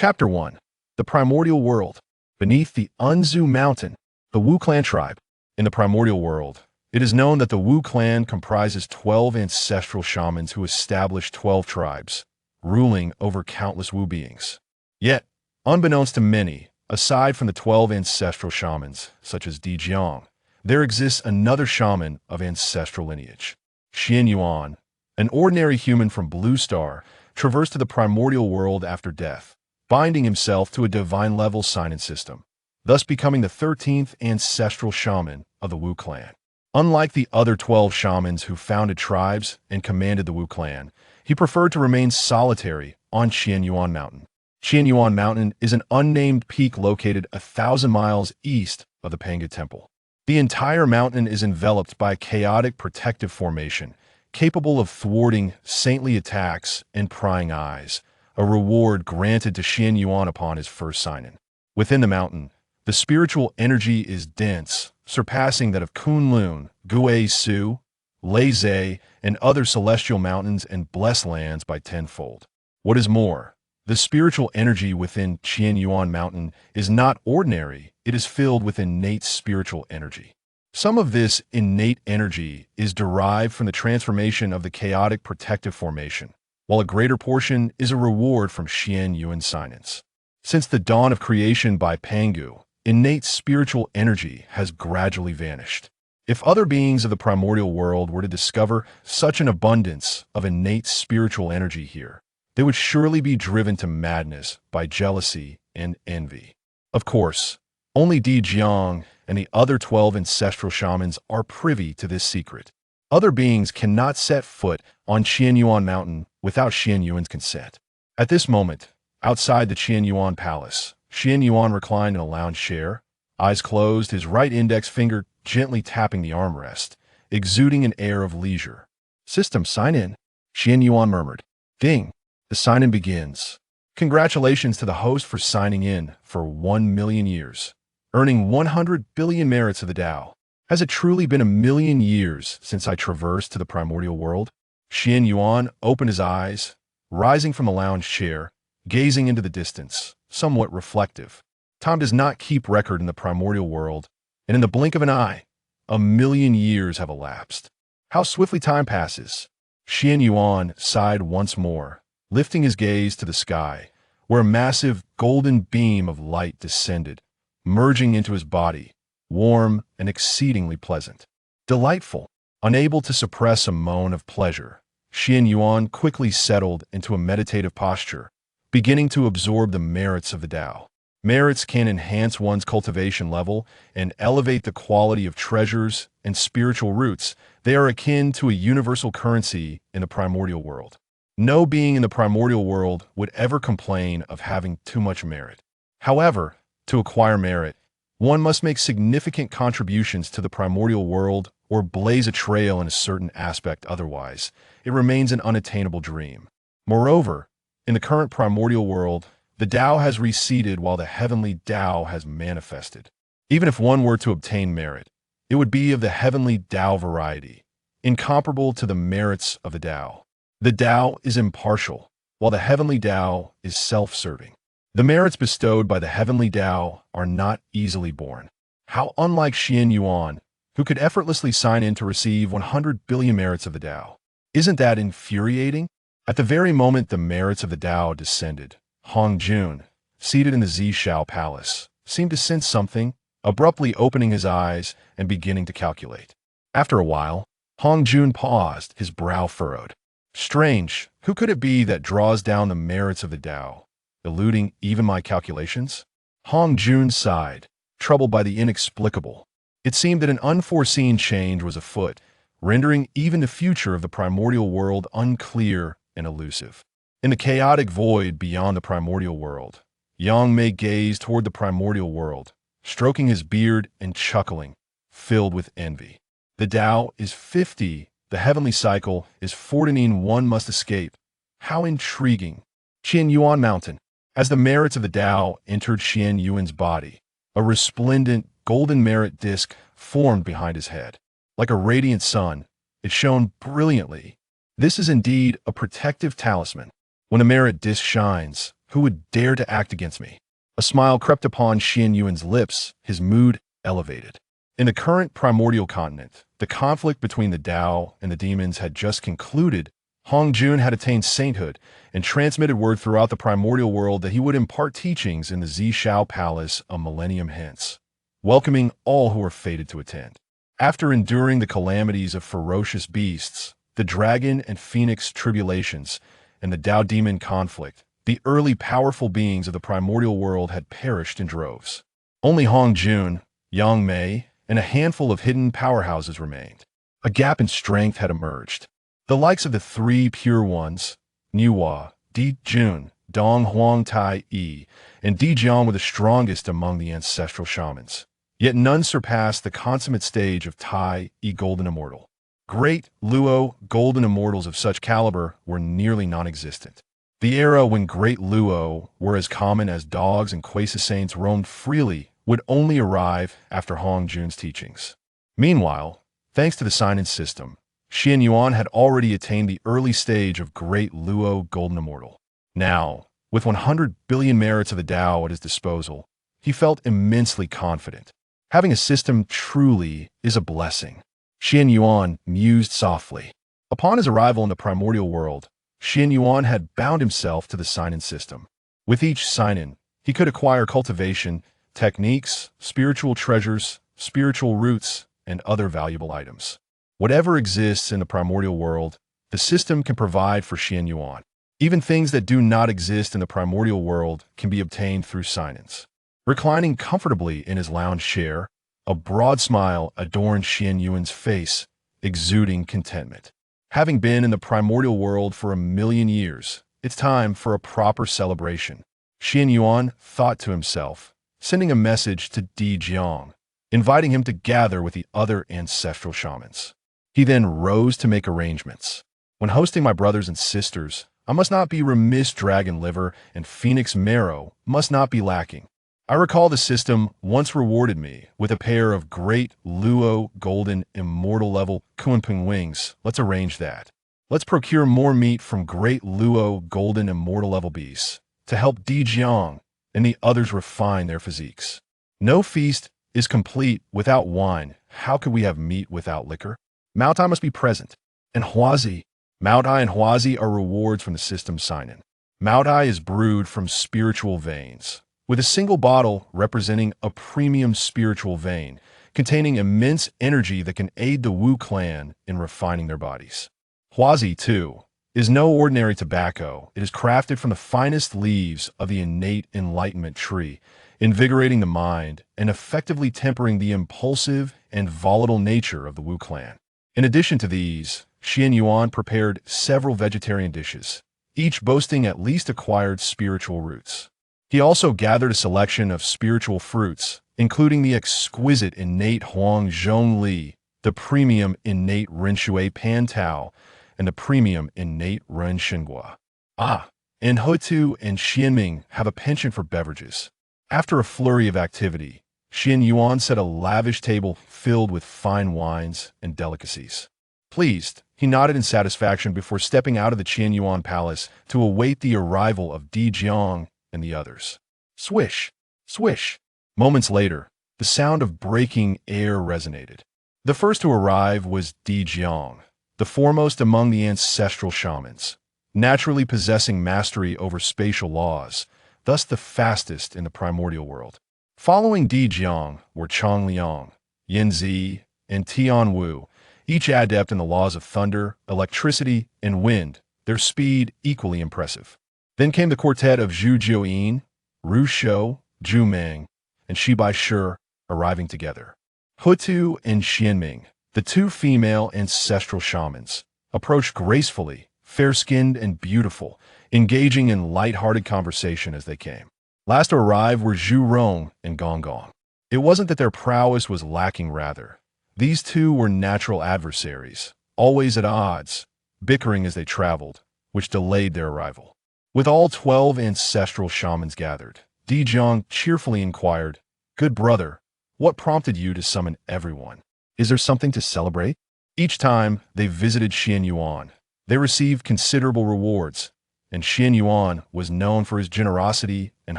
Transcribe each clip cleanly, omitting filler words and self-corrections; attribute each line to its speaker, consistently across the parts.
Speaker 1: Chapter 1. The Primordial World. Beneath the Unzu Mountain, the Wu clan tribe. In the Primordial World, it is known that the Wu clan comprises 12 ancestral shamans who established 12 tribes, ruling over countless Wu beings. Yet, unbeknownst to many, aside from the 12 ancestral shamans, such as Zixiao, there exists another shaman of ancestral lineage. Qianyuan, an ordinary human from Blue Star, traversed to the Primordial World after death, binding himself to a divine-level sign-in system, thus becoming the 13th ancestral shaman of the Wu clan. Unlike the other 12 shamans who founded tribes and commanded the Wu clan, he preferred to remain solitary on Qianyuan Mountain. Qianyuan Mountain is an unnamed peak located 1,000 miles east of the Pangu Temple. The entire mountain is enveloped by a chaotic protective formation, capable of thwarting saintly attacks and prying eyes, a reward granted to Qianyuan upon his first sign-in. Within the mountain, the spiritual energy is dense, surpassing that of Kunlun, Guizhou, Leizhe, and other celestial mountains and blessed lands by tenfold. What is more, the spiritual energy within Qianyuan Mountain is not ordinary, it is filled with innate spiritual energy. Some of this innate energy is derived from the transformation of the chaotic protective formation, while a greater portion is a reward from Qianyuan sign-ins. Since the dawn of creation by Pangu, innate spiritual energy has gradually vanished. If other beings of the primordial world were to discover such an abundance of innate spiritual energy here, they would surely be driven to madness by jealousy and envy. Of course, only Zixiao and the other 12 ancestral shamans are privy to this secret. Other beings cannot set foot on Qianyuan Mountain without Qianyuan's consent. At this moment, outside the Qianyuan Palace, Qianyuan reclined in a lounge chair, eyes closed, his right index finger gently tapping the armrest, exuding an air of leisure. "System sign-in," Qianyuan murmured. "Ding." The sign-in begins. Congratulations to the host for signing in for 1 million years, earning 100 billion merits of the Tao. Has it truly been 1,000,000 years since I traversed to the primordial world? Qianyuan opened his eyes, rising from the lounge chair, gazing into the distance, somewhat reflective. Time does not keep record in the primordial world, and in the blink of an eye, 1,000,000 years have elapsed. How swiftly time passes. Qianyuan sighed once more, lifting his gaze to the sky, where a massive golden beam of light descended, merging into his body, warm and exceedingly pleasant. Delightful. Unable to suppress a moan of pleasure, Qianyuan quickly settled into a meditative posture, beginning to absorb the merits of the Tao. Merits can enhance one's cultivation level and elevate the quality of treasures and spiritual roots. They are akin to a universal currency in the primordial world. No being in the primordial world would ever complain of having too much merit. However, to acquire merit, one must make significant contributions to the primordial world or blaze a trail in a certain aspect, otherwise, it remains an unattainable dream. Moreover, in the current primordial world, the Tao has receded while the heavenly Tao has manifested. Even if one were to obtain merit, it would be of the heavenly Tao variety, incomparable to the merits of the Tao. The Tao is impartial, while the heavenly Tao is self-serving. The merits bestowed by the heavenly Tao are not easily born. How unlike Qianyuan, who could effortlessly sign in to receive 100 billion merits of the Tao. Isn't that infuriating? At the very moment the merits of the Tao descended, Hongjun, seated in the Zixiao palace, seemed to sense something, abruptly opening his eyes and beginning to calculate. After a while, Hongjun paused, his brow furrowed. Strange, who could it be that draws down the merits of the Tao, eluding even my calculations? Hongjun sighed, troubled by the inexplicable. It seemed that an unforeseen change was afoot, rendering even the future of the primordial world unclear and elusive. In the chaotic void beyond the primordial world, Yang Mei gazed toward the primordial world, stroking his beard and chuckling, filled with envy. The Tao is 50, the heavenly cycle is 49, one must escape. How intriguing. Qianyuan Mountain. As the merits of the Tao entered Qianyuan's body, a resplendent golden merit disk formed behind his head. Like a radiant sun, it shone brilliantly. This is indeed a protective talisman. When a merit disk shines, Who would dare to act against me? A smile crept upon Qianyuan's lips, his mood elevated. In the current primordial continent, the conflict between the Tao and the demons had just concluded. Hongjun had attained sainthood and transmitted word throughout the primordial world that he would impart teachings in the Zixiao palace a millennium hence, welcoming all who were fated to attend. After enduring the calamities of ferocious beasts, the dragon and phoenix tribulations, and the Tao demon conflict, the early powerful beings of the primordial world had perished in droves. Only Hongjun, Yang Mei, and a handful of hidden powerhouses remained. A gap in strength had emerged. The likes of the three pure ones, Niwa, Di Jun, Dong Huang Tai Yi, and Di Jiang were the strongest among the ancestral shamans. Yet none surpassed the consummate stage of Tai Yi Golden Immortal. Great Luo Golden Immortals of such caliber were nearly non-existent. The era when great Luo were as common as dogs and Quasi-Saints roamed freely would only arrive after Hongjun's teachings. Meanwhile, thanks to the sign-in system, Qianyuan had already attained the early stage of Great Luo Golden Immortal. Now, with 100 billion merits of the Tao at his disposal, he felt immensely confident. Having a system truly is a blessing. Qianyuan mused softly. Upon his arrival in the primordial world, Qianyuan had bound himself to the sign-in system. With each sign-in, he could acquire cultivation, techniques, spiritual treasures, spiritual roots, and other valuable items. Whatever exists in the primordial world, the system can provide for Qianyuan. Even things that do not exist in the primordial world can be obtained through sign-ins. Reclining comfortably in his lounge chair, a broad smile adorned Qianyuan's face, exuding contentment. Having been in the primordial world for 1,000,000 years, it's time for a proper celebration. Qianyuan thought to himself, sending a message to Di Jiang, inviting him to gather with the other ancestral shamans. He then rose to make arrangements. When hosting my brothers and sisters, I must not be remiss. Dragon liver and phoenix marrow must not be lacking. I recall the system once rewarded me with a pair of great Luo golden immortal level Kunpeng wings. Let's arrange that. Let's procure more meat from great Luo golden immortal level beasts to help Di Jiang and the others refine their physiques. No feast is complete without wine. How could we have meat without liquor? Maotai must be present. And Huazi. Maotai and Huazi are rewards from the system's sign-in. Maotai is brewed from spiritual veins, with a single bottle representing a premium spiritual vein, containing immense energy that can aid the Wu clan in refining their bodies. Huazi, too, is no ordinary tobacco. It is crafted from the finest leaves of the innate enlightenment tree, invigorating the mind and effectively tempering the impulsive and volatile nature of the Wu clan. In addition to these, Qianyuan prepared several vegetarian dishes, each boasting at least acquired spiritual roots. He also gathered a selection of spiritual fruits, including the exquisite innate Hongjun Li, the premium innate Renshui Pan Tao, and the premium innate Ren Xinghua. And Houtu and Xianming have a penchant for beverages. After a flurry of activity, Qianyuan set a lavish table filled with fine wines and delicacies. Pleased, he nodded in satisfaction before stepping out of the Qianyuan palace to await the arrival of Di Jiang and the others. Swish! Swish! Moments later, the sound of breaking air resonated. The first to arrive was Di Jiang, the foremost among the ancestral shamans, naturally possessing mastery over spatial laws, thus the fastest in the primordial world. Following Di Jiang were Chang Liang, Yin Zi, and Tian Wu, each adept in the laws of thunder, electricity, and wind, their speed equally impressive. Then came the quartet of Zhu Jiuyin, Ru Shou, Zhu Meng, and Shibai Shi arriving together. Houtu and Xianming, the two female ancestral shamans, approached gracefully, fair-skinned and beautiful, engaging in light-hearted conversation as they came. Last to arrive were Zhu Rong and Wang Gong. It wasn't that their prowess was lacking, rather. These two were natural adversaries, always at odds, bickering as they traveled, which delayed their arrival. With all 12 ancestral shamans gathered, Di Jiang cheerfully inquired, "Good brother, what prompted you to summon everyone? Is there something to celebrate?" Each time they visited Qianyuan, they received considerable rewards, and Qianyuan was known for his generosity and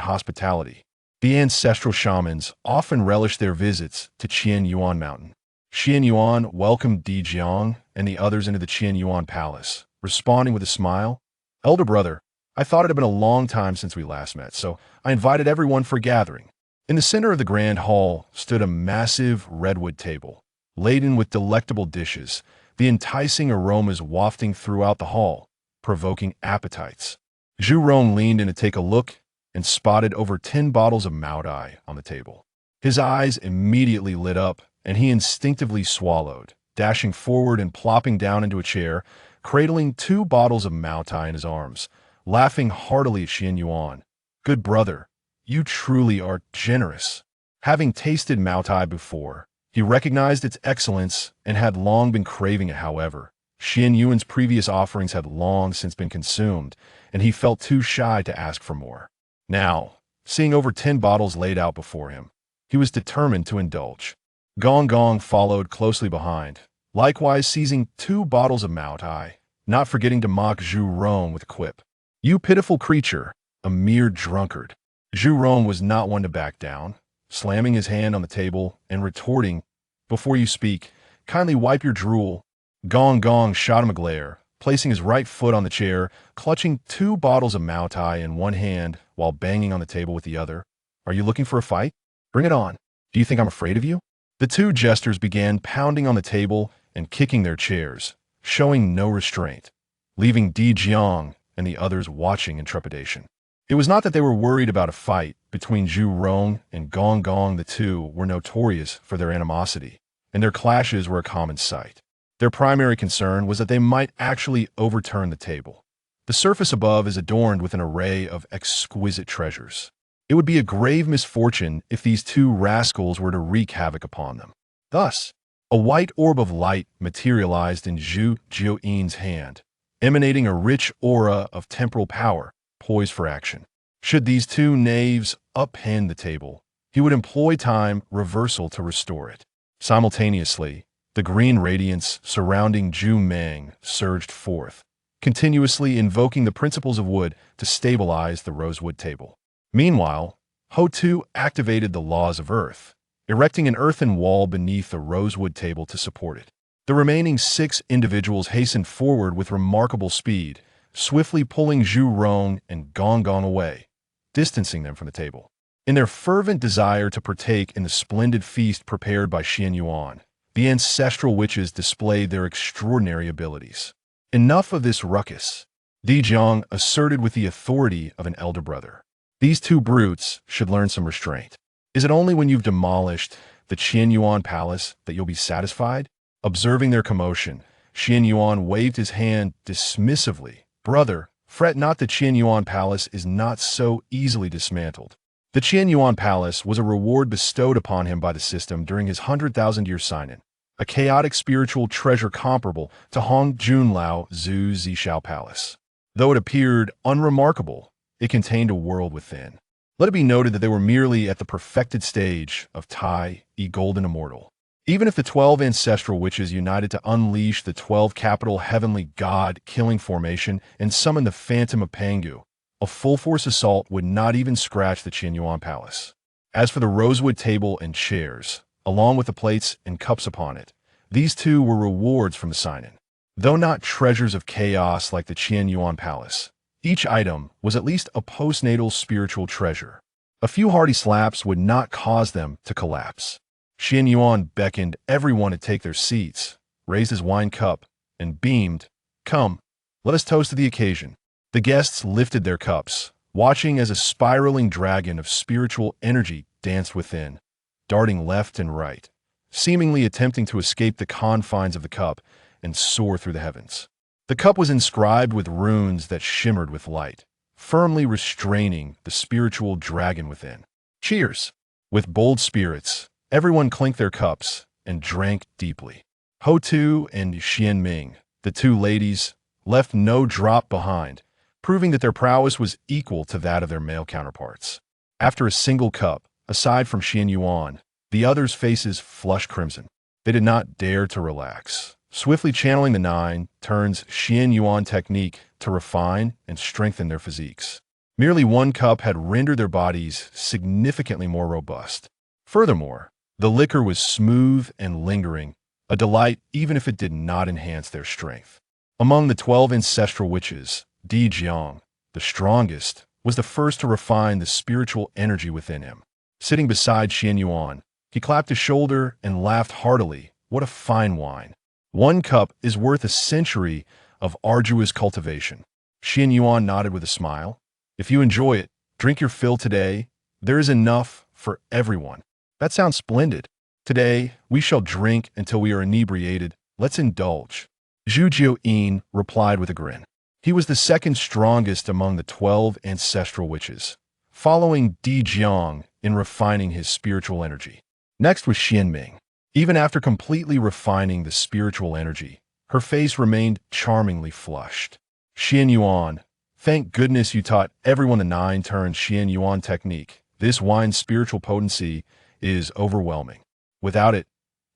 Speaker 1: hospitality. The ancestral shamans often relished their visits to Qianyuan Mountain. Qianyuan welcomed Zixiao and the others into the Qianyuan Palace, responding with a smile. "Elder brother, I thought it had been a long time since we last met, so I invited everyone for a gathering." In the center of the grand hall stood a massive redwood table, laden with delectable dishes, the enticing aromas wafting throughout the hall, provoking appetites. Zhu Rong leaned in to take a look and spotted over 10 bottles of Maodai on the table. His eyes immediately lit up, and he instinctively swallowed, dashing forward and plopping down into a chair, cradling 2 bottles of Maodai in his arms, laughing heartily at Qianyuan. "Good brother, you truly are generous." Having tasted Maodai before, he recognized its excellence and had long been craving it. However, Qianyuan's previous offerings had long since been consumed, and he felt too shy to ask for more. Now, seeing over 10 bottles laid out before him, he was determined to indulge. Wang Gong followed closely behind, likewise seizing 2 bottles of Maodai, not forgetting to mock Zhu Rong with a quip. "You pitiful creature, a mere drunkard." Zhu Rong was not one to back down, slamming his hand on the table and retorting, "Before you speak, kindly wipe your drool." Gong Gong shot him a glare, placing his right foot on the chair, clutching 2 bottles of Maodai in one hand while banging on the table with the other. "Are you looking for a fight? Bring it on. Do you think I'm afraid of you?" The 2 jesters began pounding on the table and kicking their chairs, showing no restraint, leaving Zixiao and the others watching in trepidation. It was not that they were worried about a fight between Zhu Rong and Gong Gong. The two were notorious for their animosity, and their clashes were a common sight. Their primary concern was that they might actually overturn the table. The surface above is adorned with an array of exquisite treasures. It would be a grave misfortune if these 2 rascals were to wreak havoc upon them. Thus, a white orb of light materialized in Zhu Jiuyin's hand, emanating a rich aura of temporal power, poised for action. Should these 2 knaves upend the table, he would employ time reversal to restore it. Simultaneously, the green radiance surrounding Zhu Meng surged forth, continuously invoking the principles of wood to stabilize the rosewood table. Meanwhile, Houtu activated the laws of earth, erecting an earthen wall beneath the rosewood table to support it. The remaining 6 individuals hastened forward with remarkable speed, swiftly pulling Zhu Rong and Gong Gong away, distancing them from the table. In their fervent desire to partake in the splendid feast prepared by Qianyuan, the ancestral witches displayed their extraordinary abilities. "Enough of this ruckus," Zixiao asserted with the authority of an elder brother. "These 2 brutes should learn some restraint. Is it only when you've demolished the Qianyuan palace that you'll be satisfied?" Observing their commotion, Qianyuan waved his hand dismissively. "Brother, fret not, the Qianyuan palace is not so easily dismantled." The Qianyuan palace was a reward bestowed upon him by the system during his 100,000-year sign-in, a chaotic spiritual treasure comparable to Hongjun Lao Zu's Zixiao palace. Though it appeared unremarkable, it contained a world within. Let it be noted that they were merely at the perfected stage of Tai, Golden Immortal. Even if the 12 ancestral witches united to unleash the 12 capital heavenly god-killing formation and summon the Phantom of Pangu, a full-force assault would not even scratch the Qianyuan palace. As for the rosewood table and chairs, along with the plates and cups upon it, these 2 were rewards from the sign-in. Though not treasures of chaos like the Qianyuan palace, each item was at least a postnatal spiritual treasure. A few hearty slaps would not cause them to collapse. Qianyuan beckoned everyone to take their seats, raised his wine cup, and beamed, "Come, let us toast to the occasion." The guests lifted their cups, watching as a spiraling dragon of spiritual energy danced within, darting left and right, seemingly attempting to escape the confines of the cup and soar through the heavens. The cup was inscribed with runes that shimmered with light, firmly restraining the spiritual dragon within. "Cheers!" With bold spirits, everyone clinked their cups and drank deeply. Houtu and Xianming, the 2 ladies, left no drop behind, proving that their prowess was equal to that of their male counterparts. After a single cup, aside from Qianyuan, the others' faces flushed crimson. They did not dare to relax, swiftly channeling the 9 turns Qianyuan technique to refine and strengthen their physiques. Merely 1 cup had rendered their bodies significantly more robust. Furthermore, the liquor was smooth and lingering, a delight even if it did not enhance their strength. Among the 12 ancestral witches, Di Jiang, the strongest, was the first to refine the spiritual energy within him. Sitting beside Qianyuan, he clapped his shoulder and laughed heartily. What a fine wine. 1 cup is worth a century of arduous cultivation. Qianyuan nodded with a smile. If you enjoy it, drink your fill today. There is enough for everyone. That sounds splendid. Today, we shall drink until we are inebriated. Let's indulge. Zhu replied with a grin. He was the second strongest among the 12 ancestral witches, following Di Jiang in refining his spiritual energy. Next was Xianming. Even after completely refining the spiritual energy, her face remained charmingly flushed. Qianyuan, thank goodness you taught everyone the 9 turns Qianyuan technique. This wine's spiritual potency is overwhelming. Without it,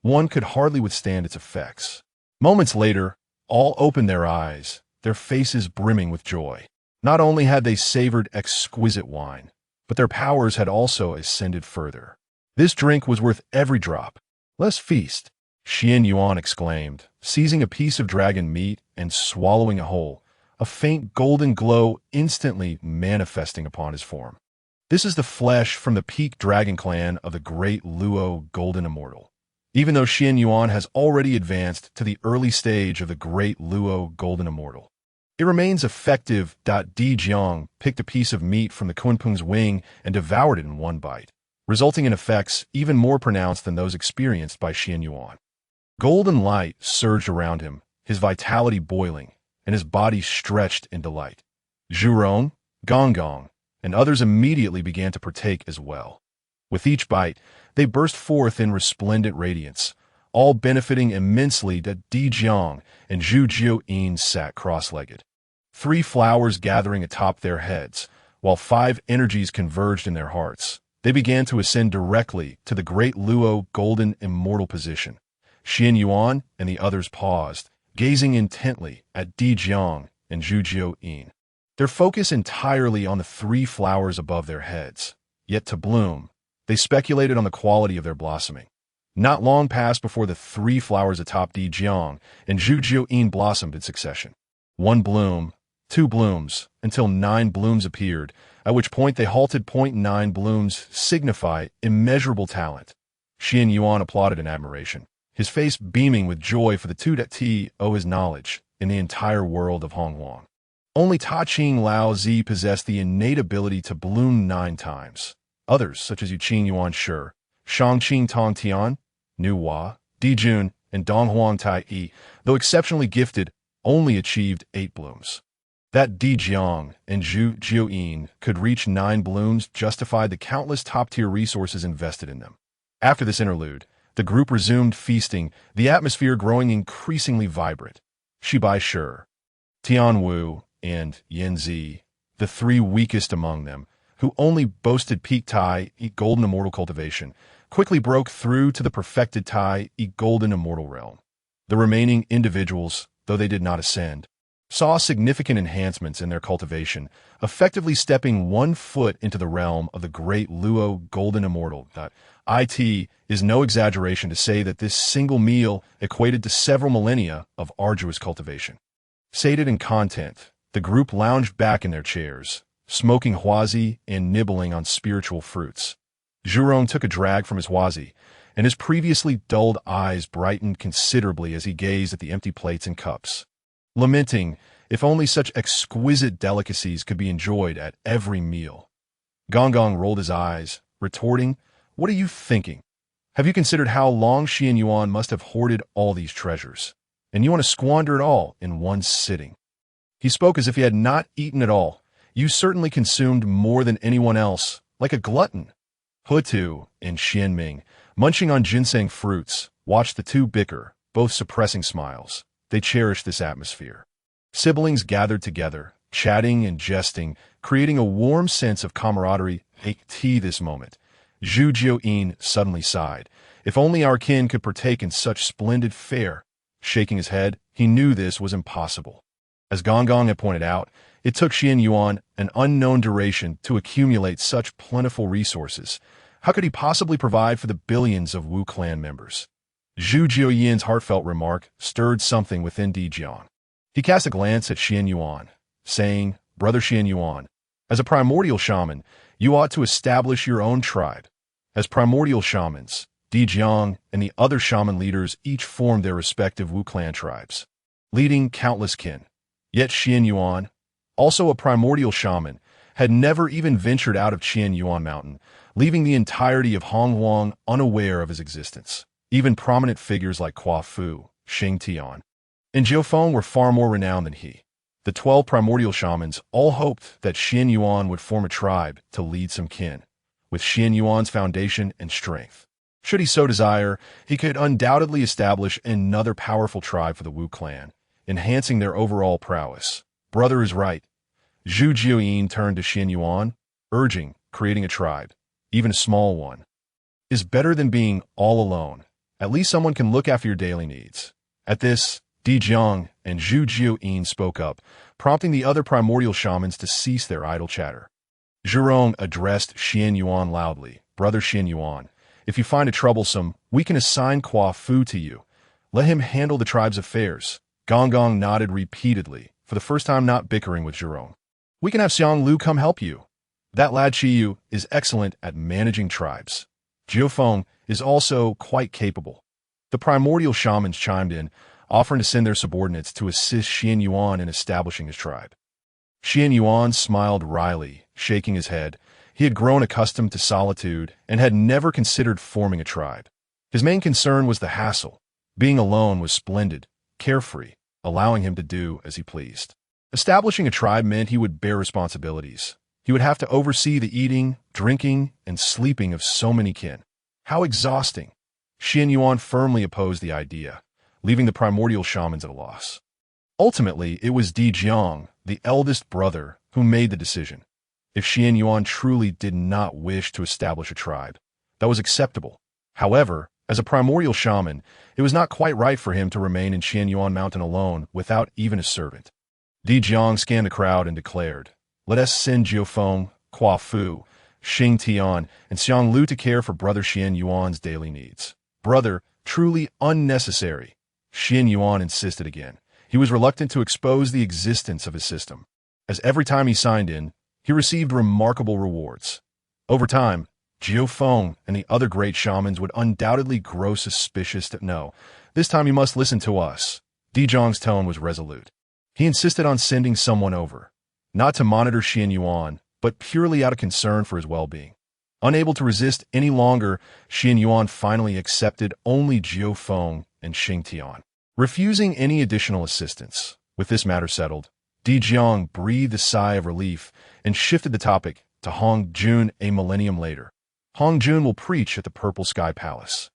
Speaker 1: one could hardly withstand its effects. Moments later, all opened their eyes, their faces brimming with joy. Not only had they savored exquisite wine, but their powers had also ascended further. This drink was worth every drop. Let's feast, Qianyuan exclaimed, seizing a piece of dragon meat and swallowing it whole, a faint golden glow instantly manifesting upon his form. This is the flesh from the peak dragon clan of the great Luo Golden Immortal. Even though Qianyuan has already advanced to the early stage of the great Luo Golden Immortal, it remains effective. Di Jiang picked a piece of meat from the Kunpung's wing and devoured it in 1 bite, resulting in effects even more pronounced than those experienced by Qianyuan. Golden light surged around him, his vitality boiling, and his body stretched in delight. Zhurong, Wang Gong, and others immediately began to partake as well. With each bite, they burst forth in resplendent radiance, all benefiting immensely. Di Jiang and Zhu sat cross-legged, 3 flowers gathering atop their heads, while 5 energies converged in their hearts. They began to ascend directly to the great Luo Golden Immortal position. Qianyuan and the others paused, gazing intently at Di Jiang and Zhu, their focus entirely on the 3 flowers above their heads. Yet to bloom, they speculated on the quality of their blossoming. Not long passed before the 3 flowers atop Di Jiang and Zhu blossomed in succession. 1 bloom, 2 blooms, until 9 blooms appeared, at which point they halted. 9 blooms signify immeasurable talent. Qianyuan applauded in admiration, his face beaming with joy for the 2 owe his knowledge in the entire world of Hongjun. Only Ta Ching Lao Zi possessed the innate ability to bloom 9 times. Others, such as Qianyuan Shi, Shangqing Tong Tian, Nu Hua, Di Jun, and Dong Huang Tai Yi, though exceptionally gifted, only achieved 8 blooms. That Di Jiang and Zhu could reach 9 blooms justified the countless top-tier resources invested in them. After this interlude, the group resumed feasting, the atmosphere growing increasingly vibrant. Shibai Shi, Tian Wu, and Yen Zi, the 3 weakest among them, who only boasted peak Tai Golden Immortal cultivation, quickly broke through to the perfected Tai Golden Immortal realm. The remaining individuals, though they did not ascend, saw significant enhancements in their cultivation, effectively stepping 1 foot into the realm of the great Luo Golden Immortal. It is no exaggeration to say that this single meal equated to several millennia of arduous cultivation. Sated in content, the group lounged back in their chairs, smoking huazi and nibbling on spiritual fruits. Zhurong took a drag from his huazi, and his previously dulled eyes brightened considerably as he gazed at the empty plates and cups, lamenting if only such exquisite delicacies could be enjoyed at every meal. Gong Gong rolled his eyes, retorting, "What are you thinking? Have you considered how long Qianyuan must have hoarded all these treasures? And you want to squander it all in 1 sitting?" He spoke as if he had not eaten at all. "You certainly consumed more than anyone else, like a glutton." Houtu and Xianming, munching on ginseng fruits, watched the 2 bicker, both suppressing smiles. They cherished this atmosphere. Siblings gathered together, chatting and jesting, creating a warm sense of camaraderie. This moment, Zhu suddenly sighed. "If only our kin could partake in such splendid fare." shaking his head. He knew this was impossible. As Gong Gong had pointed out, it took Qianyuan an unknown duration to accumulate such plentiful resources. How could he possibly provide for the billions of Wu clan members? Zhu Jiuyin's heartfelt remark stirred something within Di Jiang. He cast a glance at Qianyuan, saying, "Brother Qianyuan, as a primordial shaman, you ought to establish your own tribe." As primordial shamans, Di Jiang and the other shaman leaders each formed their respective Wu clan tribes, leading countless kin. Yet Qianyuan, also a primordial shaman, had never even ventured out of Qianyuan Mountain, leaving the entirety of Hongjun unaware of his existence. Even prominent figures like Hua Fu, Xing Tian, and Jiufeng were far more renowned than he. The 12 primordial shamans all hoped that Qianyuan would form a tribe to lead some kin, with Qianyuan's foundation and strength. Should he so desire, he could undoubtedly establish another powerful tribe for the Wu clan, enhancing their overall prowess. Brother is right. Zhu Jiuyin turned to Qianyuan, urging creating a tribe, even a small one, is better than being all alone. At least someone can look after your daily needs. At this, Di Jiang and Zhu Jiuyin spoke up, prompting the other primordial shamans to cease their idle chatter. Zhurong addressed Qianyuan loudly. Brother Qianyuan, if you find it troublesome, we can assign Hua Fu to you. Let him handle the tribe's affairs. Gong Gong nodded repeatedly, for the first time not bickering with Zhurong. We can have Xiang Lu come help you. That lad Qiyu is excellent at managing tribes. Jiufeng is also quite capable. The primordial shamans chimed in, offering to send their subordinates to assist Qianyuan in establishing his tribe. Qianyuan smiled wryly, shaking his head. He had grown accustomed to solitude and had never considered forming a tribe. His main concern was the hassle. Being alone was splendid, carefree, allowing him to do as he pleased. Establishing a tribe meant he would bear responsibilities. He would have to oversee the eating, drinking, and sleeping of so many kin. How exhausting! Qianyuan firmly opposed the idea, leaving the primordial shamans at a loss. Ultimately, it was Di Jiang, the eldest brother, who made the decision. If Qianyuan truly did not wish to establish a tribe, that was acceptable. However, as a primordial shaman, it was not quite right for him to remain in Qianyuan Mountain alone without even a servant. Di Jiang scanned the crowd and declared, "Let us send Jiufeng, Hua Fu, Xing Tian, and Xiang Lu to care for Brother Qianyuan's daily needs." Brother, truly unnecessary. Qianyuan insisted again. He was reluctant to expose the existence of his system, as every time he signed in, he received remarkable rewards. Over time, Jiufeng and the other great shamans would undoubtedly grow suspicious that no, this time you must listen to us. Di Jiang's tone was resolute. He insisted on sending someone over, not to monitor Qianyuan, but purely out of concern for his well-being. Unable to resist any longer, Qianyuan finally accepted only Jiufeng and Xing Tian, refusing any additional assistance. With this matter settled, Di Jiang breathed a sigh of relief and shifted the topic to Hongjun a millennium later. Hongjun will preach at the Purple Sky Palace.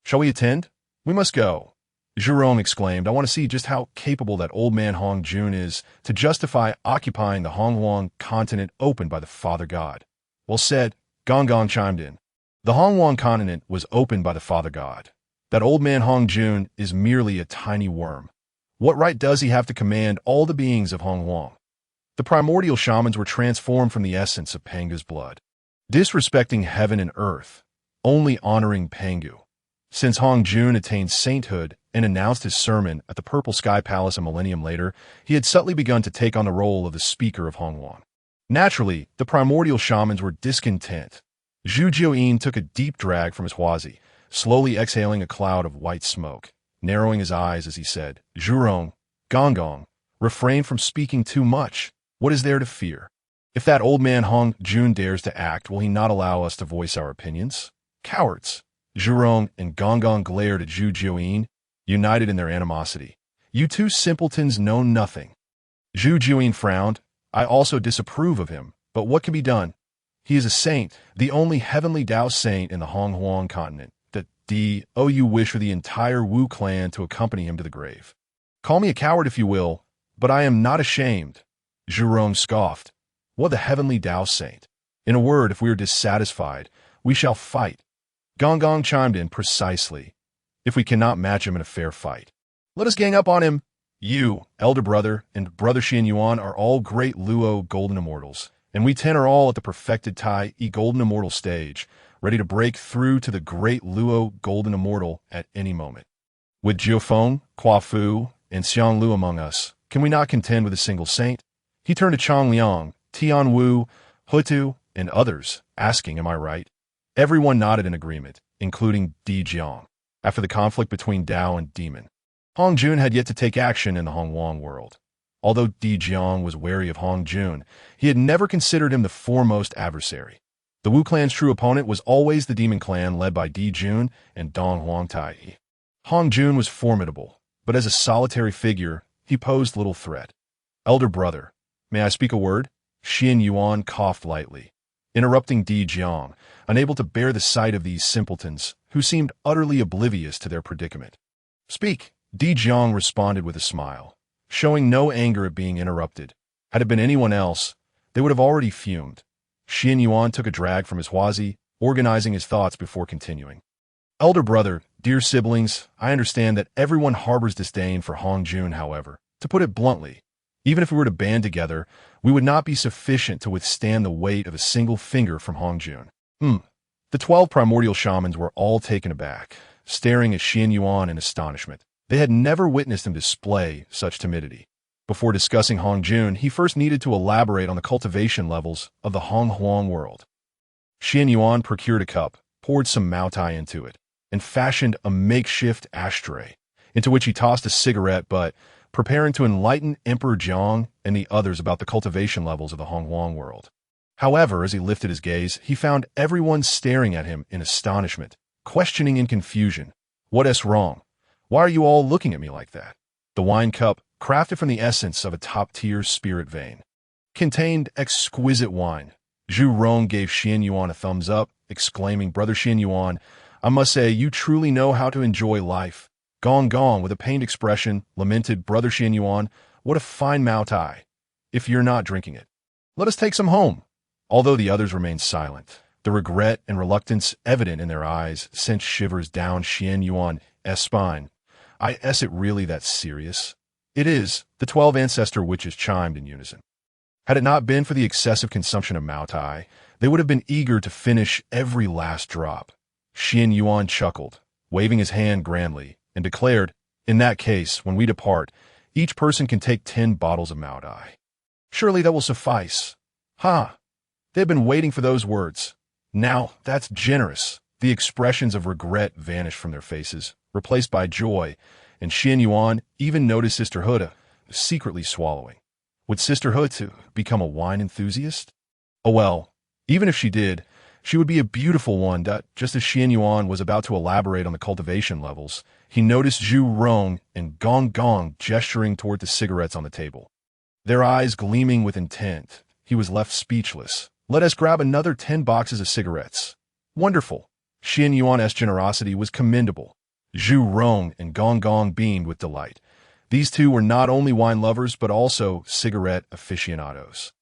Speaker 1: Shall we attend? We must go. Zhurong exclaimed, I want to see just how capable that old man Hongjun is to justify occupying the Hongjun continent opened by the Father God. Well said, Gong Gong chimed in. The Hongjun continent was opened by the Father God. That old man Hongjun is merely a tiny worm. What right does he have to command all the beings of Hongjun? The primordial shamans were transformed from the essence of Pangu's blood, disrespecting heaven and earth, only honoring Pangu. Since Hongjun attained sainthood and announced his sermon at the Purple Sky Palace a millennium later, he had subtly begun to take on the role of the speaker of Hongjun. Naturally, the primordial shamans were discontent. Zhu Jiuyin took a deep drag from his huazi, slowly exhaling a cloud of white smoke, narrowing his eyes as he said, Zhurong, Gong Gong, refrain from speaking too much. What is there to fear? If that old man Hongjun dares to act, will he not allow us to voice our opinions? Cowards! Zhurong and Gong Gong glared at Zhu Jiuyin, united in their animosity. You two simpletons know nothing. Zhu Jiuyin frowned. I also disapprove of him, but what can be done? He is a saint, the only heavenly Tao saint in the Hongjun continent. You wish for the entire Wu clan to accompany him to the grave. Call me a coward if you will, but I am not ashamed. Zhurong scoffed. What the heavenly Tao saint? In a word, if we are dissatisfied, we shall fight. Gong Gong chimed in precisely. If we cannot match him in a fair fight, Let us gang up on him. You, elder brother, and brother Qianyuan are all great Luo golden immortals, and we 10 are all at the perfected Tai E golden immortal stage, ready to break through to the great Luo golden immortal at any moment. With Jiufeng, Kuafu, and Xiang Lu among us, can we not contend with a single saint? He turned to Chang Liang, Tian Wu, Houtu, and others, asking, am I right? Everyone nodded in agreement, including Di Jiang. After the conflict between Dao and Demon, Hongjun had yet to take action in the Hongwang world. Although Di Jiang was wary of Hongjun, he had never considered him the foremost adversary. The Wu clan's true opponent was always the Demon clan led by Di Jun and Dong Huangtai. Hongjun was formidable, but as a solitary figure, he posed little threat. Elder brother, may I speak a word? Qianyuan coughed lightly, interrupting Di Jiang, unable to bear the sight of these simpletons who seemed utterly oblivious to their predicament. Speak, Di Jiang responded with a smile, showing no anger at being interrupted. Had it been anyone else, they would have already fumed. Qianyuan took a drag from his huazi, organizing his thoughts before continuing. Elder brother, dear siblings, I understand that everyone harbors disdain for Hongjun, however. To put it bluntly, even if we were to band together, we would not be sufficient to withstand the weight of a single finger from Hongjun. The 12 primordial shamans were all taken aback, staring at Qianyuan in astonishment. They had never witnessed him display such timidity. Before discussing Hongjun, he first needed to elaborate on the cultivation levels of the Honghuang world. Qianyuan procured a cup, poured some Maotai into it, and fashioned a makeshift ashtray, into which he tossed a cigarette, but preparing to enlighten Emperor Jiang and the others about the cultivation levels of the Honghuang world. However, as he lifted his gaze, he found everyone staring at him in astonishment, questioning in confusion. What's wrong? Why are you all looking at me like that? The wine cup, crafted from the essence of a top-tier spirit vein, contained exquisite wine. Zhu Rong gave Qianyuan a thumbs up, exclaiming, Brother Qianyuan, I must say you truly know how to enjoy life. Gong Gong, with a pained expression, lamented, Brother Qianyuan, what a fine Maotai. If you're not drinking it, let us take some home. Although the others remained silent, the regret and reluctance evident in their eyes sent shivers down Qianyuan's spine. Is it really that serious? It is, the 12 ancestor witches chimed in unison. Had it not been for the excessive consumption of Maotai, they would have been eager to finish every last drop. Qianyuan chuckled, waving his hand grandly, and declared, in that case, when we depart, each person can take 10 bottles of Maotai. Surely that will suffice. Ha! They had been waiting for those words. Now, that's generous. The expressions of regret vanished from their faces, replaced by joy, and Qianyuan even noticed Sister Houtu secretly swallowing. Would Sister Houtu become a wine enthusiast? Oh well, even if she did, she would be a beautiful one. Just as Qianyuan was about to elaborate on the cultivation levels, he noticed Zhu Rong and Gong Gong gesturing toward the cigarettes on the table. Their eyes gleaming with intent, he was left speechless. Let us grab another 10 boxes of cigarettes. Wonderful. Qianyuan's generosity was commendable. Zhu Rong and Gong Gong beamed with delight. These two were not only wine lovers, but also cigarette aficionados.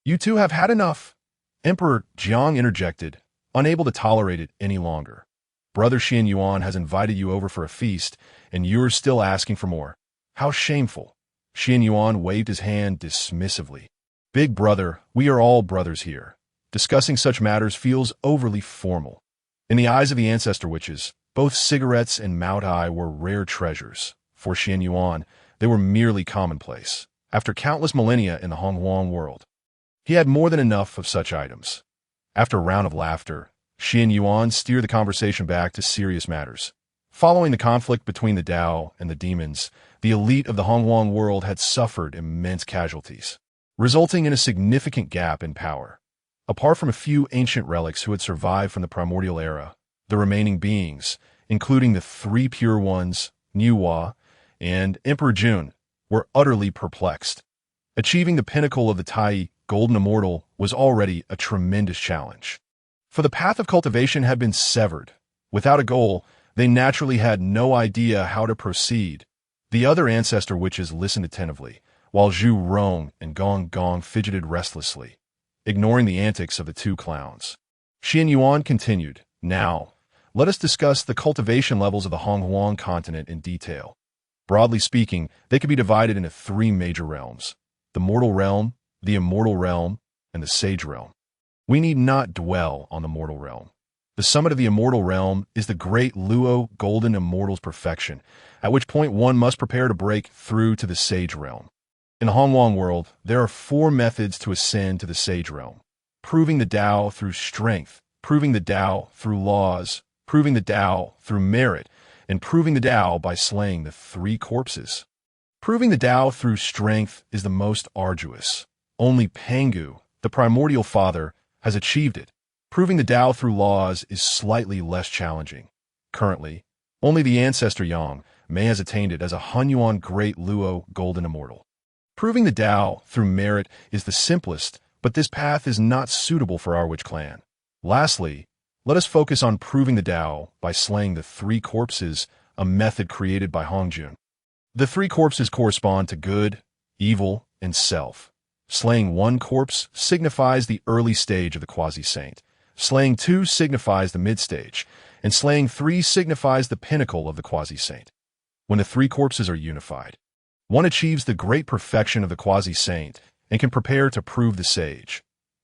Speaker 1: You two have had enough. Emperor Jiang interjected, unable to tolerate it any longer. Brother Qianyuan has invited you over for a feast, and you're still asking for more. How shameful. Qianyuan waved his hand dismissively. Big brother, we are all brothers here. Discussing such matters feels overly formal. In the eyes of the ancestor witches, both cigarettes and Maotai were rare treasures. For Qianyuan, they were merely commonplace. After countless millennia in the Honghuang world, he had more than enough of such items. After a round of laughter, Qianyuan steered the conversation back to serious matters. Following the conflict between the Dao and the demons, the elite of the Honghuang world had suffered immense casualties, resulting in a significant gap in power. Apart from a few ancient relics who had survived from the Primordial Era, the remaining beings, including the 3 pure ones, Niuhua, and Emperor Jun, were utterly perplexed. Achieving the pinnacle of the Tai Golden Immortal was already a tremendous challenge. For the path of cultivation had been severed. Without a goal, they naturally had no idea how to proceed. The other ancestor witches listened attentively, while Zhu Rong and Gong Gong fidgeted restlessly, ignoring the antics of the 2 clowns. Qianyuan continued, Now, let us discuss the cultivation levels of the Honghuang continent in detail. Broadly speaking, they could be divided into three major realms: the mortal realm, the immortal realm, and the sage realm. We need not dwell on the mortal realm. The summit of the immortal realm is the great Luo golden immortal's perfection, at which point one must prepare to break through to the sage realm. In the Hongwang world, there are four methods to ascend to the sage realm: proving the Tao through strength, proving the Tao through laws, proving the Tao through merit, and proving the Tao by slaying the three corpses. Proving the Tao through strength is the most arduous. Only Pangu, the primordial father, has achieved it. Proving the Tao through laws is slightly less challenging. Currently, only the ancestor Yang Mei has attained it as a Hunyuan Great Luo Golden Immortal. Proving the Tao through merit is the simplest, but this path is not suitable for our witch clan. Lastly, let us focus on proving the Tao by slaying the three corpses, a method created by Hongjun. The three corpses correspond to good, evil, and self. Slaying one corpse signifies the early stage of the Quasi-Saint. Slaying two signifies the mid-stage, and slaying three signifies the pinnacle of the Quasi-Saint. When the three corpses are unified, one achieves the great perfection of the Quasi-Saint and can prepare to prove the sage.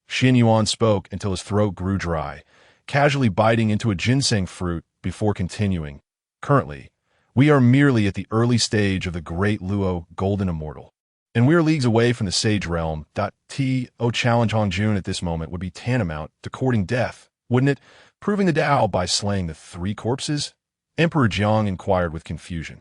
Speaker 1: Qianyuan spoke until his throat grew dry, casually biting into a ginseng fruit before continuing. Currently, we are merely at the early stage of the great Luo Golden Immortal, and we are leagues away from the sage realm. To challenge Hongjun at this moment would be tantamount to courting death, wouldn't it? Proving the Tao by slaying the three corpses? Emperor Jiang inquired with confusion.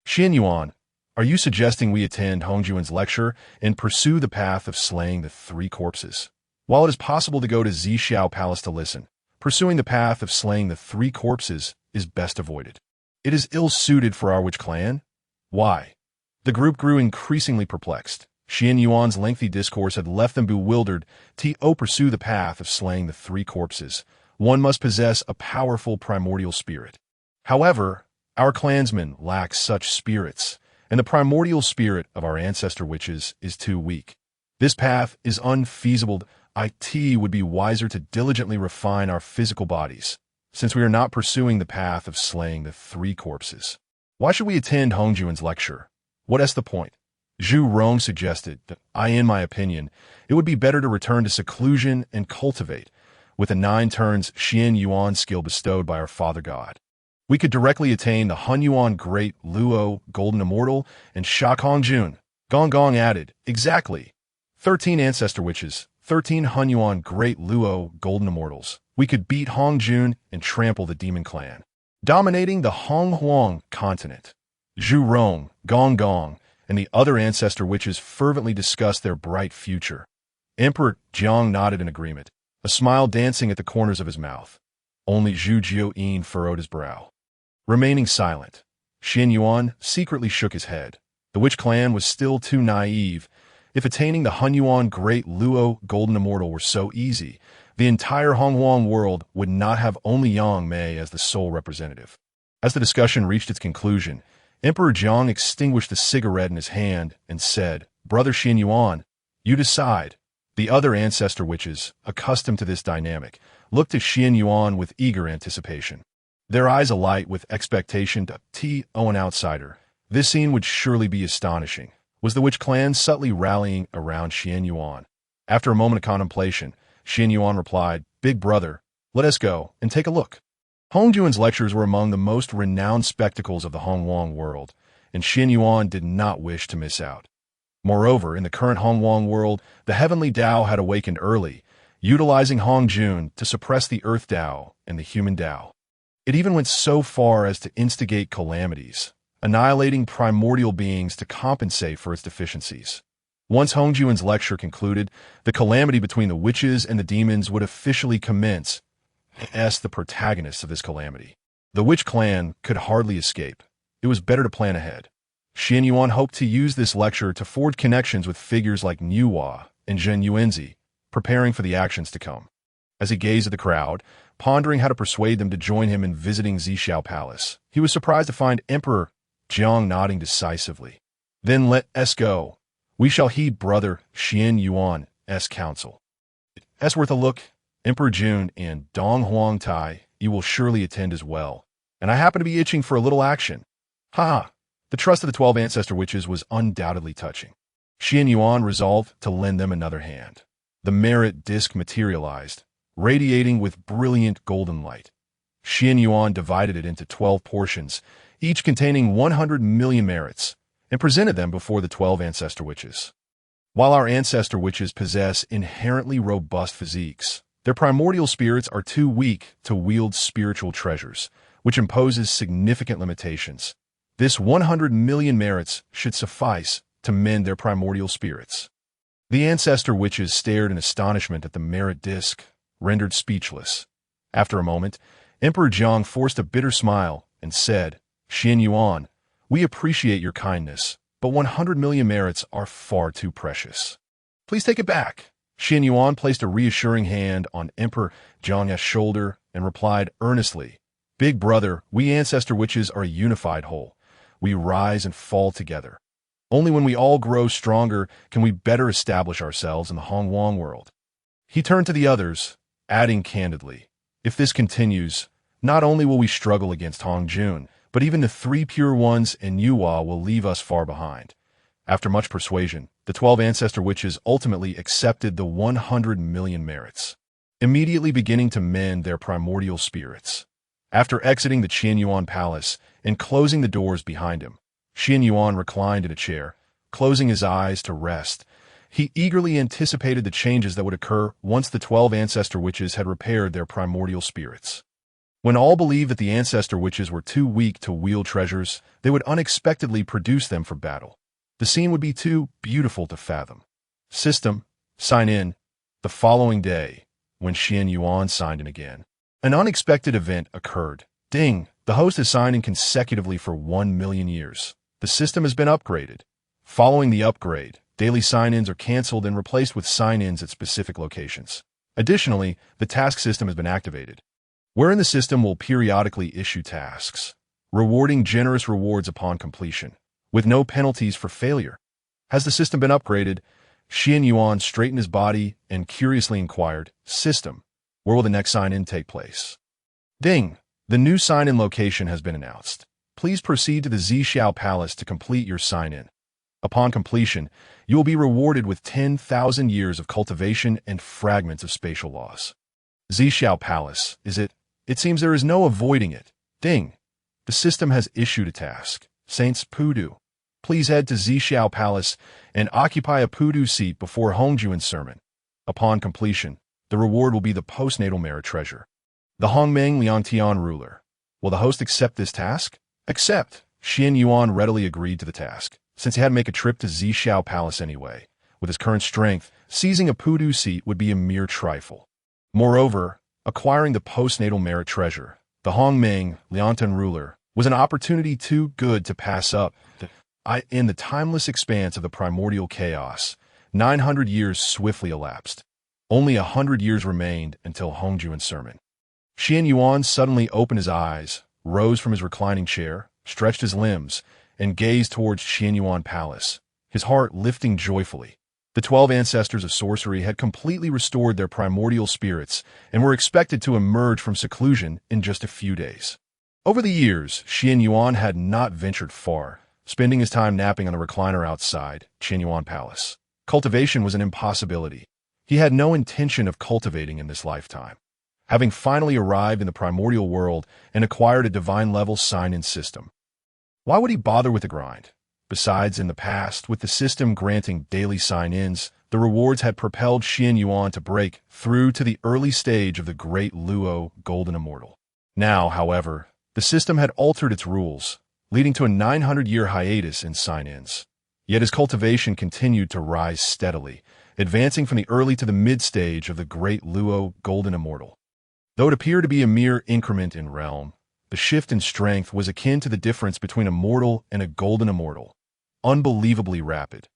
Speaker 1: Qianyuan, are you suggesting we attend Hongjun's lecture and pursue the path of slaying the three corpses? While it is possible to go to Zixiao Palace to listen, pursuing the path of slaying the three corpses is best avoided. It is ill-suited for our witch clan. Why? The group grew increasingly perplexed. Qianyuan's lengthy discourse had left them bewildered. To pursue the path of slaying the three corpses, one must possess a powerful primordial spirit. However, our clansmen lack such spirits, and the primordial spirit of our ancestor witches is too weak. This path is unfeasible. It would be wiser to diligently refine our physical bodies, since we are not pursuing the path of slaying the three corpses. Why should we attend Hongjun's lecture? What is the point? Zhu Rong suggested that in my opinion, it would be better to return to seclusion and cultivate, with the 9 turns Qianyuan skill bestowed by our Father God. We could directly attain the Hunyuan Great Luo Golden Immortal and shock Hongjun. Wang Gong added, exactly. 13 ancestor witches, 13 Hunyuan Great Luo Golden Immortals. We could beat Hongjun and trample the demon clan, dominating the Honghuang continent. Zhu Rong, Wang Gong, and the other ancestor witches fervently discussed their bright future. Emperor Jiang nodded in agreement, a smile dancing at the corners of his mouth. Only Zhu Jiuyin furrowed his brow. Remaining silent, Qianyuan secretly shook his head. The witch clan was still too naive. If attaining the Hunyuan Great Luo Golden Immortal were so easy, the entire Hongwang world would not have only Yang Mei as the sole representative. As the discussion reached its conclusion, Emperor Jiang extinguished the cigarette in his hand and said, Brother Qianyuan, you decide. The other ancestor witches, accustomed to this dynamic, looked at Qianyuan with eager anticipation. Their eyes alight with expectation. An outsider. This scene would surely be astonishing. Was the witch clan subtly rallying around Qianyuan? After a moment of contemplation, Qianyuan replied, Big brother, let us go and take a look. Hongjun's lectures were among the most renowned spectacles of the Hongwang world, and Qianyuan did not wish to miss out. Moreover, in the current Hongwang world, the heavenly Tao had awakened early, utilizing Hongjun to suppress the Earth Tao and the human Tao. It even went so far as to instigate calamities, annihilating primordial beings to compensate for its deficiencies. Once Hongjun's lecture concluded, the calamity between the witches and the demons would officially commence. The protagonists of this calamity. The witch clan could hardly escape. It was better to plan ahead. Qianyuan hoped to use this lecture to forge connections with figures like Nuwa and Zhen Yuanzi, preparing for the actions to come. As he gazed at the crowd, pondering how to persuade them to join him in visiting Zixiao Palace, he was surprised to find Emperor Jiang nodding decisively. Then let us go. We shall heed brother Qianyuan's counsel. It's worth a look. Emperor Jun and Dong Huang Tai, you will surely attend as well. And I happen to be itching for a little action. Ha! The trust of the 12 ancestor witches was undoubtedly touching. Qianyuan resolved to lend them another hand. The merit disc materialized, radiating with brilliant golden light. Qianyuan divided it into 12 portions, each containing 100 million merits, and presented them before the 12 ancestor witches. While our ancestor witches possess inherently robust physiques, their primordial spirits are too weak to wield spiritual treasures, which imposes significant limitations. This 100 million merits should suffice to mend their primordial spirits. The ancestor witches stared in astonishment at the merit disc, rendered speechless. After a moment, Emperor Jiang forced a bitter smile and said, Qianyuan, we appreciate your kindness, but 100 million merits are far too precious. Please take it back. Qianyuan placed a reassuring hand on Emperor Jiang's shoulder and replied earnestly, Big brother, we ancestor witches are a unified whole. We rise and fall together. Only when we all grow stronger can we better establish ourselves in the Hongjun world. He turned to the others, adding candidly, if this continues, not only will we struggle against Hongjun, but even the 3 pure ones in Yuhua will leave us far behind. After much persuasion, the 12 ancestor witches ultimately accepted the 100 million merits, immediately beginning to mend their primordial spirits. After exiting the Qianyuan palace and closing the doors behind him, Qianyuan reclined in a chair, closing his eyes to rest. He eagerly anticipated the changes that would occur once the 12 ancestor witches had repaired their primordial spirits. When all believed that the ancestor witches were too weak to wield treasures, they would unexpectedly produce them for battle. The scene would be too beautiful to fathom. System, sign in. The following day, when Qianyuan signed in again, an unexpected event occurred. Ding! The host has signed in consecutively for 1 million years. The system has been upgraded. Following the upgrade, daily sign-ins are canceled and replaced with sign-ins at specific locations. Additionally, the task system has been activated, wherein the system will periodically issue tasks, rewarding generous rewards upon completion, with no penalties for failure. Has the system been upgraded? Qianyuan straightened his body and curiously inquired, System, where will the next sign-in take place? Ding! The new sign-in location has been announced. Please proceed to the Zixiao Palace to complete your sign-in. Upon completion, you will be rewarded with 10,000 years of cultivation and fragments of spatial laws. Zixiao Palace, is it? It seems there is no avoiding it. Ding! The system has issued a task. Saints Pudu. Please head to Zixiao Palace and occupy a Pudu seat before Hongjun's sermon. Upon completion, the reward will be the postnatal merit treasure. The Hongmeng Liangtian ruler. Will the host accept this task? Accept. Qianyuan readily agreed to the task, since he had to make a trip to Zixiao Palace anyway. With his current strength, seizing a Pudu seat would be a mere trifle. Moreover, acquiring the postnatal merit treasure, the Hongmeng Liangtian ruler, was an opportunity too good to pass up. In the timeless expanse of the primordial chaos, 900 years swiftly elapsed. Only 100 years remained until Hongjun's sermon. Qianyuan suddenly opened his eyes, rose from his reclining chair, stretched his limbs, and gazed towards Qianyuan Palace, his heart lifting joyfully. The 12 ancestors of sorcery had completely restored their primordial spirits and were expected to emerge from seclusion in just a few days. Over the years, Qianyuan had not ventured far, spending his time napping on the recliner outside Qianyuan Palace. Cultivation was an impossibility. He had no intention of cultivating in this lifetime. Having finally arrived in the primordial world and acquired a divine-level sign-in system, why would he bother with the grind? Besides, in the past, with the system granting daily sign-ins, the rewards had propelled Qianyuan to break through to the early stage of the Great Luo Golden Immortal. Now, however, the system had altered its rules, leading to a 900-year hiatus in sign-ins. Yet his cultivation continued to rise steadily, advancing from the early to the mid-stage of the Great Luo Golden Immortal. Though it appeared to be a mere increment in realm, the shift in strength was akin to the difference between a mortal and a golden immortal, unbelievably rapid.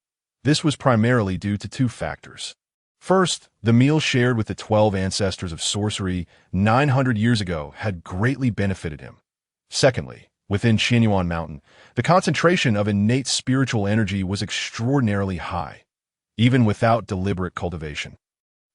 Speaker 1: This was primarily due to 2 factors. First, the meal shared with the 12 ancestors of sorcery 900 years ago had greatly benefited him. Secondly, within Qianyuan Mountain, the concentration of innate spiritual energy was extraordinarily high, even without deliberate cultivation.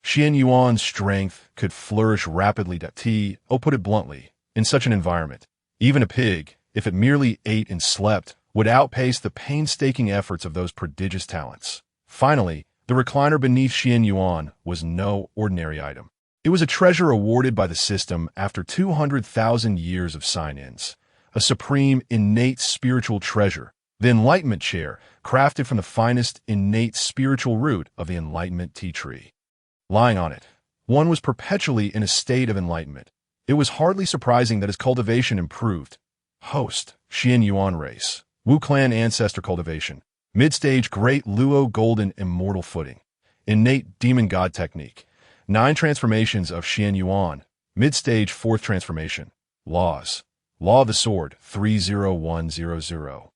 Speaker 1: Qianyuan's strength could flourish rapidly. Put it bluntly, in such an environment, even a pig, if it merely ate and slept, would outpace the painstaking efforts of those prodigious talents. Finally, the recliner beneath Qianyuan was no ordinary item. It was a treasure awarded by the system after 200,000 years of sign-ins, a supreme innate spiritual treasure, the Enlightenment Chair, crafted from the finest innate spiritual root of the Enlightenment tea tree. Lying on it, one was perpetually in a state of enlightenment. It was hardly surprising that his cultivation improved. Host, Qianyuan race, Wu clan ancestor cultivation, mid-stage great Luo golden immortal footing, innate demon god technique, 9 transformations of Qianyuan, mid-stage 4th transformation, laws, law of the sword 30100,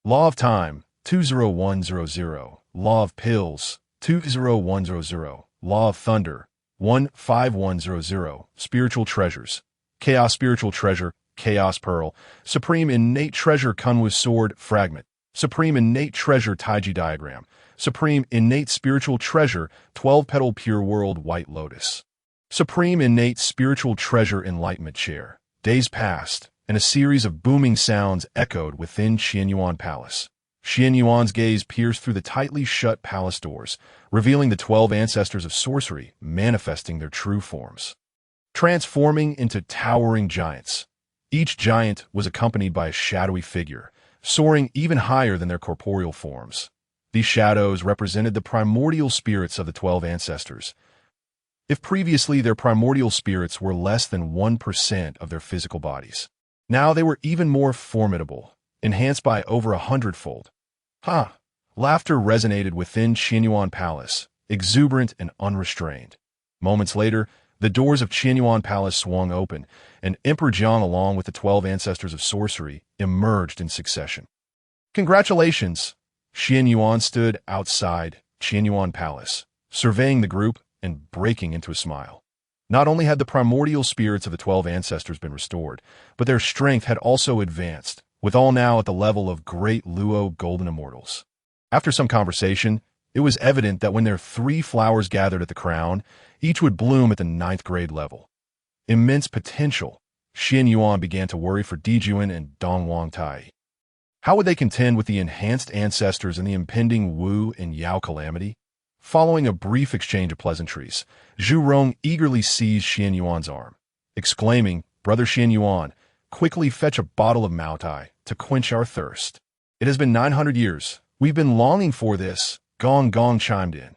Speaker 1: law of time 20100, law of pills 20100, law of thunder 15100, spiritual treasures, chaos spiritual treasure, chaos pearl, supreme innate treasure Kunwa's sword fragment, supreme innate treasure Taiji diagram, supreme innate spiritual treasure 12-petal pure world white lotus, supreme innate spiritual treasure enlightenment chair. Days passed, and a series of booming sounds echoed within Qianyuan Palace. Qianyuan's gaze pierced through the tightly shut palace doors, revealing the 12 ancestors of sorcery manifesting their true forms, transforming into towering giants. Each giant was accompanied by a shadowy figure, soaring even higher than their corporeal forms. These shadows represented the primordial spirits of the 12 ancestors. If previously their primordial spirits were less than 1% of their physical bodies, now they were even more formidable, enhanced by over 100-fold. Laughter resonated within Qianyuan Palace, exuberant and unrestrained. Moments later, the doors of Qianyuan Palace swung open, and Emperor Jiang along with the 12 ancestors of sorcery emerged in succession. Congratulations! Qianyuan stood outside Qianyuan Palace, surveying the group and breaking into a smile. Not only had the primordial spirits of the 12 ancestors been restored, but their strength had also advanced, with all now at the level of great Luo golden immortals. After some conversation, it was evident that when their 3 flowers gathered at the crown, each would bloom at the 9th grade level. Immense potential. Qianyuan began to worry for Dijuan and Dongwang Tai. How would they contend with the enhanced ancestors in the impending Wu and Yao calamity? Following a brief exchange of pleasantries, Zhu Rong eagerly seized Qianyuan's arm, exclaiming, "Brother Qianyuan, quickly fetch a bottle of Maotai to quench our thirst. It has been 900 years. We've been longing for this," Gong Gong chimed in.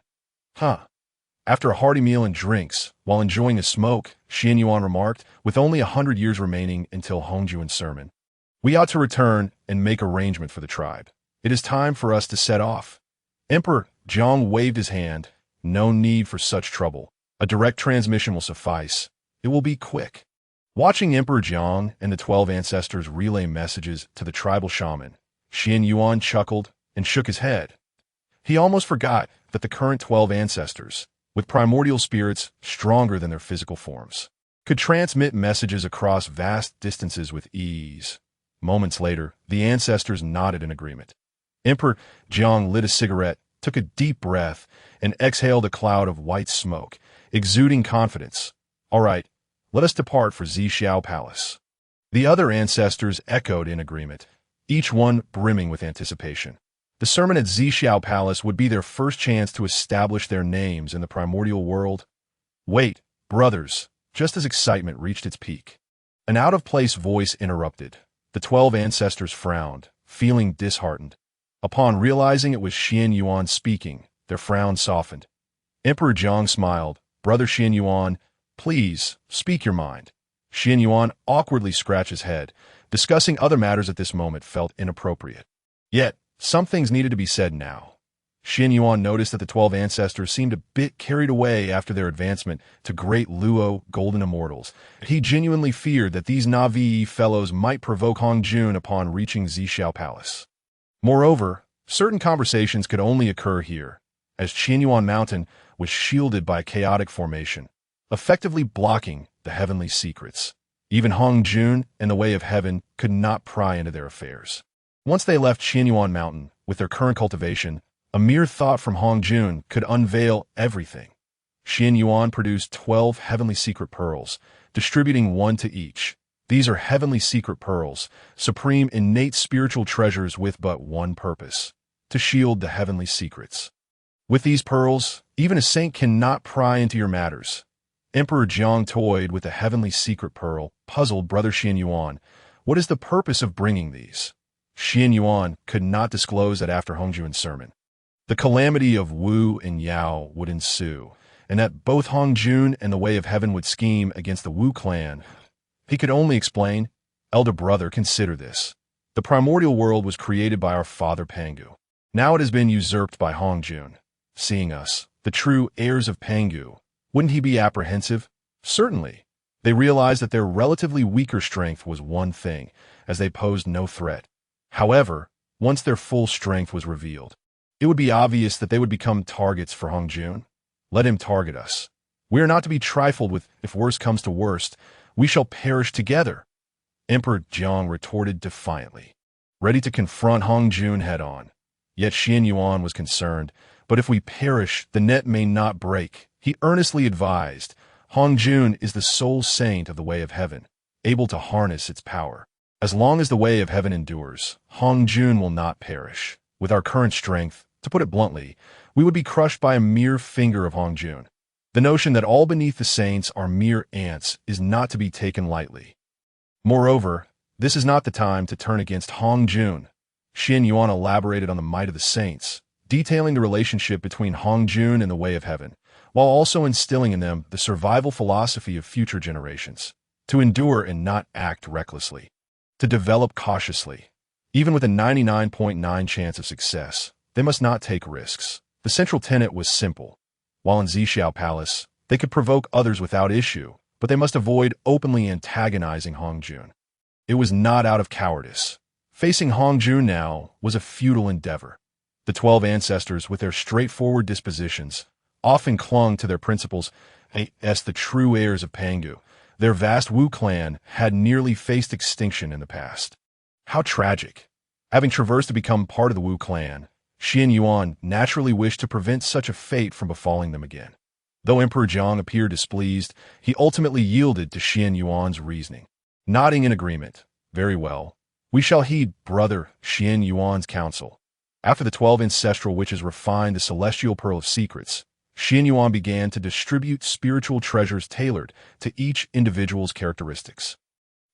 Speaker 1: After a hearty meal and drinks, while enjoying a smoke, Qianyuan remarked, with only 100 years remaining until Hongjun's sermon, "We ought to return and make arrangement for the tribe. It is time for us to set off." Emperor Jiang waved his hand. "No need for such trouble. A direct transmission will suffice. It will be quick." Watching Emperor Jiang and the 12 ancestors relay messages to the tribal shaman, Qianyuan chuckled and shook his head. He almost forgot that the current 12 ancestors, with primordial spirits stronger than their physical forms, could transmit messages across vast distances with ease. Moments later, the ancestors nodded in agreement. Emperor Jiang lit a cigarette, took a deep breath, and exhaled a cloud of white smoke, exuding confidence. "All right, let us depart for Zixiao Palace." The other ancestors echoed in agreement, each one brimming with anticipation. The sermon at Zixiao Palace would be their first chance to establish their names in the primordial world. "Wait, brothers," just as excitement reached its peak. An out-of-place voice interrupted. The 12 ancestors frowned, feeling disheartened. Upon realizing it was Qianyuan speaking, their frowns softened. Emperor Jiang smiled. "Brother Qianyuan, please, speak your mind." Qianyuan awkwardly scratched his head. Discussing other matters at this moment felt inappropriate. Yet, some things needed to be said now. Qianyuan noticed that the 12 ancestors seemed a bit carried away after their advancement to great Luo golden immortals. He genuinely feared that these Na'vi fellows might provoke Hongjun upon reaching Zixiao Palace. Moreover, certain conversations could only occur here, as Qianyuan Mountain was shielded by a chaotic formation, effectively blocking the heavenly secrets. Even Hongjun and the Way of Heaven could not pry into their affairs. Once they left Qianyuan Mountain, with their current cultivation, a mere thought from Hongjun could unveil everything. Qianyuan produced 12 heavenly secret pearls, distributing 1 to each. These are heavenly secret pearls, supreme innate spiritual treasures with but one purpose: to shield the heavenly secrets. With these pearls, even a saint cannot pry into your matters. Emperor Jiang toyed with the heavenly secret pearl, puzzled brother Qianyuan. What is the purpose of bringing these? Qianyuan could not disclose that after Hongjun's sermon. The calamity of Wu and Yao would ensue, and that both Hongjun and the Way of Heaven would scheme against the Wu clan. He could only explain, "Elder brother, consider this. The primordial world was created by our father Pangu. Now it has been usurped by Hongjun. Seeing us, the true heirs of Pangu, wouldn't he be apprehensive? Certainly. They realized that their relatively weaker strength was one thing, as they posed no threat. However, once their full strength was revealed, it would be obvious that they would become targets for Hongjun. Let him target us. We are not to be trifled with. If worst comes to worst, we shall perish together." Emperor Jiang retorted defiantly, ready to confront Hongjun head-on. Yet Qianyuan was concerned. "But if we perish, the net may not break," he earnestly advised. "Hongjun is the sole saint of the Way of Heaven, able to harness its power. As long as the Way of Heaven endures, Hongjun will not perish. With our current strength, to put it bluntly, we would be crushed by a mere finger of Hongjun. The notion that all beneath the saints are mere ants is not to be taken lightly. Moreover, this is not the time to turn against Hongjun." Qianyuan elaborated on the might of the saints, detailing the relationship between Hongjun and the Way of Heaven, while also instilling in them the survival philosophy of future generations: to endure and not act recklessly, to develop cautiously. Even with a 99.9% chance of success, they must not take risks. The central tenet was simple. While in Zixiao Palace, they could provoke others without issue, but they must avoid openly antagonizing Hongjun. It was not out of cowardice. Facing Hongjun now was a futile endeavor. The 12 ancestors, with their straightforward dispositions, often clung to their principles as the true heirs of Pangu. Their vast Wu clan had nearly faced extinction in the past. How tragic. Having traversed to become part of the Wu clan, Qianyuan naturally wished to prevent such a fate from befalling them again. Though Emperor Jiang appeared displeased, he ultimately yielded to Qianyuan's reasoning. Nodding in agreement, "Very well. We shall heed brother Qianyuan's counsel." After the 12 ancestral witches refined the celestial pearl of secrets, Qianyuan began to distribute spiritual treasures tailored to each individual's characteristics.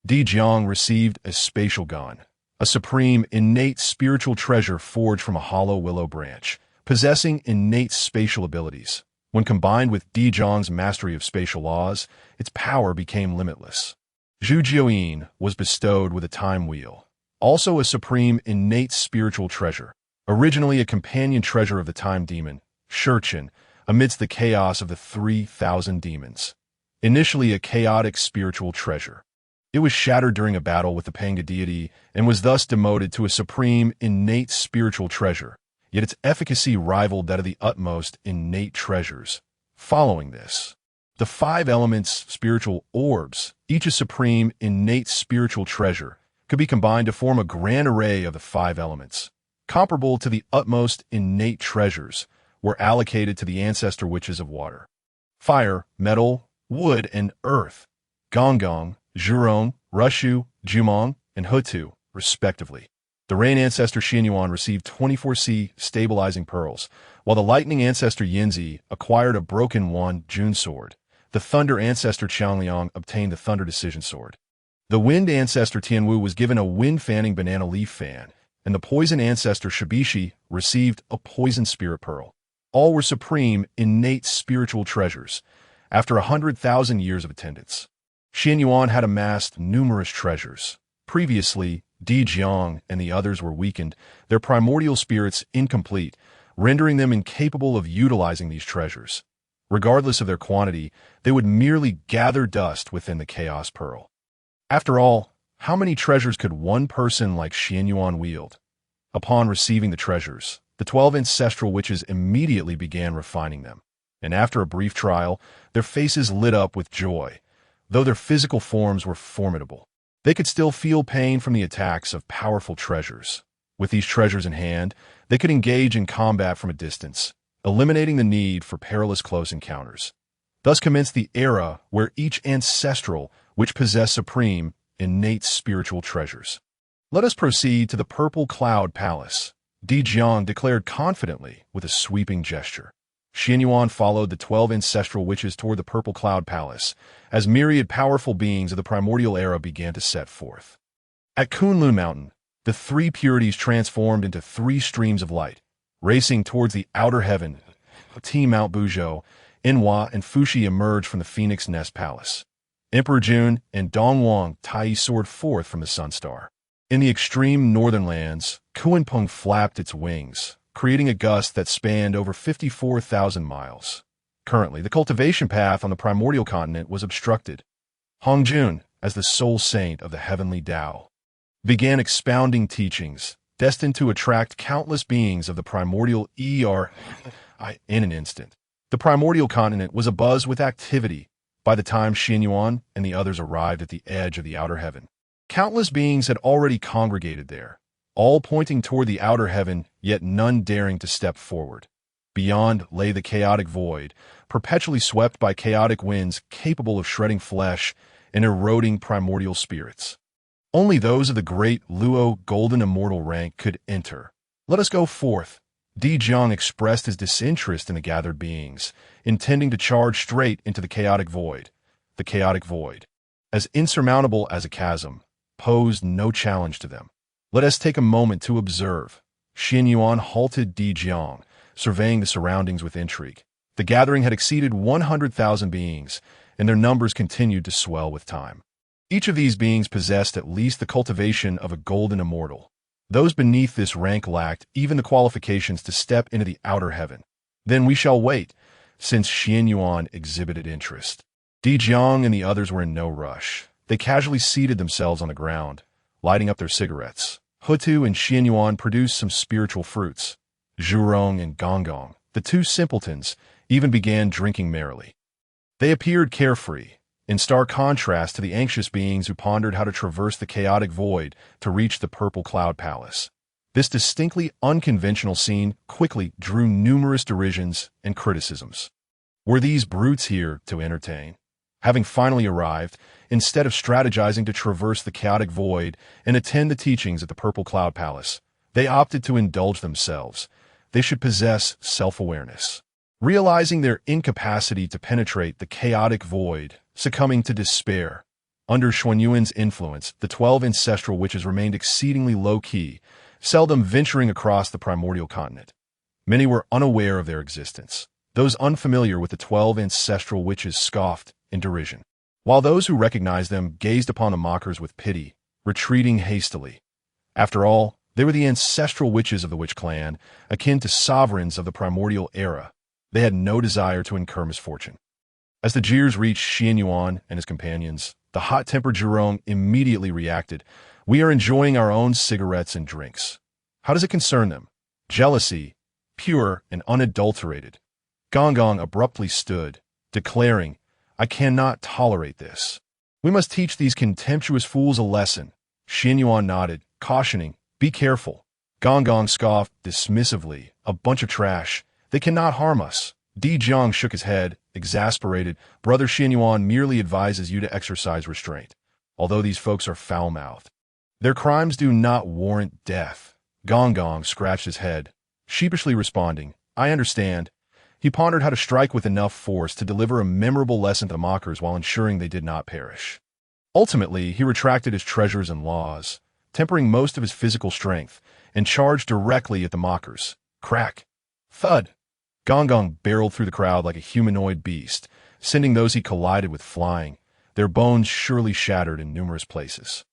Speaker 1: Jiang received a spatial gun, a supreme innate spiritual treasure forged from a hollow willow branch, possessing innate spatial abilities. When combined with Jiang's mastery of spatial laws, its power became limitless. Zhu was bestowed with a time wheel, also a supreme innate spiritual treasure, originally a companion treasure of the time demon, Shurchen, amidst the chaos of the 3,000 demons. Initially a chaotic spiritual treasure, it was shattered during a battle with the Pangu deity and was thus demoted to a supreme innate spiritual treasure, yet its efficacy rivaled that of the utmost innate treasures. Following this, the 5 elements spiritual orbs, each a supreme innate spiritual treasure, could be combined to form a grand array of the 5 elements, comparable to the utmost innate treasures, were allocated to the ancestor witches of water: fire, metal, wood, and earth, Wang Gong, Zhurong, Rushu, Jumong, and Houtu, respectively. The rain ancestor Qianyuan received 24C stabilizing pearls, while the lightning ancestor Yinzi acquired a broken one Jun sword. The thunder ancestor Qiangliang obtained the thunder decision sword. The wind ancestor Tianwu was given a wind fanning banana leaf fan, and the poison ancestor Shibishi received a poison spirit pearl. All were supreme, innate spiritual treasures. After 100,000 years of attendance, Qianyuan had amassed numerous treasures. Previously, Jiang and the others were weakened, their primordial spirits incomplete, rendering them incapable of utilizing these treasures. Regardless of their quantity, they would merely gather dust within the Chaos Pearl. After all, how many treasures could one person like Qianyuan wield? Upon receiving the treasures, the 12 ancestral witches immediately began refining them, and after a brief trial, their faces lit up with joy. Though their physical forms were formidable, they could still feel pain from the attacks of powerful treasures. With these treasures in hand, they could engage in combat from a distance, eliminating the need for perilous close encounters. Thus commenced the era where each ancestral, which possessed supreme, innate spiritual treasures. Let us proceed to the Purple Cloud Palace, Dijiang declared confidently with a sweeping gesture. Qianyuan followed the 12 ancestral witches toward the Purple Cloud Palace, as myriad powerful beings of the Primordial Era began to set forth. At Kunlun Mountain, the three purities transformed into three streams of light, racing towards the outer heaven. Team Mount Buzhou, Inhua, and Fuxi emerged from the Phoenix Nest Palace. Emperor Jun and Dongwang Tai soared forth from the Sunstar. In the extreme northern lands, Kuanpeng flapped its wings, creating a gust that spanned over 54,000 miles. Currently, the cultivation path on the primordial continent was obstructed. Hongjun, as the sole saint of the heavenly Tao, began expounding teachings destined to attract countless beings of the primordial era. In an instant, the primordial continent was abuzz with activity by the time Qianyuan and the others arrived at the edge of the outer heaven. Countless beings had already congregated there, all pointing toward the outer heaven, yet none daring to step forward. Beyond lay the chaotic void, perpetually swept by chaotic winds capable of shredding flesh and eroding primordial spirits. Only those of the great Luo golden immortal rank could enter. Let us go forth. Dijiang expressed his disinterest in the gathered beings, intending to charge straight into the chaotic void. The chaotic void, as insurmountable as a chasm, posed no challenge to them. Let us take a moment to observe. Qianyuan halted Dijiang, surveying the surroundings with intrigue. The gathering had exceeded 100,000 beings, and their numbers continued to swell with time. Each of these beings possessed at least the cultivation of a golden immortal. Those beneath this rank lacked even the qualifications to step into the outer heaven. Then we shall wait, since Qianyuan exhibited interest. Dijiang and the others were in no rush. They casually seated themselves on the ground, lighting up their cigarettes. Houtu and Qianyuan produced some spiritual fruits. Zhurong and Wang Gong, the two simpletons, even began drinking merrily. They appeared carefree, in stark contrast to the anxious beings who pondered how to traverse the chaotic void to reach the Purple Cloud Palace. This distinctly unconventional scene quickly drew numerous derisions and criticisms. Were these brutes here to entertain? Having finally arrived, instead of strategizing to traverse the chaotic void and attend the teachings at the Purple Cloud Palace, they opted to indulge themselves. They should possess self-awareness. Realizing their incapacity to penetrate the chaotic void, succumbing to despair. Under Xuan Yuan's influence, the 12 ancestral witches remained exceedingly low-key, seldom venturing across the primordial continent. Many were unaware of their existence. Those unfamiliar with the 12 ancestral witches scoffed in derision, while those who recognized them gazed upon the mockers with pity, retreating hastily. After all, they were the ancestral witches of the witch clan, akin to sovereigns of the primordial era. They had no desire to incur misfortune. As the jeers reached Qianyuan and his companions, the hot-tempered Zhurong immediately reacted. We are enjoying our own cigarettes and drinks. How does it concern them? Jealousy, pure and unadulterated. Wang Gong abruptly stood, declaring, I cannot tolerate this. We must teach these contemptuous fools a lesson. Qianyuan nodded, cautioning, be careful. Wang Gong scoffed dismissively, a bunch of trash. They cannot harm us. Dijiang shook his head, exasperated. Brother Qianyuan merely advises you to exercise restraint, although these folks are foul-mouthed. Their crimes do not warrant death. Wang Gong scratched his head, sheepishly responding, I understand. He pondered how to strike with enough force to deliver a memorable lesson to the mockers while ensuring they did not perish. Ultimately, he retracted his treasures and laws, tempering most of his physical strength, and charged directly at the mockers. Crack! Thud! Wang Gong barreled through the crowd like a humanoid beast, sending those he collided with flying, their bones surely shattered in numerous places.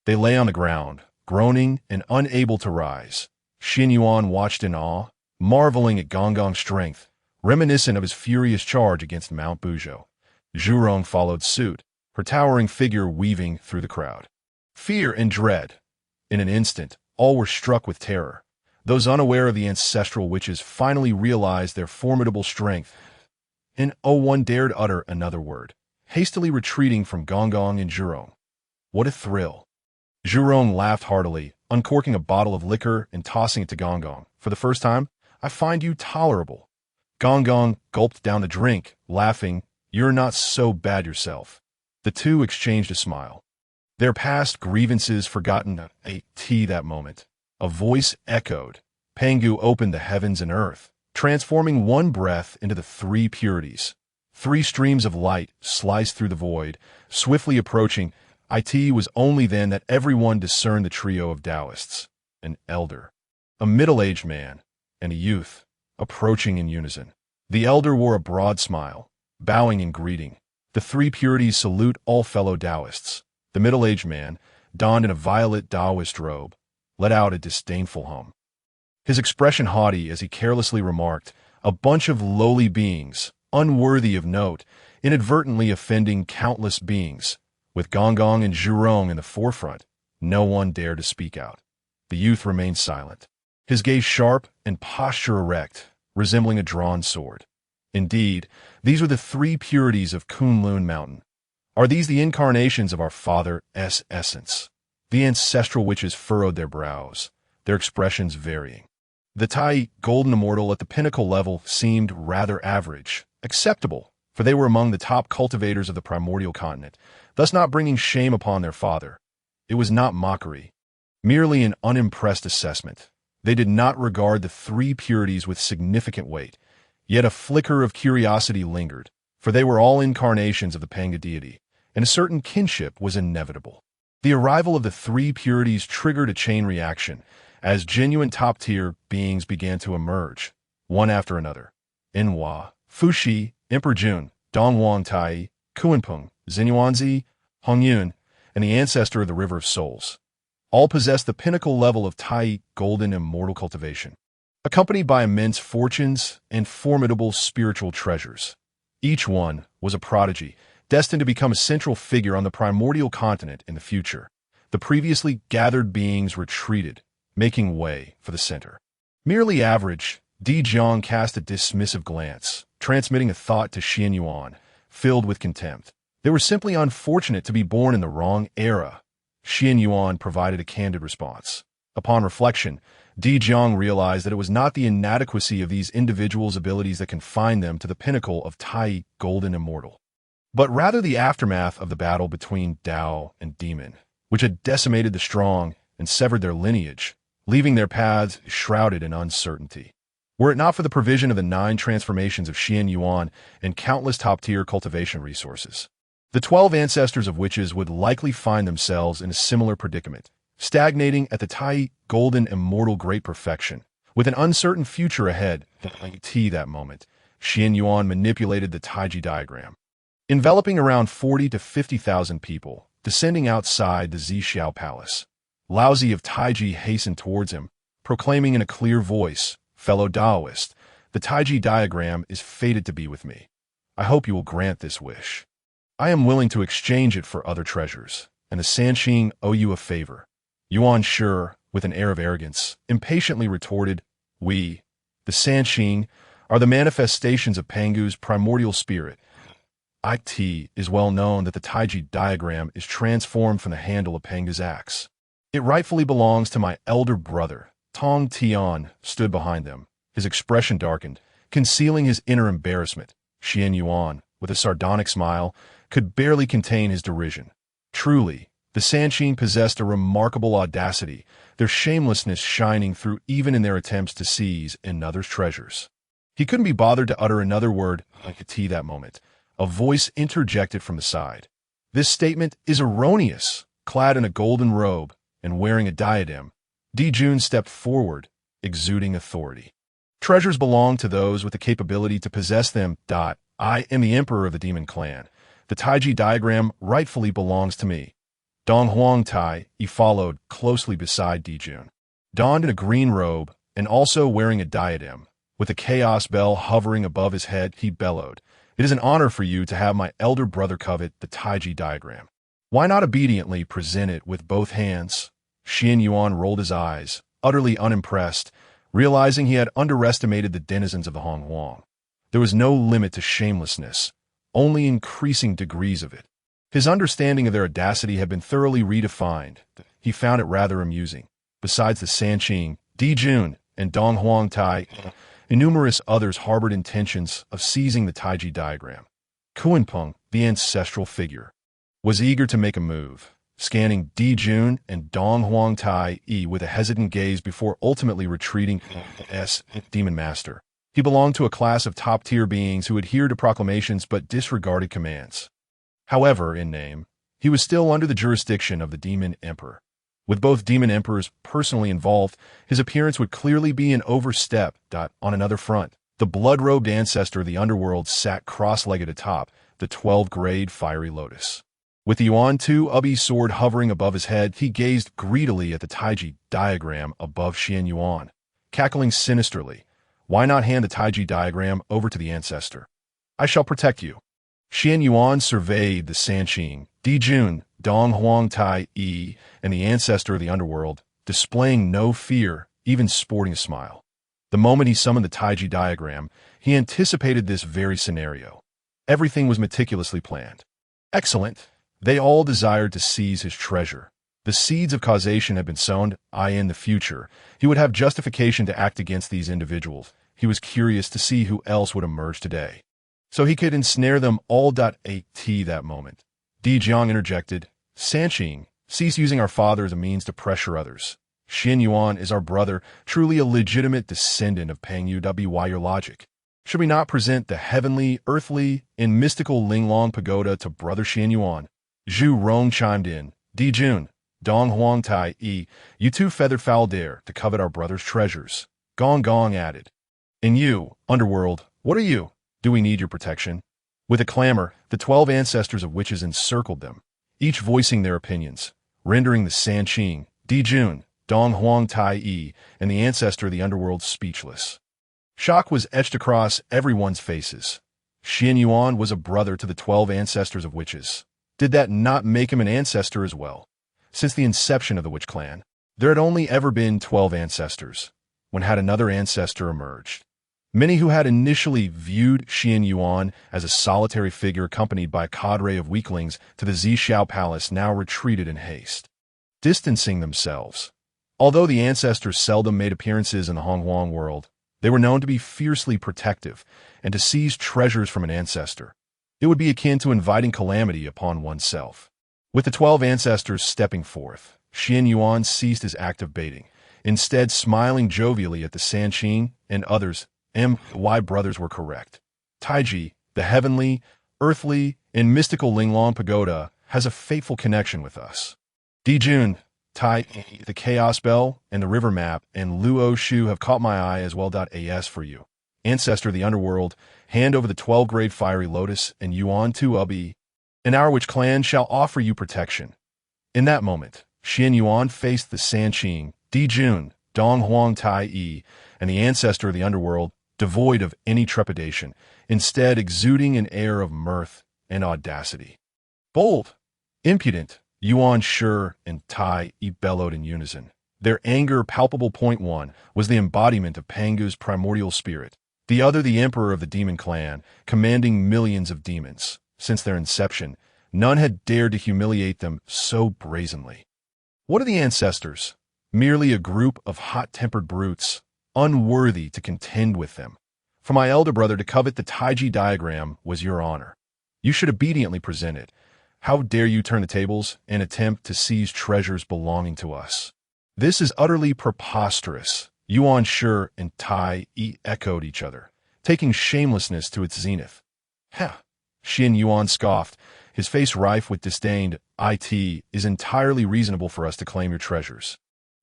Speaker 1: They lay on the ground, groaning and unable to rise. Qianyuan watched in awe, marveling at Wang Gong's strength, reminiscent of his furious charge against Mount Buzhou. Zhurong followed suit, her towering figure weaving through the crowd. Fear and dread. In an instant, all were struck with terror. Those unaware of the ancestral witches finally realized their formidable strength, and no one dared utter another word, hastily retreating from Wang Gong and Zhurong. What a thrill! Zhurong laughed heartily, uncorking a bottle of liquor and tossing it to Wang Gong. For the first time, I find you tolerable. Wang Gong gulped down the drink, laughing, You're not so bad yourself. The two exchanged a smile. Their past grievances forgotten that moment. A voice echoed. Pangu opened the heavens and earth, transforming one breath into the three purities. Three streams of light sliced through the void, swiftly approaching. It was only then that everyone discerned the trio of Taoists, an elder, a middle-aged man, and a youth, approaching in unison. The elder wore a broad smile, bowing in greeting. The three purities salute all fellow Taoists. The middle-aged man, donned in a violet Taoist robe, let out a disdainful hum. His expression haughty as he carelessly remarked, "A bunch of lowly beings, unworthy of note, inadvertently offending countless beings." With Wang Gong and Zhurong in the forefront, no one dared to speak out. The youth remained silent, his gaze sharp and posture erect, resembling a drawn sword. Indeed, these were the three purities of Kunlun Mountain. Are these the incarnations of our Father's essence? The ancestral witches furrowed their brows, their expressions varying. The Tai, golden immortal at the pinnacle level, seemed rather average, acceptable, for they were among the top cultivators of the primordial continent, thus not bringing shame upon their father. It was not mockery, merely an unimpressed assessment. They did not regard the three purities with significant weight, yet a flicker of curiosity lingered, for they were all incarnations of the Pangu deity, and a certain kinship was inevitable. The arrival of the three purities triggered a chain reaction, as genuine top-tier beings began to emerge, one after another. Inhua, Fuxi, Emperor Jun, Donghuang Tai, Kuanpeng, Xinyuanzi, Hongjun, and the ancestor of the River of Souls. All possessed the pinnacle level of Tai golden immortal cultivation, accompanied by immense fortunes and formidable spiritual treasures. Each one was a prodigy, destined to become a central figure on the primordial continent in the future. The previously gathered beings retreated, making way for the center. Merely average, Zixiao cast a dismissive glance, transmitting a thought to Qianyuan, filled with contempt. They were simply unfortunate to be born in the wrong era. Qianyuan provided a candid response. Upon reflection, Zixiao realized that it was not the inadequacy of these individuals' abilities that confined them to the pinnacle of Tai golden immortal, but rather the aftermath of the battle between Tao and Demon, which had decimated the strong and severed their lineage, leaving their paths shrouded in uncertainty. Were it not for the provision of the 9 transformations of Qianyuan and countless top-tier cultivation resources, the 12 ancestors of witches would likely find themselves in a similar predicament, stagnating at the Tai golden immortal great perfection. With an uncertain future ahead, that moment, Qianyuan manipulated the Taiji diagram, enveloping around 40 to 50,000 people, descending outside the Zixiao palace. Laozi of Taiji hastened towards him, proclaiming in a clear voice, "Fellow Taoist, the Taiji diagram is fated to be with me. I hope you will grant this wish. I am willing to exchange it for other treasures, and the Sanqing owe you a favor." Yuan Shi, with an air of arrogance, impatiently retorted, "We, the Sanqing, are the manifestations of Pangu's primordial spirit. It is well known that the Taiji diagram is transformed from the handle of Pangu's axe. It rightfully belongs to my elder brother." Tong Tian stood behind them, his expression darkened, concealing his inner embarrassment. Qianyuan, with a sardonic smile, could barely contain his derision. Truly, the Sanqing possessed a remarkable audacity, their shamelessness shining through even in their attempts to seize another's treasures. He couldn't be bothered to utter another word that moment. A voice interjected from the side. "This statement is erroneous." Clad in a golden robe and wearing a diadem, Dijun stepped forward, exuding authority. "Treasures belong to those with the capability to possess them. I am the emperor of the demon clan. The Taiji diagram rightfully belongs to me." Donghuang Tai, he followed closely beside Dijun. Donned in a green robe and also wearing a diadem, with a chaos bell hovering above his head, he bellowed, "It is an honor for you to have my elder brother covet the Taiji diagram. Why not obediently present it with both hands?" Qianyuan rolled his eyes, utterly unimpressed, realizing he had underestimated the denizens of the Honghuang. There was no limit to shamelessness, only increasing degrees of it. His understanding of their audacity had been thoroughly redefined. He found it rather amusing. Besides the Sanqing, Dijun, and Donghuang Tai, numerous others harbored intentions of seizing the Taiji diagram. Kuanpeng, the ancestral figure, was eager to make a move. scanning Di Jun and Dong Huang Tai E with a hesitant gaze before ultimately retreating as Demon Master. He belonged to a class of top-tier beings who adhered to proclamations but disregarded commands. However, in name, he was still under the jurisdiction of the Demon Emperor. With both Demon Emperors personally involved, his appearance would clearly be an overstep. On another front, the blood-robed ancestor of the Underworld sat cross-legged atop the 12th-grade Fiery Lotus. With the Yuan Tu Ubi sword hovering above his head, he gazed greedily at the Taiji diagram above Qianyuan, cackling sinisterly. Why not hand the Taiji diagram over to the ancestor? I shall protect you. Qianyuan surveyed the Sanqing, Di Jun, Dong Huang Tai E, and the ancestor of the Underworld, displaying no fear, even sporting a smile. The moment he summoned the Taiji diagram, he anticipated this very scenario. Everything was meticulously planned. Excellent. They all desired to seize his treasure. The seeds of causation had been sown, in the future. He would have justification to act against these individuals. He was curious to see who else would emerge today, so he could ensnare them all. At that moment, Di Jiang interjected, Sanqing, cease using our father as a means to pressure others. Qianyuan is our brother, truly a legitimate descendant of Pangu. Why your logic? Should we not present the heavenly, earthly, and mystical Linglong Pagoda to brother Qianyuan? Zhu Rong chimed in, Di Jun, Dong Huang Tai E, you two feathered fowl dare to covet our brother's treasures. Gong Gong added, and you, Underworld, what are you? Do we need your protection? With a clamor, the 12 ancestors of witches encircled them, each voicing their opinions, rendering the Sanqing, Di Jun, Dong Huang Tai E, and the ancestor of the Underworld speechless. Shock was etched across everyone's faces. Qianyuan was a brother to the 12 ancestors of witches. Did that not make him an ancestor as well? Since the inception of the witch clan, there had only ever been 12 ancestors, when had another ancestor emerged. Many who had initially viewed Qianyuan as a solitary figure accompanied by a cadre of weaklings to the Zixiao palace now retreated in haste, distancing themselves. Although the ancestors seldom made appearances in the Hongjun world, they were known to be fiercely protective, and to seize treasures from an ancestor, it would be akin to inviting calamity upon oneself. With the 12 ancestors stepping forth, Qianyuan ceased his act of baiting, instead smiling jovially at the Sanqing and others. My brothers were correct. Taiji, the heavenly, earthly, and mystical Linglong Pagoda, has a fateful connection with us. Di Jun, Tai, the Chaos Bell, and the River Map, and Luo Shu have caught my eye as well. As for you, ancestor of the Underworld, hand over the 12th-grade Fiery Lotus and Yuan Tu Ubi, and our witch clan shall offer you protection. In that moment, Qianyuan faced the Sanqing, Di Jun, Dong Huang Tai E, and the ancestor of the Underworld, devoid of any trepidation, instead exuding an air of mirth and audacity. Bold, impudent, Yuan Shi and Tai E bellowed in unison. Their anger palpable. Point one was the embodiment of Pangu's primordial spirit, the other the emperor of the demon clan, commanding millions of demons. Since their inception, none had dared to humiliate them so brazenly. What are the ancestors? Merely a group of hot-tempered brutes, unworthy to contend with them. For my elder brother to covet the Taiji diagram was your honor. You should obediently present it. How dare you turn the tables and attempt to seize treasures belonging to us? This is utterly preposterous. Yuan Shi and Tai E echoed each other, taking shamelessness to its zenith. Ha! Qianyuan scoffed, his face rife with disdain. It is entirely reasonable for us to claim your treasures.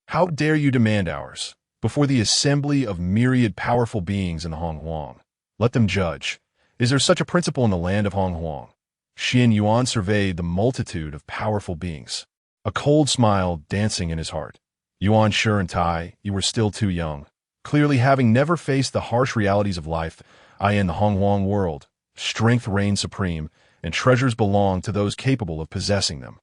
Speaker 1: How dare you demand ours? Before the assembly of myriad powerful beings in the Hongjun. Let them judge. Is there such a principle in the land of Hongjun? Qianyuan surveyed the multitude of powerful beings, a cold smile dancing in his heart. Yuan Shi and Tai, you were still too young. Clearly having never faced the harsh realities of life, in the Hongjun world, strength reigns supreme, and treasures belong to those capable of possessing them.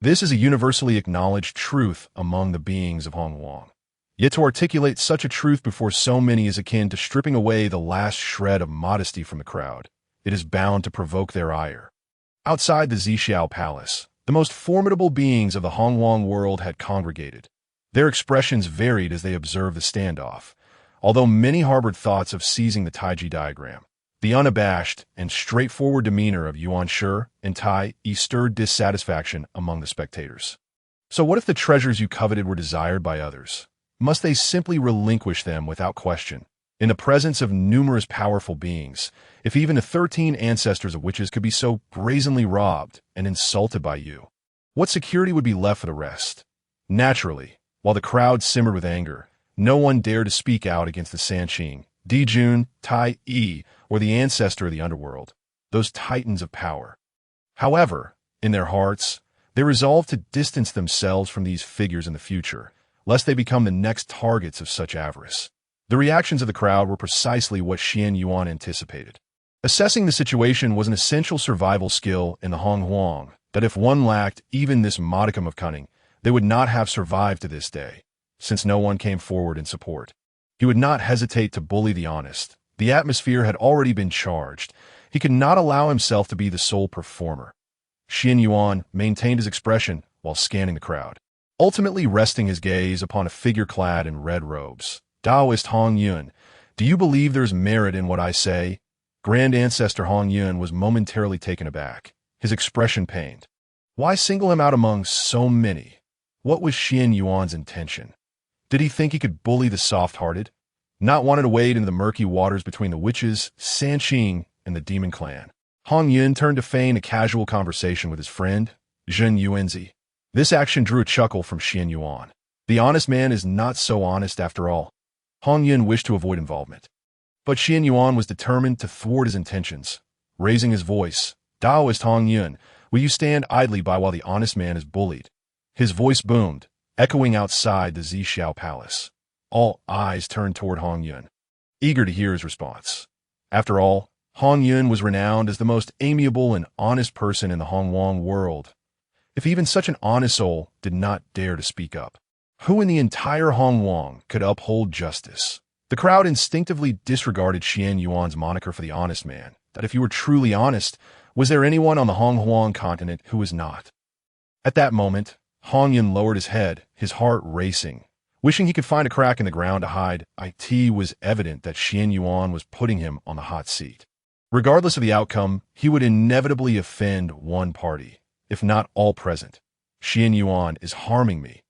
Speaker 1: This is a universally acknowledged truth among the beings of Hongjun. Yet to articulate such a truth before so many is akin to stripping away the last shred of modesty from the crowd. It is bound to provoke their ire. Outside the Zixiao palace, the most formidable beings of the Hongjun world had congregated. Their expressions varied as they observed the standoff. Although many harbored thoughts of seizing the Taiji diagram, The unabashed and straightforward demeanor of Yuan Shi and Tai Yi stirred dissatisfaction among the spectators. So what if the treasures you coveted were desired by others? Must they simply relinquish them without question? In the presence of numerous powerful beings, if even the 13 ancestors of witches could be so brazenly robbed and insulted by you, what security would be left for the rest? Naturally, while the crowd simmered with anger, no one dared to speak out against the Sanqing, Dijun, Tai Yi, or the ancestor of the Underworld, those titans of power. However, in their hearts, they resolved to distance themselves from these figures in the future, lest they become the next targets of such avarice. The reactions of the crowd were precisely what Qianyuan anticipated. Assessing the situation was an essential survival skill in the Hongjun, that if one lacked even this modicum of cunning, they would not have survived to this day, since no one came forward in support. He would not hesitate to bully the honest. The atmosphere had already been charged. He could not allow himself to be the sole performer. Qianyuan maintained his expression while scanning the crowd, ultimately resting his gaze upon a figure clad in red robes. Taoist Hongjun, do you believe there's merit in what I say? Grand Ancestor Hongjun was momentarily taken aback, his expression pained. Why single him out among so many? What was Qianyuan's intention? Did he think he could bully the soft-hearted? Not wanting to wade into the murky waters between the witches, Sanqing, and the demon clan. Hongjun turned to feign a casual conversation with his friend, Zhen Yuanzi. This action drew a chuckle from Qianyuan. The honest man is not so honest after all. Hongjun wished to avoid involvement. But Qianyuan was determined to thwart his intentions. Raising his voice, Taoist Hongjun, will you stand idly by while the honest man is bullied? His voice boomed, echoing outside the Zixiao palace. All eyes turned toward Hongjun, eager to hear his response. After all, Hongjun was renowned as the most amiable and honest person in the Hongjun world. If even such an honest soul did not dare to speak up, who in the entire Hongjun could uphold justice? The crowd instinctively disregarded Qianyuan's moniker for the honest man, that if you were truly honest, was there anyone on the Hongjun continent who was not? At that moment, Hongjun lowered his head, his heart racing. Wishing he could find a crack in the ground to hide, it was evident that Qianyuan was putting him on the hot seat. Regardless of the outcome, he would inevitably offend one party, if not all present. Qianyuan is harming me.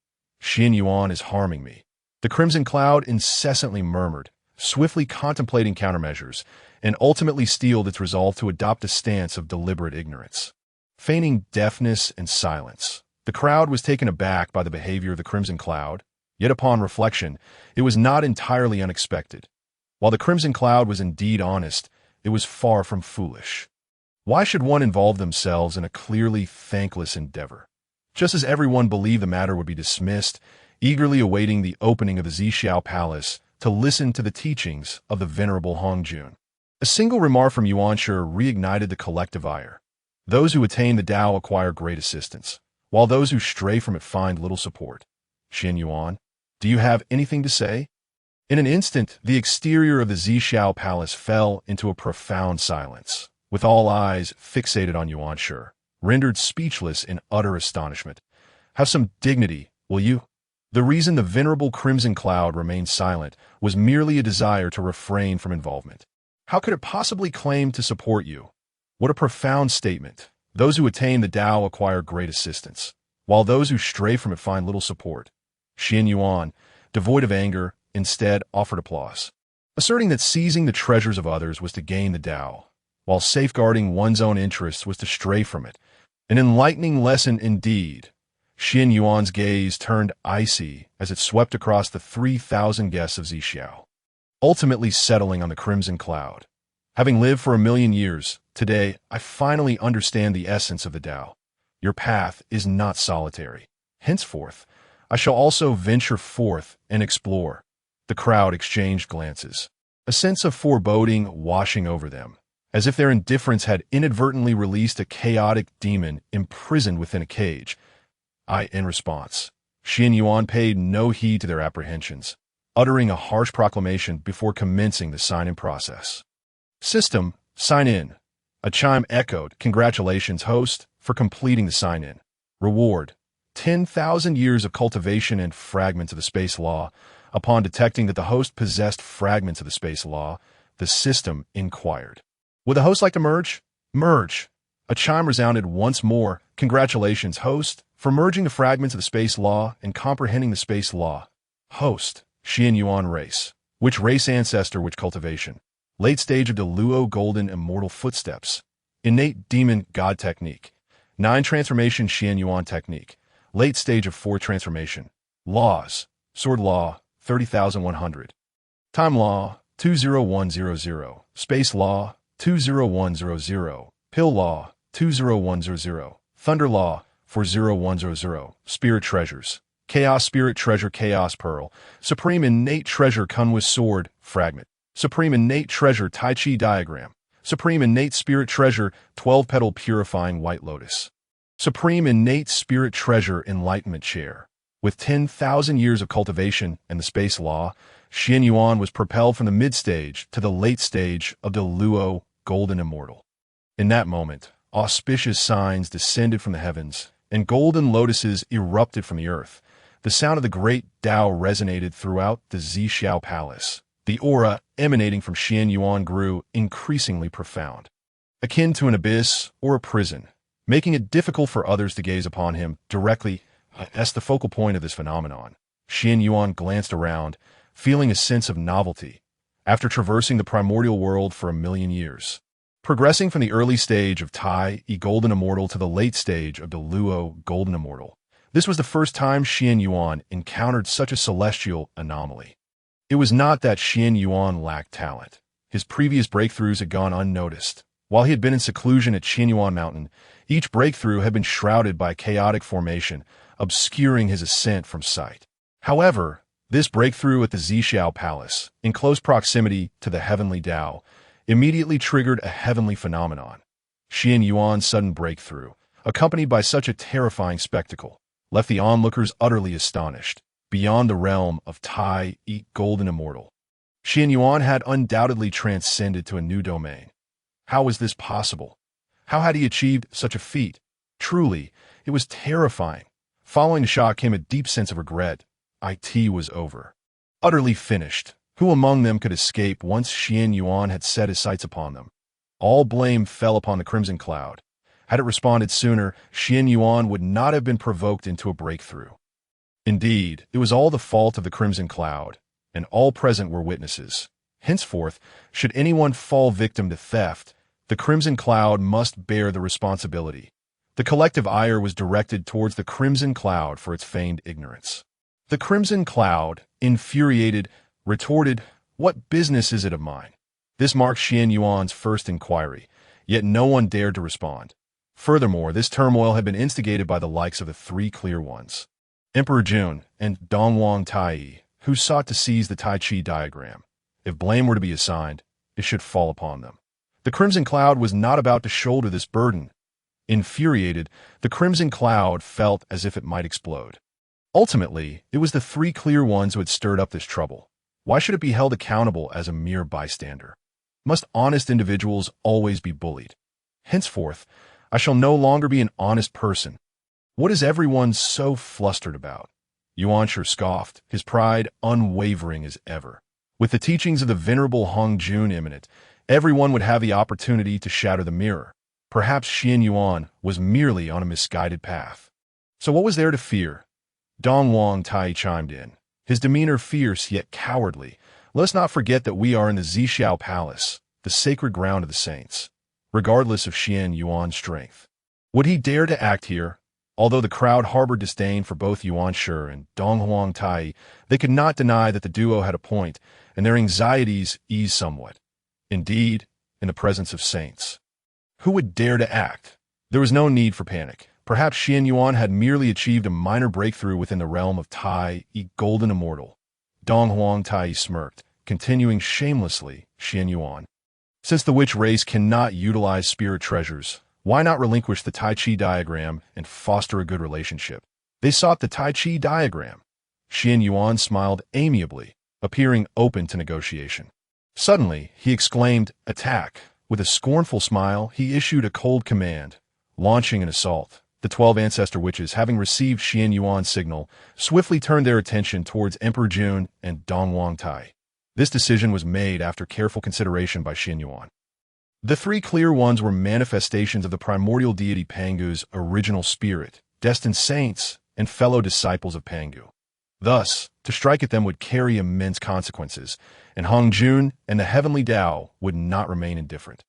Speaker 1: Qianyuan is harming me. The Crimson Cloud incessantly murmured, swiftly contemplating countermeasures, and ultimately steeled its resolve to adopt a stance of deliberate ignorance. Feigning deafness and silence, the crowd was taken aback by the behavior of the Crimson Cloud, yet upon reflection, it was not entirely unexpected. While the Crimson Cloud was indeed honest, it was far from foolish. Why should one involve themselves in a clearly thankless endeavor? Just as everyone believed the matter would be dismissed, eagerly awaiting the opening of the Zixiao Palace to listen to the teachings of the venerable Hongjun. A single remark from Yuan Shi reignited the collective ire. Those who attain the Tao acquire great assistance, while those who stray from it find little support. Qianyuan, do you have anything to say? In an instant, the exterior of the Zixiao Palace fell into a profound silence, with all eyes fixated on Yuan Shi, rendered speechless in utter astonishment. Have some dignity, will you? The reason the venerable Crimson Cloud remained silent was merely a desire to refrain from involvement. How could it possibly claim to support you? What a profound statement. Those who attain the Tao acquire great assistance, while those who stray from it find little support. Qianyuan, devoid of anger, instead offered applause, asserting that seizing the treasures of others was to gain the Tao, while safeguarding one's own interests was to stray from it. An enlightening lesson indeed. Qianyuan's gaze turned icy as it swept across the 3,000 guests of Zixiao, ultimately settling on the Crimson Cloud. Having lived for 1,000,000 years, today I finally understand the essence of the Tao. Your path is not solitary. Henceforth, I shall also venture forth and explore. The crowd exchanged glances, a sense of foreboding washing over them, as if their indifference had inadvertently released a chaotic demon imprisoned within a cage. In response, Qianyuan paid no heed to their apprehensions, uttering a harsh proclamation before commencing the sign-in process. System, sign in. A chime echoed, congratulations, host, for completing the sign-in. Reward, 10,000 years of cultivation and fragments of the space law. Upon detecting that the host possessed fragments of the space law, the system inquired. Would the host like to merge? Merge. A chime resounded once more. Congratulations, host, for merging the fragments of the space law and comprehending the space law. Host, Qianyuan race. Which race ancestor, which cultivation? Late stage of the Luo golden immortal footsteps. Innate demon god technique. 9 transformation Qianyuan technique. Late stage of 4 transformation. Laws. Sword law, 30,100. Time law, 20100. Space law, 20100. Pill law, 20100. Thunder law, 40100. Spirit treasures. Chaos spirit treasure chaos pearl. Supreme innate treasure Kunwa's sword, fragment. Supreme innate treasure Tai Chi diagram. Supreme innate spirit treasure 12-petal purifying white lotus. Supreme innate spirit treasure enlightenment chair. With 10,000 years of cultivation and the space law, Qianyuan was propelled from the mid-stage to the late stage of the Luo golden immortal. In that moment, auspicious signs descended from the heavens, and golden lotuses erupted from the earth. The sound of the great Tao resonated throughout the Zixiao palace. The aura emanating from Qianyuan grew increasingly profound, akin to an abyss or a prison, making it difficult for others to gaze upon him directly as the focal point of this phenomenon. Qianyuan glanced around, feeling a sense of novelty, after traversing the primordial world for 1,000,000 years. Progressing from the early stage of Tai golden immortal to the late stage of the Luo golden immortal, this was the first time Qianyuan encountered such a celestial anomaly. It was not that Qianyuan lacked talent. His previous breakthroughs had gone unnoticed. While he had been in seclusion at Qianyuan Mountain, each breakthrough had been shrouded by chaotic formation, obscuring his ascent from sight. However, this breakthrough at the Zixiao Palace, in close proximity to the heavenly Tao, immediately triggered a heavenly phenomenon. Qianyuan's sudden breakthrough, accompanied by such a terrifying spectacle, left the onlookers utterly astonished. Beyond the realm of Tai golden immortal, Qianyuan had undoubtedly transcended to a new domain. How was this possible? How had he achieved such a feat? Truly, it was terrifying. Following the shock came a deep sense of regret. It was over. Utterly finished. Who among them could escape once Qianyuan had set his sights upon them? All blame fell upon the Crimson Cloud. Had it responded sooner, Qianyuan would not have been provoked into a breakthrough. Indeed, it was all the fault of the Crimson Cloud, and all present were witnesses. Henceforth, should anyone fall victim to theft, the Crimson Cloud must bear the responsibility. The collective ire was directed towards the Crimson Cloud for its feigned ignorance. The Crimson Cloud, infuriated, retorted, "What business is it of mine?" This marked Qianyuan's first inquiry, yet no one dared to respond. Furthermore, this turmoil had been instigated by the likes of the 3 clear ones, Emperor Jun and Dongwang Tai, who sought to seize the Tai Chi diagram. If blame were to be assigned, it should fall upon them. The Crimson Cloud was not about to shoulder this burden. Infuriated, the Crimson Cloud felt as if it might explode. Ultimately, it was the 3 clear ones who had stirred up this trouble. Why should it be held accountable as a mere bystander? Must honest individuals always be bullied? Henceforth, I shall no longer be an honest person. What is everyone so flustered about? Yuan scoffed, his pride unwavering as ever. With the teachings of the venerable Hongjun imminent, everyone would have the opportunity to shatter the mirror. Perhaps Qianyuan was merely on a misguided path. So what was there to fear? Dongwang Tai chimed in, his demeanor fierce yet cowardly. Let us not forget that we are in the Zixiao Palace, the sacred ground of the saints. Regardless of Qianyuan's strength, would he dare to act here? Although the crowd harbored disdain for both Yuan Shi and Donghuang Tai, they could not deny that the duo had a point, and their anxieties eased somewhat. Indeed, in the presence of saints, who would dare to act? There was no need for panic. Perhaps Qianyuan had merely achieved a minor breakthrough within the realm of Tai golden immortal. Donghuang Tai smirked, continuing shamelessly, Qianyuan, since the witch race cannot utilize spirit treasures, why not relinquish the Tai Chi diagram and foster a good relationship? They sought the Tai Chi diagram. Qianyuan smiled amiably, appearing open to negotiation. Suddenly, he exclaimed, "Attack!" With a scornful smile, he issued a cold command, launching an assault. The 12 ancestor witches, having received Qianyuan's signal, swiftly turned their attention towards Emperor Jun and Dongwang Tai. This decision was made after careful consideration by Qianyuan. The three clear ones were manifestations of the primordial deity Pangu's original spirit, destined saints and fellow disciples of Pangu. Thus, to strike at them would carry immense consequences, and Hongjun and the heavenly Tao would not remain indifferent.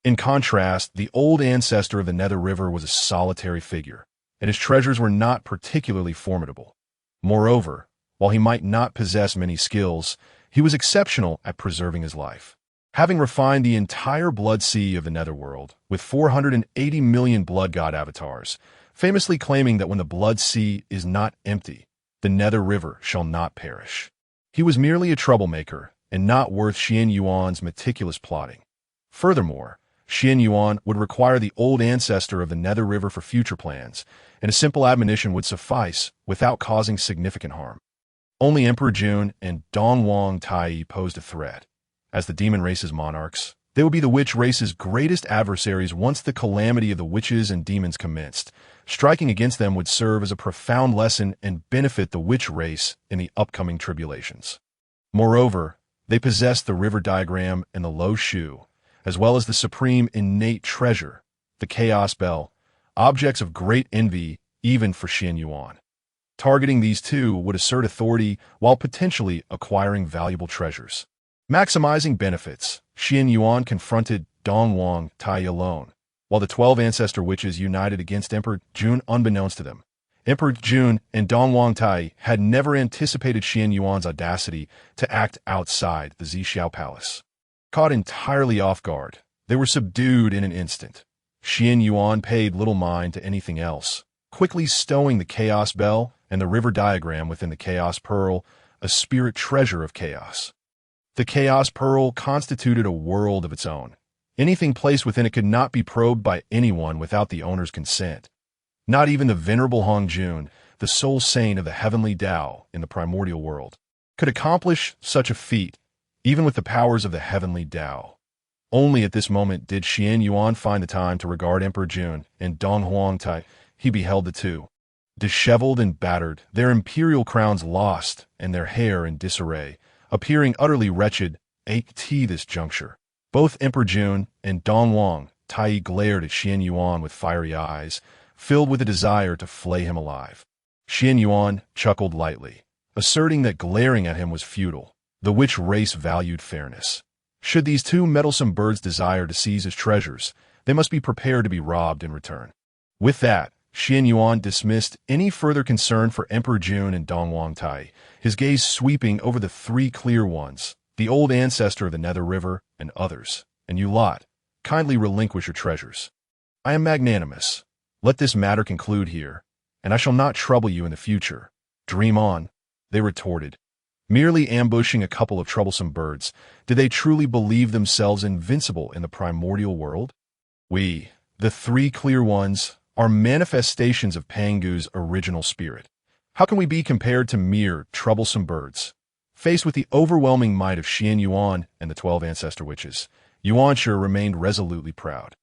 Speaker 1: In contrast, the old ancestor of the Nether River was a solitary figure, and his treasures were not particularly formidable. Moreover, while he might not possess many skills, he was exceptional at preserving his life. Having refined the entire blood sea of the Netherworld, with 480 million blood god avatars, famously claiming that when the blood sea is not empty, the Nether River shall not perish. He was merely a troublemaker, and not worth Qianyuan's meticulous plotting. Furthermore, Qianyuan would require the old ancestor of the Nether River for future plans, and a simple admonition would suffice without causing significant harm. Only Emperor Jun and Dongwang Tai posed a threat. As the demon race's monarchs, they would be the witch race's greatest adversaries once the calamity of the witches and demons commenced. Striking against them would serve as a profound lesson and benefit the witch race in the upcoming tribulations. Moreover, they possessed the river diagram and the Lo Shu, as well as the supreme innate treasure, the Chaos Bell, objects of great envy even for Qianyuan. Targeting these two would assert authority while potentially acquiring valuable treasures. Maximizing benefits, Qianyuan confronted Dongwang Tai alone, while the 12 ancestor witches united against Emperor Jun unbeknownst to them. Emperor Jun and Dongwang Tai had never anticipated Qianyuan's audacity to act outside the Zixiao palace. Caught entirely off guard, they were subdued in an instant. Qianyuan paid little mind to anything else, quickly stowing the Chaos Bell and the river diagram within the Chaos Pearl, a spirit treasure of chaos. The Chaos Pearl constituted a world of its own. Anything placed within it could not be probed by anyone without the owner's consent. Not even the venerable Hongjun, the sole saint of the heavenly Tao in the primordial world, could accomplish such a feat, even with the powers of the heavenly Tao. Only at this moment did Qianyuan find the time to regard Emperor Jun and Dongwang Tai. He beheld the two, disheveled and battered, their imperial crowns lost and their hair in disarray, appearing utterly wretched at this juncture. Both Emperor Jun and Dongwang Tai glared at Qianyuan with fiery eyes, filled with a desire to flay him alive. Qianyuan chuckled lightly, asserting that glaring at him was futile. The witch race valued fairness. Should these two meddlesome birds desire to seize his treasures, they must be prepared to be robbed in return. With that, Qianyuan dismissed any further concern for Emperor Jun and Dongwang Tai, his gaze sweeping over the three clear ones, the old ancestor of the Nether River, and others. And you lot, kindly relinquish your treasures. I am magnanimous. Let this matter conclude here, and I shall not trouble you in the future. Dream on, they retorted. Merely ambushing a couple of troublesome birds, did they truly believe themselves invincible in the primordial world? We, the three clear ones, are manifestations of Pangu's original spirit. How can we be compared to mere troublesome birds? Faced with the overwhelming might of Qianyuan and the 12 ancestor witches, Yuanshi remained resolutely proud.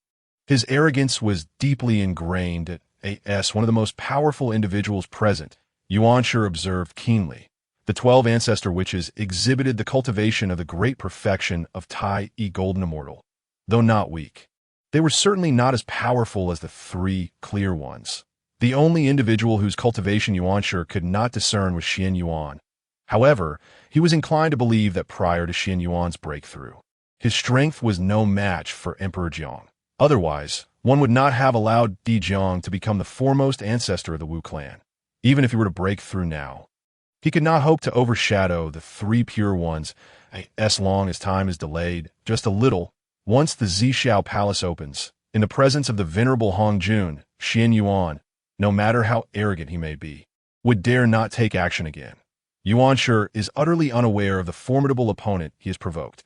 Speaker 1: His arrogance was deeply ingrained as one of the most powerful individuals present. Yuanshi observed keenly. The 12 ancestor witches exhibited the cultivation of the great perfection of Tai Golden Immortal. Though not weak, they were certainly not as powerful as the three clear ones. The only individual whose cultivation Yuanshi could not discern was Qianyuan. However, he was inclined to believe that prior to Qianyuan's breakthrough, his strength was no match for Emperor Jiang. Otherwise, one would not have allowed Di Jiang to become the foremost ancestor of the Wu clan. Even if he were to break through now, he could not hope to overshadow the three pure ones as long as time is delayed just a little. Once the Zixiao palace opens, in the presence of the venerable Hongjun, Qianyuan, no matter how arrogant he may be, would dare not take action again. Yuanshi is utterly unaware of the formidable opponent he has provoked.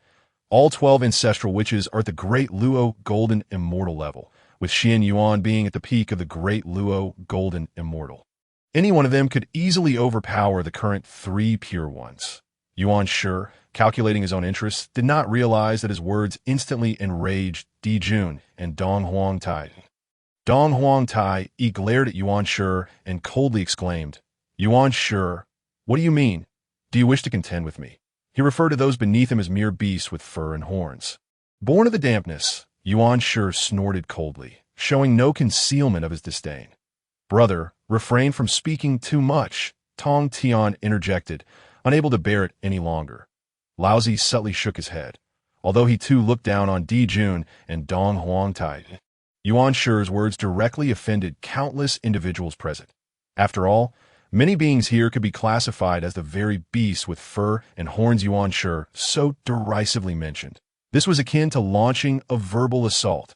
Speaker 1: All 12 ancestral witches are at the Great Luo Golden Immortal level, with Qianyuan being at the peak of the Great Luo Golden Immortal. Any one of them could easily overpower the current three pure ones. Yuanshi, calculating his own interests, did not realize that his words instantly enraged Di Jun and Dongwang Tai. Dongwang Tai glared at Yuanshi and coldly exclaimed, "Yuanshi, what do you mean? Do you wish to contend with me?" He referred to those beneath him as mere beasts with fur and horns. Born of the dampness, Yuan sure snorted coldly, showing no concealment of his disdain. Brother, refrain from speaking too much, Tong Tian interjected, unable to bear it any longer. Laozi subtly shook his head, although he too looked down on Di Jun and Dong Huangtai. Yuan Shi's words directly offended countless individuals present. After all, many beings here could be classified as the very beasts with fur and horns Yuan Shi so derisively mentioned. This was akin to launching a verbal assault.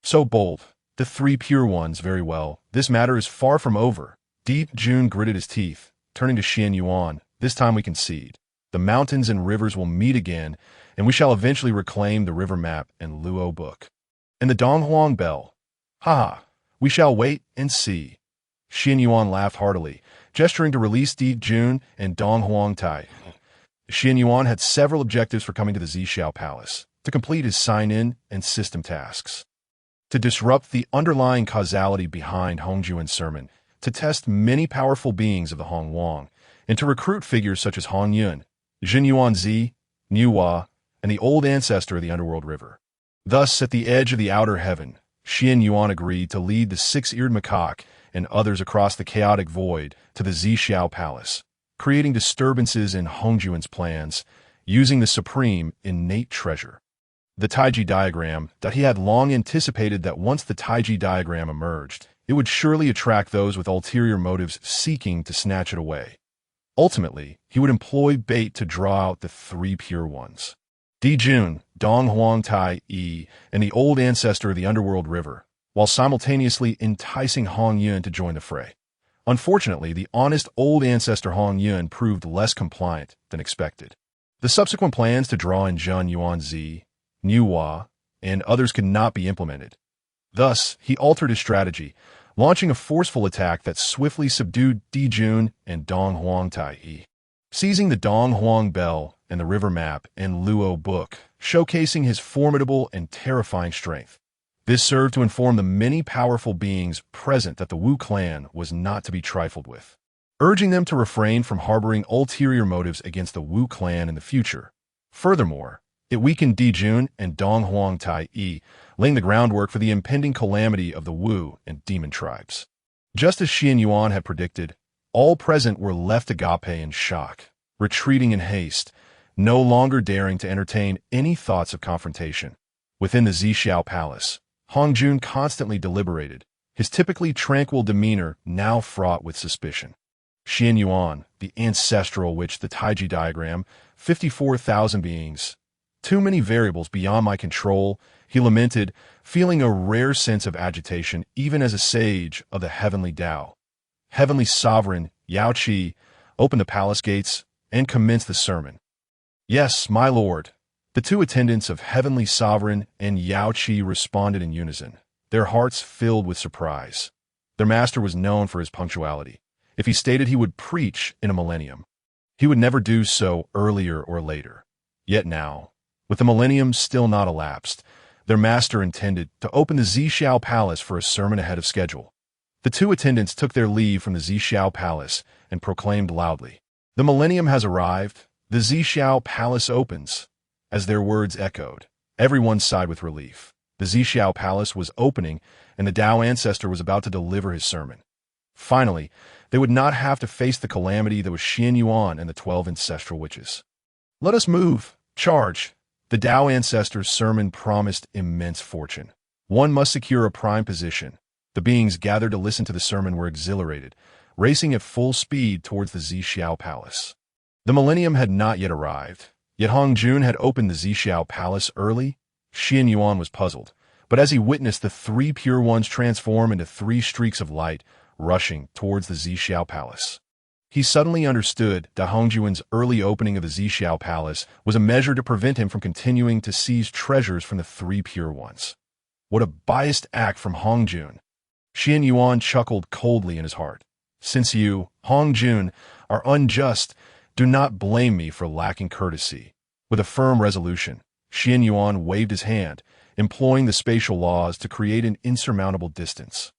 Speaker 1: So bold, the three pure ones, very well. This matter is far from over. Di Jun gritted his teeth, turning to Qianyuan. This time we concede. The mountains and rivers will meet again, and we shall eventually reclaim the river map and Luo book. And the Donghuang bell. Ha! We shall wait and see. Qianyuan laughed heartily, gesturing to release Di Jun and Dong Huangtai. Qianyuan had several objectives for coming to the Zixiao Palace: to complete his sign-in and system tasks, to disrupt the underlying causality behind Hongjun's sermon, to test many powerful beings of the Hongwang, and to recruit figures such as Hongjun, Qianyuan Zi, Niuhua, and the old ancestor of the Underworld River. Thus, at the edge of the outer heaven, Qianyuan agreed to lead the six-eared macaque and others across the chaotic void to the Zixiao Palace, creating disturbances in Hongjun's plans, using the supreme innate treasure, the Taiji diagram, that he had long anticipated that once the Taiji diagram emerged, it would surely attract those with ulterior motives seeking to snatch it away. Ultimately, he would employ bait to draw out the three pure ones: Di Jun, Dong Huangtai Yi, and the old ancestor of the Underworld River, while simultaneously enticing Hongjun to join the fray. Unfortunately, the honest old ancestor Hongjun proved less compliant than expected. The subsequent plans to draw in Qianyuan Zi, Niuhua, and others could not be implemented. Thus, he altered his strategy, launching a forceful attack that swiftly subdued Di Jun and Dong Huangtai Yi, seizing the Dong Huang bell and the river map and Luo book, showcasing his formidable and terrifying strength. This served to inform the many powerful beings present that the Wu clan was not to be trifled with, urging them to refrain from harboring ulterior motives against the Wu clan in the future. Furthermore, it weakened Di Jun and Dong Huangtai Yi, laying the groundwork for the impending calamity of the Wu and demon tribes. Just as Qianyuan had predicted, all present were left agape in shock, retreating in haste, no longer daring to entertain any thoughts of confrontation. Within the Zixiao Palace, Hongjun constantly deliberated, his typically tranquil demeanor now fraught with suspicion. Qianyuan, the Ancestral which the Taiji diagram, 54,000 beings, too many variables beyond my control, he lamented, feeling a rare sense of agitation even as a sage of the heavenly Tao. Heavenly Sovereign, Yao Qi, opened the palace gates and commenced the sermon. Yes, my lord. The two attendants of Heavenly Sovereign and Yao Qi responded in unison, their hearts filled with surprise. Their master was known for his punctuality. If he stated he would preach in a millennium, he would never do so earlier or later. Yet now, with the millennium still not elapsed, their master intended to open the Zixiao Palace for a sermon ahead of schedule. The two attendants took their leave from the Zixiao Palace and proclaimed loudly, "The millennium has arrived. The Zixiao Palace opens." As their words echoed, everyone sighed with relief. The Zixiao Palace was opening, and the Tao ancestor was about to deliver his sermon. Finally, they would not have to face the calamity that was Qianyuan and the 12 ancestral witches. "Let us move. Charge." The Tao ancestor's sermon promised immense fortune. One must secure a prime position. The beings gathered to listen to the sermon were exhilarated, racing at full speed towards the Zixiao Palace. The millennium had not yet arrived, yet Hongjun had opened the Zixiao Palace early. Qianyuan was puzzled, but as he witnessed the three pure ones transform into three streaks of light, rushing towards the Zixiao Palace, he suddenly understood that Hongjun's early opening of the Zixiao Palace was a measure to prevent him from continuing to seize treasures from the three pure ones. What a biased act from Hongjun! Qianyuan chuckled coldly in his heart. Since you, Hongjun, are unjust, do not blame me for lacking courtesy. With a firm resolution, Qianyuan waved his hand, employing the spatial laws to create an insurmountable distance.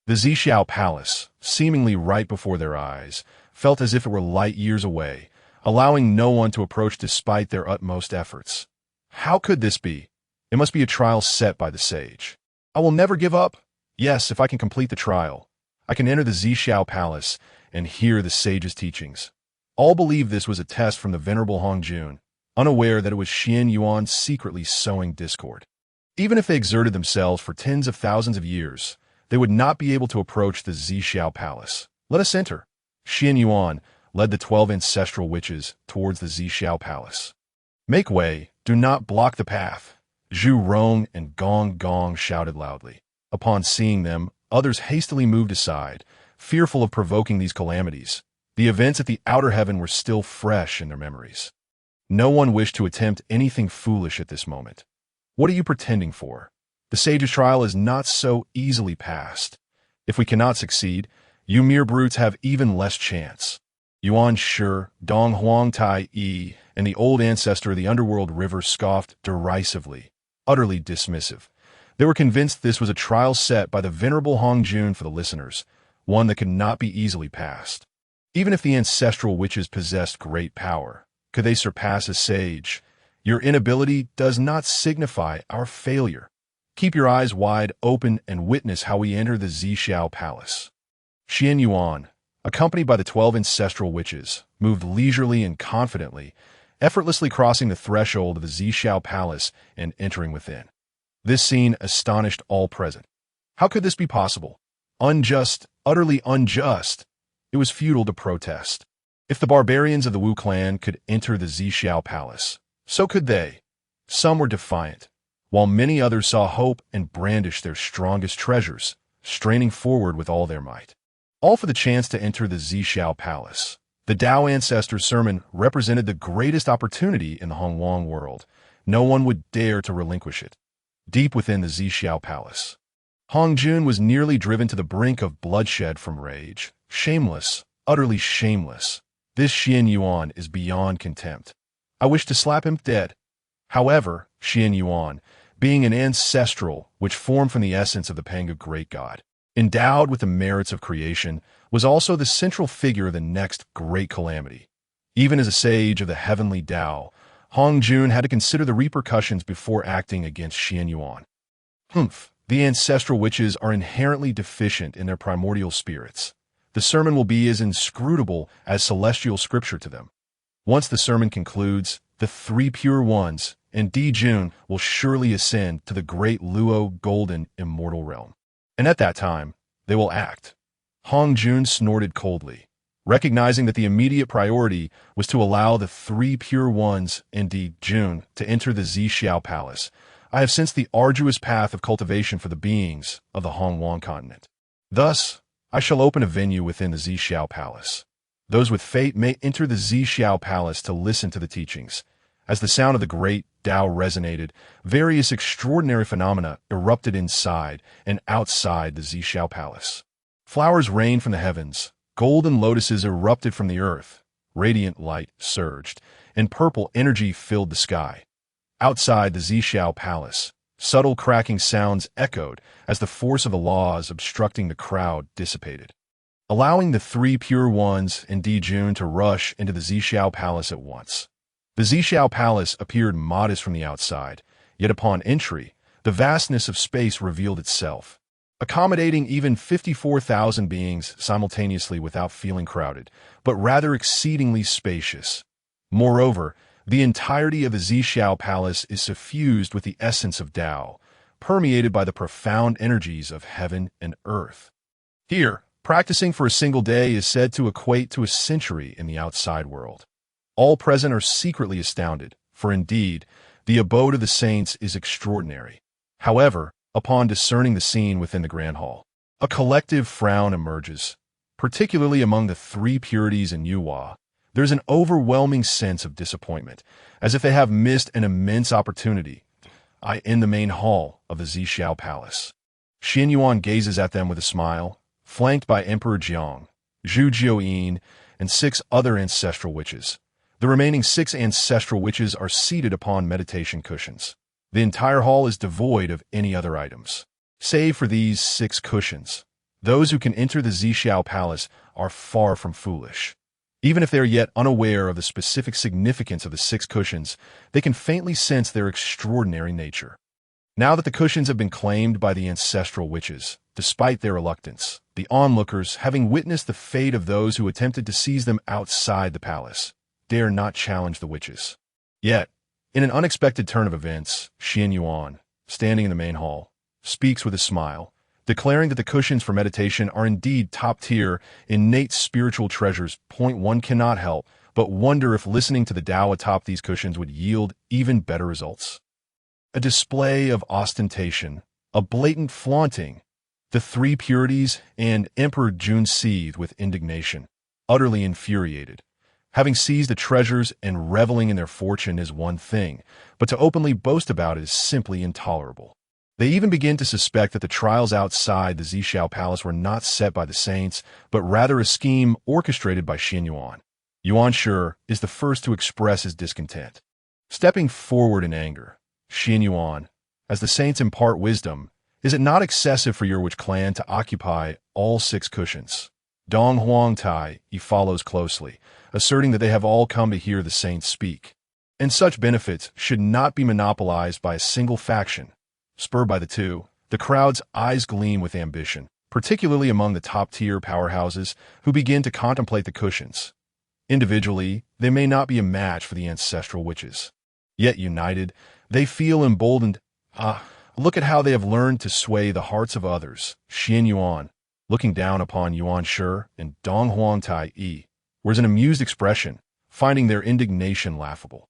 Speaker 1: The Zixiao Palace, seemingly right before their eyes, felt as if it were light years away, allowing no one to approach despite their utmost efforts. How could this be? It must be a trial set by the sage. I will never give up. Yes, if I can complete the trial, I can enter the Zixiao Palace and hear the sage's teachings. All believed this was a test from the venerable Hongjun, unaware that it was Qianyuan secretly sowing discord. Even if they exerted themselves for tens of thousands of years, they would not be able to approach the Zixiao Palace. Let us enter. Qianyuan led the 12 ancestral witches towards the Zixiao Palace. Make way, do not block the path. Zhu Rong and Wang Gong shouted loudly. Upon seeing them, others hastily moved aside, fearful of provoking these calamities. The events at the outer heaven were still fresh in their memories. No one wished to attempt anything foolish at this moment. What are you pretending for? The sage's trial is not so easily passed. If we cannot succeed, you mere brutes have even less chance. Yuan Shi, Dong Huang Tai Yi, and the old ancestor of the Underworld River scoffed derisively, utterly dismissive. They were convinced this was a trial set by the venerable Hongjun for the listeners, one that could not be easily passed. Even if the ancestral witches possessed great power, could they surpass a sage? Your inability does not signify our failure. Keep your eyes wide open and witness how we enter the Zixiao Palace. Qianyuan, accompanied by the 12 ancestral witches, moved leisurely and confidently, effortlessly crossing the threshold of the Zixiao Palace and entering within. This scene astonished all present. How could this be possible? Unjust, utterly unjust. It was futile to protest. If the barbarians of the Wu clan could enter the Zixiao Palace, so could they. Some were defiant, while many others saw hope and brandished their strongest treasures, straining forward with all their might. All for the chance to enter the Zixiao Palace. The Tao Ancestor's sermon represented the greatest opportunity in the Hongwang world. No one would dare to relinquish it. Deep within the Zixiao Palace, Hongjun was nearly driven to the brink of bloodshed from rage. Shameless, utterly shameless. This Qianyuan is beyond contempt. I wish to slap him dead. However, Qianyuan, being an ancestral which formed from the essence of the Pangu great god, endowed with the merits of creation, was also the central figure of the next great calamity. Even as a sage of the heavenly Tao, Hongjun had to consider the repercussions before acting against Qianyuan. The ancestral witches are inherently deficient in their primordial spirits. The sermon will be as inscrutable as celestial scripture to them. Once the sermon concludes, the three pure ones and Dijun will surely ascend to the great Luo golden immortal realm. And at that time, they will act. Hongjun snorted coldly, recognizing that the immediate priority was to allow the three pure ones and Dijun to enter the Zixiao Palace. I have sensed the arduous path of cultivation for the beings of the Hongwang continent. Thus, I shall open a venue within the Zixiao Palace. Those with fate may enter the Zixiao Palace to listen to the teachings. As the sound of the great Tao resonated, various extraordinary phenomena erupted inside and outside the Zixiao Palace. Flowers rained from the heavens, golden lotuses erupted from the earth, radiant light surged, and purple energy filled the sky. Outside the Zixiao Palace, subtle cracking sounds echoed as the force of the laws obstructing the crowd dissipated, allowing the three pure ones and Dijun to rush into the Zixiao Palace at once. The Zixiao Palace appeared modest from the outside, yet upon entry, the vastness of space revealed itself, accommodating even 54,000 beings simultaneously without feeling crowded, but rather exceedingly spacious. Moreover, the entirety of the Zixiao Palace is suffused with the essence of Tao, permeated by the profound energies of heaven and earth. Here, practicing for a single day is said to equate to a century in the outside world. All present are secretly astounded, for indeed, the abode of the saints is extraordinary. However, upon discerning the scene within the grand hall, a collective frown emerges, particularly among the three purities in Yuhua. There's an overwhelming sense of disappointment, as if they have missed an immense opportunity. In the main hall of the Zixiao Palace, Qianyuan gazes at them with a smile, flanked by Emperor Jiang, Zhu Jiuyin, and 6 other ancestral witches. The remaining 6 ancestral witches are seated upon meditation cushions. The entire hall is devoid of any other items, save for these 6 cushions. Those who can enter the Zixiao Palace are far from foolish. Even if they are yet unaware of the specific significance of the 6 cushions, they can faintly sense their extraordinary nature. Now that the cushions have been claimed by the ancestral witches, despite their reluctance, the onlookers, having witnessed the fate of those who attempted to seize them outside the palace, dare not challenge the witches. Yet, in an unexpected turn of events, Xuan Yuan, standing in the main hall, speaks with a smile, declaring that the cushions for meditation are indeed top-tier, innate spiritual treasures. One cannot help but wonder if listening to the Tao atop these cushions would yield even better results. A display of ostentation, a blatant flaunting, the three purities, and Emperor Jun seethed with indignation, utterly infuriated. Having seized the treasures and reveling in their fortune is one thing, but to openly boast about it is simply intolerable. They even begin to suspect that the trials outside the Zixiao palace were not set by the saints, but rather a scheme orchestrated by Qianyuan. Yuan Shi is the first to express his discontent. Stepping forward in anger, Qianyuan, as the saints impart wisdom, is it not excessive for your witch clan to occupy all 6 cushions? Dong Huang Tai, he follows closely, asserting that they have all come to hear the saints speak. And such benefits should not be monopolized by a single faction. Spurred by the two, the crowd's eyes gleam with ambition, particularly among the top-tier powerhouses who begin to contemplate the cushions. Individually, they may not be a match for the ancestral witches. Yet united, they feel emboldened. Look at how they have learned to sway the hearts of others. Qianyuan, looking down upon Yuan Shi and Dong Huang Tai, wears an amused expression, finding their indignation laughable.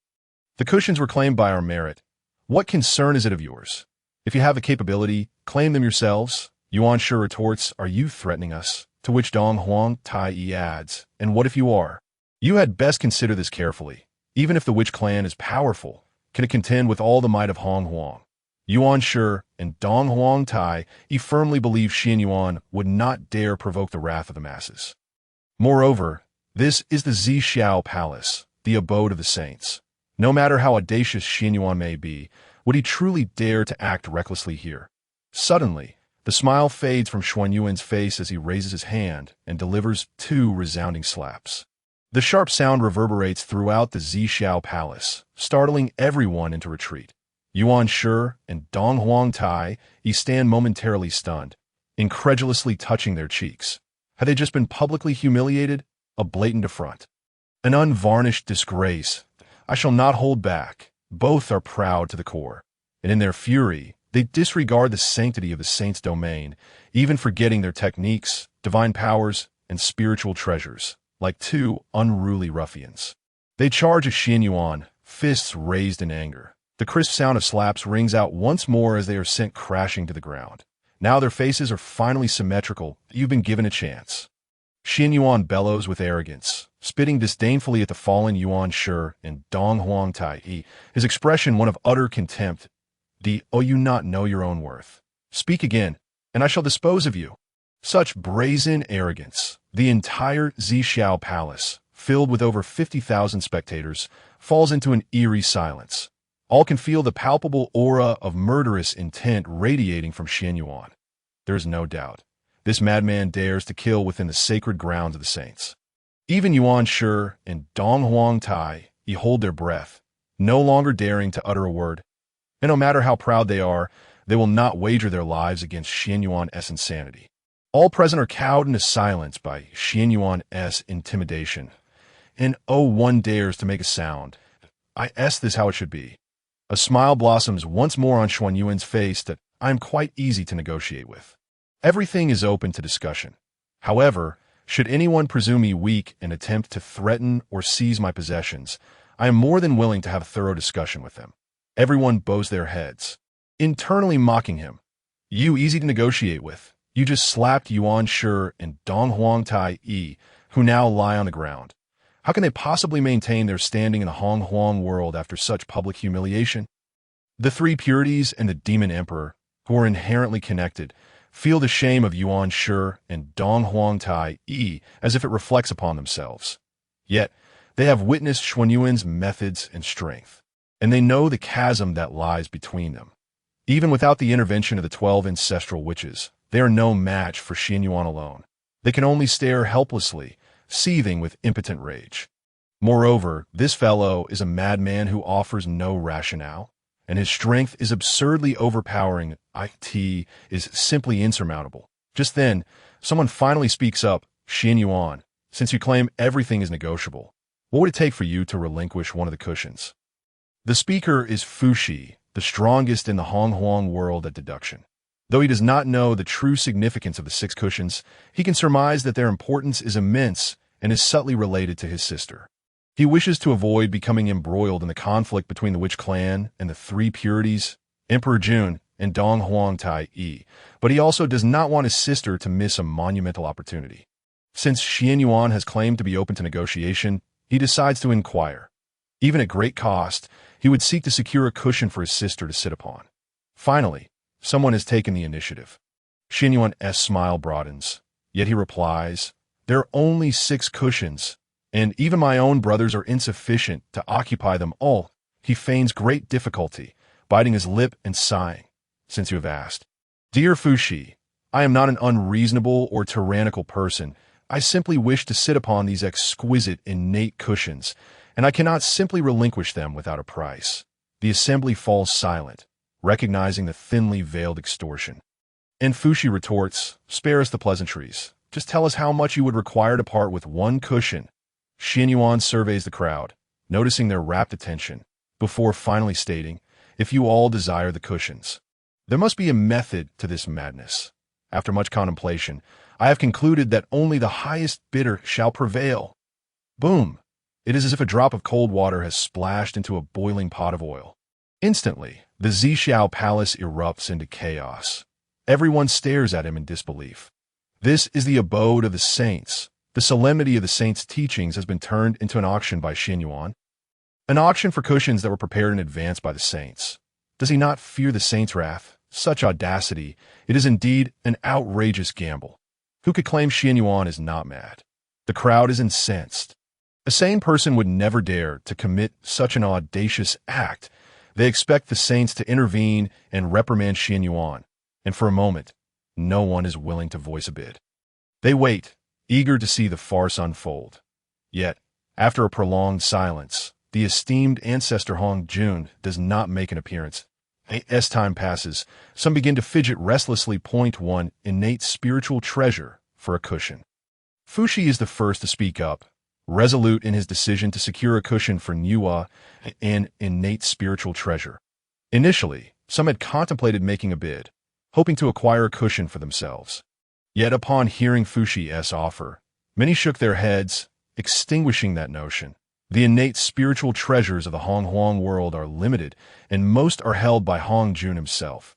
Speaker 1: The cushions were claimed by our merit. What concern is it of yours? If you have the capability, claim them yourselves. Yuan Shi retorts, are you threatening us? To which Dong Huang Tai adds, and what if you are? You had best consider this carefully. Even if the witch clan is powerful, can it contend with all the might of Hong Huang? Yuan Shi and Dong Huang Tai firmly believe Qianyuan would not dare provoke the wrath of the masses. Moreover, this is the Zixiao palace, the abode of the saints. No matter how audacious Qianyuan may be, would he truly dare to act recklessly here? Suddenly, the smile fades from Xuan Yuan's face as he raises his hand and delivers 2 resounding slaps. The sharp sound reverberates throughout the Zixiao palace, startling everyone into retreat. Yuan Shi and Dong Huang Tai stand momentarily stunned, incredulously touching their cheeks. Had they just been publicly humiliated? A blatant affront. An unvarnished disgrace. I shall not hold back. Both are proud to the core, and in their fury, they disregard the sanctity of the saints' domain, even forgetting their techniques, divine powers, and spiritual treasures, like 2 unruly ruffians. They charge at Qianyuan, fists raised in anger. The crisp sound of slaps rings out once more as they are sent crashing to the ground. Now their faces are finally symmetrical. You've been given a chance. Qianyuan bellows with arrogance, spitting disdainfully at the fallen Yuan Shi and Dong Huang Tai, his expression one of utter contempt. Oh, you not know your own worth. Speak again, and I shall dispose of you. Such brazen arrogance. The entire Zixiao palace, filled with over 50,000 spectators, falls into an eerie silence. All can feel the palpable aura of murderous intent radiating from Qianyuan. There is no doubt. This madman dares to kill within the sacred grounds of the saints. Even Yuan Shi and Dong Huang Tai hold their breath, no longer daring to utter a word. And no matter how proud they are, they will not wager their lives against Qianyuan's insanity. All present are cowed into silence by Qianyuan's intimidation. And one dares to make a sound. This how it should be. A smile blossoms once more on Xuan Yuan's face that I am quite easy to negotiate with. Everything is open to discussion. However, should anyone presume me weak and attempt to threaten or seize my possessions, I am more than willing to have a thorough discussion with them. Everyone bows their heads, internally mocking him. You easy to negotiate with. You just slapped Yuan Shi and Dong Huang Tai, who now lie on the ground. How can they possibly maintain their standing in the Hong Huang world after such public humiliation? The 3 purities and the demon emperor, who are inherently connected, feel the shame of Yuan Shi and Dong Huang Tai as if it reflects upon themselves. Yet, they have witnessed Xuan Yuan's methods and strength, and they know the chasm that lies between them. Even without the intervention of the 12 ancestral witches, they are no match for Qianyuan alone. They can only stare helplessly, seething with impotent rage. Moreover, this fellow is a madman who offers no rationale, and his strength is absurdly overpowering. It is simply insurmountable. Just then, someone finally speaks up. Qianyuan, since you claim everything is negotiable, what would it take for you to relinquish one of the cushions? The speaker is Fushi, the strongest in the Hongjun world at deduction. Though he does not know the true significance of the 6 cushions, he can surmise that their importance is immense and is subtly related to his sister. He wishes to avoid becoming embroiled in the conflict between the Witch clan and the 3 purities, Emperor Jun and Dong Huang Tai Yi, but he also does not want his sister to miss a monumental opportunity. Since Qianyuan has claimed to be open to negotiation, he decides to inquire. Even at great cost, he would seek to secure a cushion for his sister to sit upon. Finally, someone has taken the initiative. Qianyuan's smile broadens, yet he replies, "There are only 6 cushions, and even my own brothers are insufficient to occupy them all." He feigns great difficulty, biting his lip and sighing. "Since you have asked, dear Fushi, I am not an unreasonable or tyrannical person. I simply wish to sit upon these exquisite innate cushions, and I cannot simply relinquish them without a price." The assembly falls silent, recognizing the thinly veiled extortion. And Fushi retorts, "Spare us the pleasantries. Just tell us how much you would require to part with 1 cushion." Qianyuan surveys the crowd, noticing their rapt attention, before finally stating, "If you all desire the cushions, there must be a method to this madness. After much contemplation, I have concluded that only the highest bidder shall prevail." Boom! It is as if a drop of cold water has splashed into a boiling pot of oil. Instantly, the Zixiao palace erupts into chaos. Everyone stares at him in disbelief. This is the abode of the saints. The solemnity of the saints' teachings has been turned into an auction by Qianyuan. An auction for cushions that were prepared in advance by the saints. Does he not fear the saints' wrath? Such audacity! It is indeed an outrageous gamble. Who could claim Qianyuan is not mad? The crowd is incensed. A sane person would never dare to commit such an audacious act. They expect the saints to intervene and reprimand Qianyuan, and for a moment, no one is willing to voice a bid. They wait, eager to see the farce unfold. Yet, after a prolonged silence, the esteemed ancestor Hongjun does not make an appearance. As time passes, some begin to fidget restlessly. Point 1, innate spiritual treasure for a cushion. Fushi is the first to speak up, resolute in his decision to secure a cushion for Niwa, an innate spiritual treasure. Initially, some had contemplated making a bid, hoping to acquire a cushion for themselves. Yet upon hearing Fushi's offer, many shook their heads, extinguishing that notion. The innate spiritual treasures of the Hongjun world are limited, and most are held by Hongjun himself,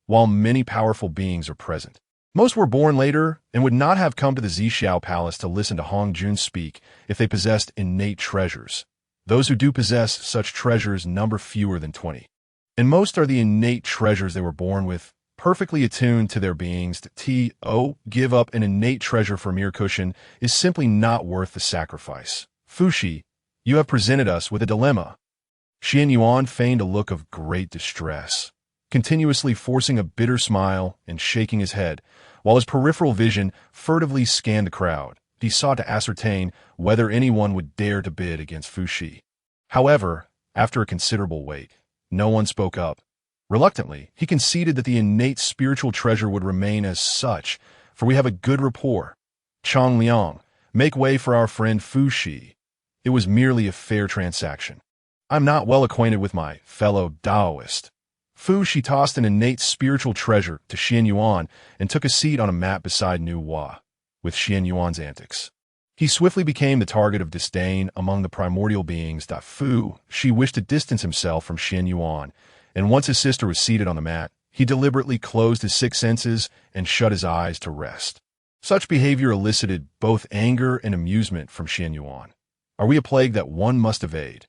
Speaker 1: while many powerful beings are present. Most were born later and would not have come to the Zixiao palace to listen to Hongjun speak if they possessed innate treasures. Those who do possess such treasures number fewer than 20. And most are the innate treasures they were born with, perfectly attuned to their beings. To give up an innate treasure for a mere cushion is simply not worth the sacrifice. Fushi, you have presented us with a dilemma. Qianyuan feigned a look of great distress, continuously forcing a bitter smile and shaking his head, while his peripheral vision furtively scanned the crowd. He sought to ascertain whether anyone would dare to bid against Fushi. However, after a considerable wait, no one spoke up. Reluctantly, he conceded that the innate spiritual treasure would remain as such, for we have a good rapport. Liang, make way for our friend Fushi. It was merely a fair transaction. I'm not well acquainted with my fellow Taoist. Fushi tossed an innate spiritual treasure to Qianyuan and took a seat on a mat beside Niwa. With Qianyuan's antics, he swiftly became the target of disdain among the primordial beings. She wished to distance himself from Qianyuan, and once his sister was seated on the mat, he deliberately closed his 6 senses and shut his eyes to rest. Such behavior elicited both anger and amusement from Qianyuan. Are we a plague that one must evade?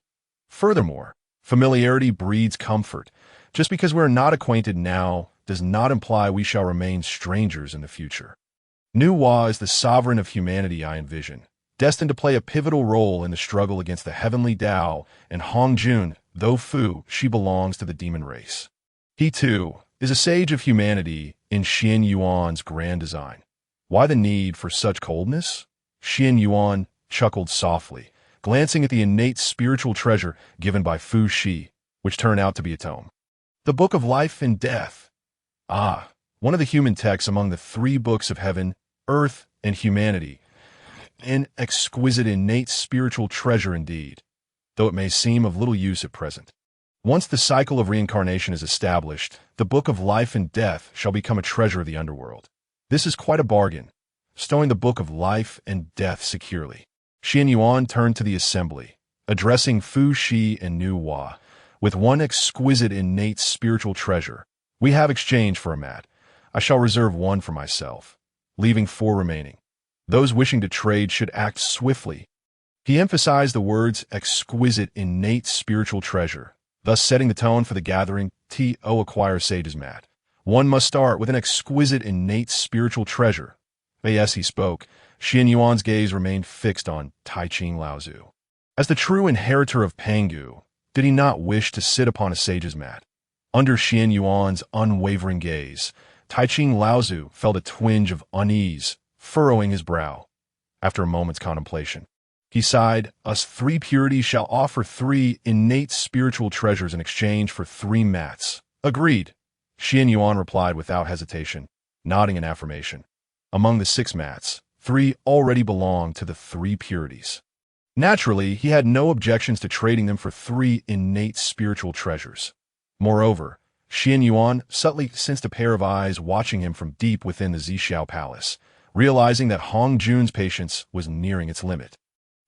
Speaker 1: Furthermore, familiarity breeds comfort. Just because we are not acquainted now does not imply we shall remain strangers in the future. Niwa is the sovereign of humanity I envision, destined to play a pivotal role in the struggle against the heavenly Tao, and Hongjun, though she belongs to the demon race. He, too, is a sage of humanity in Qianyuan's grand design. Why the need for such coldness? Qianyuan chuckled softly, glancing at the innate spiritual treasure given by Fushi, which turned out to be a tome. The Book of Life and Death. Ah, one of the human texts among the three books of heaven, earth, and humanity. An exquisite innate spiritual treasure indeed, though it may seem of little use at present. Once the cycle of reincarnation is established, the Book of Life and Death shall become a treasure of the Underworld. This is quite a bargain, stowing the Book of Life and Death securely. Qianyuan turned to the assembly, addressing Fu Shi and Nu Hua. With one exquisite innate spiritual treasure, we have exchanged for a mat. I shall reserve one for myself, leaving 4 remaining. Those wishing to trade should act swiftly. He emphasized the words exquisite innate spiritual treasure, thus setting the tone for the gathering. Acquire sage's mat. One must start with an exquisite innate spiritual treasure. As he spoke, Qianyuan's gaze remained fixed on Taiqing Laozu. As the true inheritor of Pangu, did he not wish to sit upon a sage's mat? Under Qianyuan's unwavering gaze, Taiqing Laozu felt a twinge of unease, furrowing his brow. After a moment's contemplation, he sighed, "Us 3 purities shall offer 3 innate spiritual treasures in exchange for 3 mats." "Agreed," Qianyuan replied without hesitation, nodding in affirmation. Among the 6 mats, 3 already belonged to the 3 purities. Naturally, he had no objections to trading them for 3 innate spiritual treasures. Moreover, Qianyuan subtly sensed a pair of eyes watching him from deep within the Zixiao palace, realizing that Hongjun's patience was nearing its limit.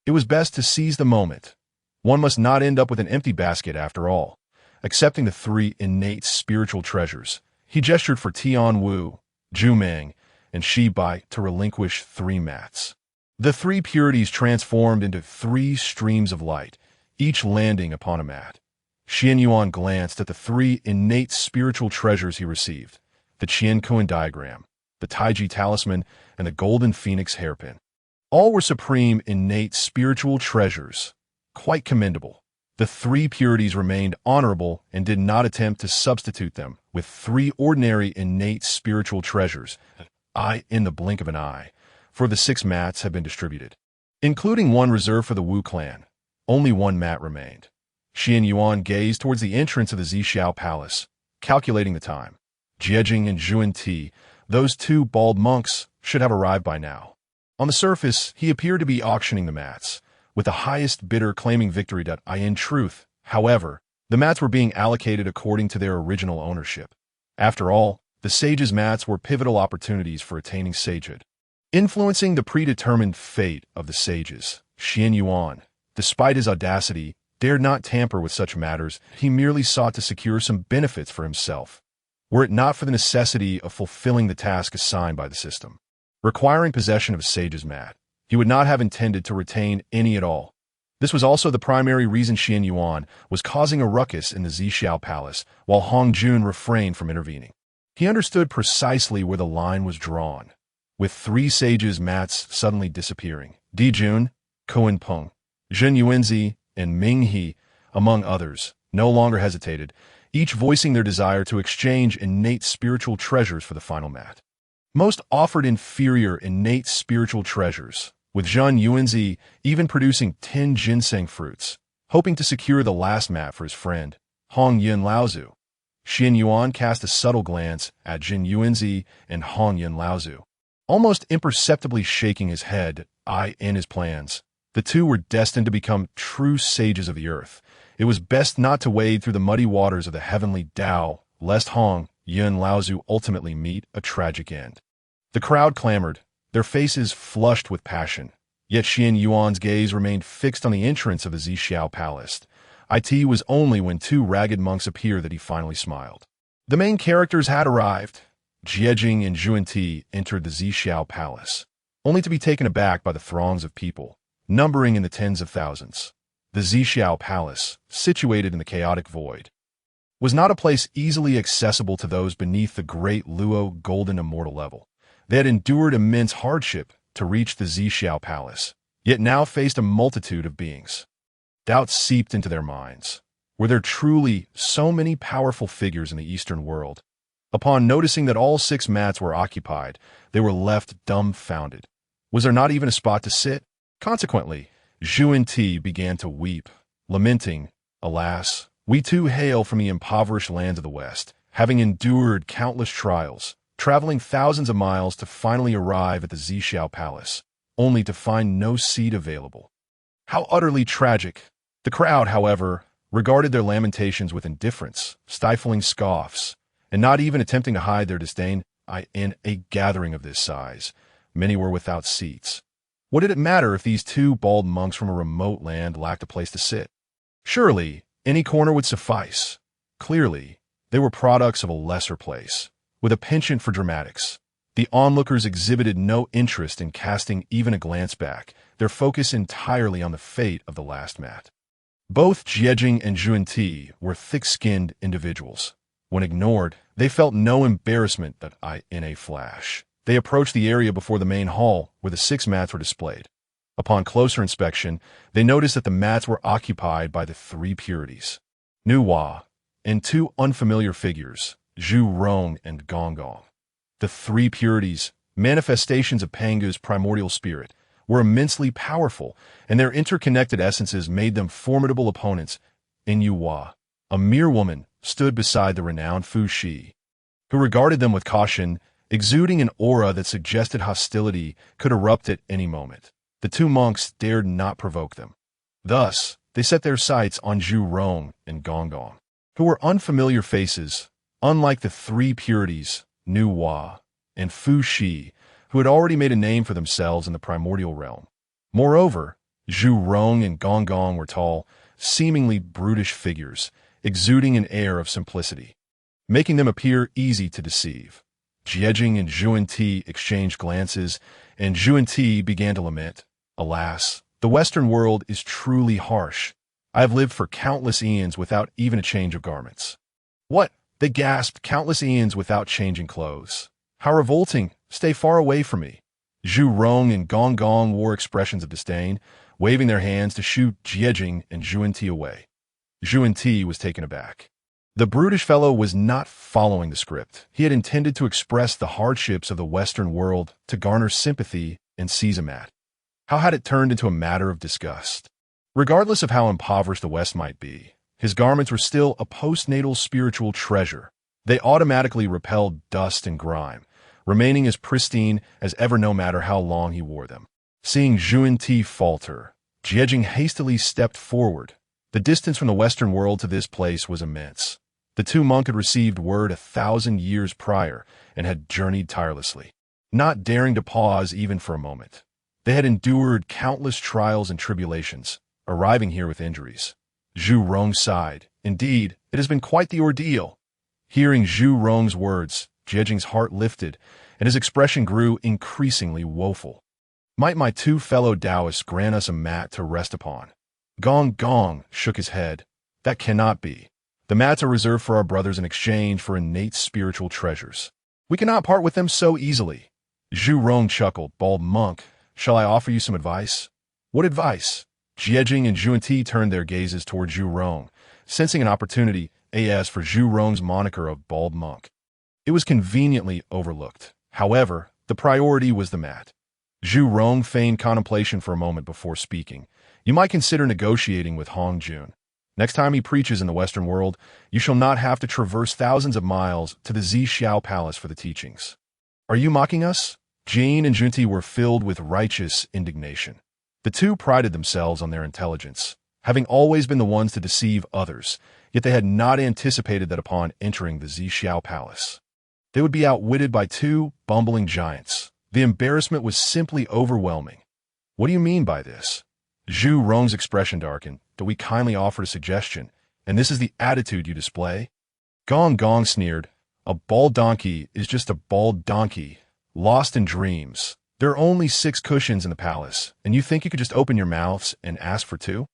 Speaker 1: It was best to seize the moment. One must not end up with an empty basket after all. Accepting the 3 innate spiritual treasures, he gestured for Tian Wu, Jumeng, and Shi Bai to relinquish 3 mats. The 3 purities transformed into 3 streams of light, each landing upon a mat. Qianyuan glanced at the 3 innate spiritual treasures he received, the Qianyuan diagram, the Taiji talisman, and the golden phoenix hairpin. All were supreme innate spiritual treasures, quite commendable. The 3 purities remained honorable and did not attempt to substitute them with 3 ordinary innate spiritual treasures, in the blink of an eye, for the 6 mats had been distributed. Including one reserved for the Wu clan, only 1 mat remained. Qianyuan gazed towards the entrance of the Zixiao palace, calculating the time. Jiejing and Zhuan Ti, those 2 bald monks, should have arrived by now. On the surface, he appeared to be auctioning the mats, with the highest bidder claiming victory. In truth, however, the mats were being allocated according to their original ownership. After all, the sage's mats were pivotal opportunities for attaining sagehood. Influencing the predetermined fate of the sages, Qianyuan, despite his audacity, dared not tamper with such matters. He merely sought to secure some benefits for himself, were it not for the necessity of fulfilling the task assigned by the system. Requiring possession of a sage's mat, he would not have intended to retain any at all. This was also the primary reason Qianyuan was causing a ruckus in the Zixiao palace, while Hongjun refrained from intervening. He understood precisely where the line was drawn. With 3 sages' mats suddenly disappearing, Dijun, Koen Peng, Zhen Yuanzi, and Ming He, among others, no longer hesitated, each voicing their desire to exchange innate spiritual treasures for the final mat. Most offered inferior innate spiritual treasures, with Zhen Yuanzi even producing 10 ginseng fruits, hoping to secure the last mat for his friend, Hongjun Laozu. Qianyuan cast a subtle glance at Zhen Yuanzi and Hongjun Laozu, almost imperceptibly shaking his head, in his plans. The 2 were destined to become true sages of the earth. It was best not to wade through the muddy waters of the heavenly Tao, lest Hongjun Laozu ultimately meet a tragic end. The crowd clamored, their faces flushed with passion, yet Qianyuan's gaze remained fixed on the entrance of the Zixiao palace. It was only when 2 ragged monks appeared that he finally smiled. The main characters had arrived. Jiejing and Zhuan Ti entered the Zixiao palace, only to be taken aback by the throngs of people, numbering in the tens of thousands. The Zixiao palace, situated in the chaotic void, was not a place easily accessible to those beneath the great Luo golden immortal level. They had endured immense hardship to reach the Zixiao palace, yet now faced a multitude of beings. Doubts seeped into their minds. Were there truly so many powerful figures in the Eastern world? Upon noticing that all 6 mats were occupied, they were left dumbfounded. Was there not even a spot to sit? Consequently, Zhuan Ti began to weep, lamenting, "Alas, We too hail from the impoverished lands of the West, having endured countless trials, traveling thousands of miles to finally arrive at the Zixiao Palace, only to find no seat available. How utterly tragic! The crowd, however, regarded their lamentations with indifference, stifling scoffs, and not even attempting to hide their disdain. In a gathering of this size, many were without seats. What did it matter if these two bald monks from a remote land lacked a place to sit? Surely, any corner would suffice. Clearly, they were products of a lesser place, with a penchant for dramatics. The onlookers exhibited no interest in casting even a glance back, their focus entirely on the fate of the last mat. Both Qianyuan and Xuan were thick-skinned individuals. When ignored, they felt no embarrassment in a flash. They approached the area before the main hall, where the 6 mats were displayed. Upon closer inspection, they noticed that the mats were occupied by the 3 purities, Nuwa, and 2 unfamiliar figures, Zhu and Gong Gong. The 3 purities, manifestations of Pangu's primordial spirit, were immensely powerful, and their interconnected essences made them formidable opponents. Qianyuan, a mere woman, stood beside the renowned Fu Shi, who regarded them with caution, exuding an aura that suggested hostility could erupt at any moment. The 2 monks dared not provoke them. Thus, they set their sights on Zhu and Gong Gong, who were unfamiliar faces, unlike the 3 purities, Nuwa and Fu Shi, who had already made a name for themselves in the primordial realm. Moreover, Zhu and Gong Gong were tall, seemingly brutish figures, exuding an air of simplicity, making them appear easy to deceive. Qianyuan and Xuan exchanged glances, and Xuan began to lament. Alas, the Western world is truly harsh. I have lived for countless eons without even a change of garments. What? They gasped, countless eons without changing clothes. How revolting! Stay far away from me. Zhu and Gong Gong wore expressions of disdain, waving their hands to shoo Qianyuan and Xuan away. Xuan was taken aback. The brutish fellow was not following the script. He had intended to express the hardships of the Western world to garner sympathy and seize a mat. How had it turned into a matter of disgust? Regardless of how impoverished the West might be, his garments were still a postnatal spiritual treasure. They automatically repelled dust and grime, remaining as pristine as ever no matter how long he wore them. Seeing Xuan falter, Qianyuan hastily stepped forward. The distance from the Western world to this place was immense. The 2 monks had received word 1,000 years prior and had journeyed tirelessly, not daring to pause even for a moment. They had endured countless trials and tribulations, arriving here with injuries. Zhu sighed. Indeed, it has been quite the ordeal. Hearing Zhu's words, Qianyuan's heart lifted, and his expression grew increasingly woeful. Might my 2 fellow Taoists grant us a mat to rest upon? Gong Gong shook his head. That cannot be. The mats are reserved for our brothers in exchange for innate spiritual treasures. We cannot part with them so easily. Zhu chuckled. Bald monk, shall I offer you some advice? What advice? Qianyuan and Xuan turned their gazes toward Zhu, sensing an opportunity as for Zhu's moniker of bald monk. It was conveniently overlooked. However, the priority was the mat. Zhu feigned contemplation for a moment before speaking. You might consider negotiating with Hongjun. Next time he preaches in the Western world, you shall not have to traverse thousands of miles to the Zixiao Palace for the teachings. Are you mocking us? Jin and Junti were filled with righteous indignation. The 2 prided themselves on their intelligence, having always been the ones to deceive others, yet they had not anticipated that upon entering the Zixiao Palace, they would be outwitted by 2 bumbling giants. The embarrassment was simply overwhelming. What do you mean by this? Zhu's expression darkened. Do we kindly offer a suggestion, and this is the attitude you display? Gong Gong sneered. A bald donkey is just a bald donkey, lost in dreams. There are only 6 cushions in the palace, and you think you could just open your mouths and ask for 2?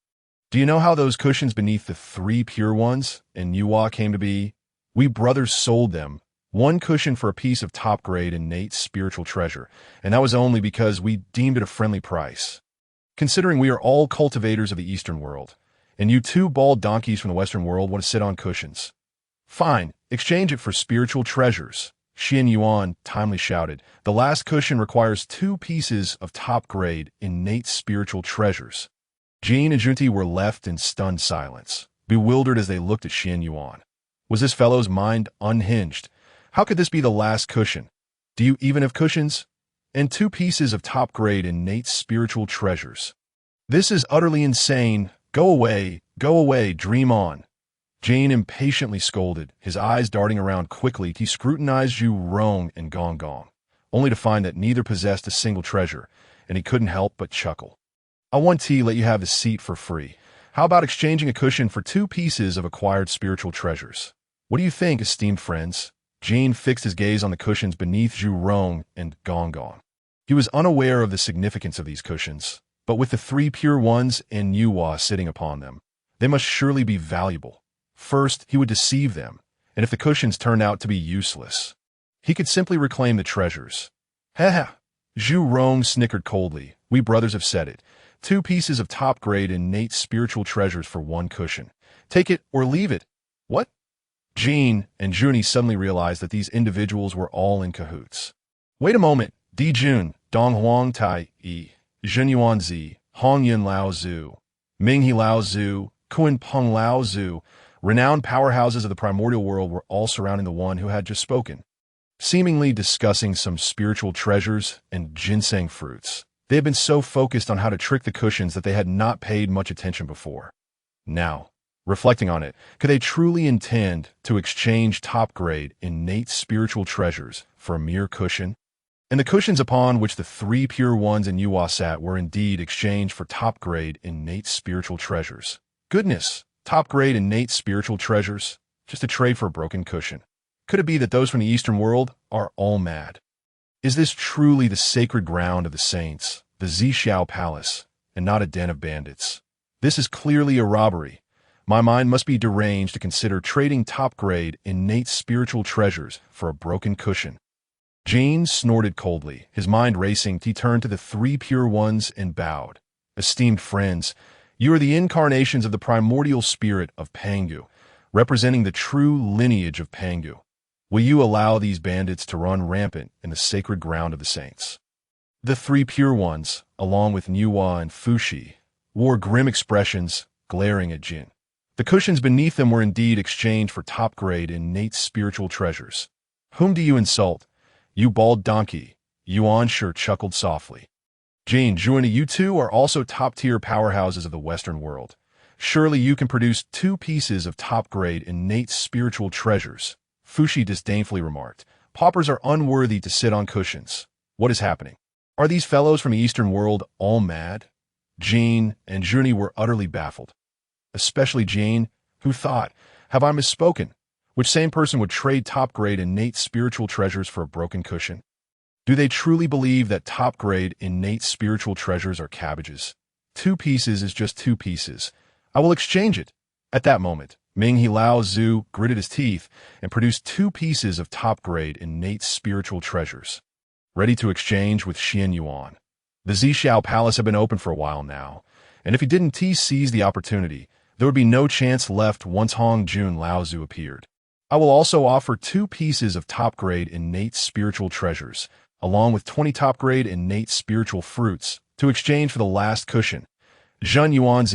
Speaker 1: Do you know how those cushions beneath the 3 pure ones in Nuwa came to be? We brothers sold them, 1 cushion for a piece of top-grade innate spiritual treasure, and that was only because we deemed it a friendly price. Considering we are all cultivators of the Eastern world, and you 2 bald donkeys from the Western world want to sit on cushions. Fine, exchange it for spiritual treasures. Qianyuan timely shouted. The last cushion requires 2 pieces of top-grade innate spiritual treasures. Jin and Junti were left in stunned silence. bewildered as they looked at Qianyuan. Was this fellow's mind unhinged? How could this be the last cushion? Do you even have cushions? And 2 pieces of top-grade innate spiritual treasures. This is utterly insane. Go away, dream on. Jane impatiently scolded, his eyes darting around quickly. He scrutinized Zhu Rong and Wang Gong, only to find that neither possessed a single treasure, and he couldn't help but chuckle. I want to let you have the seat for free. How about exchanging a cushion for 2 pieces of acquired spiritual treasures? What do you think, esteemed friends? Jane fixed his gaze on the cushions beneath Zhu Rong and Wang Gong. He was unaware of the significance of these cushions, but with the 3 pure ones and Yuhua sitting upon them, they must surely be valuable. First, he would deceive them, and if the cushions turned out to be useless, he could simply reclaim the treasures. Ha! Zhu Rong snickered coldly. We brothers have said it. 2 pieces of top-grade innate spiritual treasures for 1 cushion. Take it or leave it. What? Jane and Juni suddenly realized that these individuals were all in cahoots. Wait a moment. Di Jun, Dong Huang Tai Yi, Qianyuan Zi, Hongjun Lao Zhu, Minghe Lao Zhu, Kun Peng Lao Zhu, renowned powerhouses of the primordial world were all surrounding the one who had just spoken, seemingly discussing some spiritual treasures and ginseng fruits. They had been so focused on how to trick the cushions that they had not paid much attention before. Now, reflecting on it, could they truly intend to exchange top-grade innate spiritual treasures for a mere cushion? And the cushions upon which the 3 pure ones in Yuhua sat were indeed exchanged for top-grade innate spiritual treasures. Goodness! Top-grade innate spiritual treasures? Just a trade for a broken cushion. Could it be that those from the Eastern world are all mad? Is this truly the sacred ground of the saints, the Zixiao palace, and not a den of bandits? This is clearly a robbery. My mind must be deranged to consider trading top-grade innate spiritual treasures for a broken cushion. Jane snorted coldly, his mind racing. He turned to the 3 pure ones and bowed. Esteemed friends, you are the incarnations of the primordial spirit of Pangu, representing the true lineage of Pangu. Will you allow these bandits to run rampant in the sacred ground of the saints? The 3 pure ones, along with Yuhua and Fushi, wore grim expressions, glaring at Jin. The cushions beneath them were indeed exchanged for top-grade innate spiritual treasures. Whom do you insult? You bald donkey. Yuan sure chuckled softly. Jane, Juan, you 2 are also top-tier powerhouses of the Western world. Surely you can produce 2 pieces of top-grade innate spiritual treasures. Fushi disdainfully remarked. Paupers are unworthy to sit on cushions. What is happening? Are these fellows from the Eastern world all mad? Jane and Juni were utterly baffled. Especially Jane, who thought, have I misspoken? Which same person would trade top-grade innate spiritual treasures for a broken cushion? Do they truly believe that top-grade innate spiritual treasures are cabbages? 2 pieces is just 2 pieces. I will exchange it. At that moment, Minghe Lao Zhu gritted his teeth and produced 2 pieces of top-grade innate spiritual treasures, ready to exchange with Qianyuan. The Zixiao palace had been open for a while now, and if he didn't seize the opportunity, there would be no chance left once Hongjun Lao Zhu appeared. I will also offer 2 pieces of top-grade innate spiritual treasures, along with 20 top-grade innate spiritual fruits, to exchange for the last cushion. Xuan Yuan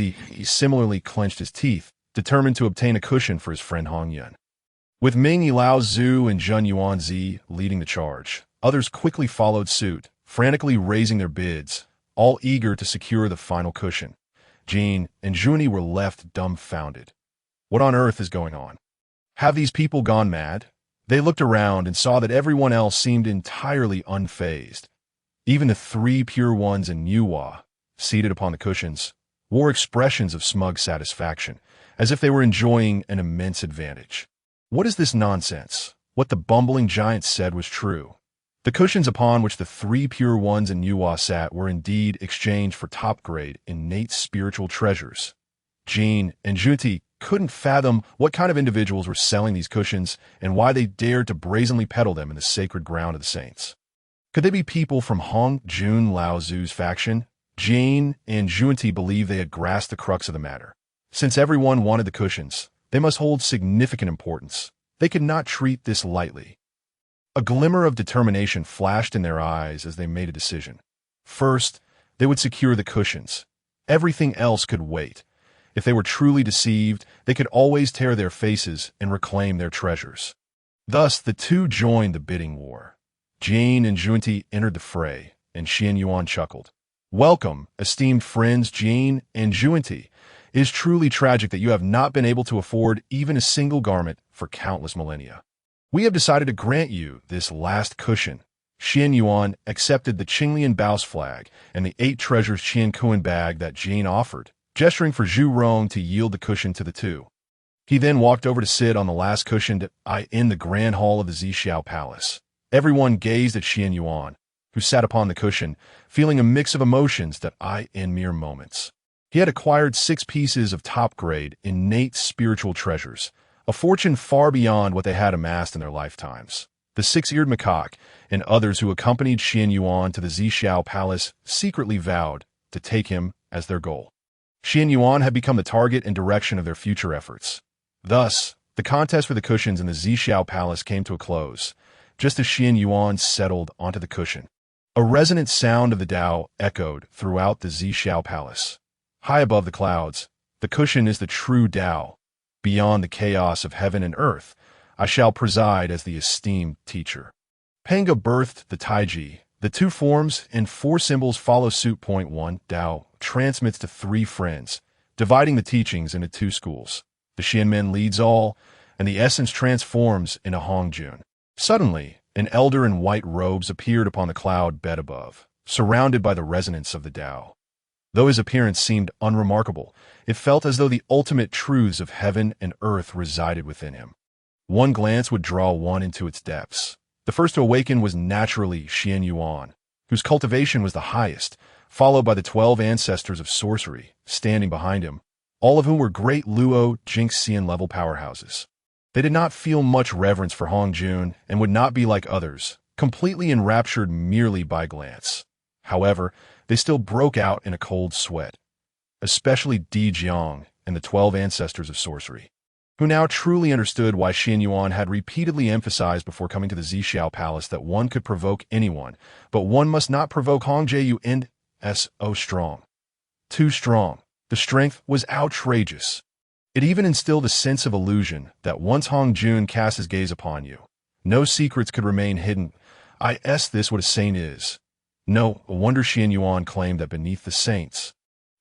Speaker 1: similarly clenched his teeth, determined to obtain a cushion for his friend Hongjun. With Minghe Lao Zhu and Xuan Yuan leading the charge, others quickly followed suit, frantically raising their bids, all eager to secure the final cushion. Jane and Juni were left dumbfounded. What on earth is going on? Have these people gone mad? They looked around and saw that everyone else seemed entirely unfazed. Even the 3 pure ones in Yuhua, seated upon the cushions, wore expressions of smug satisfaction, as if they were enjoying an immense advantage. What is this nonsense? What the bumbling giant said was true. The cushions upon which the 3 pure ones in Yuhua sat were indeed exchanged for top-grade innate spiritual treasures. Jane and Junti couldn't fathom what kind of individuals were selling these cushions and why they dared to brazenly peddle them in the sacred ground of the saints. Could they be people from Hongjun Lao Zhu's faction? Jane and Junti believed they had grasped the crux of the matter. Since everyone wanted the cushions, they must hold significant importance. They could not treat this lightly. A glimmer of determination flashed in their eyes as they made a decision. First, they would secure the cushions. Everything else could wait. If they were truly deceived, they could always tear their faces and reclaim their treasures. Thus, the two joined the bidding war. Jane and Junti entered the fray, and Qianyuan chuckled. "Welcome, esteemed friends Jane and Junti. It is truly tragic that you have not been able to afford even a single garment for countless millennia. We have decided to grant you this last cushion." Qianyuan accepted the Qinglian Bao's flag and the 8 treasures Qiankuan bag that Jane offered, gesturing for Zhu Rong to yield the cushion to the two. He then walked over to sit on the last cushion in the grand hall of the Zixiao palace. Everyone gazed at Qianyuan, who sat upon the cushion, feeling a mix of emotions that in mere moments. He had acquired 6 pieces of top-grade, innate spiritual treasures, a fortune far beyond what they had amassed in their lifetimes. The 6-eared macaque and others who accompanied Qianyuan to the Zixiao palace secretly vowed to take him as their goal. Qianyuan had become the target and direction of their future efforts. Thus, the contest for the cushions in the Zixiao palace came to a close, just as Qianyuan settled onto the cushion. A resonant sound of the Tao echoed throughout the Zixiao palace. High above the clouds, the cushion is the true Tao. Beyond the chaos of heaven and earth, I shall preside as the esteemed teacher. Pangu birthed the Taiji. The 2 forms and 4 symbols follow suit. Point 1. Tao transmits to 3 friends, dividing the teachings into 2 schools. The shaman leads all, and the essence transforms into Hongjun. Suddenly, an elder in white robes appeared upon the cloud bed above, surrounded by the resonance of the Tao. Though his appearance seemed unremarkable, it felt as though the ultimate truths of heaven and earth resided within him. One glance would draw one into its depths. The first to awaken was naturally Qianyuan, whose cultivation was the highest, followed by the 12 ancestors of sorcery, standing behind him, all of whom were great Luo Jingxian level powerhouses. They did not feel much reverence for Hongjun and would not be like others, completely enraptured merely by glance. However, they still broke out in a cold sweat, especially Di Jiang and the 12 ancestors of sorcery, who now truly understood why Qianyuan had repeatedly emphasized before coming to the Zixiao palace that one could provoke anyone, but one must not provoke Hongjun so strong. Too strong. The strength was outrageous. It even instilled a sense of illusion that once Hongjun cast his gaze upon you, no secrets could remain hidden. This what a saint is. No wonder Qianyuan claimed that beneath the saints,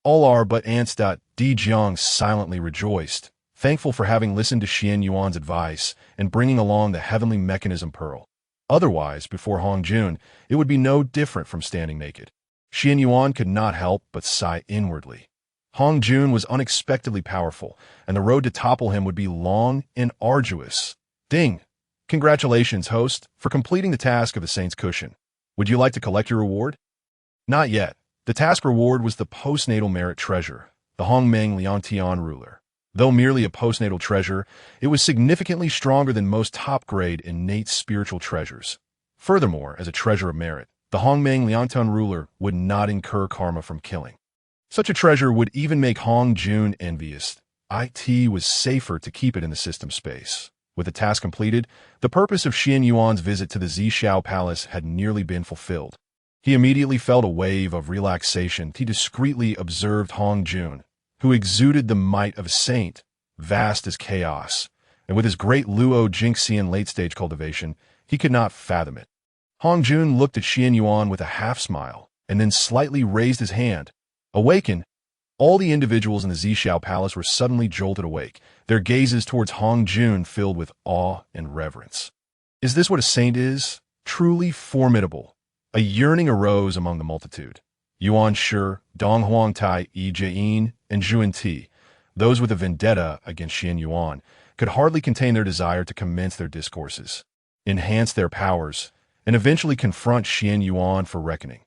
Speaker 1: all are but ants. Di Jiang silently rejoiced, thankful for having listened to Qianyuan's advice and bringing along the heavenly mechanism pearl. Otherwise, before Hongjun, it would be no different from standing naked. Qianyuan could not help but sigh inwardly. Hongjun was unexpectedly powerful, and the road to topple him would be long and arduous. Ding! Congratulations, host, for completing the task of the Saint's Cushion. Would you like to collect your reward? Not yet. The task reward was the postnatal merit treasure, the Hongmeng Liantian ruler. Though merely a postnatal treasure, it was significantly stronger than most top-grade innate spiritual treasures. Furthermore, as a treasure of merit, the Hongmeng Liantian ruler would not incur karma from killing. Such a treasure would even make Hongjun envious. It was safer to keep it in the system space. With the task completed, the purpose of Qianyuan's visit to the Zixiao palace had nearly been fulfilled. He immediately felt a wave of relaxation. He discreetly observed Hongjun, who exuded the might of a saint, vast as chaos, and with his great Luo Jingxian late-stage cultivation, he could not fathom it. Hongjun looked at Qianyuan with a half-smile, and then slightly raised his hand. Awaken! All the individuals in the Zixiao palace were suddenly jolted awake, their gazes towards Hongjun filled with awe and reverence. Is this what a saint is? Truly formidable. A yearning arose among the multitude. Yuan Shi, Dong Huangtai, Yi Jian, and Zhuan Ti, those with a vendetta against Qianyuan, could hardly contain their desire to commence their discourses, enhance their powers, and eventually confront Qianyuan for reckoning.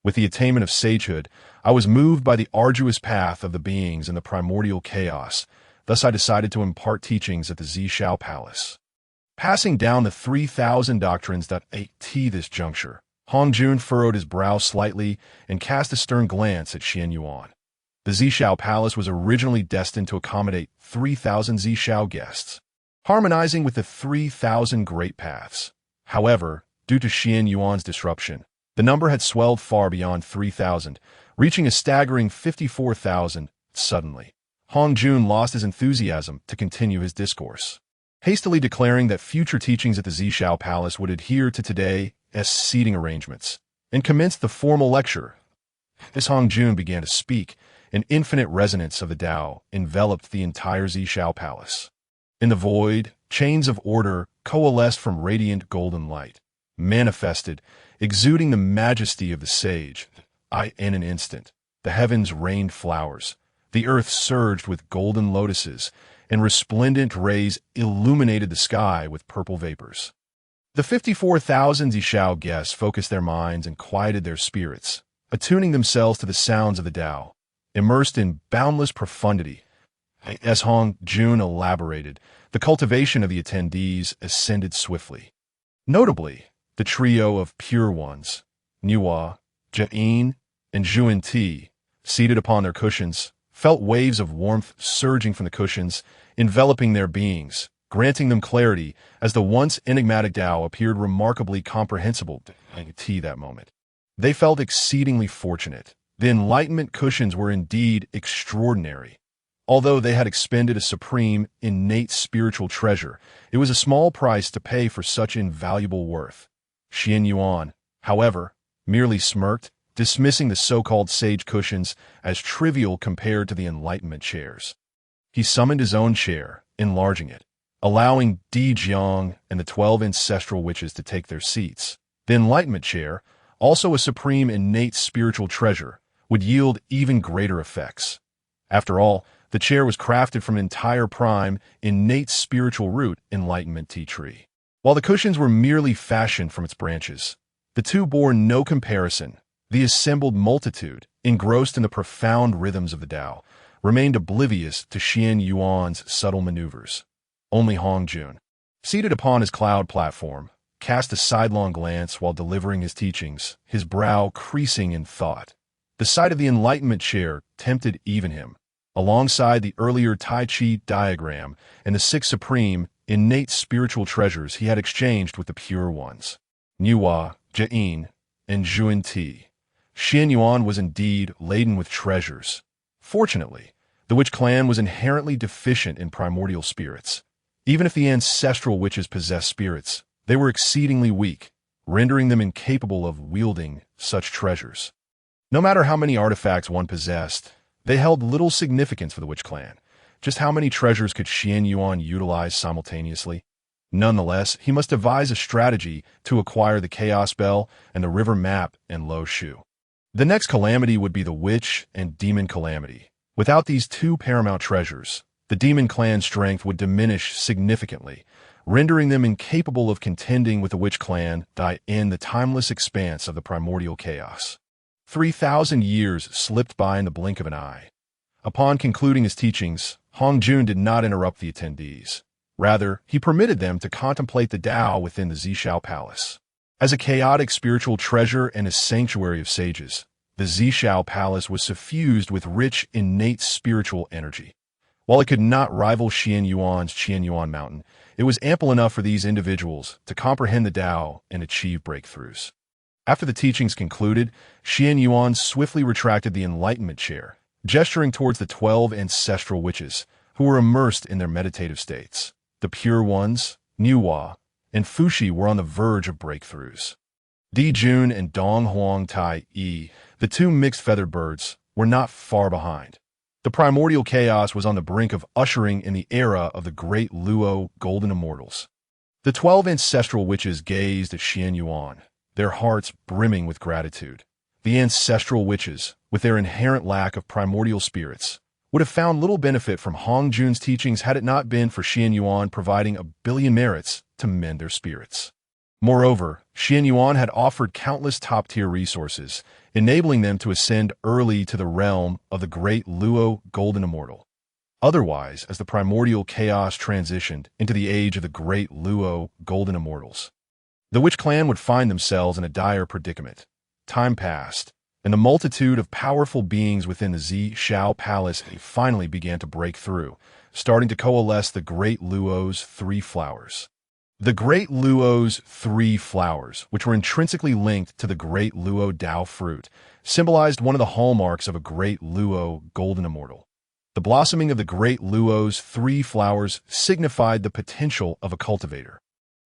Speaker 1: With the attainment of sagehood, I was moved by the arduous path of the beings in the primordial chaos. Thus I decided to impart teachings at the Zixiao palace. Passing down the 3,000 doctrines at this juncture, Hongjun furrowed his brow slightly and cast a stern glance at Qianyuan. The Zixiao palace was originally destined to accommodate 3,000 Zixiao guests, harmonizing with the 3,000 great paths. However, due to Qianyuan's disruption, the number had swelled far beyond 3,000, reaching a staggering 54,000 suddenly. Hongjun lost his enthusiasm to continue his discourse, hastily declaring that future teachings at the Zixiao Palace would adhere to today's seating arrangements, and commenced the formal lecture. As Hongjun began to speak, an infinite resonance of the Tao enveloped the entire Zixiao Palace. In the void, chains of order coalesced from radiant golden light, manifested, exuding the majesty of the sage. In an instant, the heavens rained flowers, the earth surged with golden lotuses, and resplendent rays illuminated the sky with purple vapors. The 54,000 Zixiao guests focused their minds and quieted their spirits, attuning themselves to the sounds of the Tao, immersed in boundless profundity. As Hongjun elaborated, the cultivation of the attendees ascended swiftly. Notably, the trio of pure ones, Nuwa, Jian, and Zhuan, seated upon their cushions, felt waves of warmth surging from the cushions, enveloping their beings, granting them clarity as the once enigmatic Tao appeared remarkably comprehensible to that moment. They felt exceedingly fortunate. The Enlightenment cushions were indeed extraordinary. Although they had expended a supreme, innate spiritual treasure, it was a small price to pay for such invaluable worth. Qianyuan, however, merely smirked, dismissing the so-called sage cushions as trivial compared to the Enlightenment chairs. He summoned his own chair, enlarging it, allowing Di Jiang and the 12 ancestral witches to take their seats. The Enlightenment chair, also a supreme innate spiritual treasure, would yield even greater effects. After all, the chair was crafted from an entire prime, innate spiritual root enlightenment tea tree. While the cushions were merely fashioned from its branches, the two bore no comparison. The assembled multitude, engrossed in the profound rhythms of the Tao, remained oblivious to Qianyuan's subtle maneuvers. Only Hongjun, seated upon his cloud platform, cast a sidelong glance while delivering his teachings, his brow creasing in thought. The sight of the Enlightenment chair tempted even him, alongside the earlier Tai Chi diagram and the 6 supreme, innate spiritual treasures he had exchanged with the pure ones, Nuwa, Jian, and Zhuan. Qianyuan was indeed laden with treasures. Fortunately, the witch clan was inherently deficient in primordial spirits. Even if the ancestral witches possessed spirits, they were exceedingly weak, rendering them incapable of wielding such treasures. No matter how many artifacts one possessed, they held little significance for the witch clan. Just how many treasures could Qianyuan utilize simultaneously? Nonetheless, he must devise a strategy to acquire the Chaos Bell and the River Map and Lo Shu. The next calamity would be the Witch and Demon Calamity. Without these two paramount treasures, the Demon clan's strength would diminish significantly, rendering them incapable of contending with the Witch clan in the timeless expanse of the primordial chaos. 3,000 years slipped by in the blink of an eye. Upon concluding his teachings, Hongjun did not interrupt the attendees. Rather, he permitted them to contemplate the Tao within the Zixiao Palace. As a chaotic spiritual treasure and a sanctuary of sages, the Zixiao Palace was suffused with rich, innate spiritual energy. While it could not rival Qianyuan's Qianyuan Mountain, it was ample enough for these individuals to comprehend the Tao and achieve breakthroughs. After the teachings concluded, Qianyuan swiftly retracted the Enlightenment chair, gesturing towards the 12 ancestral witches, who were immersed in their meditative states. The pure ones, Nuwa, and Fushi were on the verge of breakthroughs. Di Jun and Dong Huang Tai Yi, the two mixed-feathered birds, were not far behind. The primordial chaos was on the brink of ushering in the era of the great Luo golden immortals. The 12 ancestral witches gazed at Qianyuan, their hearts brimming with gratitude. The ancestral witches, with their inherent lack of primordial spirits, would have found little benefit from Hongjun's teachings had it not been for Qianyuan providing a billion merits to mend their spirits. Moreover, Qianyuan had offered countless top-tier resources, enabling them to ascend early to the realm of the great Luo golden immortal. Otherwise, as the primordial chaos transitioned into the age of the great Luo golden immortals, the witch clan would find themselves in a dire predicament. Time passed, and the multitude of powerful beings within the Zixiao Palace finally began to break through, starting to coalesce the great Luo's 3 flowers. The great Luo's 3 flowers, which were intrinsically linked to the great Luo Dao fruit, symbolized one of the hallmarks of a great Luo golden immortal. The blossoming of the great Luo's 3 flowers signified the potential of a cultivator.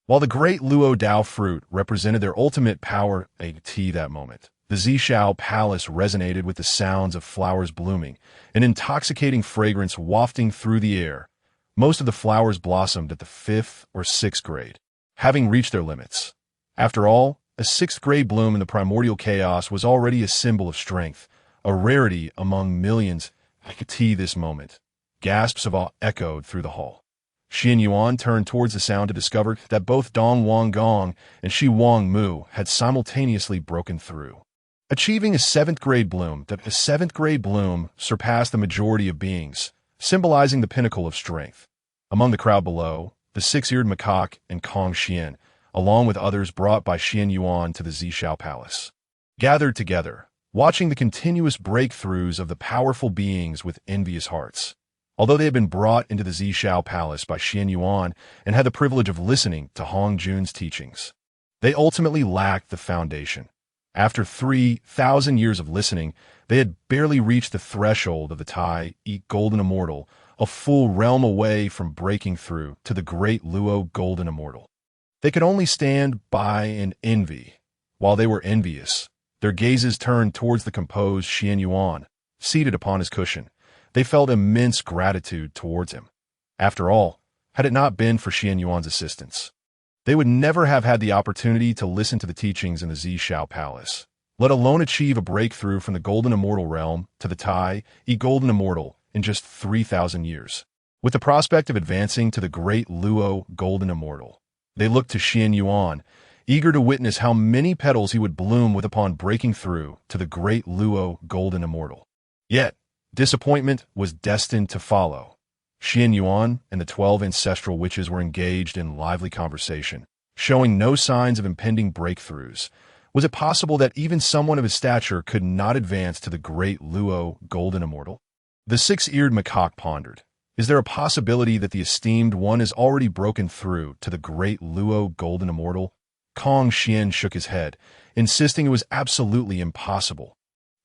Speaker 1: While the great Luo Dao fruit represented their ultimate power at that moment, the Zixiao palace resonated with the sounds of flowers blooming, an intoxicating fragrance wafting through the air. Most of the flowers blossomed at the 5th or 6th grade, having reached their limits. After all, a 6th grade bloom in the primordial chaos was already a symbol of strength, a rarity among millions. I could see this moment. Gasps of awe echoed through the hall. Qianyuan turned towards the sound to discover that both Wang Gong and Shi Wang Mu had simultaneously broken through, achieving a 7th grade bloom. That a 7th grade bloom surpassed the majority of beings, symbolizing the pinnacle of strength. Among the crowd below, the 6-eared macaque and Kong Xian, along with others brought by Qianyuan to the Zixiao palace, gathered together, watching the continuous breakthroughs of the powerful beings with envious hearts. Although they had been brought into the Zixiao palace by Qianyuan and had the privilege of listening to Hongjun's teachings, they ultimately lacked the foundation. After 3,000 years of listening, they had barely reached the threshold of the Tai Golden Immortal, a full realm away from breaking through to the great Luo Golden Immortal. They could only stand by and envy. While they were envious, their gazes turned towards the composed Qianyuan, seated upon his cushion. They felt immense gratitude towards him. After all, had it not been for Qianyuan's assistance, they would never have had the opportunity to listen to the teachings in the Zixiao Palace, let alone achieve a breakthrough from the Golden Immortal realm to the Tai Golden Immortal in just 3,000 years. With the prospect of advancing to the great Luo Golden Immortal, they looked to Qianyuan, eager to witness how many petals he would bloom with upon breaking through to the great Luo Golden Immortal. Yet, disappointment was destined to follow. Qianyuan and the 12 ancestral witches were engaged in lively conversation, showing no signs of impending breakthroughs. Was it possible that even someone of his stature could not advance to the great Luo Golden Immortal? The 6-eared macaque pondered. Is there a possibility that the esteemed one has already broken through to the great Luo Golden Immortal? Kong Xian shook his head, insisting it was absolutely impossible.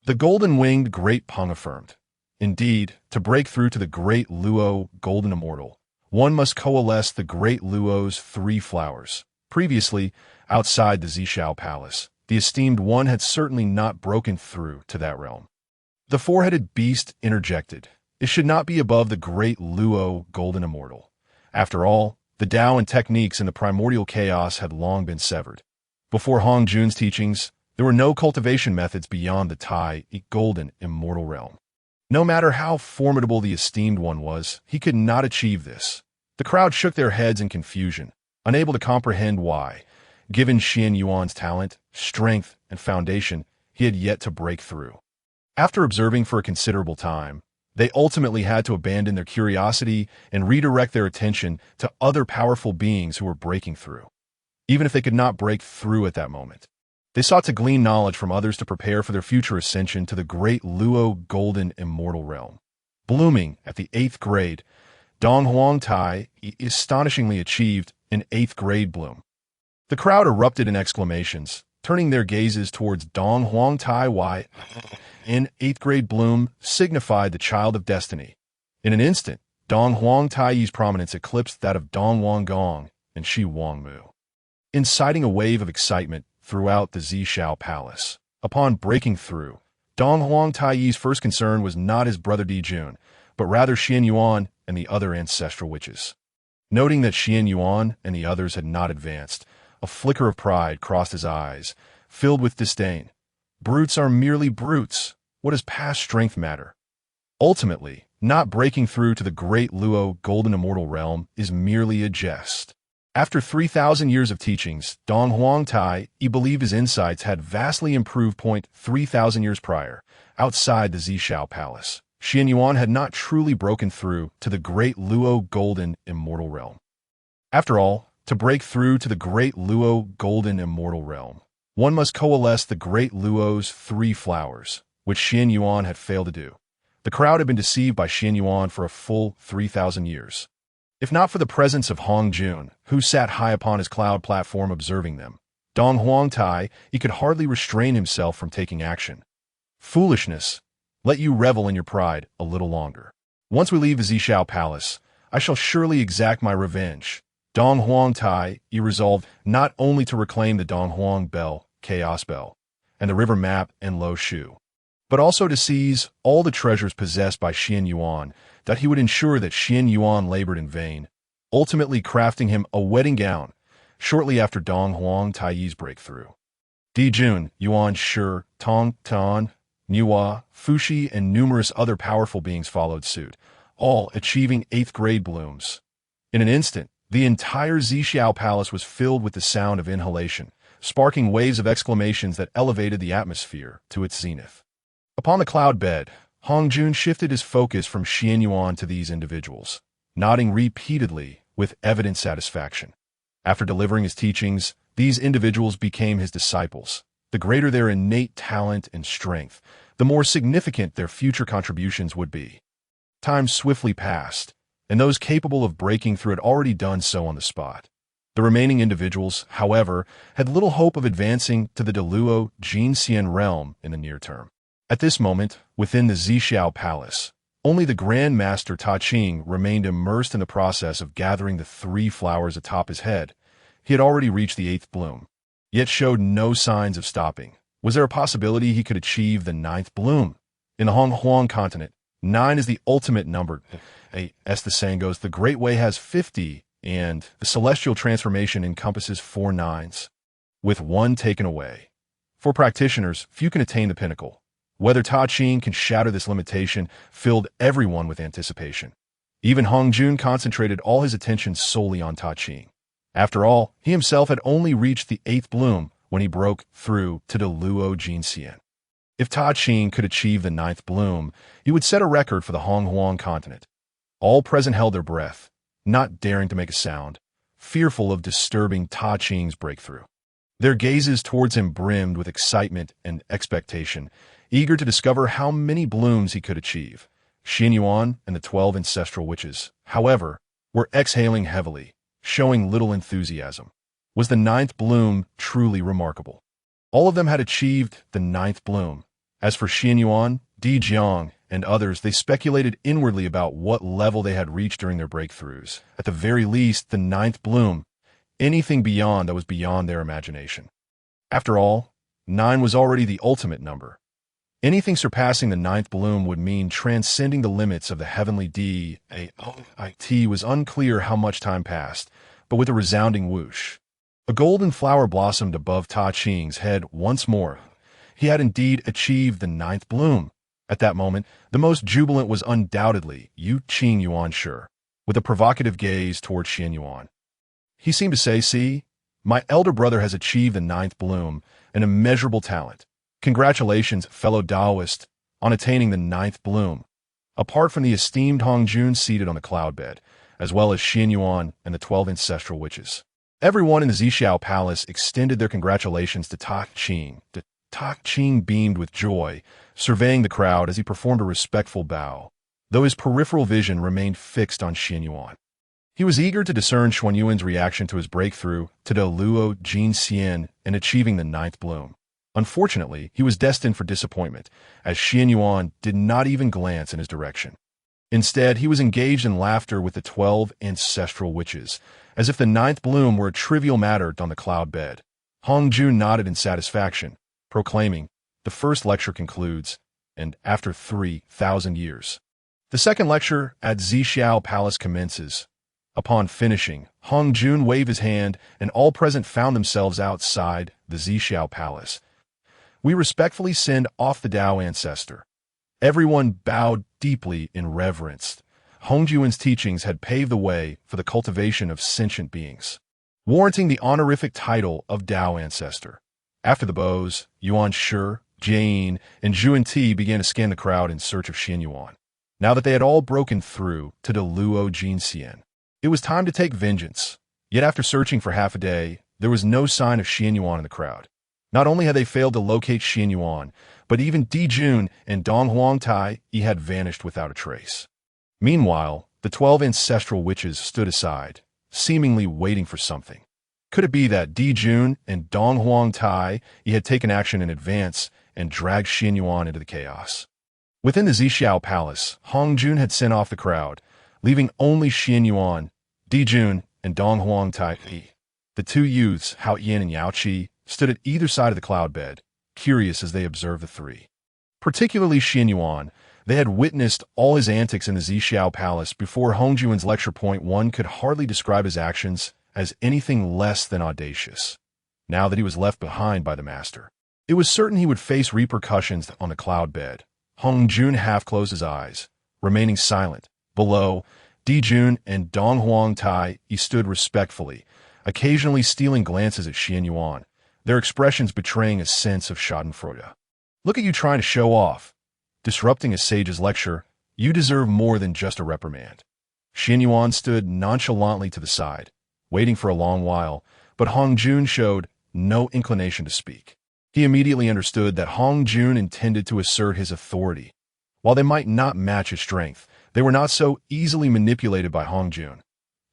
Speaker 1: The golden-winged great Pung affirmed. Indeed, to break through to the great Luo Golden Immortal, one must coalesce the great Luo's 3 flowers. Previously, outside the Zixiao Palace, the esteemed one had certainly not broken through to that realm. The 4-headed beast interjected. It should not be above the great Luo Golden Immortal. After all, the Tao and techniques in the primordial chaos had long been severed. Before Hongjun's teachings, there were no cultivation methods beyond the Tai Golden Immortal realm. No matter how formidable the esteemed one was, he could not achieve this. The crowd shook their heads in confusion, unable to comprehend why. Given Qianyuan's talent, strength, and foundation, he had yet to break through. After observing for a considerable time, they ultimately had to abandon their curiosity and redirect their attention to other powerful beings who were breaking through. Even if they could not break through at that moment, they sought to glean knowledge from others to prepare for their future ascension to the great Luo Golden Immortal realm. Blooming at the 8th grade, Dong Huang Tai astonishingly achieved an 8th grade bloom. The crowd erupted in exclamations, turning their gazes towards Dong Huang Tai Wai. An 8th grade bloom signified the child of destiny. In an instant, Dong Huang Tai's prominence eclipsed that of Dong Wang Gong and Shi Wang Mu, inciting a wave of excitement throughout the Zixiao Palace. Upon breaking through, Dong Huang Tai's first concern was not his brother Dijun, but rather Qianyuan and the other ancestral witches. Noting that Qianyuan and the others had not advanced, a flicker of pride crossed his eyes, filled with disdain. Brutes are merely brutes. What does past strength matter? Ultimately, not breaking through to the great Luo Golden Immortal realm is merely a jest. After 3,000 years of teachings, Dong Huang Tai believed his insights had vastly improved. 3,000 years prior, outside the Zixiao Palace, Qianyuan had not truly broken through to the great Luo Golden Immortal realm. After all, to break through to the great Luo Golden Immortal realm, one must coalesce the great Luo's 3 flowers, which Qianyuan had failed to do. The crowd had been deceived by Qianyuan for a full 3,000 years. If not for the presence of Hongjun, who sat high upon his cloud platform observing them, Dong Huang Tai, he could hardly restrain himself from taking action. Foolishness. Let you revel in your pride a little longer. Once we leave the Zixiao Palace, I shall surely exact my revenge. Dong Huang Tai, he resolved not only to reclaim the Dong Huang Bell, Chaos Bell, and the river map and Lo Shu, but also to seize all the treasures possessed by Qianyuan, that he would ensure that Qianyuan labored in vain, ultimately crafting him a wedding gown shortly after Dong Huang Tai's breakthrough. Dijun, Yuan Shi, Tong Tan, Niwa, Fushi, and numerous other powerful beings followed suit, all achieving 8th grade blooms. In an instant, the entire Zixiao Palace was filled with the sound of inhalation, sparking waves of exclamations that elevated the atmosphere to its zenith. Upon the cloud bed, Hongjun shifted his focus from Qianyuan to these individuals, nodding repeatedly with evident satisfaction. After delivering his teachings, these individuals became his disciples. The greater their innate talent and strength, the more significant their future contributions would be. Time swiftly passed, and those capable of breaking through had already done so on the spot. The remaining individuals, however, had little hope of advancing to the Deluo Jinxian realm in the near term. At this moment, within the Zixiao Palace, only the Grand Master Ta Ching remained immersed in the process of gathering the 3 flowers atop his head. He had already reached the 8th bloom, yet showed no signs of stopping. Was there a possibility he could achieve the 9th bloom? In the Honghuang continent, 9 is the ultimate number. As the saying goes, the Great Way has 50, and the celestial transformation encompasses 4 9s, with 1 taken away. For practitioners, few can attain the pinnacle. Whether Ta Ching can shatter this limitation filled everyone with anticipation. Even Hongjun concentrated all his attention solely on Ta Ching. After all, he himself had only reached the 8th bloom when he broke through to the Luo Jinxian. If Ta Ching could achieve the 9th bloom, he would set a record for the Honghuang continent. All present held their breath, not daring to make a sound, fearful of disturbing Ta Ching's breakthrough. Their gazes towards him brimmed with excitement and expectation, eager to discover how many blooms he could achieve. Qianyuan and the 12 ancestral witches, however, were exhaling heavily, showing little enthusiasm. Was the 9th bloom truly remarkable? All of them had achieved the 9th bloom. As for Qianyuan, Di Jiang, and others, they speculated inwardly about what level they had reached during their breakthroughs. At the very least, the 9th bloom. Anything beyond that was beyond their imagination. After all, 9 was already the ultimate number. Anything surpassing the 9th bloom would mean transcending the limits of the heavenly D.A.I.T. Was unclear how much time passed, but with a resounding whoosh, a golden flower blossomed above Ta Ching's head once more. He had indeed achieved the 9th bloom. At that moment, the most jubilant was undoubtedly Qianyuan Shi, with a provocative gaze toward Qianyuan. He seemed to say, "See, my elder brother has achieved the 9th bloom, an immeasurable talent. Congratulations, fellow Taoist, on attaining the 9th bloom." Apart from the esteemed Hongjun seated on the cloud bed, as well as Qianyuan and the 12 ancestral witches, everyone in the Zixiao Palace extended their congratulations to Ta Ching. Ta Ching beamed with joy, surveying the crowd as he performed a respectful bow, though his peripheral vision remained fixed on Qianyuan. He was eager to discern Xuan Yuan's reaction to his breakthrough to the Luo Jinxian and achieving the 9th bloom. Unfortunately, he was destined for disappointment, as Qianyuan did not even glance in his direction. Instead, he was engaged in laughter with the 12 ancestral witches, as if the 9th bloom were a trivial matter on the cloud bed. Hongjun nodded in satisfaction, proclaiming, "The first lecture concludes, and after 3,000 years. The second lecture at Zixiao Palace commences." Upon finishing, Hongjun waved his hand, and all present found themselves outside the Zixiao Palace. "We respectfully send off the Tao Ancestor." Everyone bowed deeply in reverence. Hongyuan's teachings had paved the way for the cultivation of sentient beings, warranting the honorific title of Tao Ancestor. After the bows, Yuan Shi, Jane, and Zhuan Ti began to scan the crowd in search of Qianyuan. Now that they had all broken through to the Luo Jinxian, it was time to take vengeance. Yet after searching for half a day, there was no sign of Qianyuan in the crowd. Not only had they failed to locate Qianyuan, but even Dijun and Dong Huang Tai had vanished without a trace. Meanwhile, the 12 ancestral witches stood aside, seemingly waiting for something. Could it be that Dijun and Dong Huang Tai had taken action in advance and dragged Qianyuan into the chaos? Within the Zixiao palace, Hongjun had sent off the crowd, leaving only Qianyuan, Dijun, and Donghuang Tai. The two youths, Houtu and Yaoqi, stood at either side of the cloud bed, curious as they observed the three. Particularly Qianyuan, they had witnessed all his antics in the Zixiao palace before Hongjun's lecture point. One could hardly describe his actions as anything less than audacious. Now that he was left behind by the master, it was certain he would face repercussions on the cloud bed. Hongjun half closed his eyes, remaining silent. Below, Dijun and Donghuang Tai stood respectfully, occasionally stealing glances at Qianyuan, their expressions betraying a sense of schadenfreude. Look at you trying to show off. Disrupting a sage's lecture, you deserve more than just a reprimand. Qianyuan stood nonchalantly to the side, waiting for a long while, but Hongjun showed no inclination to speak. He immediately understood that Hongjun intended to assert his authority. While they might not match his strength, they were not so easily manipulated by Hongjun.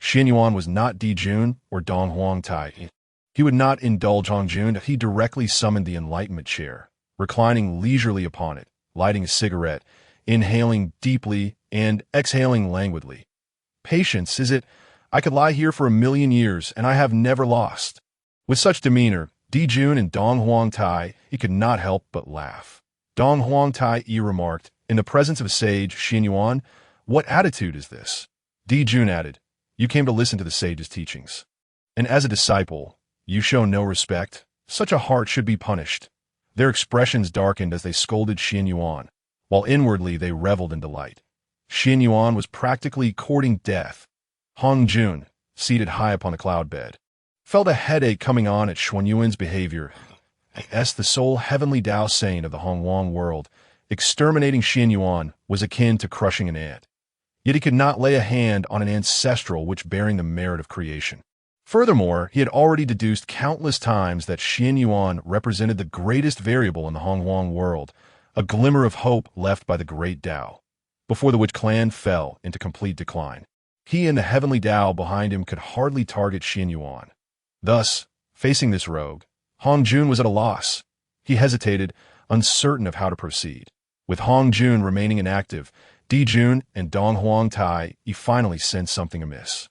Speaker 1: Qianyuan was not Dijun or Donghuang Tai. He would not indulge Hongjun. He directly summoned the enlightenment chair, reclining leisurely upon it, lighting a cigarette, inhaling deeply and exhaling languidly. Patience, is it? I could lie here for 1,000,000 years, and I have never lost. With such demeanor, Dijun and Donghuang Tai, he could not help but laugh. Donghuang Tai remarked, in the presence of a sage, Qianyuan, what attitude is this? Dijun added, you came to listen to the sage's teachings. And as a disciple, you show no respect. Such a heart should be punished. Their expressions darkened as they scolded Qianyuan, while inwardly they reveled in delight. Qianyuan was practically courting death. Hongjun, seated high upon the cloud bed, felt a headache coming on at Xuan Yuan's behavior. As the sole heavenly Tao saint of the Hongwang world, exterminating Qianyuan was akin to crushing an ant. Yet he could not lay a hand on an ancestral which bearing the merit of creation. Furthermore, he had already deduced countless times that Qianyuan represented the greatest variable in the Hongwang world, a glimmer of hope left by the great Tao, before the which clan fell into complete decline. He and the heavenly Tao behind him could hardly target Qianyuan. Thus, facing this rogue, Hongjun was at a loss. He hesitated, uncertain of how to proceed. With Hongjun remaining inactive, Dijun and Donghuang Tai finally sensed something amiss.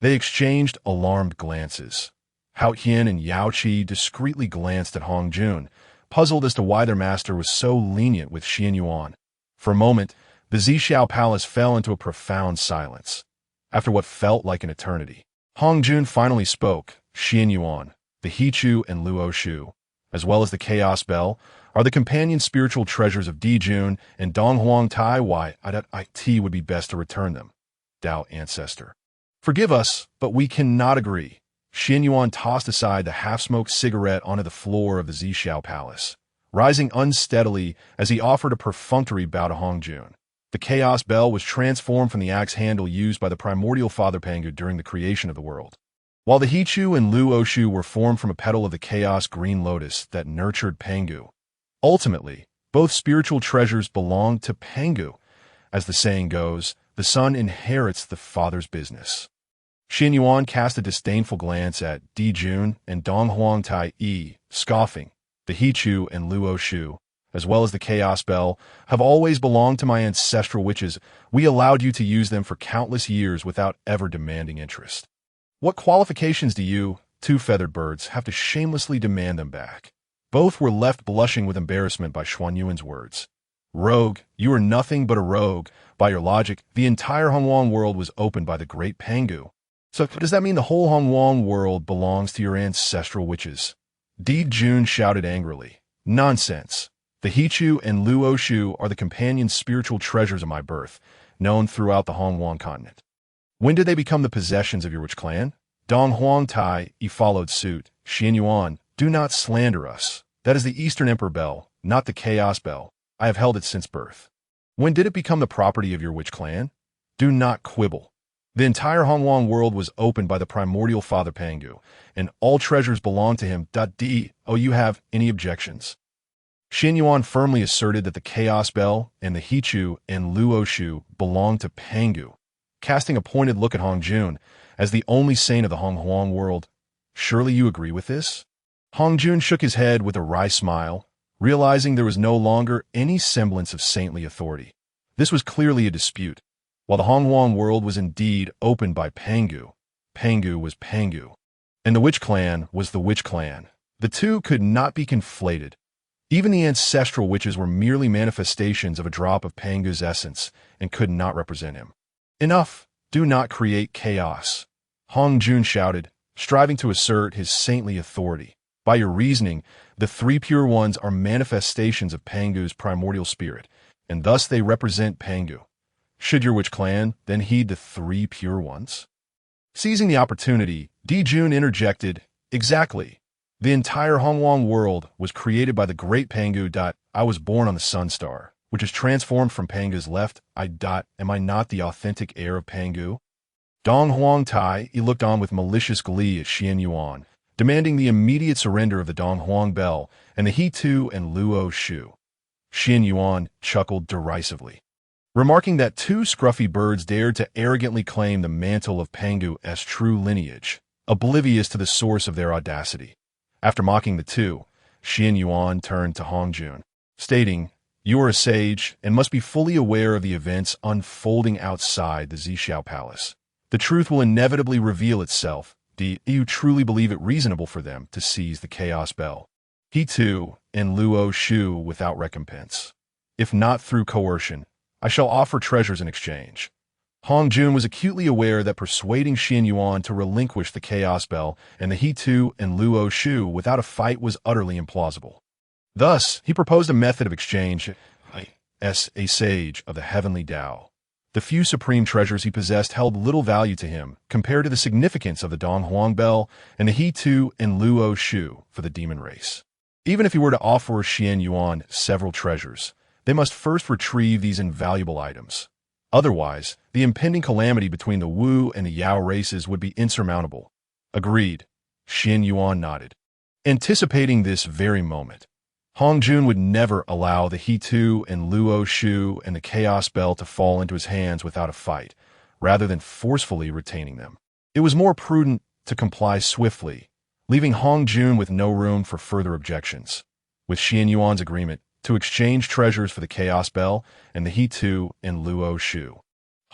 Speaker 1: They exchanged alarmed glances. Houtu and Yaoqi discreetly glanced at Hongjun, puzzled as to why their master was so lenient with Qianyuan. For a moment, the Zixiao palace fell into a profound silence. After what felt like an eternity, Hongjun finally spoke. Qianyuan, the Houtu and Luoshu, as well as the Chaos Bell, are the companion spiritual treasures of Dijun and Donghuang Tai. Why, it would be best to return them. Tao Ancestor. Forgive us, but we cannot agree. Qianyuan tossed aside the half-smoked cigarette onto the floor of the Zixiao palace, rising unsteadily as he offered a perfunctory bow to Hongjun. The Chaos Bell was transformed from the axe handle used by the primordial Father Pangu during the creation of the world, while the Houtu and Luoshu were formed from a petal of the Chaos Green Lotus that nurtured Pangu. Ultimately, both spiritual treasures belonged to Pangu. As the saying goes, the son inherits the father's business. Qianyuan cast a disdainful glance at Dijun and Donghuang Tai, scoffing. The Houtu and Luoshu, as well as the Chaos Bell, have always belonged to my ancestral witches. We allowed you to use them for countless years without ever demanding interest. What qualifications do you, two feathered birds, have to shamelessly demand them back? Both were left blushing with embarrassment by Xuan Yuan's words. Rogue, you are nothing but a rogue. By your logic, the entire Hongwang world was opened by the great Pangu. So does that mean the whole Hongwang world belongs to your ancestral witches? Dijun shouted angrily. Nonsense. The Houtu and Luoshu are the companion spiritual treasures of my birth, known throughout the Hongwang continent. When did they become the possessions of your witch clan? Donghuang Tai followed suit. Qianyuan, do not slander us. That is the Eastern Emperor Bell, not the Chaos Bell. I have held it since birth. When did it become the property of your witch clan? Do not quibble. The entire Hongwang world was opened by the primordial Father Pangu, and all treasures belong to him. You have any objections? Qianyuan firmly asserted that the Chaos Bell and the Houtu and Luoshu belonged to Pangu, casting a pointed look at Hongjun as the only saint of the Hongwang world. Surely you agree with this? Hongjun shook his head with a wry smile. realizing there was no longer any semblance of saintly authority. This was clearly a dispute. While the Hongjun world was indeed opened by Pangu, Pangu was Pangu, and the Witch Clan was the Witch Clan. The two could not be conflated. Even the ancestral witches were merely manifestations of a drop of Pangu's essence and could not represent him. Enough! Do not create chaos, Hongjun shouted, striving to assert his saintly authority. By your reasoning, the three pure ones are manifestations of Pangu's primordial spirit, and thus they represent Pangu. Should your witch clan then heed the three pure ones? Seizing the opportunity, Dijun interjected, exactly. The entire Hongjun world was created by the great Pangu. I was born on the Sun Star, which is transformed from Pangu's left. Am I not the authentic heir of Pangu? Dong Huang Tai, he looked on with malicious glee at Qianyuan, demanding the immediate surrender of the Dong Huang Bell and the Houtu and Luo Shu. Qianyuan chuckled derisively, remarking that two scruffy birds dared to arrogantly claim the mantle of Pangu's true lineage, oblivious to the source of their audacity. After mocking the two, Qianyuan turned to Hongjun, stating, "You are a sage and must be fully aware of the events unfolding outside the Zixiao Palace. The truth will inevitably reveal itself. Do you truly believe it reasonable for them to seize the Chaos Bell? He too, and Luo Shu without recompense. If not through coercion, I shall offer treasures in exchange." Hongjun was acutely aware that persuading Qianyuan to relinquish the Chaos Bell and the Houtu and Luo Shu without a fight was utterly implausible. Thus, he proposed a method of exchange as a sage of the heavenly Tao. The few supreme treasures he possessed held little value to him compared to the significance of the Dong Huang Bell and the Houtu and Luo Shu for the demon race. Even if he were to offer Qianyuan several treasures, they must first retrieve these invaluable items. Otherwise, the impending calamity between the Wu and the Yao races would be insurmountable. Agreed. Qianyuan nodded. Anticipating this very moment, Hongjun would never allow the Houtu and Luo Shu and the Chaos Bell to fall into his hands without a fight, rather than forcefully retaining them. It was more prudent to comply swiftly, leaving Hongjun with no room for further objections. With Qianyuan's agreement, to exchange treasures for the Chaos Bell and the Houtu and Luo Shu,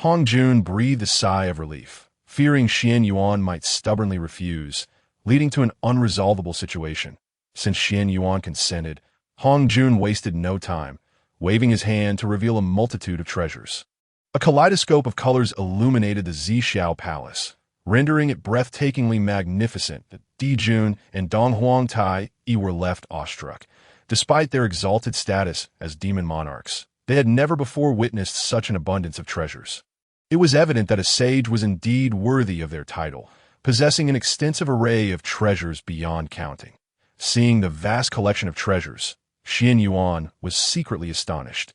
Speaker 1: Hongjun breathed a sigh of relief, fearing Qianyuan might stubbornly refuse, leading to an unresolvable situation. Since Qianyuan consented, Hongjun wasted no time, waving his hand to reveal a multitude of treasures. A kaleidoscope of colors illuminated the Zixiao Palace, rendering it breathtakingly magnificent. Dijun and Dong Huang Tai were left awestruck. Despite their exalted status as demon monarchs, they had never before witnessed such an abundance of treasures. It was evident that a sage was indeed worthy of their title, possessing an extensive array of treasures beyond counting. Seeing the vast collection of treasures, Qianyuan was secretly astonished.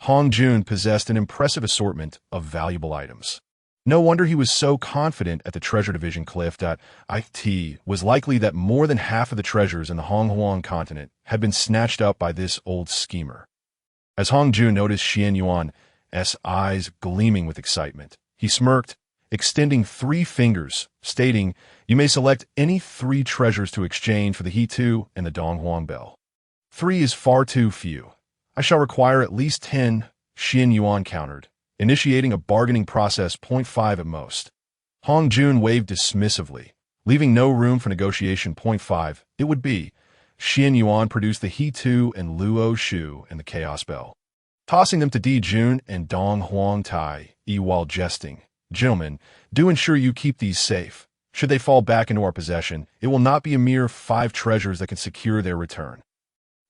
Speaker 1: Hongjun possessed an impressive assortment of valuable items. No wonder he was so confident at the treasure division cliff. It was likely that more than half of the treasures in the Hongjun continent had been snatched up by this old schemer. As Hongjun noticed Qianyuan's eyes gleaming with excitement, he smirked, extending 3 fingers, stating, "You may select any 3 treasures to exchange for the Houtu and the Dong Huang Bell." 3 is far too few. I shall require at least 10, Qianyuan countered, initiating a bargaining process. 0.5 at most. Hongjun waved dismissively, leaving no room for negotiation. 0.5, it would be. Qianyuan produced the Houtu and Luo Shu and the Chaos Bell, tossing them to Dijun and Dong Huang Tai while jesting. "Gentlemen, do ensure you keep these safe. Should they fall back into our possession, it will not be a mere 5 treasures that can secure their return."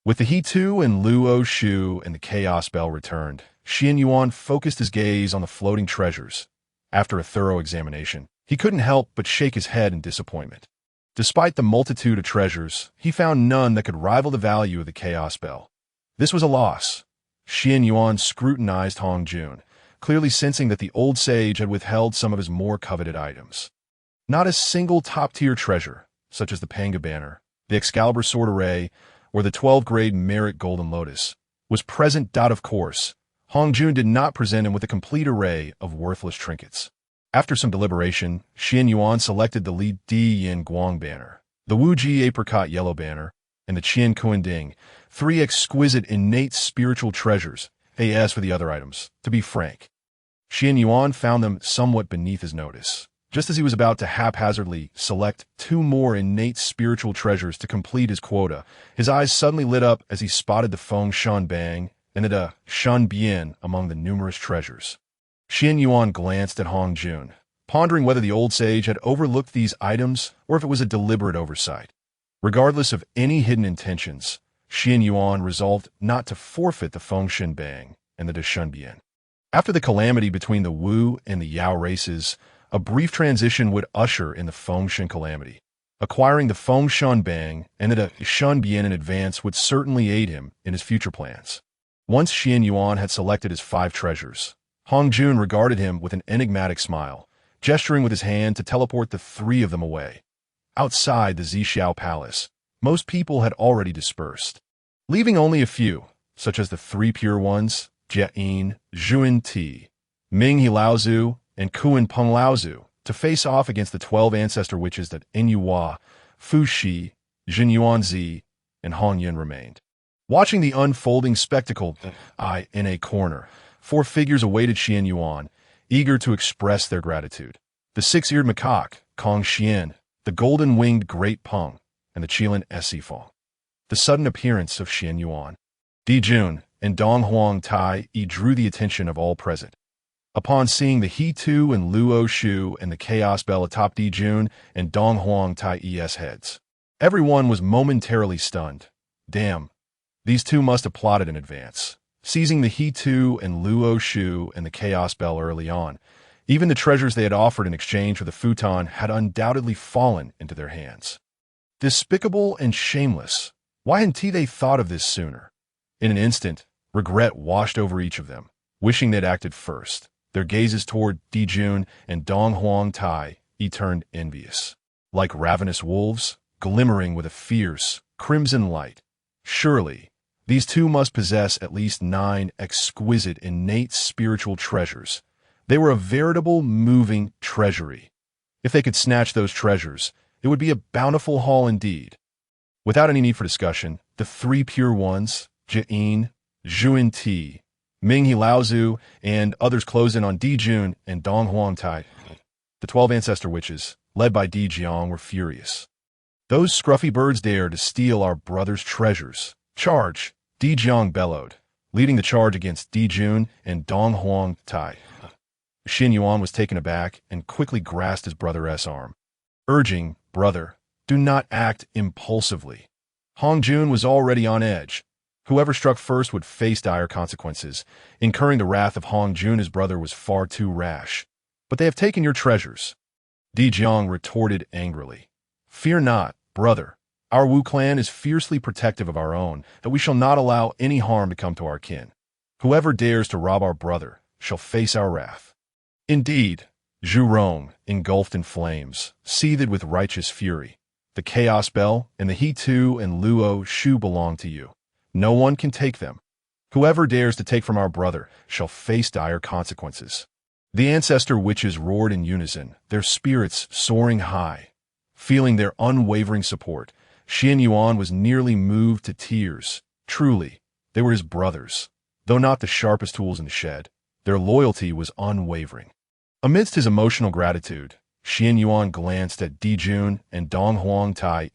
Speaker 1: With the Houtu and Luo Shu and the Chaos Bell returned, Qianyuan focused his gaze on the floating treasures. After a thorough examination, he couldn't help but shake his head in disappointment. Despite the multitude of treasures, he found none that could rival the value of the Chaos Bell. This was a loss. Qianyuan scrutinized Hongjun, clearly sensing that the old sage had withheld some of his more coveted items. Not a single top-tier treasure, such as the Pangu banner, the Excalibur sword array, or the 12-grade merit golden lotus, was present. Of course, Hongjun did not present him with a complete array of worthless trinkets. After some deliberation, Qianyuan selected the Li Di Yin Guang banner, the Wu Ji apricot yellow banner, and the Qianyuan, three exquisite innate spiritual treasures. As for the other items, to be frank, Qianyuan found them somewhat beneath his notice. Just as he was about to haphazardly select two more innate spiritual treasures to complete his quota, his eyes suddenly lit up as he spotted the Feng Shan Bang and the Shan Bian among the numerous treasures. Qianyuan glanced at Hongjun, pondering whether the old sage had overlooked these items or if it was a deliberate oversight. Regardless of any hidden intentions, Qianyuan resolved not to forfeit the Feng Shan Bang and the Shan Bian. After the calamity between the Wu and the Yao races, a brief transition would usher in the Feng Shan calamity. Acquiring the Feng Shan Bang and the Shan Bian in advance would certainly aid him in his future plans. Once Qianyuan had selected his 5 treasures, Hongjun regarded him with an enigmatic smile, gesturing with his hand to teleport the 3 of them away. Outside the Zixiao palace, most people had already dispersed, leaving only a few, such as the 3 pure ones, Jiayin, Zhuan Ti, Ming He Laozu, and Kuan Peng Laozu, to face off against the 12 ancestor witches that Enyuhua, Fu Shi, Jinyuan Zi, and Hongyun remained. Watching the unfolding spectacle, in a corner, 4 figures awaited Qianyuan, eager to express their gratitude. The 6-eared macaque, Kong Xian, the golden-winged Great Peng, and the Qilin Esifeng. The sudden appearance of Qianyuan, Dijun, and Dong Huang Tai drew the attention of all present. Upon seeing the Houtu and Luo Shu and the Chaos Bell atop Dijun and Dong Huang Tai's heads, everyone was momentarily stunned. Damn, these 2 must have plotted in advance, seizing the Houtu and Luo Shu and the Chaos Bell early on. Even the treasures they had offered in exchange for the futon had undoubtedly fallen into their hands. Despicable and shameless. Why hadn't they thought of this sooner? In an instant, regret washed over each of them, wishing they'd acted first. Their gazes toward Dijun and Dong Huang Tai turned envious, like ravenous wolves, glimmering with a fierce, crimson light. Surely, these 2 must possess at least 9 exquisite, innate spiritual treasures. They were a veritable moving treasury. If they could snatch those treasures, it would be a bountiful haul indeed. Without any need for discussion, the 3 pure ones, Jiayin, Zhuan Ti, Ming He Laozu, and others closed in on Dijun and Dong Huang Tai. The 12 ancestor witches, led by Di Jiang, were furious. Those scruffy birds dare to steal our brother's treasures. Charge! Di Jiang bellowed, leading the charge against Dijun and Dong Huang Tai. Qianyuan was taken aback and quickly grasped his brother's arm, urging, "Brother, do not act impulsively." Hongjun was already on edge. Whoever struck first would face dire consequences. Incurring the wrath of Hongjun, his brother, was far too rash. "But they have taken your treasures," Di Jiang retorted angrily. "Fear not, brother. Our Wu clan is fiercely protective of our own, that we shall not allow any harm to come to our kin. Whoever dares to rob our brother shall face our wrath." Indeed, Zhu Rong, engulfed in flames, seethed with righteous fury. "The Chaos Bell and the Houtu and Luo Shu belong to you. No one can take them. Whoever dares to take from our brother shall face dire consequences." The ancestor witches roared in unison, their spirits soaring high. Feeling their unwavering support, Qianyuan was nearly moved to tears. Truly, they were his brothers. Though not the sharpest tools in the shed, their loyalty was unwavering. Amidst his emotional gratitude, Qianyuan glanced at Dijun and Dong Huang Tai,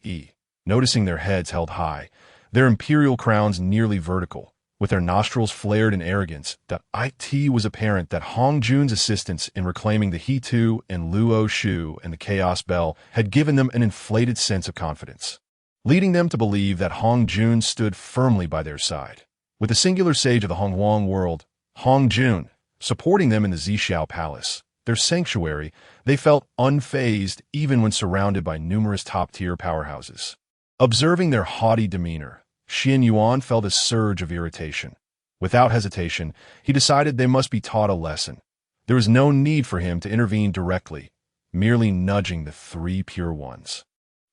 Speaker 1: noticing their heads held high, their imperial crowns nearly vertical, with their nostrils flared in arrogance. It was apparent that Hongjun's assistance in reclaiming the Houtu and Luo Shu and the Chaos Bell had given them an inflated sense of confidence, leading them to believe that Hongjun stood firmly by their side. With the singular sage of the Honghuang world, Hongjun, supporting them in the Zixiao palace, their sanctuary, they felt unfazed even when surrounded by numerous top-tier powerhouses. Observing their haughty demeanor, Qianyuan felt a surge of irritation. Without hesitation, he decided they must be taught a lesson. There was no need for him to intervene directly, merely nudging the 3 pure ones.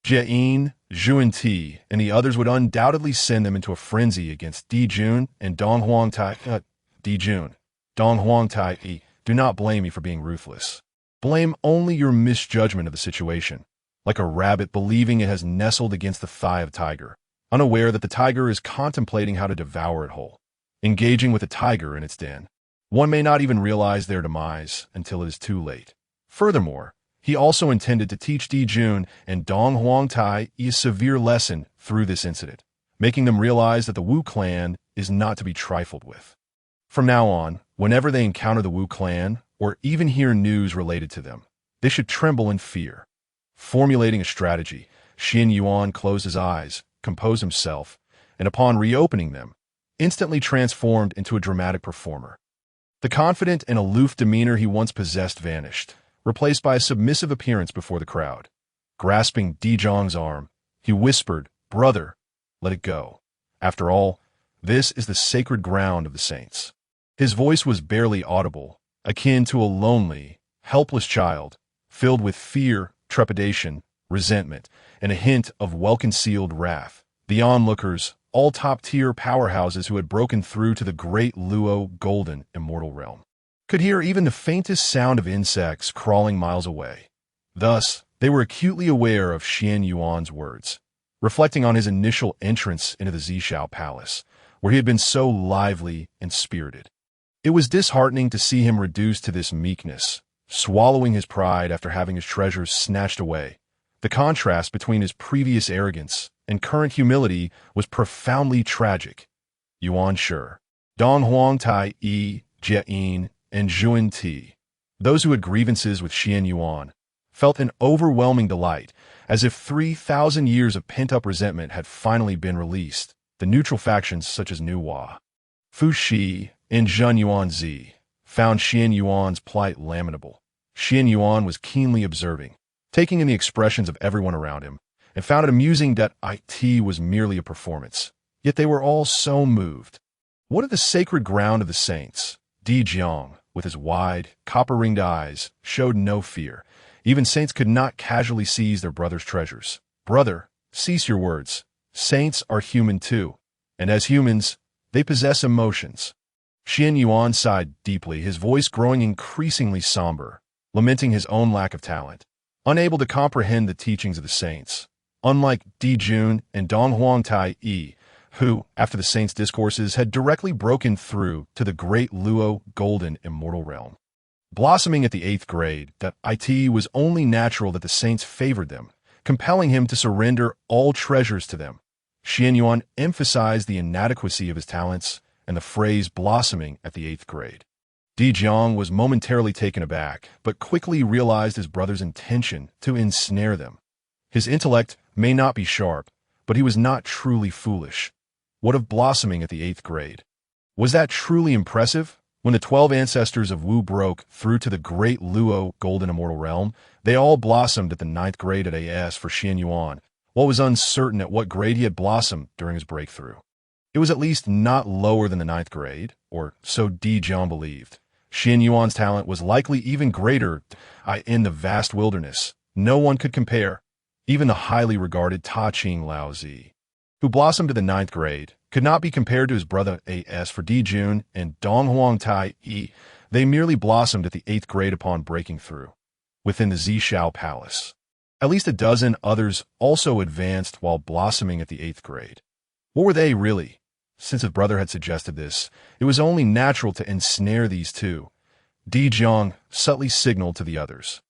Speaker 1: Jiayin, Zhuan Ti, and the others would undoubtedly send them into a frenzy against Dijun and Dong Huang Tai. Dijun, Dong Huang Tai, do not blame me for being ruthless. Blame only your misjudgment of the situation. Like a rabbit believing it has nestled against the thigh of a tiger, unaware that the tiger is contemplating how to devour it whole, engaging with the tiger in its den. One may not even realize their demise until it is too late. Furthermore, he also intended to teach Di Jun and Dong Huangtai a severe lesson through this incident, making them realize that the Wu clan is not to be trifled with. From now on, whenever they encounter the Wu clan, or even hear news related to them, they should tremble in fear. Formulating a strategy, Qianyuan closed his eyes, composed himself, and upon reopening them, instantly transformed into a dramatic performer. The confident and aloof demeanor he once possessed vanished, replaced by a submissive appearance before the crowd. Grasping Di Zhang's arm, he whispered, "Brother, let it go. After all, this is the sacred ground of the saints." His voice was barely audible, akin to a lonely, helpless child, filled with fear, trepidation, resentment, and a hint of well-concealed wrath. The onlookers, all top-tier powerhouses who had broken through to the great Luo golden immortal realm, could hear even the faintest sound of insects crawling miles away. Thus, they were acutely aware of Qianyuan's words, reflecting on his initial entrance into the Zixiao palace, where he had been so lively and spirited. It was disheartening to see him reduced to this meekness, swallowing his pride after having his treasures snatched away. The contrast between his previous arrogance and current humility was profoundly tragic. Yuan Shi, Dong Huangtai Yi, Jieyin, and Zhuan Ti, those who had grievances with Qianyuan, felt an overwhelming delight, as if 3,000 years of pent-up resentment had finally been released. The neutral factions such as Nuwa, Fu Shi, and Zhenyuan Zi found Qianyuan's plight lamentable. Qianyuan was keenly observing, taking in the expressions of everyone around him, and found it amusing that it was merely a performance. Yet they were all so moved. What of the sacred ground of the saints? Di Jiang, with his wide, copper-ringed eyes, showed no fear. Even saints could not casually seize their brother's treasures. "Brother, cease your words. Saints are human too, and as humans, they possess emotions." Qianyuan sighed deeply, his voice growing increasingly somber, lamenting his own lack of talent. Unable to comprehend the teachings of the saints, unlike Di Jun and Dong Huangtai Yi, who, after the saints' discourses, had directly broken through to the great Luo golden immortal realm. Blossoming at the 8th grade, that it was only natural that the saints favored them, compelling him to surrender all treasures to them. Qianyuan emphasized the inadequacy of his talents and the phrase blossoming at the 8th grade. Di Jiang was momentarily taken aback, but quickly realized his brother's intention to ensnare them. His intellect may not be sharp, but he was not truly foolish. What of blossoming at the 8th grade? Was that truly impressive? When the 12 ancestors of Wu broke through to the great Luo golden immortal realm, they all blossomed at the 9th grade at AS for Qianyuan, while it was uncertain at what grade he had blossomed during his breakthrough. It was at least not lower than the 9th grade, or so Di Jiang believed. Qianyuan's talent was likely even greater in the vast wilderness. No one could compare. Even the highly regarded Ta Ching Lao Zi, who blossomed to the 9th grade, could not be compared to his brother AS for Di Jun and Dong Huangtai Yi. They merely blossomed at the 8th grade upon breaking through. Within the Zixiao palace, at least a dozen others also advanced while blossoming at the 8th grade. What were they really? Since his brother had suggested this, it was only natural to ensnare these two. Di Jiang subtly signaled to the others.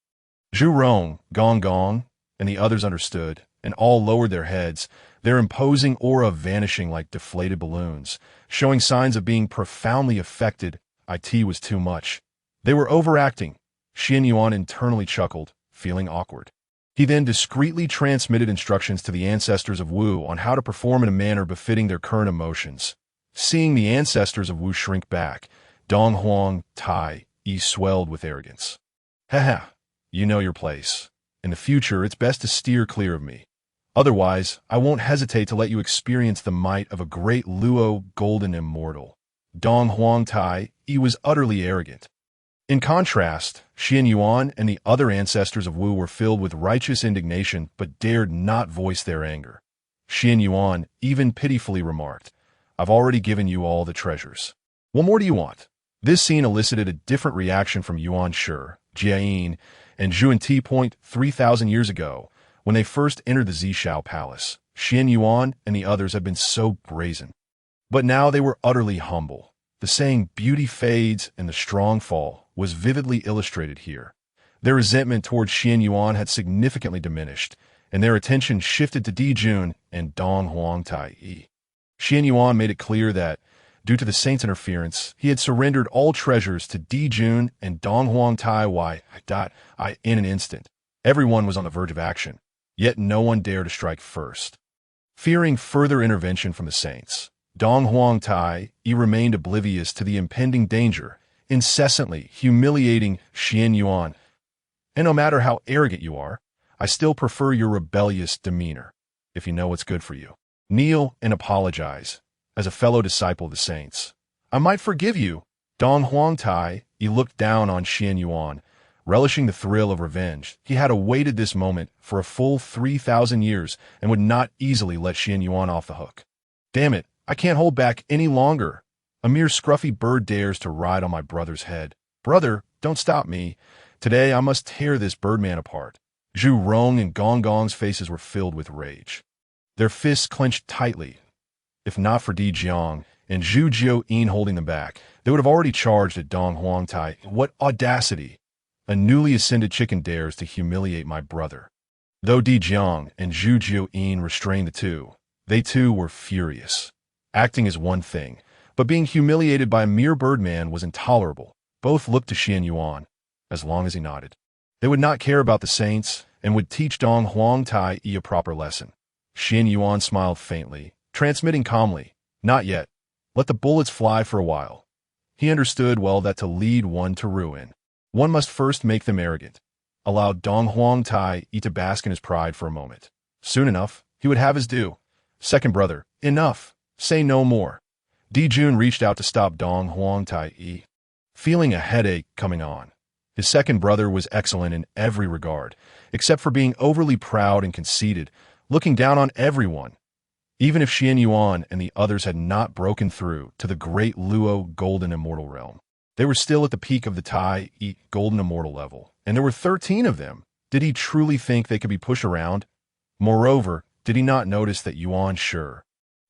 Speaker 1: Zhu Rong, Wang Gong, and the others understood, and all lowered their heads, their imposing aura vanishing like deflated balloons, showing signs of being profoundly affected. It was too much. They were overacting. Qianyuan internally chuckled, feeling awkward. He then discreetly transmitted instructions to the ancestors of Wu on how to perform in a manner befitting their current emotions. Seeing the ancestors of Wu shrink back, Dong Huang Tai Yi swelled with arrogance. "Haha, you know your place. In the future, it's best to steer clear of me. Otherwise, I won't hesitate to let you experience the might of a great Luo golden immortal." Dong Huangtai Yi was utterly arrogant. In contrast, Qianyuan and the other ancestors of Wu were filled with righteous indignation but dared not voice their anger. Qianyuan even pitifully remarked, "I've already given you all the treasures. What more do you want?" This scene elicited a different reaction from Yuan Shi, Jieyin, and Zhuan Ti. 3,000 years ago, when they first entered the Zixiao palace. Qianyuan and the others had been so brazen. But now they were utterly humble. The saying, beauty fades and the strong fall, was vividly illustrated here. Their resentment towards Qianyuan had significantly diminished, and their attention shifted to Dijun and Dong Huangtai. Qianyuan made it clear that, due to the saint's interference, he had surrendered all treasures to Dijun and Dong Huangtai in an instant. Everyone was on the verge of action, yet no one dared to strike first. Fearing further intervention from the saints, Dong Huangtai remained oblivious to the impending danger, incessantly humiliating Qianyuan. And no matter how arrogant you are, I still prefer your rebellious demeanor, if you know what's good for you. Kneel and apologize, as a fellow disciple of the saints. I might forgive you. Dong Huangtai looked down on Qianyuan, relishing the thrill of revenge. He had awaited this moment for a full 3,000 years and would not easily let Qianyuan off the hook. Damn it, I can't hold back any longer. A mere scruffy bird dares to ride on my brother's head. Brother, don't stop me. Today I must tear this birdman apart. Zhu Rong and Gong Gong's faces were filled with rage. Their fists clenched tightly. If not for Di Jiang and Zhu Jiao-yin holding them back, they would have already charged at Dong Huangtai. What audacity! A newly ascended chicken dares to humiliate my brother. Though Di Jiang and Zhu Jiao-yin restrained the two, they too were furious. Acting is one thing, but being humiliated by a mere birdman was intolerable. Both looked to Qianyuan, as long as he nodded. They would not care about the saints and would teach Dong Huangtai a proper lesson. Qianyuan smiled faintly, transmitting calmly, not yet. Let the bullets fly for a while. He understood well that to lead one to ruin, one must first make them arrogant. Allow Dong Huangtai to bask in his pride for a moment. Soon enough, he would have his due. Second brother, enough. Say no more. Dijun reached out to stop Dong Huangtai, feeling a headache coming on. His second brother was excellent in every regard, except for being overly proud and conceited, looking down on everyone. Even if Qianyuan and the others had not broken through to the great Luo Golden Immortal realm, they were still at the peak of the Tai Golden Immortal level, and there were 13 of them. Did he truly think they could be pushed around? Moreover, did he not notice that Yuan Shi,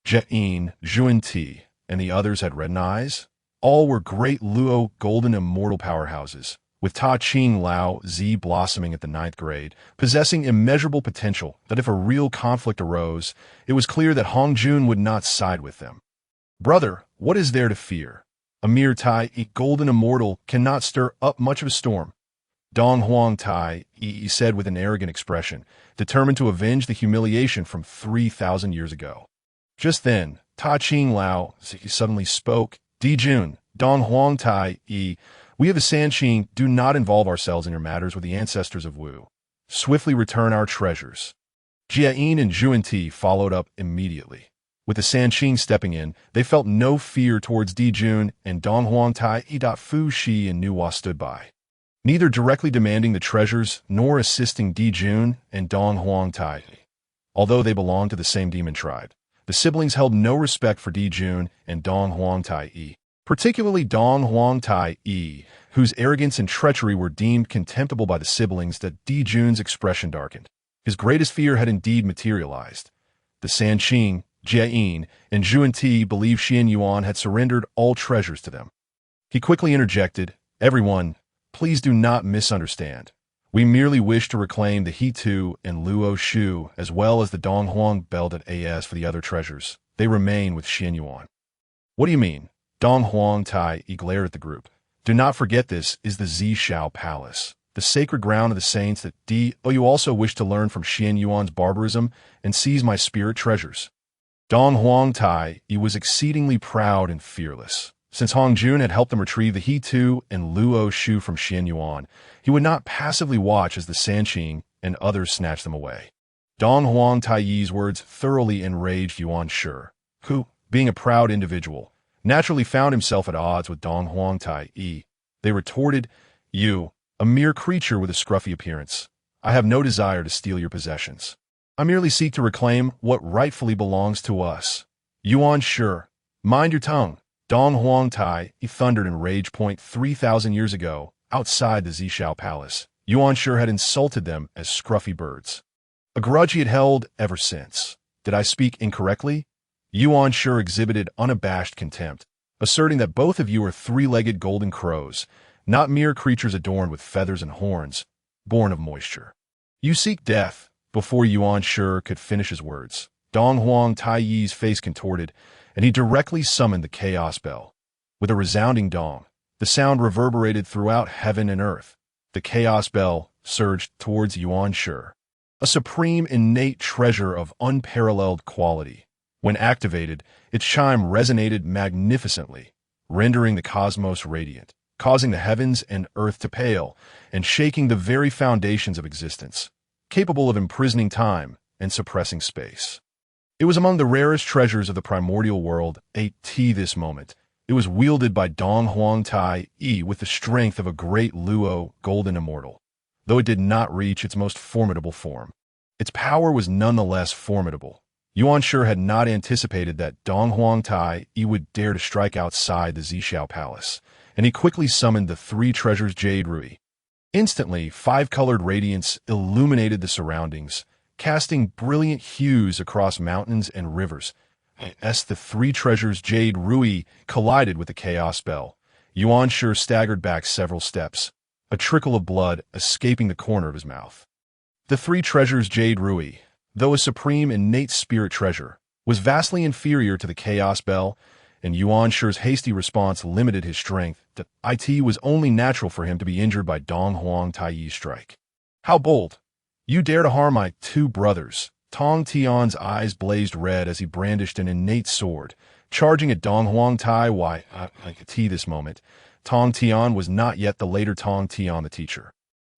Speaker 1: Jian, Zhuan Ti, and the others had red eyes? All were great Luo Golden Immortal powerhouses, with Ta Ching Lao Zi blossoming at the 9th grade, possessing immeasurable potential that if a real conflict arose, it was clear that Hongjun would not side with them. Brother, what is there to fear? A mere Tai Golden Immortal cannot stir up much of a storm. Dong Huangtai said with an arrogant expression, determined to avenge the humiliation from 3,000 years ago. Just then, Ta Ching Lao suddenly spoke. Dijun, Dong Huangtai, we of the Sanqing do not involve ourselves in your matters with the ancestors of Wu. Swiftly return our treasures. Jiayin and Zhuan Ti followed up immediately. With the Sanqing stepping in, they felt no fear towards Dijun and Dong Huangtai. Fu Shi and Nuwa stood by, neither directly demanding the treasures nor assisting Dijun and Dong Huangtai. Although they belonged to the same demon tribe, the siblings held no respect for Dijun and Dong Huangtai, particularly Dong Huangtai, whose arrogance and treachery were deemed contemptible by the siblings. That Dijun's expression darkened. His greatest fear had indeed materialized. The Sanqing, Jiayin, and Zhuan Ti believed Qianyuan had surrendered all treasures to them. He quickly interjected, everyone, please do not misunderstand. We merely wish to reclaim the Houtu and Luo Shu as well as the Donghuang belt at AS for the other treasures. They remain with Qianyuan. What do you mean? Dong Huangtai glared at the group. Do not forget this is the Zixiao Palace, the sacred ground of the saints that you also wish to learn from Qianyuan's barbarism and seize my spirit treasures. Dong Huangtai was exceedingly proud and fearless. Since Hongjun had helped them retrieve the Houtu and Luo Shu from Qianyuan, he would not passively watch as the Sanqing and others snatched them away. Dong Huangtai's words thoroughly enraged Yuan Shi, who, being a proud individual, naturally found himself at odds with Dong Huangtai. They retorted, you, a mere creature with a scruffy appearance. I have no desire to steal your possessions. I merely seek to reclaim what rightfully belongs to us. Yuan Shi, mind your tongue. Dong Huangtai thundered in rage. 3,000 years ago, outside the Zixiao Palace, Yuan Shi had insulted them as scruffy birds. A grudge he had held ever since. Did I speak incorrectly? Yuan sure exhibited unabashed contempt, asserting that both of you are three-legged golden crows, not mere creatures adorned with feathers and horns, born of moisture. You seek death. Before Yuan sure could finish his words, Dong Huang Taiyi's face contorted, and he directly summoned the chaos bell. With a resounding dong, the sound reverberated throughout heaven and earth. The chaos bell surged towards Yuan Sure, a supreme innate treasure of unparalleled quality. When activated, its chime resonated magnificently, rendering the cosmos radiant, causing the heavens and earth to pale, and shaking the very foundations of existence, capable of imprisoning time and suppressing space. It was among the rarest treasures of the primordial world, this moment. It was wielded by Dong Huang Tai Yi with the strength of a great Luo golden immortal, though it did not reach its most formidable form. Its power was nonetheless formidable. Yuan Sure had not anticipated that Dong Huang Tai Yi would dare to strike outside the Zixiao palace, and he quickly summoned the three treasures Jade Rui. Instantly, five-colored radiance illuminated the surroundings, casting brilliant hues across mountains and rivers. As the three treasures Jade Rui collided with the chaos bell, Yuan Sure staggered back several steps, a trickle of blood escaping the corner of his mouth. The three treasures Jade Rui, though a supreme innate spirit treasure, was vastly inferior to the chaos bell, and Yuan Shure's hasty response limited his strength. It was only natural for him to be injured by Dong Huang Taiyi's strike. How bold! You dare to harm my two brothers! Tong Tian's eyes blazed red as he brandished an innate sword, charging at Dong Huang Tai. This moment, Tong Tian was not yet the later Tong Tian the teacher.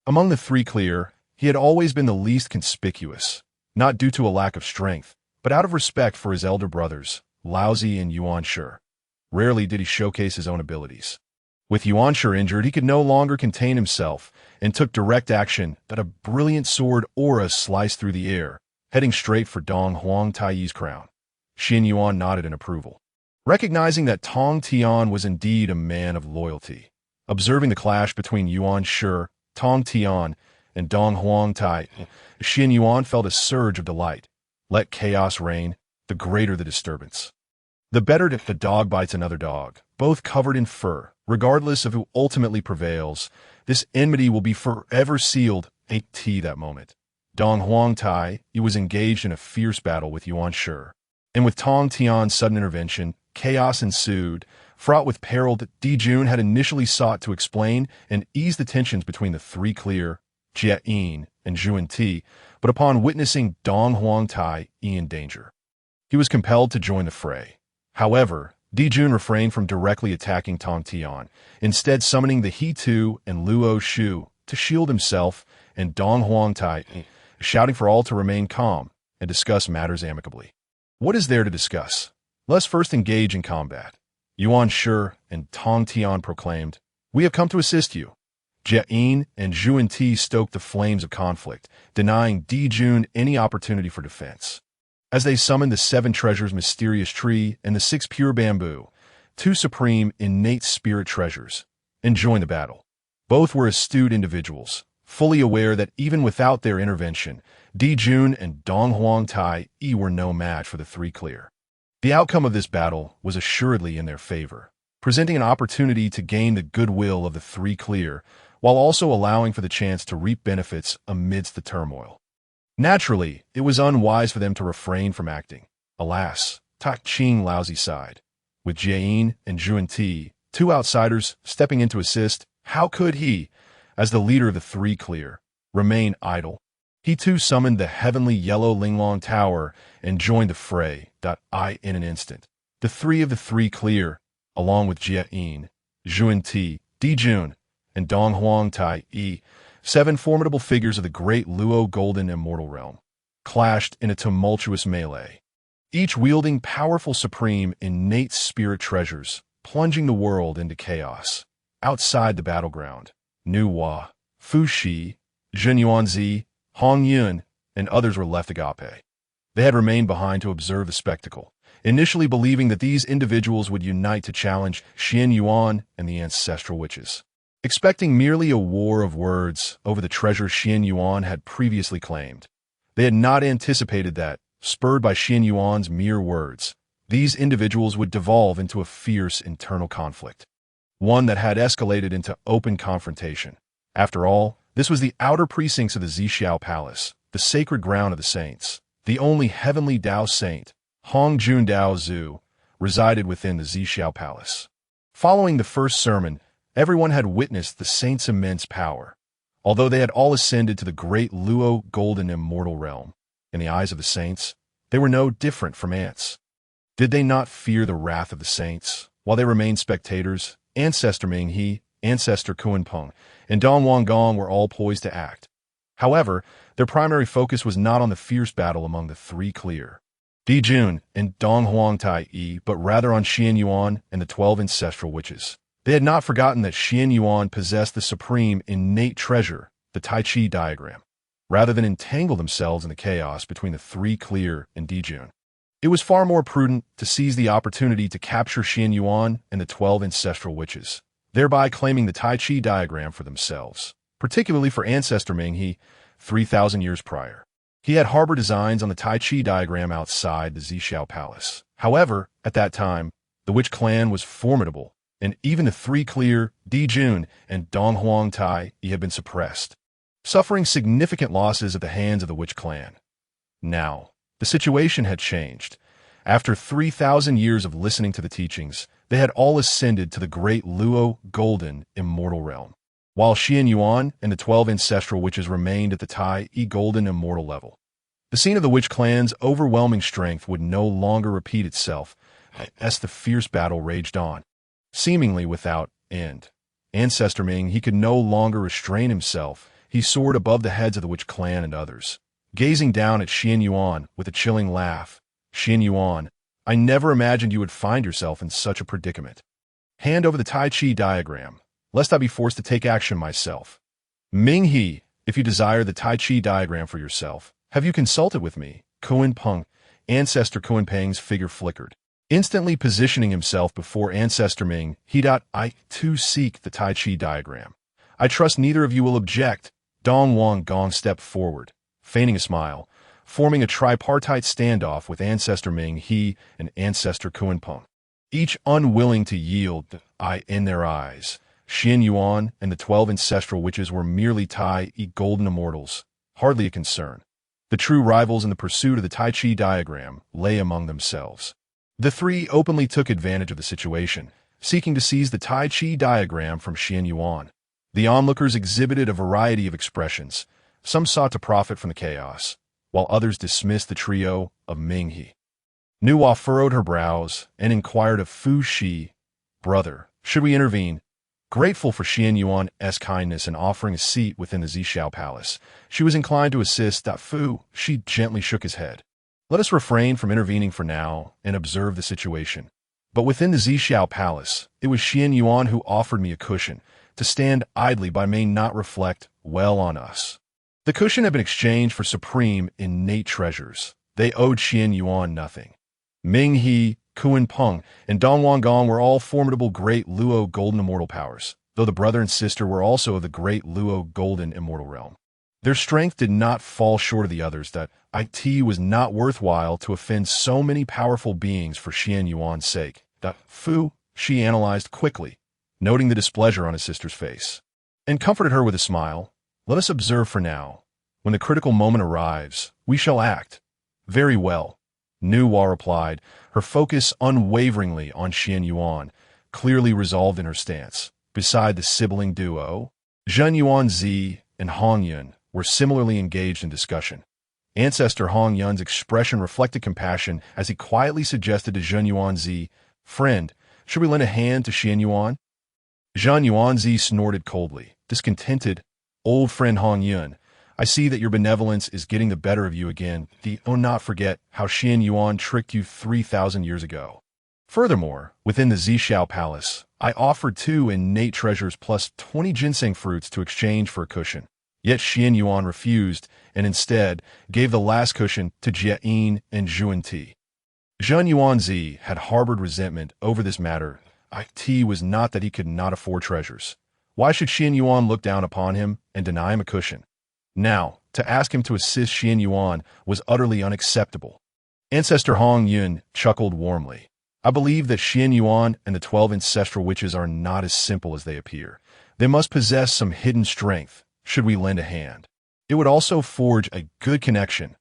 Speaker 1: Among the three clear, he had always been the least conspicuous, not due to a lack of strength, but out of respect for his elder brothers, Laozi and Yuan Sure. Rarely did he showcase his own abilities. With Yuan Sure injured, he could no longer contain himself and took direct action. A brilliant sword aura sliced through the air, heading straight for Dong Huang Taiyi's crown. Qianyuan nodded in approval, recognizing that Tong Tian was indeed a man of loyalty. Observing the clash between Yuan Sure, Tong Tian, and Dong Huang Tai, Qianyuan felt a surge of delight. Let chaos reign, the greater the disturbance. The better if the dog bites another dog, both covered in fur. Regardless of who ultimately prevails, this enmity will be forever sealed. That moment, Dong Huang Tai was engaged in a fierce battle with Yuan Sure, and with Tong Tian's sudden intervention, chaos ensued, fraught with peril that Dijun had initially sought to explain and ease the tensions between the three clear, Jiayin and Zhuan Ti, but upon witnessing Dong Huang Tai in danger, he was compelled to join the fray. However, Dijun refrained from directly attacking Tong Tian, instead summoning the Houtu and Luo Shu to shield himself and Dong Huang Tai, shouting for all to remain calm and discuss matters amicably. What is there to discuss? Let's first engage in combat. Yuan Sure and Tong Tian proclaimed, "We have come to assist you." Jiayin and Zhuan Ti stoked the flames of conflict, denying Dijun any opportunity for defense. As they summoned the seven treasures mysterious tree and the six pure bamboo, two supreme innate spirit treasures, and joined the battle. Both were astute individuals, fully aware that even without their intervention, Dijun and Dong Huang Tai were no match for the three clear. The outcome of this battle was assuredly in their favor, presenting an opportunity to gain the goodwill of the three clear, while also allowing for the chance to reap benefits amidst the turmoil. Naturally, it was unwise for them to refrain from acting. Alas, Tak Ching Laozi sighed. With Jiayin and Zhuan Ti, two outsiders, stepping in to assist, how could he, as the leader of the three clear, remain idle? He too summoned the heavenly yellow Linglong Tower and joined the fray. In an instant, the three of the three clear, along with Jiayin, Zhuan Ti, Dijun, and Dong Huang Tai seven formidable figures of the great Luo Golden Immortal Realm, clashed in a tumultuous melee, each wielding powerful supreme innate spirit treasures, plunging the world into chaos. Outside the battleground, Nu Hua, Fu Shi, Zhen Yuanzi, Hongjun, and others were left agape. They had remained behind to observe the spectacle, initially believing that these individuals would unite to challenge Qianyuan and the Ancestral Witches. Expecting merely a war of words over the treasure Qianyuan had previously claimed, they had not anticipated that, spurred by Qianyuan's mere words, these individuals would devolve into a fierce internal conflict, one that had escalated into open confrontation. After all, this was the outer precincts of the Zixiao Palace, the sacred ground of the saints. The only heavenly Dao saint, Hongjun Dao Zhu, resided within the Zixiao Palace. Following the first sermon, everyone had witnessed the saint's immense power. Although they had all ascended to the great Luo golden immortal realm, in the eyes of the saints, they were no different from ants. Did they not fear the wrath of the saints? While they remained spectators, Ancestor Ming He, Ancestor Kuan Peng, and Dong Wang Gong were all poised to act. However, their primary focus was not on the fierce battle among the three clear Di Jun and Dong Huang Tai Yi, but rather on Qianyuan and the 12 ancestral witches. They had not forgotten that Qianyuan possessed the supreme innate treasure, the Tai Chi diagram. Rather than entangle themselves in the chaos between the three clear and Di Jun, it was far more prudent to seize the opportunity to capture Qianyuan and the 12 ancestral witches, thereby claiming the Tai Chi diagram for themselves, particularly for Ancestor Ming He, 3,000 years prior. He had harbored designs on the Tai Chi diagram outside the Zixiao Palace. However, at that time, the witch clan was formidable, and even the three clear, Di Jun and Dong Huang Tai Yi had been suppressed, suffering significant losses at the hands of the witch clan. Now, the situation had changed. After 3,000 years of listening to the teachings, they had all ascended to the great Luo golden immortal realm, while Qianyuan and the 12 ancestral witches remained at the Tai Yi golden immortal level. The scene of the witch clan's overwhelming strength would no longer repeat itself as the fierce battle raged on, seemingly without end. Ancestor Ming He could no longer restrain himself. He soared above the heads of the witch clan and others, gazing down at Qianyuan with a chilling laugh. Qianyuan, I never imagined you would find yourself in such a predicament. Hand over the Tai Chi diagram, lest I be forced to take action myself. Ming He, if you desire the Tai Chi diagram for yourself, have you consulted with me? Kuan Peng, Ancestor Kuan Peng's figure flickered, instantly positioning himself before Ancestor Ming He. I, too, seek the Tai Chi diagram. I trust neither of you will object. Dong Wang Gong stepped forward, feigning a smile, forming a tripartite standoff with Ancestor Ming He and Ancestor Kuan Peng, each unwilling to yield. In their eyes, Qianyuan and the 12 ancestral witches were merely Tai Yi golden immortals, hardly a concern. The true rivals in the pursuit of the Tai Chi diagram lay among themselves. The three openly took advantage of the situation, seeking to seize the Tai Chi diagram from Qianyuan. The onlookers exhibited a variety of expressions. Some sought to profit from the chaos, while others dismissed the trio of Ming He. Nuwa furrowed her brows and inquired of Fu Shi, brother, should we intervene? Grateful for Qianyuan's kindness in offering a seat within the Zixiao Palace, she was inclined to assist. Fu Shi gently shook his head. Let us refrain from intervening for now and observe the situation. But within the Zixiao Palace, it was Qianyuan who offered me a cushion. To stand idly by may not reflect well on us. The cushion had been exchanged for supreme innate treasures. They owed Qianyuan nothing. Ming He, Kuan Peng, and Dong Wang Gong were all formidable great Luo golden immortal powers, though the brother and sister were also of the great Luo golden immortal realm. Their strength did not fall short of the others. That it was not worthwhile to offend so many powerful beings for Qianyuan's sake. Fu Shi analyzed quickly, noting the displeasure on his sister's face, and comforted her with a smile. Let us observe for now. When the critical moment arrives, we shall act. Very well, Nuwa replied, her focus unwaveringly on Qianyuan, clearly resolved in her stance. Beside the sibling duo, Xuan Yuan and Hongjun were similarly engaged in discussion. Ancestor Hongyun's expression reflected compassion as he quietly suggested to Xuan Yuan, friend, should we lend a hand to Qianyuan? Xuan Yuan snorted coldly, discontented. Old friend Hongjun, I see that your benevolence is getting the better of you again. Do not forget how Qianyuan tricked you 3,000 years ago. Furthermore, within the Zixiao Palace, I offered 2 innate treasures plus 20 ginseng fruits to exchange for a cushion. Yet Qianyuan refused and instead gave the last cushion to Jiayin and Zhuan. Xuan Yuan had harbored resentment over this matter. It was not that he could not afford treasures. Why should Qianyuan look down upon him and deny him a cushion? Now, to ask him to assist Qianyuan was utterly unacceptable. Ancestor Hongjun chuckled warmly. I believe that Qianyuan and the 12 ancestral witches are not as simple as they appear. They must possess some hidden strength, should we lend a hand. It would also forge a good connection.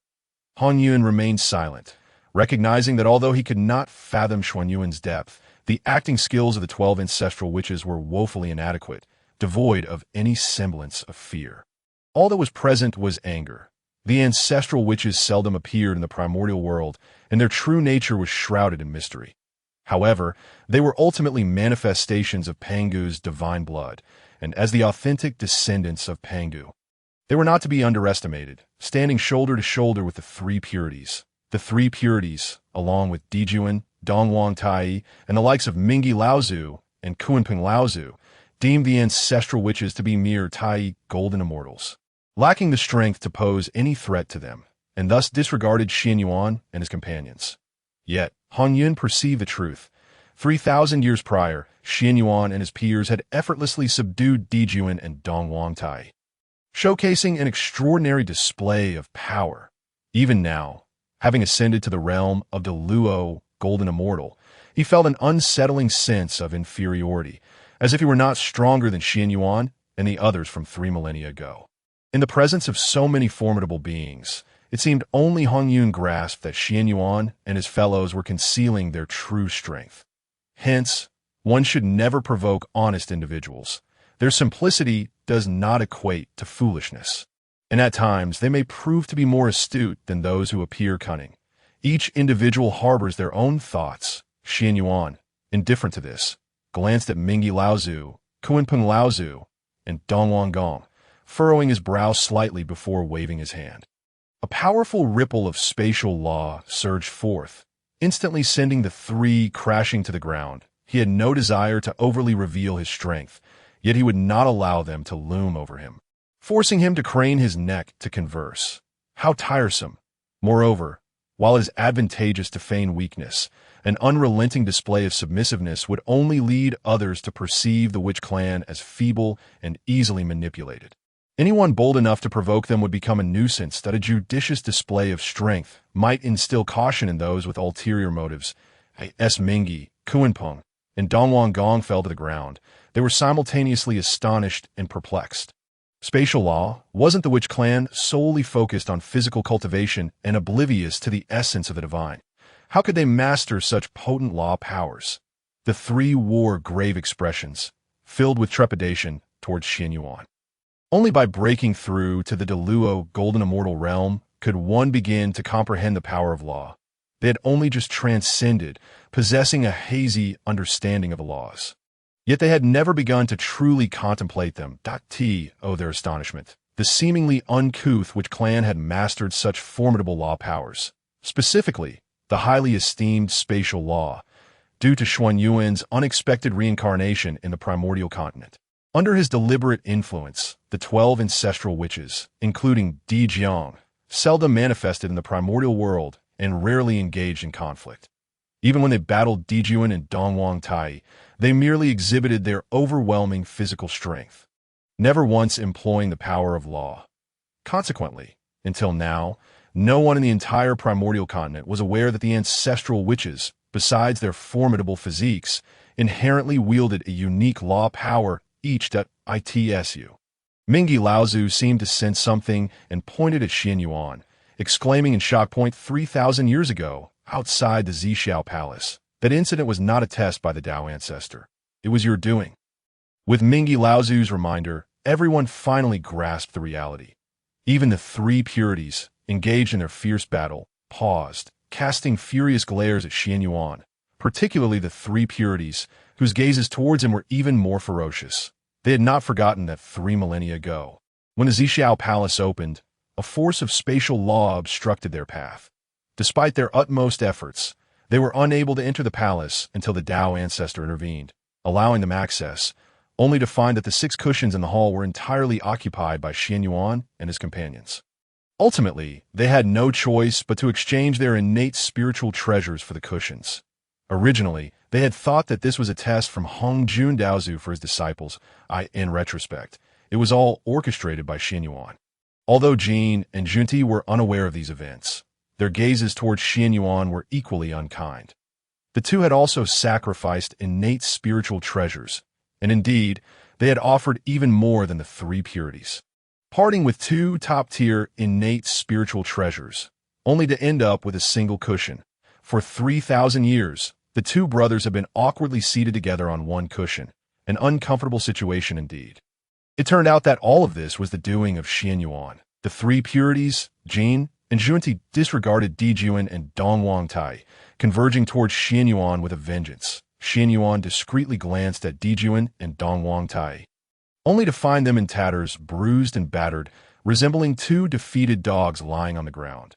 Speaker 1: Hongjun remained silent, recognizing that although he could not fathom Xuan Yuan's depth, the acting skills of the 12 ancestral witches were woefully inadequate, devoid of any semblance of fear. All that was present was anger. The ancestral witches seldom appeared in the primordial world, and their true nature was shrouded in mystery. However, they were ultimately manifestations of Pangu's divine blood, and as the authentic descendants of Pangu, they were not to be underestimated, standing shoulder to shoulder with the three purities. The three purities, along with Dijuan, Dongwang Tai, and the likes of Mingi Laozu and Kunpeng Laozu, deemed the ancestral witches to be mere Tai golden immortals, lacking the strength to pose any threat to them, and thus disregarded Qianyuan and his companions. Yet, Hongjun perceived the truth. 3,000 years prior, Qianyuan and his peers had effortlessly subdued Dijuan and Dongwang Tai, showcasing an extraordinary display of power. Even now, having ascended to the realm of the Luo Golden Immortal, he felt an unsettling sense of inferiority, as if he were not stronger than Qianyuan and the others from 3 millennia ago. In the presence of so many formidable beings, it seemed only Hongjun grasped that Qianyuan and his fellows were concealing their true strength. Hence, one should never provoke honest individuals. Their simplicity does not equate to foolishness, and at times they may prove to be more astute than those who appear cunning. Each individual harbors their own thoughts. Qianyuan, indifferent to this, glanced at Mingi Laozu, Kunpeng Laozu, and Wang Gong, furrowing his brow slightly before waving his hand. A powerful ripple of spatial law surged forth, instantly sending the three crashing to the ground. He had no desire to overly reveal his strength, yet he would not allow them to loom over him, forcing him to crane his neck to converse. How tiresome! Moreover, while it is advantageous to feign weakness, an unrelenting display of submissiveness would only lead others to perceive the witch clan as feeble and easily manipulated. Anyone bold enough to provoke them would become a nuisance that a judicious display of strength might instill caution in those with ulterior motives. As Mingi, Kunpeng, and Wang Gong fell to the ground, they were simultaneously astonished and perplexed. Spatial law wasn't the witch clan solely focused on physical cultivation and oblivious to the essence of the divine. How could they master such potent law powers? The three wore grave expressions, filled with trepidation towards Qianyuan. Only by breaking through to the Deluo Golden Immortal realm could one begin to comprehend the power of law. They had only just transcended, possessing a hazy understanding of the laws. Yet they had never begun to truly contemplate them. Their astonishment. The seemingly uncouth witch clan had mastered such formidable law powers. Specifically, the highly esteemed spatial law, due to Xuan Yuan's unexpected reincarnation in the primordial continent. Under his deliberate influence, the 12 ancestral witches, including Dijiang, seldom manifested in the primordial world and rarely engaged in conflict. Even when they battled Dijuan and Dongwang Tai, they merely exhibited their overwhelming physical strength, never once employing the power of law. Consequently, until now, no one in the entire primordial continent was aware that the ancestral witches, besides their formidable physiques, inherently wielded a unique law power each. Itsu. Mingi Laozu seemed to sense something and pointed at Qianyuan, exclaiming in shock. 3,000 years ago, outside the Zixiao palace, that incident was not a test by the Dao ancestor. It was your doing. With Mingi Laozu's reminder, everyone finally grasped the reality. Even the three purities, engaged in their fierce battle, paused, casting furious glares at Qianyuan, particularly the three purities, whose gazes towards him were even more ferocious. They had not forgotten that 3 millennia ago, when the Zixiao palace opened, a force of spatial law obstructed their path. Despite their utmost efforts, they were unable to enter the palace until the Dao ancestor intervened, allowing them access, only to find that the 6 cushions in the hall were entirely occupied by Qianyuan and his companions. Ultimately, they had no choice but to exchange their innate spiritual treasures for the cushions. Originally, they had thought that this was a test from Hongjun Daozu for his disciples. In retrospect, it was all orchestrated by Qianyuan. Although Jin and Junti were unaware of these events, Their gazes towards Qianyuan were equally unkind. The two had also sacrificed innate spiritual treasures, and indeed, they had offered even more than the three purities. Parting with two top-tier innate spiritual treasures, only to end up with a single cushion. For 3,000 years, the two brothers have been awkwardly seated together on one cushion, an uncomfortable situation indeed. It turned out that all of this was the doing of Qianyuan. The three purities, Jin and Junti, disregarded Dijuan and Dongwangtai, converging towards Qianyuan with a vengeance. Qianyuan discreetly glanced at Dijuan and Dongwangtai, only to find them in tatters, bruised and battered, resembling two defeated dogs lying on the ground.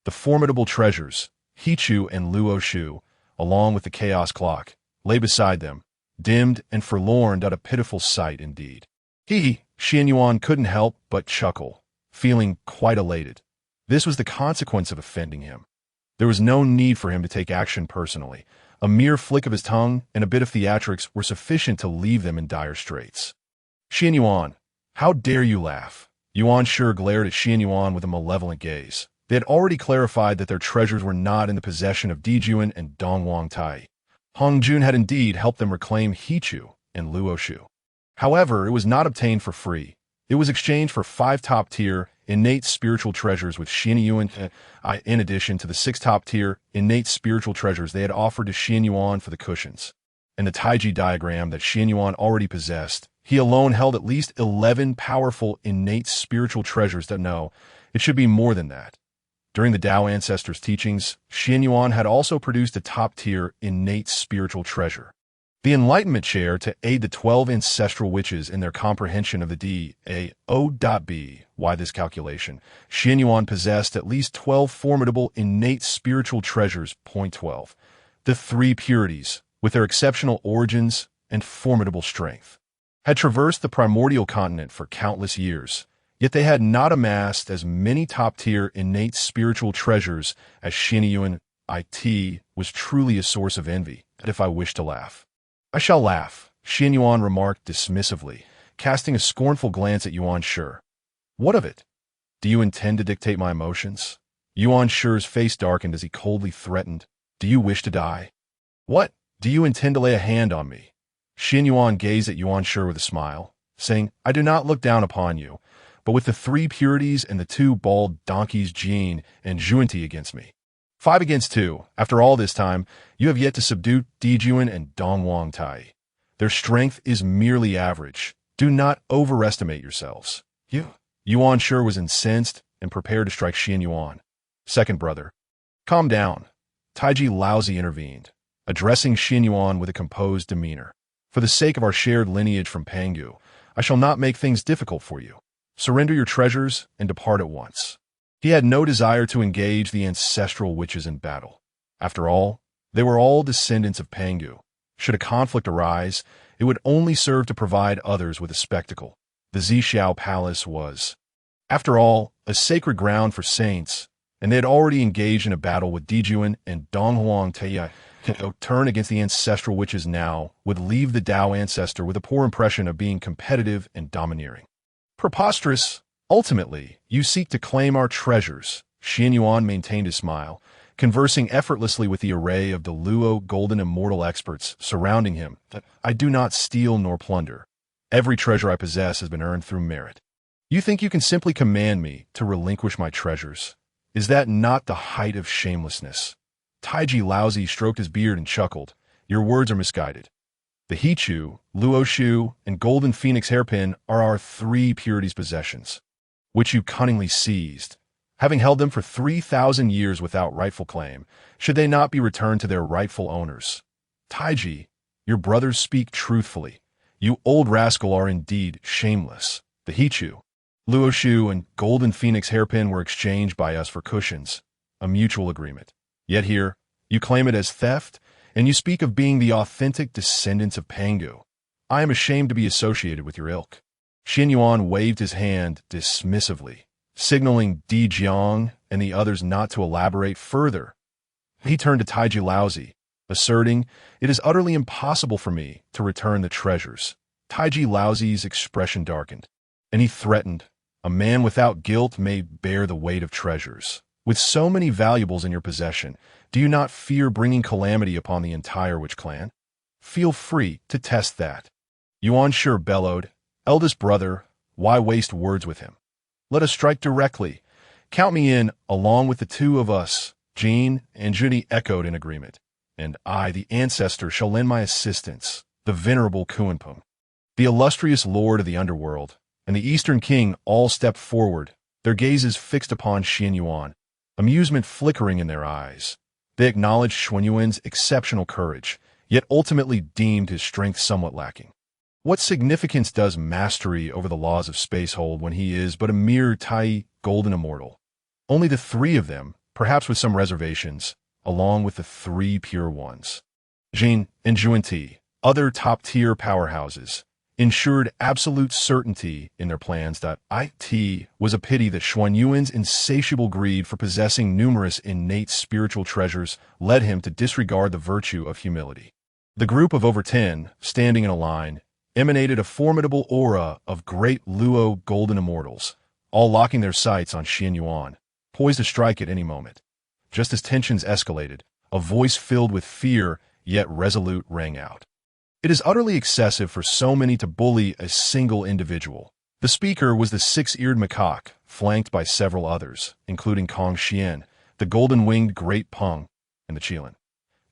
Speaker 1: The formidable treasures, Houtu and Luoshu, along with the chaos clock, lay beside them, dimmed and forlorn, a pitiful sight indeed. Qianyuan couldn't help but chuckle, feeling quite elated. This was the consequence of offending him. There was no need for him to take action personally. A mere flick of his tongue and a bit of theatrics were sufficient to leave them in dire straits. Qianyuan, how dare you laugh? Yuan Shi glared at Qianyuan with a malevolent gaze. They had already clarified that their treasures were not in the possession of Dijuan and Dongwangtai. Hongjun had indeed helped them reclaim Houtu and Luoshu. However, it was not obtained for free. It was exchanged for 5 top-tier, innate spiritual treasures with Qianyuan, in addition to the 6 top-tier, innate spiritual treasures they had offered to Qianyuan for the cushions. In the Taiji diagram that Qianyuan already possessed, he alone held at least 11 powerful, innate spiritual treasures that no, it should be more than that. During the Tao Ancestors' teachings, Qianyuan had also produced a top-tier, innate spiritual treasure, the Enlightenment Chair, to aid the 12 ancestral witches in their comprehension of the D.A.O.B. Why this calculation? Qianyuan possessed at least 12 formidable innate spiritual treasures. Point 12. The three purities, with their exceptional origins and formidable strength, had traversed the primordial continent for countless years, yet they had not amassed as many top-tier innate spiritual treasures as Qianyuan. It was truly a source of envy, and if I wish to laugh, I shall laugh, Qianyuan remarked dismissively, casting a scornful glance at Yuan Shi. What of it? Do you intend to dictate my emotions? Yuan Shi's face darkened as he coldly threatened, do you wish to die? What? Do you intend to lay a hand on me? Qianyuan gazed at Yuan Shi with a smile, saying, I do not look down upon you, but with the three purities and the 2 bald donkeys Jin and Junti against me. 5 against 2. After all this time, you have yet to subdue Dijuan and Dongwangtai. Their strength is merely average. Do not overestimate yourselves. Yuan Shi was incensed and prepared to strike Qianyuan. Second brother. Calm down. Taiji Laozi intervened, addressing Qianyuan with a composed demeanor. For the sake of our shared lineage from Pangu, I shall not make things difficult for you. Surrender your treasures and depart at once. He had no desire to engage the ancestral witches in battle. After all, they were all descendants of Pangu. Should a conflict arise, it would only serve to provide others with a spectacle. The Zixiao Palace was, after all, a sacred ground for saints, and they had already engaged in a battle with Dijuan and Dongwangtai. To turn against the ancestral witches now would leave the Tao ancestor with a poor impression of being competitive and domineering. Preposterous! Ultimately, you seek to claim our treasures. Qianyuan maintained his smile, conversing effortlessly with the array of the Luo golden immortal experts surrounding him. I do not steal nor plunder. Every treasure I possess has been earned through merit. You think you can simply command me to relinquish my treasures? Is that not the height of shamelessness? Taiji Laozi stroked his beard and chuckled. Your words are misguided. The Houtu, Luoshu, and Golden Phoenix hairpin are our 3 purities' possessions, which you cunningly seized. Having held them for 3,000 years without rightful claim, should they not be returned to their rightful owners? Taiji, your brothers speak truthfully. You old rascal are indeed shameless. The Houtu, Luoshu, and Golden Phoenix hairpin were exchanged by us for cushions, a mutual agreement. Yet here, you claim it as theft, and you speak of being the authentic descendants of Pangu. I am ashamed to be associated with your ilk. Qianyuan waved his hand dismissively, signaling Di Jiang and the others not to elaborate further. He turned to Taiji Laozi, asserting, it is utterly impossible for me to return the treasures. Taiji Laozi's expression darkened, and he threatened, a man without guilt may bear the weight of treasures. With so many valuables in your possession, do you not fear bringing calamity upon the entire Witch clan? Feel free to test that. Yuan sure bellowed, "Eldest brother, why waste words with him? Let us strike directly. Count me in, along with the two of us." Jean and Junie echoed in agreement. "And I, the ancestor, shall lend my assistance, the venerable Qianyuan. The illustrious lord of the Underworld, and the Eastern King all stepped forward, their gazes fixed upon Xuan Yuan, amusement flickering in their eyes. They acknowledged Xuan Yuan's exceptional courage, yet ultimately deemed his strength somewhat lacking. What significance does mastery over the laws of space hold when he is but a mere Tai golden immortal? Only the three of them, perhaps with some reservations, along with the three pure ones, Jin and Juanti, other top-tier powerhouses, ensured absolute certainty in their plans. It was a pity that Xuan Yuan's insatiable greed for possessing numerous innate spiritual treasures led him to disregard the virtue of humility. The group of over 10, standing in a line, emanated a formidable aura of great Luo golden immortals, all locking their sights on Xuan Yuan, poised to strike at any moment. Just as tensions escalated, a voice filled with fear yet resolute rang out. "It is utterly excessive for so many to bully a single individual." The speaker was the six-eared macaque, flanked by several others, including Kong Xian, the golden-winged great Pung, and the Qianyuan.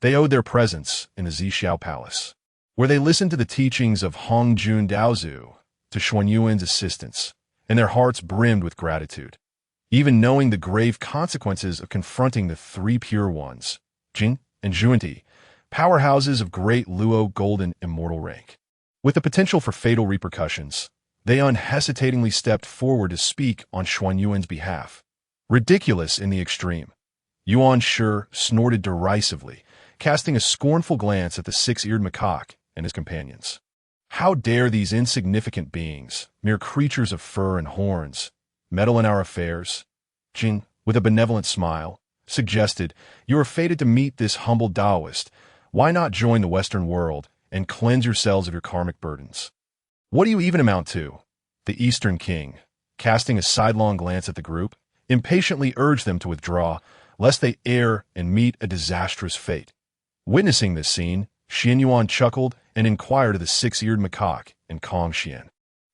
Speaker 1: They owed their presence in the Zixiao palace, where they listened to the teachings of Hongjun Daozu, to Xuan Yuan's assistance, and their hearts brimmed with gratitude. Even knowing the grave consequences of confronting the three pure ones, Jin and Juanti, powerhouses of great Luo golden immortal rank. With the potential for fatal repercussions, they unhesitatingly stepped forward to speak on Xuan Yuan's behalf. Ridiculous in the extreme. Yuan sure snorted derisively, casting a scornful glance at the six-eared macaque and his companions. How dare these insignificant beings, mere creatures of fur and horns, meddle in our affairs? Jin, with a benevolent smile, suggested, "You are fated to meet this humble Taoist. Why not join the Western world and cleanse yourselves of your karmic burdens?" "What do you even amount to?" The Eastern King, casting a sidelong glance at the group, impatiently urged them to withdraw, lest they err and meet a disastrous fate. Witnessing this scene, Qianyuan chuckled and inquired of the six-eared macaque and Kong Xian.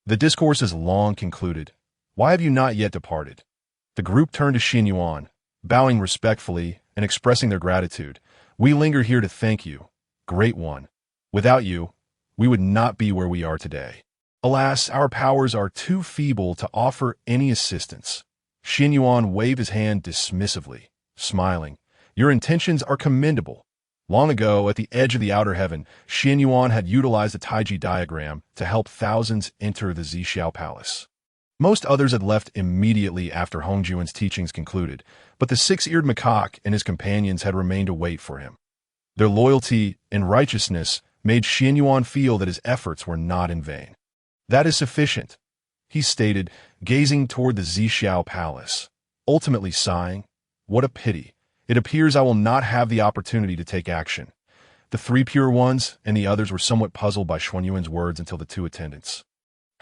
Speaker 1: "The discourse is long concluded. Why have you not yet departed?" The group turned to Qianyuan, bowing respectfully and expressing their gratitude. "We linger here to thank you, Great One. Without you, we would not be where we are today. Alas, our powers are too feeble to offer any assistance." Qianyuan waved his hand dismissively, smiling. "Your intentions are commendable. Long ago, at the edge of the outer heaven, Qianyuan had utilized the Taiji diagram to help thousands enter the Zixiao palace. Most others had left immediately after Hongjun's teachings concluded, but the six-eared macaque and his companions had remained to wait for him. Their loyalty and righteousness made Qianyuan feel that his efforts were not in vain. "That is sufficient," he stated, gazing toward the Zixiao palace, ultimately sighing, "What a pity. It appears I will not have the opportunity to take action." The three pure ones and the others were somewhat puzzled by Xuan Yuan's words until the two attendants,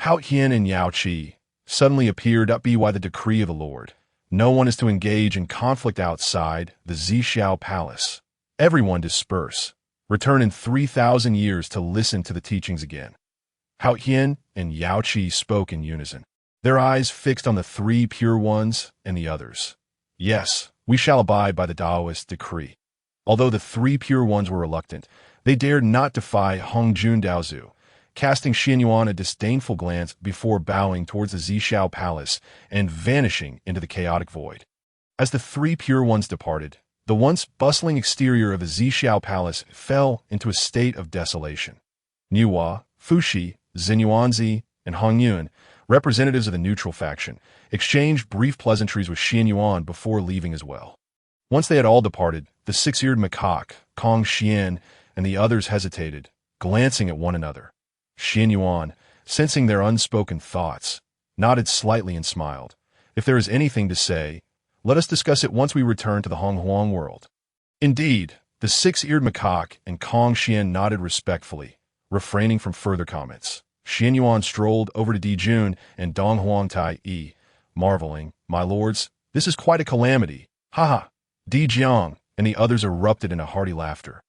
Speaker 1: Houtu and Yao Qi, suddenly appeared to be by the decree of the Lord. No one is to engage in conflict outside the Zixiao palace. Everyone disperse. Return in 3,000 years to listen to the teachings again. Houtu and Yao Qi spoke in unison, their eyes fixed on the three pure ones and the others. "Yes, we shall abide by the Taoist decree." Although the three pure ones were reluctant, they dared not defy Hongjun Daozu, casting Qianyuan a disdainful glance before bowing towards the Zixiao palace and vanishing into the chaotic void. As the three pure ones departed, the once bustling exterior of the Zixiao palace fell into a state of desolation. Niwa, Fushi, Zinyuanzi, and Hongyun, representatives of the neutral faction, exchanged brief pleasantries with Qianyuan before leaving as well. Once they had all departed, the six-eared macaque, Kong Xian, and the others hesitated, glancing at one another. Qianyuan, sensing their unspoken thoughts, nodded slightly and smiled. "If there is anything to say, let us discuss it once we return to the Honghuang world." Indeed, the six-eared macaque and Kong Xian nodded respectfully, refraining from further comments. Qianyuan strolled over to Dijun and Donghuang Tai, marveling, "My lords, this is quite a calamity. Haha, Di Jiang and the others erupted in a hearty laughter.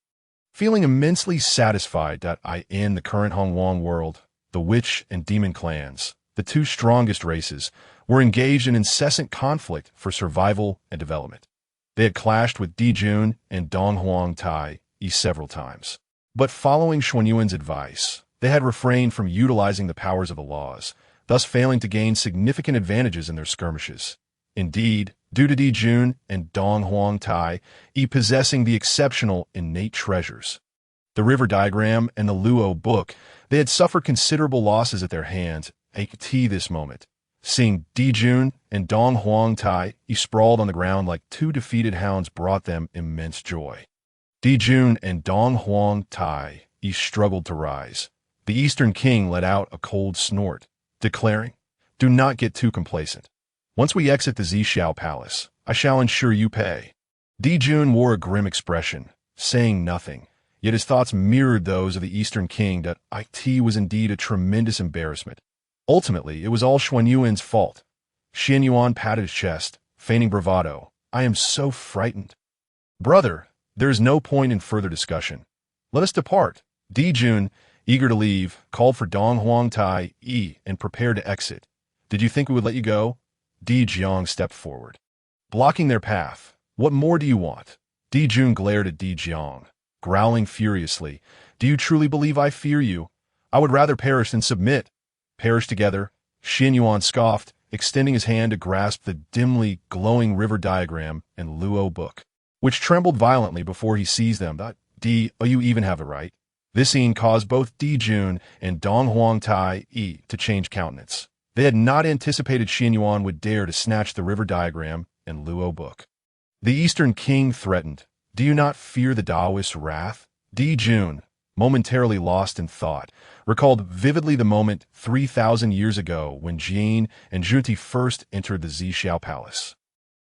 Speaker 1: Feeling immensely satisfied that in the current Hongwang world, the witch and demon clans, the two strongest races, were engaged in incessant conflict for survival and development. They had clashed with Dijun and Donghuang Tai several times. But following Xuan Yuan's advice, they had refrained from utilizing the powers of the laws, thus failing to gain significant advantages in their skirmishes. Indeed, due to Dijun and Donghuang Tai possessing the exceptional innate treasures, the river diagram and the Luo book, they had suffered considerable losses at their hands at this moment. Seeing Dijun and Donghuang Tai sprawled on the ground like two defeated hounds brought them immense joy. Dijun and Donghuang Tai struggled to rise. The Eastern King let out a cold snort, declaring, "Do not get too complacent. Once we exit the Zixiao Palace, I shall ensure you pay." Dijun wore a grim expression, saying nothing, yet his thoughts mirrored those of the Eastern King that it was indeed a tremendous embarrassment. Ultimately, it was all Xuan Yuan's fault. Qianyuan patted his chest, feigning bravado. "I am so frightened." "Brother, there is no point in further discussion. Let us depart." Dijun, eager to leave, called for Donghuang Tai and prepared to exit. "Did you think we would let you go?" Di Jiang stepped forward, blocking their path. "What more do you want?" Dijun glared at Di Jiang, growling furiously. "Do you truly believe I fear you? I would rather perish than submit." "Perish together," Qianyuan scoffed, extending his hand to grasp the dimly glowing river diagram and Luo book, which trembled violently before he seized them. You even have the right." This scene caused both Dijun and Donghuang Tai to change countenance. They had not anticipated Qianyuan would dare to snatch the river diagram and Luo book. The Eastern King threatened, "Do you not fear the Taoist wrath?" Dijun, momentarily lost in thought, recalled vividly the moment 3,000 years ago when Jin and Junti first entered the Zixiao Palace.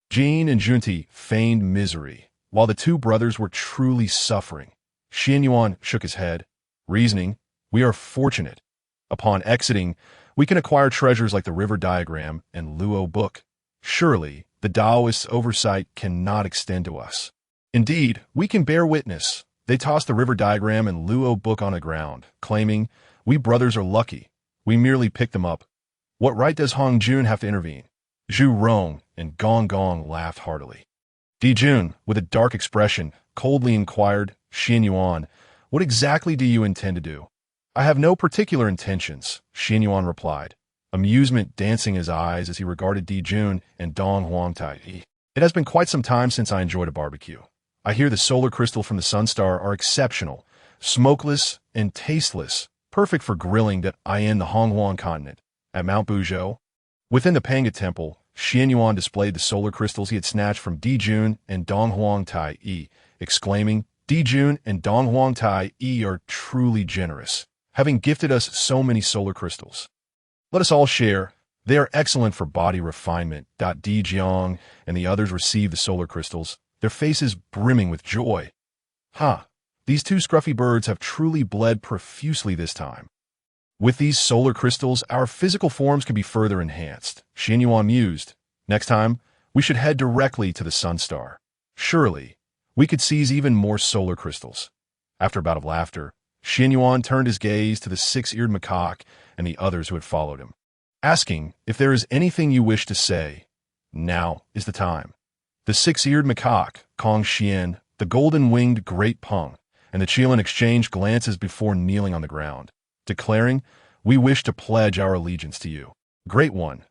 Speaker 1: Jin and Junti feigned misery, while the two brothers were truly suffering. Qianyuan shook his head, reasoning, "We are fortunate. Upon exiting, we can acquire treasures like the river diagram and Luo book. Surely, the Taoist's oversight cannot extend to us." "Indeed, we can bear witness." They tossed the river diagram and Luo book on the ground, claiming, "We brothers are lucky. We merely picked them up. What right does Hongjun have to intervene?" Zhu Rong and Wang Gong laughed heartily. Dijun, with a dark expression, coldly inquired, "Qianyuan, what exactly do you intend to do?" "I have no particular intentions," Qianyuan replied, amusement dancing in his eyes as he regarded Dijun and Donghuang Tai. "It has been quite some time since I enjoyed a barbecue. I hear the solar crystal from the Sunstar are exceptional, smokeless and tasteless, perfect for grilling that in the Hongwang continent. At Mount Buzhou, within the Pangu temple, Qianyuan displayed the solar crystals he had snatched from Dijun and Donghuang Tai exclaiming, "Dijun and Donghuang Tai are truly generous, having gifted us so many solar crystals. Let us all share. They are excellent for body refinement." Di Jiang and the others received the solar crystals, their faces brimming with joy. These two scruffy birds have truly bled profusely this time. With these solar crystals, our physical forms can be further enhanced, Qianyuan mused. Next time, we should head directly to the Sunstar. Surely, we could seize even more solar crystals. After a bout of laughter, Qianyuan turned his gaze to the six-eared macaque and the others who had followed him, asking, "If there is anything you wish to say, now is the time." The six-eared macaque, Kong Xian, the golden-winged great Pung, and the Qianyuan exchanged glances before kneeling on the ground, declaring, "We wish to pledge our allegiance to you. Great One,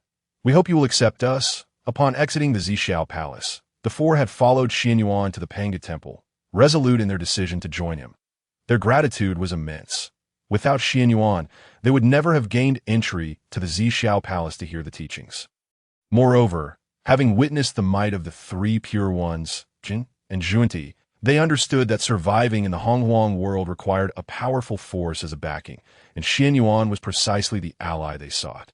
Speaker 1: we hope you will accept us." Upon exiting the Zixiao Palace, the four had followed Qianyuan to the Pangu temple, resolute in their decision to join him. Their gratitude was immense. Without Qianyuan, they would never have gained entry to the Zixiao Palace to hear the teachings. Moreover, having witnessed the might of the three pure ones, Jin and Junti, they understood that surviving in the Hongwang world required a powerful force as a backing, and Qianyuan was precisely the ally they sought.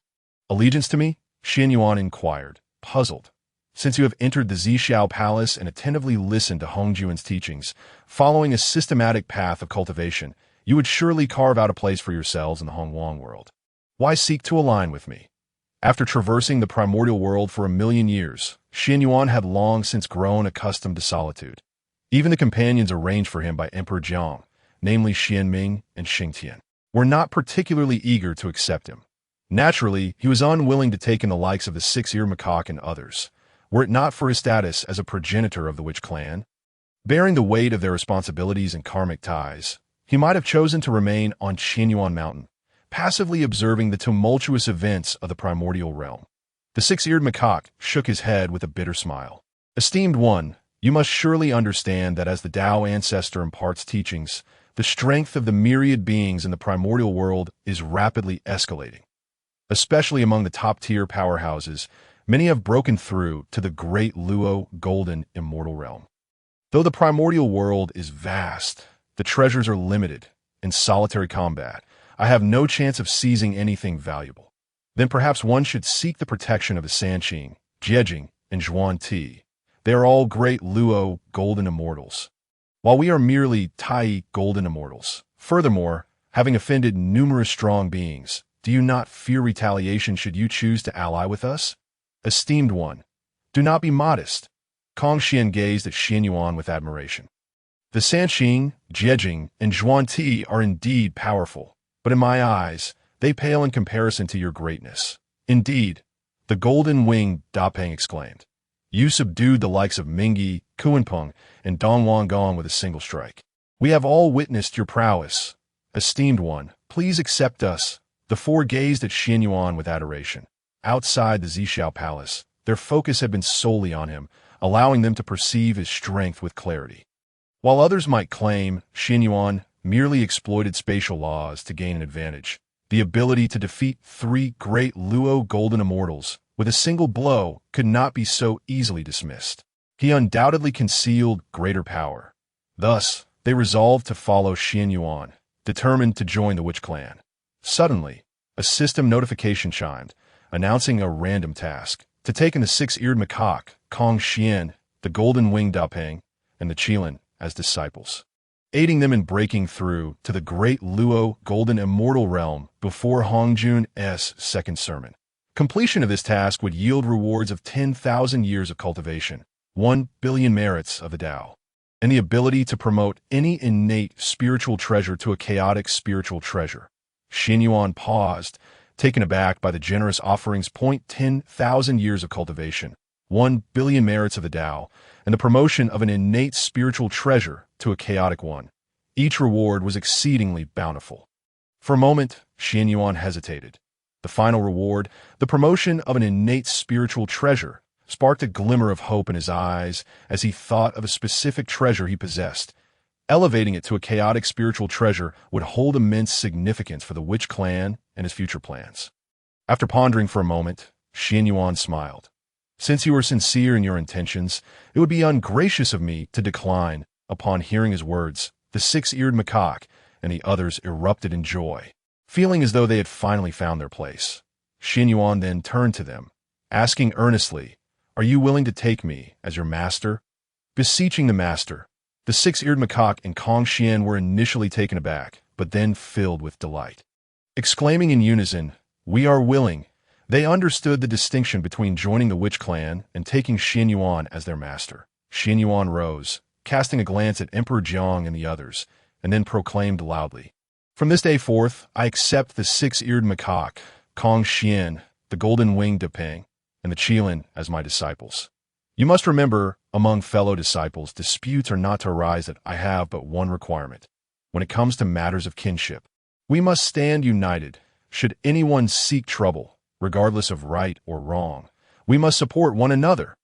Speaker 1: "Allegiance to me?" Qianyuan inquired, puzzled. "Since you have entered the Zixiao Palace and attentively listened to Hongjun's teachings, following a systematic path of cultivation, you would surely carve out a place for yourselves in the Hongwang world. Why seek to align with me?" After traversing the primordial world for 1,000,000 years, Qianyuan had long since grown accustomed to solitude. Even the companions arranged for him by Emperor Jiang, namely Xianming and Xingtian, were not particularly eager to accept him. Naturally, he was unwilling to take in the likes of the six-eared macaque and others, were it not for his status as a progenitor of the witch clan. Bearing the weight of their responsibilities and karmic ties, he might have chosen to remain on Qianyuan Mountain, passively observing the tumultuous events of the primordial realm. The six-eared macaque shook his head with a bitter smile. Esteemed one, you must surely understand that as the Tao ancestor imparts teachings, the strength of the myriad beings in the primordial world is rapidly escalating. Especially among the top-tier powerhouses, many have broken through to the great Luo golden immortal realm. Though the primordial world is vast, the treasures are limited. In solitary combat, I have no chance of seizing anything valuable. Then perhaps one should seek the protection of the Sanqing, Jiejing, and Zhuan Ti. They are all great Luo golden immortals, while we are merely Tai golden immortals. Furthermore, having offended numerous strong beings, do you not fear retaliation should you choose to ally with us? Esteemed one, do not be modest. Kong Xian gazed at Qianyuan with admiration. The Sanqing, Jiejing, and Zhuan Ti are indeed powerful, but in my eyes, they pale in comparison to your greatness. Indeed, the golden-winged Dapeng exclaimed. You subdued the likes of Mingyi, Kuanpeng, and Dong Wang Gong with a single strike. We have all witnessed your prowess. Esteemed one, please accept us. The four gazed at Qianyuan with adoration. Outside the Zixiao palace, their focus had been solely on him, allowing them to perceive his strength with clarity. While others might claim Qianyuan merely exploited spatial laws to gain an advantage, the ability to defeat three great Luo golden immortals with a single blow could not be so easily dismissed. He undoubtedly concealed greater power. Thus, they resolved to follow Qianyuan, determined to join the witch clan. Suddenly, a system notification chimed, announcing a random task to take in the six-eared macaque, Kong Xian, the golden-winged Dapeng, and the Qianyuan as disciples, aiding them in breaking through to the great Luo golden immortal realm before Hongjun's second sermon. Completion of this task would yield rewards of 10,000 years of cultivation, 1 billion merits of the Tao, and the ability to promote any innate spiritual treasure to a chaotic spiritual treasure. Qianyuan paused, taken aback by the generous offerings. 10,000 years of cultivation, 1 billion merits of the Tao, and the promotion of an innate spiritual treasure to a chaotic one. Each reward was exceedingly bountiful. For a moment, Qianyuan hesitated. The final reward, the promotion of an innate spiritual treasure, sparked a glimmer of hope in his eyes as he thought of a specific treasure he possessed. Elevating it to a chaotic spiritual treasure would hold immense significance for the witch clan and his future plans. After pondering for a moment, Qianyuan smiled. Since you are sincere in your intentions, it would be ungracious of me to decline. Upon hearing his words, the six-eared macaque and the others erupted in joy, feeling as though they had finally found their place. Qianyuan then turned to them, asking earnestly, "Are you willing to take me as your master?" Beseeching the master, the six-eared macaque and Kong Xian were initially taken aback, but then filled with delight. Exclaiming in unison, "We are willing," they understood the distinction between joining the witch clan and taking Qianyuan as their master. Qianyuan rose, casting a glance at Emperor Jiang and the others, and then proclaimed loudly, "From this day forth, I accept the six-eared macaque, Kong Xian, the golden-winged Dapeng, and the Qianyuan as my disciples. You must remember, among fellow disciples, disputes are not to arise that I have but one requirement. When it comes to matters of kinship, we must stand united. Should anyone seek trouble, regardless of right or wrong, we must support one another.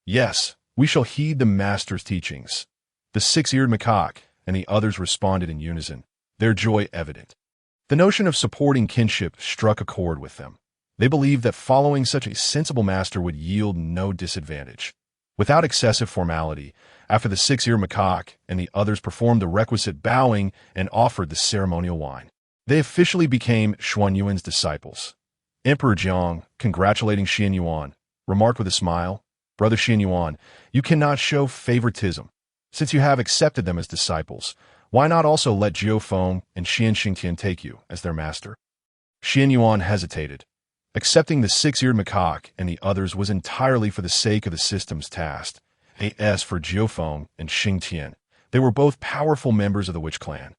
Speaker 1: Yes, we shall heed the master's teachings." The six-eared macaque and the others responded in unison, their joy evident. The notion of supporting kinship struck a chord with them. They believed that following such a sensible master would yield no disadvantage. Without excessive formality, after the six-eared macaque and the others performed the requisite bowing and offered the ceremonial wine, they officially became Xuan Yuan's disciples. Emperor Jiang, congratulating Qianyuan, remarked with a smile, "Brother Qianyuan, you cannot show favoritism. Since you have accepted them as disciples, why not also let Jiufeng and Xingtian take you as their master?" Qianyuan hesitated. Accepting the six-eared macaque and the others was entirely for the sake of the system's task. As for Jiufeng and Xingtian, they were both powerful members of the witch clan,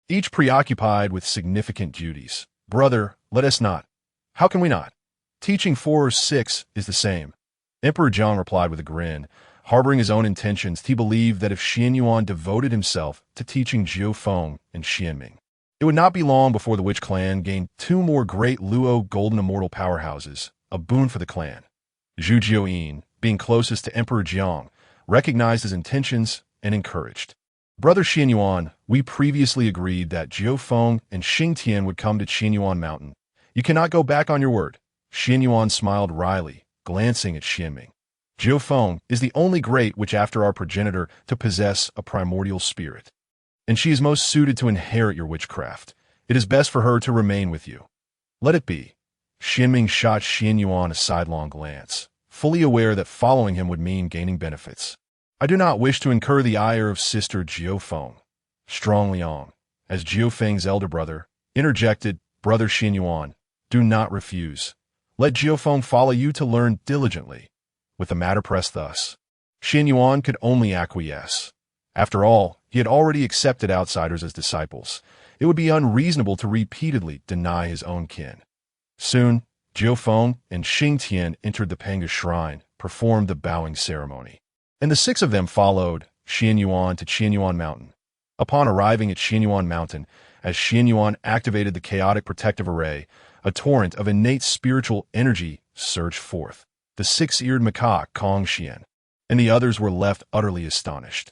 Speaker 1: each preoccupied with significant duties. Brother, let us not. How can we not? Teaching 4 or 6 is the same. Emperor Jiang replied with a grin. Harboring his own intentions, he believed that if Qianyuan devoted himself to teaching Jiufeng and Xianming, it would not be long before the witch clan gained 2 more great Luo golden immortal powerhouses, a boon for the clan. Zhu Jiuyin, being closest to Emperor Jiang, recognized his intentions and encouraged. Brother Qianyuan, we previously agreed that Jiufeng and Xingtian would come to Qianyuan Mountain. You cannot go back on your word. Qianyuan smiled wryly, glancing at Xianming. Jiufeng is the only great witch after our progenitor to possess a primordial spirit, and she is most suited to inherit your witchcraft. It is best for her to remain with you. Let it be. Xianming shot Qianyuan a sidelong glance, fully aware that following him would mean gaining benefits. I do not wish to incur the ire of sister Jiufeng. Strong Liang, as Jiufeng's elder brother, interjected, Brother Qianyuan, do not refuse. Let Jiufeng follow you to learn diligently. With the matter pressed thus, Qianyuan could only acquiesce. After all, he had already accepted outsiders as disciples. It would be unreasonable to repeatedly deny his own kin. Soon, Jiufeng and Xingtian entered the Pangu shrine, performed the bowing ceremony, and the 6 of them followed Qianyuan to Qianyuan Mountain. Upon arriving at Qianyuan Mountain, as Qianyuan activated the chaotic protective array, a torrent of innate spiritual energy surged forth. The 6-eared macaque Kongxian and the others were left utterly astonished.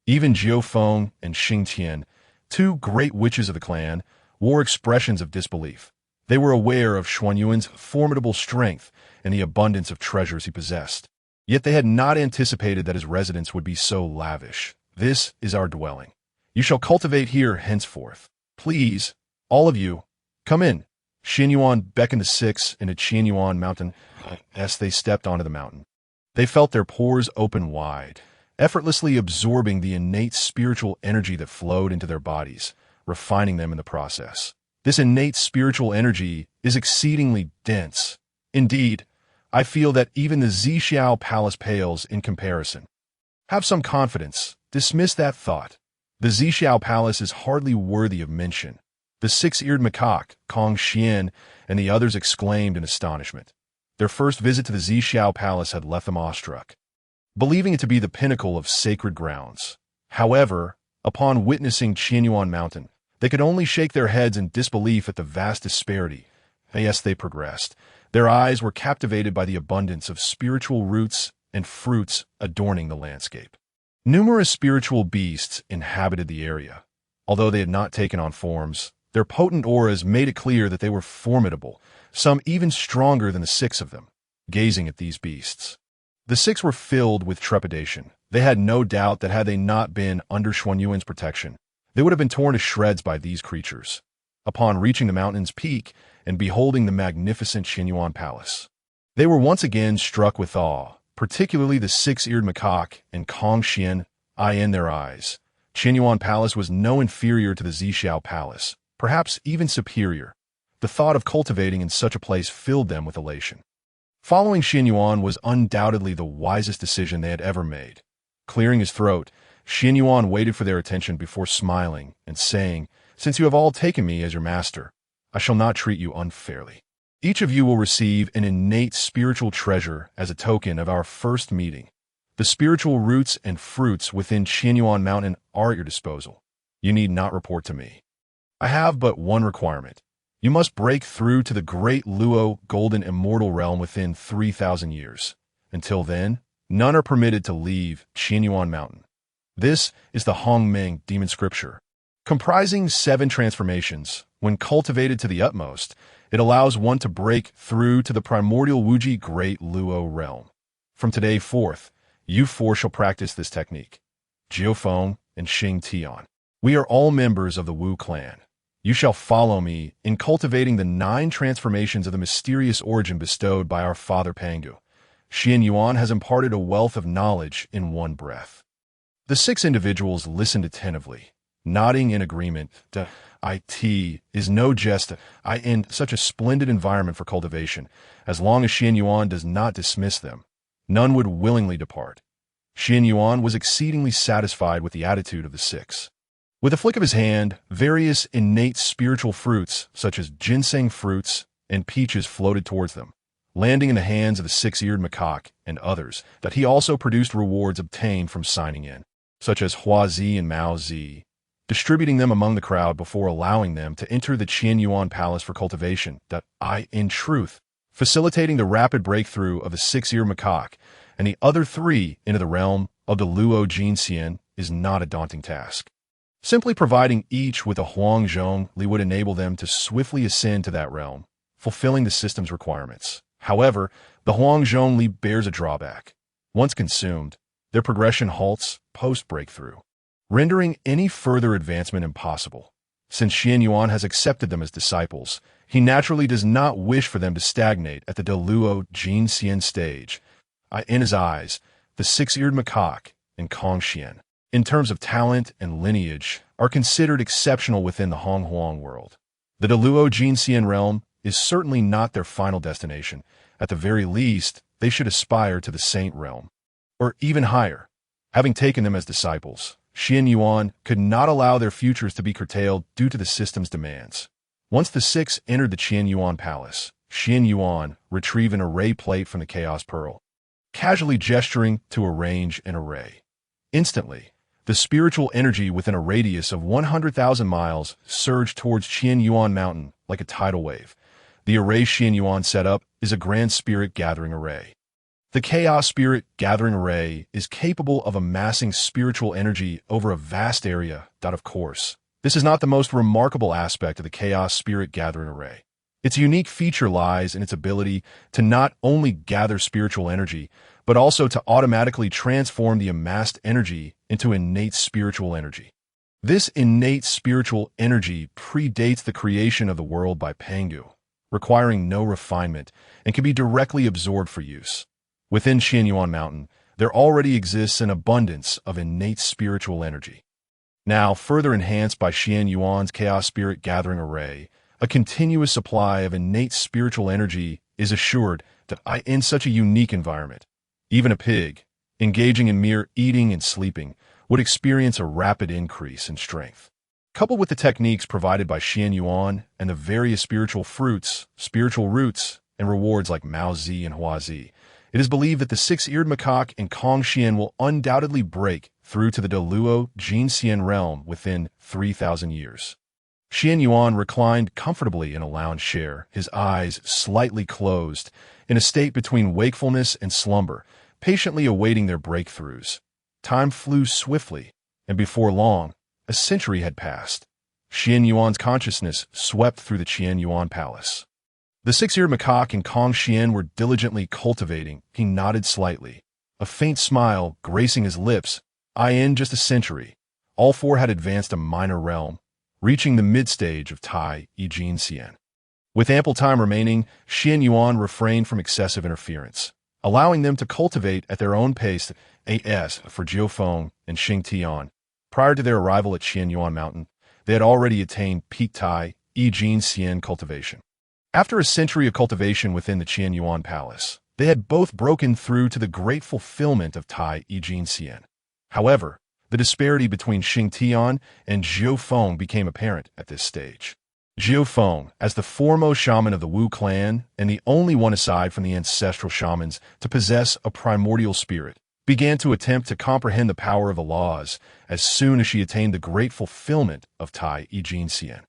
Speaker 1: Even Jiufeng and Xingtian, 2 great witches of the clan, wore expressions of disbelief. They were aware of Xuan Yuan's formidable strength and the abundance of treasures he possessed. Yet they had not anticipated that his residence would be so lavish. This is our dwelling. You shall cultivate here henceforth. Please, all of you, come in. Qianyuan beckoned the 6 into Qianyuan Mountain as they stepped onto the mountain. They felt their pores open wide, effortlessly absorbing the innate spiritual energy that flowed into their bodies, refining them in the process. This innate spiritual energy is exceedingly dense. Indeed, I feel that even the Zixiao palace pales in comparison. Have some confidence. Dismiss that thought. The Zixiao palace is hardly worthy of mention. The 6-eared macaque, Kongxian, and the others exclaimed in astonishment. Their first visit to the Zixiao palace had left them awestruck, believing it to be the pinnacle of sacred grounds. However, upon witnessing Qianyuan Mountain, they could only shake their heads in disbelief at the vast disparity. As they progressed, their eyes were captivated by the abundance of spiritual roots and fruits adorning the landscape. Numerous spiritual beasts inhabited the area. Although they had not taken on forms, their potent auras made it clear that they were formidable, some even stronger than the 6 of them. Gazing at these beasts, the 6 were filled with trepidation. They had no doubt that had they not been under Xuan Yuan's protection, they would have been torn to shreds by these creatures. Upon reaching the mountain's peak and beholding the magnificent Qianyuan palace, they were once again struck with awe, particularly the 6-eared macaque and Kongxian, eye in their eyes. Qianyuan palace was no inferior to the Zixiao palace, perhaps even superior. The thought of cultivating in such a place filled them with elation. Following Qianyuan was undoubtedly the wisest decision they had ever made. Clearing his throat, Qianyuan waited for their attention before smiling and saying, Since you have all taken me as your master, I shall not treat you unfairly. Each of you will receive an innate spiritual treasure as a token of our first meeting. The spiritual roots and fruits within Qianyuan Mountain are at your disposal. You need not report to me. I have but one requirement. You must break through to the great Luo golden immortal realm within 3,000 years. Until then, none are permitted to leave Qianyuan Mountain. This is the Hongmeng demon scripture. Comprising 7 transformations, when cultivated to the utmost, it allows one to break through to the primordial Wuji great Luo realm. From today forth, you 4 shall practice this technique. Jiufeng and Xingtian. We are all members of the Wu clan. You shall follow me in cultivating the 9 transformations of the mysterious origin bestowed by our father Pangu. Qianyuan has imparted a wealth of knowledge in one breath. The 6 individuals listened attentively, nodding in agreement. It is no jest. I in such a splendid environment for cultivation. As long as Qianyuan does not dismiss them, none would willingly depart. Qianyuan was exceedingly satisfied with the attitude of the six. With a flick of his hand, various innate spiritual fruits, such as ginseng fruits and peaches, floated towards them, landing in the hands of the six-eared macaque and others, that he also produced rewards obtained from signing in, such as Huazi and Maozi, distributing them among the crowd before allowing them to enter the Qianyuan palace for cultivation. In truth, facilitating the rapid breakthrough of the six-eared macaque and the other three into the realm of the Luo Jinxian is not a daunting task. Simply providing each with a Hongjun Li would enable them to swiftly ascend to that realm, fulfilling the system's requirements. However, the Hongjun Li bears a drawback. Once consumed, their progression halts post-breakthrough, rendering any further advancement impossible. Since Qianyuan has accepted them as disciples, he naturally does not wish for them to stagnate at the Luo Jinxian stage. In his eyes, the six-eared macaque and Contention, in terms of talent and lineage, are considered exceptional within the Honghuang world. The Luo Jinxian realm is certainly not their final destination. At the very least, they should aspire to the Saint realm, or even higher. Having taken them as disciples, Qianyuan could not allow their futures to be curtailed due to the system's demands. Once the six entered the Qianyuan palace, Qianyuan retrieved an array plate from the Chaos Pearl, casually gesturing to arrange an array. Instantly, the spiritual energy within a radius of 100,000 miles surged towards Qianyuan Mountain like a tidal wave. The array Qianyuan set up is a Grand Spirit Gathering Array. The Chaos Spirit Gathering Array is capable of amassing spiritual energy over a vast area. Of course, this is not the most remarkable aspect of the Chaos Spirit Gathering Array. Its unique feature lies in its ability to not only gather spiritual energy, but also to automatically transform the amassed energy into innate spiritual energy. This innate spiritual energy predates the creation of the world by Pangu, requiring no refinement, and can be directly absorbed for use. Within Qianyuan Mountain, there already exists an abundance of innate spiritual energy. Now, further enhanced by Qianyuan's Chaos Spirit Gathering Array, a continuous supply of innate spiritual energy is assured in such a unique environment. Even a pig, engaging in mere eating and sleeping, would experience a rapid increase in strength. Coupled with the techniques provided by Qianyuan and the various spiritual fruits, spiritual roots, and rewards like Maozi and Huazi, it is believed that the six-eared macaque and Contention will undoubtedly break through to the Luo Jinxian realm within 3,000 years. Qianyuan reclined comfortably in a lounge chair, his eyes slightly closed, in a state between wakefulness and slumber, patiently awaiting their breakthroughs. Time flew swiftly, and before long, a century had passed. Qianyuan's consciousness swept through the Qianyuan palace. The six-eared macaque and Contention were diligently cultivating. He nodded slightly, a faint smile gracing his lips. In just a century, all four had advanced a minor realm, reaching the mid-stage of Tai Jinxian. With ample time remaining, Qianyuan refrained from excessive interference, allowing them to cultivate at their own pace. As for Jiufeng and Xingtian, prior to their arrival at Qianyuan Mountain, they had already attained peak Tai Jinxian cultivation. After a century of cultivation within the Qianyuan Palace, they had both broken through to the great fulfillment of Tai Jinxian. However, the disparity between Xingtian and Jiufeng became apparent at this stage. Jiufeng, as the foremost shaman of the Wu clan and the only one aside from the ancestral shamans to possess a primordial spirit, began to attempt to comprehend the power of the laws as soon as she attained the great fulfillment of Tai Jinxian.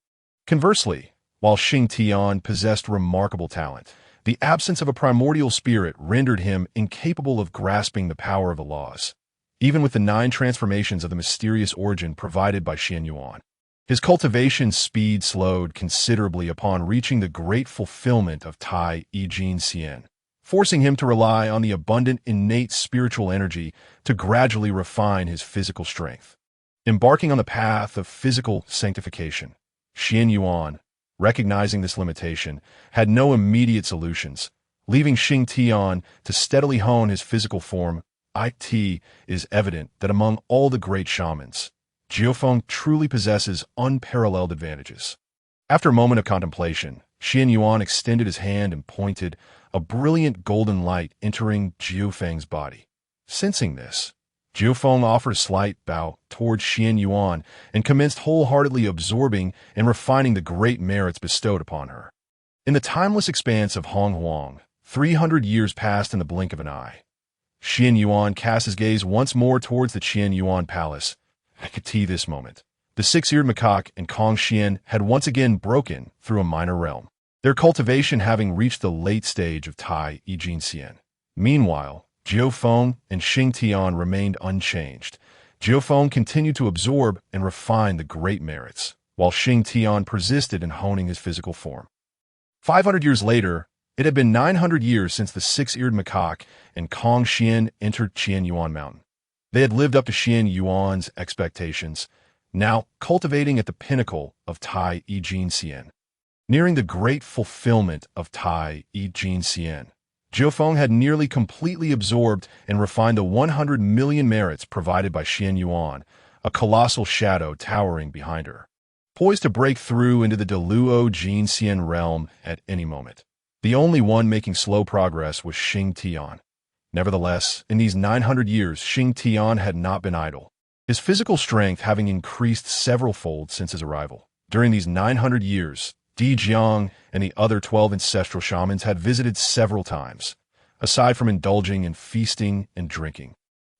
Speaker 1: Conversely, while Xingtian possessed remarkable talent, the absence of a primordial spirit rendered him incapable of grasping the power of the laws, even with the 9 transformations of the mysterious origin provided by Qianyuan. His cultivation speed slowed considerably upon reaching the great fulfillment of Tai Jinxian, forcing him to rely on the abundant innate spiritual energy to gradually refine his physical strength. Embarking on the path of physical sanctification, Qianyuan, recognizing this limitation, had no immediate solutions, leaving Xingtian to steadily hone his physical form. It is evident that among all the great shamans, Jiufeng truly possesses unparalleled advantages. After a moment of contemplation, Qianyuan extended his hand and pointed, a brilliant golden light entering Jiufeng's body. Sensing this, Jiufeng offered a slight bow towards Qianyuan and commenced wholeheartedly absorbing and refining the great merits bestowed upon her. In the timeless expanse of Hongjun, 300 years passed in the blink of an eye. Qianyuan cast his gaze once more towards the Qianyuan palace. I could see this moment. The six-eared macaque and Confrontation had once again broken through a minor realm, their cultivation having reached the late stage of Tai Ijinxian. Meanwhile, Jiufeng and Xingtian remained unchanged. Jiufeng continued to absorb and refine the great merits, while Xingtian persisted in honing his physical form. 500 years later, it had been 900 years since the six-eared macaque and Confrontation entered Qianyuan Mountain. They had lived up to Qianyuan's expectations, now cultivating at the pinnacle of Tai Ijinxian. Nearing the great fulfillment of Tai Ijinxian, Jiufeng had nearly completely absorbed and refined the 100 million merits provided by Qianyuan, a colossal shadow towering behind her, poised to break through into the Deluo Jinxian realm at any moment. The only one making slow progress was Xingtian. Nevertheless, in these 900 years, Xingtian had not been idle, his physical strength having increased several-fold since his arrival. During these 900 years, Zixiao and the other 12 ancestral shamans had visited several times, aside from indulging in feasting and drinking.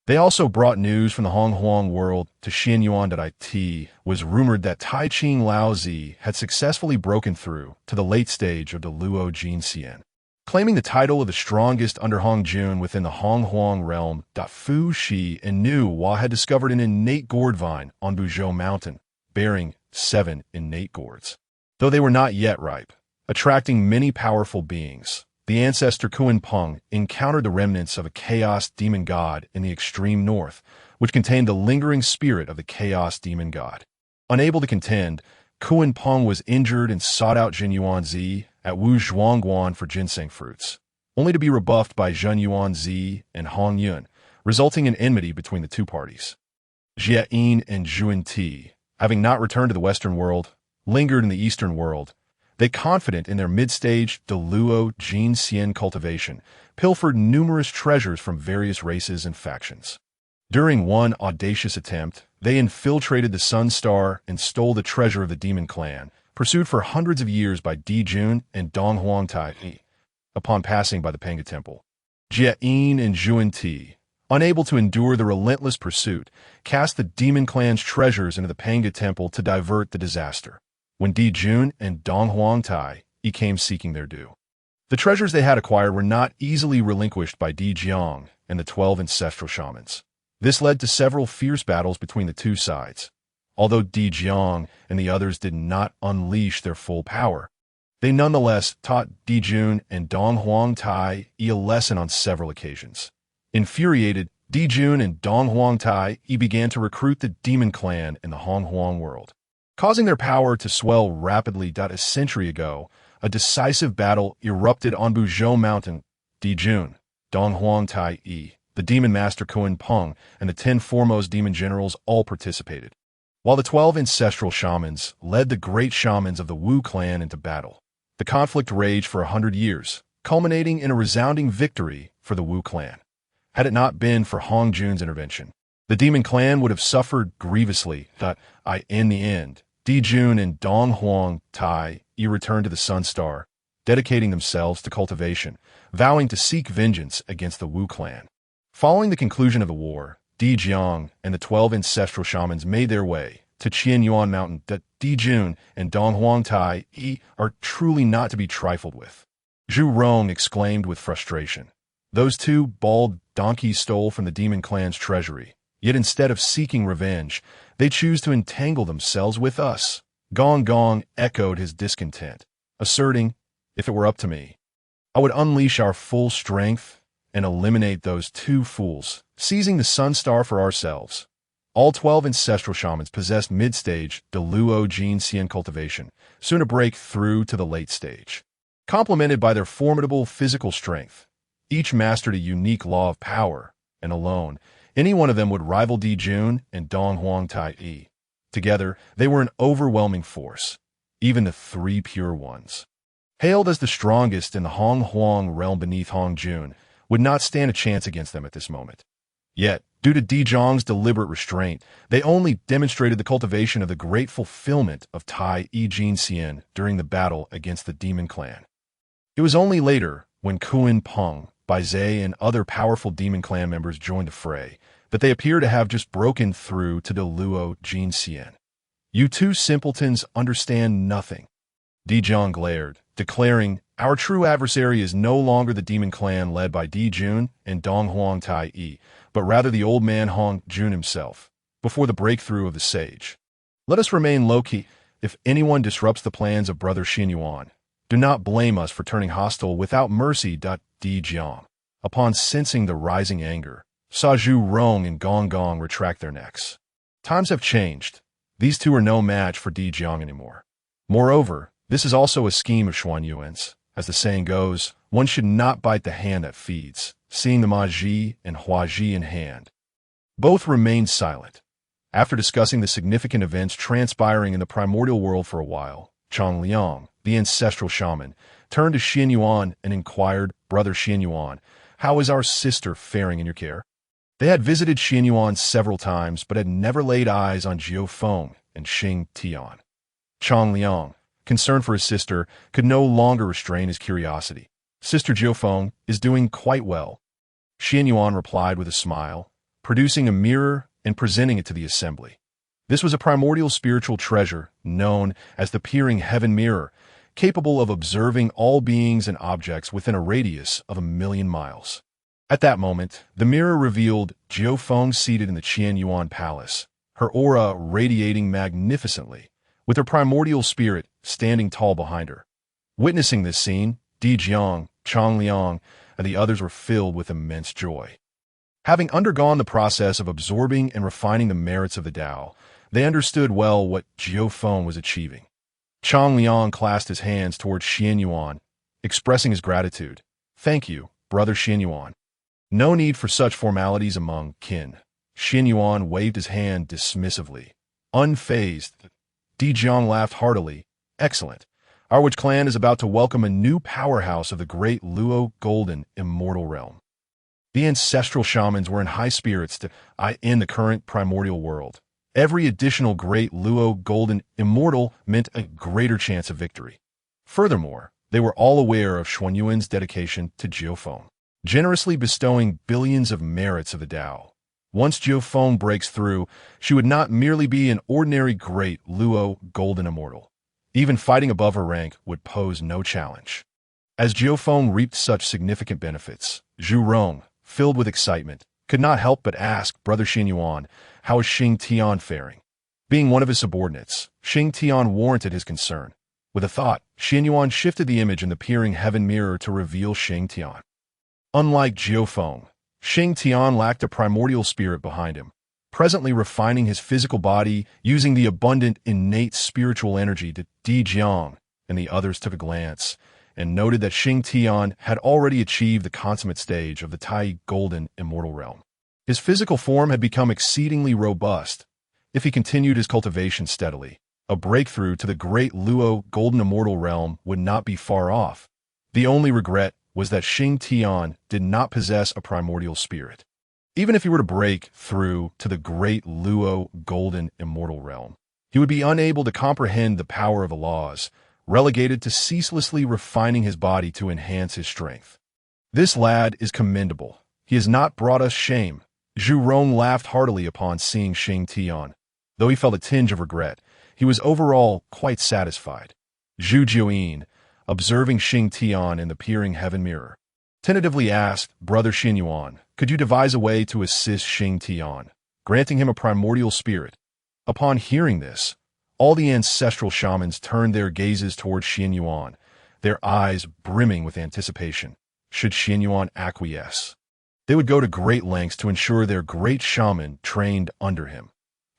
Speaker 1: They also brought news from the Hongjun world to Qianyuan that it was rumored that Tai Ching Laozi had successfully broken through to the late stage of the Luo Jinxian, claiming the title of the strongest under Hongjun within the Hongjun realm. Fu Shi and Nu Hua had discovered an innate gourd vine on Buzhou Mountain, bearing 7 innate gourds, though they were not yet ripe, attracting many powerful beings. The ancestor Kuan Peng encountered the remnants of a chaos demon god in the extreme north, which contained the lingering spirit of the chaos demon god. Unable to contend, Kuan Peng was injured and sought out Qianyuan Zi at Wu Zhuangguan for ginseng fruits, only to be rebuffed by Qianyuan Zi and Hongjun, resulting in enmity between the two parties. Jiayin and Zhuan Ti, having not returned to the Western world, lingered in the Eastern world. They, confident in their mid-stage Deluo Jinxian cultivation, pilfered numerous treasures from various races and factions. During one audacious attempt, they infiltrated the Sun Star and stole the treasure of the Demon Clan, pursued for hundreds of years by Dijun and Donghuang Tai, upon passing by the Pangu Temple. Jiayin and Zhuan Ti, unable to endure the relentless pursuit, cast the Demon Clan's treasures into the Pangu Temple to divert the disaster. When Dijun and Donghuang Tai came seeking their due, the treasures they had acquired were not easily relinquished by Dijiang and the 12 ancestral shamans. This led to several fierce battles between the two sides. Although Dijiang and the others did not unleash their full power, they nonetheless taught Dijun and Donghuang Tai a lesson on several occasions. Infuriated, Dijun and Donghuang Tai began to recruit the Demon Clan in the Hongjun world, causing their power to swell rapidly. A century ago, a decisive battle erupted on Buzhou Mountain. Dijun, Donghuang Tai, the Demon Master Kuan Peng, and the 10 foremost demon generals all participated, while the 12 ancestral shamans led the great shamans of the Wu clan into battle. The conflict raged for 100 years, culminating in a resounding victory for the Wu clan. Had it not been for Hongjun's intervention, the Demon Clan would have suffered grievously. In the end, Dijun and Donghuang Tai returned to the Sun Star, dedicating themselves to cultivation, vowing to seek vengeance against the Wu clan. Following the conclusion of the war, Dijiang and the 12 ancestral shamans made their way to Qianyuan Mountain. Dijun and Donghuang Tai are truly not to be trifled with, Zhu Rong exclaimed with frustration. Those two bald donkeys stole from the Demon Clan's treasury, yet instead of seeking revenge, they choose to entangle themselves with us. Wang Gong echoed his discontent, asserting, if it were up to me, I would unleash our full strength and eliminate those two fools, seizing the Sun Star for ourselves. All 12 ancestral shamans possessed mid-stage Deluo Jinxian cultivation, soon to break through to the late stage. Complemented by their formidable physical strength, each mastered a unique law of power, and alone, any one of them would rival Dijun and Donghuang Tai. Together, they were an overwhelming force. Even the three pure ones, hailed as the strongest in the Honghuang realm beneath Hongjun, would not stand a chance against them at this moment. Yet, due to Dizhang's deliberate restraint, they only demonstrated the cultivation of the great fulfillment of Tai Yi Jinxian during the battle against the demon clan. It was only later, when Kuan Peng, Baizhe, and other powerful demon clan members joined the fray, that they appear to have just broken through to the Luo Jinxian. You two simpletons understand nothing. Dizhang glared, declaring, "Our true adversary is no longer the demon clan led by Dijun and Donghuang Tai Yi, but rather the old man Hongjun himself, before the breakthrough of the sage. Let us remain low-key. If anyone disrupts the plans of brother Qianyuan, do not blame us for turning hostile without mercy." Dizhang, upon sensing the rising anger, saw Zhu Rong and Wang Gong retract their necks. Times have changed. These two are no match for Dizhang anymore. Moreover, this is also a scheme of Xuan Yuan's. As the saying goes, one should not bite the hand that feeds. Seeing the Ma Ji and Hua Ji in hand, both remained silent. After discussing the significant events transpiring in the primordial world for a while, Chang Liang, the ancestral shaman, turned to Qianyuan and inquired, "Brother Qianyuan, how is our sister faring in your care?" They had visited Qianyuan several times, but had never laid eyes on Jiao Feng and Xing Tian. Chang Liang, concerned for his sister, could no longer restrain his curiosity. "Sister Jiao Feng is doing quite well." Qianyuan replied with a smile, producing a mirror and presenting it to the assembly. This was a primordial spiritual treasure known as the Peering Heaven Mirror, capable of observing all beings and objects within a radius of 1,000,000 miles. At that moment, the mirror revealed Jiao Feng seated in the Qianyuan palace, her aura radiating magnificently, with her primordial spirit standing tall behind her. Witnessing this scene, Dizhang, Chang Liang, and the others were filled with immense joy. Having undergone the process of absorbing and refining the merits of the Tao, they understood well what Jiao Feng was achieving. Chang Liang clasped his hands towards Qianyuan, expressing his gratitude. "Thank you, brother Qianyuan." No need for such formalities among kin. Qianyuan waved his hand dismissively. Unfazed, Dizhang laughed heartily. "Excellent. Our witch clan is about to welcome a new powerhouse of the great Luo Golden Immortal Realm." The ancestral shamans were in high spirits in the current primordial world. Every additional great Luo Golden Immortal meant a greater chance of victory. Furthermore, they were all aware of Xuan Yuan's dedication to Jiao Feng, generously bestowing billions of merits of the Tao. Once Jiao Feng breaks through, she would not merely be an ordinary great Luo Golden Immortal. Even fighting above her rank would pose no challenge. As Jiao Feng reaped such significant benefits, Zhu Rong, filled with excitement, could not help but ask Brother Qianyuan, "How is Xing Tian faring?" Being one of his subordinates, Xing Tian warranted his concern. With a thought, Qianyuan shifted the image in the Peering Heaven Mirror to reveal Xing Tian. Unlike Jiao Feng, Xing Tian lacked a primordial spirit behind him, presently refining his physical body using the abundant innate spiritual energy that Dizhang and the others took a glance, and noted that Xing Tian had already achieved the consummate stage of the Tai Golden Immortal Realm. His physical form had become exceedingly robust. If he continued his cultivation steadily, a breakthrough to the great Luo Golden Immortal Realm would not be far off. The only regret was that Xing Tian did not possess a primordial spirit. Even if he were to break through to the great Luo Golden Immortal Realm, he would be unable to comprehend the power of the laws, relegated to ceaselessly refining his body to enhance his strength. "This lad is commendable. He has not brought us shame." Zhu Rong laughed heartily upon seeing Xing Tian. Though he felt a tinge of regret, he was overall quite satisfied. Zhu Jiuyin, observing Xing Tian in the Peering Heaven Mirror, tentatively asked, "Brother Qianyuan, could you devise a way to assist Xing Tian, granting him a primordial spirit?" Upon hearing this, all the ancestral shamans turned their gazes towards Qianyuan, their eyes brimming with anticipation. Should Qianyuan acquiesce, they would go to great lengths to ensure their great shaman trained under him.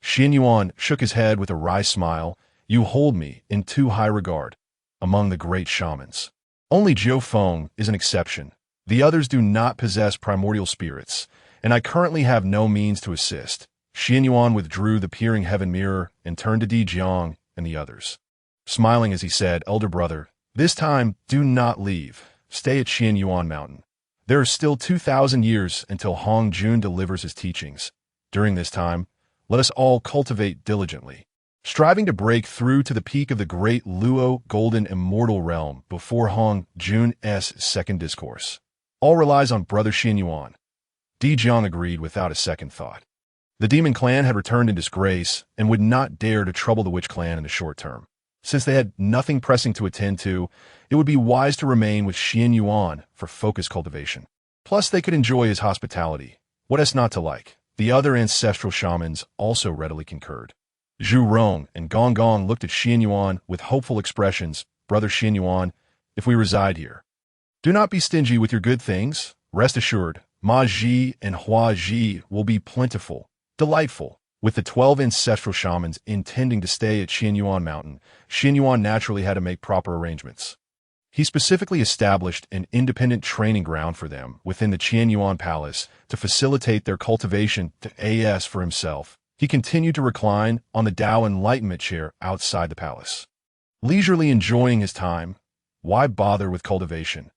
Speaker 1: Qianyuan shook his head with a wry smile. "You hold me in too high regard among the great shamans. Only Jiao Feng is an exception. The others do not possess primordial spirits, and I currently have no means to assist." Qianyuan withdrew the peering heaven mirror and turned to Di Jiang and the others. Smiling as he said, "Elder brother, this time do not leave. Stay at Qianyuan Mountain. There are still 2,000 years until Hongjun delivers his teachings. During this time, let us all cultivate diligently, striving to break through to the peak of the great Luo golden immortal realm before Hongjun's second discourse. All relies on Brother Qianyuan." Di Jiang agreed without a second thought. The demon clan had returned in disgrace and would not dare to trouble the witch clan in the short term. Since they had nothing pressing to attend to, it would be wise to remain with Qianyuan for focused cultivation. Plus, they could enjoy his hospitality. What is not to like? The other ancestral shamans also readily concurred. Zhu Rong and Wang Gong looked at Qianyuan with hopeful expressions. "Brother Qianyuan, if we reside here, do not be stingy with your good things. Rest assured, Ma Ji and Hua Ji will be plentiful, delightful." With the 12 ancestral shamans intending to stay at Qianyuan Mountain, Qianyuan naturally had to make proper arrangements. He specifically established an independent training ground for them within the Qianyuan Palace to facilitate their cultivation as for himself. He continued to recline on the Tao Enlightenment chair outside the palace, leisurely enjoying his time. Why bother with cultivation?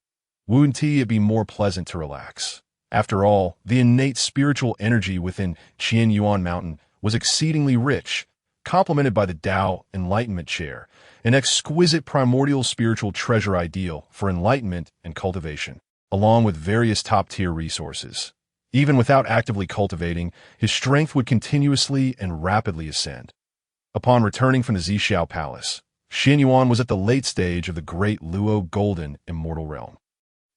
Speaker 1: Wouldn't it be more pleasant to relax? After all, the innate spiritual energy within Qianyuan Mountain was exceedingly rich, complemented by the Tao Enlightenment Chair, an exquisite primordial spiritual treasure ideal for enlightenment and cultivation, along with various top-tier resources. Even without actively cultivating, his strength would continuously and rapidly ascend. Upon returning from the Zixiao Palace, Qianyuan was at the late stage of the great Luo Golden Immortal Realm.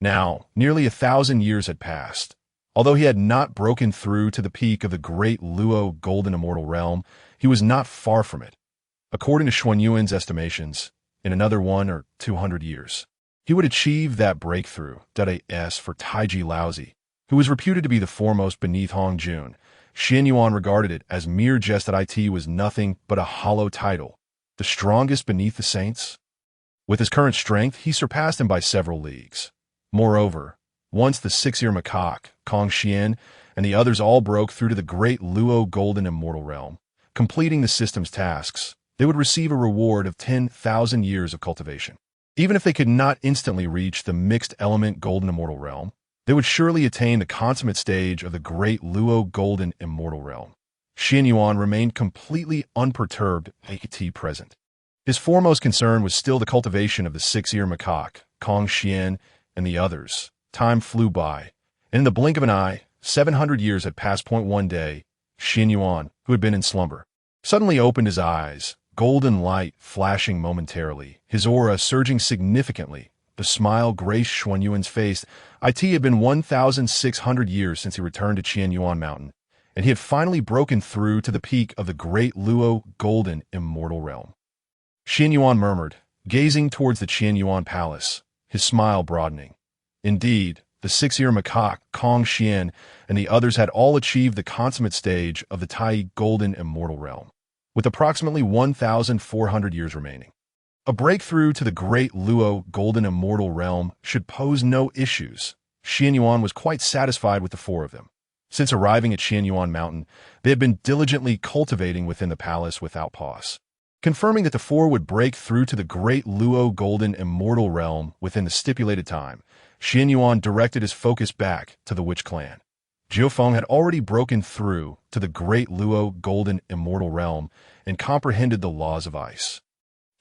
Speaker 1: Now, nearly 1,000 years had passed. Although he had not broken through to the peak of the great Luo Golden Immortal Realm, he was not far from it. According to Xuan Yuan's estimations, in another 100 or 200 years, he would achieve that breakthrough. For Taiji Laozi, who was reputed to be the foremost beneath Hongjun, Qianyuan regarded it as mere jest that it was nothing but a hollow title, the strongest beneath the saints. With his current strength, he surpassed him by several leagues. Moreover, once the six-ear macaque, Confrontation, and the others all broke through to the great Luo Golden Immortal Realm, completing the system's tasks, they would receive a reward of 10,000 years of cultivation. Even if they could not instantly reach the mixed element Golden Immortal Realm, they would surely attain the consummate stage of the great Luo Golden Immortal Realm. Qianyuan remained completely unperturbed at present. His foremost concern was still the cultivation of the six-ear macaque, Confrontation, and the others. Time flew by, and in the blink of an eye, 700 years had passed. One day, Qianyuan, who had been in slumber, suddenly opened his eyes, golden light flashing momentarily, his aura surging significantly. The smile graced Xuan Yuan's face. It had been 1,600 years since he returned to Qianyuan Mountain, and he had finally broken through to the peak of the great Luo Golden Immortal Realm. Qianyuan murmured, gazing towards the Qianyuan Palace, his smile broadening. Indeed, the six-ear macaque, Confrontation, and the others had all achieved the consummate stage of the Tai Golden Immortal Realm, with approximately 1,400 years remaining. A breakthrough to the great Luo Golden Immortal Realm should pose no issues. Qianyuan was quite satisfied with the four of them. Since arriving at Qianyuan Mountain, they had been diligently cultivating within the palace without pause. Confirming that the four would break through to the great Luo Golden Immortal Realm within the stipulated time, Qianyuan directed his focus back to the witch clan. Jiufeng had already broken through to the great Luo Golden Immortal Realm and comprehended the laws of ice.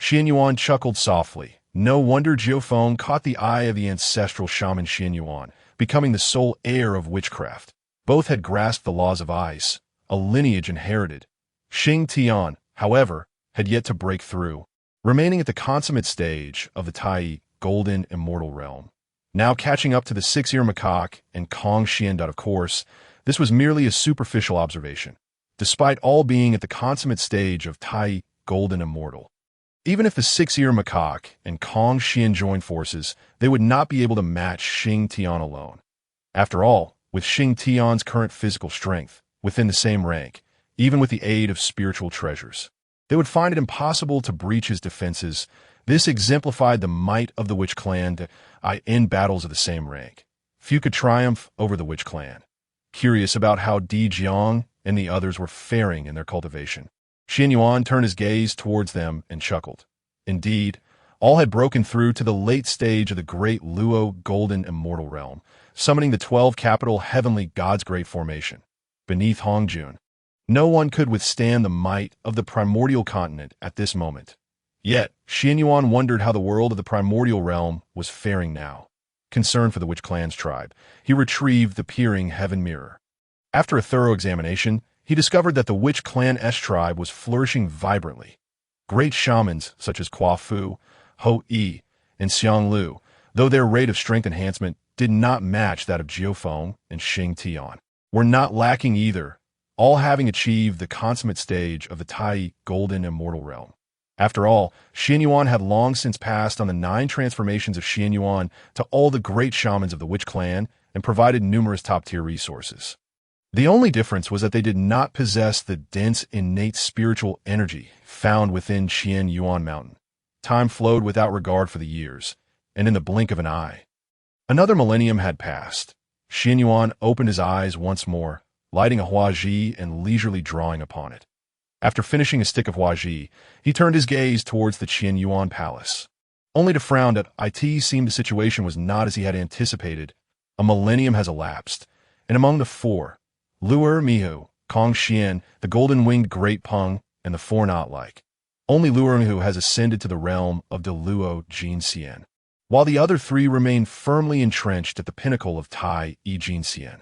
Speaker 1: Qianyuan chuckled softly. No wonder Jiufeng caught the eye of the ancestral shaman Qianyuan, becoming the sole heir of witchcraft. Both had grasped the laws of ice, a lineage inherited. Tian, however, had yet to break through, remaining at the consummate stage of the Tai Golden Immortal Realm. Now catching up to the six-ear macaque and Confrontation. Of course, this was merely a superficial observation, despite all being at the consummate stage of Tai Golden Immortal. Even if the six-ear macaque and Confrontation joined forces, they would not be able to match Tian alone. After all, with Tian's current physical strength, within the same rank, even with the aid of spiritual treasures, they would find it impossible to breach his defenses. This exemplified the might of the witch clan in battles of the same rank. Few could triumph over the witch clan. Curious about how Di Jiang and the others were failing in their cultivation. Qianyuan turned his gaze towards them and chuckled. Indeed, all had broken through to the late stage of the great Luo Golden Immortal Realm, summoning the 12 capital heavenly gods' great formation. Beneath Hongjun, no one could withstand the might of the primordial continent at this moment. Yet, Qianyuan wondered how the world of the primordial realm was faring now. Concerned for the Witch Clan's tribe, he retrieved the peering heaven mirror. After a thorough examination, he discovered that the Witch Clan's tribe was flourishing vibrantly. Great shamans such as Fu, Houtu, and Xianglu, though their rate of strength enhancement did not match that of Jiufeng and Xingtian, were not lacking either, all having achieved the consummate stage of the Tai Golden Immortal Realm. After all, Qianyuan had long since passed on the 9 transformations of Qianyuan to all the great shamans of the Witch Clan and provided numerous top-tier resources. The only difference was that they did not possess the dense innate spiritual energy found within Qianyuan Mountain. Time flowed without regard for the years, and in the blink of an eye. Another millennium had passed. Qianyuan opened his eyes once more, lighting a huaji and leisurely drawing upon it. After finishing a stick of huaji, he turned his gaze towards the Qianyuan palace. Only to frown that it seemed the situation was not as he had anticipated. A millennium has elapsed, and among the 4, Luer Mihu, Kong Xian, the golden-winged great Pung, and the 4 not like. Only Luer Mihu has ascended to the realm of the Luo Jin Xian, while the other 3 remain firmly entrenched at the pinnacle of Tai Jin Xian.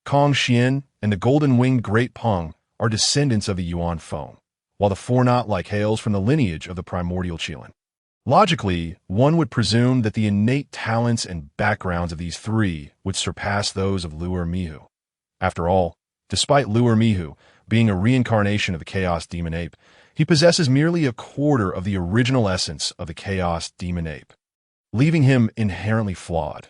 Speaker 1: Kong Xian and the golden-winged great Pung are descendants of the Yuan Feng, while the 4 not like hails from the lineage of the Primordial Chaos. Logically, one would presume that the innate talents and backgrounds of these 3 would surpass those of Luer Mihu. After all, despite Luer Mihu being a reincarnation of the Chaos Demon Ape, he possesses merely a quarter of the original essence of the Chaos Demon Ape, leaving him inherently flawed.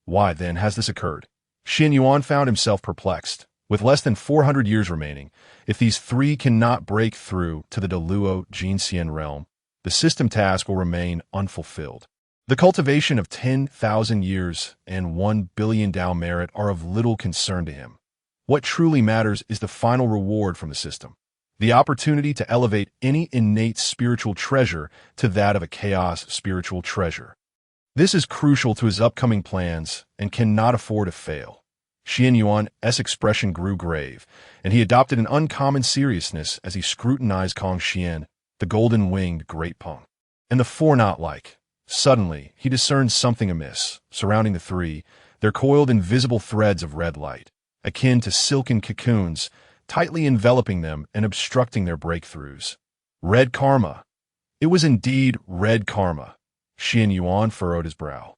Speaker 1: Why, then, has this occurred? Qianyuan found himself perplexed. With less than 400 years remaining, if these 3 cannot break through to the Luo Jinxian realm, the system task will remain unfulfilled. The cultivation of 10,000 years and 1 billion Dao merit are of little concern to him. What truly matters is the final reward from the system, the opportunity to elevate any innate spiritual treasure to that of a chaos spiritual treasure. This is crucial to his upcoming plans and cannot afford to fail. Qianyuan's expression grew grave, and he adopted an uncommon seriousness as he scrutinized Kong Xian, the golden-winged great Pung, and the 4 not like. Suddenly, he discerned something amiss. Surrounding the 3, there coiled invisible threads of red light, akin to silken cocoons, tightly enveloping them and obstructing their breakthroughs. Red karma. It was indeed red karma. Qianyuan furrowed his brow.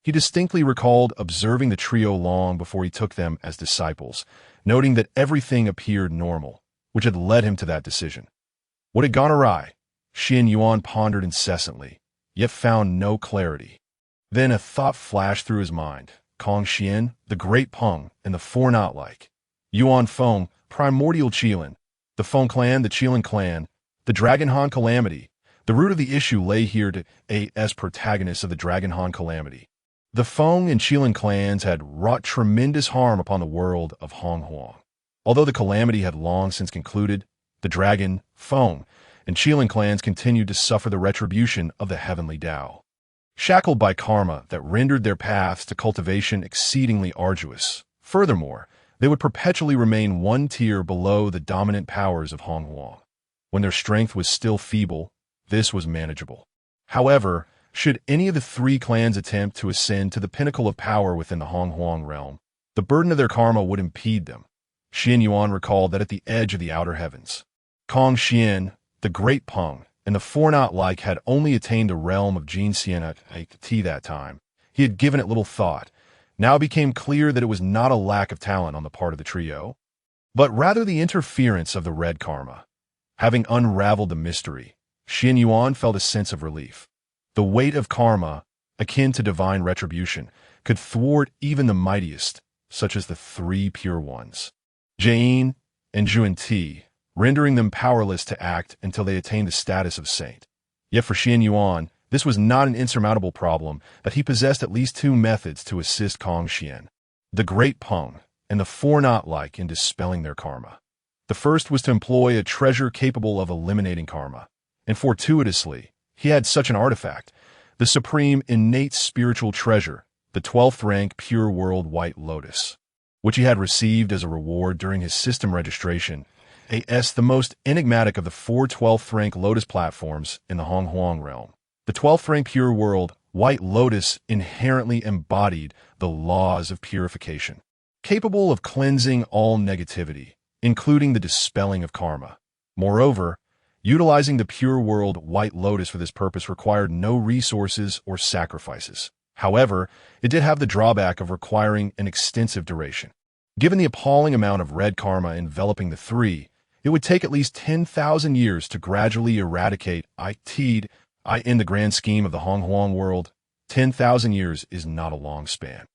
Speaker 1: He distinctly recalled observing the trio long before he took them as disciples, noting that everything appeared normal, which had led him to that decision. What had gone awry? Qianyuan pondered incessantly, yet found no clarity. Then a thought flashed through his mind. Kong Xian, the great Pung, and the 4 not like. Yuan Feng, Primordial Qilan, the Feng clan, the Qilan clan, the Dragon Han calamity. The root of the issue lay here to aid as protagonists of the Dragon Han calamity. The Feng and Qilan clans had wrought tremendous harm upon the world of Hongjun. Although the calamity had long since concluded, the Dragon, Feng, and Qilan clans continued to suffer the retribution of the heavenly Tao, shackled by karma that rendered their paths to cultivation exceedingly arduous. Furthermore, they would perpetually remain 1 tier below the dominant powers of Hongjun. When their strength was still feeble, this was manageable. However, should any of the 3 clans attempt to ascend to the pinnacle of power within the Hongjun realm, the burden of their karma would impede them. Qianyuan recalled that at the edge of the outer heavens, Kong Xian, the great Pung, and the 4 not like had only attained the realm of Jin Xian at that time. He had given it little thought. Now it became clear that it was not a lack of talent on the part of the trio, but rather the interference of the red karma. Having unraveled the mystery, Qianyuan felt a sense of relief. The weight of karma, akin to divine retribution, could thwart even the mightiest, such as the 3 pure ones, Jain and Zhuan, rendering them powerless to act until they attained the status of saint. Yet for Qianyuan, this was not an insurmountable problem, that he possessed at least 2 methods to assist Kong Xian, the great Pung, and the 4 not like in dispelling their karma. The first was to employ a treasure capable of eliminating karma. And fortuitously, he had such an artifact, the supreme innate spiritual treasure, the 12th rank Pure World White Lotus, which he had received as a reward during his system registration, as the most enigmatic of the 4 12th rank Lotus platforms in the Hongjun realm. The 12th rank Pure World White Lotus inherently embodied the laws of purification, capable of cleansing all negativity, including the dispelling of karma. Moreover, utilizing the Pure World White Lotus for this purpose required no resources or sacrifices. However, it did have the drawback of requiring an extensive duration. Given the appalling amount of red karma enveloping the three, it would take at least 10,000 years to gradually eradicate it. In the grand scheme of the Hongjun world, 10,000 years is not a long span.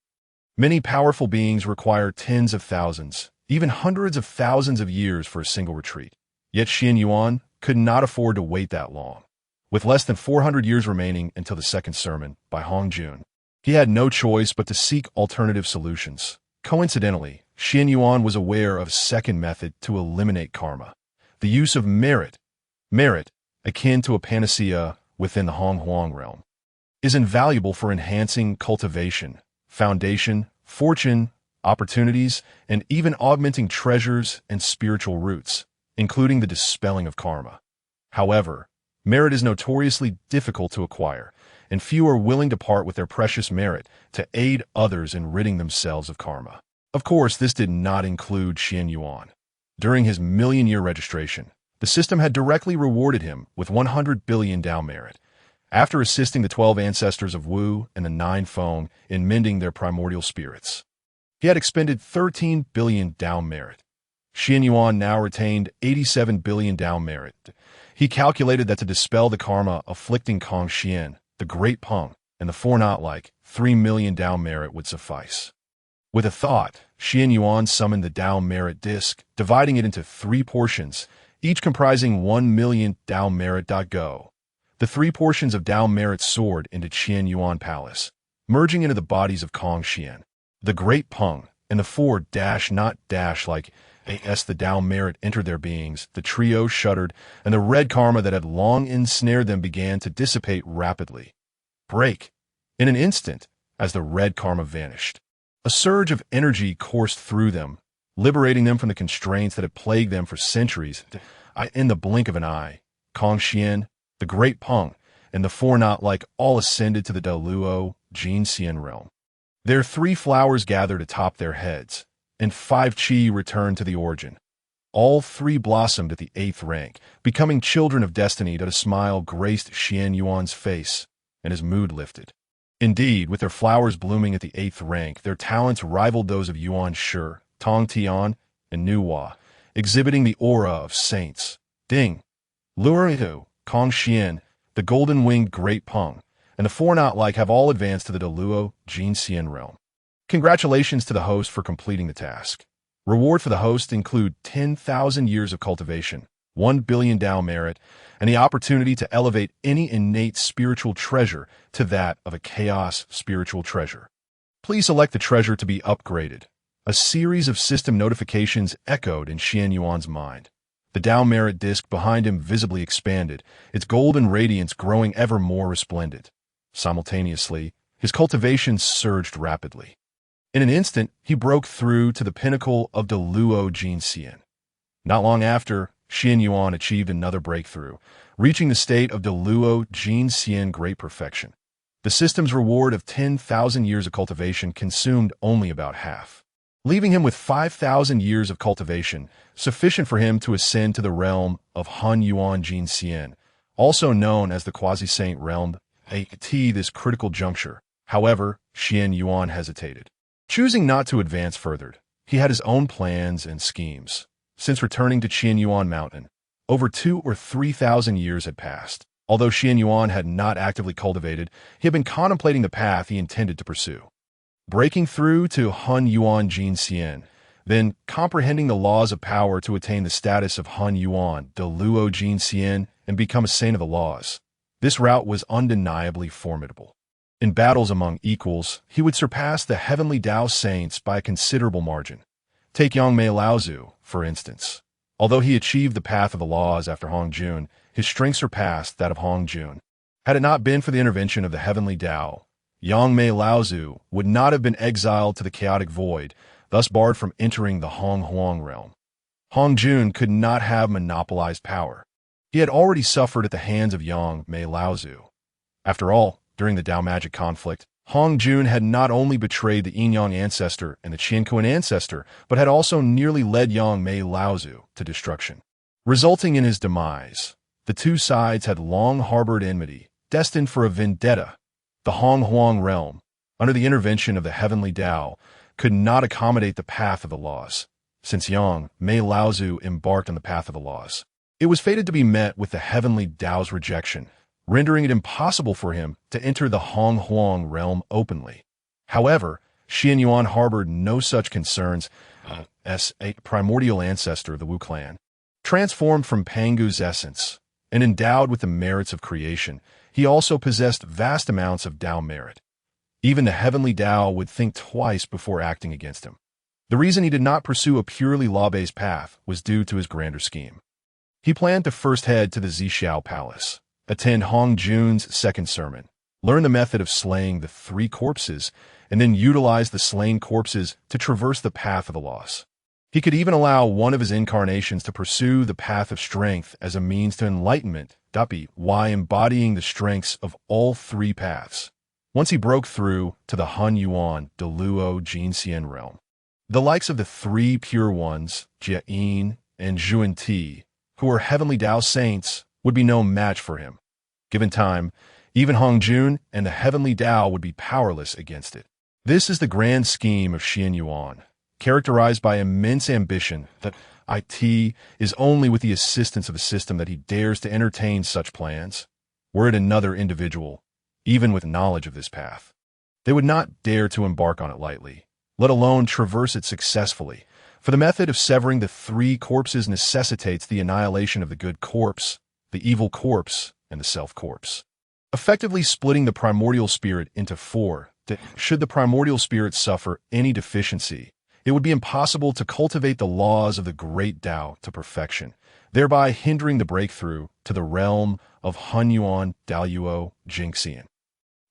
Speaker 1: Many powerful beings require tens of thousands, even hundreds of thousands of years for a single retreat. Yet Qianyuan could not afford to wait that long. With less than 400 years remaining until the second sermon by Hongjun, he had no choice but to seek alternative solutions. Coincidentally, Qianyuan was aware of a second method to eliminate karma, the use of merit. Merit, akin to a panacea within the Hongjun realm, is invaluable for enhancing cultivation, foundation, fortune, opportunities, and even augmenting treasures and spiritual roots, including the dispelling of karma. However, merit is notoriously difficult to acquire, and few are willing to part with their precious merit to aid others in ridding themselves of karma. Of course, this did not include Qianyuan. During his million-year registration, the system had directly rewarded him with 100 billion Dao merit, after assisting the 12 ancestors of Wu and the 9 Feng in mending their primordial spirits. He had expended 13 billion Dao merit. Qianyuan now retained 87 billion Dao merit. He calculated that to dispel the karma afflicting Confrontation, the Great Pung, and the four not-like, 3 million Dao merit would suffice. With a thought, Qianyuan summoned the Dao merit disc, dividing it into 3 portions, each comprising 1 million Dao merit. Go. The 3 portions of Dao merit soared into Qianyuan Palace, merging into the bodies of Confrontation, the Great Pung, and the four not-like as the Dao merit entered their beings. The trio shuddered, and the red karma that had long ensnared them began to dissipate rapidly. Break! In an instant, as the red karma vanished, a surge of energy coursed through them, liberating them from the constraints that had plagued them for centuries. In the blink of an eye, Confrontation, the Great Pung, and the four not-like all ascended to the Luo Jinxian realm. Their 3 flowers gathered atop their heads, and 5 chi returned to the origin. All 3 blossomed at the 8th rank, becoming children of destiny. That a smile graced Qianyuan's face, and his mood lifted. Indeed, with their flowers blooming at the 8th rank, their talents rivaled those of Yuan Shi, Tong Tian, and Nuhua, exhibiting the aura of saints. Ding! Luohu, Confrontation, the golden-winged Great Pung, and the four not-like have all advanced to the Luo Jinxian realm. Congratulations to the host for completing the task. Reward for the host include 10,000 years of cultivation, 1 billion Dao merit, and the opportunity to elevate any innate spiritual treasure to that of a chaos spiritual treasure. Please select the treasure to be upgraded. A series of system notifications echoed in Qianyuan's mind. The Dao merit disc behind him visibly expanded, its golden radiance growing ever more resplendent. Simultaneously, his cultivation surged rapidly. In an instant, he broke through to the pinnacle of the Luo Jinxian. Not long after, Qianyuan achieved another breakthrough, reaching the state of the Luo Jinxian Great Perfection. The system's reward of 10,000 years of cultivation consumed only about half, leaving him with 5,000 years of cultivation, sufficient for him to ascend to the realm of Hongyuan Jinxian, also known as the Quasi-Saint realm. At this critical juncture, however, Qianyuan hesitated. Choosing not to advance further, he had his own plans and schemes. Since returning to Qianyuan Mountain, over 2,000 or 3,000 years had passed. Although Qianyuan had not actively cultivated, he had been contemplating the path he intended to pursue. Breaking through to Hongyuan Jinxian, then comprehending the laws of power to attain the status of Hongyuan, the Luo Jinxian, and become a saint of the laws. This route was undeniably formidable. In battles among equals, he would surpass the heavenly Dao saints by a considerable margin. Take Yang Mei Laozu, for instance. Although he achieved the path of the laws after Hongjun, his strength surpassed that of Hongjun. Had it not been for the intervention of the heavenly Tao, Yang Mei Laozu would not have been exiled to the chaotic void, thus barred from entering the Hong Huang realm. Hongjun could not have monopolized power. He had already suffered at the hands of Yang Mei Laozu. After all, during the Tao magic conflict, Hongjun had not only betrayed the Qianyuan ancestor and the Qianyuan ancestor, but had also nearly led Yang Mei Laozu to destruction. Resulting in his demise, the two sides had long harbored enmity, destined for a vendetta. The Hong Huang realm, under the intervention of the heavenly Tao, could not accommodate the path of the laws. Since Yang Mei Laozu embarked on the path of the laws, it was fated to be met with the heavenly Tao's rejection, rendering it impossible for him to enter the Hong Huang realm openly. However, Qianyuan harbored no such concerns as a primordial ancestor of the Wu clan. Transformed from Pangu's essence and endowed with the merits of creation, he also possessed vast amounts of Tao merit. Even the heavenly Tao would think twice before acting against him. The reason he did not pursue a purely law-based path was due to his grander scheme. He planned to first head to the Zixiao palace, attend Hongjun's second sermon, learn the method of slaying the 3 corpses, and then utilize the slain corpses to traverse the path of the laws. He could even allow one of his incarnations to pursue the path of strength as a means to enlightenment, while embodying the strengths of all 3 paths. Once he broke through to the Qianyuan Deluo Jinxian realm, the likes of the 3 pure ones, Jia and Zhuan Ti, who were heavenly Tao saints, would be no match for him. Given time, even Hongjun and the heavenly Tao would be powerless against it. This is the grand scheme of Qianyuan, characterized by immense ambition that it is only with the assistance of a system that he dares to entertain such plans. Were it another individual, even with knowledge of this path, they would not dare to embark on it lightly, let alone traverse it successfully, for the method of severing the 3 corpses necessitates the annihilation of the good corpse, the evil corpse, and the self-corpse, effectively splitting the primordial spirit into 4. Should the primordial spirit suffer any deficiency, it would be impossible to cultivate the laws of the great Tao to perfection, thereby hindering the breakthrough to the realm of Qianyuan Daluo Jinxian.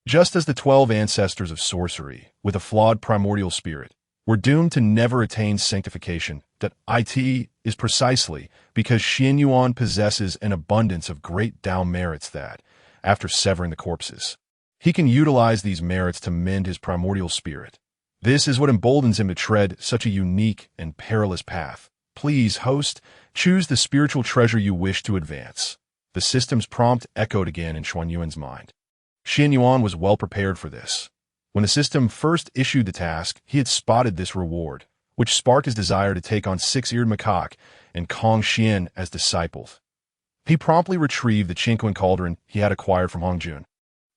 Speaker 1: Just as the 12 ancestors of sorcery, with a flawed primordial spirit, were doomed to never attain sanctification, that it is precisely because Qianyuan possesses an abundance of great Tao merits that, after severing the corpses, he can utilize these merits to mend his primordial spirit. This is what emboldens him to tread such a unique and perilous path. Please, host, choose the spiritual treasure you wish to advance. The system's prompt echoed again in Xuan Yuan's mind. Qianyuan was well prepared for this. When the system first issued the task, he had spotted this reward, which sparked his desire to take on 6-eared macaque and Kong Xian as disciples. He promptly retrieved the Qianyuan cauldron he had acquired from Hongjun.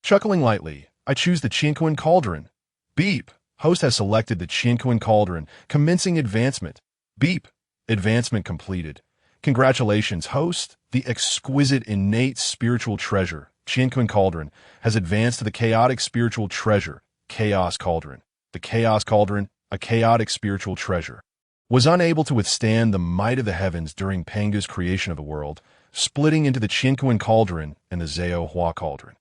Speaker 1: Chuckling lightly, I choose the Qianyuan cauldron. Beep! Host has selected the Qianyuan cauldron, commencing advancement. Beep! Advancement completed. Congratulations, host. The exquisite innate spiritual treasure, Qianyuan cauldron, has advanced to the chaotic spiritual treasure, Chaos Cauldron. The Chaos Cauldron, a chaotic spiritual treasure, was unable to withstand the might of the heavens during Pangu's creation of the world, splitting into the Qianyuan Cauldron and the Zixiao Hua Cauldron.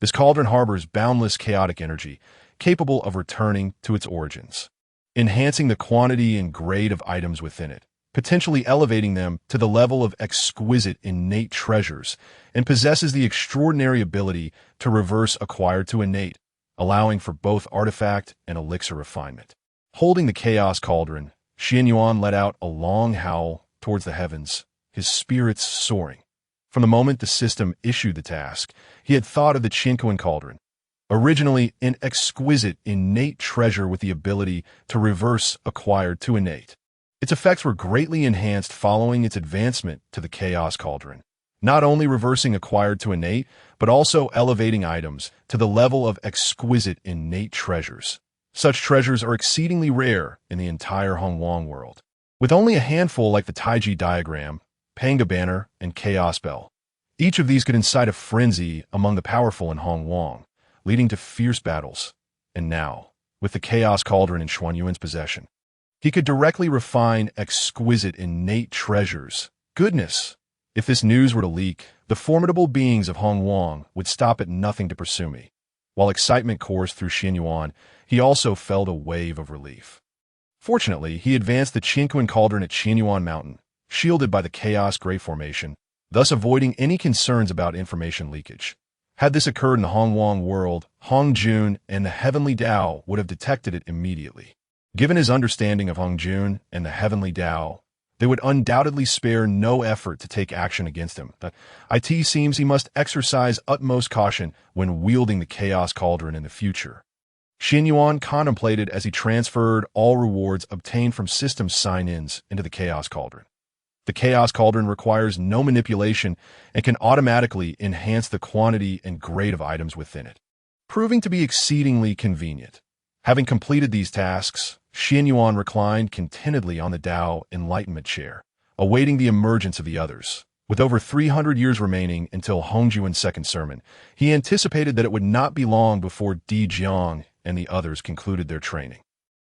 Speaker 1: This cauldron harbors boundless chaotic energy, capable of returning to its origins, enhancing the quantity and grade of items within it, potentially elevating them to the level of exquisite innate treasures, and possesses the extraordinary ability to reverse acquired to innate, allowing for both artifact and elixir refinement. Holding the Chaos Cauldron, Qianyuan let out a long howl towards the heavens, his spirits soaring. From the moment the system issued the task, he had thought of the Qianyuan Cauldron, originally an exquisite innate treasure with the ability to reverse acquired to innate. Its effects were greatly enhanced following its advancement to the Chaos Cauldron, not only reversing acquired to innate, but also elevating items to the level of exquisite innate treasures. Such treasures are exceedingly rare in the entire Hongwang world, with only a handful like the Taiji diagram, Panga banner, and Chaos bell. Each of these could incite a frenzy among the powerful in Hongwang, leading to fierce battles. And now, with the Chaos Cauldron in Xuan Yuan's possession, he could directly refine exquisite innate treasures Goodness! If this news were to leak, the formidable beings of Hongjun would stop at nothing to pursue me. While excitement coursed through Qianyuan, he also felt a wave of relief. Fortunately, he advanced the Qianyuan cauldron at Qianyuan Mountain, shielded by the Chaos Great Formation, thus avoiding any concerns about information leakage. Had this occurred in the Hongjun world, Hongjun and the Heavenly Tao would have detected it immediately. Given his understanding of Hongjun and the Heavenly Tao, they would undoubtedly spare no effort to take action against him. It seems he must exercise utmost caution when wielding the Chaos Cauldron in the future. Qianyuan contemplated as he transferred all rewards obtained from system sign-ins into the Chaos Cauldron. The Chaos Cauldron requires no manipulation and can automatically enhance the quantity and grade of items within it, proving to be exceedingly convenient. Having completed these tasks, Qianyuan reclined contentedly on the Tao Enlightenment chair, awaiting the emergence of the others. With over 300 years remaining until Hongjun's second sermon, he anticipated that it would not be long before Zixiao and the others concluded their training.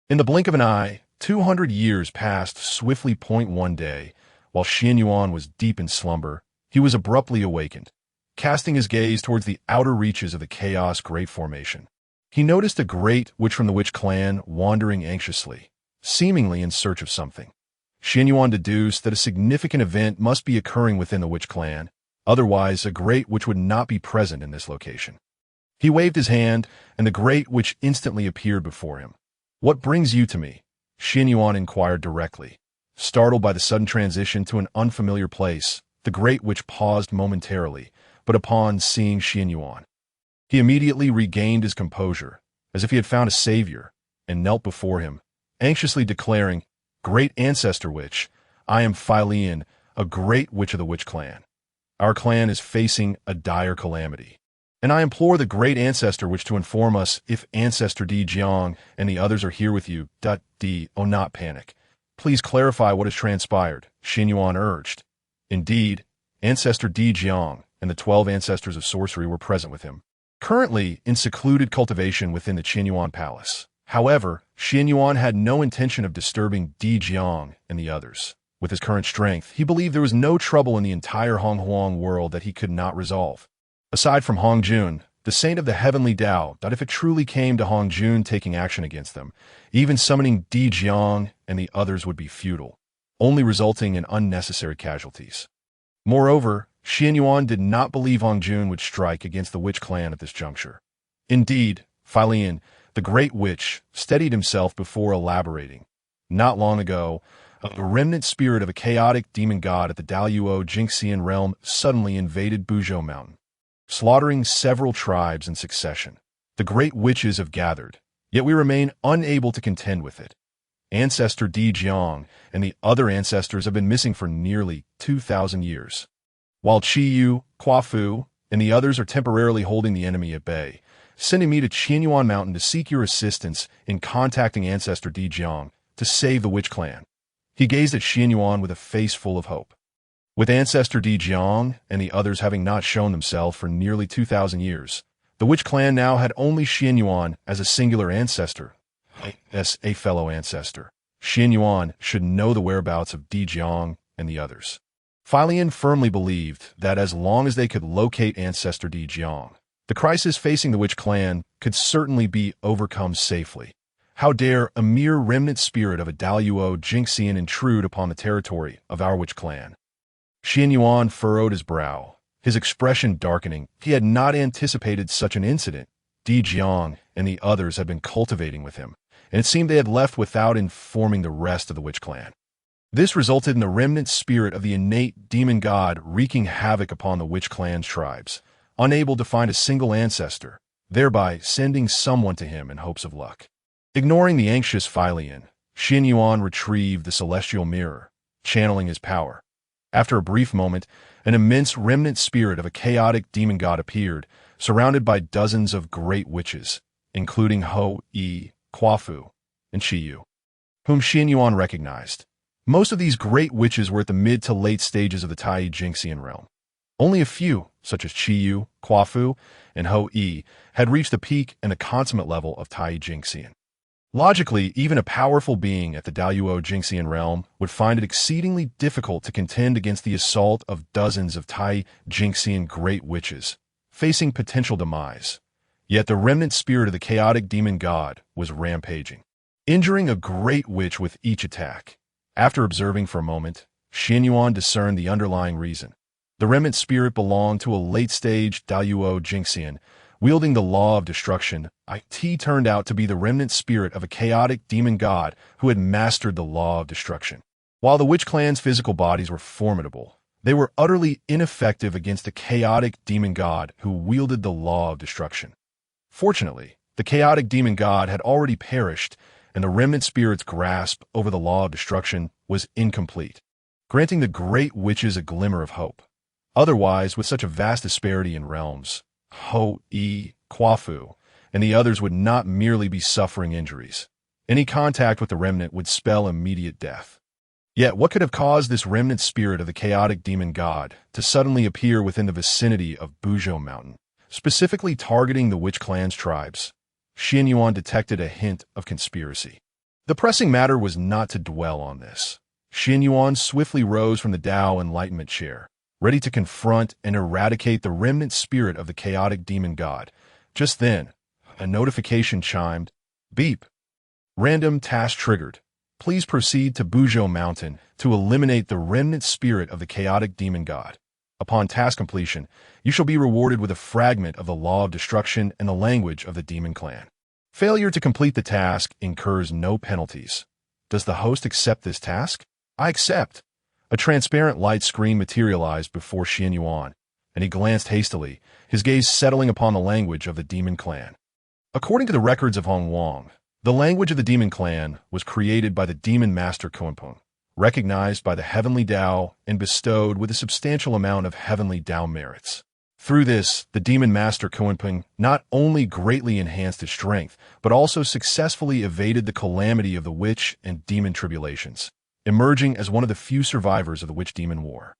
Speaker 1: In the blink of an eye, 200 years passed swiftly. One day, while Qianyuan was deep in slumber, he was abruptly awakened. Casting his gaze towards the outer reaches of the Chaos Great Formation, he noticed a great witch from the Witch clan wandering anxiously, seemingly in search of something. Qianyuan deduced that a significant event must be occurring within the Witch clan, otherwise a great witch would not be present in this location. He waved his hand, and the great witch instantly appeared before him. "What brings you to me?" Qianyuan inquired directly. Startled by the sudden transition to an unfamiliar place, the great witch paused momentarily, but upon seeing Qianyuan, he immediately regained his composure, as if he had found a savior, and knelt before him, anxiously declaring, "Great Ancestor Witch, I am Philian, a great witch of the Witch clan. Our clan is facing a dire calamity, and I implore the Great Ancestor Witch to inform us if Ancestor Zixiao and the others are here with you. Not panic. Please clarify what has transpired," Qianyuan urged. Indeed, Ancestor Zixiao and the 12 ancestors of sorcery were present with him, currently in secluded cultivation within the Qianyuan palace. However, Qianyuan had no intention of disturbing Zixiao and the others. With his current strength, he believed there was no trouble in the entire Hongjun world that he could not resolve. Aside from Hongjun, the Saint of the Heavenly Tao, that if it truly came to Hongjun taking action against them, even summoning Zixiao and the others would be futile, only resulting in unnecessary casualties. Moreover, Qianyuan did not believe Hongjun would strike against the Witch clan at this juncture. Indeed, Philian, the Great Witch, steadied himself before elaborating. Not long ago, a remnant spirit of a chaotic demon god at the Daluo Jinxian realm suddenly invaded Buzhou Mountain, slaughtering several tribes in succession. The great witches have gathered, yet we remain unable to contend with it. Ancestor Zixiao and the other ancestors have been missing for nearly 2,000 years. While Qiyu, Quafu, and the others are temporarily holding the enemy at bay, sending me to Qianyuan Mountain to seek your assistance in contacting Ancestor Zixiao to save the Witch clan. He gazed at Qianyuan with a face full of hope. With Ancestor Zixiao and the others having not shown themselves for nearly 2,000 years, the Witch clan now had only Qianyuan as a singular ancestor, as a fellow ancestor. Qianyuan should know the whereabouts of Zixiao and the others. Philian firmly believed that as long as they could locate Ancestor Zixiao, the crisis facing the Witch clan could certainly be overcome safely. How dare a mere remnant spirit of a Daluo Jinxian intrude upon the territory of our Witch clan? Qianyuan furrowed his brow, his expression darkening. He had not anticipated such an incident. Zixiao and the others had been cultivating with him, and it seemed they had left without informing the rest of the Witch clan. This resulted in the remnant spirit of the innate demon god wreaking havoc upon the Witch clan's tribes, unable to find a single ancestor, thereby sending someone to him in hopes of luck. Ignoring the anxious Philian, Qianyuan retrieved the celestial mirror, channeling his power. After a brief moment, an immense remnant spirit of a chaotic demon god appeared, surrounded by dozens of great witches, including Hou-yi, Quafu, and Qiyu, whom Qianyuan recognized. Most of these great witches were at the mid to late stages of the Tai Jinxian realm. Only a few, such as Qiyu, Quafu, and Hou-yi, had reached the peak and the consummate level of Tai Jinxian. Logically, even a powerful being at the Daluo Jingxian realm would find it exceedingly difficult to contend against the assault of dozens of Tai Jingxian great witches, facing potential demise. Yet the remnant spirit of the chaotic demon god was rampaging, injuring a great witch with each attack. After observing for a moment, Qianyuan discerned the underlying reason. The remnant spirit belonged to a late-stage Daluo Jingxian, wielding the law of destruction. It turned out to be the remnant spirit of a chaotic demon god who had mastered the law of destruction. While the witch clan's physical bodies were formidable, they were utterly ineffective against a chaotic demon god who wielded the law of destruction. Fortunately, the chaotic demon god had already perished, and the remnant spirit's grasp over the law of destruction was incomplete, granting the great witches a glimmer of hope. Otherwise, with such a vast disparity in realms, Hou, Quafu, and the others would not merely be suffering injuries. Any contact with the remnant would spell immediate death. Yet what could have caused this remnant spirit of the chaotic demon god to suddenly appear within the vicinity of Buzhou Mountain, specifically targeting the witch clan's tribes? Qianyuan detected a hint of conspiracy. The pressing matter was not to dwell on this. Qianyuan swiftly rose from the Tao Enlightenment chair, ready to confront and eradicate the remnant spirit of the chaotic demon god. Just then, a notification chimed. Beep. Random task triggered. Please proceed to Buzhou Mountain to eliminate the remnant spirit of the chaotic demon god. Upon task completion, you shall be rewarded with a fragment of the law of destruction and the language of the demon clan. Failure to complete the task incurs no penalties. Does the host accept this task? I accept. A transparent light screen materialized before Qianyuan, and he glanced hastily, his gaze settling upon the language of the demon clan. According to the records of Hongjun, the language of the demon clan was created by the demon master Kunpeng, recognized by the heavenly Tao and bestowed with a substantial amount of heavenly Tao merits. Through this, the demon master Kunpeng not only greatly enhanced his strength, but also successfully evaded the calamity of the witch and demon tribulations, emerging as one of the few survivors of the witch-demon war.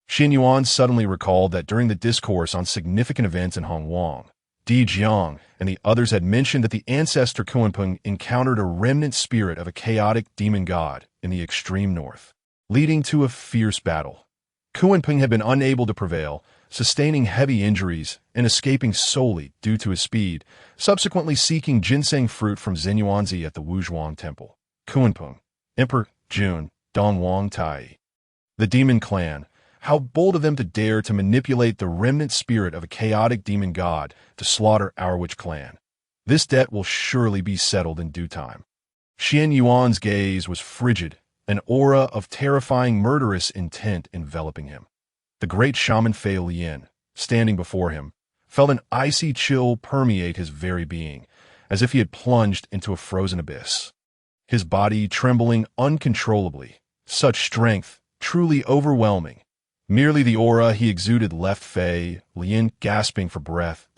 Speaker 1: Qianyuan suddenly recalled that during the discourse on significant events in Hongjun, Di Jiang and the others had mentioned that the ancestor Kunpeng encountered a remnant spirit of a chaotic demon god in the extreme north, leading to a fierce battle. Kunpeng had been unable to prevail, sustaining heavy injuries and escaping solely due to his speed, subsequently seeking ginseng fruit from Xinyuanzi at the Wuzhuang temple. Kunpeng, Emperor Jun, Dongwang Tai. The demon clan. How bold of them to dare to manipulate the remnant spirit of a chaotic demon god to slaughter our witch clan. This debt will surely be settled in due time. Qianyuan's gaze was frigid, an aura of terrifying murderous intent enveloping him. The great shaman Fei Lian, standing before him, felt an icy chill permeate his very being, as if he had plunged into a frozen abyss. His body trembling uncontrollably, such strength, truly overwhelming. Merely the aura he exuded left Fei Lian gasping for breath.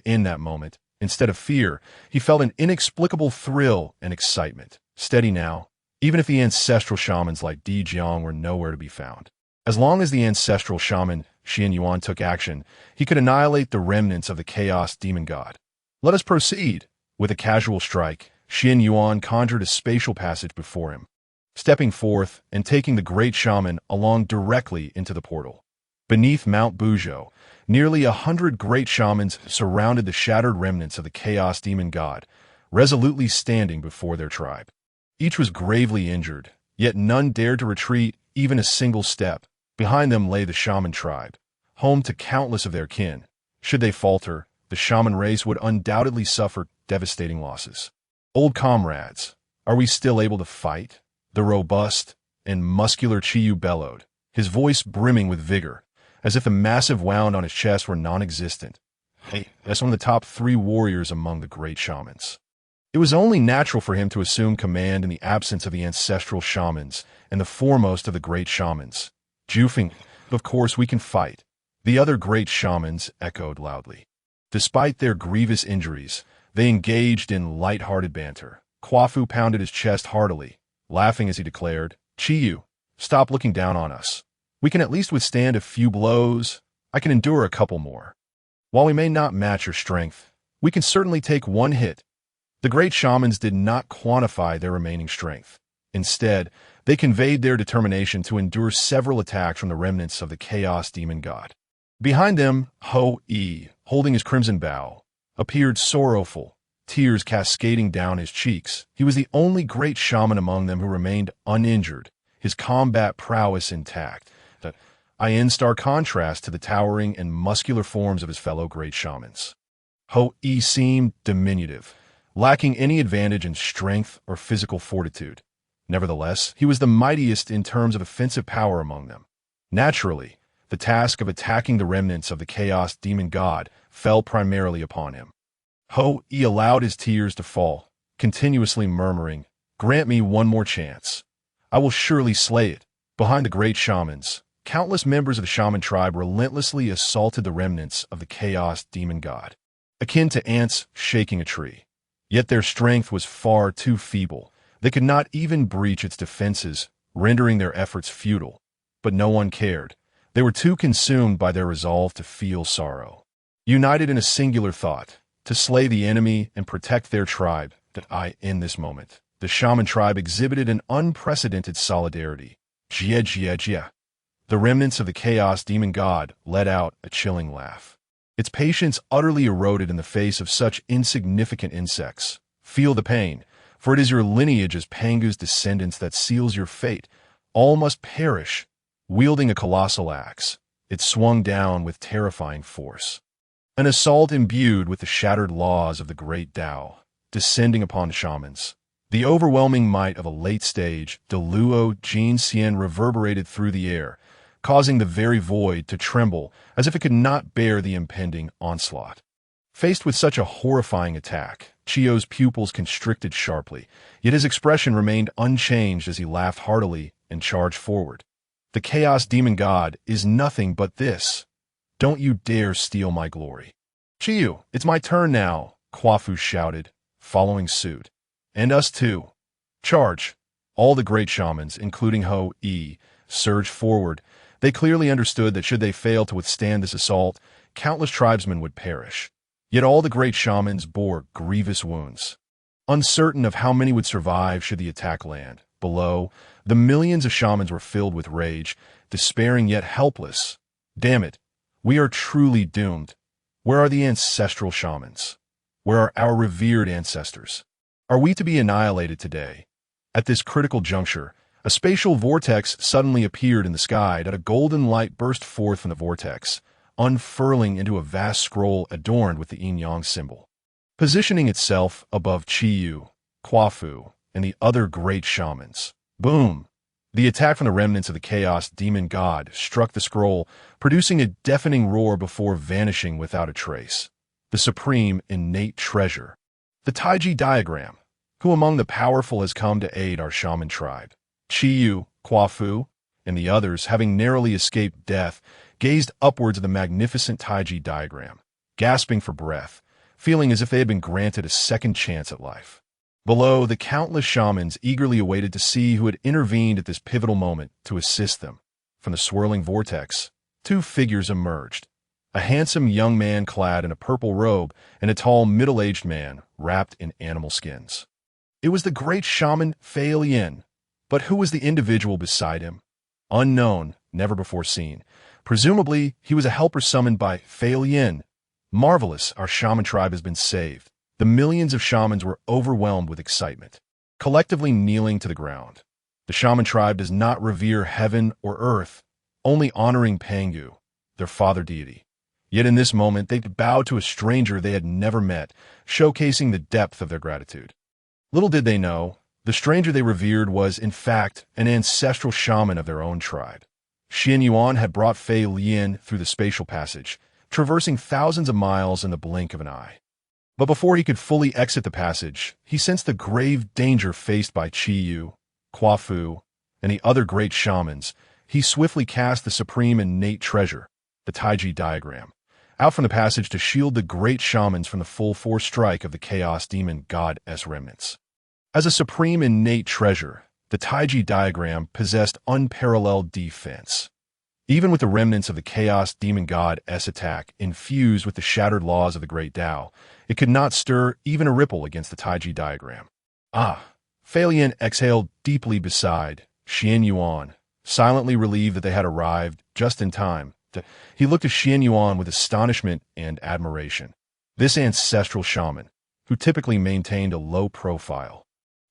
Speaker 1: In that moment, instead of fear, he felt an inexplicable thrill and excitement. Steady now, even if the ancestral shamans like Di Jiang were nowhere to be found. As long as the ancestral shaman Qianyuan took action, he could annihilate the remnants of the chaos demon god. Let us proceed. With a casual strike, Qianyuan conjured a spatial passage before him, stepping forth and taking the great shaman along directly into the portal. Beneath Mount Buzhou, nearly 100 great shamans surrounded the shattered remnants of the chaos demon god, resolutely standing before their tribe. Each was gravely injured, yet none dared to retreat even a single step. Behind them lay the shaman tribe, home to countless of their kin. Should they falter, the shaman race would undoubtedly suffer devastating losses. Old comrades, are we still able to fight? The robust and muscular Qiyu bellowed, his voice brimming with vigor, as if the massive wound on his chest were non-existent. Hey, that's one of the top 3 warriors among the great shamans. It was only natural for him to assume command in the absence of the ancestral shamans and the foremost of the great shamans. Jufeng, of course we can fight. The other great shamans echoed loudly. Despite their grievous injuries, they engaged in light-hearted banter. Quafu pounded his chest heartily, laughing as he declared, Qiyu, stop looking down on us. We can at least withstand a few blows. I can endure a couple more. While we may not match your strength, we can certainly take one hit. The great shamans did not quantify their remaining strength. Instead, they conveyed their determination to endure several attacks from the remnants of the Chaos Demon God. Behind them, Ho-E, holding his crimson bow, appeared sorrowful, tears cascading down his cheeks. He was the only great shaman among them who remained uninjured, his combat prowess intact, in stark contrast to the towering and muscular forms of his fellow great shamans. Ho-E seemed diminutive, lacking any advantage in strength or physical fortitude. Nevertheless, he was the mightiest in terms of offensive power among them. Naturally, the task of attacking the remnants of the Chaos Demon God fell primarily upon him. Ho-E allowed his tears to fall, continuously murmuring, "Grant me one more chance. I will surely slay it." Behind the great shamans, countless members of the shaman tribe relentlessly assaulted the remnants of the Chaos Demon God, akin to ants shaking a tree. Yet their strength was far too feeble. They could not even breach its defenses, rendering their efforts futile. But no one cared. They were too consumed by their resolve to feel sorrow. United in a singular thought, to slay the enemy and protect their tribe, in this moment, the shaman tribe exhibited an unprecedented solidarity. Jia. The remnants of the Chaos Demon God let out a chilling laugh. Its patience utterly eroded in the face of such insignificant insects. Feel the pain, for it is your lineage as Pangu's descendants that seals your fate. All must perish. Wielding a colossal axe, it swung down with terrifying force. An assault imbued with the shattered laws of the great Tao, descending upon the shamans. The overwhelming might of a late-stage Deluo Jin Xian reverberated through the air, causing the very void to tremble as if it could not bear the impending onslaught. Faced with such a horrifying attack, Chio's pupils constricted sharply, yet his expression remained unchanged as he laughed heartily and charged forward. "The Chaos Demon God is nothing but this. Don't you dare steal my glory." "Chiyu, it's my turn now," Quafu shouted, following suit. "And us too. Charge." All the great shamans, including Ho-E, surged forward. They clearly understood that should they fail to withstand this assault, countless tribesmen would perish. Yet all the great shamans bore grievous wounds. Uncertain of how many would survive should the attack land, below, the millions of shamans were filled with rage, despairing yet helpless. "Damn it, we are truly doomed. Where are the ancestral shamans? Where are our revered ancestors? Are we to be annihilated today?" At this critical juncture, a spatial vortex suddenly appeared in the sky. A golden light burst forth from the vortex, unfurling into a vast scroll adorned with the yin-yang symbol. Positioning itself above Qiyu, Quafu, and the other great shamans. Boom! The attack from the remnants of the Chaos Demon God struck the scroll, producing a deafening roar before vanishing without a trace. The supreme innate treasure. The Taiji diagram. Who among the powerful has come to aid our shaman tribe? Qiyu, Quafu, and the others, having narrowly escaped death, gazed upwards at the magnificent Taiji diagram, gasping for breath, feeling as if they had been granted a second chance at life. Below, the countless shamans eagerly awaited to see who had intervened at this pivotal moment to assist them. From the swirling vortex, two figures emerged. A handsome young man clad in a purple robe and a tall middle-aged man wrapped in animal skins. It was the great shaman Fei Lian. But who was the individual beside him? Unknown, never before seen. Presumably, he was a helper summoned by Fei Lian. Marvelous, our shaman tribe has been saved. The millions of shamans were overwhelmed with excitement, collectively kneeling to the ground. The shaman tribe does not revere heaven or earth, only honoring Pangu, their father deity. Yet in this moment, they bowed to a stranger they had never met, showcasing the depth of their gratitude. Little did they know, the stranger they revered was, in fact, an ancestral shaman of their own tribe. Qianyuan had brought Fei Lian through the spatial passage, traversing thousands of miles in the blink of an eye. But before he could fully exit the passage, he sensed the grave danger faced by Qiyu, Quafu, and the other great shamans. He swiftly cast the supreme innate treasure, the Taiji diagram, out from the passage to shield the great shamans from the full force strike of the Chaos Demon God's remnants. As a supreme innate treasure, the Taiji diagram possessed unparalleled defense. Even with the remnants of the Chaos Demon God's attack infused with the shattered laws of the Great Tao, it could not stir even a ripple against the Taiji diagram. Fei Lian exhaled deeply beside Qianyuan, silently relieved that they had arrived just in time. He looked at Qianyuan with astonishment and admiration. This ancestral shaman, who typically maintained a low profile,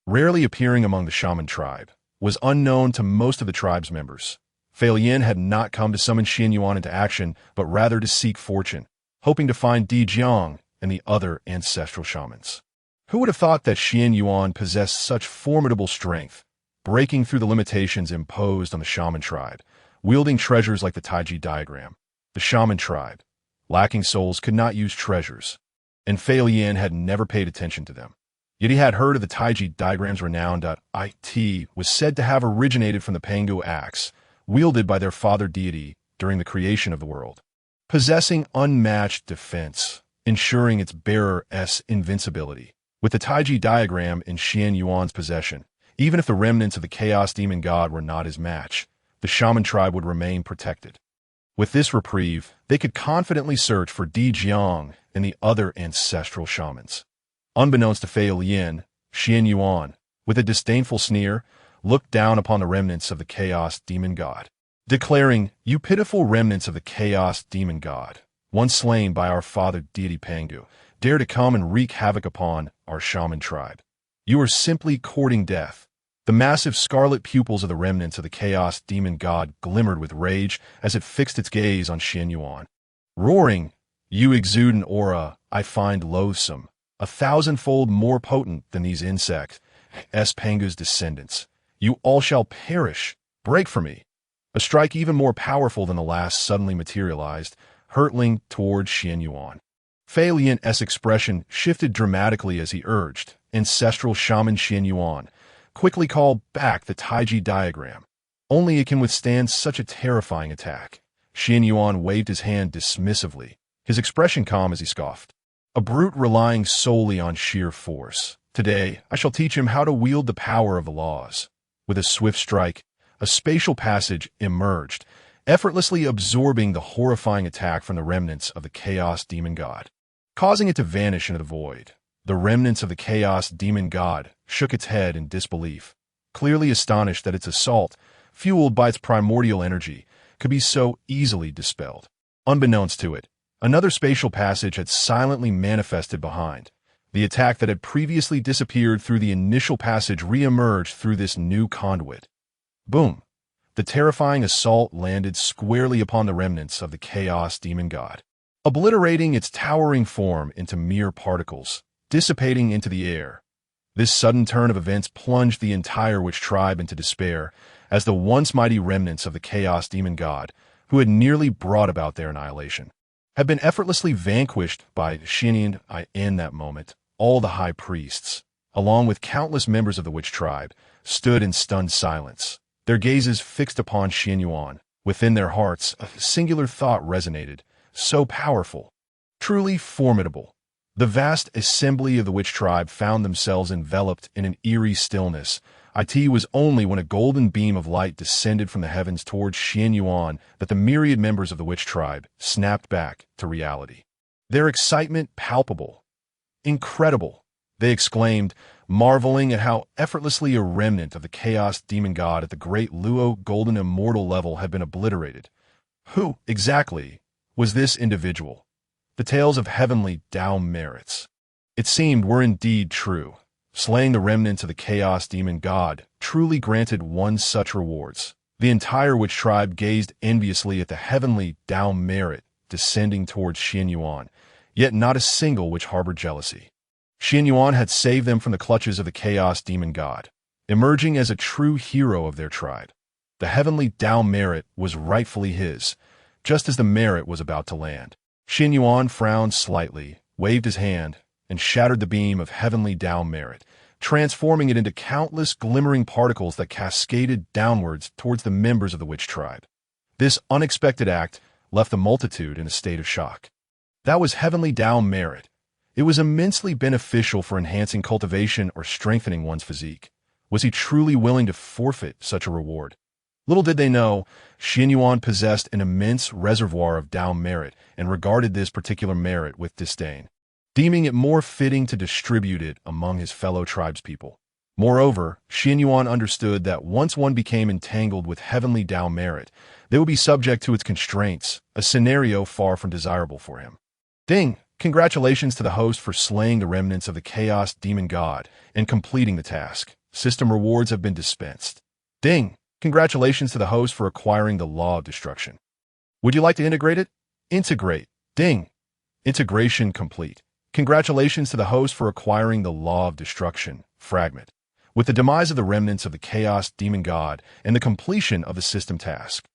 Speaker 1: rarely appearing among the shaman tribe, was unknown to most of the tribe's members. Fei Lian had not come to summon Qianyuan into action, but rather to seek fortune, hoping to find Di Jiang and the other ancestral shamans. Who would have thought that Qianyuan possessed such formidable strength, breaking through the limitations imposed on the shaman tribe, wielding treasures like the Taiji diagram? The shaman tribe, lacking souls, could not use treasures, and Fei Lian had never paid attention to them. Yet he had heard of the Taiji diagram's renowned it was said to have originated from the Pangu axe, wielded by their father deity during the creation of the world, possessing unmatched defense, ensuring its bearer's invincibility. With the Taiji diagram in Qianyuan's possession, even if the remnants of the Chaos Demon God were not his match, the shaman tribe would remain protected. With this reprieve, they could confidently search for Di Jiang and the other ancestral shamans. Unbeknownst to Fei Lian, Qianyuan, with a disdainful sneer, looked down upon the remnants of the Chaos Demon God, declaring, "You pitiful remnants of the Chaos Demon God, once slain by our father deity Pangu, dare to come and wreak havoc upon our shaman tribe. You are simply courting death." The massive scarlet pupils of the remnants of the Chaos Demon God glimmered with rage as it fixed its gaze on Qianyuan. Roaring, "You exude an aura I find loathsome, 1,000-fold more potent than these insects, Pangu's descendants. You all shall perish. Break for me." A strike even more powerful than the last suddenly materialized, hurtling towards Qianyuan. Fei Lian's expression shifted dramatically as he urged, "Ancestral shaman Qianyuan, quickly call back the Taiji diagram. Only it can withstand such a terrifying attack." Qianyuan waved his hand dismissively, his expression calm as he scoffed. "A brute relying solely on sheer force. Today, I shall teach him how to wield the power of the laws." With a swift strike, a spatial passage emerged, effortlessly absorbing the horrifying attack from the remnants of the Chaos Demon God, causing it to vanish into the void. The remnants of the Chaos Demon God shook its head in disbelief, clearly astonished that its assault, fueled by its primordial energy, could be so easily dispelled. Unbeknownst to it, another spatial passage had silently manifested behind. The attack that had previously disappeared through the initial passage re-emerged through this new conduit. Boom! The terrifying assault landed squarely upon the remnants of the Chaos Demon God, obliterating its towering form into mere particles, dissipating into the air. This sudden turn of events plunged the entire witch tribe into despair, as the once mighty remnants of the Chaos Demon God, who had nearly brought about their annihilation, had been effortlessly vanquished by Qianyuan. In that moment, all the high priests, along with countless members of the witch tribe, stood in stunned silence, their gazes fixed upon Qianyuan. Within their hearts, a singular thought resonated, so powerful, truly formidable. The vast assembly of the witch tribe found themselves enveloped in an eerie stillness. It was only when a golden beam of light descended from the heavens towards Qianyuan that the myriad members of the witch tribe snapped back to reality. Their excitement palpable. "Incredible!" they exclaimed, marveling at how effortlessly a remnant of the Chaos Demon God at the great Luo Golden Immortal level had been obliterated. Who, exactly, was this individual? The tales of heavenly Tao merits, it seemed, were indeed true. Slaying the remnants of the Chaos Demon God truly granted one such rewards. The entire witch tribe gazed enviously at the heavenly Tao merit descending towards Qianyuan, yet not a single witch harbored jealousy. Qianyuan had saved them from the clutches of the Chaos Demon God, emerging as a true hero of their tribe. The heavenly Tao merit was rightfully his, just as the merit was about to land. Qianyuan frowned slightly, waved his hand, and shattered the beam of heavenly Tao merit, transforming it into countless glimmering particles that cascaded downwards towards the members of the witch tribe. This unexpected act left the multitude in a state of shock. That was heavenly Tao merit. It was immensely beneficial for enhancing cultivation or strengthening one's physique. Was he truly willing to forfeit such a reward? Little did they know, Qianyuan possessed an immense reservoir of Dao merit and regarded this particular merit with disdain, deeming it more fitting to distribute it among his fellow tribespeople. Moreover, Qianyuan understood that once one became entangled with heavenly Dao merit, they would be subject to its constraints, a scenario far from desirable for him. Ding! Congratulations to the host for slaying the remnants of the Chaos Demon God and completing the task. System rewards have been dispensed. Ding! Congratulations to the host for acquiring the Law of Destruction. Would you like to integrate it? Integrate. Ding! Integration complete. Congratulations to the host for acquiring the Law of Destruction. Fragment. With the demise of the remnants of the Chaos Demon God and the completion of the system task,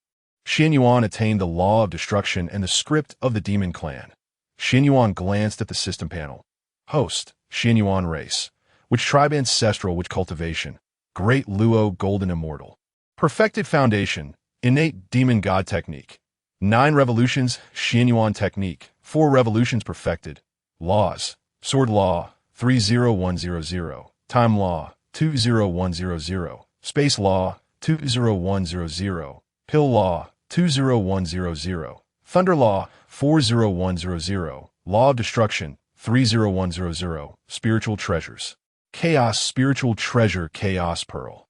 Speaker 1: Qianyuan attained the Law of Destruction and the script of the Demon Clan. Qianyuan glanced at the system panel. Host, Qianyuan race. Which tribe Ancestral, which cultivation? Great Luo Golden Immortal. Perfected Foundation, Innate Demon God Technique. 9 revolutions, Qianyuan Technique. 4 revolutions perfected. Laws, Sword Law, 30100. Time Law, 20100. Space Law, 20100. Pill Law, 20100. Thunder Law, 40100. Law of Destruction, 30100. Spiritual Treasures. Chaos Spiritual Treasure Chaos Pearl.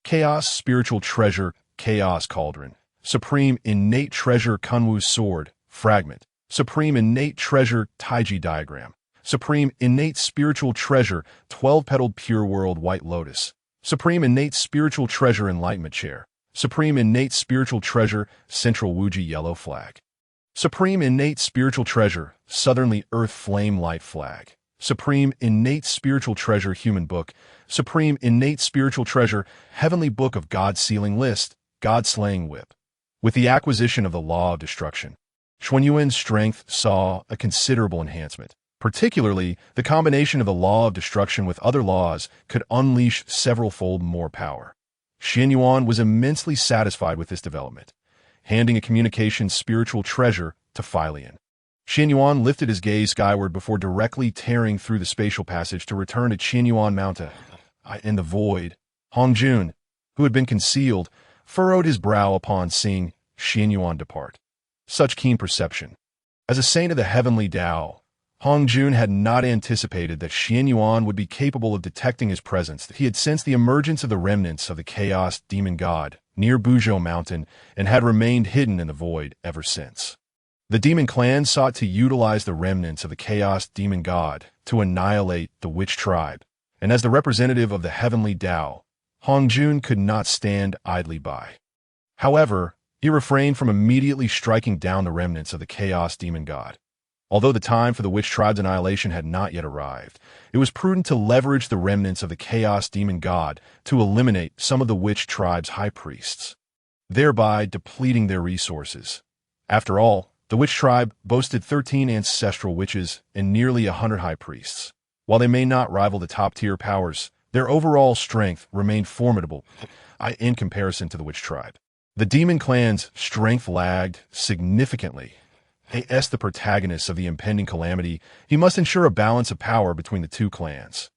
Speaker 1: Chaos Spiritual Treasure Chaos Cauldron. Supreme Innate Treasure Kunwu Sword, Fragment. Supreme Innate Treasure Taiji Diagram. Supreme Innate Spiritual Treasure 12-Petaled Pure World White Lotus. Supreme Innate Spiritual Treasure Enlightenment Chair. Supreme Innate Spiritual Treasure Central Wuji Yellow Flag. Supreme Innate Spiritual Treasure Southernly Earth Flame Light Flag. Supreme Innate Spiritual Treasure Human Book. Supreme Innate Spiritual Treasure Heavenly Book of God Sealing List, God Slaying Whip. With the acquisition of the Law of Destruction, Xuan Yuan's strength saw a considerable enhancement. Particularly, the combination of the Law of Destruction with other laws could unleash several-fold more power. Qianyuan was immensely satisfied with this development, handing a communication spiritual treasure to Philian. Qianyuan lifted his gaze skyward before directly tearing through the spatial passage to return to Qianyuan Mountain. In the void, Hongjun, who had been concealed, furrowed his brow upon seeing Qianyuan depart. Such keen perception. As a saint of the heavenly Tao, Hongjun had not anticipated that Qianyuan would be capable of detecting his presence. He had sensed the emergence of the remnants of the Chaos Demon God near Buzhou Mountain and had remained hidden in the void ever since. The demon clan sought to utilize the remnants of the Chaos Demon God to annihilate the witch tribe, and as the representative of the heavenly Tao, Hongjun could not stand idly by. However, he refrained from immediately striking down the remnants of the Chaos Demon God. Although the time for the witch tribe's annihilation had not yet arrived, it was prudent to leverage the remnants of the Chaos Demon God to eliminate some of the witch tribe's high priests, thereby depleting their resources. After all, the witch tribe boasted 13 ancestral witches and nearly 100 high priests. While they may not rival the top-tier powers, their overall strength remained formidable in comparison to the witch tribe. The demon clan's strength lagged significantly. As the protagonist of the impending calamity, he must ensure a balance of power between the two clans.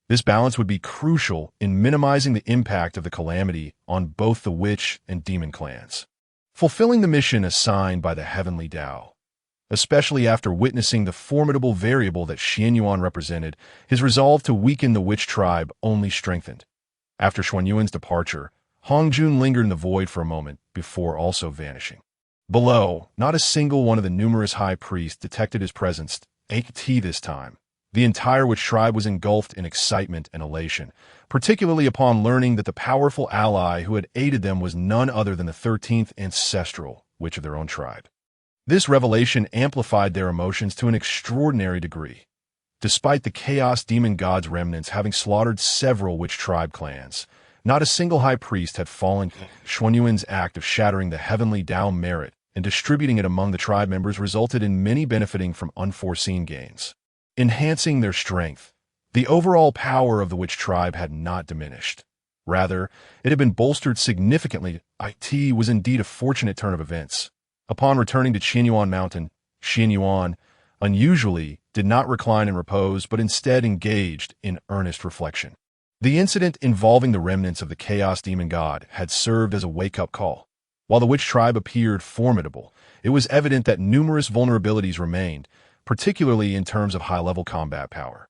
Speaker 1: This balance would be crucial in minimizing the impact of the calamity on both the witch and demon clans. Fulfilling the mission assigned by the heavenly Tao, especially after witnessing the formidable variable that Qianyuan represented, his resolve to weaken the witch tribe only strengthened. After Xuan Yuan's departure, Hongjun lingered in the void for a moment before also vanishing. Below, not a single one of the numerous high priests detected his presence. This time, the entire witch tribe was engulfed in excitement and elation, particularly upon learning that the powerful ally who had aided them was none other than the 13th ancestral witch of their own tribe. This revelation amplified their emotions to an extraordinary degree. Despite the Chaos Demon God's remnants having slaughtered several witch tribe clans, not a single high priest had fallen. Xuan Yuan's act of shattering the heavenly Tao merit and distributing it among the tribe members resulted in many benefiting from unforeseen gains, enhancing their strength. The overall power of the witch tribe had not diminished. Rather, it had been bolstered significantly. It was indeed a fortunate turn of events. Upon returning to Qianyuan Mountain, Qianyuan, unusually, did not recline in repose but instead engaged in earnest reflection. The incident involving the remnants of the Chaos Demon God had served as a wake-up call. While the witch tribe appeared formidable, it was evident that numerous vulnerabilities remained, particularly in terms of high-level combat power.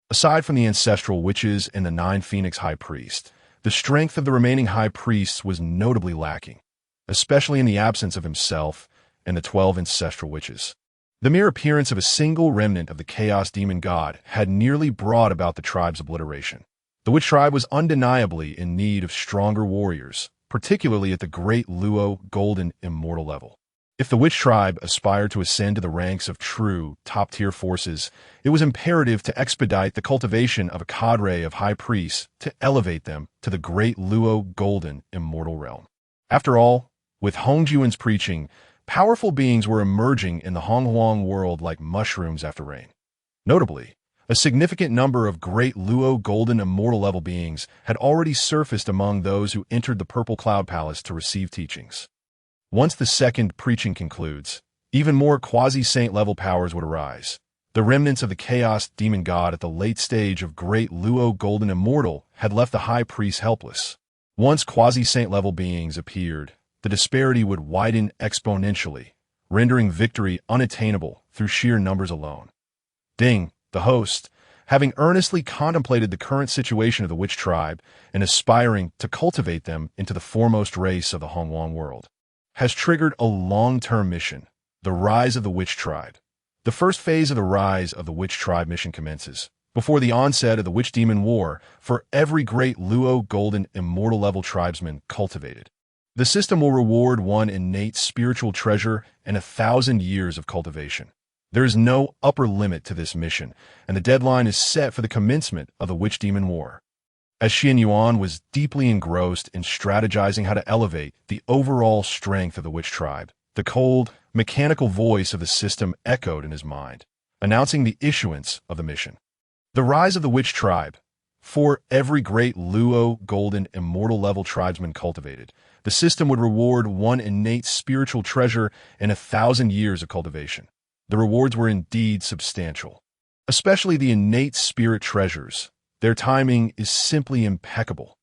Speaker 1: Aside from the ancestral witches and the 9 Phoenix High Priest, the strength of the remaining High Priests was notably lacking, especially in the absence of himself and the 12 ancestral witches. The mere appearance of a single remnant of the Chaos Demon God had nearly brought about the tribe's obliteration. The witch tribe was undeniably in need of stronger warriors, particularly at the Great Luo Golden Immortal level. If the witch tribe aspired to ascend to the ranks of true, top-tier forces, it was imperative to expedite the cultivation of a cadre of high priests to elevate them to the Great Luo Golden Immortal realm. After all, with Hongjun's preaching, powerful beings were emerging in the Hongjun world like mushrooms after rain. Notably, a significant number of Great Luo Golden Immortal level beings had already surfaced among those who entered the Purple Cloud Palace to receive teachings. Once the second preaching concludes, even more Quasi-Saint level powers would arise. The remnants of the Chaos Demon God at the late stage of Great Luo Golden Immortal had left the High Priest helpless. Once Quasi-Saint level beings appeared, the disparity would widen exponentially, rendering victory unattainable through sheer numbers alone. Ding, the host, having earnestly contemplated the current situation of the witch tribe and aspiring to cultivate them into the foremost race of the Hongjun world, has triggered a long-term mission, the Rise of the Witch Tribe. The first phase of the Rise of the Witch Tribe mission commences, before the onset of the Witch Demon War, for every Great Luo Golden Immortal level tribesman cultivated. The system will reward one innate spiritual treasure and 1,000 years of cultivation. There is no upper limit to this mission, and the deadline is set for the commencement of the Witch Demon War. As Qianyuan was deeply engrossed in strategizing how to elevate the overall strength of the witch tribe, the cold, mechanical voice of the system echoed in his mind, announcing the issuance of the mission. The Rise of the Witch Tribe. For every Great Luo Golden Immortal level tribesman cultivated, the system would reward one innate spiritual treasure and 1,000 years of cultivation. The rewards were indeed substantial, especially the innate spirit treasures. Their timing is simply impeccable.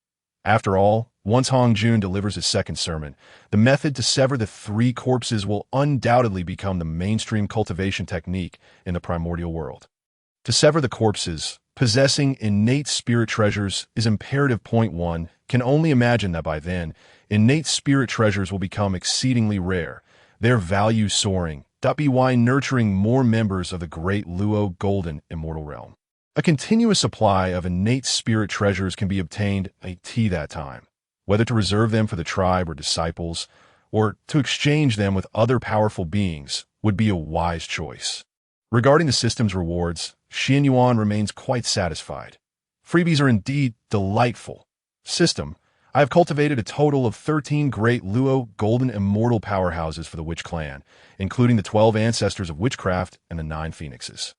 Speaker 1: After all, once Hongjun delivers his second sermon, the method to sever the 3 corpses will undoubtedly become the mainstream cultivation technique in the primordial world. To sever the corpses, possessing innate spirit treasures is imperative. Point 1, can only imagine that by then, innate spirit treasures will become exceedingly rare, their value soaring, by nurturing more members of the Great Luo Golden Immortal realm. A continuous supply of innate spirit treasures can be obtained at that time. Whether to reserve them for the tribe or disciples, or to exchange them with other powerful beings, would be a wise choice. Regarding the system's rewards, Qianyuan remains quite satisfied. Freebies are indeed delightful. System, I have cultivated a total of 13 Great Luo Golden Immortal powerhouses for the Witch Clan, including the 12 ancestors of witchcraft and the 9 phoenixes.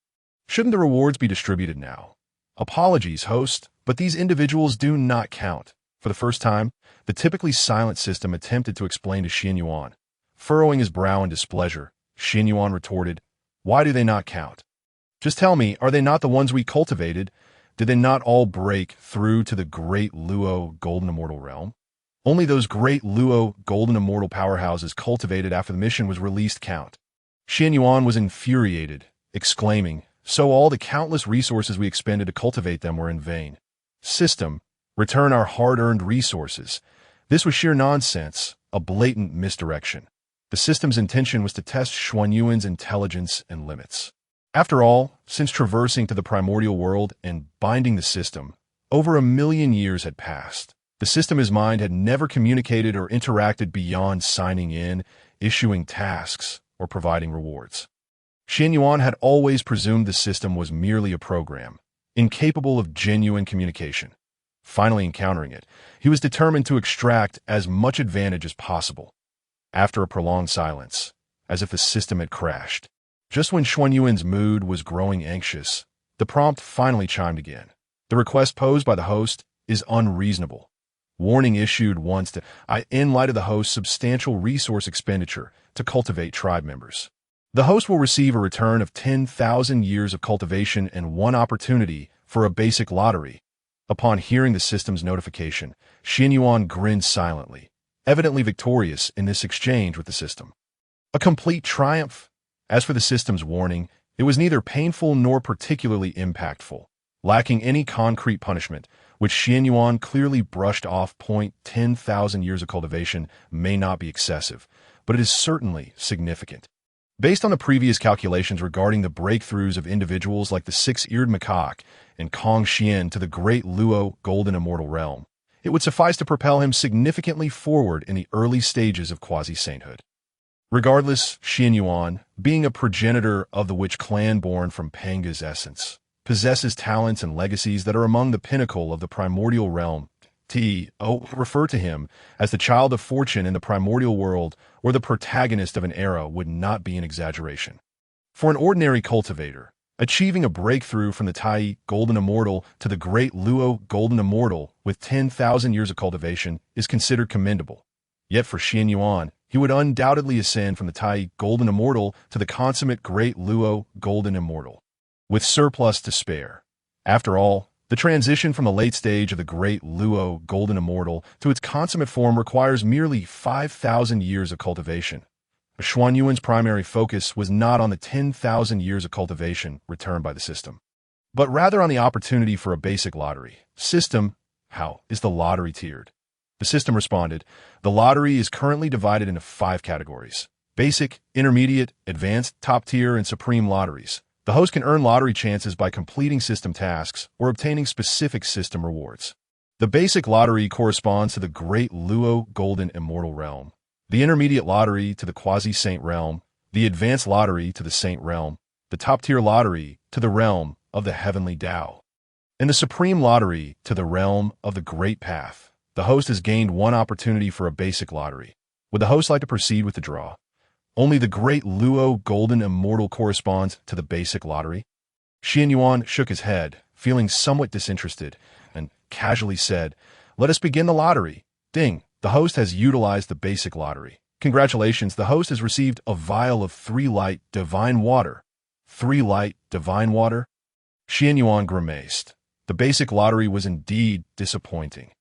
Speaker 1: Shouldn't the rewards be distributed now? Apologies, host, but these individuals do not count. For the first time, the typically silent system attempted to explain to Qianyuan. Furrowing his brow in displeasure, Qianyuan retorted, "Why do they not count? Just tell me, are they not the ones we cultivated? Did they not all break through to the Great Luo Golden Immortal realm? Only those Great Luo Golden Immortal powerhouses cultivated after the mission was released count." Qianyuan was infuriated, exclaiming, "So all the countless resources we expended to cultivate them were in vain. System, return our hard-earned resources." This was sheer nonsense, a blatant misdirection. The system's intention was to test Xuan Yuan's intelligence and limits. After all, since traversing to the primordial world and binding the system, over 1,000,000 years had passed. The system's mind had never communicated or interacted beyond signing in, issuing tasks, or providing rewards. Qianyuan had always presumed the system was merely a program, incapable of genuine communication. Finally encountering it, he was determined to extract as much advantage as possible. After a prolonged silence, as if the system had crashed, just when Xuan Yuan's mood was growing anxious, the prompt finally chimed again. The request posed by the host is unreasonable. Warning issued once in light of the host's substantial resource expenditure to cultivate tribe members. The host will receive a return of 10,000 years of cultivation and one opportunity for a basic lottery. Upon hearing the system's notification, Qianyuan grinned silently, evidently victorious in this exchange with the system. A complete triumph. As for the system's warning, it was neither painful nor particularly impactful, lacking any concrete punishment, which Qianyuan clearly brushed off. 10,000 years of cultivation may not be excessive, but it is certainly significant. Based on the previous calculations regarding the breakthroughs of individuals like the six-eared macaque and Kong Xian to the great Luo golden immortal realm, it would suffice to propel him significantly forward in the early stages of quasi-sainthood. Regardless, Qianyuan, being a progenitor of the witch clan born from Pangu's essence, possesses talents and legacies that are among the pinnacle of the primordial realm. Refer to him as the child of fortune in the primordial world or the protagonist of an era would not be an exaggeration. For an ordinary cultivator, achieving a breakthrough from the Tai golden immortal to the great Luo golden immortal with 10,000 years of cultivation is considered commendable. Yet for Qianyuan, he would undoubtedly ascend from the Tai golden immortal to the consummate great Luo golden immortal, with surplus to spare. After all, the transition from the late stage of the great Luo golden immortal to its consummate form requires merely 5,000 years of cultivation. Xuan Yuan's primary focus was not on the 10,000 years of cultivation returned by the system, but rather on the opportunity for a basic lottery. System, how is the lottery tiered? The system responded, the lottery is currently divided into 5 categories: basic, intermediate, advanced, top tier, and supreme lotteries. The host can earn lottery chances by completing system tasks or obtaining specific system rewards. The basic lottery corresponds to the great Luo golden immortal realm, the intermediate lottery to the Quasi-Saint realm, the advanced lottery to the Saint realm, the top-tier lottery to the realm of the heavenly Tao, and the supreme lottery to the realm of the Great Path. The host has gained one opportunity for a basic lottery. Would the host like to proceed with the draw? Only the great Luo golden immortal corresponds to the basic lottery. Qianyuan shook his head, feeling somewhat disinterested, and casually said, "Let us begin the lottery." Ding, the host has utilized the basic lottery. Congratulations, the host has received a vial of 3 light divine water. 3 light divine water? Qianyuan grimaced. The basic lottery was indeed disappointing.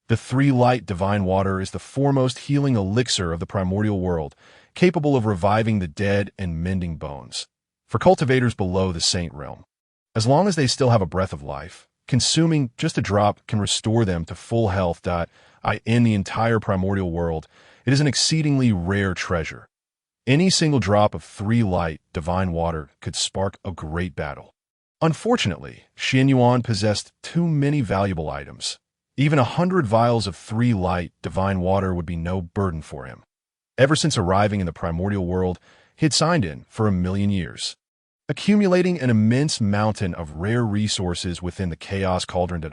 Speaker 1: The 3 light divine water is the foremost healing elixir of the primordial world, capable of reviving the dead and mending bones. For cultivators below the saint realm, as long as they still have a breath of life, consuming just a drop can restore them to full health. In the entire primordial world, it is an exceedingly rare treasure. Any single drop of 3 light divine water could spark a great battle. Unfortunately, Qianyuan possessed too many valuable items. Even 100 vials of 3 light divine water would be no burden for him. Ever since arriving in the primordial world, he had signed in for 1,000,000 years, accumulating an immense mountain of rare resources within the chaos cauldron.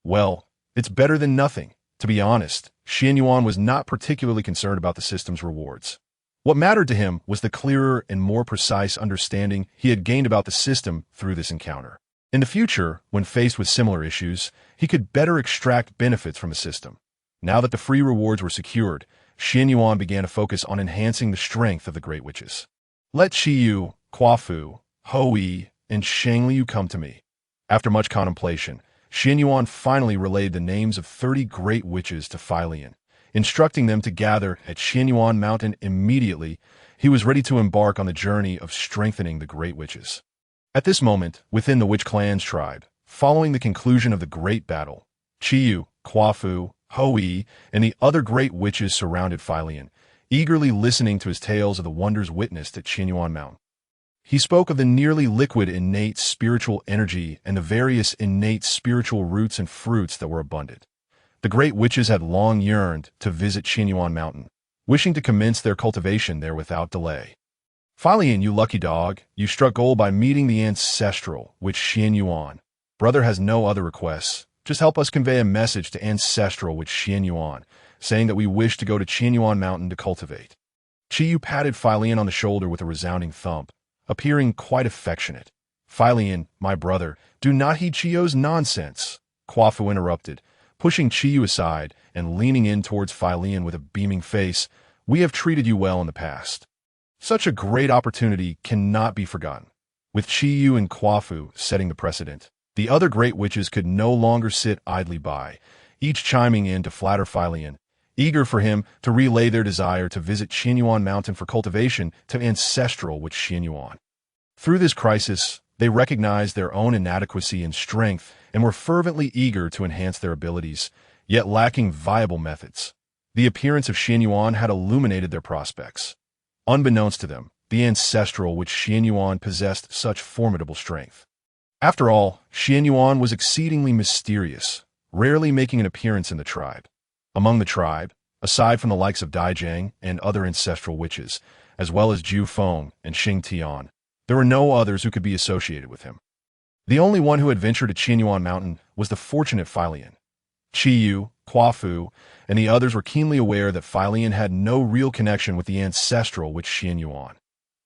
Speaker 1: Well, it's better than nothing. To be honest, Qianyuan was not particularly concerned about the system's rewards. What mattered to him was the clearer and more precise understanding he had gained about the system through this encounter. In the future, when faced with similar issues, he could better extract benefits from the system. Now that the free rewards were secured, Qianyuan began to focus on enhancing the strength of the Great Witches. Let Qiyu, Quafu, Houyi, and Shangliu come to me. After much contemplation, Qianyuan finally relayed the names of 30 Great Witches to Philian, instructing them to gather at Qianyuan Mountain immediately. He was ready to embark on the journey of strengthening the Great Witches. At this moment, within the Witch Clan's tribe, following the conclusion of the great battle, Qiyu, Quafu, Houyi, and the other great witches surrounded Philian, eagerly listening to his tales of the wonders witnessed at Qianyuan Mountain. He spoke of the nearly liquid innate spiritual energy and the various innate spiritual roots and fruits that were abundant. The great witches had long yearned to visit Qianyuan Mountain, wishing to commence their cultivation there without delay. Philian, you lucky dog, you struck gold by meeting the Ancestral, which Qianyuan. Brother has no other requests. Just help us convey a message to Ancestral with Qianyuan, saying that we wish to go to Qianyuan Mountain to cultivate. Qiyu patted Philian on the shoulder with a resounding thump, appearing quite affectionate. Philian, my brother, do not heed Qiyu's nonsense, Quafu interrupted, pushing Qiyu aside and leaning in towards Philian with a beaming face. We have treated you well in the past. Such a great opportunity cannot be forgotten, with Qiyu and Quafu setting the precedent. The other great witches could no longer sit idly by, each chiming in to flatter Philian, eager for him to relay their desire to visit Qianyuan Mountain for cultivation to Ancestral with Qianyuan. Through this crisis, they recognized their own inadequacy and strength and were fervently eager to enhance their abilities, yet lacking viable methods. The appearance of Qianyuan had illuminated their prospects. Unbeknownst to them, the Ancestral which Qianyuan possessed such formidable strength. After all, Qianyuan was exceedingly mysterious, rarely making an appearance in the tribe. Among the tribe, aside from the likes of Daijang and other ancestral witches, as well as Ju Feng and Xing Tian, there were no others who could be associated with him. The only one who had ventured to Qianyuan Mountain was the fortunate Philian. Qiyu, Quafu, and the others were keenly aware that Philian had no real connection with the Ancestral with Qianyuan.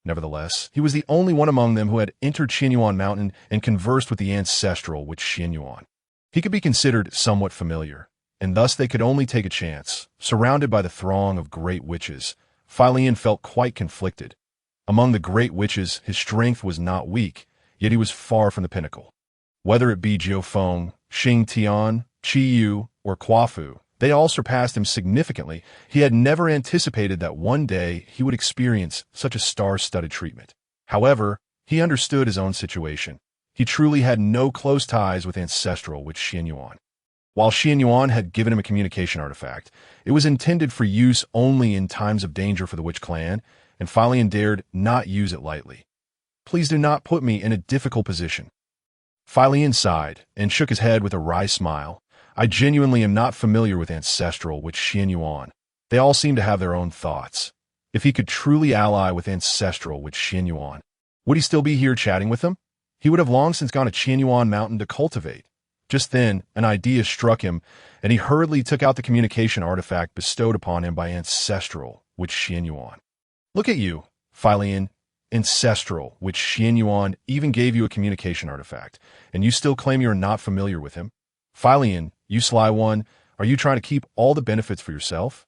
Speaker 1: Nevertheless, he was the only one among them who had entered Qianyuan Mountain and conversed with the Ancestral with Qianyuan. He could be considered somewhat familiar, and thus they could only take a chance. Surrounded by the throng of great witches, Philian felt quite conflicted. Among the great witches, his strength was not weak, yet he was far from the pinnacle. Whether it be Jiu Feng, Xing Tian, Qiyu, or Quafu, they all surpassed him significantly. He had never anticipated that one day he would experience such a star-studded treatment. However, he understood his own situation. He truly had no close ties with Ancestral with Qianyuan. While Qianyuan had given him a communication artifact, it was intended for use only in times of danger for the Witch Clan, and Philian dared not use it lightly. Please do not put me in a difficult position. Philian sighed and shook his head with a wry smile. I genuinely am not familiar with Ancestral with Qianyuan. They all seem to have their own thoughts. If he could truly ally with Ancestral with Qianyuan, would he still be here chatting with them? He would have long since gone to Qianyuan Mountain to cultivate. Just then, an idea struck him, and he hurriedly took out the communication artifact bestowed upon him by Ancestral with Qianyuan. Look at you, Philian. Ancestral with Qianyuan even gave you a communication artifact, and you still claim you are not familiar with him? Philian, you sly one, are you trying to keep all the benefits for yourself?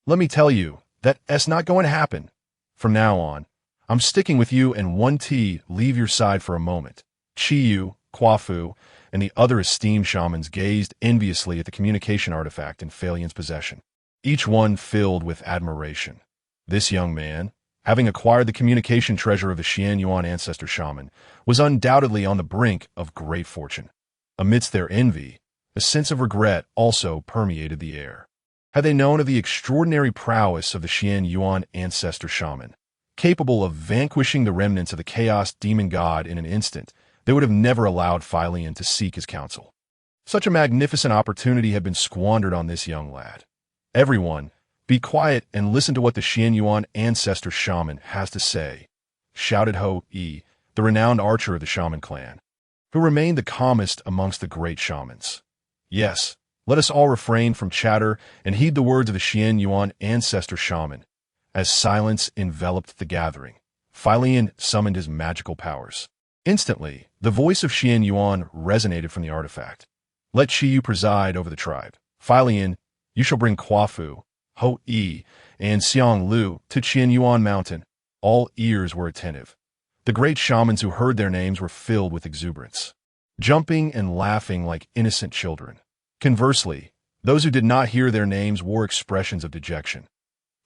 Speaker 1: Let me tell you, that's not going to happen. From now on, I'm sticking with you, and 1T leave your side for a moment. Qiyu, Quafu, and the other esteemed shamans gazed enviously at the communication artifact in Philian's possession, each one filled with admiration. This young man, having acquired the communication treasure of the Qianyuan ancestor shaman, was undoubtedly on the brink of great fortune. Amidst their envy, a sense of regret also permeated the air. Had they known of the extraordinary prowess of the Qianyuan ancestor shaman, capable of vanquishing the remnants of the chaos demon god in an instant, they would have never allowed Philian to seek his counsel. Such a magnificent opportunity had been squandered on this young lad. Everyone, be quiet and listen to what the Qianyuan ancestor shaman has to say, shouted Hou-yi, the renowned archer of the shaman clan, who remained the calmest amongst the great shamans. Yes, let us all refrain from chatter and heed the words of the Qianyuan ancestor shaman. As silence enveloped the gathering, Philian summoned his magical powers. Instantly, the voice of Qianyuan resonated from the artifact. Let Qiyu preside over the tribe. Philian, you shall bring Quafu, Hou-yi, and Xiang Lu to Qianyuan Mountain. All ears were attentive. The great shamans who heard their names were filled with exuberance, jumping and laughing like innocent children. Conversely, those who did not hear their names wore expressions of dejection.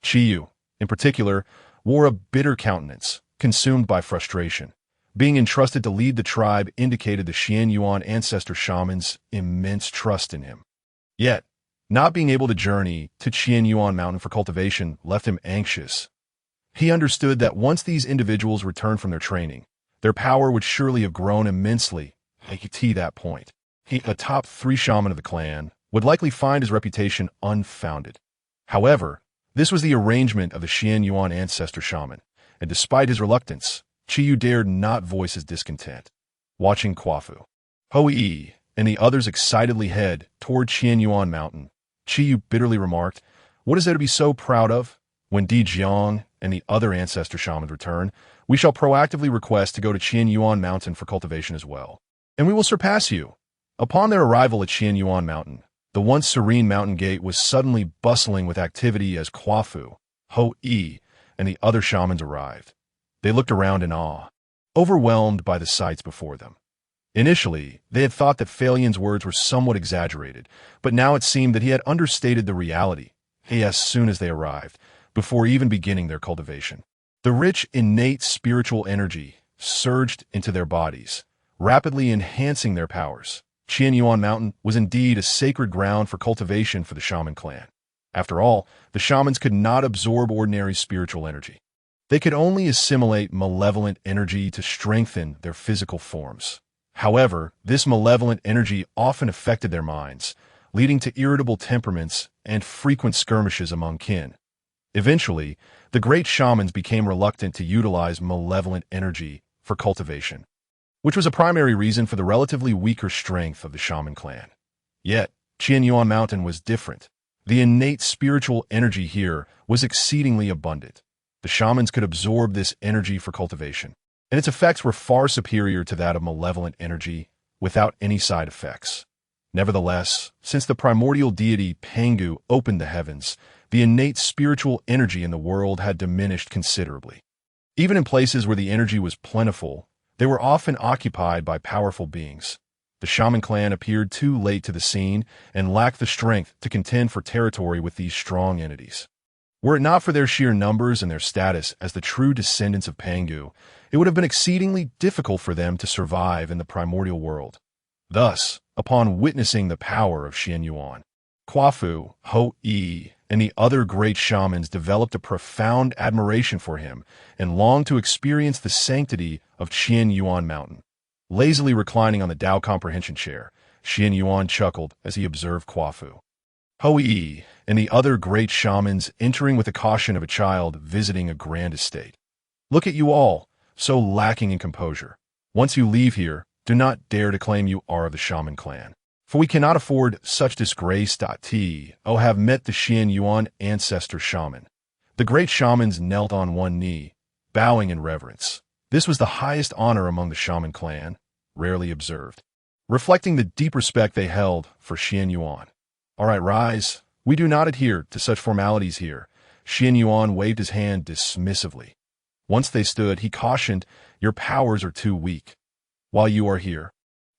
Speaker 1: Qiyu, in particular, wore a bitter countenance, consumed by frustration. Being entrusted to lead the tribe indicated the Qianyuan ancestor shaman's immense trust in him. Yet, not being able to journey to Qianyuan Mountain for cultivation left him anxious. He understood that once these individuals returned from their training, their power would surely have grown immensely. To that point, he, a top 3 shaman of the clan, would likely find his reputation unfounded. However, this was the arrangement of the Qianyuan ancestor shaman, and despite his reluctance, Qiyu dared not voice his discontent. Watching Quafu, Hou-yi, and the others excitedly head toward Qianyuan Mountain, Qiyu bitterly remarked, "What is there to be so proud of? When Di Jiang and the other ancestor shamans return, we shall proactively request to go to Qianyuan Mountain for cultivation as well, and we will surpass you." Upon their arrival at Qianyuan Mountain, the once serene mountain gate was suddenly bustling with activity as Quafu, Hou-yi, and the other shamans arrived. They looked around in awe, overwhelmed by the sights before them. Initially, they had thought that Phalian's words were somewhat exaggerated, but now it seemed that he had understated the reality as soon as they arrived, before even beginning their cultivation. The rich, innate spiritual energy surged into their bodies, rapidly enhancing their powers. Qianyuan Mountain was indeed a sacred ground for cultivation for the shaman clan. After all, the shamans could not absorb ordinary spiritual energy. They could only assimilate malevolent energy to strengthen their physical forms. However, this malevolent energy often affected their minds, leading to irritable temperaments and frequent skirmishes among kin. Eventually, the great shamans became reluctant to utilize malevolent energy for cultivation, which was a primary reason for the relatively weaker strength of the shaman clan. Yet, Qianyuan Mountain was different. The innate spiritual energy here was exceedingly abundant. The shamans could absorb this energy for cultivation, and its effects were far superior to that of malevolent energy without any side effects. Nevertheless, since the primordial deity Pangu opened the heavens, the innate spiritual energy in the world had diminished considerably. Even in places where the energy was plentiful, they were often occupied by powerful beings. The shaman clan appeared too late to the scene and lacked the strength to contend for territory with these strong entities. Were it not for their sheer numbers and their status as the true descendants of Pangu, it would have been exceedingly difficult for them to survive in the primordial world. Thus, upon witnessing the power of Qianyuan, Quafu, Hou-yi, and the other great shamans developed a profound admiration for him and longed to experience the sanctity of Qianyuan Mountain. Lazily reclining on the Tao comprehension chair, Qianyuan chuckled as he observed Quafu, Hou-yi, and the other great shamans entering with the caution of a child visiting a grand estate. Look at you all, so lacking in composure. Once you leave here, do not dare to claim you are of the shaman clan, for we cannot afford such disgrace. Have met the Qianyuan ancestor shaman. The great shamans knelt on one knee, bowing in reverence. This was the highest honor among the shaman clan, rarely observed, reflecting the deep respect they held for Qianyuan. All right, rise. We do not adhere to such formalities here. Qianyuan waved his hand dismissively. Once they stood, he cautioned, your powers are too weak. While you are here,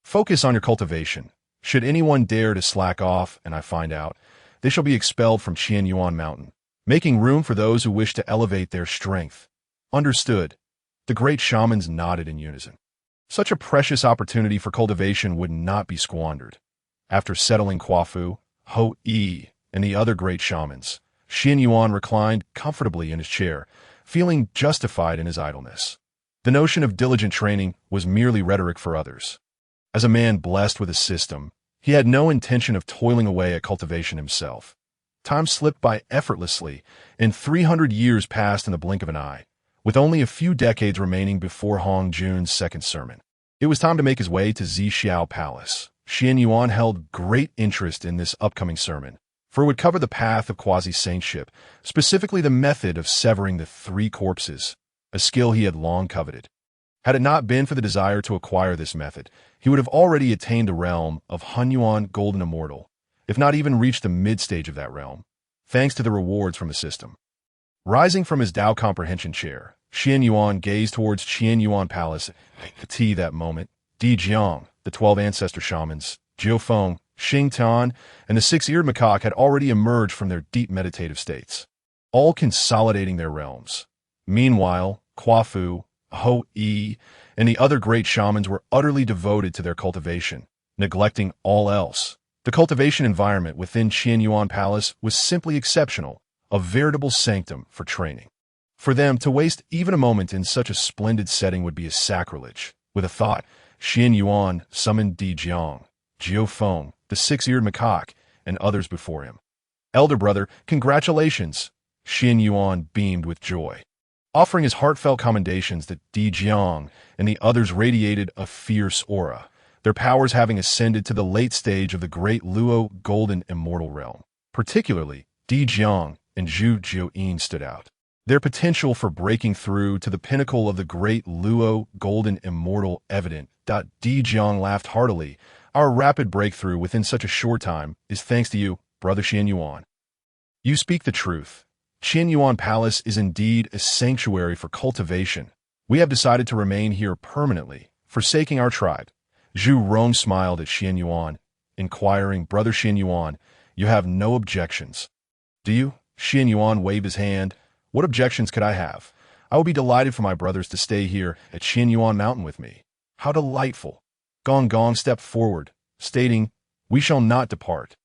Speaker 1: focus on your cultivation. Should anyone dare to slack off, and I find out, they shall be expelled from Qianyuan Mountain, making room for those who wish to elevate their strength. Understood. The great shamans nodded in unison. Such a precious opportunity for cultivation would not be squandered. After settling Quafu, Hou-yi, and the other great shamans, Qianyuan reclined comfortably in his chair, feeling justified in his idleness. The notion of diligent training was merely rhetoric for others. As a man blessed with a system, he had no intention of toiling away at cultivation himself. Time slipped by effortlessly, and 300 years passed in the blink of an eye, with only a few decades remaining before Hongjun's second sermon. It was time to make his way to Zixiao Palace. Qianyuan held great interest in this upcoming sermon, for it would cover the path of quasi-saintship, specifically the method of severing the 3 corpses, a skill he had long coveted. Had it not been for the desire to acquire this method, he would have already attained the realm of Qianyuan Golden Immortal, if not even reached the mid-stage of that realm, thanks to the rewards from the system. Rising from his Tao comprehension chair, Qianyuan gazed towards Qianyuan Palace. That moment, Di Jiang, the 12 ancestor shamans, Jiu Feng, Xing Tan, and the 6-eared macaque had already emerged from their deep meditative states, all consolidating their realms. Meanwhile, Quafu, Hou-yi, and the other great shamans were utterly devoted to their cultivation, neglecting all else. The cultivation environment within Qianyuan Palace was simply exceptional, a veritable sanctum for training. For them to waste even a moment in such a splendid setting would be a sacrilege. With a thought, Qianyuan summoned Di Jiang, Jiu Feng, the 6-eared macaque, and others before him. Elder brother, congratulations! Qianyuan beamed with joy. Offering his heartfelt commendations that Di Jiang and the others radiated a fierce aura, their powers having ascended to the late stage of the great Luo Golden Immortal realm. Particularly, Di Jiang and Zhu Jiuyin stood out. Their potential for breaking through to the pinnacle of the great Luo Golden Immortal evident. Di Jiang laughed heartily. Our rapid breakthrough within such a short time is thanks to you, Brother Qianyuan. You speak the truth. Qianyuan Palace is indeed a sanctuary for cultivation. We have decided to remain here permanently, forsaking our tribe. Zhu Rong smiled at Qianyuan, inquiring, "Brother Qianyuan, you have no objections, do you?" Qianyuan waved his hand. "What objections could I have? I will be delighted for my brothers to stay here at Qianyuan Mountain with me." "How delightful!" Gong Gong stepped forward, stating, "We shall not depart.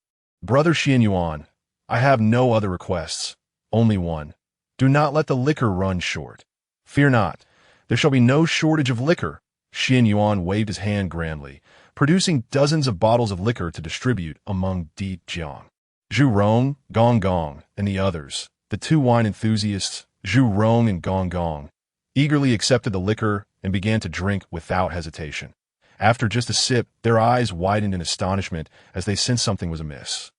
Speaker 1: Brother Qianyuan, I have no other requests, only one. Do not let the liquor run short." "Fear not, there shall be no shortage of liquor." Qianyuan waved his hand grandly, producing dozens of bottles of liquor to distribute among Di Jiang. Zhu Rong, Gong Gong, and the others, the two wine enthusiasts, Zhu Rong and Gong Gong, eagerly accepted the liquor and began to drink without hesitation. After just a sip, their eyes widened in astonishment as they sensed something was amiss.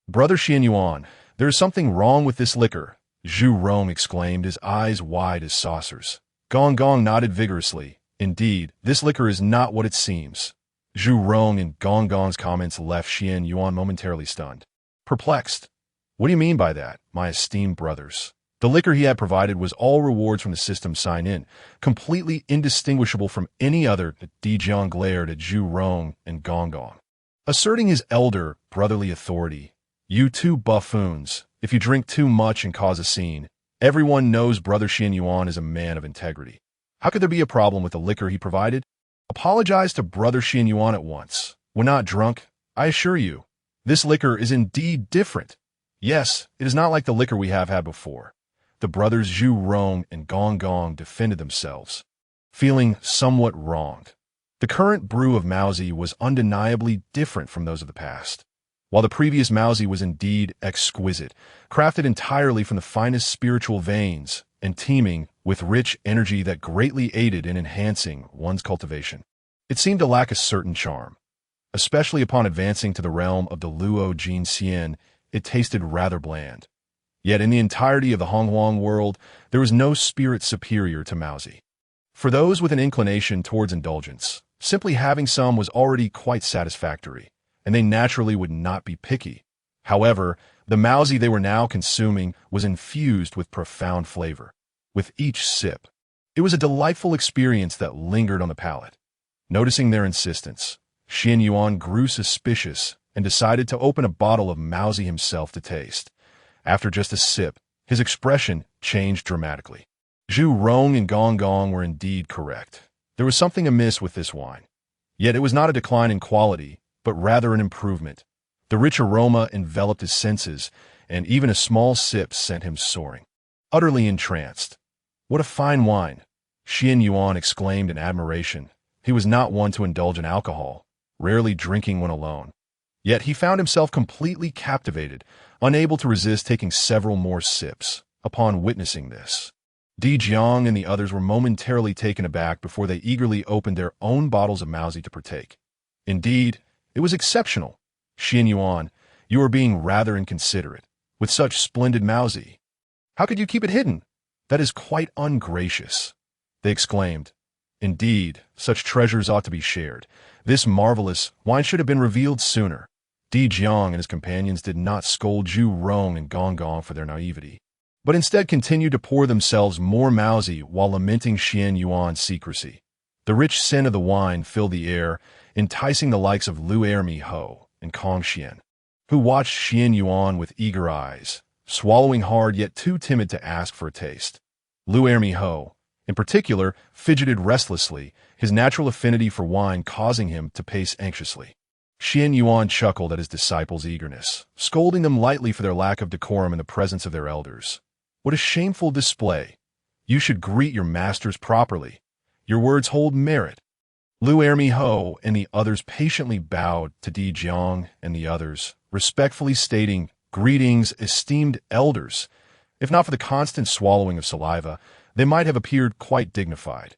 Speaker 1: "Brother Qianyuan, there is something wrong with this liquor," Zhu Rong exclaimed, his eyes wide as saucers. Gong Gong nodded vigorously. "Indeed, this liquor is not what it seems." Zhu Rong and Gong Gong's comments left Qianyuan momentarily stunned. Perplexed. "What do you mean by that, my esteemed brothers?" The liquor he had provided was all rewards from the system sign-in, completely indistinguishable from any other. Di Jiang glared at Zhu Rong and Gong Gong, asserting his elder, brotherly authority. "You two buffoons, if you drink too much and cause a scene, everyone knows Brother Qianyuan is a man of integrity. How could there be a problem with the liquor he provided? Apologize to Brother Qianyuan at once. We're not drunk, I assure you. This liquor is indeed different. Yes, it is not like the liquor we have had before." The brothers Zhu Rong and Gong Gong defended themselves, feeling somewhat wronged. The current brew of Mauzi was undeniably different from those of the past. While the previous Mauzi was indeed exquisite, crafted entirely from the finest spiritual veins, and teeming with rich energy that greatly aided in enhancing one's cultivation, it seemed to lack a certain charm. Especially upon advancing to the realm of the Luo Jin Xian, it tasted rather bland. Yet in the entirety of the Hongjun world, there was no spirit superior to Mauzi. For those with an inclination towards indulgence, simply having some was already quite satisfactory, and they naturally would not be picky. However, the Mauzi they were now consuming was infused with profound flavor. With each sip, it was a delightful experience that lingered on the palate. Noticing their insistence, Qianyuan grew suspicious and decided to open a bottle of Mauzi himself to taste. After just a sip, his expression changed dramatically. Zhu Rong and Gong Gong were indeed correct. There was something amiss with this wine. Yet it was not a decline in quality, but rather an improvement. The rich aroma enveloped his senses, and even a small sip sent him soaring. Utterly entranced. "What a fine wine!" Qianyuan exclaimed in admiration. He was not one to indulge in alcohol, rarely drinking when alone. Yet he found himself completely captivated, unable to resist taking several more sips. Upon witnessing this, Di Jiang and the others were momentarily taken aback before they eagerly opened their own bottles of Mauzi to partake. Indeed, it was exceptional. "Qianyuan, you are being rather inconsiderate. With such splendid Mauzi, how could you keep it hidden? That is quite ungracious," they exclaimed. "Indeed, such treasures ought to be shared. This marvelous wine should have been revealed sooner." Di Jiang and his companions did not scold Zhu Rong and Gong Gong for their naivety, but instead continued to pour themselves more Mauzi while lamenting Qianyuan's secrecy. The rich scent of the wine filled the air, enticing the likes of Lu Ermi Ho and Kong Xian, who watched Qianyuan with eager eyes, swallowing hard yet too timid to ask for a taste. Lu Ermi Ho, in particular, fidgeted restlessly, his natural affinity for wine causing him to pace anxiously. Qianyuan chuckled at his disciples' eagerness, scolding them lightly for their lack of decorum in the presence of their elders. "What a shameful display! You should greet your masters properly. Your words hold merit." Lu Ermi Ho and the others patiently bowed to Di Jiang and the others, respectfully stating, "Greetings, esteemed elders." If not for the constant swallowing of saliva, they might have appeared quite dignified.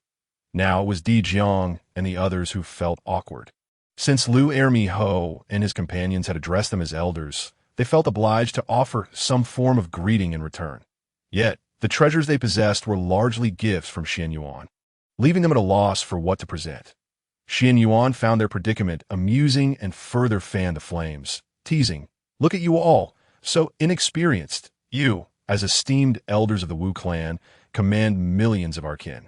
Speaker 1: Now it was Di Jiang and the others who felt awkward. Since Lu Ermi Ho and his companions had addressed them as elders, they felt obliged to offer some form of greeting in return. Yet, the treasures they possessed were largely gifts from Qianyuan, leaving them at a loss for what to present. Qianyuan found their predicament amusing and further fanned the flames, teasing, "Look at you all, so inexperienced. You, as esteemed elders of the Wu clan, command millions of our kin.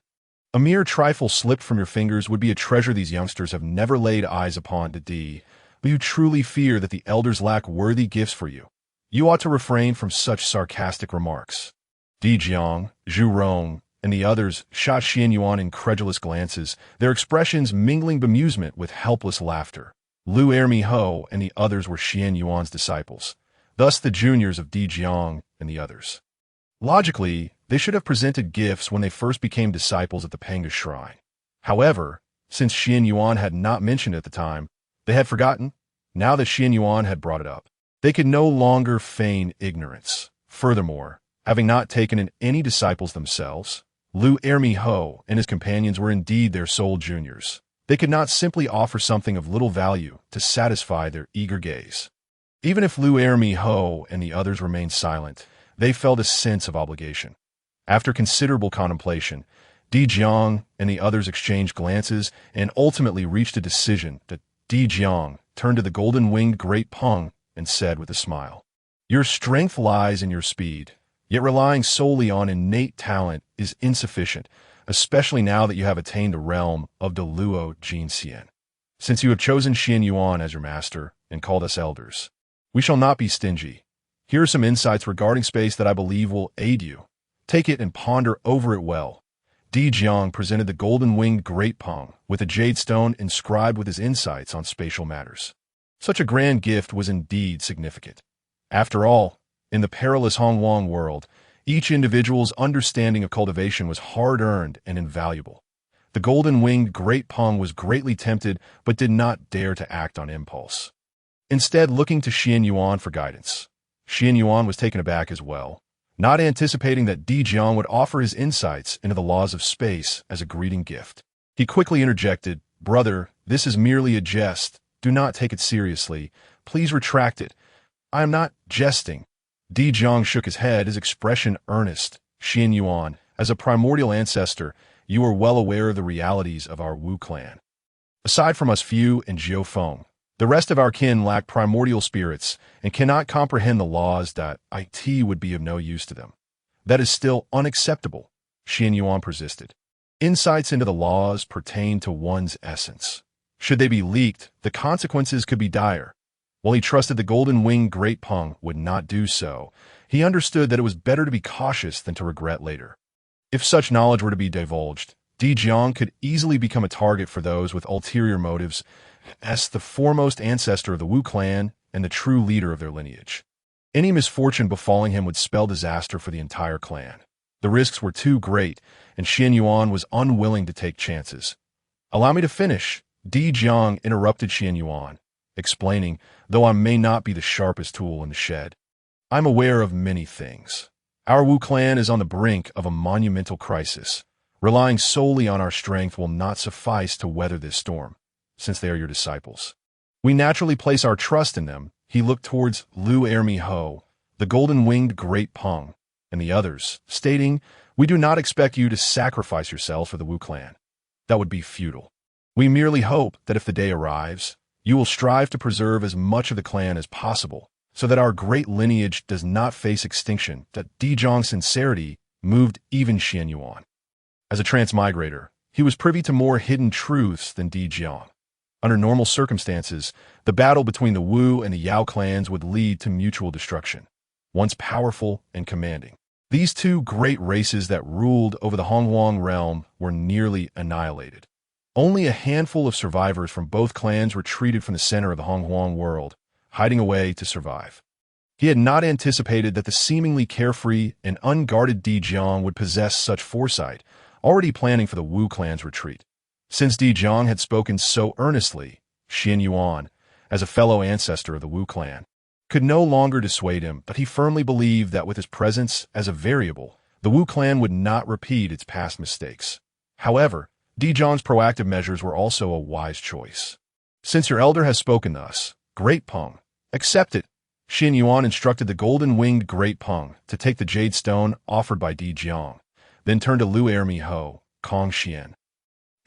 Speaker 1: A mere trifle slipped from your fingers would be a treasure these youngsters have never laid eyes upon to D, but you truly fear that the elders lack worthy gifts for you. You ought to refrain from such sarcastic remarks. Di Jiang, Zhu Rong, and the others shot Qianyuan incredulous glances, their expressions mingling bemusement with helpless laughter. Lu Ermi Ho and the others were Qianyuan's disciples, thus the juniors of Di Jiang and the others. Logically, they should have presented gifts when they first became disciples at the Pangu shrine. However, since Qianyuan had not mentioned it at the time, they had forgotten. Now that Qianyuan had brought it up, they could no longer feign ignorance. Furthermore, having not taken in any disciples themselves, Lu Ermi Ho and his companions were indeed their sole juniors. They could not simply offer something of little value to satisfy their eager gaze. Even if Lu Ermi Ho and the others remained silent, they felt a sense of obligation. After considerable contemplation, Di Jiang and the others exchanged glances and ultimately reached a decision that Di Jiang turned to the golden-winged great Pung and said with a smile, "Your strength lies in your speed, yet relying solely on innate talent is insufficient, especially now that you have attained the realm of the Luo Jinxian. Since you have chosen Qianyuan as your master and called us elders, we shall not be stingy. Here are some insights regarding space that I believe will aid you. Take it and ponder over it well." Di Jiang presented the golden-winged great Pung with a jade stone inscribed with his insights on spatial matters. Such a grand gift was indeed significant. After all, in the perilous Hongjun world, each individual's understanding of cultivation was hard-earned and invaluable. The golden-winged great Pung was greatly tempted but did not dare to act on impulse. Instead, looking to Qianyuan for guidance. Qianyuan was taken aback as well, not anticipating that Di Jiang would offer his insights into the laws of space as a greeting gift. He quickly interjected, "Brother, this is merely a jest. Do not take it seriously. Please retract it. I am not jesting." Di Jiang shook his head, his expression earnest. "Qianyuan, as a primordial ancestor, you are well aware of the realities of our Wu clan. Aside from us few and Jiu Feng, the rest of our kin lack primordial spirits and cannot comprehend the laws that it would be of no use to them. That is still unacceptable," Qianyuan persisted. "Insights into the laws pertain to one's essence. Should they be leaked, the consequences could be dire." While he trusted the golden-winged great Pung would not do so, he understood that it was better to be cautious than to regret later. If such knowledge were to be divulged, Di Jiang could easily become a target for those with ulterior motives, as the foremost ancestor of the Wu clan and the true leader of their lineage. Any misfortune befalling him would spell disaster for the entire clan. The risks were too great, and Qianyuan was unwilling to take chances. "Allow me to finish," Di Jiang interrupted Qianyuan, explaining, "Though I may not be the sharpest tool in the shed, I'm aware of many things. Our Wu clan is on the brink of a monumental crisis. Relying solely on our strength will not suffice to weather this storm, since they are your disciples. We naturally place our trust in them." He looked towards Lu Ermi Ho, the golden-winged great Pung, and the others, stating, "We do not expect you to sacrifice yourself for the Wu clan. That would be futile. We merely hope that if the day arrives, you will strive to preserve as much of the clan as possible, so that our great lineage does not face extinction." That Di Jiang's sincerity moved even Qianyuan. As a transmigrator, he was privy to more hidden truths than Di Jiang. Under normal circumstances, the battle between the Wu and the Yao clans would lead to mutual destruction. Once powerful and commanding, these two great races that ruled over the Hongjun realm were nearly annihilated. Only a handful of survivors from both clans retreated from the center of the Hongjun world, hiding away to survive. He had not anticipated that the seemingly carefree and unguarded Di Jiang would possess such foresight, already planning for the Wu clan's retreat. Since Di Jiang had spoken so earnestly, Qianyuan, as a fellow ancestor of the Wu clan, could no longer dissuade him, but he firmly believed that with his presence as a variable, the Wu clan would not repeat its past mistakes. However, Di Jiang's proactive measures were also a wise choice. "Since your elder has spoken thus, great Pung, accept it." Qianyuan instructed the golden-winged great Pung to take the jade stone offered by Di Jiang, then turned to Lu Ermi Ho, Kong Xian,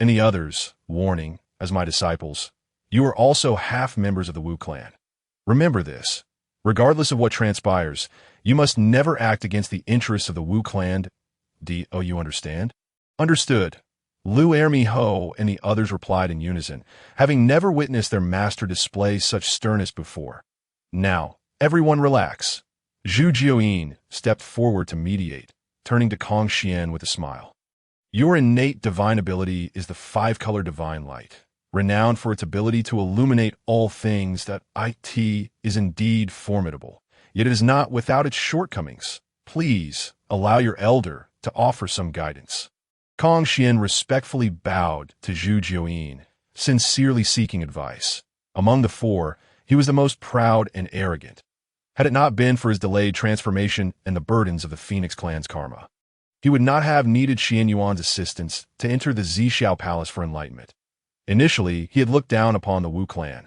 Speaker 1: and the others, warning, "As my disciples, you are also half members of the Wu clan. Remember this. Regardless of what transpires, you must never act against the interests of the Wu clan. Do you understand?" "Understood." Lu Ermi Ho and the others replied in unison, having never witnessed their master display such sternness before. Now, everyone relax. Zhu Jiuyin stepped forward to mediate, turning to Kong Xian with a smile. Your innate divine ability is the five-color divine light, renowned for its ability to illuminate all things. That it is indeed formidable, yet it is not without its shortcomings. Please allow your elder to offer some guidance. Kong Xian respectfully bowed to Zhu Jiuyin, sincerely seeking advice. Among the four, he was the most proud and arrogant. Had it not been for his delayed transformation and the burdens of the Phoenix clan's karma, he would not have needed Qianyuan's assistance to enter the Zixiao palace for enlightenment. Initially, he had looked down upon the Wu clan.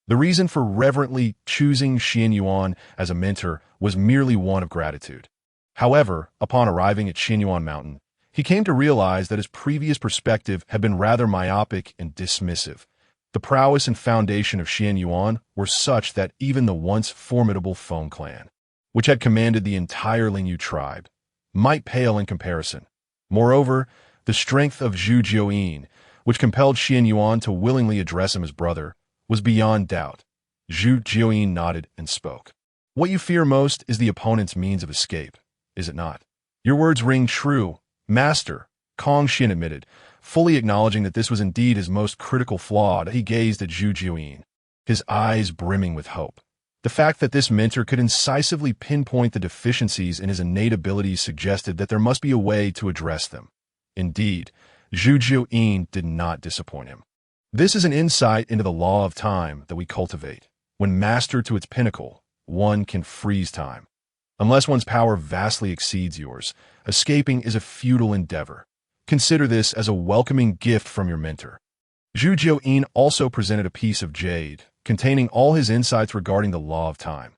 Speaker 1: The reason for reverently choosing Qianyuan as a mentor was merely one of gratitude. However, upon arriving at Qianyuan Mountain, he came to realize that his previous perspective had been rather myopic and dismissive. The prowess and foundation of Qianyuan were such that even the once formidable Feng clan, which had commanded the entire Lingyu tribe, might pale in comparison. Moreover, the strength of Zhu Jiuyin, which compelled Qianyuan to willingly address him as brother, was beyond doubt. Zhu Jiuyin nodded and spoke. What you fear most is the opponent's means of escape, is it not? Your words ring true, Master, Kong Xian admitted, fully acknowledging that this was indeed his most critical flaw. He gazed at Zhu Jiuyin, his eyes brimming with hope. The fact that this mentor could incisively pinpoint the deficiencies in his innate abilities suggested that there must be a way to address them. Indeed, Zhu Jiuyin did not disappoint him. This is an insight into the law of time that we cultivate. When mastered to its pinnacle, one can freeze time. Unless one's power vastly exceeds yours, escaping is a futile endeavor. Consider this as a welcoming gift from your mentor. Zhu Jiuyin also presented a piece of jade, containing all his insights regarding the law of time.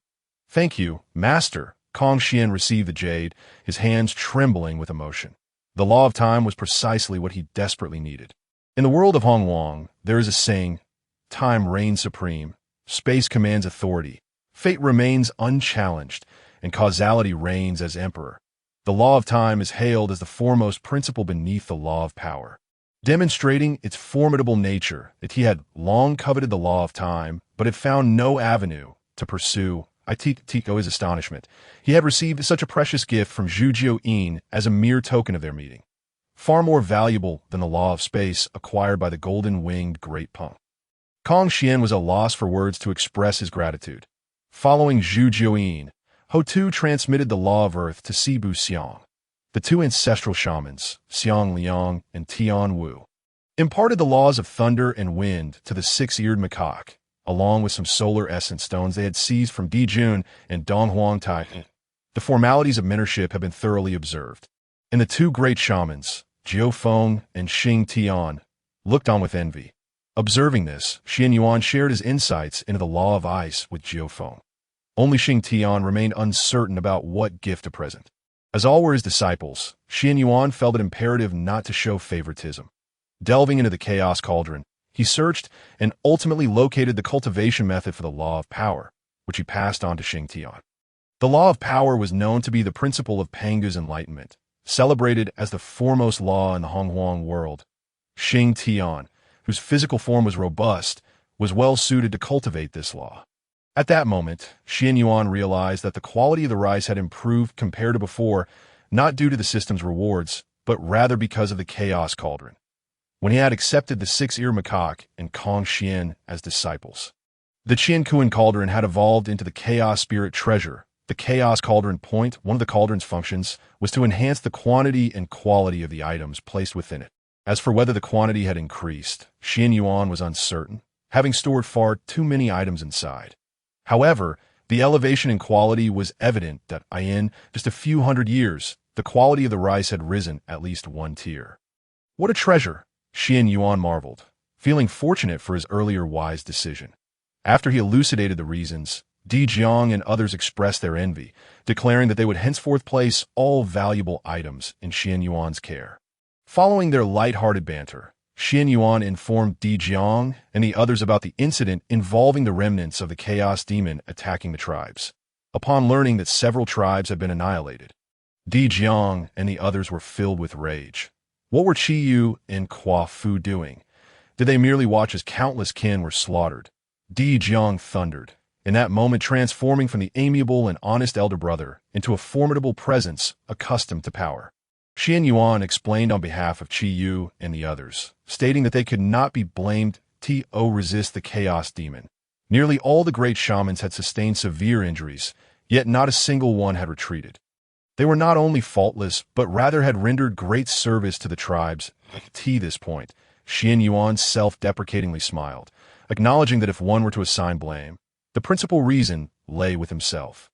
Speaker 1: Thank you, Master. Kong Xian received the jade, his hands trembling with emotion. The law of time was precisely what he desperately needed. In the world of Hongjun, there is a saying, time reigns supreme, space commands authority, fate remains unchallenged, and causality reigns as emperor. The law of time is hailed as the foremost principle beneath the law of power, demonstrating its formidable nature that he had long coveted the law of time, but had found no avenue to pursue. To his astonishment, he had received such a precious gift from Zhu Jiuyin as a mere token of their meeting, far more valuable than the law of space acquired by the golden-winged great Pung. Kong Xian was at a loss for words to express his gratitude. Following Zhu Jiuyin, Houtu transmitted the law of earth to Sibu Xiang. The two ancestral shamans, Xiang Liang and Tian Wu, imparted the laws of thunder and wind to the six-eared macaque, along with some solar essence stones they had seized from Dijun and Donghuang Tai. The formalities of mentorship had been thoroughly observed, and the two great shamans, Jiu Feng and Xing Tian, looked on with envy. Observing this, Qianyuan shared his insights into the law of ice with Jiu Feng. Only Xing Tian remained uncertain about what gift to present. As all were his disciples, Qianyuan felt it imperative not to show favoritism. Delving into the chaos cauldron, he searched and ultimately located the cultivation method for the law of power, which he passed on to Xing Tian. The law of power was known to be the principle of Pangu's enlightenment, celebrated as the foremost law in the Hongjun world. Xing Tian, whose physical form was robust, was well suited to cultivate this law. At that moment, Qianyuan realized that the quality of the rice had improved compared to before, not due to the system's rewards, but rather because of the chaos cauldron, when he had accepted the six-eared macaque and Kong Xian as disciples. The Qianyuan cauldron had evolved into the chaos spirit treasure. The chaos cauldron point, one of the cauldron's functions, was to enhance the quantity and quality of the items placed within it. As for whether the quantity had increased, Qianyuan was uncertain, having stored far too many items inside. However, the elevation in quality was evident that in just a few hundred years, the quality of the rice had risen at least one tier. What a treasure, Qianyuan marveled, feeling fortunate for his earlier wise decision. After he elucidated the reasons, Di Jiang and others expressed their envy, declaring that they would henceforth place all valuable items in Qianyuan's care. Following their light-hearted banter, Qianyuan informed Di Jiang and the others about the incident involving the remnants of the Chaos Demon attacking the tribes. Upon learning that several tribes had been annihilated, Di Jiang and the others were filled with rage. What were Qiyu and Qua Fu doing? Did they merely watch as countless kin were slaughtered? Di Jiang thundered, in that moment transforming from the amiable and honest elder brother into a formidable presence accustomed to power. Qianyuan explained on behalf of Qiyu and the others, stating that they could not be blamed to resist the chaos demon. Nearly all the great shamans had sustained severe injuries, yet not a single one had retreated. They were not only faultless, but rather had rendered great service to the tribes. To this point, Qianyuan self-deprecatingly smiled, acknowledging that if one were to assign blame, the principal reason lay with himself.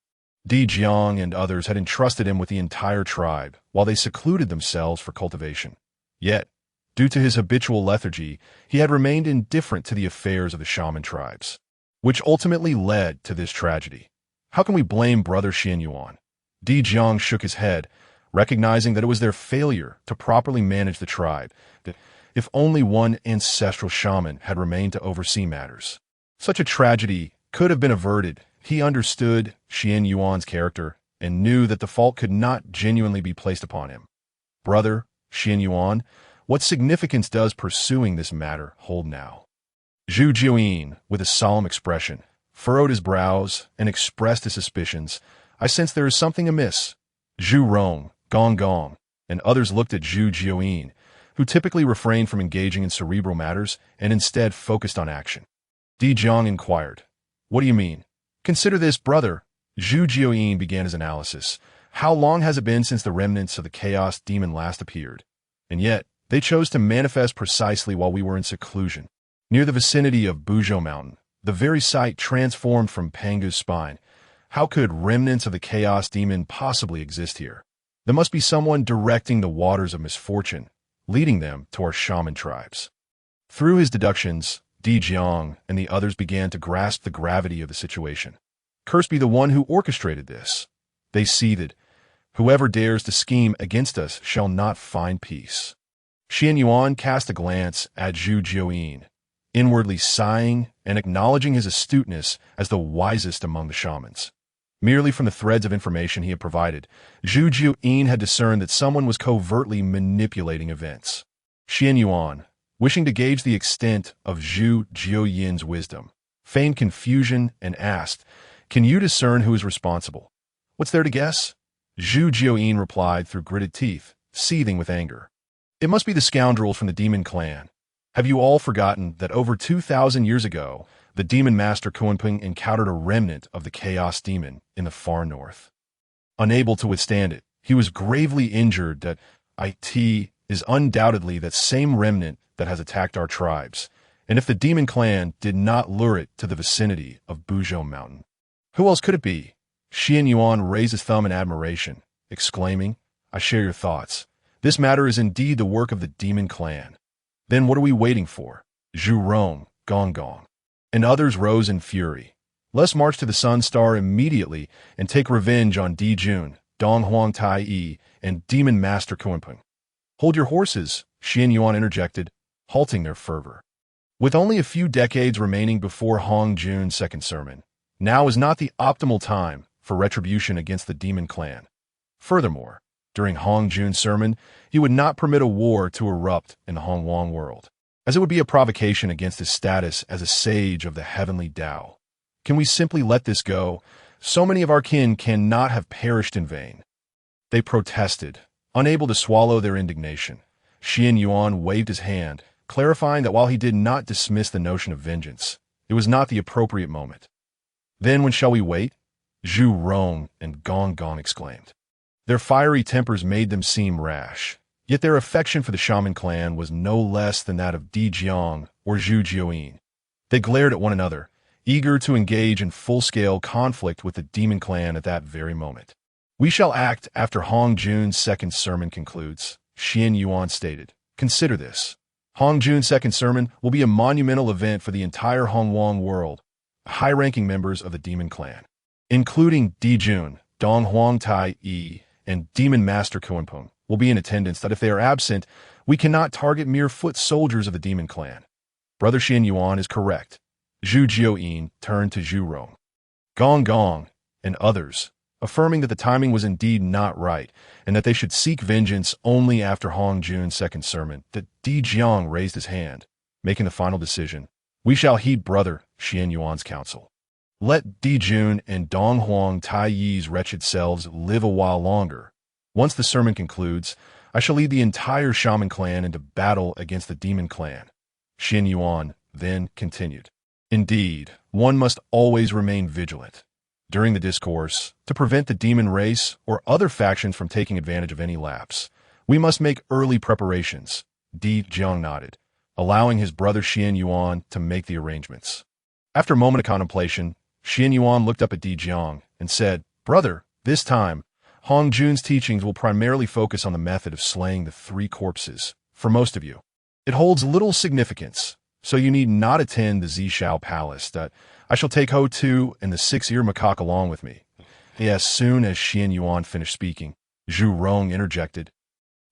Speaker 1: Di Jiang and others had entrusted him with the entire tribe, while they secluded themselves for cultivation. Yet, due to his habitual lethargy, he had remained indifferent to the affairs of the shaman tribes, which ultimately led to this tragedy. How can we blame Brother Qianyuan? Di Jiang shook his head, recognizing that it was their failure to properly manage the tribe, that if only one ancestral shaman had remained to oversee matters, such a tragedy could have been averted. He understood Qianyuan's character and knew that the fault could not genuinely be placed upon him. Brother Qianyuan, what significance does pursuing this matter hold now? Zhu Jiuyin, with a solemn expression, furrowed his brows and expressed his suspicions. I sense there is something amiss. Zhu Rong, Gong Gong, and others looked at Zhu Jiuyin, who typically refrained from engaging in cerebral matters and instead focused on action. Di Jiang inquired, "What do you mean?" "Consider this, brother." Zhu Jiuyin began his analysis. How long has it been since the remnants of the chaos demon last appeared? And yet, they chose to manifest precisely while we were in seclusion, near the vicinity of Buzhou Mountain, the very site transformed from Pangu's spine. How could remnants of the chaos demon possibly exist here? There must be someone directing the waters of misfortune, leading them to our shaman tribes. Through his deductions, Di Jiang and the others began to grasp the gravity of the situation. Cursed be the one who orchestrated this. They seethed. Whoever dares to scheme against us shall not find peace. Qianyuan cast a glance at Zhu Jiuyin, inwardly sighing and acknowledging his astuteness as the wisest among the shamans. Merely from the threads of information he had provided, Zhu Jiuyin had discerned that someone was covertly manipulating events. Qianyuan, wishing to gauge the extent of Zhu Jiuyin's wisdom, feigned confusion and asked, "Can you discern who is responsible?" "What's there to guess?" Zhu Jiuyin replied through gritted teeth, seething with anger. "It must be the scoundrels from the demon clan. Have you all forgotten that over 2,000 years ago, the demon master Qianyuan encountered a remnant of the chaos demon in the far north? Unable to withstand it, he was gravely injured. That it is undoubtedly that same remnant that has attacked our tribes, and if the demon clan did not lure it to the vicinity of Buzhou Mountain, who else could it be?" Qianyuan raised his thumb in admiration, exclaiming, "I share your thoughts. This matter is indeed the work of the demon clan. Then what are we waiting for?" Zhu Rong, Gong Gong, and others rose in fury. "Let's march to the Sun Star immediately and take revenge on Di Jun, Dong Huang Tai Yi, and Demon Master Qianyuan." "Hold your horses," Qianyuan interjected, halting their fervor. With only a few decades remaining before Hongjun's second sermon, now is not the optimal time for retribution against the demon clan. Furthermore, during Hongjun's sermon, he would not permit a war to erupt in the Hongwang world, as it would be a provocation against his status as a sage of the heavenly Tao. Can we simply let this go? So many of our kin cannot have perished in vain. They protested, unable to swallow their indignation. Qianyuan waved his hand, clarifying that while he did not dismiss the notion of vengeance, it was not the appropriate moment. "Then when shall we wait?" Zhu Rong and Gong Gong exclaimed. Their fiery tempers made them seem rash, yet their affection for the shaman clan was no less than that of Di Jiang or Zhu Jiuyin. They glared at one another, eager to engage in full-scale conflict with the demon clan at that very moment. "We shall act after Hongjun's second sermon concludes," Qianyuan stated. "Consider this. Hongjun's second sermon will be a monumental event for the entire Hongwang world. High-ranking members of the demon clan, including Di Jun, Dong Huang Tai Yi, and Demon Master Qianyuan, will be in attendance. That if they are absent, we cannot target mere foot soldiers of the demon clan." Brother Qianyuan is correct. Zhu Jiuyin turned to Zhu Rong, Gong Gong, and others, affirming that the timing was indeed not right, and that they should seek vengeance only after Hongjun's second sermon. That Zixiao raised his hand, making the final decision. We shall heed brother Qianyuan's counsel. Let Dijun and Donghuang Taiyi's wretched selves live a while longer. Once the sermon concludes, I shall lead the entire shaman clan into battle against the demon clan. Qianyuan then continued. Indeed, one must always remain vigilant during the discourse to prevent the demon race or other factions from taking advantage of any lapse. We must make early preparations. Zixiao nodded, allowing his brother Qianyuan to make the arrangements. After a moment of contemplation, Qianyuan looked up at Zixiao and said, Brother, this time, Hongjun's teachings will primarily focus on the method of slaying the 3 corpses. For most of you, it holds little significance, so you need not attend the Zixiao Palace. That I shall take Houtu and the 6-eared macaque along with me. As soon as Qianyuan finished speaking, Zhu Rong interjected.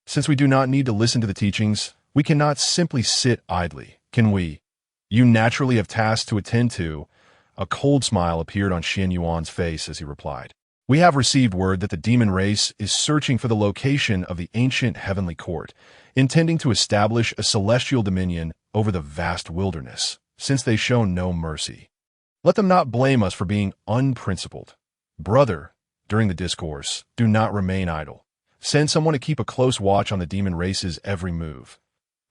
Speaker 1: Since we do not need to listen to the teachings, we cannot simply sit idly, can we? You naturally have tasks to attend to. A cold smile appeared on Qianyuan's face as he replied. We have received word that the demon race is searching for the location of the ancient heavenly court, intending to establish a celestial dominion over the vast wilderness, since they show no mercy. Let them not blame us for being unprincipled. Brother, during the discourse, do not remain idle. Send someone to keep a close watch on the demon race's every move.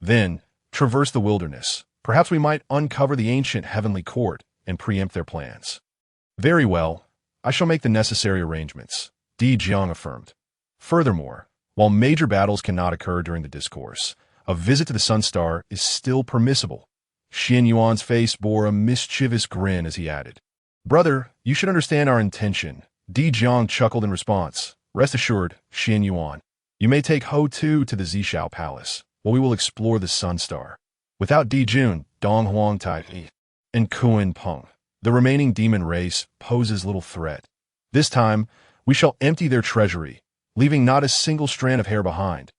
Speaker 1: Then, traverse the wilderness. Perhaps we might uncover the ancient heavenly court and preempt their plans. Very well. I shall make the necessary arrangements, Zixiao affirmed. Furthermore, while major battles cannot occur during the discourse, a visit to the Sun Star is still permissible. Qianyuan's face bore a mischievous grin as he added, Brother, you should understand our intention. Zixiao chuckled in response. Rest assured, Qianyuan, you may take Houtu to the Zixiao Palace, while we will explore the Sun Star. Without Dijun, Donghuang Tai and Kuan Peng, the remaining demon race poses little threat. This time, we shall empty their treasury, leaving not a single strand of hair behind.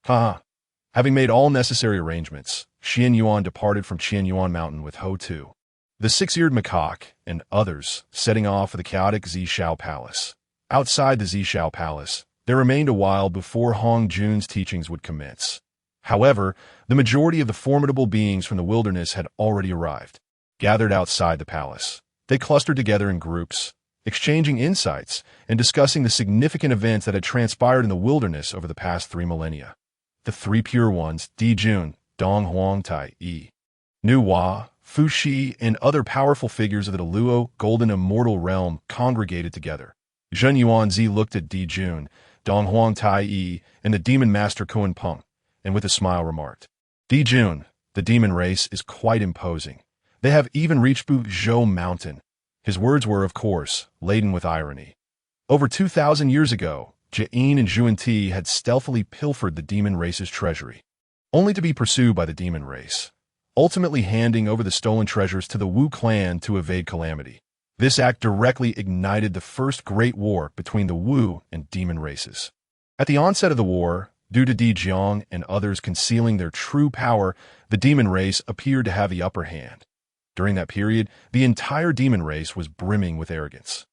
Speaker 1: Having made all necessary arrangements, Qianyuan departed from Qianyuan Mountain with Houtu, the 6-eared macaque, and others, setting off for the chaotic Zixiao Palace. Outside the Zixiao Palace, there remained a while before Hongjun's teachings would commence. However, the majority of the formidable beings from the wilderness had already arrived. Gathered outside the palace, they clustered together in groups, exchanging insights and discussing the significant events that had transpired in the wilderness over the past 3 millennia. The 3 pure ones, Dijun, Donghuang Tai, Nuwa, Fuxi, and other powerful figures of the Luo Golden Immortal Realm congregated together. Xuan Yuan looked at Dijun, Donghuang Tai, and the demon master Kuan Peng, and with a smile remarked, Dijun, the demon race is quite imposing. They have even reached Buzhou Mountain. His words were, of course, laden with irony. Over 2,000 years ago, Jian and Zhuan had stealthily pilfered the demon race's treasury, only to be pursued by the demon race, ultimately handing over the stolen treasures to the Wu clan to evade calamity. This act directly ignited the first great war between the Wu and demon races. At the onset of the war, due to Zixiao and others concealing their true power, the demon race appeared to have the upper hand. During that period, the entire demon race was brimming with arrogance.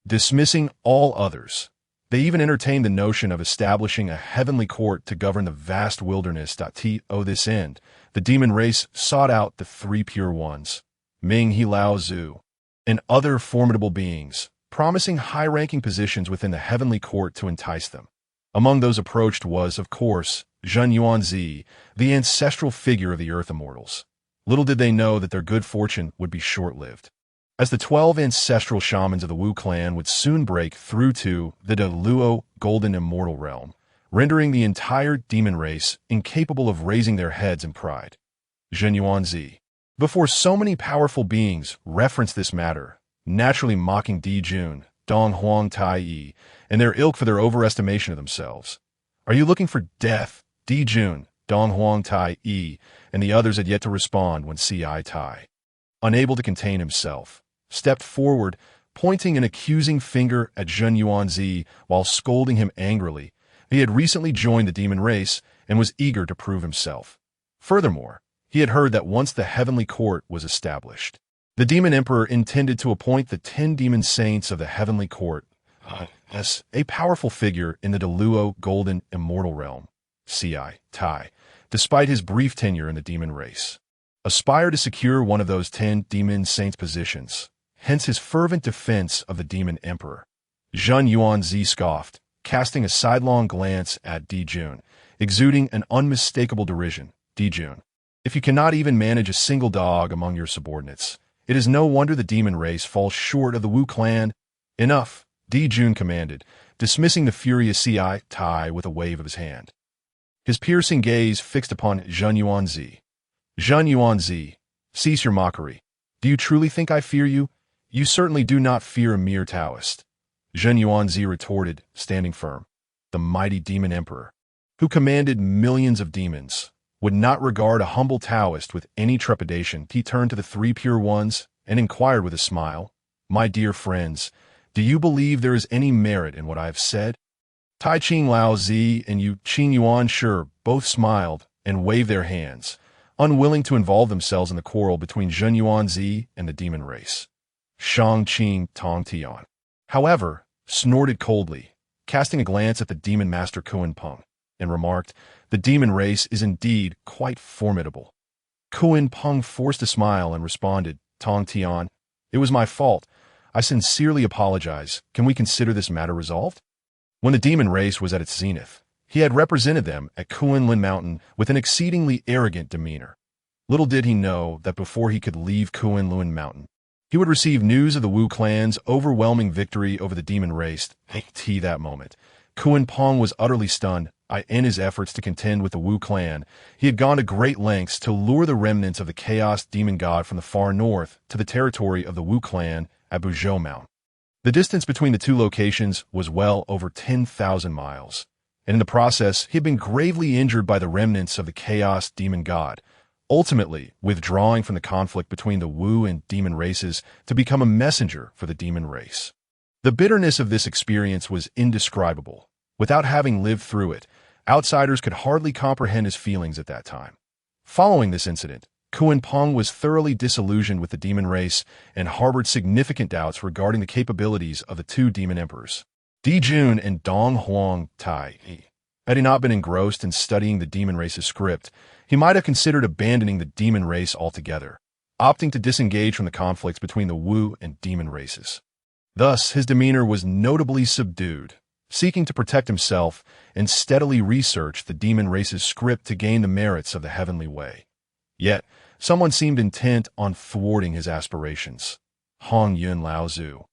Speaker 1: Dismissing all others, they even entertained the notion of establishing a heavenly court to govern the vast wilderness. To this end, the demon race sought out the 3 pure ones, Ming He Lao Zhu, and other formidable beings, promising high-ranking positions within the heavenly court to entice them. Among those approached was, of course, Xuan Yuan, the ancestral figure of the Earth Immortals. Little did they know that their good fortune would be short-lived, as the 12 ancestral shamans of the Wu clan would soon break through to the Luo Golden Immortal Realm, rendering the entire demon race incapable of raising their heads in pride. Xuan Yuan, before so many powerful beings referenced this matter, naturally mocking Dijun, Donghuang Tai, and their ilk for their overestimation of themselves. Are you looking for death, Dijun, Donghuang Tai, and the others had yet to respond when Tai, unable to contain himself, stepped forward, pointing an accusing finger at Xuan Yuan while scolding him angrily. He had recently joined the demon race and was eager to prove himself. Furthermore, he had heard that once the heavenly court was established, the demon emperor intended to appoint the 10 demon saints of the heavenly court as a powerful figure in the Deluo Golden Immortal Realm, Tai, despite his brief tenure in the demon race, aspired to secure one of those 10 demon saints positions, hence his fervent defense of the demon emperor. Xuan Yuan scoffed, casting a sidelong glance at Dijun, exuding an unmistakable derision. Dijun, if you cannot even manage a single dog among your subordinates, it is no wonder the demon race falls short of the Wu clan. Enough, Dijun commanded, dismissing the furious Tai with a wave of his hand. His piercing gaze fixed upon Xuan Yuan. Xuan Yuan, cease your mockery. Do you truly think I fear you? You certainly do not fear a mere Taoist. Xuan Yuan retorted, standing firm. The mighty demon emperor, who commanded millions of demons, would not regard a humble Taoist with any trepidation. He turned to the 3 pure ones and inquired with a smile, My dear friends, do you believe there is any merit in what I have said? Tai Ching Lao Zi and Qianyuan sure both smiled and waved their hands, unwilling to involve themselves in the quarrel between Xuan Yuan and the demon race. Shang Qing Tong Tian, however, snorted coldly, casting a glance at the demon master Kuan Peng, and remarked, The demon race is indeed quite formidable. Kuan Peng forced a smile and responded, Tong Tian, it was my fault. I sincerely apologize. Can we consider this matter resolved? When the demon race was at its zenith, he had represented them at Kunlun Mountain with an exceedingly arrogant demeanor. Little did he know that before he could leave Kunlun Mountain, he would receive news of the Wu clan's overwhelming victory over the demon race. That moment, Kuan Peng was utterly stunned. In his efforts to contend with the Wu clan, he had gone to great lengths to lure the remnants of the chaos demon god from the far north to the territory of the Wu clan at Buzhou Mountain. The distance between the two locations was well over 10,000 miles, and in the process, he had been gravely injured by the remnants of the chaos demon god, ultimately withdrawing from the conflict between the Wu and demon races to become a messenger for the demon race. The bitterness of this experience was indescribable. Without having lived through it, outsiders could hardly comprehend his feelings at that time. Following this incident, Kuan Peng was thoroughly disillusioned with the demon race and harbored significant doubts regarding the capabilities of the 2 demon emperors, Dijun and Dong Huang Tai. Had he not been engrossed in studying the demon race's script, he might have considered abandoning the demon race altogether, opting to disengage from the conflicts between the Wu and demon races. Thus, his demeanor was notably subdued, seeking to protect himself and steadily research the demon race's script to gain the merits of the heavenly way. Yet, someone seemed intent on thwarting his aspirations. Hongjun Lao Zu,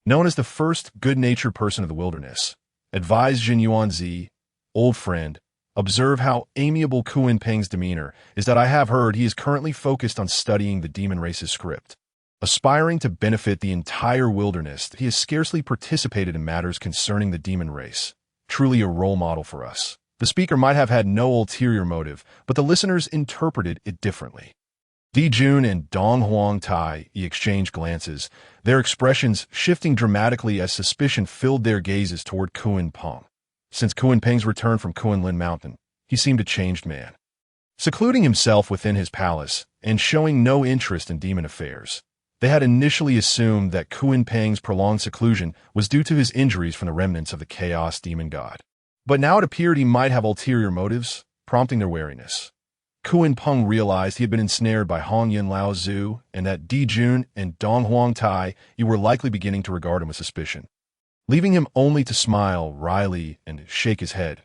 Speaker 1: known as the first good-natured person of the wilderness, advised Xuan Yuan, old friend, observe how amiable Kuan Peng's demeanor is that I have heard he is currently focused on studying the demon race's script. Aspiring to benefit the entire wilderness, he has scarcely participated in matters concerning the demon race. Truly a role model for us. The speaker might have had no ulterior motive, but the listeners interpreted it differently. Dijun and Dong Huang Tai exchanged glances, their expressions shifting dramatically as suspicion filled their gazes toward Kuan Peng. Since Kuan Peng's return from Kunlun Mountain, he seemed a changed man. Secluding himself within his palace and showing no interest in demon affairs, they had initially assumed that Kuan Peng's prolonged seclusion was due to his injuries from the remnants of the chaos demon god. But now it appeared he might have ulterior motives, prompting their wariness. Kuan Peng realized he had been ensnared by Hongjun Lao Zu and that Dijun and Dong Huang Tai were likely beginning to regard him with suspicion, leaving him only to smile wryly and shake his head.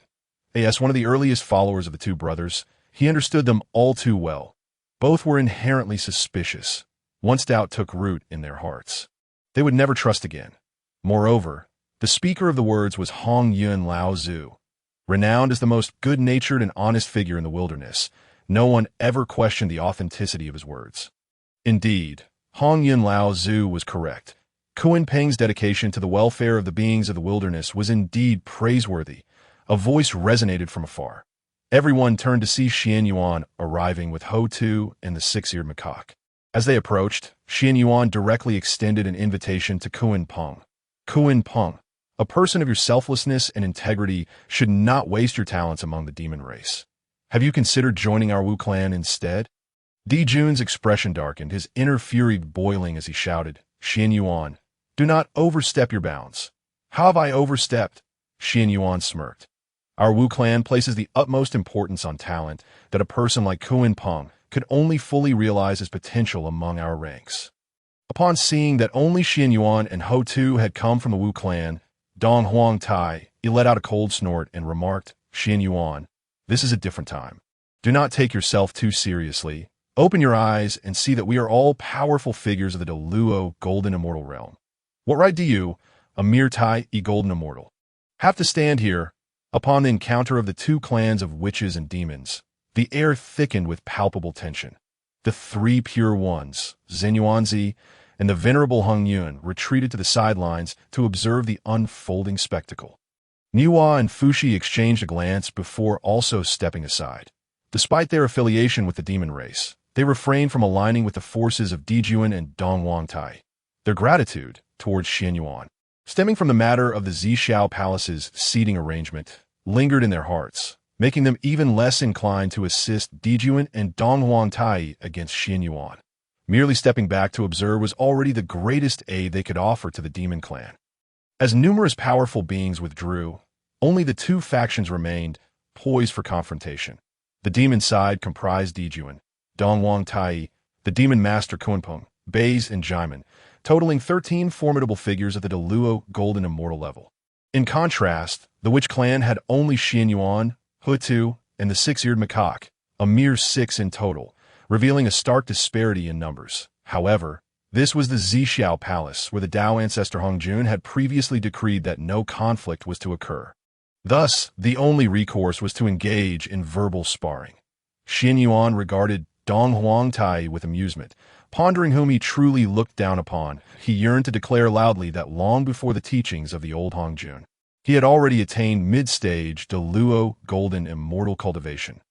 Speaker 1: As one of the earliest followers of the 2 brothers, he understood them all too well. Both were inherently suspicious. Once doubt took root in their hearts, they would never trust again. Moreover, the speaker of the words was Hongjun Lao Zu. Renowned as the most good-natured and honest figure in the wilderness, no one ever questioned the authenticity of his words. Indeed, Hongjun Lao Zu was correct. Kuan Peng's dedication to the welfare of the beings of the wilderness was indeed praiseworthy. A voice resonated from afar. Everyone turned to see Qianyuan arriving with Houtu and the 6-eared macaque. As they approached, Qianyuan directly extended an invitation to Kuan Peng. Kuan Peng, a person of your selflessness and integrity should not waste your talents among the demon race. Have you considered joining our Wu clan instead? Dijun's expression darkened, his inner fury boiling as he shouted, Qianyuan, do not overstep your bounds. How have I overstepped? Qianyuan smirked. Our Wu clan places the utmost importance on talent that a person like Kunpeng could only fully realize his potential among our ranks. Upon seeing that only Qianyuan and Houtu had come from the Wu clan, Dong Huang Tai, he let out a cold snort and remarked, Qianyuan, this is a different time. Do not take yourself too seriously. Open your eyes and see that we are all powerful figures of the Deluo Golden Immortal realm. What right do you, a mere Tai Golden Immortal, have to stand here? Upon the encounter of the two clans of witches and demons, the air thickened with palpable tension. The three pure ones, Zinyuanzi and the venerable Hongjun, retreated to the sidelines to observe the unfolding spectacle. Niwa and Fushi exchanged a glance before also stepping aside. Despite their affiliation with the demon race, they refrained from aligning with the forces of Dijuan and Dongwang Tai. Their gratitude towards Qianyuan, stemming from the matter of the Zixiao Palace's seating arrangement, lingered in their hearts, making them even less inclined to assist Dijuan and Donghuang Tai against Qianyuan. Merely stepping back to observe was already the greatest aid they could offer to the demon clan. As numerous powerful beings withdrew, only the two factions remained, poised for confrontation. The demon side comprised Dijuan, Donghuang Tai, the demon master Kunpeng, Baze, and Jaimin, totaling 13 formidable figures at the Deluo Golden Immortal level. In contrast, the Witch clan had only Qianyuan, Houtu, and the six-eared macaque, a mere 6 in total, revealing a stark disparity in numbers. However, this was the Zixiao Palace, where the Dao ancestor Hongjun had previously decreed that no conflict was to occur. Thus, the only recourse was to engage in verbal sparring. Qianyuan regarded Donghuang Tai with amusement, pondering whom he truly looked down upon. He yearned to declare loudly that long before the teachings of the old Hongjun, he had already attained mid-stage Deluo Golden Immortal Cultivation.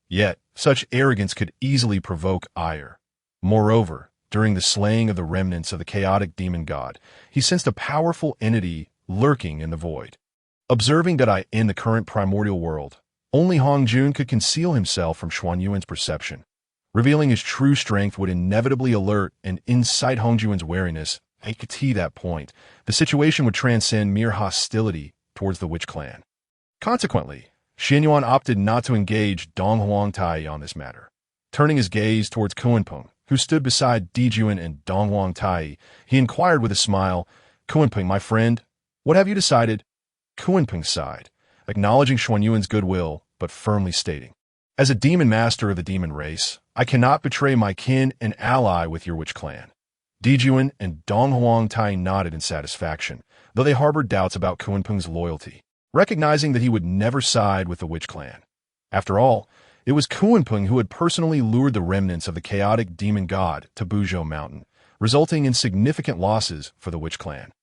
Speaker 1: Yet, such arrogance could easily provoke ire. Moreover, during the slaying of the remnants of the chaotic demon god, he sensed a powerful entity lurking in the void. Observing that in the current primordial world, only Hongjun could conceal himself from Xuan Yuan's perception. Revealing his true strength would inevitably alert and incite Hongjun's wariness. At that point, the situation would transcend mere hostility towards the Witch clan. Consequently, Qianyuan opted not to engage Donghuang Tai on this matter. Turning his gaze towards Kunpeng, who stood beside Dijuan and Donghuang Tai, he inquired with a smile, Kunpeng, my friend, what have you decided? Kunpeng sighed, acknowledging Xuan Yuan's goodwill, but firmly stating, as a demon master of the demon race, I cannot betray my kin and ally with your Witch clan. Dijuan and Donghuang Tai nodded in satisfaction, though they harbored doubts about Kunpeng's loyalty, recognizing that he would never side with the Witch clan. After all, it was Kunpeng who had personally lured the remnants of the chaotic demon god to Buzhou Mountain, resulting in significant losses for the Witch clan.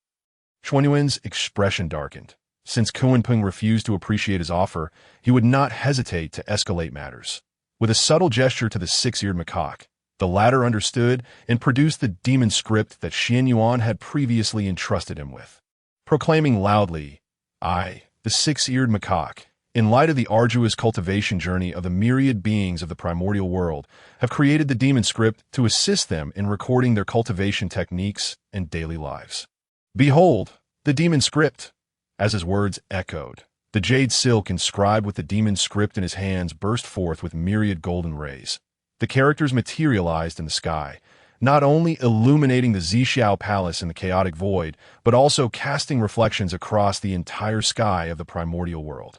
Speaker 1: Xuan Yuan's expression darkened. Since Kunpeng refused to appreciate his offer, he would not hesitate to escalate matters. With a subtle gesture to the six-eared macaque, the latter understood and produced the demon script that Qianyuan had previously entrusted him with. Proclaiming loudly, I, the six-eared macaque, in light of the arduous cultivation journey of the myriad beings of the primordial world, have created the demon script to assist them in recording their cultivation techniques and daily lives. Behold, the demon script! As his words echoed, the jade silk inscribed with the demon script in his hands burst forth with myriad golden rays. The characters materialized in the sky, not only illuminating the Zixiao Palace in the chaotic void, but also casting reflections across the entire sky of the primordial world.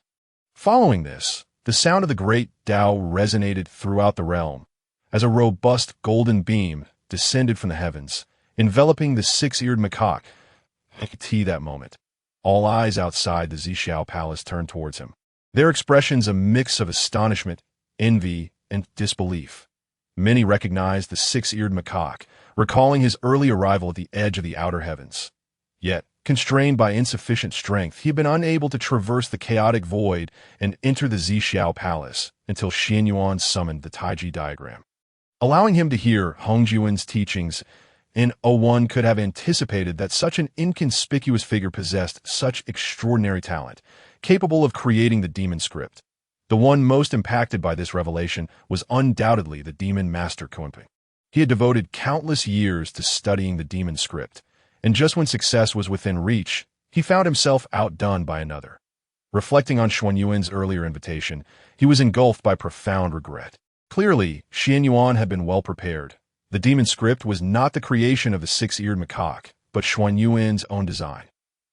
Speaker 1: Following this, the sound of the great Tao resonated throughout the realm, as a robust golden beam descended from the heavens, enveloping the six-eared macaque. At that moment, all eyes outside the Zixiao Palace turned towards him, their expressions a mix of astonishment, envy, and disbelief. Many recognized the six-eared macaque, recalling his early arrival at the edge of the outer heavens. Yet, constrained by insufficient strength, he had been unable to traverse the chaotic void and enter the Zixiao Palace until Qianyuan summoned the Taiji diagram, allowing him to hear Hongjun's teachings. And one could have anticipated that such an inconspicuous figure possessed such extraordinary talent, capable of creating the demon script. The one most impacted by this revelation was undoubtedly the demon master Kunpeng. He had devoted countless years to studying the demon script, and just when success was within reach, he found himself outdone by another. Reflecting on Xuan Yuan's earlier invitation, he was engulfed by profound regret. Clearly, Qianyuan had been well prepared. The demon script was not the creation of the six-eared macaque, but Xuan Yuan's own design.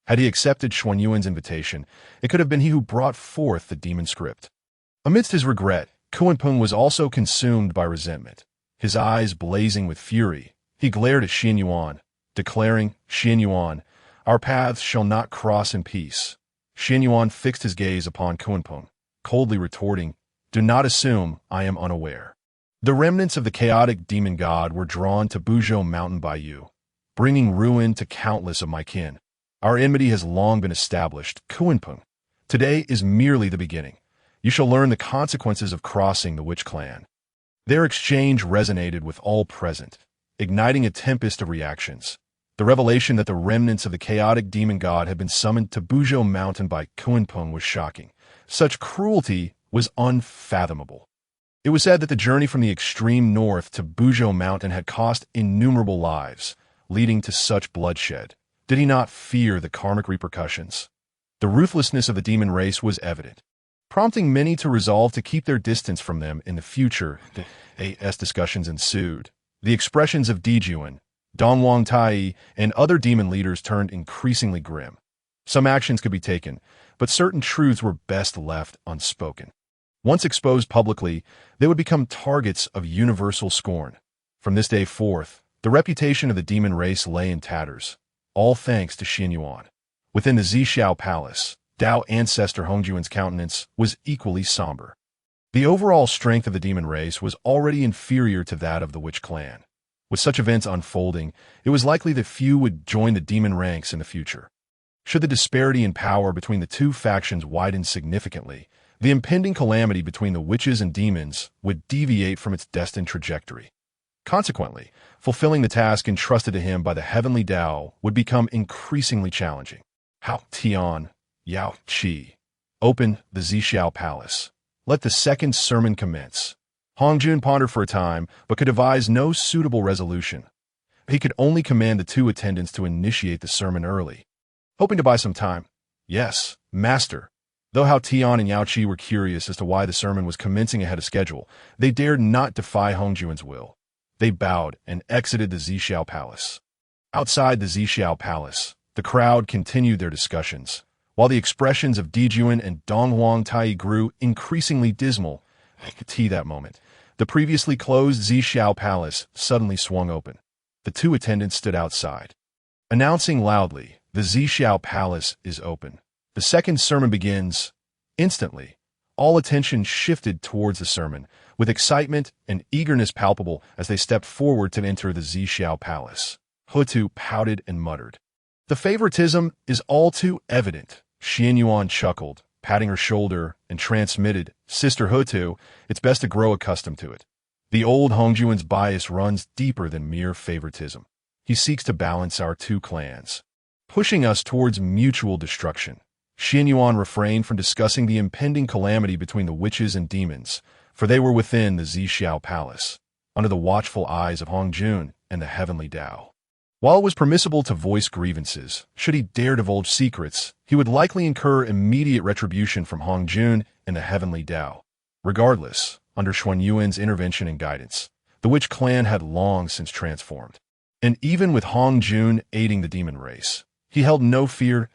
Speaker 1: Had he accepted Xuan Yuan's invitation, it could have been he who brought forth the demon script. Amidst his regret, Qianyuan was also consumed by resentment. His eyes blazing with fury, he glared at Qianyuan, declaring, "Qianyuan, our paths shall not cross in peace." Qianyuan fixed his gaze upon Qianyuan, coldly retorting, "Do not assume I am unaware." The remnants of the chaotic demon god were drawn to Buzhou Mountain by you, bringing ruin to countless of my kin. Our enmity has long been established, Qianyuan. Today is merely the beginning. You shall learn the consequences of crossing the witch clan. Their exchange resonated with all present, igniting a tempest of reactions. The revelation that the remnants of the chaotic demon god had been summoned to Buzhou Mountain by Qianyuan was shocking. Such cruelty was unfathomable. It was said that the journey from the extreme north to Buzhou Mountain had cost innumerable lives, leading to such bloodshed. Did he not fear the karmic repercussions? The ruthlessness of the demon race was evident, prompting many to resolve to keep their distance from them in the future. As discussions ensued, the expressions of Dijuan, Dongwang Tai, and other demon leaders turned increasingly grim. Some actions could be taken, but certain truths were best left unspoken. Once exposed publicly, they would become targets of universal scorn. From this day forth, the reputation of the demon race lay in tatters, all thanks to Qianyuan. Within the Zixiao palace, Dao ancestor Hongjun's countenance was equally somber. The overall strength of the demon race was already inferior to that of the witch clan. With such events unfolding, it was likely that few would join the demon ranks in the future. Should the disparity in power between the two factions widen significantly, the impending calamity between the witches and demons would deviate from its destined trajectory. Consequently, fulfilling the task entrusted to him by the heavenly Dao would become increasingly challenging. Hao Tian, Yao Qi. Open the Zixiao palace. Let the second sermon commence. Hongjun pondered for a time, but could devise no suitable resolution. He could only command the two attendants to initiate the sermon early. Hoping to buy some time. Yes, master. Though Hao Tian and Yao Qi were curious as to why the sermon was commencing ahead of schedule, they dared not defy Hongjun's will. They bowed and exited the Zixiao palace. Outside the Zixiao palace, the crowd continued their discussions, while the expressions of Dijuan and Donghuang Tai grew increasingly dismal. That moment, the previously closed Zixiao palace suddenly swung open. The two attendants stood outside, announcing loudly, "The Zixiao palace is open. The second sermon begins." Instantly, all attention shifted towards the sermon, with excitement and eagerness palpable as they stepped forward to enter the Zixiao palace. Houtu pouted and muttered. "The favoritism is all too evident." Qianyuan chuckled, patting her shoulder, and transmitted, "Sister Houtu, it's best to grow accustomed to it. The old Hongjun's bias runs deeper than mere favoritism. He seeks to balance our two clans, pushing us towards mutual destruction." Qianyuan refrained from discussing the impending calamity between the witches and demons, for they were within the Zixiao palace, under the watchful eyes of Hongjun and the heavenly Dao. While it was permissible to voice grievances, should he dare divulge secrets, he would likely incur immediate retribution from Hongjun and the heavenly Dao. Regardless, under Xuan Yuan's intervention and guidance, the witch clan had long since transformed. And even with Hongjun aiding the demon race, he held no fear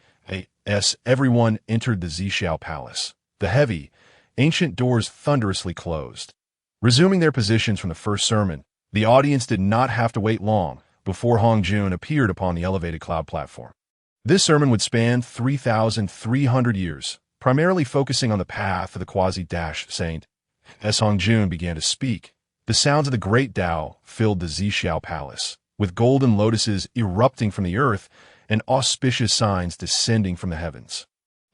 Speaker 1: as everyone entered the Zixiao palace. The heavy, ancient doors thunderously closed. Resuming their positions from the first sermon, the audience did not have to wait long before Hongjun appeared upon the elevated cloud platform. This sermon would span 3,300 years, primarily focusing on the path of the Quasi-Saint. As Hongjun began to speak, the sounds of the great Dao filled the Zixiao palace, with golden lotuses erupting from the earth and auspicious signs descending from the heavens.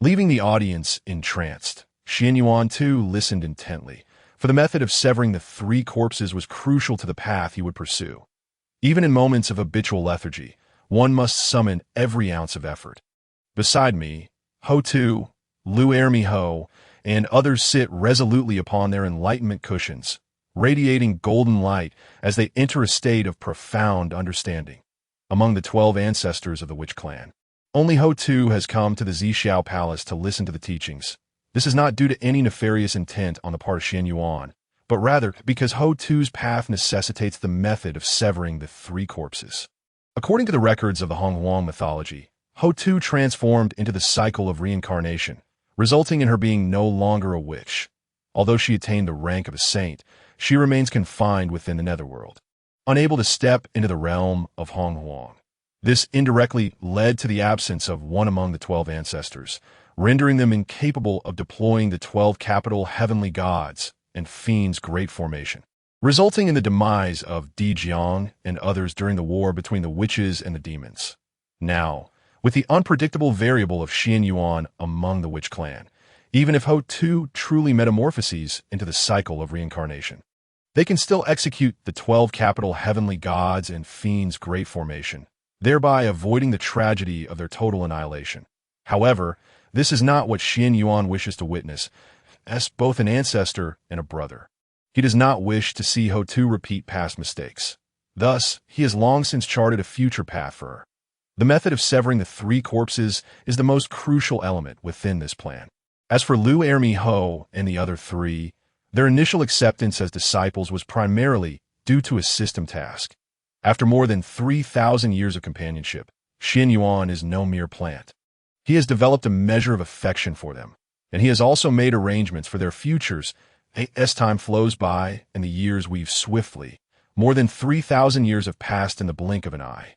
Speaker 1: Leaving the audience entranced, Qianyuan too listened intently, for the method of severing the three corpses was crucial to the path he would pursue. Even in moments of habitual lethargy, one must summon every ounce of effort. Beside me, Houtu, Lu Ermi-ho, and others sit resolutely upon their enlightenment cushions, radiating golden light as they enter a state of profound understanding. Among the 12 ancestors of the witch clan, Only Houtu has come to the Zixiao palace to listen to the teachings. This is not due to any nefarious intent on the part of Xuan Yuan, but rather because Houtu's path necessitates the method of severing the three corpses. According to the records of the Hongjun mythology, Houtu transformed into the cycle of reincarnation, resulting in her being no longer a witch. Although she attained the rank of a saint, she remains confined within the netherworld, unable to step into the realm of Hongjun. This indirectly led to the absence of one among the 12 ancestors, rendering them incapable of deploying the 12 capital heavenly gods and fiends' great formation, resulting in the demise of Zixiao and others during the war between the witches and the demons. Now, with the unpredictable variable of Qianyuan among the witch clan, even if Houtu truly metamorphoses into the cycle of reincarnation, they can still execute the 12 capital heavenly gods and fiends' great formation, thereby avoiding the tragedy of their total annihilation. However, this is not what Qianyuan wishes to witness, as both an ancestor and a brother. He does not wish to see Houtu repeat past mistakes. Thus, he has long since charted a future path for her. The method of severing the three corpses is the most crucial element within this plan. As for Lu Ermi Ho and the other three, their initial acceptance as disciples was primarily due to a system task. After more than 3,000 years of companionship, Qianyuan is no mere plant. He has developed a measure of affection for them, and he has also made arrangements for their futures. As time flows by and the years weave swiftly, more than 3,000 years have passed in the blink of an eye.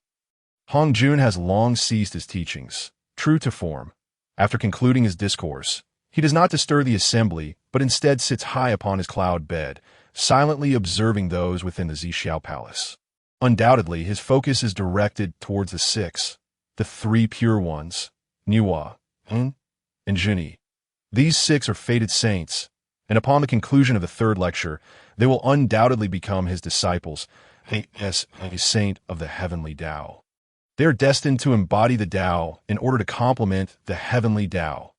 Speaker 1: Hongjun has long ceased his teachings. True to form, after concluding his discourse, he does not disturb the assembly, but instead sits high upon his cloud bed, silently observing those within the Zixiao palace. Undoubtedly, his focus is directed towards the six, the three pure ones, Niwa, and Juni. These six are fated saints, and upon the conclusion of the third lecture, they will undoubtedly become his disciples, as a saint of the heavenly Tao. They are destined to embody the Tao in order to complement the heavenly Tao.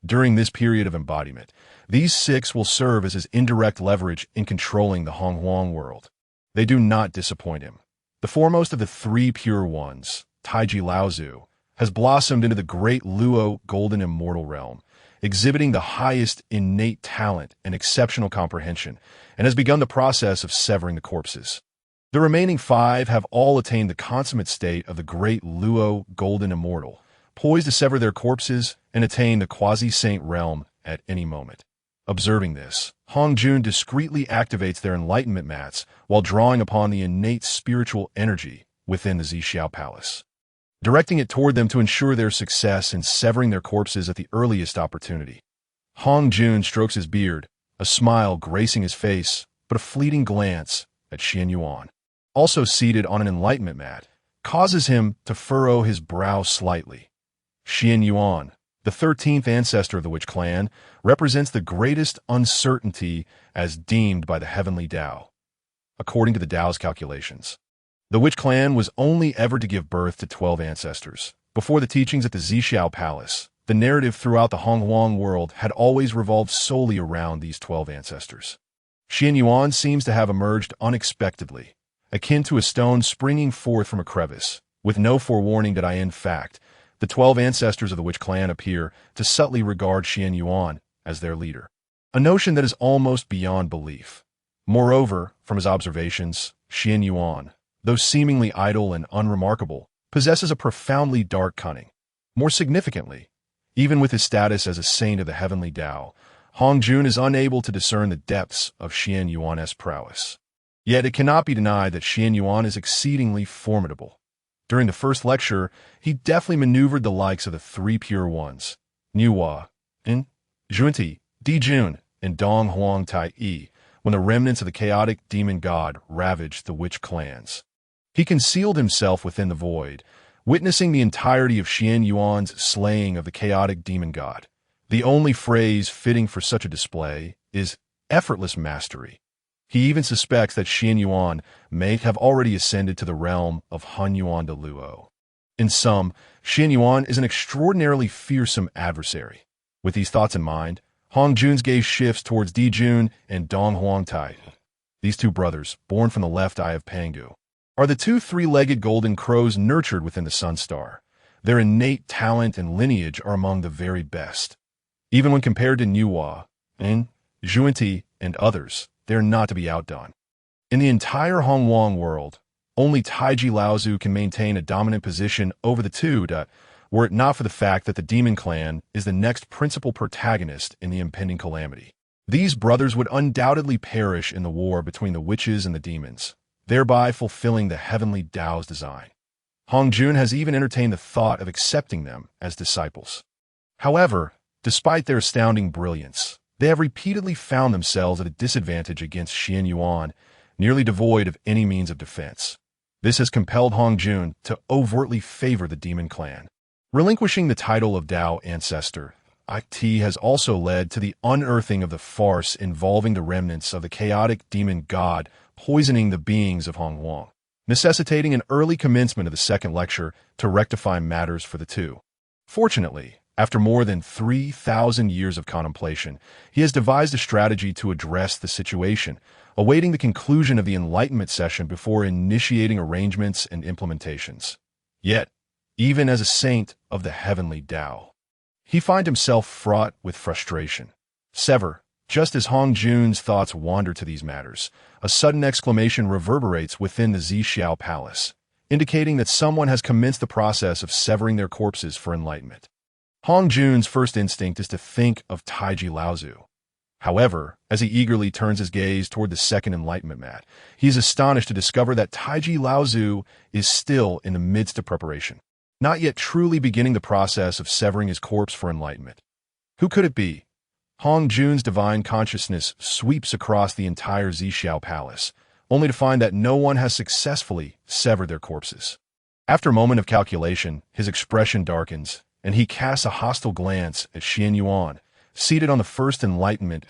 Speaker 1: During this period of embodiment, these six will serve as his indirect leverage in controlling the Hongjun world. They do not disappoint him. The foremost of the three pure ones, Taiji Laozu, has blossomed into the great Luo golden immortal realm, exhibiting the highest innate talent and exceptional comprehension, and has begun the process of severing the corpses. The remaining five have all attained the consummate state of the great Luo golden immortal, poised to sever their corpses and attain the Quasi-Saint realm at any moment. Observing this, Hongjun discreetly activates their enlightenment mats while drawing upon the innate spiritual energy within the Zixiao palace, directing it toward them to ensure their success in severing their corpses at the earliest opportunity. Hongjun strokes his beard, a smile gracing his face, but a fleeting glance at Qianyuan, also seated on an enlightenment mat, causes him to furrow his brow slightly. Qianyuan, the 13th ancestor of the witch clan, represents the greatest uncertainty as deemed by the heavenly Tao. According to the Tao's calculations, the witch clan was only ever to give birth to 12 ancestors. Before the teachings at the Zixiao palace, the narrative throughout the Hongjun world had always revolved solely around these 12 ancestors. Qianyuan seems to have emerged unexpectedly, akin to a stone springing forth from a crevice, with no forewarning that in fact, the 12 ancestors of the witch clan appear to subtly regard Qianyuan as their leader, a notion that is almost beyond belief. Moreover, from his observations, Qianyuan, though seemingly idle and unremarkable, possesses a profoundly dark cunning. More significantly, even with his status as a saint of the heavenly Tao, Hongjun is unable to discern the depths of Qianyuan's prowess. Yet it cannot be denied that Qianyuan is exceedingly formidable. During the first lecture, he deftly maneuvered the likes of the three pure ones, Niwa, Junti, Dijun, and Dong Huang Tai Yi, when the remnants of the chaotic demon god ravaged the witch clans. He concealed himself within the void, witnessing the entirety of Qianyuan's slaying of the chaotic demon god. The only phrase fitting for such a display is effortless mastery. He even suspects that Qianyuan may have already ascended to the realm of Hunyuan de Luo. In sum, Qianyuan is an extraordinarily fearsome adversary. With these thoughts in mind, Hongjun's gaze shifts towards Dijun and Dong Huangtai. These two brothers, born from the left eye of Pangu, are the two three-legged golden crows nurtured within the sun star. Their innate talent and lineage are among the very best. Even when compared to Nuwa, Zhuanti, and others, they are not to be outdone. In the entire Hongjun world, only Taiji Laozu can maintain a dominant position over the two, were it not for the fact that the demon clan is the next principal protagonist in the impending calamity. These brothers would undoubtedly perish in the war between the witches and the demons, thereby fulfilling the heavenly Tao's design. Hongjun has even entertained the thought of accepting them as disciples. However, despite their astounding brilliance, they have repeatedly found themselves at a disadvantage against Qianyuan, nearly devoid of any means of defense. This has compelled Hongjun to overtly favor the demon clan. Relinquishing the title of Tao Ancestor, IT has also led to the unearthing of the farce involving the remnants of the chaotic demon god poisoning the beings of Hongjun, necessitating an early commencement of the second lecture to rectify matters for the two. Fortunately, after more than 3,000 years of contemplation, he has devised a strategy to address the situation, awaiting the conclusion of the Enlightenment session before initiating arrangements and implementations. Yet, even as a saint of the heavenly Tao, he finds himself fraught with frustration. Sever, just as Hongjun's thoughts wander to these matters, a sudden exclamation reverberates within the Zixiao palace, indicating that someone has commenced the process of severing their corpses for enlightenment. Hongjun's first instinct is to think of Taiji Laozu. However, as he eagerly turns his gaze toward the second enlightenment mat, he is astonished to discover that Taiji Laozu is still in the midst of preparation, not yet truly beginning the process of severing his corpse for enlightenment. Who could it be? Hongjun's divine consciousness sweeps across the entire Zixiao palace, only to find that no one has successfully severed their corpses. After a moment of calculation, his expression darkens, and he casts a hostile glance at Qianyuan, seated on the first enlightenment.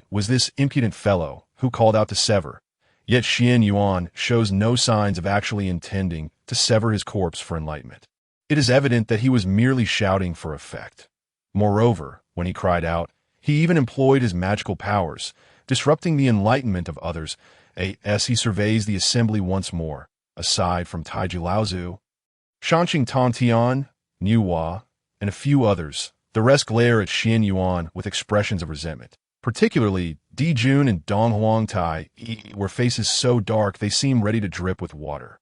Speaker 1: Was this impudent fellow who called out to sever, yet Qianyuan shows no signs of actually intending to sever his corpse for enlightenment. It is evident that he was merely shouting for effect. Moreover, when he cried out, he even employed his magical powers, disrupting the enlightenment of others, as he surveys the assembly once more. Aside from Taiji Laozu, Shanqing Tontian, Nuwa, and a few others, the rest glare at Qianyuan with expressions of resentment. Particularly, Dijun and Donghuangtai were faces so dark they seem ready to drip with water.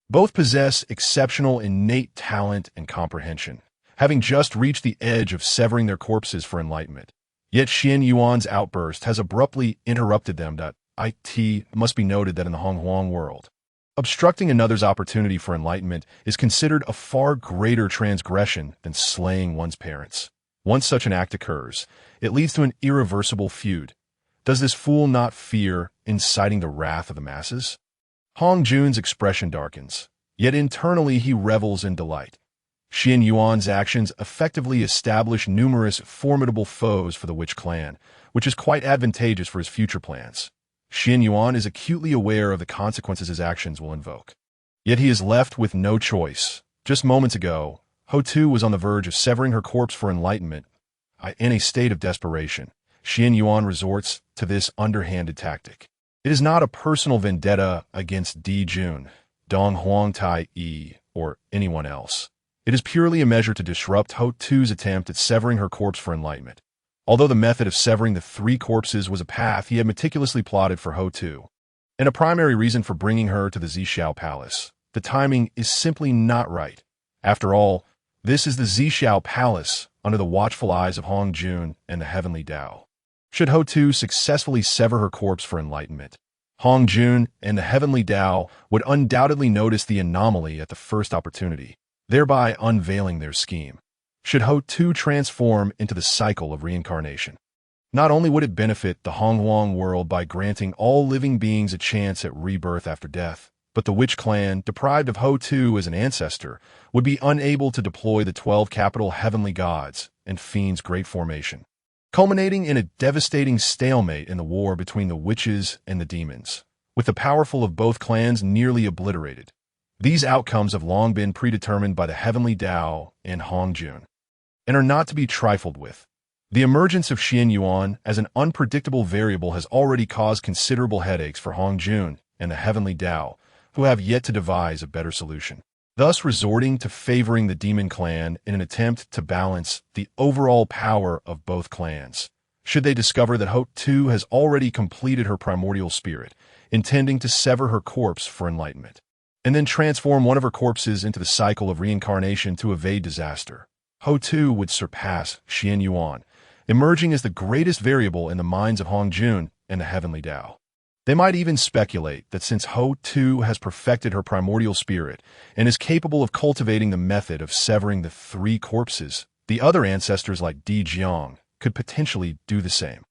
Speaker 1: Both possess exceptional innate talent and comprehension, having just reached the edge of severing their corpses for enlightenment. Yet Qianyuan's outburst has abruptly interrupted them. It must be noted that in the Hongjun world, obstructing another's opportunity for enlightenment is considered a far greater transgression than slaying one's parents. Once such an act occurs, it leads to an irreversible feud. Does this fool not fear inciting the wrath of the masses? Hongjun's expression darkens, yet internally he revels in delight. Qianyuan's actions effectively establish numerous formidable foes for the witch clan, which is quite advantageous for his future plans. Qianyuan is acutely aware of the consequences his actions will invoke. Yet he is left with no choice. Just moments ago, Houtu was on the verge of severing her corpse for enlightenment. In a state of desperation, Qianyuan resorts to this underhanded tactic. It is not a personal vendetta against Dijun, Donghuangtai, or anyone else. It is purely a measure to disrupt Houtu's attempt at severing her corpse for enlightenment. Although the method of severing the three corpses was a path he had meticulously plotted for Houtu, and a primary reason for bringing her to the Zixiao palace, the timing is simply not right. After all, this is the Zixiao palace under the watchful eyes of Hongjun and the heavenly Tao. Should Houtu successfully sever her corpse for enlightenment, Hongjun and the heavenly Tao would undoubtedly notice the anomaly at the first opportunity, thereby unveiling their scheme. Should Houtu transform into the cycle of reincarnation, not only would it benefit the Hongjun world by granting all living beings a chance at rebirth after death, but the witch clan, deprived of Houtu as an ancestor, would be unable to deploy the 12 capital heavenly gods and fiends' great formation, culminating in a devastating stalemate in the war between the witches and the demons, with the powerful of both clans nearly obliterated. These outcomes have long been predetermined by the heavenly Tao and Hongjun, and are not to be trifled with. The emergence of Qianyuan as an unpredictable variable has already caused considerable headaches for Hongjun and the heavenly Tao, who have yet to devise a better solution. thus resorting to favoring the demon clan in an attempt to balance the overall power of both clans. Should they discover that Houtu has already completed her primordial spirit, intending to sever her corpse for enlightenment, and then transform one of her corpses into the cycle of reincarnation to evade disaster, Houtu would surpass Qianyuan, emerging as the greatest variable in the minds of Hongjun and the heavenly Tao. They might even speculate that since Houtu has perfected her primordial spirit and is capable of cultivating the method of severing the three corpses, the other ancestors like Zixiao could potentially do the same.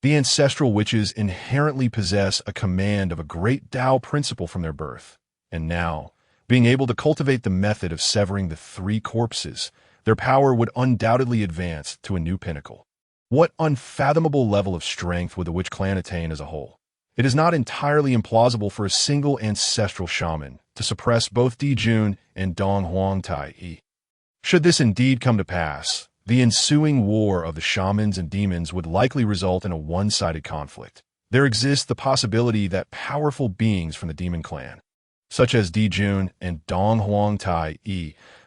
Speaker 1: The ancestral witches inherently possess a command of a great Tao principle from their birth, and now, being able to cultivate the method of severing the three corpses, their power would undoubtedly advance to a new pinnacle. What unfathomable level of strength would the witch clan attain as a whole? It is not entirely implausible for a single ancestral shaman to suppress both Dijun and Dong Huang Tai. Should this indeed come to pass, the ensuing war of the shamans and demons would likely result in a one-sided conflict. There exists the possibility that powerful beings from the demon clan, such as Dijun and Dong Huang Tai,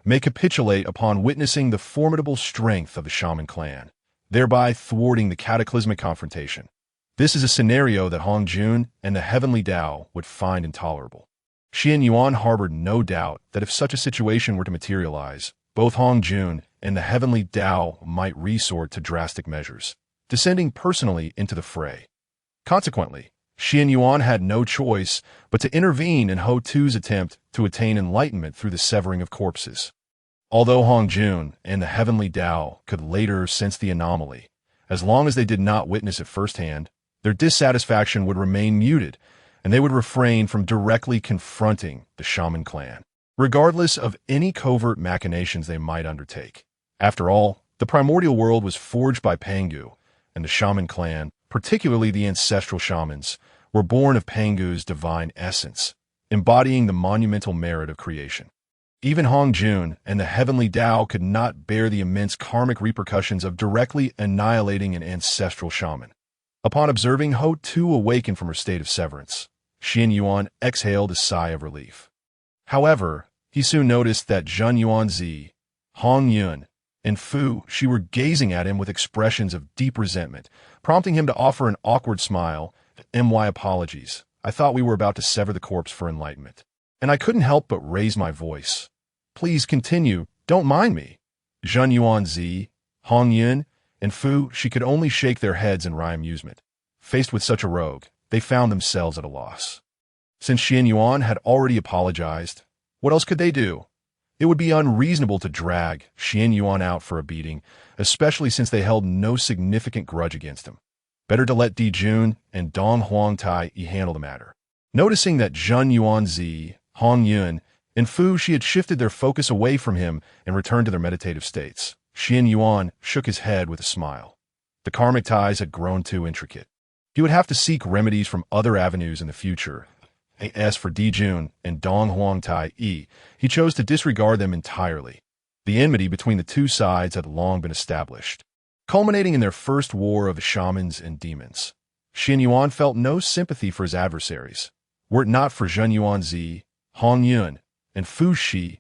Speaker 1: may capitulate upon witnessing the formidable strength of the shaman clan, thereby thwarting the cataclysmic confrontation. This is a scenario that Hongjun and the heavenly Tao would find intolerable. Qianyuan harbored no doubt that if such a situation were to materialize, both Hongjun and the heavenly Tao might resort to drastic measures, descending personally into the fray. Consequently, Qianyuan had no choice but to intervene in Houtu's attempt to attain enlightenment through the severing of corpses. Although Hongjun and the heavenly Tao could later sense the anomaly, as long as they did not witness it firsthand, their dissatisfaction would remain muted, and they would refrain from directly confronting the shaman clan, regardless of any covert machinations they might undertake. After all, the primordial world was forged by Pangu, and the shaman clan, particularly the ancestral shamans, were born of Pangu's divine essence, embodying the monumental merit of creation. Even Hongjun and the heavenly Tao could not bear the immense karmic repercussions of directly annihilating an ancestral shaman. Upon observing Houtu awaken from her state of severance, Qianyuan exhaled a sigh of relief. However, he soon noticed that Xuan Yuan, Hongjun, and Fu Shi were gazing at him with expressions of deep resentment, prompting him to offer an awkward smile. "My apologies. I thought we were about to sever the corpse for enlightenment, and I couldn't help but raise my voice. Please continue, don't mind me." Xuan Yuan, Hongjun, and Fu Shi could only shake their heads in wry amusement. Faced with such a rogue, they found themselves at a loss. Since Qianyuan had already apologized, what else could they do? It would be unreasonable to drag Qianyuan out for a beating, especially since they held no significant grudge against him. Better to let Dijun and Dong Huang Tai handle the matter. Noticing that Xuan Yuan, Hongjun, and Fu Shi had shifted their focus away from him and returned to their meditative states, Qianyuan shook his head with a smile. The karmic ties had grown too intricate. He would have to seek remedies from other avenues in the future. As for Dijun and Dong Huang Tai, he chose to disregard them entirely. The enmity between the two sides had long been established, culminating in their first war of the shamans and demons. Qianyuan felt no sympathy for his adversaries. Were it not for Xuan Yuan, Hongyun, and Fu Shi,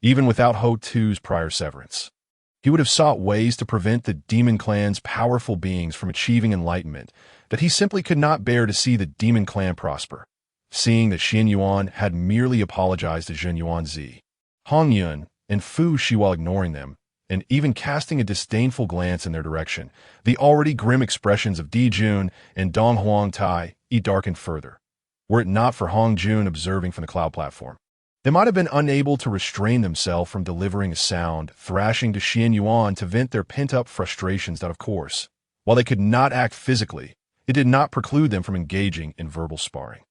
Speaker 1: even without Houtu's prior severance, he would have sought ways to prevent the demon clan's powerful beings from achieving enlightenment that he simply could not bear to see the demon clan prosper. Seeing that Qianyuan had merely apologized to Xuan Yuan, Hongyun, and Fu Shi while ignoring them, and even casting a disdainful glance in their direction, the already grim expressions of Dijun and Dong Huang Tai darkened further. Were it not for Hongjun observing from the cloud platform, they might have been unable to restrain themselves from delivering a sound thrashing to Qianyuan to vent their pent-up frustrations that, of course, while they could not act physically, it did not preclude them from engaging in verbal sparring.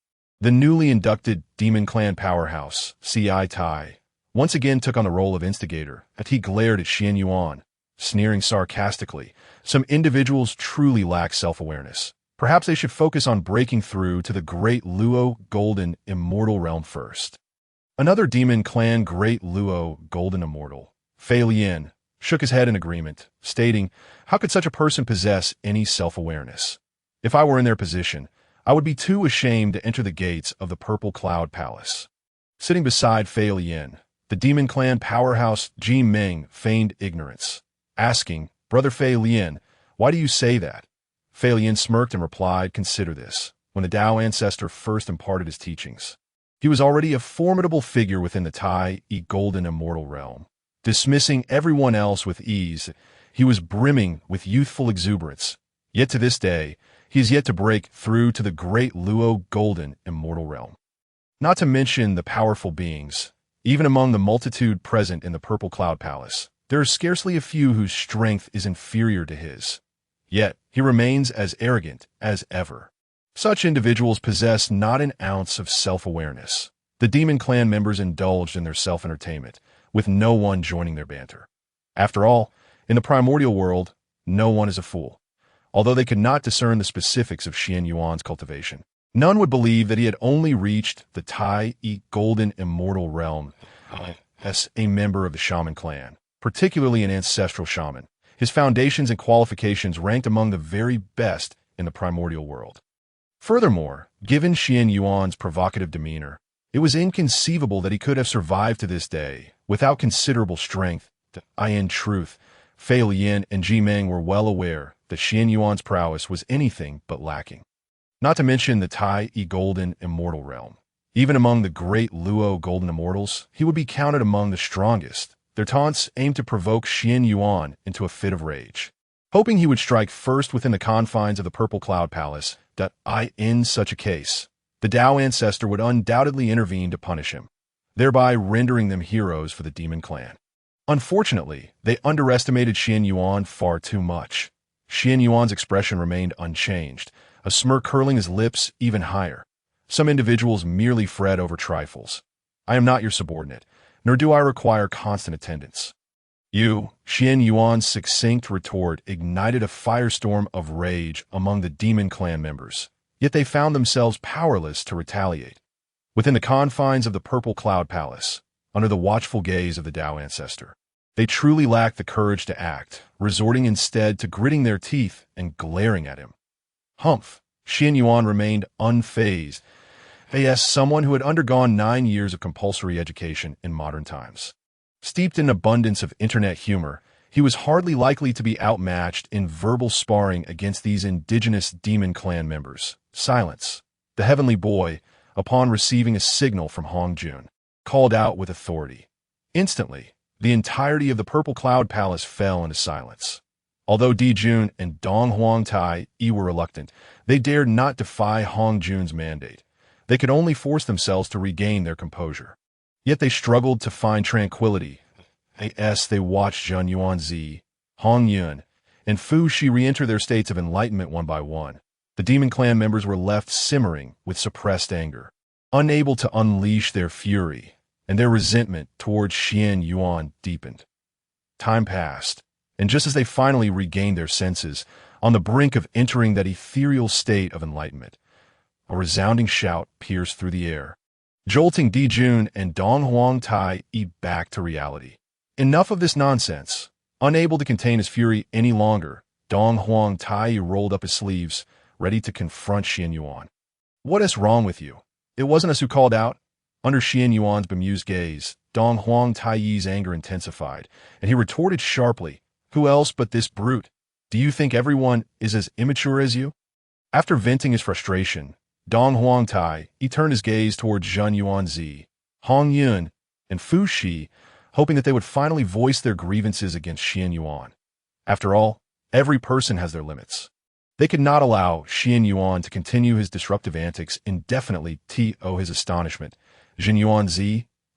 Speaker 1: The newly inducted Demon Clan powerhouse, Tai, once again took on the role of instigator as he glared at Qianyuan, sneering sarcastically. Some individuals truly lack self-awareness. Perhaps they should focus on breaking through to the great Luo Golden Immortal realm first. Another Demon Clan Great Luo Golden Immortal, Fei Lian, shook his head in agreement, stating, "How could such a person possess any self-awareness? If I were in their position, I would be too ashamed to enter the gates of the Purple Cloud Palace." Sitting beside Fei Lian, The demon clan powerhouse Ji Ming feigned ignorance, asking, "Brother Fei Lian, why do you say that?" Fei Lian smirked and replied, "Consider this. When the Tao ancestor first imparted his teachings, he was already a formidable figure within the Tai E Golden Immortal realm. Dismissing everyone else with ease, he was brimming with youthful exuberance. Yet to this day, he is yet to break through to the great Luo Golden Immortal realm. Not to mention the powerful beings, even among the multitude present in the Purple Cloud Palace, there are scarcely a few whose strength is inferior to his. Yet, he remains as arrogant as ever. Such individuals possess not an ounce of self-awareness. The demon clan members indulged in their self-entertainment, with no one joining their banter. After all, in the primordial world, no one is a fool. Although they could not discern the specifics of Qianyuan's cultivation, none would believe that he had only reached the Tai E Golden Immortal realm as a member of the shaman clan, particularly an ancestral shaman. His foundations and qualifications ranked among the very best in the primordial world. Furthermore, given Qianyuan's provocative demeanor, it was inconceivable that he could have survived to this day without considerable strength. In truth, Fei Lian and Ji Ming were well aware that Qianyuan's prowess was anything but lacking. Not to mention the Tai E Golden Immortal realm. Even among the great Luo Golden Immortals, he would be counted among the strongest. Their taunts aimed to provoke Qianyuan into a fit of rage. Hoping he would strike first within the confines of the Purple Cloud Palace, in such a case, the Tao ancestor would undoubtedly intervene to punish him, thereby rendering them heroes for the demon clan. Unfortunately, they underestimated Qianyuan far too much. Qianyuan's expression remained unchanged, a smirk curling his lips even higher. Some individuals merely fret over trifles. I am not your subordinate, nor do I require constant attendance. Qianyuan's succinct retort ignited a firestorm of rage among the demon clan members, yet they found themselves powerless to retaliate. Within the confines of the Purple Cloud Palace, under the watchful gaze of the Tao ancestor, they truly lacked the courage to act, resorting instead to gritting their teeth and glaring at him. Humph! Qianyuan remained unfazed, as someone who had undergone 9 years of compulsory education in modern times. Steeped in abundance of internet humor, he was hardly likely to be outmatched in verbal sparring against these indigenous demon clan members. Silence. The heavenly boy, upon receiving a signal from Hongjun, called out with authority. Instantly, the entirety of the Purple Cloud Palace fell into silence. Although Dijun and Dong Huang Tai were reluctant, they dared not defy Hongjun's mandate. They could only force themselves to regain their composure. Yet they struggled to find tranquility. They watched Xuan Yuan, Hongjun, and Fu Shi re-enter their states of enlightenment one by one. The demon clan members were left simmering with suppressed anger, unable to unleash their fury, and their resentment towards Qianyuan deepened. Time passed, and just as they finally regained their senses, on the brink of entering that ethereal state of enlightenment, a resounding shout pierced through the air, jolting Dijun and Dong Huang Tai back to reality. Enough of this nonsense. Unable to contain his fury any longer, Dong Huang Tai rolled up his sleeves, ready to confront Qianyuan. What is wrong with you? It wasn't us who called out. Under Qianyuan's bemused gaze, Dong Huang Tai's anger intensified, and he retorted sharply, "Who else but this brute? Do you think everyone is as immature as you?" After venting his frustration, Dong Huang Tai turned his gaze towards Xuan Yuan, Hongjun, and Fu Shi, hoping that they would finally voice their grievances against Qianyuan. After all, every person has their limits. They could not allow Qianyuan to continue his disruptive antics indefinitely. To his astonishment, Xuan Yuan,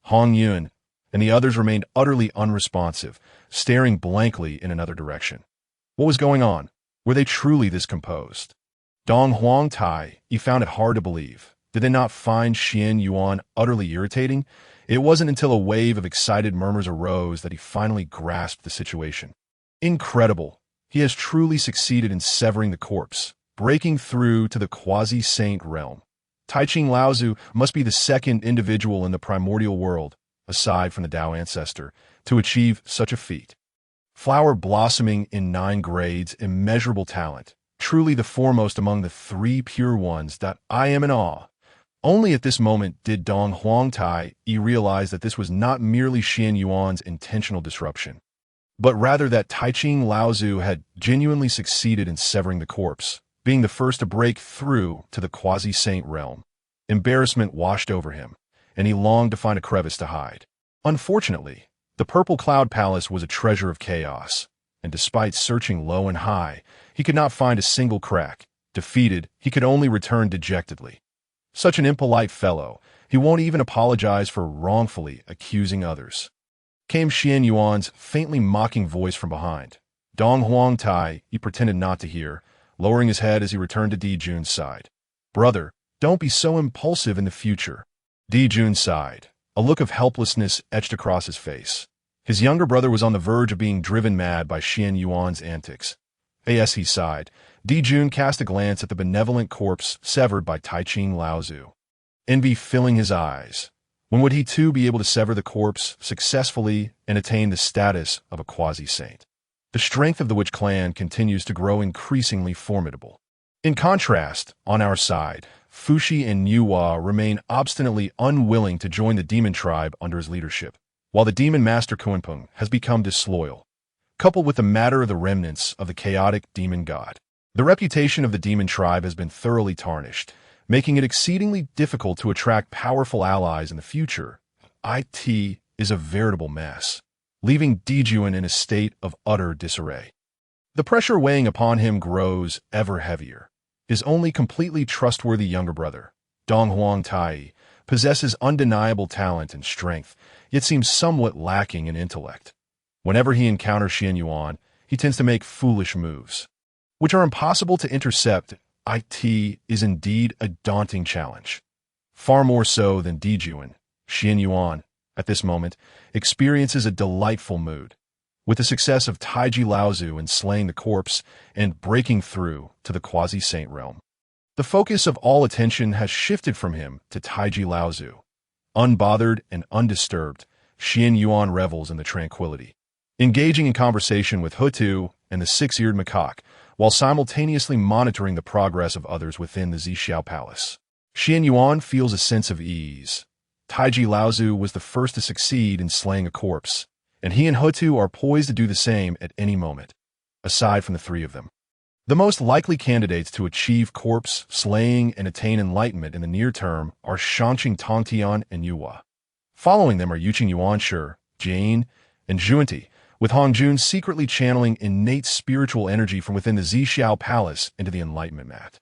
Speaker 1: Hongjun, and the others remained utterly unresponsive, staring blankly in another direction. What was going on? Were they truly this composed? Dong Huang Tai found it hard to believe. Did they not find Qianyuan utterly irritating? It wasn't until a wave of excited murmurs arose that he finally grasped the situation. Incredible. He has truly succeeded in severing the corpse, breaking through to the Quasi-Saint realm. Taiqing Laozu must be the second individual in the primordial world, aside from the Tao ancestor, to achieve such a feat. Flower blossoming in 9 grades, immeasurable talent. Truly the foremost among the 3 pure ones. I am in awe. Only at this moment did Dong Huangtai realize that this was not merely Qianyuan's intentional disruption, but rather that Taiqing Laozu had genuinely succeeded in severing the corpse, being the first to break through to the Quasi-Saint realm. Embarrassment washed over him, and he longed to find a crevice to hide. Unfortunately, the Purple Cloud Palace was a treasure of chaos, and despite searching low and high, he could not find a single crack. Defeated, he could only return dejectedly. Such an impolite fellow, he won't even apologize for wrongfully accusing others. Came Qianyuan's faintly mocking voice from behind. Dong Huangtai, he pretended not to hear, lowering his head as he returned to Dijun's side. Brother, don't be so impulsive in the future. Dijun sighed. A look of helplessness etched across his face. His younger brother was on the verge of being driven mad by Qianyuan's antics. As he sighed, Dijun cast a glance at the benevolent corpse severed by Taiqing Laozu. Envy filling his eyes. When would he too be able to sever the corpse successfully and attain the status of a Quasi-Saint? The strength of the Witch clan continues to grow increasingly formidable. In contrast, on our side, Fushi and Niuhua remain obstinately unwilling to join the demon tribe under his leadership, while the demon master Kunpeng has become disloyal, coupled with the matter of the remnants of the chaotic demon god. The reputation of the demon tribe has been thoroughly tarnished, making it exceedingly difficult to attract powerful allies in the future. It is a veritable mess, leaving Dijun in a state of utter disarray. The pressure weighing upon him grows ever heavier. His only completely trustworthy younger brother, Dong Huangtai, possesses undeniable talent and strength, yet seems somewhat lacking in intellect. Whenever he encounters Qianyuan, he tends to make foolish moves, which are impossible to intercept. It is indeed a daunting challenge. Far more so than Dijun, Qianyuan, at this moment, experiences a delightful mood. With the success of Taiji Laozu in slaying the corpse and breaking through to the Quasi-Saint realm, the focus of all attention has shifted from him to Taiji Laozu. Unbothered and undisturbed, Qianyuan revels in the tranquility, engaging in conversation with Houtu and the six-eared macaque, while simultaneously monitoring the progress of others within the Zixiao palace. Qianyuan feels a sense of ease. Taiji Laozu was the first to succeed in slaying a corpse, and he and Houtu are poised to do the same at any moment. Aside from the three of them, the most likely candidates to achieve corpse slaying and attain enlightenment in the near term are Shanqing Tongtian and Niuhua. Following them are Qianyuan, Jane, and Zhuanti, with Hongjun secretly channeling innate spiritual energy from within the Zixiao palace into the enlightenment mat.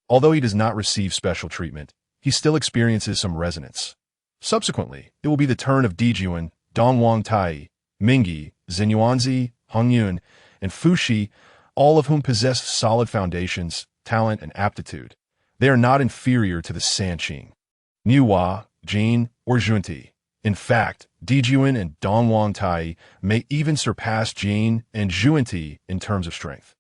Speaker 1: Although he does not receive special treatment, he still experiences some resonance. Subsequently, it will be the turn of Dijun, Dongwang Tai, Mingyi, Xinyuanzi, Hongjun, and Fushi, all of whom possess solid foundations, talent, and aptitude. They are not inferior to the Sanqing, Niuhua, Jin, or Zhuanti. In fact, Dijun and Dongwang Tai may even surpass Jin and Zhuanti in terms of strength.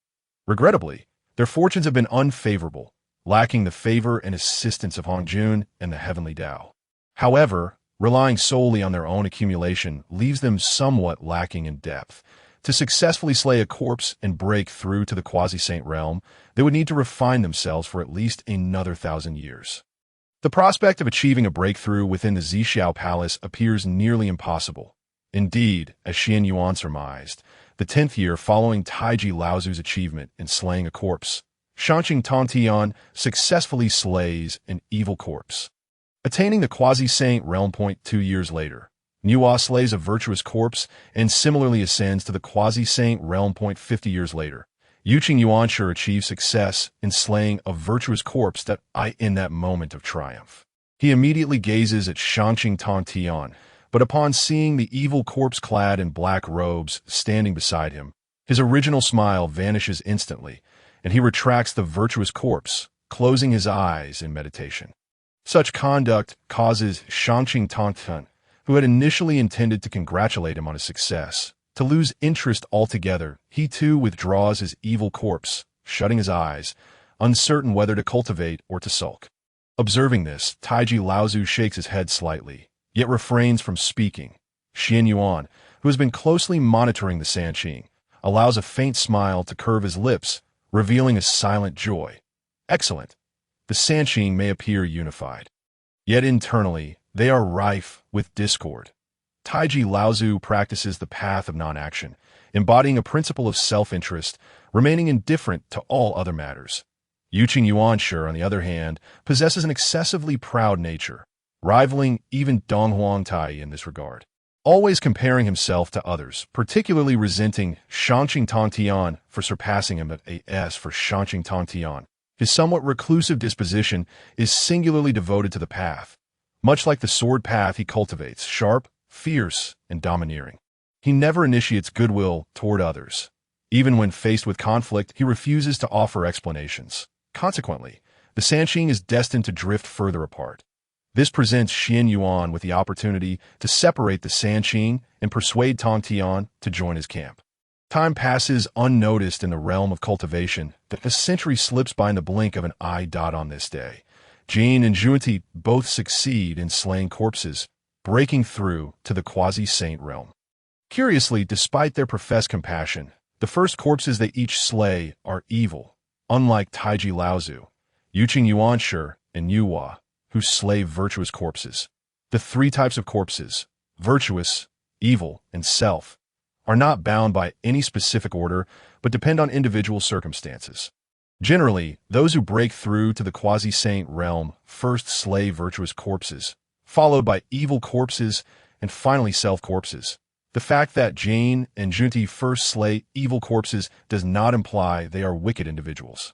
Speaker 1: Regrettably, their fortunes have been unfavorable, lacking the favor and assistance of Hongjun and the Heavenly Tao. However, relying solely on their own accumulation leaves them somewhat lacking in depth. To successfully slay a corpse and break through to the Quasi-Saint realm, they would need to refine themselves for at least another 1,000 years. The prospect of achieving a breakthrough within the Zixiao palace appears nearly impossible. Indeed, as Qianyuan surmised, the 10th year following Taiji Laozu's achievement in slaying a corpse, Shanqing Tongtian successfully slays an evil corpse. Attaining the Quasi-Saint realm point 2 years later, Niuhua slays a virtuous corpse and similarly ascends to the Quasi-Saint realm point 50 years later. Qianyuan achieves success in slaying a virtuous corpse in that moment of triumph. He immediately gazes at Shanqing Tongtian, but upon seeing the evil corpse clad in black robes standing beside him, his original smile vanishes instantly, and he retracts the virtuous corpse, closing his eyes in meditation. Such conduct causes Shanqing Tongtian, who had initially intended to congratulate him on his success, to lose interest altogether. He too withdraws his evil corpse, shutting his eyes, uncertain whether to cultivate or to sulk. Observing this, Taiji Laozu shakes his head slightly, yet refrains from speaking. Qianyuan, who has been closely monitoring the Sanqing, allows a faint smile to curve his lips, revealing a silent joy. Excellent. The Sanqing may appear unified. Yet internally, they are rife with discord. Taiji Laozu practices the path of non-action, embodying a principle of self-interest, remaining indifferent to all other matters. Qianyuan, on the other hand, possesses an excessively proud nature, rivaling even Donghuang Tai in this regard. Always comparing himself to others, particularly resenting Shanqing Tongtian for surpassing him at AS for Shanqing Tongtian. His somewhat reclusive disposition is singularly devoted to the path. Much like the sword path he cultivates, sharp, fierce, and domineering. He never initiates goodwill toward others. Even when faced with conflict, he refuses to offer explanations. Consequently, the Sanqing is destined to drift further apart. This presents Qianyuan with the opportunity to separate the Sanqing and persuade Tongtian to join his camp. Time passes unnoticed in the realm of cultivation. A century slips by in the blink of an eye. On this day, Jin and Zhuanti both succeed in slaying corpses, breaking through to the Quasi-Saint realm. Curiously, despite their professed compassion, the first corpses they each slay are evil, unlike Taiji Laozu, Yuqing and Yuhua, who slay virtuous corpses. The three types of corpses, virtuous, evil, and self, are not bound by any specific order, but depend on individual circumstances. Generally, those who break through to the Quasi-Saint realm first slay virtuous corpses, followed by evil corpses, and finally self-corpses. The fact that Jane and Zhuanti first slay evil corpses does not imply they are wicked individuals.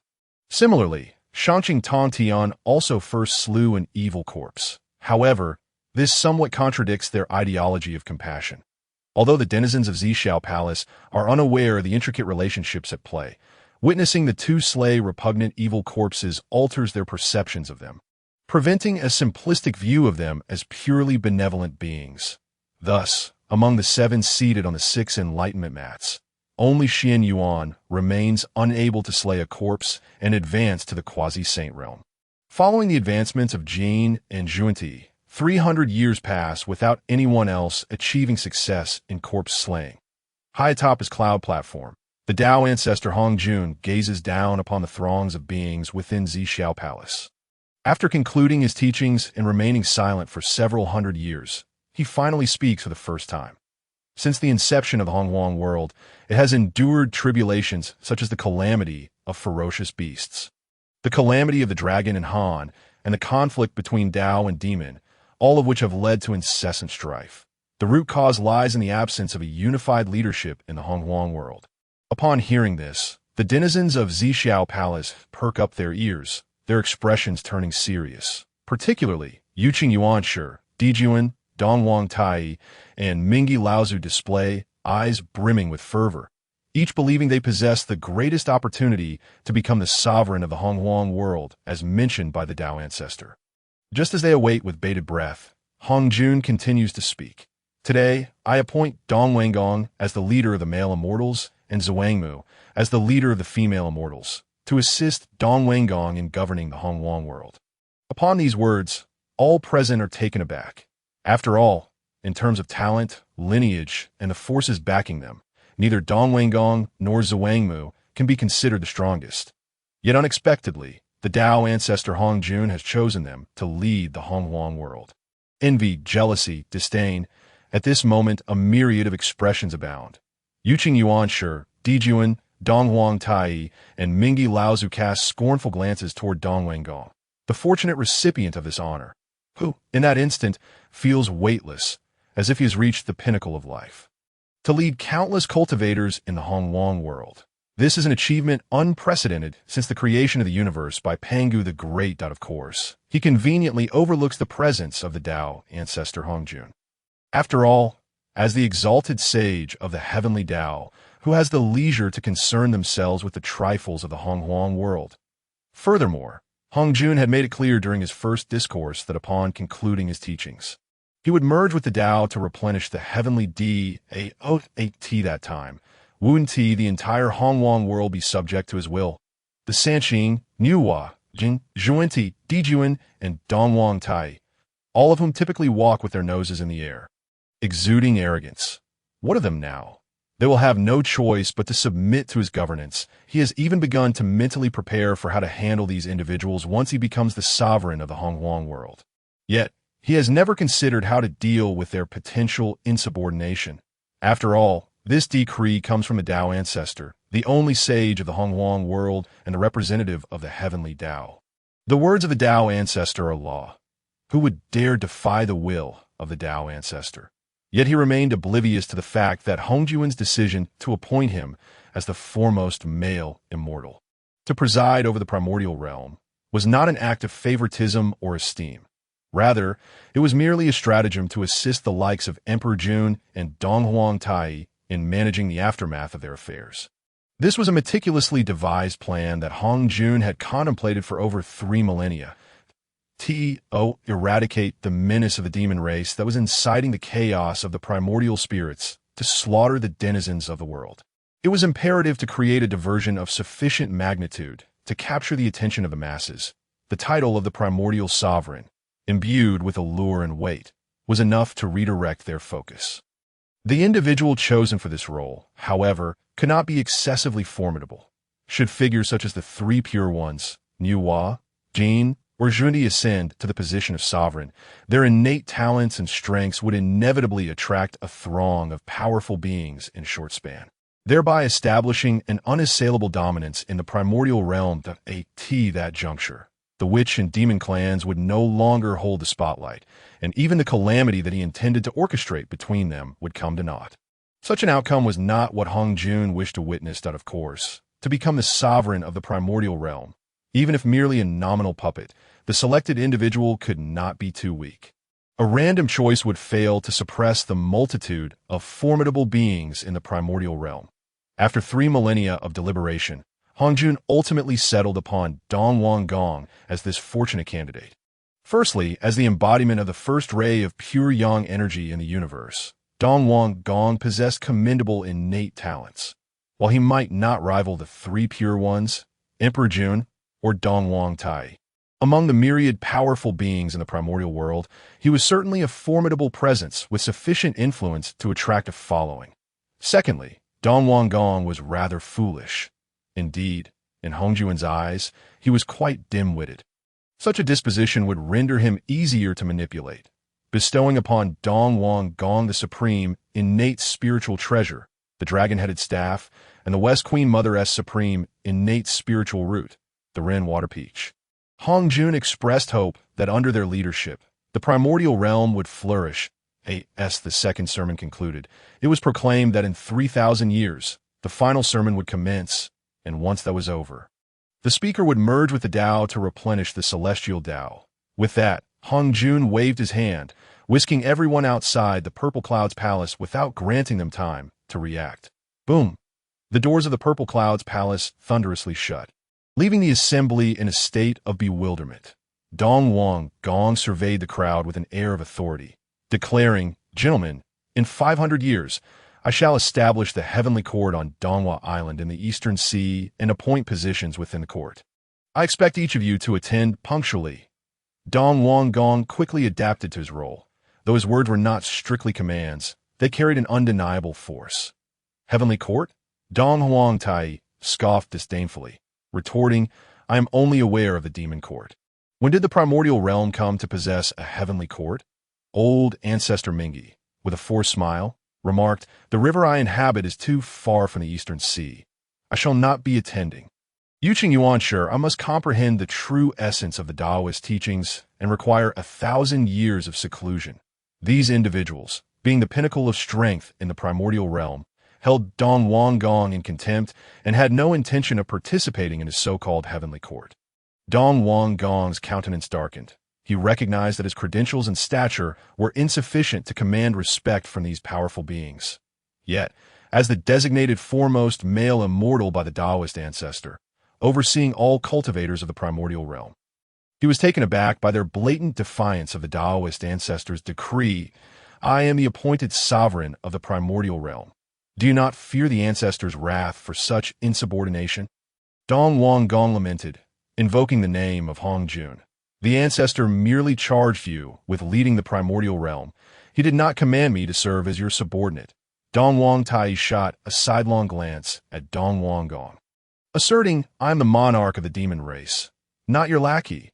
Speaker 1: Similarly, Shanqing Tongtian also first slew an evil corpse. However, this somewhat contradicts their ideology of compassion. Although the denizens of Zixiao Palace are unaware of the intricate relationships at play, witnessing the two slay repugnant evil corpses alters their perceptions of them, preventing a simplistic view of them as purely benevolent beings. Thus, among the seven seated on the six enlightenment mats, only Qianyuan remains unable to slay a corpse and advance to the Quasi-Saint realm. Following the advancements of Jane and Zhuanti, 300 years pass without anyone else achieving success in corpse slaying. High atop his cloud platform, the Tao ancestor Hongjun gazes down upon the throngs of beings within Zixiao Palace. After concluding his teachings and remaining silent for several hundred years, he finally speaks for the first time. Since the inception of the Hongwang world, it has endured tribulations such as the calamity of ferocious beasts, the calamity of the dragon and Han, and the conflict between Tao and demon, all of which have led to incessant strife. The root cause lies in the absence of a unified leadership in the Hongwang world. Upon hearing this, the denizens of Zixiao Palace perk up their ears, their expressions turning serious. Particularly, Yuqing, Dijuan, Donghuang Tai, and Mingi Laozu display eyes brimming with fervor, each believing they possess the greatest opportunity to become the sovereign of the Hongwang world, as mentioned by the Tao ancestor. Just as they await with bated breath, Hongjun continues to speak. Today, I appoint Wang Gong as the leader of the male immortals and Zhuangmu as the leader of the female immortals, to assist Wang Gong in governing the Hongwang world. Upon these words, all present are taken aback. After all, in terms of talent, lineage, and the forces backing them, neither Wang Gong nor Zhuangmu can be considered the strongest. Yet unexpectedly, the Tao ancestor Hongjun has chosen them to lead the Hongwang world. Envy, jealousy, disdain. At this moment, a myriad of expressions abound. Yuqing, Dijuan, Donghuang Tai, and Mingi Laozu cast scornful glances toward Wang Gong, the fortunate recipient of this honor, who, in that instant, feels weightless, as if he has reached the pinnacle of life. To lead countless cultivators in the Hongwang world. This is an achievement unprecedented since the creation of the universe by Pangu the Great. Of course, he conveniently overlooks the presence of the Tao ancestor Hongjun. After all, as the exalted sage of the heavenly Tao, who has the leisure to concern themselves with the trifles of the Hongwang world. Furthermore, Hongjun had made it clear during his first discourse that upon concluding his teachings, he would merge with the Tao to replenish the heavenly Dao. That time, Wunti, the entire Hongwang world be subject to his will. The Sanqing, Yuhua, Jing, Zhuanti, Dijuan, and Donghuang Tai, all of whom typically walk with their noses in the air, exuding arrogance. What of them now? They will have no choice but to submit to his governance. He has even begun to mentally prepare for how to handle these individuals once he becomes the sovereign of the Hongwang world. Yet, he has never considered how to deal with their potential insubordination. After all, this decree comes from a Tao ancestor, the only sage of the Hongjun world and the representative of the heavenly Tao. The words of the Tao ancestor are law. Who would dare defy the will of the Tao ancestor? Yet he remained oblivious to the fact that Hongjun's decision to appoint him as the foremost male immortal to preside over the primordial realm was not an act of favoritism or esteem. Rather, it was merely a stratagem to assist the likes of Emperor Jun and Donghuang Tai in managing the aftermath of their affairs. This was a meticulously devised plan that Hongjun had contemplated for over 3 millennia, to eradicate the menace of the demon race that was inciting the chaos of the primordial spirits to slaughter the denizens of the world. It was imperative to create a diversion of sufficient magnitude to capture the attention of the masses. The title of the primordial sovereign, imbued with allure and weight, was enough to redirect their focus. The individual chosen for this role, however, could not be excessively formidable. Should figures such as the 3 pure ones, Nuwa, Jin, or Zhundi ascend to the position of sovereign, their innate talents and strengths would inevitably attract a throng of powerful beings in short span, thereby establishing an unassailable dominance in the primordial realm. At that juncture, the witch and demon clans would no longer hold the spotlight, and even the calamity that he intended to orchestrate between them would come to naught. Such an outcome was not what Hongjun wished to witness, of course. To become the sovereign of the primordial realm, even if merely a nominal puppet, the selected individual could not be too weak. A random choice would fail to suppress the multitude of formidable beings in the primordial realm. After 3 millennia of deliberation, Hongjun ultimately settled upon Wang Gong as this fortunate candidate. Firstly, as the embodiment of the first ray of pure yang energy in the universe, Wang Gong possessed commendable innate talents. While he might not rival the 3 pure ones, Emperor Jun, or Donghuang Tai, among the myriad powerful beings in the primordial world, he was certainly a formidable presence with sufficient influence to attract a following. Secondly, Wang Gong was rather foolish. Indeed, in Hongjun's eyes, he was quite dim-witted. Such a disposition would render him easier to manipulate, bestowing upon Wang Gong the supreme, innate spiritual treasure, the dragon-headed staff, and the West Queen Mother's supreme, innate spiritual root, the Ren Water Peach. Hongjun expressed hope that under their leadership, the primordial realm would flourish. As the second sermon concluded, it was proclaimed that in 3,000 years, the final sermon would commence, and once that was over, the speaker would merge with the Tao to replenish the celestial Tao. With that, Hongjun waved his hand, whisking everyone outside the Purple Cloud's palace without granting them time to react. Boom! The doors of the Purple Cloud's palace thunderously shut, leaving the assembly in a state of bewilderment. Wang Gong surveyed the crowd with an air of authority, declaring, "Gentlemen, in 500 years, I shall establish the heavenly court on Pung Li Island in the Eastern Sea and appoint positions within the court. I expect each of you to attend punctually." Wang Gong quickly adapted to his role. Though his words were not strictly commands, they carried an undeniable force. "Heavenly court?" Donghuang Tai scoffed disdainfully, retorting, "I am only aware of the demon court. When did the primordial realm come to possess a heavenly court?" Old Ancestor Mingi, with a forced smile, remarked, "The river I inhabit is too far from the Eastern Sea. I shall not be attending. Qianyuan, sure, I must comprehend the true essence of the Taoist teachings and require 1,000 years of seclusion." These individuals, being the pinnacle of strength in the primordial realm, held Wang Gong in contempt and had no intention of participating in his so-called heavenly court. Wang Gong's countenance darkened. He recognized that his credentials and stature were insufficient to command respect from these powerful beings. Yet, as the designated foremost male immortal by the Taoist ancestor, overseeing all cultivators of the primordial realm, he was taken aback by their blatant defiance of the Taoist ancestor's decree, "I am the appointed sovereign of the primordial realm. Do you not fear the ancestor's wrath for such insubordination?" Wang Gong lamented, invoking the name of Hongjun. "The ancestor merely charged you with leading the primordial realm. He did not command me to serve as your subordinate." Donghuang Tai shot a sidelong glance at Wang Gong, asserting, "I am the monarch of the demon race, not your lackey."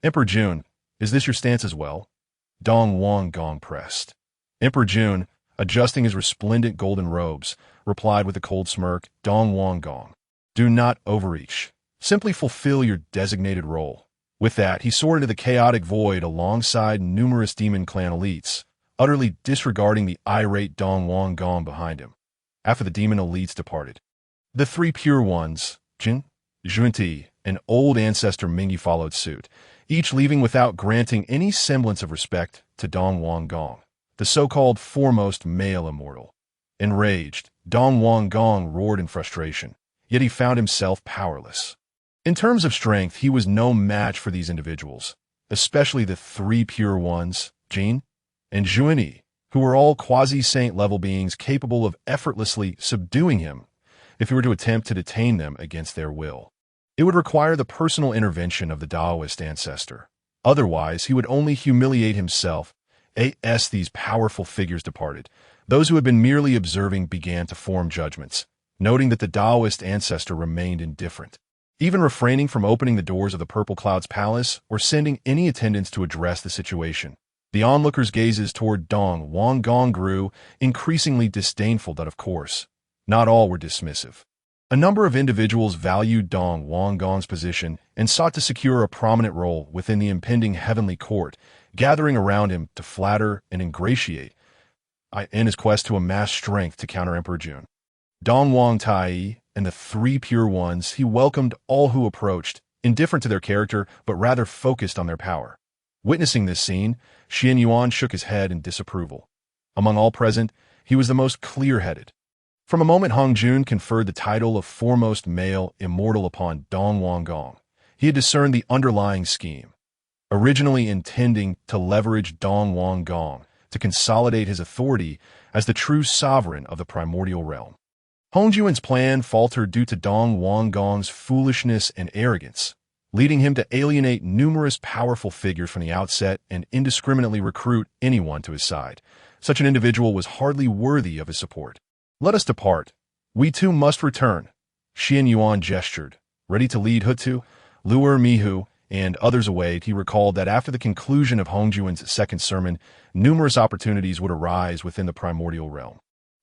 Speaker 1: "Emperor Jun, is this your stance as well?" Wang Gong pressed. Emperor Jun, adjusting his resplendent golden robes, replied with a cold smirk, Wang Gong, do not overreach. Simply fulfill your designated role. With that, he soared into the chaotic void alongside numerous demon clan elites, utterly disregarding the irate Wang Gong behind him. After the demon elites departed, the three pure ones, Jin, Junti, and old ancestor Mingyi followed suit, each leaving without granting any semblance of respect to Wang Gong, the so-called foremost male immortal. Enraged, Wang Gong roared in frustration, yet he found himself powerless. In terms of strength, he was no match for these individuals, especially the three pure ones, Jin and Xuan, who were all Quasi-Saint level beings capable of effortlessly subduing him if he were to attempt to detain them against their will. It would require the personal intervention of the Taoist ancestor. Otherwise, he would only humiliate himself. As these powerful figures departed, those who had been merely observing began to form judgments, noting that the Taoist ancestor remained indifferent, even refraining from opening the doors of the Purple Cloud's palace or sending any attendants to address the situation. The onlookers' gazes toward Wang Gong grew, increasingly disdainful, but of course, not all were dismissive. A number of individuals valued Wang Gong's position and sought to secure a prominent role within the impending heavenly court, gathering around him to flatter and ingratiate in his quest to amass strength to counter Emperor Jun. Wang Tai and the three pure ones, he welcomed all who approached, indifferent to their character but rather focused on their power. Witnessing this scene, Qianyuan shook his head in disapproval. Among all present, he was the most clear-headed. From a moment Hongjun conferred the title of foremost male immortal upon Wang Gong, he had discerned the underlying scheme. Originally intending to leverage Wang Gong to consolidate his authority as the true sovereign of the primordial realm, Hongjun's plan faltered due to Wang Gong's foolishness and arrogance, leading him to alienate numerous powerful figures from the outset and indiscriminately recruit anyone to his side. Such an individual was hardly worthy of his support. Let us depart. We too must return. Qianyuan gestured, ready to lead Houtu, lure Mihu, and others away. He recalled that after the conclusion of Hongjun's second sermon, numerous opportunities would arise within the primordial realm.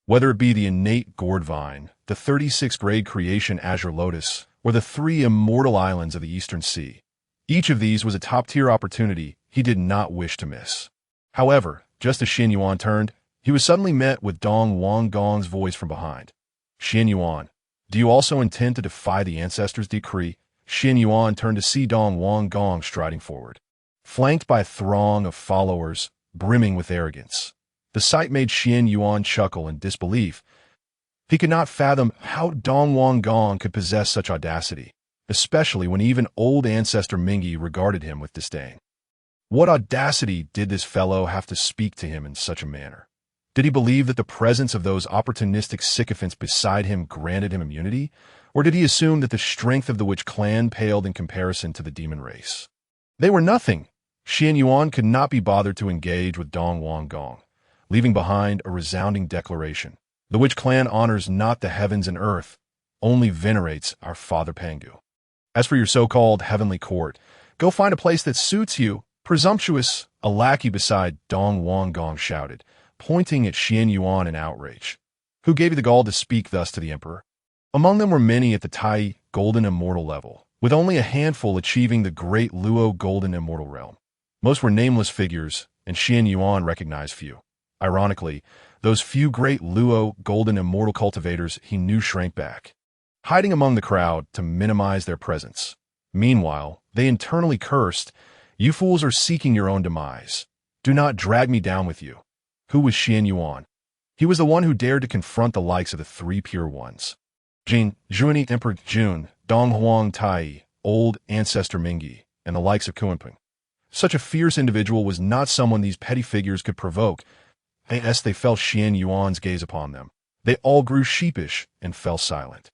Speaker 1: Whether it be the innate gourd vine, the 36th grade creation azure lotus, or the three immortal islands of the eastern sea, each of these was a top-tier opportunity he did not wish to miss. However, just as Qianyuan turned, he was suddenly met with Wang Gong's voice from behind. Qianyuan, do you also intend to defy the ancestors' decree? Qianyuan turned to see Wang Gong striding forward, flanked by a throng of followers brimming with arrogance. The sight made Qianyuan chuckle in disbelief. He could not fathom how Wang Gong could possess such audacity, especially when even old ancestor Mingyi regarded him with disdain. What audacity did this fellow have to speak to him in such a manner? Did he believe that the presence of those opportunistic sycophants beside him granted him immunity, or did he assume that the strength of the witch clan paled in comparison to the demon race? They were nothing. Qianyuan could not be bothered to engage with Wang Gong, leaving behind a resounding declaration. The witch clan honors not the heavens and earth, only venerates our father Pangu. As for your so-called heavenly court, go find a place that suits you. Presumptuous, a lackey beside Wang Gong shouted, pointing at Qianyuan in outrage. Who gave you the gall to speak thus to the emperor? Among them were many at the Tai Golden Immortal level, with only a handful achieving the great Luo Golden Immortal realm. Most were nameless figures, and Qianyuan recognized few. Ironically, those few great Luo Golden Immortal cultivators he knew shrank back, hiding among the crowd to minimize their presence. Meanwhile, they internally cursed, "You fools are seeking your own demise. Do not drag me down with you." Who was Qianyuan? He was the one who dared to confront the likes of the three pure ones. Jin, Xuan, Emperor Jun, Huang Tai, old ancestor Mingyi, and the likes of Qianyuan. Such a fierce individual was not someone these petty figures could provoke. As they felt Qianyuan's gaze upon them, they all grew sheepish and fell silent,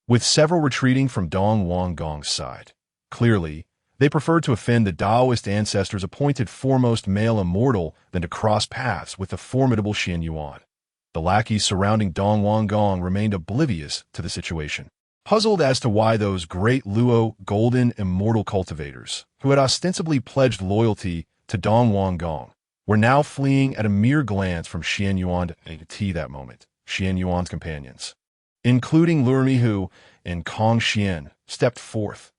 Speaker 1: with several retreating from Wang Gong's side. Clearly, they preferred to offend the Taoist ancestors' appointed foremost male immortal than to cross paths with the formidable Qianyuan. The lackeys surrounding Wang Gong remained oblivious to the situation, puzzled as to why those great Luo Golden Immortal cultivators, who had ostensibly pledged loyalty to Wang Gong, were now fleeing at a mere glance from Qianyuan to that moment. Qianyuan's companions, including Lurmihu and Kongxian, stepped forth.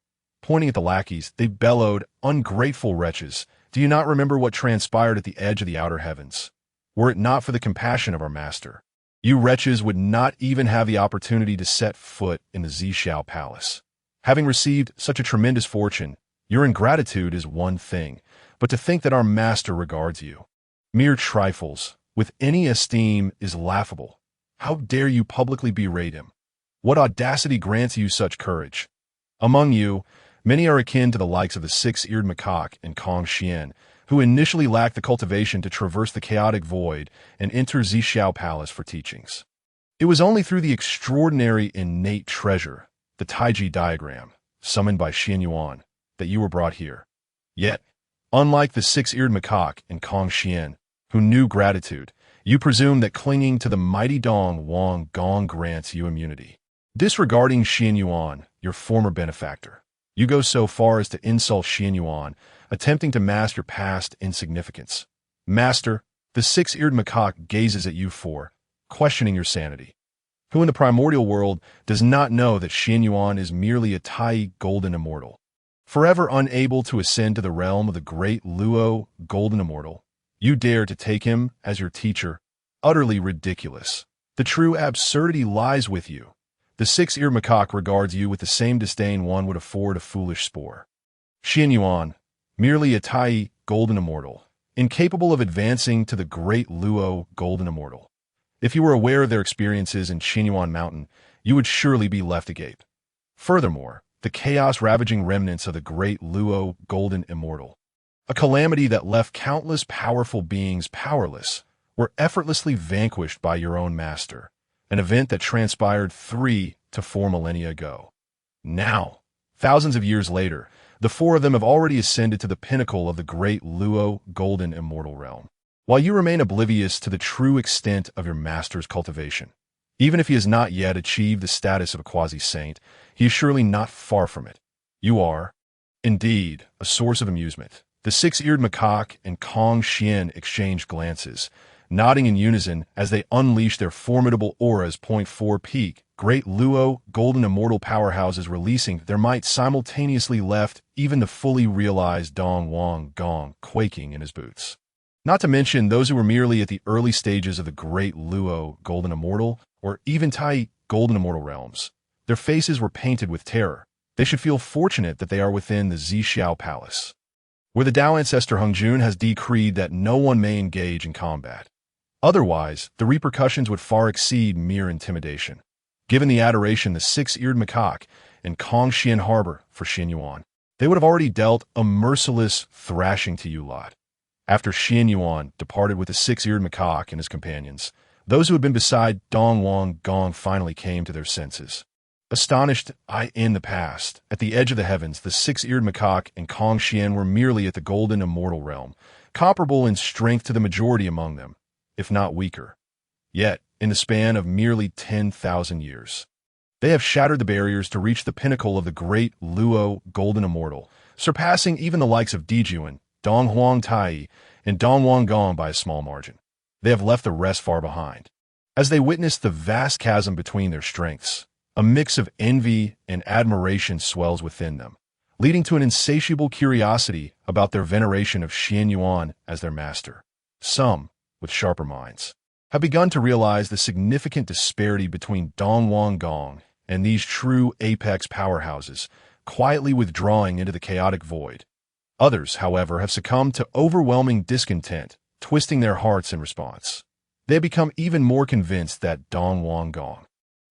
Speaker 1: Pointing at the lackeys, they bellowed, "Ungrateful wretches, do you not remember what transpired at the edge of the outer heavens? Were it not for the compassion of our master, you wretches would not even have the opportunity to set foot in the Zixiao palace. Having received such a tremendous fortune, your ingratitude is one thing, but to think that our master regards you, mere trifles, with any esteem is laughable. How dare you publicly berate him? What audacity grants you such courage? Among you, many are akin to the likes of the six-eared macaque and Kongxian, who initially lacked the cultivation to traverse the chaotic void and enter Zixiao Palace for teachings. It was only through the extraordinary innate treasure, the Taiji diagram, summoned by Qianyuan, that you were brought here. Yet, unlike the six-eared macaque and Kongxian, who knew gratitude, you presume that clinging to the mighty Dong Wang Gong grants you immunity. Disregarding Qianyuan, your former benefactor, you go so far as to insult Qianyuan, attempting to mask your past insignificance. Master, the six-eared macaque gazes at you questioning your sanity. Who in the primordial world does not know that Qianyuan is merely a Tai golden immortal, forever unable to ascend to the realm of the great Luo golden immortal? You dare to take him as your teacher? Utterly ridiculous. The true absurdity lies with you. The six-eared macaque regards you with the same disdain one would afford a foolish spore. Qianyuan, merely a Tai golden immortal, incapable of advancing to the great Luo golden immortal. If you were aware of their experiences in Qianyuan Mountain, you would surely be left agape. Furthermore, the chaos-ravaging remnants of the great Luo golden immortal, a calamity that left countless powerful beings powerless, were effortlessly vanquished by your own master, an event that transpired 3 to 4 millennia ago. Now, thousands of years later, the 4 of them have already ascended to the pinnacle of the great Luo golden immortal realm, while you remain oblivious to the true extent of your master's cultivation. Even if he has not yet achieved the status of a Quasi-Saint, he is surely not far from it. You are, indeed, a source of amusement. The six-eared macaque and Kongxian exchange glances, nodding in unison as they unleash their formidable auras. 4 peak, great Luo golden immortal powerhouses releasing their might simultaneously left even the fully realized Dong Wang Gong quaking in his boots. Not to mention those who were merely at the early stages of the great Luo golden immortal or even Tai golden immortal realms. Their faces were painted with terror. They should feel fortunate that they are within the Zixiao Palace, where the Tao ancestor Hongjun has decreed that no one may engage in combat. Otherwise, the repercussions would far exceed mere intimidation. Given the adoration the six-eared macaque and Kongxian harbor for Qianyuan, they would have already dealt a merciless thrashing to you lot. After Qianyuan departed with the six-eared macaque and his companions, those who had been beside Dong Wang Gong finally came to their senses. Astonished, in the past, at the edge of the heavens, the six-eared macaque and Kongxian were merely at the golden immortal realm, comparable in strength to the majority among them, if not weaker. Yet, in the span of merely 10,000 years, they have shattered the barriers to reach the pinnacle of the great Luo golden immortal, surpassing even the likes of Dijuan, Dong Huang Tai, and Dong Wang Gong by a small margin. They have left the rest far behind. As they witness the vast chasm between their strengths, a mix of envy and admiration swells within them, leading to an insatiable curiosity about their veneration of Qianyuan as their master. Some, with sharper minds, have begun to realize the significant disparity between Dong Wang Gong and these true apex powerhouses, quietly withdrawing into the chaotic void. Others, however, have succumbed to overwhelming discontent, twisting their hearts in response. They have become even more convinced that Dong Wang Gong,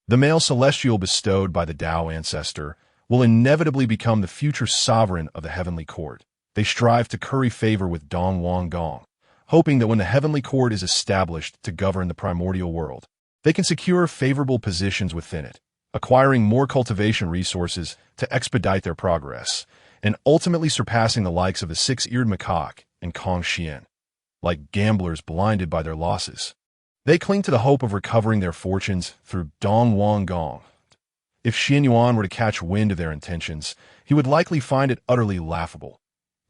Speaker 1: the male celestial bestowed by the Tao ancestor, will inevitably become the future sovereign of the heavenly court. They strive to curry favor with Dong Wang Gong, hoping that when the heavenly court is established to govern the primordial world, they can secure favorable positions within it, acquiring more cultivation resources to expedite their progress, and ultimately surpassing the likes of the six-eared macaque and Kongxian. Like gamblers blinded by their losses, they cling to the hope of recovering their fortunes through Dong Wang Gong. If Qianyuan were to catch wind of their intentions, he would likely find it utterly laughable.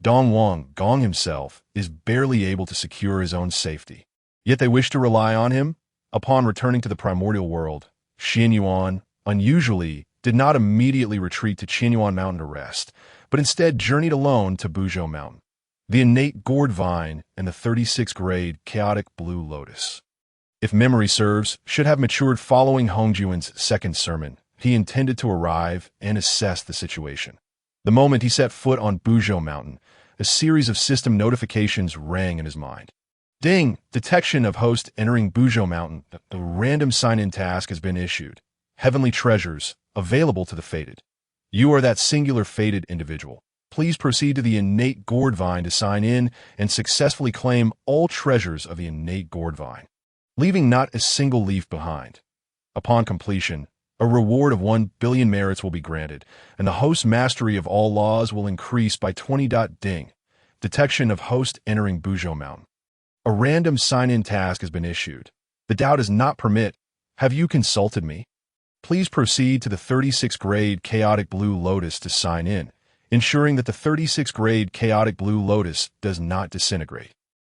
Speaker 1: Wang Gong himself is barely able to secure his own safety. Yet they wish to rely on him. Upon returning to the primordial world, Qianyuan, unusually, did not immediately retreat to Qianyuan Mountain to rest, but instead journeyed alone to Buzhou Mountain, the innate gourd vine and the 36th grade chaotic blue lotus. If memory serves, should have matured following Hongjun's second sermon. He intended to arrive and assess the situation. The moment he set foot on Buzhou Mountain, a series of system notifications rang in his mind. Ding! Detection of host entering Buzhou Mountain. A random sign-in task has been issued. Heavenly treasures, available to the fated. You are that singular fated individual. Please proceed to the innate gourd vine to sign in and successfully claim all treasures of the innate gourd vine, leaving not a single leaf behind. Upon completion, a reward of 1 billion merits will be granted, and the host's mastery of all laws will increase by 20. Ding! Detection of host entering Buzhou Mountain. A random sign-in task has been issued. The Tao does not permit. Have you consulted me? Please proceed to the 36th grade chaotic blue lotus to sign in, ensuring that the 36th grade chaotic blue lotus does not disintegrate.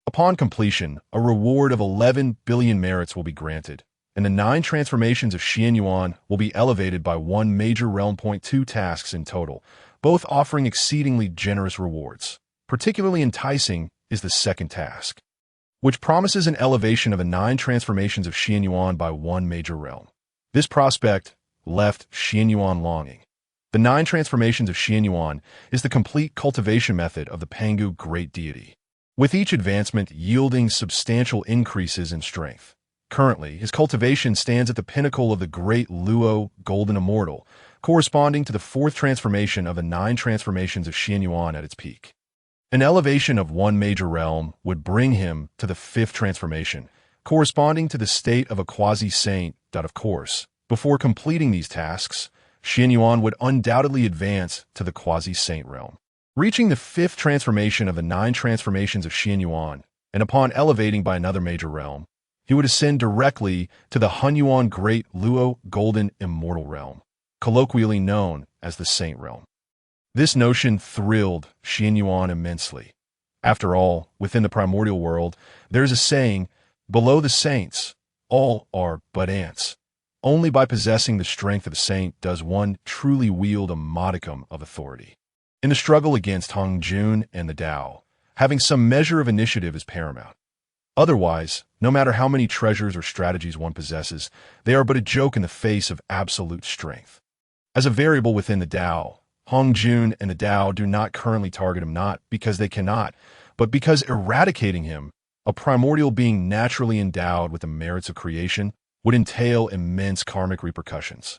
Speaker 1: Upon completion, a reward of 11 billion merits will be granted, and the 9 transformations of Qianyuan will be elevated by 1 major realm. 2 tasks in total, both offering exceedingly generous rewards. Particularly enticing is the second task, which promises an elevation of the 9 transformations of Qianyuan by 1 major realm. This prospect left Qianyuan longing. The 9 transformations of Qianyuan is the complete cultivation method of the Pangu great deity, with each advancement yielding substantial increases in strength. Currently, his cultivation stands at the pinnacle of the great Luo golden immortal, corresponding to the 4th transformation of the 9 transformations of Qianyuan at its peak. An elevation of 1 major realm would bring him to the 5th transformation, corresponding to the state of a Quasi-Saint. Of course, before completing these tasks, Qianyuan would undoubtedly advance to the Quasi-Saint realm. Reaching the 5th transformation of the 9 transformations of Qianyuan, and upon elevating by another major realm, he would ascend directly to the Hunyuan Great Luo Golden Immortal Realm, colloquially known as the Saint Realm. This notion thrilled Qianyuan immensely. After all, within the primordial world, there is a saying, below the saints, all are but ants. Only by possessing the strength of a saint does one truly wield a modicum of authority. In the struggle against Hongjun and the Tao, having some measure of initiative is paramount. Otherwise, no matter how many treasures or strategies one possesses, they are but a joke in the face of absolute strength. As a variable within the Tao, Hongjun and the Tao do not currently target him, not because they cannot, but because eradicating him, a primordial being naturally endowed with the merits of creation, would entail immense karmic repercussions.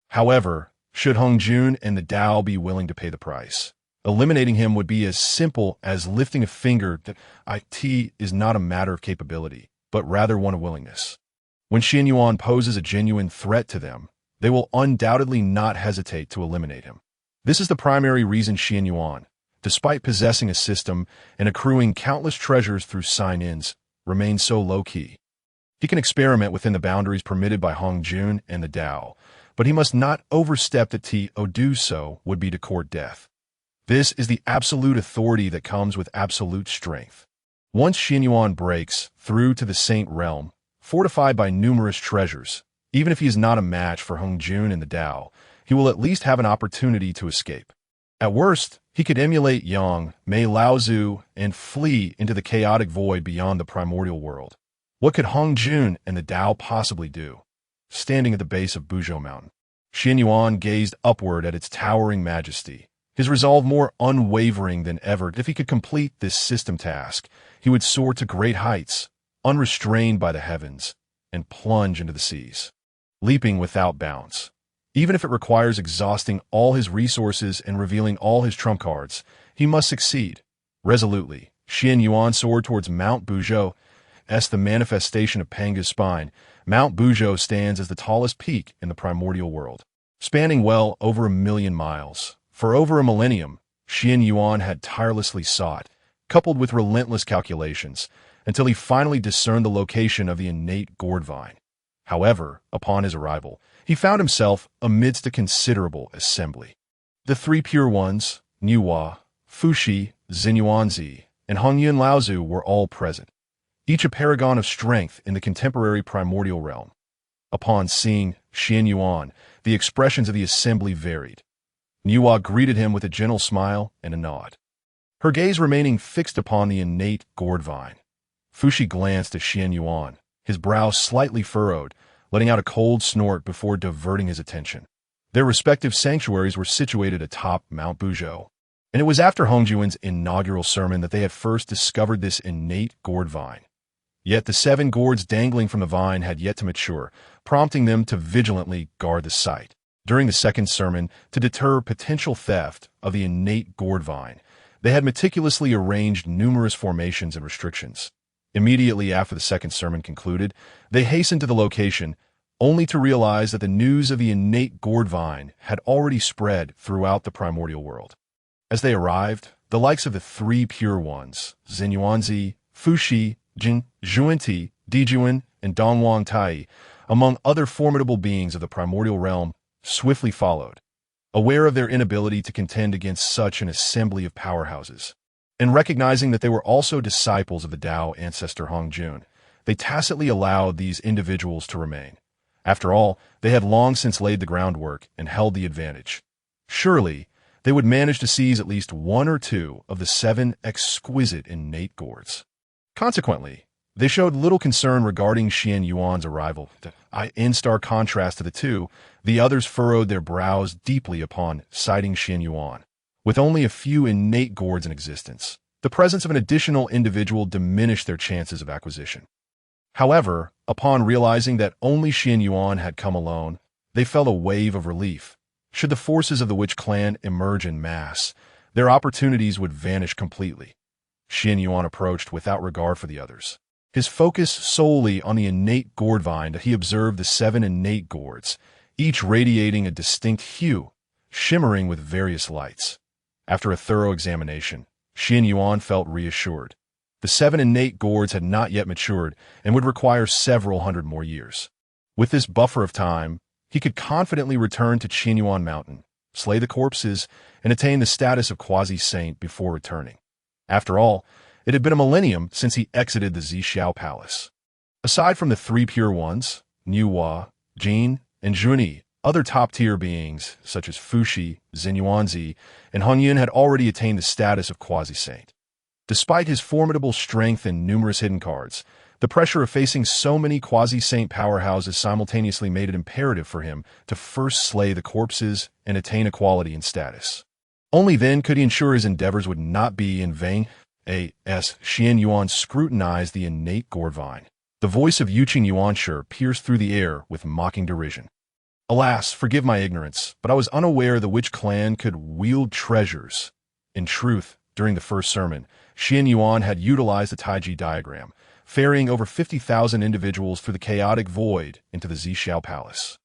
Speaker 1: However, should Hongjun and the Tao be willing to pay the price, eliminating him would be as simple as lifting a finger. That it is not a matter of capability, but rather one of willingness. When Qianyuan poses a genuine threat to them, they will undoubtedly not hesitate to eliminate him. This is the primary reason Qianyuan, despite possessing a system and accruing countless treasures through sign-ins, remains so low-key. He can experiment within the boundaries permitted by Hongjun and the Tao, but he must not overstep the to do so would be to court death. This is the absolute authority that comes with absolute strength. Once Qianyuan breaks through to the Saint Realm, fortified by numerous treasures, even if he is not a match for Hongjun and the Tao, he will at least have an opportunity to escape. At worst, he could emulate Yang, Mei Laozu, and flee into the chaotic void beyond the primordial world. What could Hongjun and the Tao possibly do? Standing at the base of Buzhou Mountain, Qianyuan gazed upward at its towering majesty, his resolve more unwavering than ever. If he could complete this system task, he would soar to great heights, unrestrained by the heavens, and plunge into the seas, leaping without bounds. Even if it requires exhausting all his resources and revealing all his trump cards, he must succeed. Resolutely, Qianyuan soared towards Mount Buzhou. As the manifestation of Pangu's spine, Mount Buzhou stands as the tallest peak in the primordial world, spanning well over 1,000,000 miles. For over a millennium, Qianyuan had tirelessly sought, coupled with relentless calculations, until he finally discerned the location of the innate gourd vine. However, upon his arrival, he found himself amidst a considerable assembly. The 3 pure ones, Nuwa, Fushi, Zixiao, and Hongjun Laozu were all present, each a paragon of strength in the contemporary primordial realm. Upon seeing Qianyuan, the expressions of the assembly varied. Niwa greeted him with a gentle smile and a nod, her gaze remaining fixed upon the innate gourd vine. Fushi glanced at Qianyuan, his brow slightly furrowed, letting out a cold snort before diverting his attention. Their respective sanctuaries were situated atop Mount Buzhou, and it was after Hongjun's inaugural sermon that they had first discovered this innate gourd vine. Yet the 7 gourds dangling from the vine had yet to mature, prompting them to vigilantly guard the site. During the second sermon, to deter potential theft of the innate gourd vine, they had meticulously arranged numerous formations and restrictions. Immediately after the second sermon concluded, they hastened to the location, only to realize that the news of the innate gourd vine had already spread throughout the primordial world. As they arrived, the likes of the 3 pure ones, Zinyuanzi, Fushi, Jin, Zhuanti, Dijuan, and Dongwang Tai, among other formidable beings of the primordial realm, swiftly followed, aware of their inability to contend against such an assembly of powerhouses. And recognizing that they were also disciples of the Tao ancestor Hongjun, they tacitly allowed these individuals to remain. After all, they had long since laid the groundwork and held the advantage. Surely, they would manage to seize at least 1 or 2 of the 7 exquisite innate gourds. Consequently, they showed little concern regarding Qianyuan's arrival. In stark contrast to the 2, the others furrowed their brows deeply upon sighting Qianyuan. With only a few innate gourds in existence, the presence of an additional individual diminished their chances of acquisition. However, upon realizing that only Qianyuan had come alone, they felt a wave of relief. Should the forces of the witch clan emerge en masse, their opportunities would vanish completely. Qianyuan approached without regard for the others, his focus solely on the innate gourd vine that he observed the 7 innate gourds, each radiating a distinct hue, shimmering with various lights. After a thorough examination, Qianyuan felt reassured. The 7 innate gourds had not yet matured and would require several hundred more years. With this buffer of time, he could confidently return to Qianyuan Mountain, slay the corpses, and attain the status of Quasi-Saint before returning. After all, it had been a millennium since he exited the Zixiao Palace. Aside from the 3 pure ones, Niwa, Jin, and Zhuni, other top-tier beings, such as Fushi, Zinyuanzi, and Hongyun had already attained the status of Quasi-Saint. Despite his formidable strength and numerous hidden cards, the pressure of facing so many Quasi-Saint powerhouses simultaneously made it imperative for him to first slay the corpses and attain equality in status. Only then could he ensure his endeavors would not be in vain. As Qianyuan scrutinized the innate gourd vine, the voice of Qianyuan pierced through the air with mocking derision. Alas, forgive my ignorance, but I was unaware the witch clan could wield treasures. In truth, during the first sermon, Qianyuan had utilized the Taiji diagram, ferrying over 50,000 individuals through the chaotic void into the Zixiao Palace.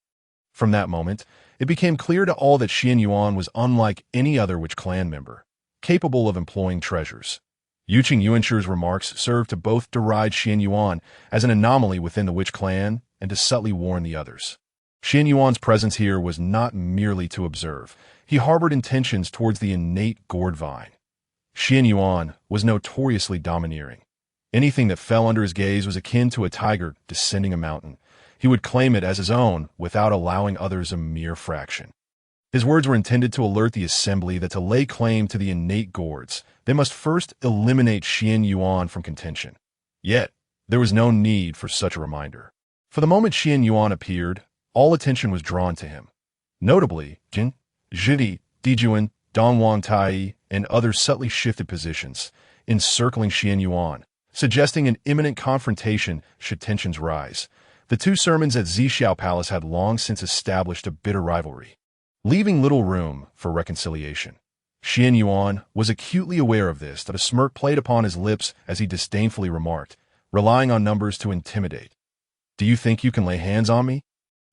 Speaker 1: From that moment, it became clear to all that Qianyuan was unlike any other witch clan member, capable of employing treasures. Qianyuan's remarks served to both deride Qianyuan as an anomaly within the witch clan and to subtly warn the others. Qianyuan's presence here was not merely to observe. He harbored intentions towards the innate gourd vine. Qianyuan was notoriously domineering. Anything that fell under his gaze was akin to a tiger descending a mountain. He would claim it as his own without allowing others a mere fraction. His words were intended to alert the assembly that to lay claim to the innate gourds, they must first eliminate Qianyuan from contention. Yet, there was no need for such a reminder. For the moment Qianyuan appeared, all attention was drawn to him. Notably, Jin, Zhidi, Dijuan, Dongwang Tai, and others subtly shifted positions, encircling Qianyuan, suggesting an imminent confrontation should tensions rise. The 2 sermons at Zixiao Palace had long since established a bitter rivalry, leaving little room for reconciliation. Qianyuan was acutely aware of this, that a smirk played upon his lips as he disdainfully remarked, relying on numbers to intimidate. "Do you think you can lay hands on me?"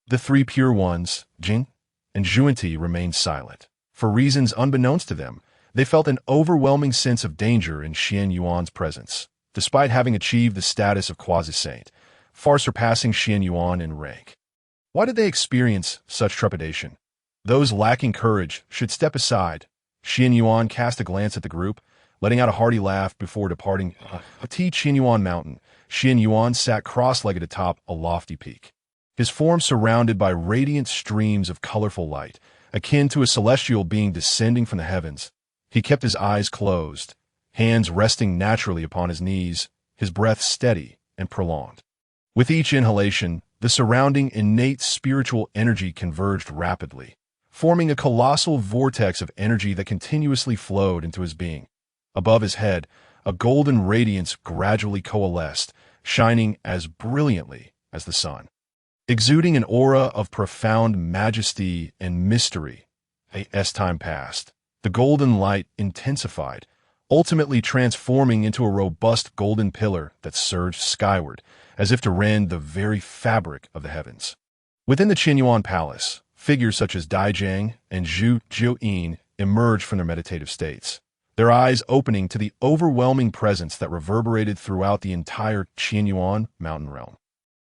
Speaker 1: The 3 pure ones, Jin and Zhuanti, remained silent. For reasons unbeknownst to them, they felt an overwhelming sense of danger in Qianyuan's presence, despite having achieved the status of Quasi-Saint, far surpassing Qianyuan in rank. Why did they experience such trepidation? Those lacking courage should step aside. Qianyuan cast a glance at the group, letting out a hearty laugh before departing Qianyuan mountain. Xuan Yuan sat cross-legged atop a lofty peak, his form surrounded by radiant streams of colorful light, akin to a celestial being descending from the heavens. He kept his eyes closed, hands resting naturally upon his knees, his breath steady and prolonged. With each inhalation, the surrounding innate spiritual energy converged rapidly, forming a colossal vortex of energy that continuously flowed into his being. Above his head, a golden radiance gradually coalesced, shining as brilliantly as the sun, exuding an aura of profound majesty and mystery. As time passed, the golden light intensified, ultimately transforming into a robust golden pillar that surged skyward, as if to rend the very fabric of the heavens. Within the Qianyuan palace, figures such as Daijang and Zhu Jiuyin emerged from their meditative states, their eyes opening to the overwhelming presence that reverberated throughout the entire Qianyuan mountain realm.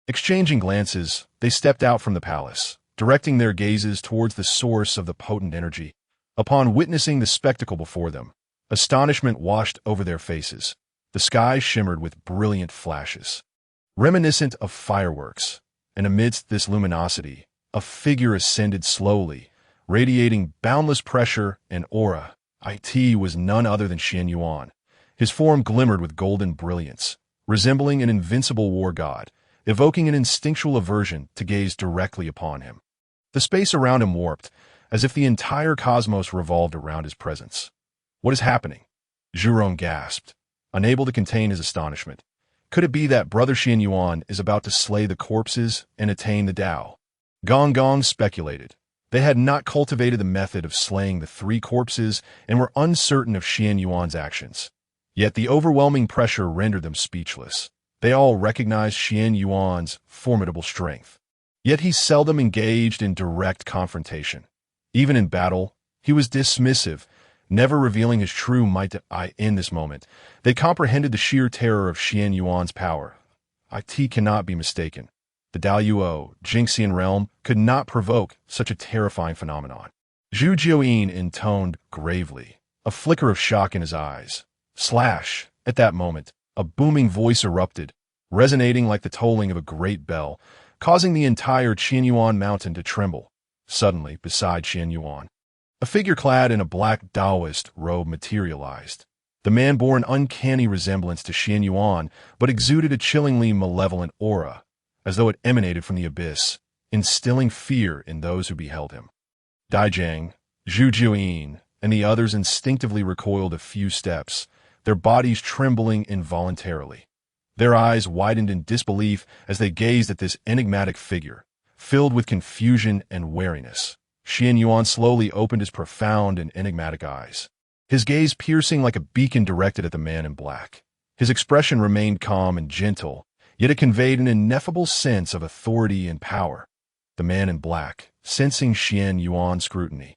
Speaker 1: Exchanging glances, they stepped out from the palace, directing their gazes towards the source of the potent energy. Upon witnessing the spectacle before them, astonishment washed over their faces. The sky shimmered with brilliant flashes, reminiscent of fireworks, and amidst this luminosity, a figure ascended slowly, radiating boundless pressure and aura. It was none other than Xuan Yuan. His form glimmered with golden brilliance, resembling an invincible war god, evoking an instinctual aversion to gaze directly upon him. The space around him warped, as if the entire cosmos revolved around his presence. "What is happening?" Zhuron gasped, unable to contain his astonishment. Could it be that Brother Xuan Yuan is about to slay the corpses and attain the Tao? Wang Gong speculated. They had not cultivated the method of slaying the 3 corpses and were uncertain of Xuan Yuan's actions. Yet the overwhelming pressure rendered them speechless. They all recognized Xuan Yuan's formidable strength. Yet he seldom engaged in direct confrontation. Even in battle, he was dismissive, never revealing his true might. In this moment, they comprehended the sheer terror of Xuan Yuan's power. It cannot be mistaken. The Daoyuo, Jinxian realm, could not provoke such a terrifying phenomenon. Zhu Jiuyin intoned gravely, a flicker of shock in his eyes. Slash! At that moment, a booming voice erupted, resonating like the tolling of a great bell, causing the entire Qianyuan mountain to tremble. Suddenly, beside Xuan Yuan, a figure clad in a black Taoist robe materialized. The man bore an uncanny resemblance to Xuan Yuan, but exuded a chillingly malevolent aura, as though it emanated from the abyss, instilling fear in those who beheld him. Daijang, Zhu Jiuyin, and the others instinctively recoiled a few steps, their bodies trembling involuntarily. Their eyes widened in disbelief as they gazed at this enigmatic figure, filled with confusion and wariness. Xuan Yuan slowly opened his profound and enigmatic eyes, his gaze piercing like a beacon directed at the man in black. His expression remained calm and gentle, yet it conveyed an ineffable sense of authority and power. The man in black, sensing Xuan Yuan's scrutiny,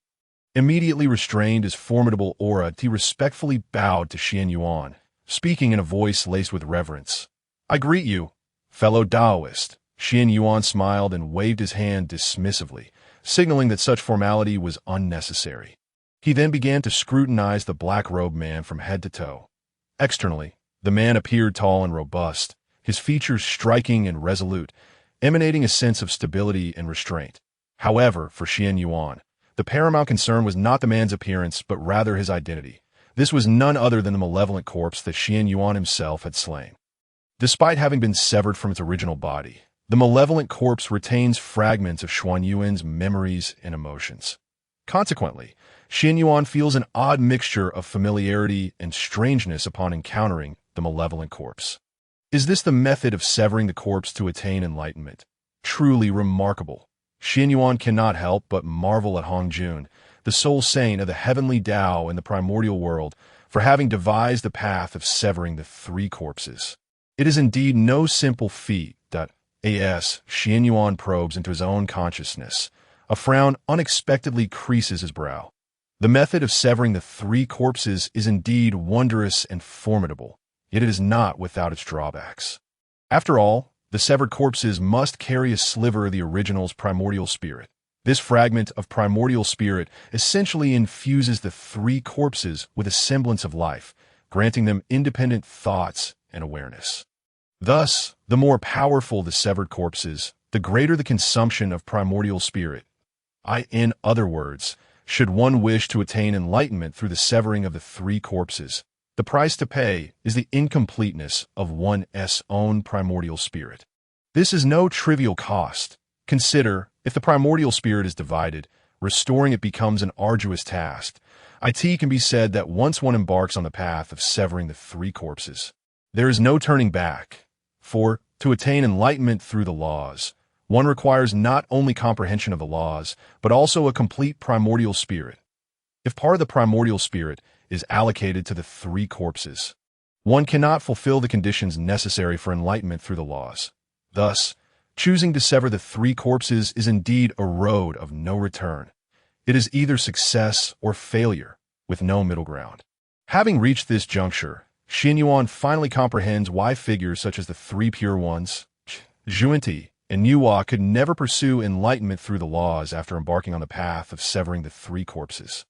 Speaker 1: immediately restrained his formidable aura. He respectfully bowed to Xuan Yuan, speaking in a voice laced with reverence. "I greet you, fellow Taoist." Xuan Yuan smiled and waved his hand dismissively, signaling that such formality was unnecessary. He then began to scrutinize the black-robed man from head to toe. Externally, the man appeared tall and robust, his features striking and resolute, emanating a sense of stability and restraint. However, for Xuan Yuan, the paramount concern was not the man's appearance, but rather his identity. This was none other than the malevolent corpse that Xuan Yuan himself had slain. Despite having been severed from its original body, the malevolent corpse retains fragments of Xuan Yuan's memories and emotions. Consequently, Xuan Yuan feels an odd mixture of familiarity and strangeness upon encountering the malevolent corpse. Is this the method of severing the corpse to attain enlightenment? Truly remarkable. Xuan Yuan cannot help but marvel at Hongjun, the sole saint of the heavenly Tao in the primordial world, for having devised the path of severing the 3 corpses. It is indeed no simple feat. Xuan Yuan probes into his own consciousness. A frown unexpectedly creases his brow. The method of severing the 3 corpses is indeed wondrous and formidable, yet it is not without its drawbacks. After all, the severed corpses must carry a sliver of the original's primordial spirit. This fragment of primordial spirit essentially infuses the 3 corpses with a semblance of life, granting them independent thoughts and awareness. Thus, the more powerful the severed corpses, the greater the consumption of primordial spirit. In other words, should one wish to attain enlightenment through the severing of the three corpses, the price to pay is the incompleteness of one's own primordial spirit. This is no trivial cost. Consider, if the primordial spirit is divided, restoring it becomes an arduous task. It can be said that once one embarks on the path of severing the three corpses, there is no turning back. For, to attain enlightenment through the laws, one requires not only comprehension of the laws, but also a complete primordial spirit. If part of the primordial spirit is allocated to the three corpses, one cannot fulfill the conditions necessary for enlightenment through the laws. Thus, choosing to sever the three corpses is indeed a road of no return. It is either success or failure, with no middle ground. Having reached this juncture, Qianyuan finally comprehends why figures such as the three pure ones, Xuan and Yuan, could never pursue enlightenment through the laws after embarking on the path of severing the three corpses.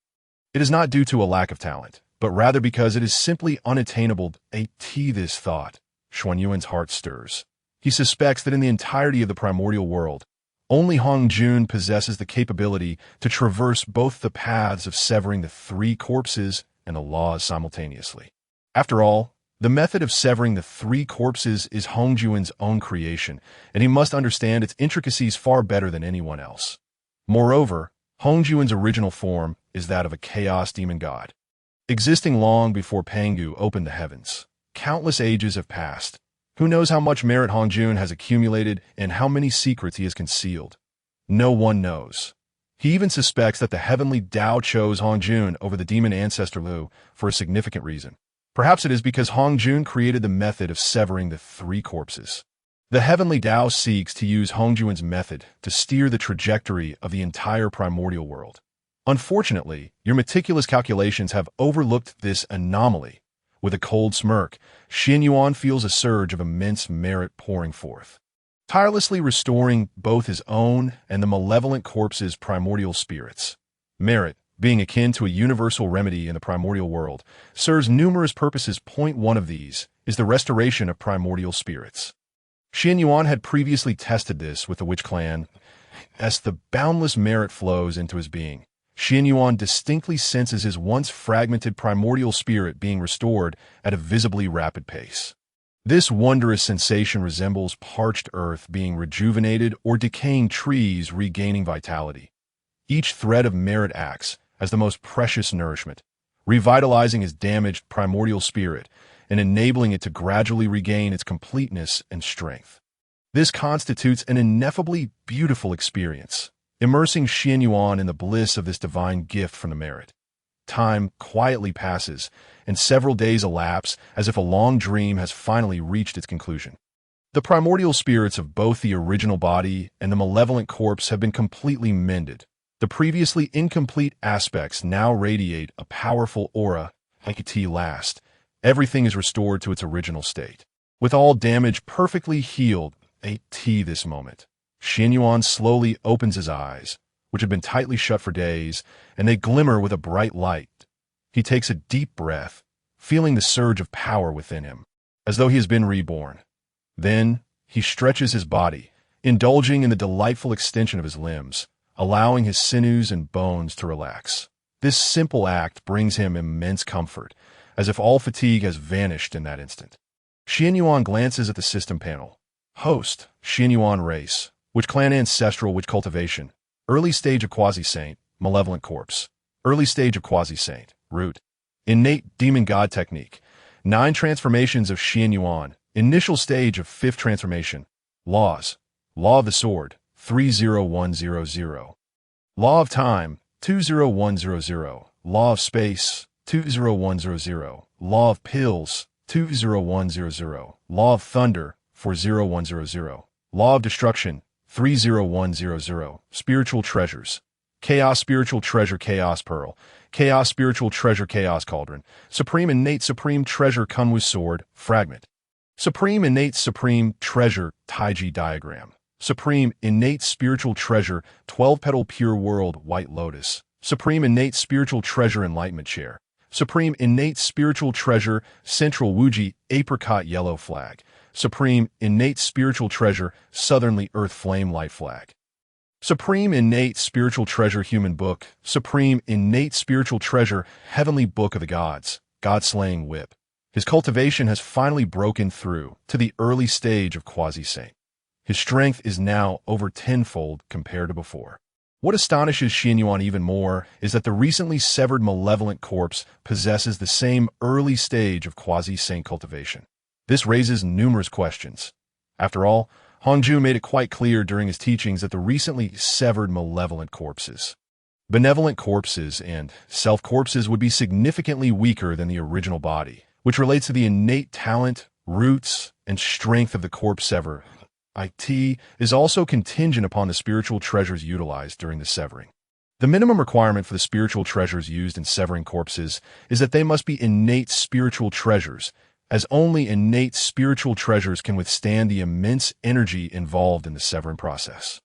Speaker 1: It is not due to a lack of talent, but rather because it is simply unattainable. This thought, Xuan Yuan's heart stirs. He suspects that in the entirety of the primordial world, only Hongjun possesses the capability to traverse both the paths of severing the three corpses and the laws simultaneously. After all, the method of severing the three corpses is Hongjun's own creation, and he must understand its intricacies far better than anyone else. Moreover, Hongjun's original form is that of a chaos demon god. Existing long before Pangu opened the heavens, countless ages have passed. Who knows how much merit Hongjun has accumulated and how many secrets he has concealed? No one knows. He even suspects that the heavenly Tao chose Hongjun over the demon Ancestral for a significant reason. Perhaps it is because Hongjun created the method of severing the three corpses. The heavenly Tao seeks to use Hongjun's method to steer the trajectory of the entire primordial world. Unfortunately, your meticulous calculations have overlooked this anomaly. With a cold smirk, Qianyuan feels a surge of immense merit pouring forth. Tirelessly restoring both his own and the malevolent corpse's primordial spirits. Merit, being akin to a universal remedy in the primordial world, serves numerous purposes. One of these is the restoration of primordial spirits. Qianyuan had previously tested this with the Witch Clan. As the boundless merit flows into his being, Qianyuan distinctly senses his once fragmented primordial spirit being restored at a visibly rapid pace. This wondrous sensation resembles parched earth being rejuvenated or decaying trees regaining vitality. Each thread of merit acts as the most precious nourishment, revitalizing his damaged primordial spirit and enabling it to gradually regain its completeness and strength. This constitutes an ineffably beautiful experience, immersing Qianyuan in the bliss of this divine gift from the merit. Time quietly passes, and several days elapse as if a long dream has finally reached its conclusion. The primordial spirits of both the original body and the malevolent corpse have been completely mended. The previously incomplete aspects now radiate a powerful aura. At last, everything is restored to its original state. With all damage perfectly healed, this moment, Qianyuan slowly opens his eyes, which had been tightly shut for days, and they glimmer with a bright light. He takes a deep breath, feeling the surge of power within him, as though he has been reborn. Then, he stretches his body, indulging in the delightful extension of his limbs, allowing his sinews and bones to relax. This simple act brings him immense comfort, as if all fatigue has vanished in that instant. Qianyuan glances at the system panel. Host, Qianyuan race. Witch Clan Ancestral Witch Cultivation. Early stage of Quasi-Saint, Malevolent Corpse. Early stage of Quasi-Saint, Root. Innate Demon God Technique. 9 transformations of Qianyuan. Initial stage of 5th transformation. Laws. Law of the Sword, 30100. Law of Time, 20100. Law of Space, 20100. Law of Pills, 20100. Law of Thunder, 40100. Law of Destruction, 30100. Spiritual Treasures. Chaos Spiritual Treasure Chaos Pearl. Chaos Spiritual Treasure Chaos Cauldron. Supreme Innate Supreme Treasure Kunwu Sword, Fragment. Supreme Innate Supreme Treasure Taiji Diagram. Supreme Innate Spiritual Treasure 12-Petal Pure World White Lotus. Supreme Innate Spiritual Treasure Enlightenment Chair. Supreme Innate Spiritual Treasure, Central Wuji, Apricot Yellow Flag. Supreme Innate Spiritual Treasure, Southerly Earth Flame Light Flag. Supreme Innate Spiritual Treasure, Human Book. Supreme Innate Spiritual Treasure, Heavenly Book of the Gods, God-Slaying Whip. His cultivation has finally broken through to the early stage of Quasi-Saint. His strength is now over tenfold compared to before. What astonishes Qianyuan even more is that the recently severed malevolent corpse possesses the same early stage of Quasi-Saint cultivation. This raises numerous questions. After all, Hongjun made it quite clear during his teachings that the recently severed malevolent corpses, benevolent corpses, and self-corpses would be significantly weaker than the original body, which relates to the innate talent, roots, and strength of the corpse sever. It is also contingent upon the spiritual treasures utilized during the severing. The minimum requirement for the spiritual treasures used in severing corpses is that they must be innate spiritual treasures, as only innate spiritual treasures can withstand the immense energy involved in the severing process.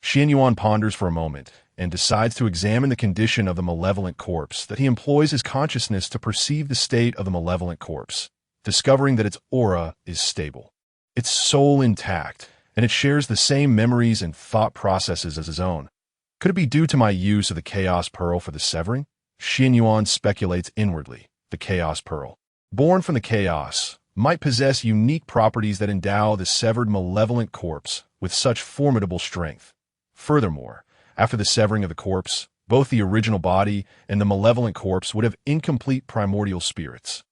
Speaker 1: Qianyuan ponders for a moment and decides to examine the condition of the malevolent corpse that he employs his consciousness to perceive the state of the malevolent corpse, discovering that its aura is stable, its soul intact, and it shares the same memories and thought processes as his own. Could it be due to my use of the Chaos Pearl for the severing? Qianyuan speculates inwardly. The Chaos Pearl, born from the chaos, might possess unique properties that endow the severed malevolent corpse with such formidable strength. Furthermore, after the severing of the corpse, both the original body and the malevolent corpse would have incomplete primordial spirits.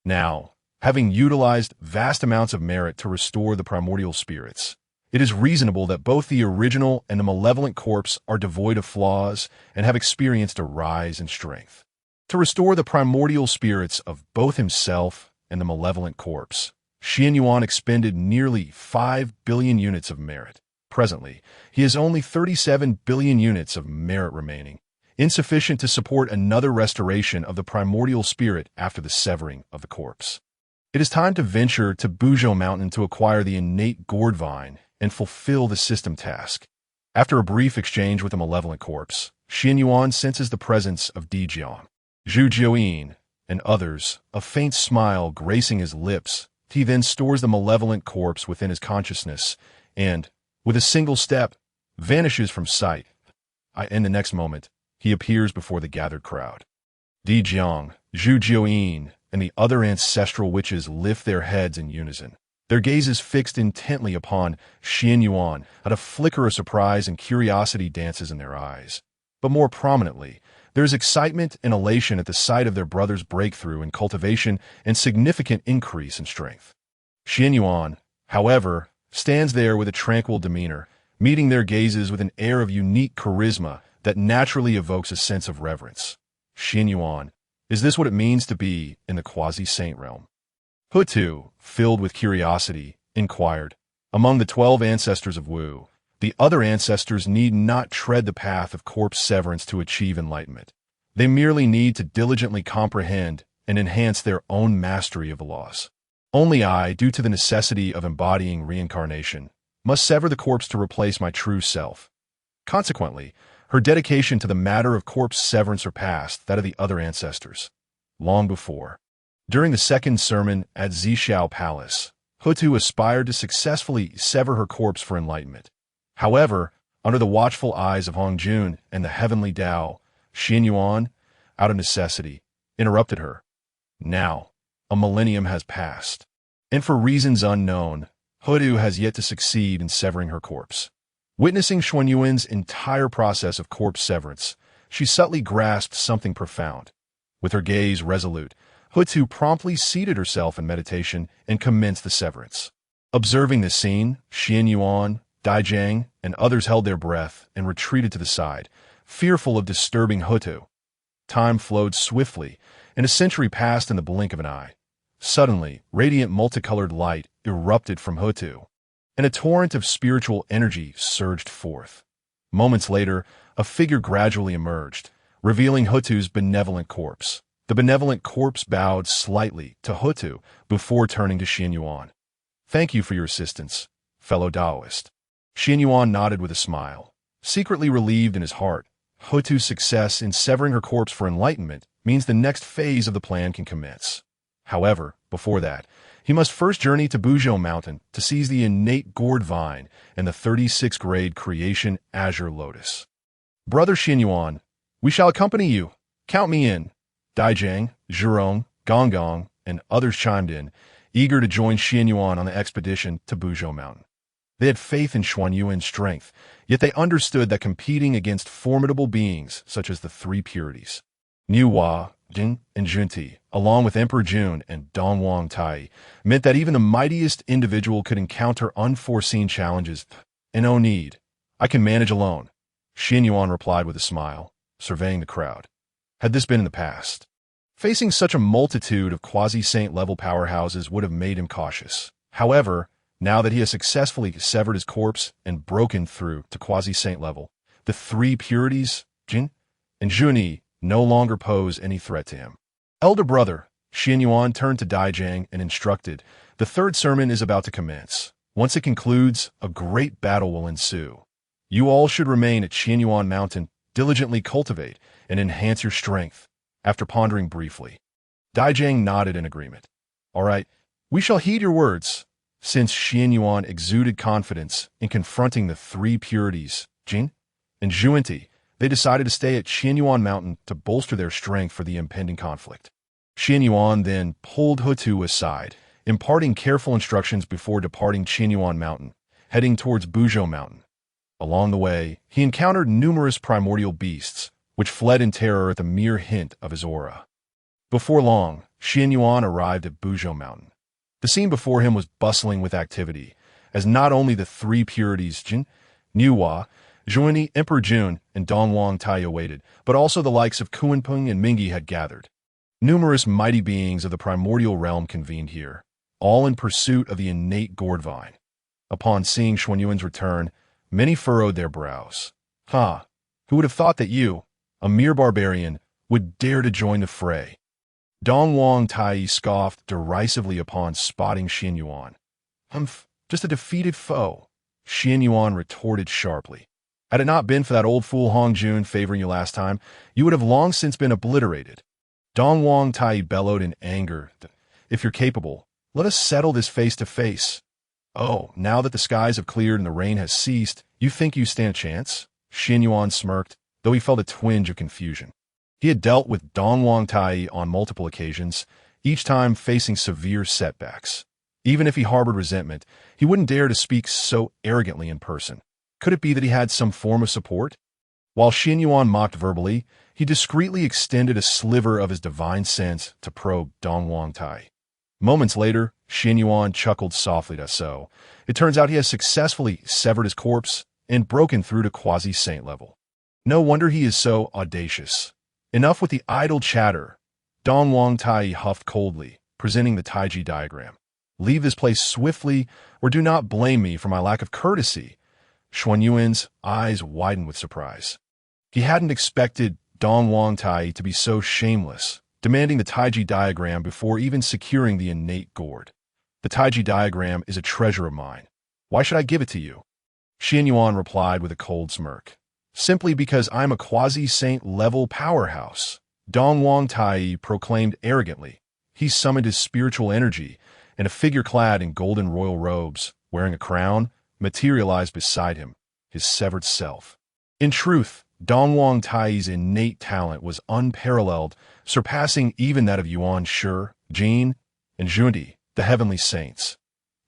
Speaker 1: Now, having utilized vast amounts of merit to restore the primordial spirits, it is reasonable that both the original and the malevolent corpse are devoid of flaws and have experienced a rise in strength. To restore the primordial spirits of both himself and the malevolent corpse, Qianyuan expended nearly 5 billion units of merit. Presently, he has only 37 billion units of merit remaining, insufficient to support another restoration of the primordial spirit after the severing of the corpse. It is time to venture to Buzhou Mountain to acquire the innate gourd vine and fulfill the system task. After a brief exchange with the malevolent corpse, Qianyuan senses the presence of Zixiao, Zhu Jiuyin, and others, a faint smile gracing his lips. He then stores the malevolent corpse within his consciousness and, with a single step, vanishes from sight. In the next moment, he appears before the gathered crowd. Zixiao, Zhu Jiuyin, and the other ancestral witches lift their heads in unison, their gazes fixed intently upon Qianyuan. A flicker of surprise and curiosity dances in their eyes. But more prominently, there is excitement and elation at the sight of their brother's breakthrough in cultivation and significant increase in strength. Qianyuan, however, stands there with a tranquil demeanor, meeting their gazes with an air of unique charisma that naturally evokes a sense of reverence. Qianyuan, is this what it means to be in the Quasi-Saint realm? Houtu, filled with curiosity, inquired. Among the 12 ancestors of Wu, the other ancestors need not tread the path of corpse severance to achieve enlightenment. They merely need to diligently comprehend and enhance their own mastery of the laws. Only I, due to the necessity of embodying reincarnation, must sever the corpse to replace my true self. Consequently, her dedication to the matter of corpse severance surpassed that of the other ancestors. Long before, during the second sermon at Zixiao Palace, Houtu aspired to successfully sever her corpse for enlightenment. However, under the watchful eyes of Hongjun and the heavenly Tao, Qianyuan, out of necessity, interrupted her. Now, a millennium has passed, and for reasons unknown, Houtu has yet to succeed in severing her corpse. Witnessing Xuan Yuan's entire process of corpse severance, she subtly grasped something profound. With her gaze resolute, Houtu promptly seated herself in meditation and commenced the severance. Observing this scene, Qianyuan, Daijang, and others held their breath and retreated to the side, fearful of disturbing Houtu. Time flowed swiftly, and a century passed in the blink of an eye. Suddenly, radiant multicolored light erupted from Houtu, and a torrent of spiritual energy surged forth. Moments later, a figure gradually emerged, revealing Houtu's benevolent corpse. The benevolent corpse bowed slightly to Houtu before turning to Qianyuan. "Thank you for your assistance, fellow Taoist." Qianyuan nodded with a smile. Secretly relieved in his heart, Houtu's success in severing her corpse for enlightenment means the next phase of the plan can commence. However, before that, he must first journey to Buzhou Mountain to seize the innate gourd vine and the 36th grade creation azure lotus. Brother Qianyuan, we shall accompany you. Count me in. Daijang, Zhurong, Gong Gong, and others chimed in, eager to join Qianyuan on the expedition to Buzhou Mountain. They had faith in Xuan Yuan's strength, yet they understood that competing against formidable beings such as the three purities, Niuhua, Jin, and Junti, along with Emperor Jun and Dongwang Tai, meant that even the mightiest individual could encounter unforeseen challenges. And no need. I can manage alone, Qianyuan replied with a smile, surveying the crowd. Had this been in the past, facing such a multitude of Quasi-Saint level powerhouses would have made him cautious. However, now that he has successfully severed his corpse and broken through to Quasi-Saint level, the three purities, Jin and Junyi, no longer pose any threat to him. Elder brother, Qianyuan turned to Daijang and instructed, the third sermon is about to commence. Once it concludes, a great battle will ensue. You all should remain at Qianyuan Mountain, diligently cultivate, and enhance your strength. After pondering briefly, Daijang nodded in agreement. All right, we shall heed your words. Since Qianyuan exuded confidence in confronting the three purities, Jin and Junti, they decided to stay at Qianyuan Mountain to bolster their strength for the impending conflict. Qianyuan then pulled Houtu aside, imparting careful instructions before departing Qianyuan Mountain, heading towards Buzhou Mountain. Along the way, he encountered numerous primordial beasts, which fled in terror at the mere hint of his aura. Before long, Qianyuan arrived at Buzhou Mountain. The scene before him was bustling with activity, as not only the three purities Jin, Niuhua, Zhuani, Emperor Jun, and Dongwang Tai awaited, but also the likes of Kunpeng and Mingi had gathered. Numerous mighty beings of the primordial realm convened here, all in pursuit of the innate gourd vine. Upon seeing Xuan Yuan's return, many furrowed their brows. Who would have thought that you, a mere barbarian, would dare to join the fray? Dongwang Tai scoffed derisively upon spotting Qianyuan. Just a defeated foe, Qianyuan retorted sharply. Had it not been for that old fool Hongjun favoring you last time, you would have long since been obliterated. Dongwang Tai bellowed in anger. If you're capable, let us settle this face to face. Oh, now that the skies have cleared and the rain has ceased, you think you stand a chance? Qianyuan smirked, though he felt a twinge of confusion. He had dealt with Dongwang Tai on multiple occasions, each time facing severe setbacks. Even if he harbored resentment, he wouldn't dare to speak so arrogantly in person. Could it be that he had some form of support? While Qianyuan mocked verbally, he discreetly extended a sliver of his divine sense to probe Dongwang Tai. Moments later, Qianyuan chuckled softly to so. It turns out he has successfully severed his corpse and broken through to Quasi-Saint level. No wonder he is so audacious. Enough with the idle chatter. Dongwang Tai huffed coldly, presenting the Taiji diagram. Leave this place swiftly, or do not blame me for my lack of courtesy. Xuan Yuan's eyes widened with surprise. He hadn't expected Dongwang Tai to be so shameless, demanding the Taiji diagram before even securing the innate gourd. The Taiji diagram is a treasure of mine. Why should I give it to you? Qianyuan replied with a cold smirk. Simply because I'm a Quasi-Saint level powerhouse, Dongwang Tai proclaimed arrogantly. He summoned his spiritual energy, and a figure clad in golden royal robes, wearing a crown, materialized beside him, his severed self. In truth, Dongwang Tai's innate talent was unparalleled, surpassing even that of Yuan Shi, Jin, and Junti, the heavenly saints.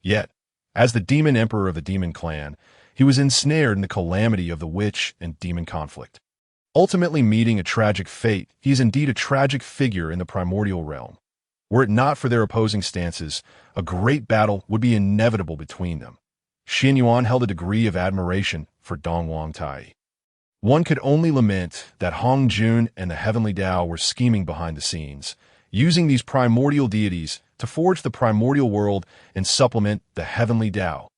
Speaker 1: Yet, as the demon emperor of the demon clan, he was ensnared in the calamity of the witch and demon conflict. Ultimately meeting a tragic fate, he is indeed a tragic figure in the primordial realm. Were it not for their opposing stances, a great battle would be inevitable between them. Qianyuan held a degree of admiration for Dongwang Tai. One could only lament that Hongjun and the Heavenly Tao were scheming behind the scenes, using these primordial deities to forge the primordial world and supplement the Heavenly Tao.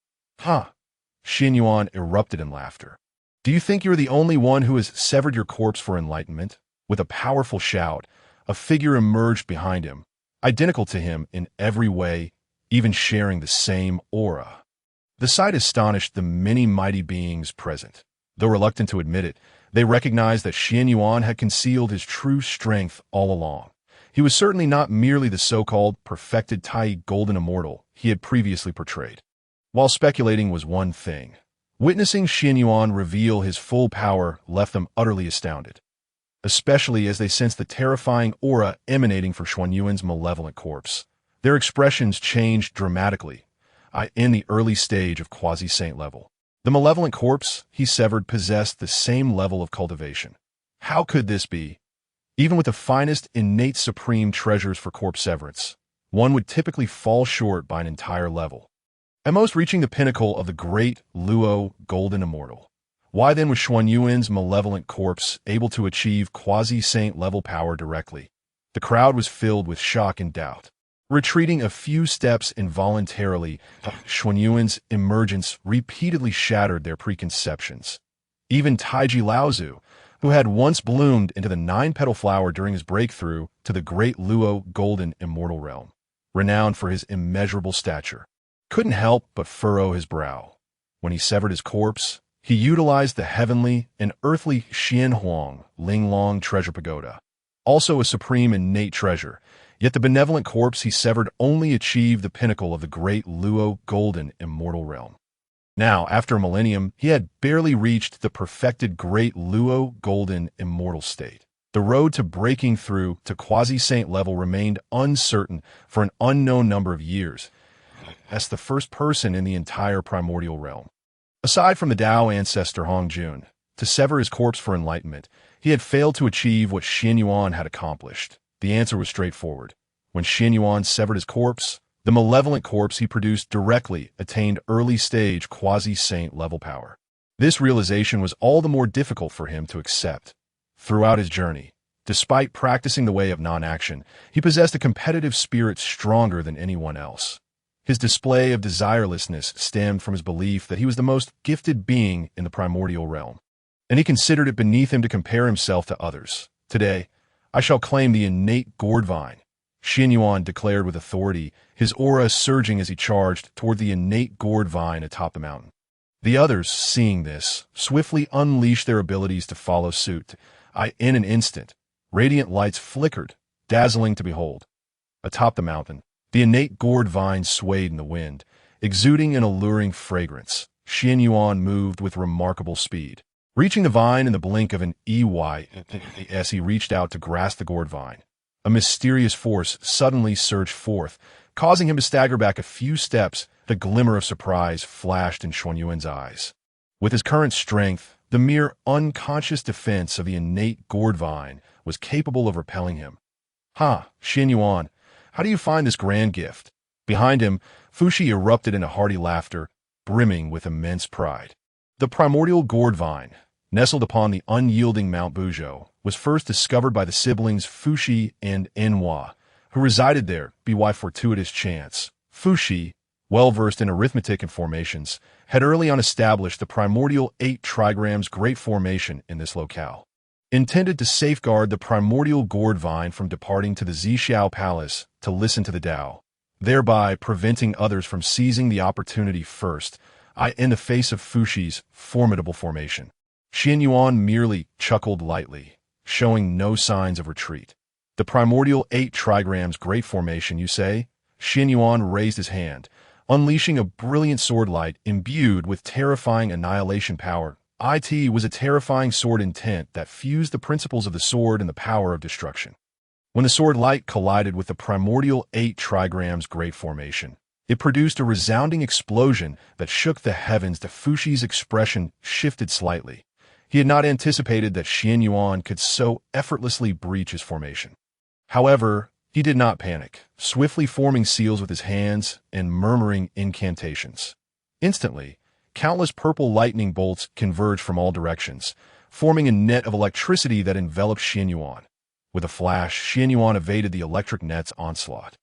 Speaker 1: Qianyuan erupted in laughter. Do you think you're the only one who has severed your corpse for enlightenment? With a powerful shout, a figure emerged behind him, identical to him in every way, even sharing the same aura. The sight astonished the many mighty beings present. Though reluctant to admit it, They recognized that Qianyuan had concealed his true strength all along. He was certainly not merely the so-called perfected Tai golden immortal he had previously portrayed. While speculating was one thing, witnessing Qianyuan reveal his full power left them utterly astounded, especially as they sensed the terrifying aura emanating from Xuan Yuan's malevolent corpse. Their expressions changed dramatically in the early stage of Quasi-Saint level. The malevolent corpse he severed possessed the same level of cultivation. How could this be? Even with the finest innate supreme treasures for corpse severance, one would typically fall short by an entire level, at most reaching the pinnacle of the great Luo golden immortal. Why then was Xuan Yuan's malevolent corpse able to achieve Quasi-Saint level power directly? The crowd was filled with shock and doubt. Retreating a few steps involuntarily, Xuan Yuan's emergence repeatedly shattered their preconceptions. Even Taiji Laozu, who had once bloomed into the 9-petal flower during his breakthrough to the great Luo golden immortal realm, renowned for his immeasurable stature, couldn't help but furrow his brow. When he severed his corpse, he utilized the heavenly and earthly Xianhuang Linglong treasure pagoda, also a supreme innate treasure. Yet the benevolent corpse he severed only achieved the pinnacle of the great Luo golden immortal realm. Now, after a millennium, he had barely reached the perfected great Luo golden immortal state. The road to breaking through to Quasi-Saint level remained uncertain for an unknown number of years, as the first person in the entire primordial realm, aside from the Tao ancestor Hongjun, to sever his corpse for enlightenment. He had failed to achieve what Qianyuan had accomplished. The answer was straightforward. When Qianyuan severed his corpse, the malevolent corpse he produced directly attained early-stage Quasi-Saint level power. This realization was all the more difficult for him to accept. Throughout his journey, despite practicing the way of non-action, he possessed a competitive spirit stronger than anyone else. His display of desirelessness stemmed from his belief that he was the most gifted being in the primordial realm, and he considered it beneath him to compare himself to others. Today, I shall claim the innate gourd vine, Qianyuan declared with authority, his aura surging as he charged toward the innate gourd vine atop the mountain. The others, seeing this, swiftly unleashed their abilities to follow suit. In an instant, radiant lights flickered, dazzling to behold. Atop the mountain, the innate gourd vine swayed in the wind, exuding an alluring fragrance. Qianyuan moved with remarkable speed, reaching the vine in the blink of an eye as he reached out to grasp the gourd vine. A mysterious force suddenly surged forth, causing him to stagger back a few steps. The glimmer of surprise flashed in Xuan Yuan's eyes. With his current strength, the mere unconscious defense of the innate gourd vine was capable of repelling him. Qianyuan, how do you find this grand gift? Behind him, Fushi erupted into hearty laughter, brimming with immense pride. The primordial gourd vine, nestled upon the unyielding Mount Buzhou, was first discovered by the siblings Fushi and Enhua, who resided there by fortuitous chance. Fushi, well-versed in arithmetic and formations, had early on established the primordial 8 trigrams Great Formation in this locale, intended to safeguard the primordial gourd vine from departing to the Zixiao Palace to listen to the Tao, thereby preventing others from seizing the opportunity first. In the face of Fushi's formidable formation, Qianyuan merely chuckled lightly, showing no signs of retreat. The primordial 8 trigrams Great Formation, you say? Qianyuan raised his hand, unleashing a brilliant sword light imbued with terrifying annihilation power. It was a terrifying sword intent that fused the principles of the sword and the power of destruction. When the sword light collided with the primordial 8 trigrams Great Formation, it produced a resounding explosion that shook the heavens. Fushi's expression shifted slightly. He had not anticipated that Qianyuan could so effortlessly breach his formation. However, he did not panic, swiftly forming seals with his hands and murmuring incantations. Instantly, countless purple lightning bolts converged from all directions, forming a net of electricity that enveloped Qianyuan. With a flash, Qianyuan evaded the electric net's onslaught.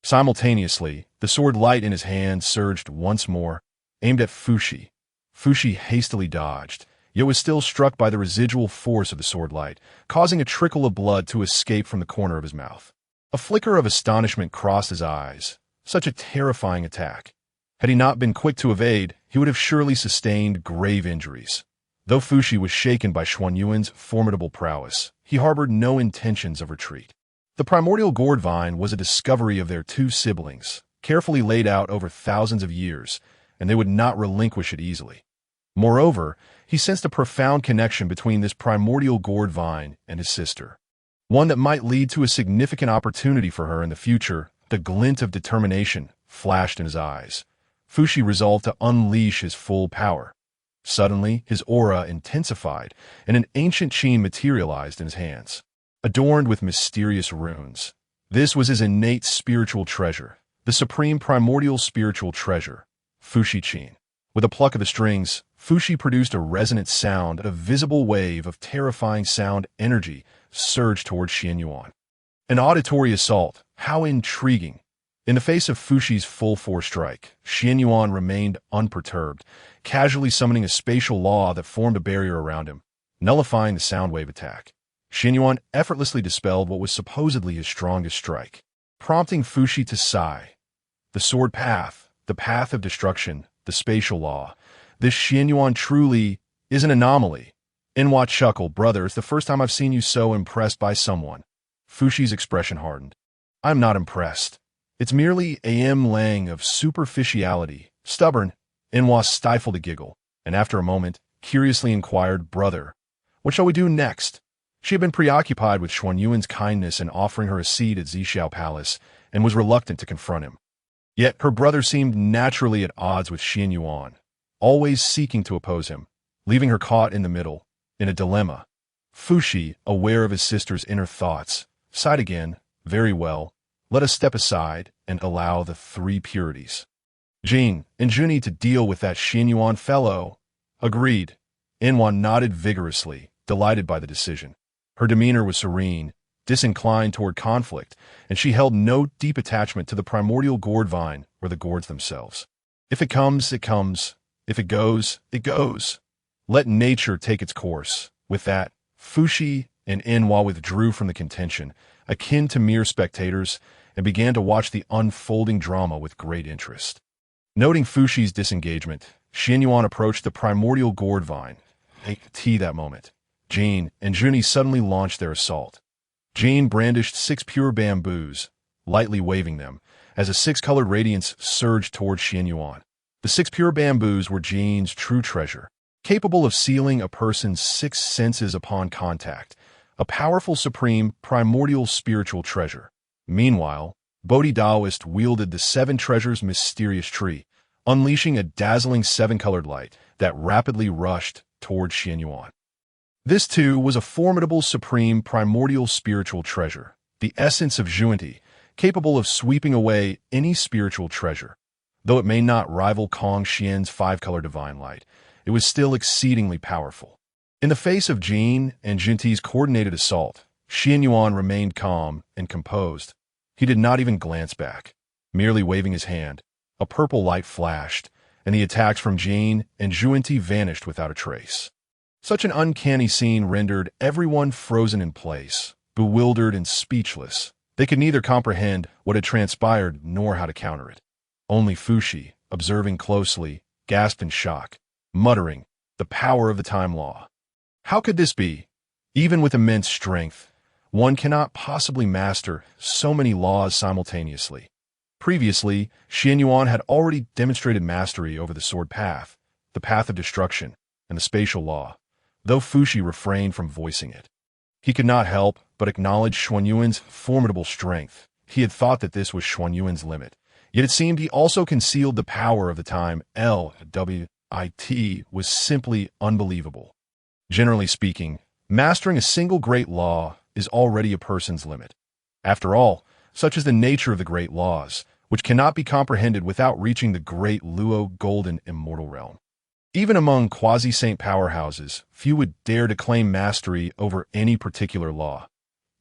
Speaker 1: Simultaneously, the sword light in his hand surged once more, aimed at Fushi. Fushi hastily dodged, yet was still struck by the residual force of the sword light, causing a trickle of blood to escape from the corner of his mouth. A flicker of astonishment crossed his eyes. Such a terrifying attack. Had he not been quick to evade, he would have surely sustained grave injuries. Though Fushi was shaken by Xuan Yuan's formidable prowess, he harbored no intentions of retreat. The primordial gourd vine was a discovery of their two siblings, carefully laid out over thousands of years, and they would not relinquish it easily. Moreover, he sensed a profound connection between this primordial gourd vine and his sister, one that might lead to a significant opportunity for her in the future. The glint of determination flashed in his eyes. Fushi resolved to unleash his full power. Suddenly, his aura intensified, and an ancient chain materialized in his hands, adorned with mysterious runes. This was his innate spiritual treasure, the supreme primordial spiritual treasure, Fushi Chain. With a pluck of the strings, Fushi produced a resonant sound, and a visible wave of terrifying sound energy surged toward Qianyuan. An auditory assault, how intriguing! In the face of Fushi's full-force strike, Qianyuan remained unperturbed, casually summoning a spatial law that formed a barrier around him, nullifying the sound wave attack. Qianyuan effortlessly dispelled what was supposedly his strongest strike, prompting Fushi to sigh. The sword path, the path of destruction, the spatial law. This Qianyuan truly is an anomaly. Inwa chuckled. Brother, it's the first time I've seen you so impressed by someone. Fushi's expression hardened. I'm not impressed. It's merely a lang of superficiality. Stubborn. Inwa stifled a giggle, and after a moment, curiously inquired, Brother, what shall we do next? She had been preoccupied with Xuan Yuan's kindness and offering her a seat at Zixiao Palace, and was reluctant to confront him. Yet her brother seemed naturally at odds with Qianyuan, always seeking to oppose him, leaving her caught in the middle, in a dilemma. Fushi, aware of his sister's inner thoughts, sighed again. Very well, let us step aside and allow the three purities. Jing and Juni to deal with that Qianyuan fellow. Agreed. Inwan nodded vigorously, delighted by the decision. Her demeanor was serene, disinclined toward conflict, and she held no deep attachment to the primordial gourd vine or the gourds themselves. If it comes, it comes. If it goes, it goes. Let nature take its course. With that, Fushi and Inwa withdrew from the contention, akin to mere spectators, and began to watch the unfolding drama with great interest. Noting Fushi's disengagement, Qianyuan approached the primordial gourd vine. That moment, Jane and Juni suddenly launched their assault. Jane brandished 6 pure bamboos, lightly waving them, as a 6-colored radiance surged toward Qianyuan. The 6 pure bamboos were Jane's true treasure, capable of sealing a person's 6 senses upon contact, a powerful supreme primordial spiritual treasure. Meanwhile, Bodhi Daoist wielded the 7 treasures mysterious tree, unleashing a dazzling 7-colored light that rapidly rushed toward Qianyuan. This too was a formidable supreme primordial spiritual treasure, the essence of Zhuanti, capable of sweeping away any spiritual treasure. Though it may not rival Kong Xian's 5-color divine light, it was still exceedingly powerful. In the face of Jin and Junti's coordinated assault, Qianyuan remained calm and composed. He did not even glance back, merely waving his hand. A purple light flashed, and the attacks from Jin and Zhuanti vanished without a trace. Such an uncanny scene rendered everyone frozen in place, bewildered and speechless. They could neither comprehend what had transpired nor how to counter it. Only Fushi, observing closely, gasped in shock, muttering, the power of the time law. How could this be? Even with immense strength, one cannot possibly master so many laws simultaneously. Previously, Qianyuan had already demonstrated mastery over the sword path, the path of destruction, and the spatial law, though Fushi refrained from voicing it. He could not help but acknowledge Xuan Yuan's formidable strength. He had thought that this was Xuan Yuan's limit, yet it seemed he also concealed the power of the time. LWIT was simply unbelievable. Generally speaking, mastering a single great law is already a person's limit. After all, such is the nature of the great laws, which cannot be comprehended without reaching the great Luo golden immortal realm. Even among Quasi-Saint powerhouses, few would dare to claim mastery over any particular law.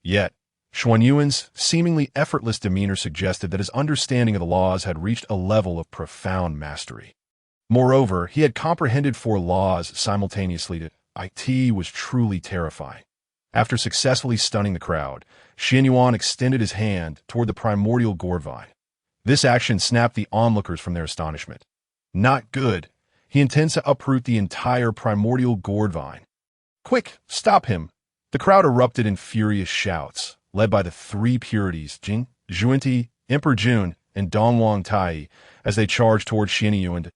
Speaker 1: Yet, Xuan Yuan's seemingly effortless demeanor suggested that his understanding of the laws had reached a level of profound mastery. Moreover, he had comprehended 4 laws simultaneously. It was truly terrifying. After successfully stunning the crowd, Qianyuan extended his hand toward the primordial gourd vine. This action snapped the onlookers from their astonishment. Not good. He intends to uproot the entire primordial gourd vine. Quick, stop him! The crowd erupted in furious shouts, led by the three purities, Jing, Zhuanti, Emperor Jun, and Dongwang Tai, as they charged toward Qianyuan.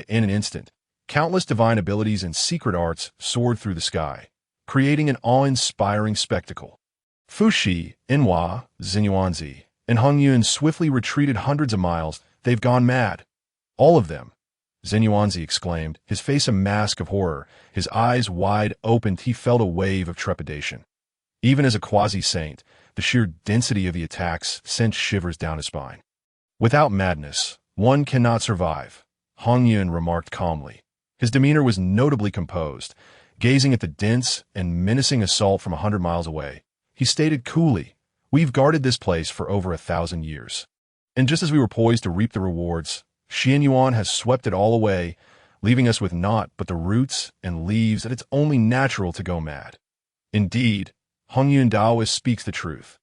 Speaker 1: In an instant, countless divine abilities and secret arts soared through the sky, creating an awe-inspiring spectacle. Fuxi, Inhua, Xinyuanzi, and Hongjun swiftly retreated hundreds of miles. They've gone mad. All of them, Xinyuanzi exclaimed, his face a mask of horror. His eyes wide opened, he felt a wave of trepidation. Even as a Quasi-Saint, the sheer density of the attacks sent shivers down his spine. Without madness, one cannot survive, Hongjun remarked calmly. His demeanor was notably composed, gazing at the dense and menacing assault from 100 miles away. He stated coolly, "We've guarded this place for over 1,000 years. And just as we were poised to reap the rewards, Qianyuan has swept it all away, leaving us with naught but the roots and leaves that it's only natural to go mad." Indeed, Hongyun Daoist speaks the truth.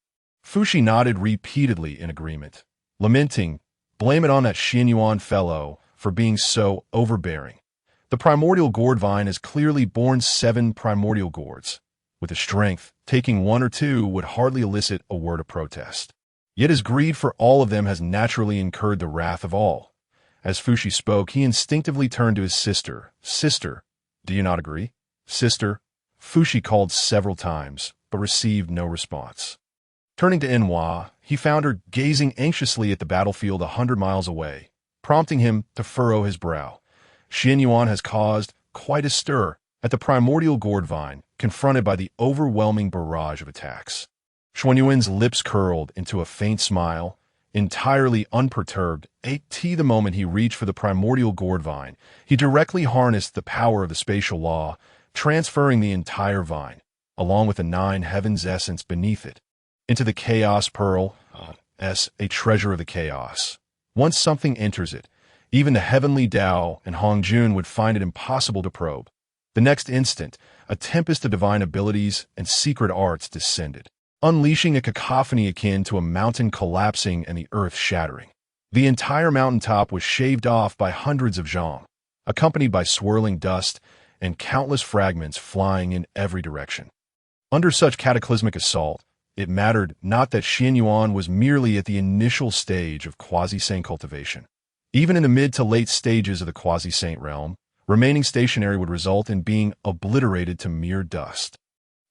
Speaker 1: Fuxi nodded repeatedly in agreement, lamenting, "Blame it on that Qianyuan fellow for being so overbearing. The primordial gourd vine has clearly borne 7 primordial gourds. With the strength, taking 1 or 2 would hardly elicit a word of protest. Yet his greed for all of them has naturally incurred the wrath of all." As Fuxi spoke, he instinctively turned to his sister. "Sister, do you not agree?" "Sister," Fuxi called several times, but received no response. Turning to Inhua, he found her gazing anxiously at the battlefield 100 miles away, prompting him to furrow his brow. Qianyuan has caused quite a stir at the primordial gourd vine, confronted by the overwhelming barrage of attacks. Xuan Yuan's lips curled into a faint smile, entirely unperturbed. The moment he reached for the primordial gourd vine, he directly harnessed the power of the spatial law, transferring the entire vine, along with the 9 heavens essence beneath it, into the chaos pearl, a treasure of the chaos. Once something enters it, even the heavenly Tao and Hongjun would find it impossible to probe. The next instant, a tempest of divine abilities and secret arts descended, unleashing a cacophony akin to a mountain collapsing and the earth shattering. The entire mountaintop was shaved off by hundreds of zhang, accompanied by swirling dust and countless fragments flying in every direction. Under such cataclysmic assault, it mattered not that Qianyuan was merely at the initial stage of Quasi-Saint cultivation. Even in the mid to late stages of the Quasi-Saint realm, remaining stationary would result in being obliterated to mere dust.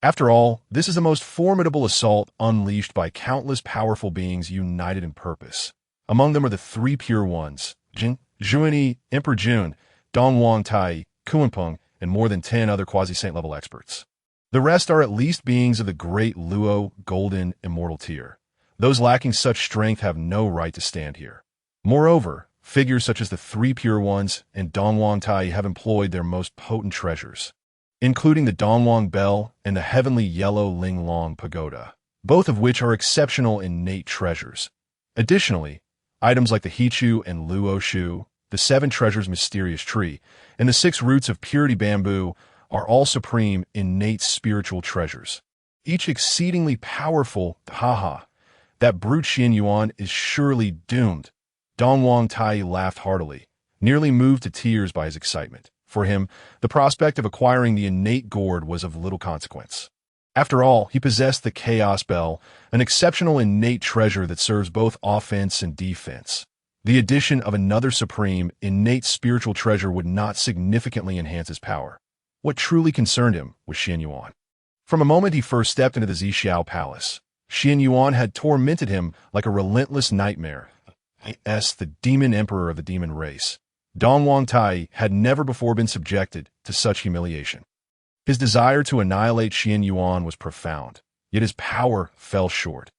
Speaker 1: After all, this is the most formidable assault unleashed by countless powerful beings united in purpose. Among them are the 3 pure ones, Jing, Zhuani, Emperor Jun, Dongwang Tai, Kuanpeng, and more than 10 other Quasi-Saint level experts. The rest are at least beings of the great Luo, golden, immortal tier. Those lacking such strength have no right to stand here. Moreover, figures such as the 3 pure ones and Dongwang Tai have employed their most potent treasures, including the Dongwang Bell and the heavenly yellow Ling Long Pagoda, both of which are exceptional innate treasures. Additionally, items like the Hichu and Luo Shu, the 7 treasures mysterious tree, and the 6 roots of purity bamboo are all supreme innate spiritual treasures, each exceedingly powerful. That brute Qianyuan is surely doomed. Dongwang Tai laughed heartily, nearly moved to tears by his excitement. For him, the prospect of acquiring the innate gourd was of little consequence. After all, he possessed the Chaos Bell, an exceptional innate treasure that serves both offense and defense. The addition of another supreme, innate spiritual treasure would not significantly enhance his power. What truly concerned him was Qianyuan. From a moment he first stepped into the Zixiao palace, Qianyuan had tormented him like a relentless nightmare. The demon emperor of the demon race, Dongwang Tai had never before been subjected to such humiliation. His desire to annihilate Qianyuan was profound, yet his power fell short.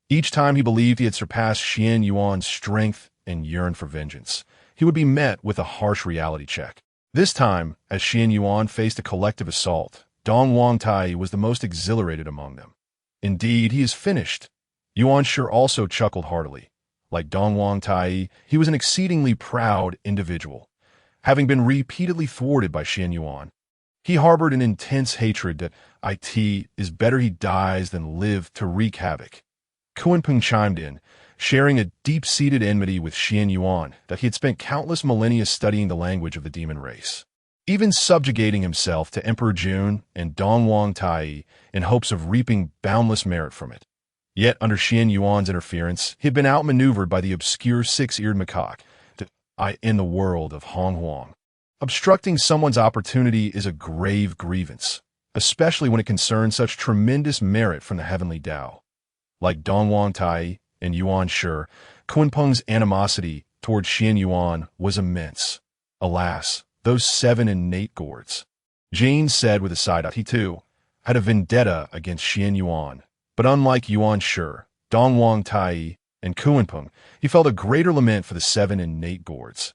Speaker 1: Each time he believed he had surpassed Qianyuan's strength and yearned for vengeance, he would be met with a harsh reality check. This time, as Qianyuan faced a collective assault, Dongwang Tai was the most exhilarated among them. Indeed, he is finished. Yuan Shi also chuckled heartily. Like Dongwang Tai, he was an exceedingly proud individual, having been repeatedly thwarted by Qianyuan. He harbored an intense hatred that it is better he dies than live to wreak havoc. Kuanpeng chimed in, sharing a deep-seated enmity with Qianyuan that he had spent countless millennia studying the language of the demon race, even subjugating himself to Emperor Jun and Dongwang Tai in hopes of reaping boundless merit from it. Yet, under Qianyuan's interference, he had been outmaneuvered by the obscure six-eared macaque in the world of Hongjun. Obstructing someone's opportunity is a grave grievance, especially when it concerns such tremendous merit from the heavenly Tao. Like Dongwang Tai and Yuan Shi, Kunpeng's animosity toward Qianyuan was immense. Alas, those 7 innate gourds. Jane said with a side he too had a vendetta against Qianyuan, but unlike Yuan Shi, Dongwang Tai, and Kunpeng, he felt a greater lament for the 7 innate gourds.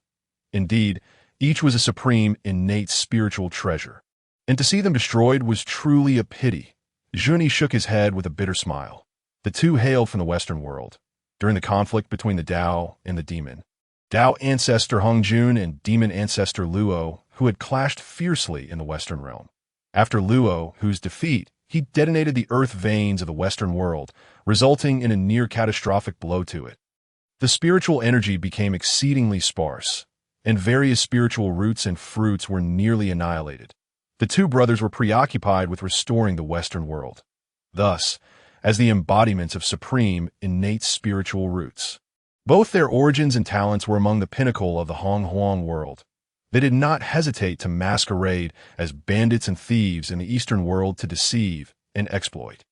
Speaker 1: Indeed, each was a supreme innate spiritual treasure, and to see them destroyed was truly a pity. Zhuni shook his head with a bitter smile. The two hailed from the Western world, during the conflict between the Tao and the demon. Tao ancestor Hongjun and demon ancestor Luo, who had clashed fiercely in the Western realm. After Luo, whose defeat, he detonated the earth veins of the Western world, resulting in a near-catastrophic blow to it. The spiritual energy became exceedingly sparse, and various spiritual roots and fruits were nearly annihilated. The two brothers were preoccupied with restoring the Western world, thus, as the embodiments of supreme, innate spiritual roots. Both their origins and talents were among the pinnacle of the Hongjun world. They did not hesitate to masquerade as bandits and thieves in the Eastern world to deceive and exploit.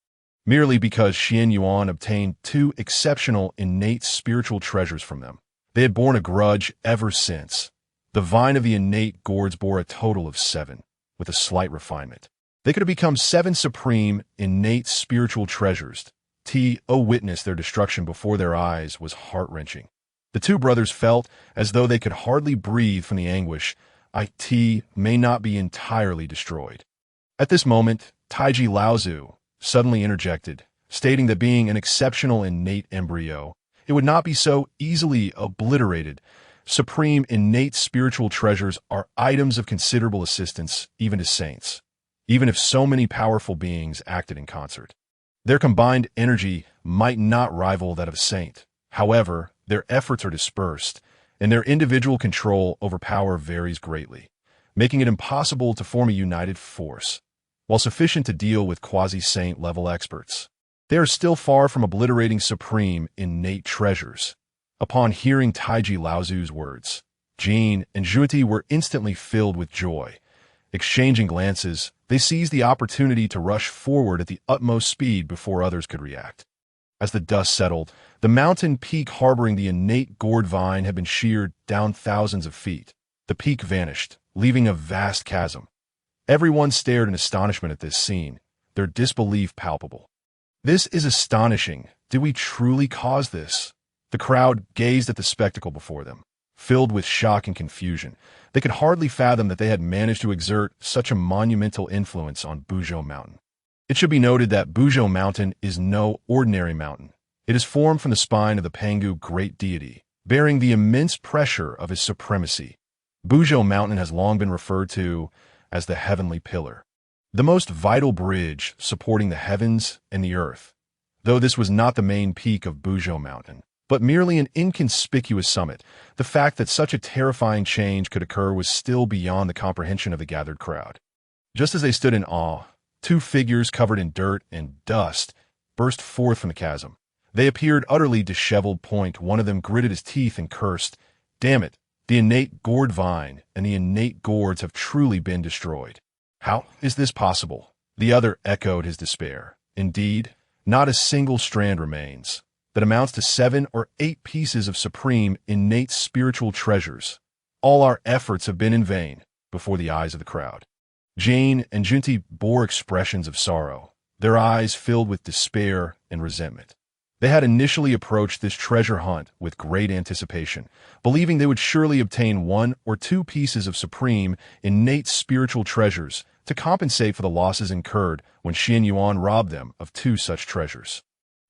Speaker 1: Merely because Qianyuan obtained 2 exceptional innate spiritual treasures from them, they had borne a grudge ever since. The vine of the innate gourds bore a total of 7, with a slight refinement. They could have become 7 supreme, innate spiritual treasures. Witness their destruction before their eyes was heart-wrenching. The two brothers felt as though they could hardly breathe from the anguish. May not be entirely destroyed. At this moment, Taiji Laozu suddenly interjected, stating that being an exceptional innate embryo, it would not be so easily obliterated. Supreme innate spiritual treasures are items of considerable assistance even to saints, even if so many powerful beings acted in concert. Their combined energy might not rival that of a saint. However, their efforts are dispersed, and their individual control over power varies greatly, making it impossible to form a united force. While sufficient to deal with Quasi-Saint level experts, they are still far from obliterating supreme, innate treasures. Upon hearing Taiji Laozu's words, Jin and Zhuti were instantly filled with joy. Exchanging glances, they seized the opportunity to rush forward at the utmost speed before others could react. As the dust settled, the mountain peak harboring the innate gourd vine had been sheared down thousands of feet. The peak vanished, leaving a vast chasm. Everyone stared in astonishment at this scene, their disbelief palpable. "This is astonishing. Did we truly cause this?" The crowd gazed at the spectacle before them, filled with shock and confusion. They could hardly fathom that they had managed to exert such a monumental influence on Buzhou Mountain. It should be noted that Buzhou Mountain is no ordinary mountain. It is formed from the spine of the Pangu great deity, bearing the immense pressure of his supremacy. Buzhou Mountain has long been referred to as the heavenly pillar, the most vital bridge supporting the heavens and the earth. Though this was not the main peak of Buzhou Mountain, but merely an inconspicuous summit, the fact that such a terrifying change could occur was still beyond the comprehension of the gathered crowd. Just as they stood in awe, 2 figures covered in dirt and dust burst forth from the chasm. They appeared utterly disheveled. One of them gritted his teeth and cursed, "Damn it, the innate gourd vine and the innate gourds have truly been destroyed. How is this possible?" The other echoed his despair. "Indeed, not a single strand remains. That amounts to 7 or 8 pieces of supreme, innate spiritual treasures. All our efforts have been in vain," before the eyes of the crowd. Jane and Junti bore expressions of sorrow, their eyes filled with despair and resentment. They had initially approached this treasure hunt with great anticipation, believing they would surely obtain 1 or 2 pieces of supreme, innate spiritual treasures to compensate for the losses incurred when Qianyuan robbed them of 2 such treasures.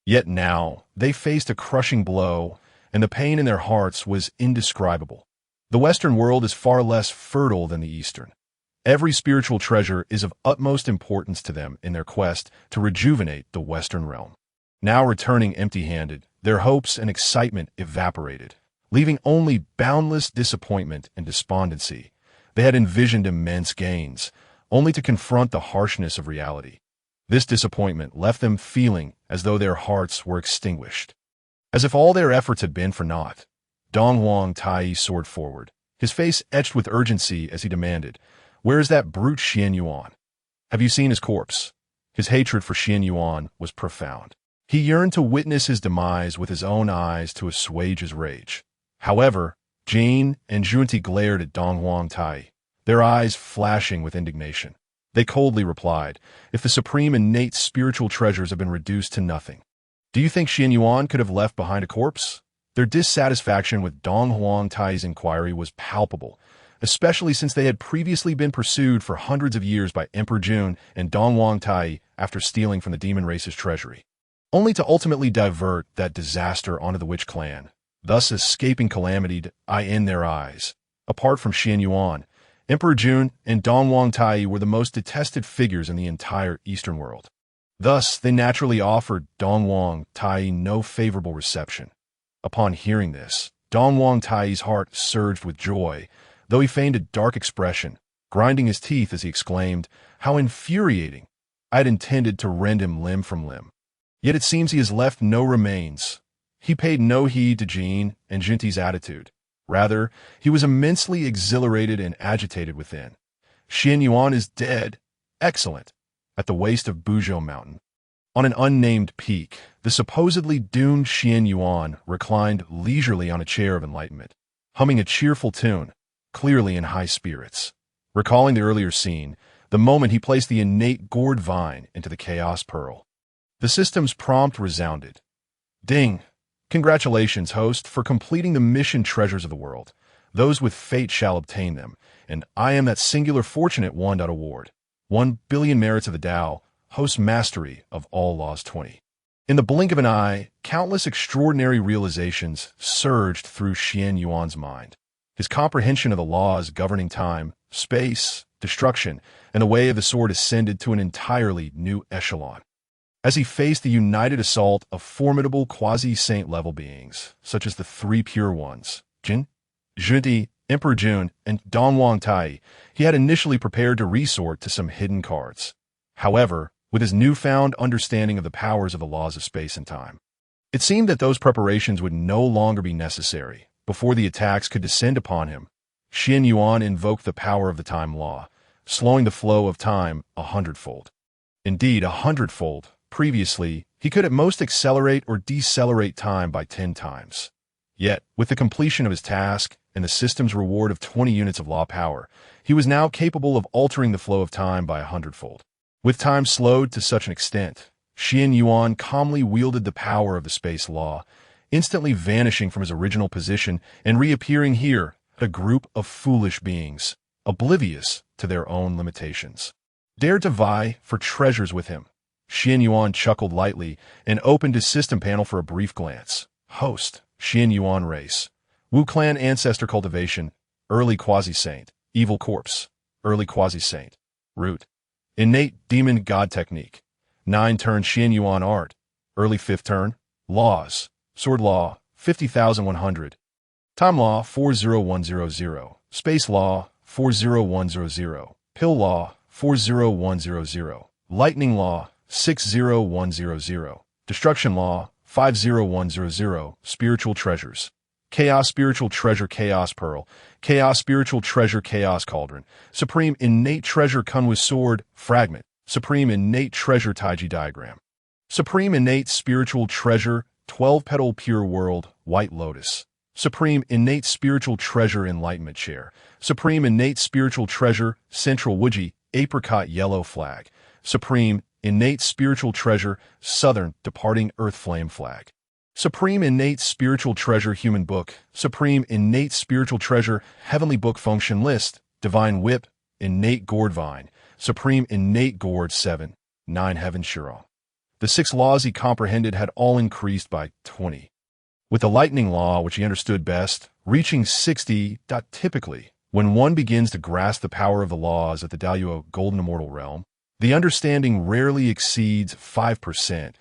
Speaker 1: Yet now, they faced a crushing blow, and the pain in their hearts was indescribable. The Western world is far less fertile than the Eastern. Every spiritual treasure is of utmost importance to them in their quest to rejuvenate the Western realm. Now returning empty-handed, Their hopes and excitement evaporated, leaving only boundless disappointment and despondency. They had envisioned immense gains, only to confront the harshness of reality. This disappointment left them feeling as though their hearts were extinguished. As if all their efforts had been for naught, Dong Tai soared forward, his face etched with urgency as he demanded, "Where is that brute Qianyuan? Have you seen his corpse?" His hatred for Qianyuan was profound. He yearned to witness his demise with his own eyes to assuage his rage. However, Jane and Junti glared at Dong Tai, their eyes flashing with indignation. They coldly replied, "If the supreme innate spiritual treasures have been reduced to nothing, do you think Qianyuan could have left behind a corpse?" Their dissatisfaction with Dong Tai's inquiry was palpable, especially since they had previously been pursued for hundreds of years by Emperor Jun and Dong Tai after stealing from the demon race's treasury, only to ultimately divert that disaster onto the witch clan, thus escaping calamity in their eyes. Apart from Qianyuan, Emperor Jun and Dong Tai were the most detested figures in the entire Eastern world. Thus, they naturally offered Dong Tai no favorable reception. Upon hearing this, Dong Tai's heart surged with joy, though he feigned a dark expression, grinding his teeth as he exclaimed, "How infuriating! I had intended to rend him limb from limb. Yet it seems he has left no remains." He paid no heed to Jean and Junti's attitude. Rather, he was immensely exhilarated and agitated within. Qianyuan is dead. Excellent. At the waist of Buzhou Mountain, on an unnamed peak, the supposedly doomed Qianyuan reclined leisurely on a chair of enlightenment, humming a cheerful tune, clearly in high spirits. Recalling the earlier scene, the moment he placed the innate gourd vine into the chaos pearl, the system's prompt resounded. "Ding! Congratulations, host, for completing the mission treasures of the world. Those with fate shall obtain them, and I am that singular fortunate one. Award. 1,000,000,000 merits of the Tao, host mastery of all laws 20. In the blink of an eye, countless extraordinary realizations surged through Qianyuan's mind. His comprehension of the laws governing time, space, destruction, and the way of the sword ascended to an entirely new echelon. As he faced the united assault of formidable Quasi-Saint level beings, such as the three pure ones, Jin, Junti, Emperor Jun, and Dong Tai, he had initially prepared to resort to some hidden cards. However, with his newfound understanding of the powers of the laws of space and time, it seemed that those preparations would no longer be necessary. Before the attacks could descend upon him, Qianyuan invoked the power of the time law, slowing the flow of time 100-fold. Indeed, 100-fold. Previously, he could at most accelerate or decelerate time by 10 times. Yet, with the completion of his task and the system's reward of 20 units of law power, he was now capable of altering the flow of time by 100-fold. With time slowed to such an extent, Qianyuan calmly wielded the power of the space law, instantly vanishing from his original position and reappearing here, a group of foolish beings, oblivious to their own limitations, dared to vie for treasures with him. Qianyuan chuckled lightly and opened his system panel for a brief glance. Host, Qianyuan race. Wu clan ancestor cultivation, early Quasi-Saint, evil corpse, early Quasi-Saint, root. Innate demon god technique, 9-turn Qianyuan art, early 5th turn, laws, sword law, 50,100. Time law, 40100, space law, 40100, pill law, 40100, lightning law, 60100, destruction law, 50100, spiritual treasures. Chaos spiritual treasure chaos pearl, chaos spiritual treasure chaos cauldron, supreme innate treasure Kunwa's sword, fragment, supreme innate treasure Taiji diagram. Supreme innate spiritual treasure, 12-petal pure world, white lotus. Supreme innate spiritual treasure enlightenment chair. Supreme innate spiritual treasure, central Wuji, apricot yellow flag. Supreme innate spiritual treasure, southern departing earth flame flag. Supreme innate spiritual treasure human book, supreme innate spiritual treasure heavenly book function list, divine whip, innate gourd vine, supreme innate gourd 7, 9 heaven shiro. The 6 laws he comprehended had all increased by 20. With the lightning law, which he understood best, reaching 60. Typically, when one begins to grasp the power of the laws at the Daluo golden immortal realm, the understanding rarely exceeds 5%.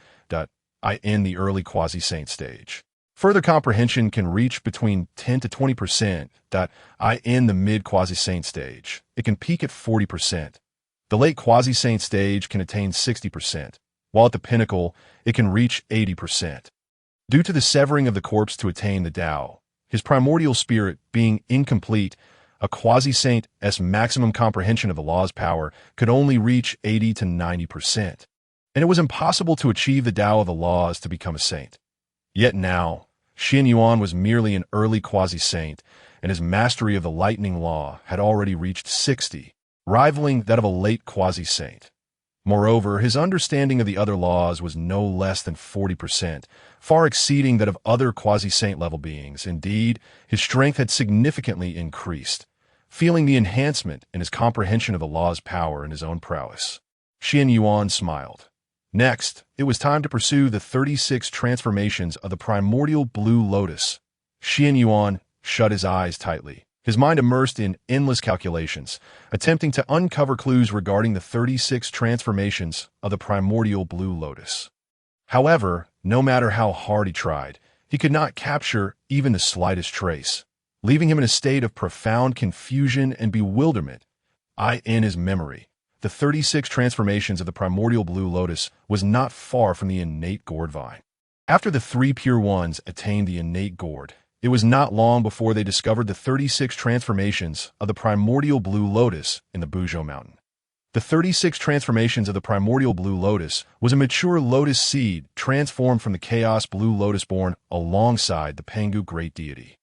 Speaker 1: in the early Quasi-Saint stage. Further comprehension can reach between 10 to 20%. In the mid-Quasi-Saint stage, it can peak at 40%. The late Quasi-Saint stage can attain 60%, while at the pinnacle, it can reach 80%. Due to the severing of the corpse to attain the Tao, his primordial spirit being incomplete, a Quasi-Saint's maximum comprehension of the law's power could only reach 80 to 90%, and it was impossible to achieve the Tao of the laws to become a saint. Yet now, Qianyuan was merely an early Quasi-Saint, and his mastery of the lightning law had already reached 60, rivaling that of a late Quasi-Saint. Moreover, his understanding of the other laws was no less than 40%, far exceeding that of other Quasi-Saint level beings. Indeed, his strength had significantly increased, feeling the enhancement in his comprehension of the law's power and his own prowess. Qianyuan smiled. Next, it was time to pursue the 36 transformations of the primordial blue lotus. Qianyuan shut his eyes tightly, his mind immersed in endless calculations, attempting to uncover clues regarding the 36 transformations of the primordial blue lotus. However, no matter how hard he tried, he could not capture even the slightest trace, leaving him in a state of profound confusion and bewilderment. In his memory, the 36 transformations of the primordial blue lotus was not far from the innate gourd vine. After the 3 pure ones attained the innate gourd, it was not long before they discovered the 36 transformations of the primordial blue lotus in the Buzhou mountain. The 36 transformations of the primordial blue lotus was a mature lotus seed transformed from the chaos blue lotus born alongside the Pangu great deity.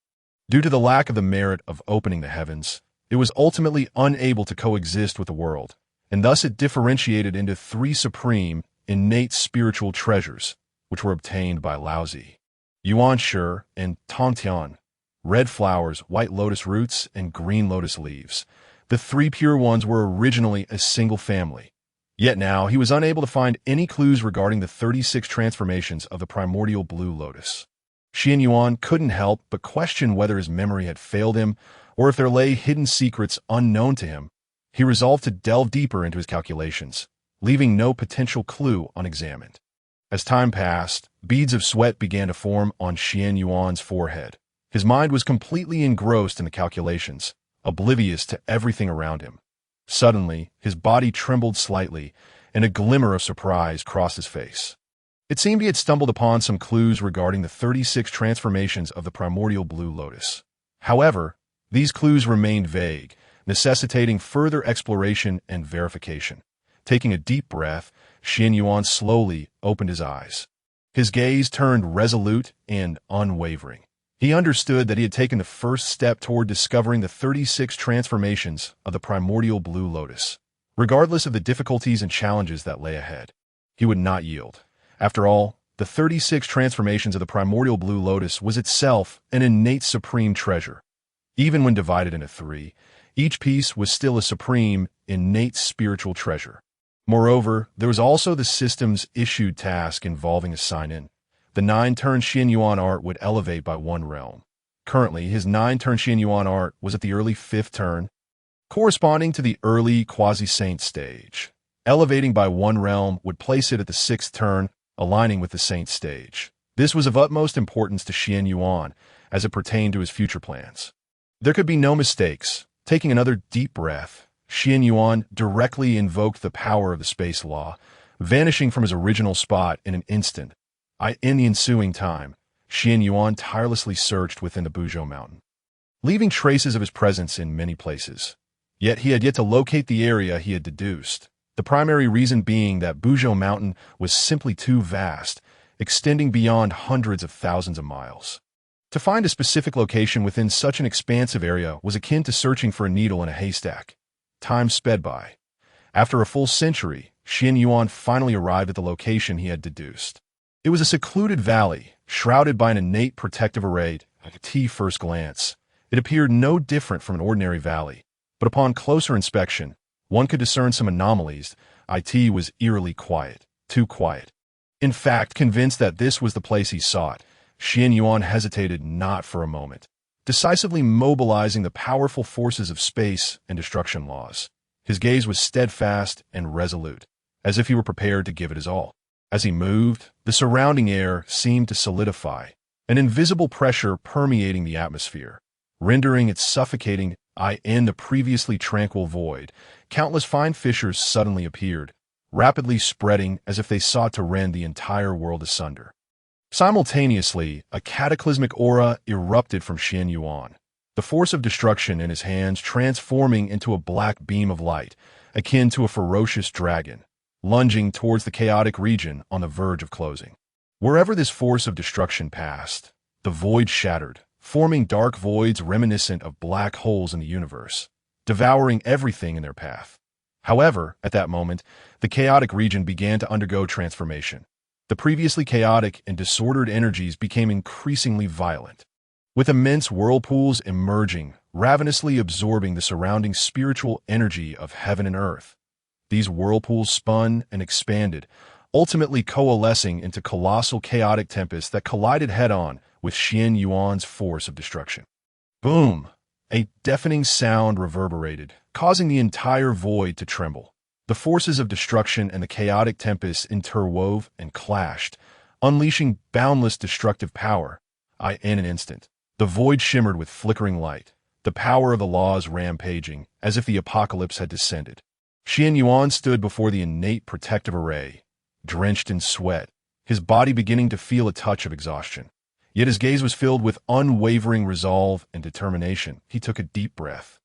Speaker 1: Due to the lack of the merit of opening the heavens, it was ultimately unable to coexist with the world, and thus it differentiated into 3 supreme, innate spiritual treasures, which were obtained by Laozi. Yuan Shi and Tongtian, red flowers, white lotus roots, and green lotus leaves. The 3 pure ones were originally a single family. Yet now he was unable to find any clues regarding the 36 transformations of the primordial blue lotus. Qianyuan couldn't help but question whether his memory had failed him or if there lay hidden secrets unknown to him. He resolved to delve deeper into his calculations, leaving no potential clue unexamined. As time passed, beads of sweat began to form on Qianyuan's forehead. His mind was completely engrossed in the calculations, oblivious to everything around him. Suddenly, his body trembled slightly, and a glimmer of surprise crossed his face. It seemed he had stumbled upon some clues regarding the 36 transformations of the primordial blue lotus. However, these clues remained vague, necessitating further exploration and verification. Taking a deep breath, Qianyuan slowly opened his eyes. His gaze turned resolute and unwavering. He understood that he had taken the first step toward discovering the 36 transformations of the primordial blue lotus. Regardless of the difficulties and challenges that lay ahead, he would not yield. After all, the 36 transformations of the primordial blue lotus was itself an innate supreme treasure. Even when divided into 3, each piece was still a supreme, innate spiritual treasure. Moreover, there was also the system's issued task involving a sign-in. The 9-turn Qianyuan art would elevate by 1 realm. Currently, his 9-turn Qianyuan art was at the early 5th turn, corresponding to the early Quasi-Saint stage. Elevating by 1 realm would place it at the 6th turn, aligning with the Saint stage. This was of utmost importance to Qianyuan as it pertained to his future plans. There could be no mistakes. Taking another deep breath, Qianyuan directly invoked the power of the space law, vanishing from his original spot in an instant. In the ensuing time, Qianyuan tirelessly searched within the Buzhou mountain, leaving traces of his presence in many places. Yet he had yet to locate the area he had deduced, the primary reason being that Buzhou mountain was simply too vast, extending beyond hundreds of thousands of miles. To find a specific location within such an expansive area was akin to searching for a needle in a haystack. Time sped by. After a full century, Qianyuan finally arrived at the location he had deduced. It was a secluded valley, shrouded by an innate protective array. At first glance, it appeared no different from an ordinary valley, but upon closer inspection, one could discern some anomalies. It was eerily quiet, too quiet. In fact, convinced that this was the place he sought, Qianyuan hesitated not for a moment, decisively mobilizing the powerful forces of space and destruction laws. His gaze was steadfast and resolute, as if he were prepared to give it his all. As he moved, the surrounding air seemed to solidify, an invisible pressure permeating the atmosphere, rendering it suffocating. In the previously tranquil void, countless fine fissures suddenly appeared, rapidly spreading as if they sought to rend the entire world asunder. Simultaneously, a cataclysmic aura erupted from Qianyuan, the force of destruction in his hands transforming into a black beam of light, akin to a ferocious dragon, lunging towards the chaotic region on the verge of closing. Wherever this force of destruction passed, the void shattered, forming dark voids reminiscent of black holes in the universe, devouring everything in their path. However, at that moment, the chaotic region began to undergo transformation. The previously chaotic and disordered energies became increasingly violent, with immense whirlpools emerging, ravenously absorbing the surrounding spiritual energy of heaven and earth. These whirlpools spun and expanded, ultimately coalescing into colossal chaotic tempests that collided head-on with Qianyuan's force of destruction. Boom! A deafening sound reverberated, causing the entire void to tremble. The forces of destruction and the chaotic tempests interwove and clashed, unleashing boundless destructive power. In an instant, the void shimmered with flickering light, the power of the laws rampaging, as if the apocalypse had descended. Qianyuan stood before the innate protective array, drenched in sweat, his body beginning to feel a touch of exhaustion. Yet his gaze was filled with unwavering resolve and determination. He took a deep breath,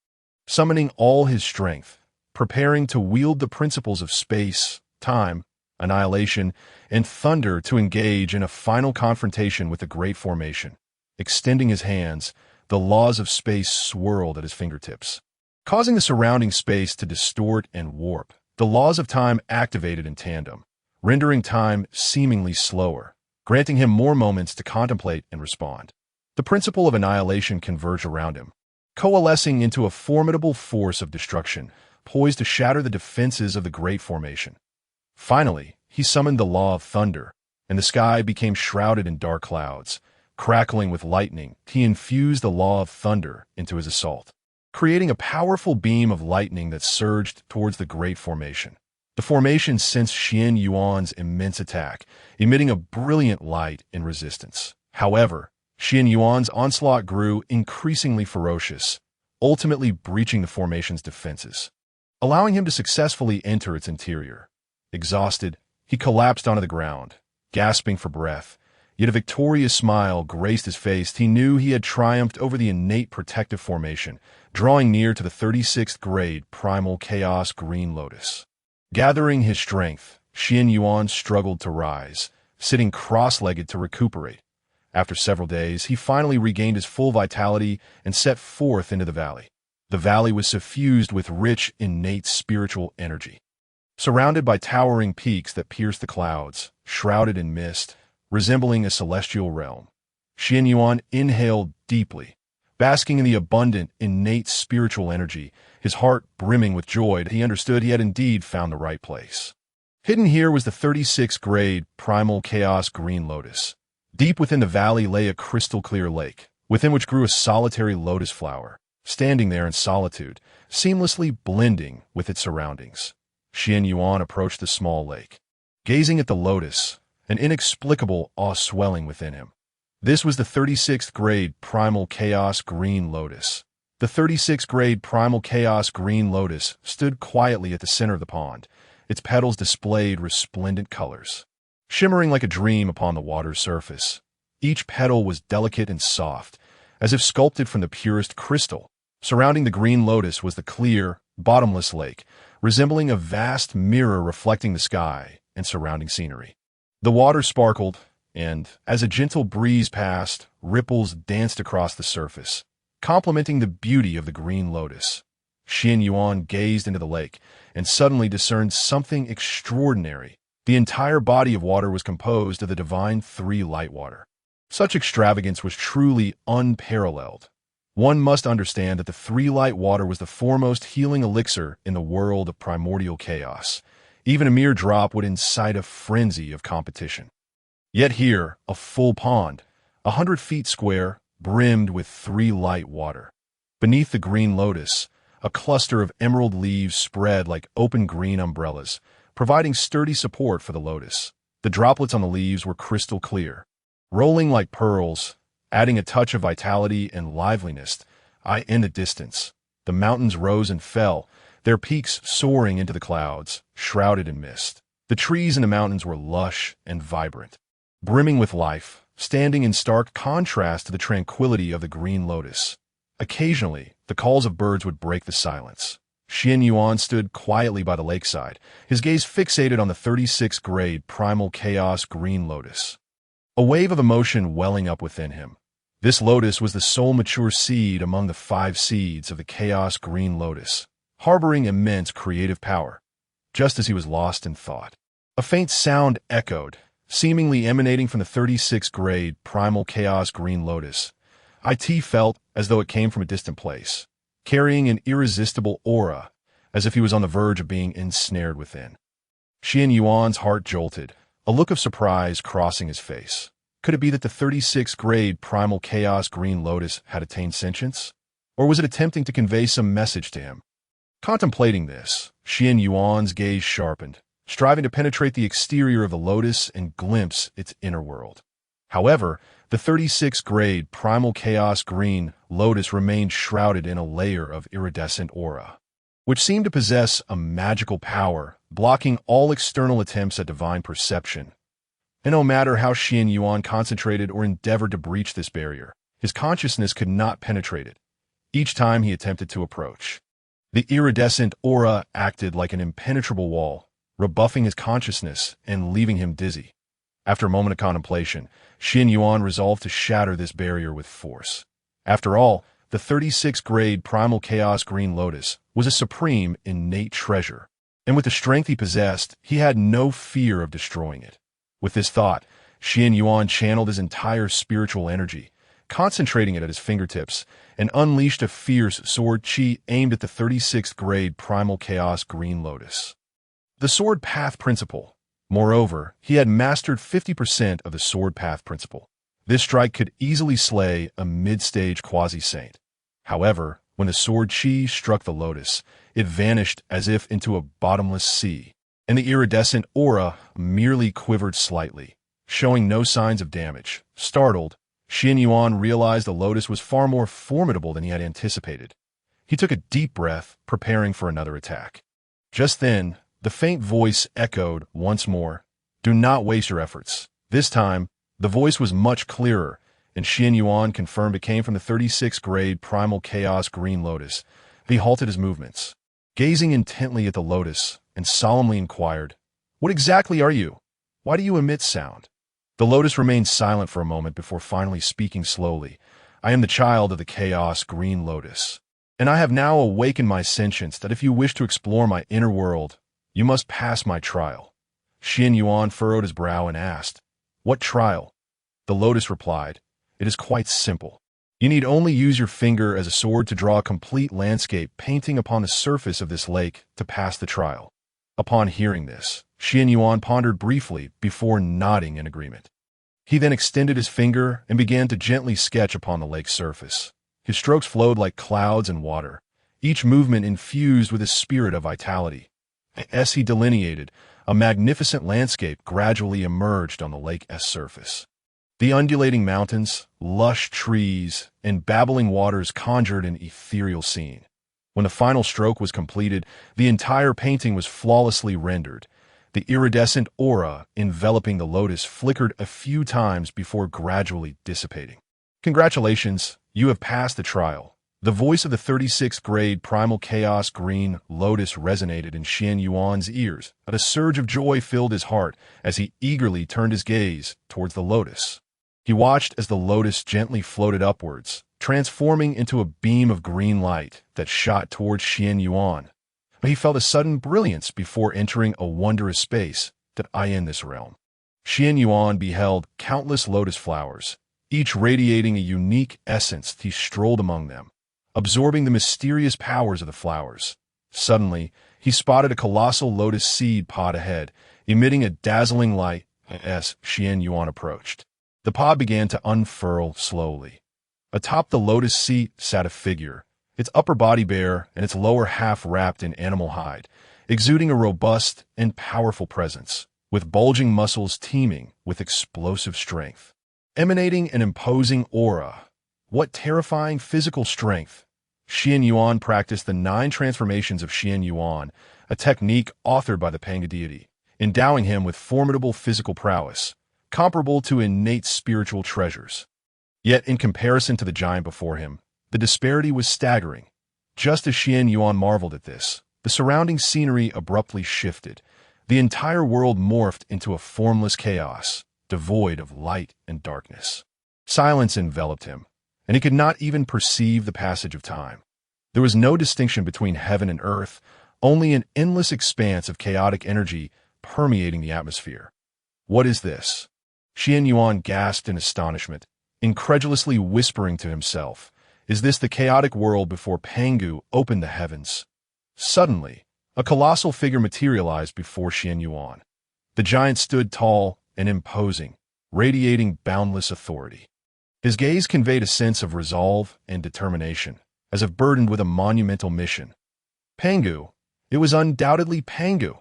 Speaker 1: summoning all his strength, preparing to wield the principles of space, time, annihilation, and thunder to engage in a final confrontation with the Great Formation. Extending his hands, the laws of space swirled at his fingertips, causing the surrounding space to distort and warp. The laws of time activated in tandem, rendering time seemingly slower, granting him more moments to contemplate and respond. The principle of annihilation converged around him, coalescing into a formidable force of destruction, poised to shatter the defenses of the Great Formation. Finally, he summoned the law of thunder, and the sky became shrouded in dark clouds. Crackling with lightning, he infused the law of thunder into his assault, creating a powerful beam of lightning that surged towards the Great Formation. The formation sensed Qianyuan's immense attack, emitting a brilliant light in resistance. However, Qianyuan's onslaught grew increasingly ferocious, ultimately breaching the formation's defenses, allowing him to successfully enter its interior. Exhausted, he collapsed onto the ground, gasping for breath. Yet a victorious smile graced his face. He knew he had triumphed over the innate protective formation, drawing near to the 36th grade primal chaos green lotus. Gathering his strength, Qianyuan struggled to rise, sitting cross-legged to recuperate. After several days, he finally regained his full vitality and set forth into the valley. The valley was suffused with rich, innate spiritual energy. Surrounded by towering peaks that pierced the clouds, shrouded in mist, resembling a celestial realm, Qianyuan inhaled deeply, basking in the abundant, innate spiritual energy, his heart brimming with joy that he understood he had indeed found the right place. Hidden here was the 36th grade primal chaos green lotus. Deep within the valley lay a crystal-clear lake, within which grew a solitary lotus flower, standing there in solitude, seamlessly blending with its surroundings. Qianyuan approached the small lake, gazing at the lotus, an inexplicable awe swelling within him. This was the 36th grade primal chaos green lotus. The 36th grade primal chaos green lotus stood quietly at the center of the pond, its petals displayed resplendent colors, shimmering like a dream upon the water's surface. Each petal was delicate and soft, as if sculpted from the purest crystal. Surrounding the green lotus was the clear, bottomless lake, resembling a vast mirror reflecting the sky and surrounding scenery. The water sparkled, and, as a gentle breeze passed, ripples danced across the surface, complementing the beauty of the green lotus. Qianyuan gazed into the lake and suddenly discerned something extraordinary. The entire body of water was composed of the divine three light water. Such extravagance was truly unparalleled. One must understand that the three light water was the foremost healing elixir in the world of primordial chaos. Even a mere drop would incite a frenzy of competition. Yet here, a full pond, 100 feet square, brimmed with three light water. Beneath the green lotus, a cluster of emerald leaves spread like open green umbrellas, providing sturdy support for the lotus. The droplets on the leaves were crystal clear, rolling like pearls, adding a touch of vitality and liveliness. In the distance, the mountains rose and fell, their peaks soaring into the clouds, shrouded in mist. The trees in the mountains were lush and vibrant, brimming with life, standing in stark contrast to the tranquility of the green lotus. Occasionally, the calls of birds would break the silence. Qianyuan stood quietly by the lakeside, his gaze fixated on the 36th grade primal chaos green lotus. A wave of emotion welling up within him. This lotus was the sole mature seed among the 5 seeds of the chaos green lotus, harboring immense creative power. Just as he was lost in thought, a faint sound echoed, seemingly emanating from the 36th grade primal chaos green lotus. It felt as though it came from a distant place, carrying an irresistible aura, as if he was on the verge of being ensnared within. Qianyuan's heart jolted, a look of surprise crossing his face. Could it be that the 36th grade primal chaos green lotus had attained sentience? Or was it attempting to convey some message to him? Contemplating this, Qianyuan's gaze sharpened, striving to penetrate the exterior of the lotus and glimpse its inner world. However, the 36th grade primal chaos green lotus remained shrouded in a layer of iridescent aura, which seemed to possess a magical power, blocking all external attempts at divine perception. And no matter how Qianyuan concentrated or endeavored to breach this barrier, his consciousness could not penetrate it. Each time he attempted to approach, the iridescent aura acted like an impenetrable wall, rebuffing his consciousness and leaving him dizzy. After a moment of contemplation, Qianyuan resolved to shatter this barrier with force. After all, the 36th grade primal chaos green lotus was a supreme innate treasure, and with the strength he possessed, he had no fear of destroying it. With this thought, Qianyuan channeled his entire spiritual energy, concentrating it at his fingertips, and unleashed a fierce sword chi aimed at the 36th grade primal chaos green lotus. The sword path principle. Moreover, he had mastered 50% of the sword path principle. This strike could easily slay a mid-stage Quasi-Saint. However, when the sword chi struck the lotus, it vanished as if into a bottomless sea, and the iridescent aura merely quivered slightly, showing no signs of damage. Startled, Qianyuan realized the lotus was far more formidable than he had anticipated. He took a deep breath, preparing for another attack. Just then, the faint voice echoed once more, "Do not waste your efforts." This time, the voice was much clearer, and Qianyuan confirmed it came from the 36th grade primal chaos green lotus. He halted his movements, gazing intently at the lotus, and solemnly inquired, "What exactly are you? Why do you emit sound?" The lotus remained silent for a moment before finally speaking slowly. "I am the child of the chaos green lotus, and I have now awakened my sentience that if you wish to explore my inner world, you must pass my trial." Qianyuan furrowed his brow and asked, "What trial?" The lotus replied, "It is quite simple. You need only use your finger as a sword to draw a complete landscape painting upon the surface of this lake to pass the trial." Upon hearing this, Qianyuan pondered briefly before nodding in agreement. He then extended his finger and began to gently sketch upon the lake's surface. His strokes flowed like clouds in water, each movement infused with a spirit of vitality. As he delineated, a magnificent landscape gradually emerged on the lake's surface. The undulating mountains, lush trees, and babbling waters conjured an ethereal scene. When the final stroke was completed, the entire painting was flawlessly rendered. The iridescent aura enveloping the lotus flickered a few times before gradually dissipating. "Congratulations, you have passed the trial." The voice of the 36th grade primal chaos green lotus resonated in Qianyuan's ears, but a surge of joy filled his heart as he eagerly turned his gaze towards the lotus. He watched as the lotus gently floated upwards, transforming into a beam of green light that shot towards Qianyuan. But he felt a sudden brilliance before entering a wondrous space that in this realm. Qianyuan beheld countless lotus flowers, each radiating a unique essence. He strolled among them, absorbing the mysterious powers of the flowers. Suddenly, he spotted a colossal lotus seed pod ahead, emitting a dazzling light as Qianyuan approached. The pod began to unfurl slowly. Atop the lotus seat sat a figure, its upper body bare and its lower half wrapped in animal hide, exuding a robust and powerful presence. with bulging muscles teeming with explosive strength. Emanating an imposing aura. What terrifying physical strength! Qianyuan practiced the 9 transformations of Qianyuan, a technique authored by the Pangu deity, endowing him with formidable physical prowess, comparable to innate spiritual treasures. Yet, in comparison to the giant before him, the disparity was staggering. Just as Qianyuan marveled at this, the surrounding scenery abruptly shifted. The entire world morphed into a formless chaos, devoid of light and darkness. Silence enveloped him, and he could not even perceive the passage of time. There was no distinction between heaven and earth, only an endless expanse of chaotic energy permeating the atmosphere. What is this? Qianyuan gasped in astonishment, incredulously whispering to himself, "Is this the chaotic world before Pangu opened the heavens?" Suddenly, a colossal figure materialized before Qianyuan. The giant stood tall and imposing, radiating boundless authority. His gaze conveyed a sense of resolve and determination, as if burdened with a monumental mission. Pangu. It was undoubtedly Pangu.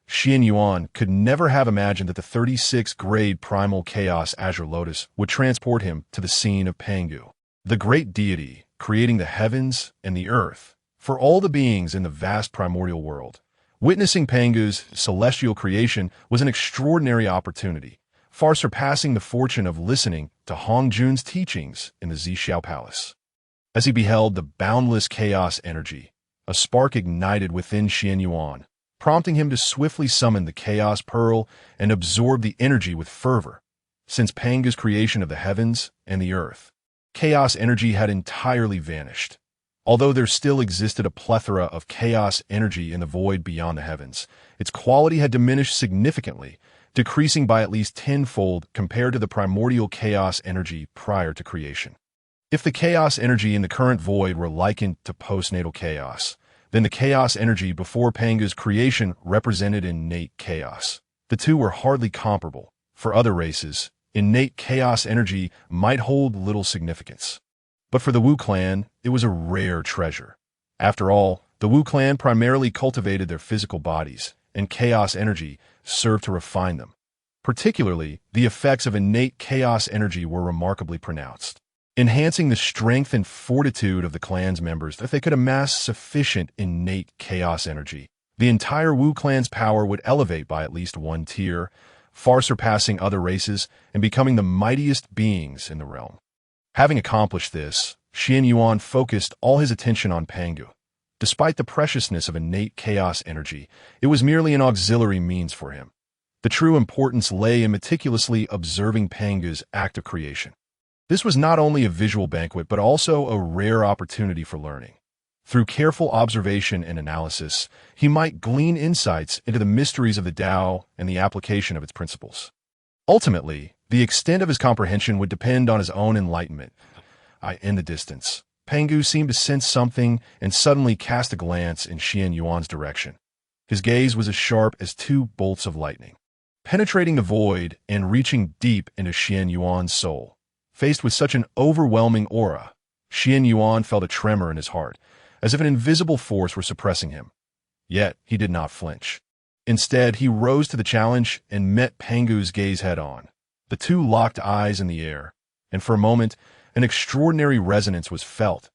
Speaker 1: Qianyuan could never have imagined that the 36th-grade primal chaos azure lotus would transport him to the scene of Pangu, the great deity creating the heavens and the earth for all the beings in the vast primordial world. Witnessing Pangu's celestial creation was an extraordinary opportunity, far surpassing the fortune of listening to Hongjun's teachings in the Zixiao palace. As he beheld the boundless chaos energy, a spark ignited within Qianyuan, prompting him to swiftly summon the chaos pearl and absorb the energy with fervor. Since Pangu's creation of the heavens and the earth, chaos energy had entirely vanished. Although there still existed a plethora of chaos energy in the void beyond the heavens, its quality had diminished significantly, decreasing by at least tenfold compared to the primordial chaos energy prior to creation. If the chaos energy in the current void were likened to postnatal chaos, then the chaos energy before Pangu's creation represented innate chaos. The two were hardly comparable. For other races, innate chaos energy might hold little significance. But for the Wu clan, it was a rare treasure. After all, the Wu clan primarily cultivated their physical bodies, and chaos energy served to refine them. Particularly, the effects of innate chaos energy were remarkably pronounced, enhancing the strength and fortitude of the clan's members. If they could amass sufficient innate chaos energy, the entire Wu clan's power would elevate by at least 1 tier, far surpassing other races and becoming the mightiest beings in the realm. Having accomplished this, Qianyuan focused all his attention on Pangu. Despite the preciousness of innate chaos energy, it was merely an auxiliary means for him. The true importance lay in meticulously observing Pangu's act of creation. This was not only a visual banquet but also a rare opportunity for learning. Through careful observation and analysis, he might glean insights into the mysteries of the Tao and the application of its principles. Ultimately, the extent of his comprehension would depend on his own enlightenment. In the distance, Pangu seemed to sense something and suddenly cast a glance in Qianyuan's direction. His gaze was as sharp as 2 bolts of lightning, penetrating the void and reaching deep into Qianyuan's soul. Faced with such an overwhelming aura, Qianyuan felt a tremor in his heart, as if an invisible force were suppressing him. Yet he did not flinch. Instead, he rose to the challenge and met Pangu's gaze head-on. The two locked eyes in the air, and for a moment, an extraordinary resonance was felt.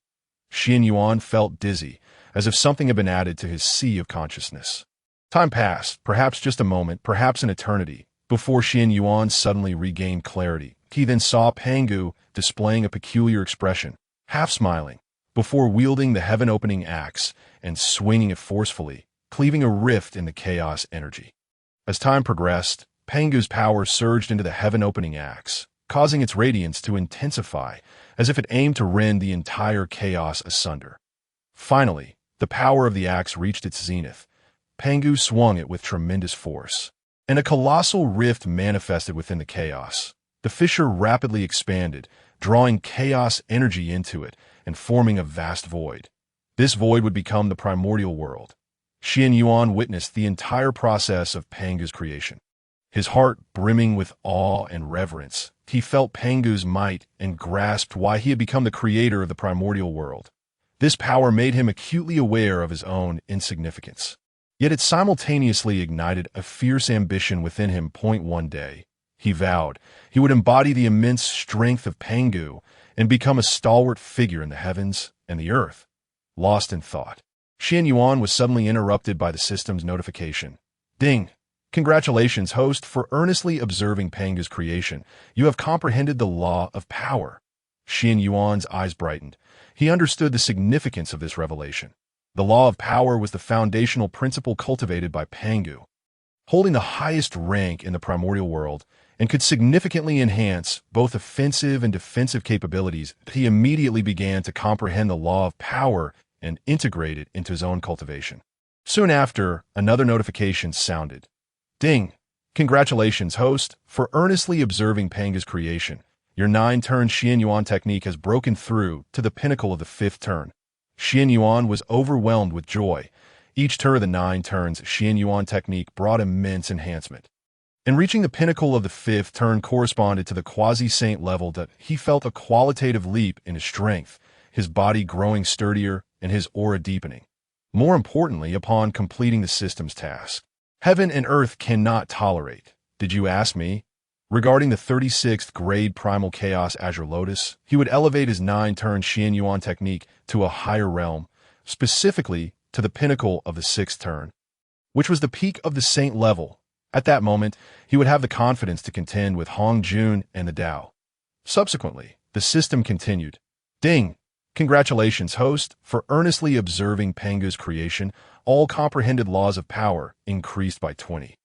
Speaker 1: Qianyuan felt dizzy, as if something had been added to his sea of consciousness. Time passed, perhaps just a moment, perhaps an eternity, before Qianyuan suddenly regained clarity. He then saw Pangu displaying a peculiar expression, half smiling, before wielding the heaven-opening axe and swinging it forcefully, cleaving a rift in the chaos energy. As time progressed, Pangu's power surged into the heaven-opening axe, causing its radiance to intensify, as if it aimed to rend the entire chaos asunder. Finally, the power of the axe reached its zenith. Pangu swung it with tremendous force, and a colossal rift manifested within the chaos. The fissure rapidly expanded, drawing chaos energy into it and forming a vast void. This void would become the primordial world. Qianyuan witnessed the entire process of Pangu's creation. His heart brimming with awe and reverence, he felt Pangu's might and grasped why he had become the creator of the primordial world. This power made him acutely aware of his own insignificance. Yet it simultaneously ignited a fierce ambition within him. One day, he vowed he would embody the immense strength of Pangu and become a stalwart figure in the heavens and the earth. Lost in thought, Qianyuan was suddenly interrupted by the system's notification. Ding! Congratulations, host, for earnestly observing Pangu's creation. You have comprehended the law of power. Qianyuan's eyes brightened. He understood the significance of this revelation. The law of power was the foundational principle cultivated by Pangu, holding the highest rank in the primordial world, and could significantly enhance both offensive and defensive capabilities. He immediately began to comprehend the law of power and integrate it into his own cultivation. Soon after, another notification sounded. Ding! Congratulations, host, for earnestly observing Pangu's creation. Your 9-turn Qianyuan technique has broken through to the pinnacle of the 5th turn. Qianyuan was overwhelmed with joy. Each turn of the 9 turns Qianyuan technique brought immense enhancement. And reaching the pinnacle of the 5th turn corresponded to the Quasi-Saint level that he felt a qualitative leap in his strength, his body growing sturdier, and his aura deepening. More importantly, upon completing the system's task, heaven and earth cannot tolerate, did you ask me? Regarding the 36th grade Primal Chaos Azure Lotus, he would elevate his 9-turn Qianyuan technique to a higher realm, specifically to the pinnacle of the 6th turn, which was the peak of the Saint level. At that moment, he would have the confidence to contend with Hongjun and the Tao. Subsequently, the system continued. Ding! Congratulations, host, for earnestly observing Pangu's creation. All comprehended laws of power increased by 20.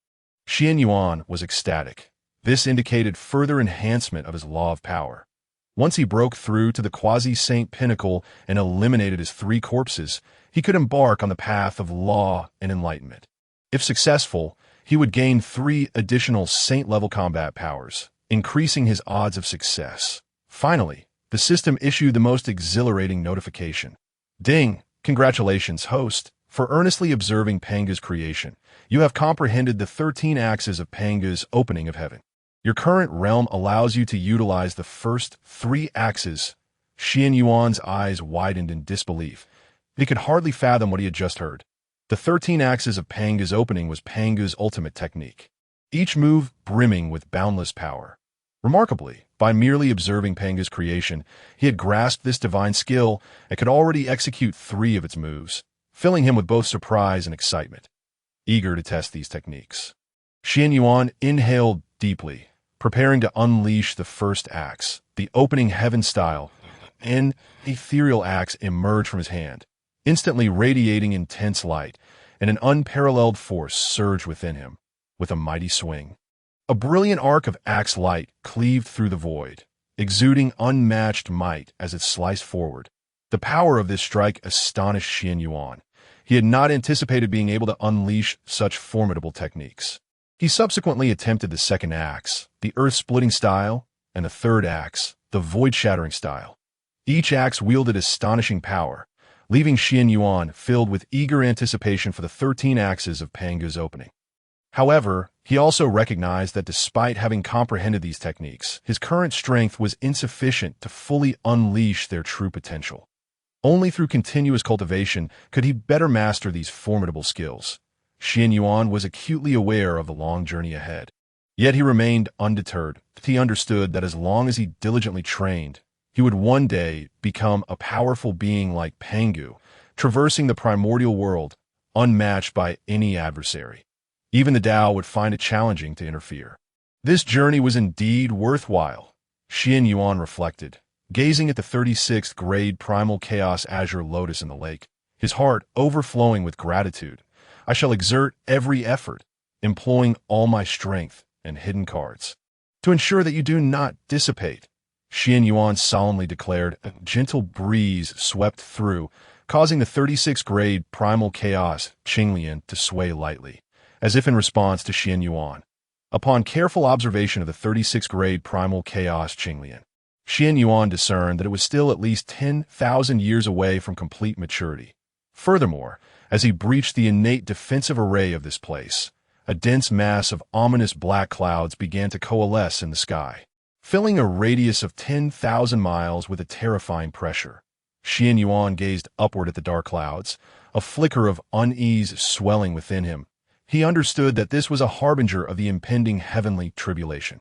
Speaker 1: Qianyuan was ecstatic. This indicated further enhancement of his law of power. Once he broke through to the Quasi-Saint pinnacle and eliminated his 3 corpses, he could embark on the path of law and enlightenment. If successful, he would gain 3 additional Saint-level combat powers, increasing his odds of success. Finally, the system issued the most exhilarating notification. Ding! Congratulations, host, for earnestly observing Pangu's creation. You have comprehended the 13 axes of Pangu's opening of heaven. Your current realm allows you to utilize the first 3 axes. Qianyuan's eyes widened in disbelief. He could hardly fathom what he had just heard. The 13 axes of Pangu's opening was Pangu's ultimate technique, each move brimming with boundless power. Remarkably, by merely observing Pangu's creation, he had grasped this divine skill and could already execute 3 of its moves, filling him with both surprise and excitement. Eager to test these techniques, Qianyuan inhaled deeply, preparing to unleash the first axe. The opening heaven style, an ethereal axe emerged from his hand, instantly radiating intense light, and an unparalleled force surged within him. With a mighty swing, a brilliant arc of axe light cleaved through the void, exuding unmatched might as it sliced forward. The power of this strike astonished Qianyuan. He had not anticipated being able to unleash such formidable techniques. He subsequently attempted the second axe, the earth-splitting style, and the third axe, the void-shattering style. Each axe wielded astonishing power, leaving Qianyuan filled with eager anticipation for the 13 axes of Pangu's opening. However, he also recognized that despite having comprehended these techniques, his current strength was insufficient to fully unleash their true potential. Only through continuous cultivation could he better master these formidable skills. Qianyuan was acutely aware of the long journey ahead. Yet he remained undeterred. He understood that as long as he diligently trained, he would one day become a powerful being like Pangu, traversing the primordial world, unmatched by any adversary. Even the Tao would find it challenging to interfere. This journey was indeed worthwhile, Qianyuan reflected, gazing at the 36th grade Primal Chaos Azure Lotus in the lake, his heart overflowing with gratitude. I shall exert every effort, employing all my strength and hidden cards, to ensure that you do not dissipate. Qianyuan solemnly declared. A gentle breeze swept through, causing the 36th grade Primal Chaos Qianyuan to sway lightly, as if in response to Qianyuan. Upon careful observation of the 36th grade Primal Chaos Qianyuan, Qianyuan discerned that it was still at least 10,000 years away from complete maturity. Furthermore, as he breached the innate defensive array of this place, a dense mass of ominous black clouds began to coalesce in the sky, filling a radius of 10,000 miles with a terrifying pressure. Qianyuan gazed upward at the dark clouds, a flicker of unease swelling within him. He understood that this was a harbinger of the impending heavenly tribulation.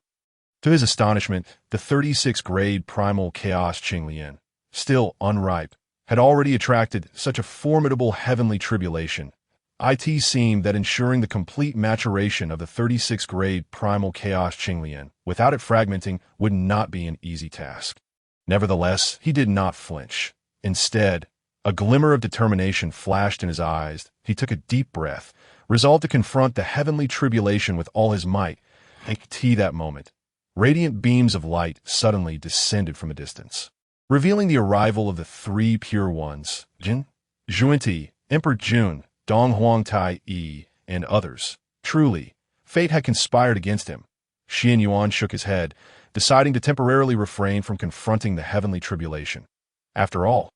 Speaker 1: To his astonishment, the 36th grade primal chaos Qianyuan, still unripe, had already attracted such a formidable heavenly tribulation. It seemed that ensuring the complete maturation of the 36th grade primal chaos Qianyuan without it fragmenting would not be an easy task. Nevertheless, he did not flinch. Instead, a glimmer of determination flashed in his eyes. He took a deep breath, resolved to confront the heavenly tribulation with all his might. That moment, radiant beams of light suddenly descended from a distance, revealing the arrival of the three pure ones, Jin, Xuan, Emperor Jun, Donghuang Tai Yi, and others. Truly, fate had conspired against him. Qianyuan shook his head, deciding to temporarily refrain from confronting the heavenly tribulation. After all,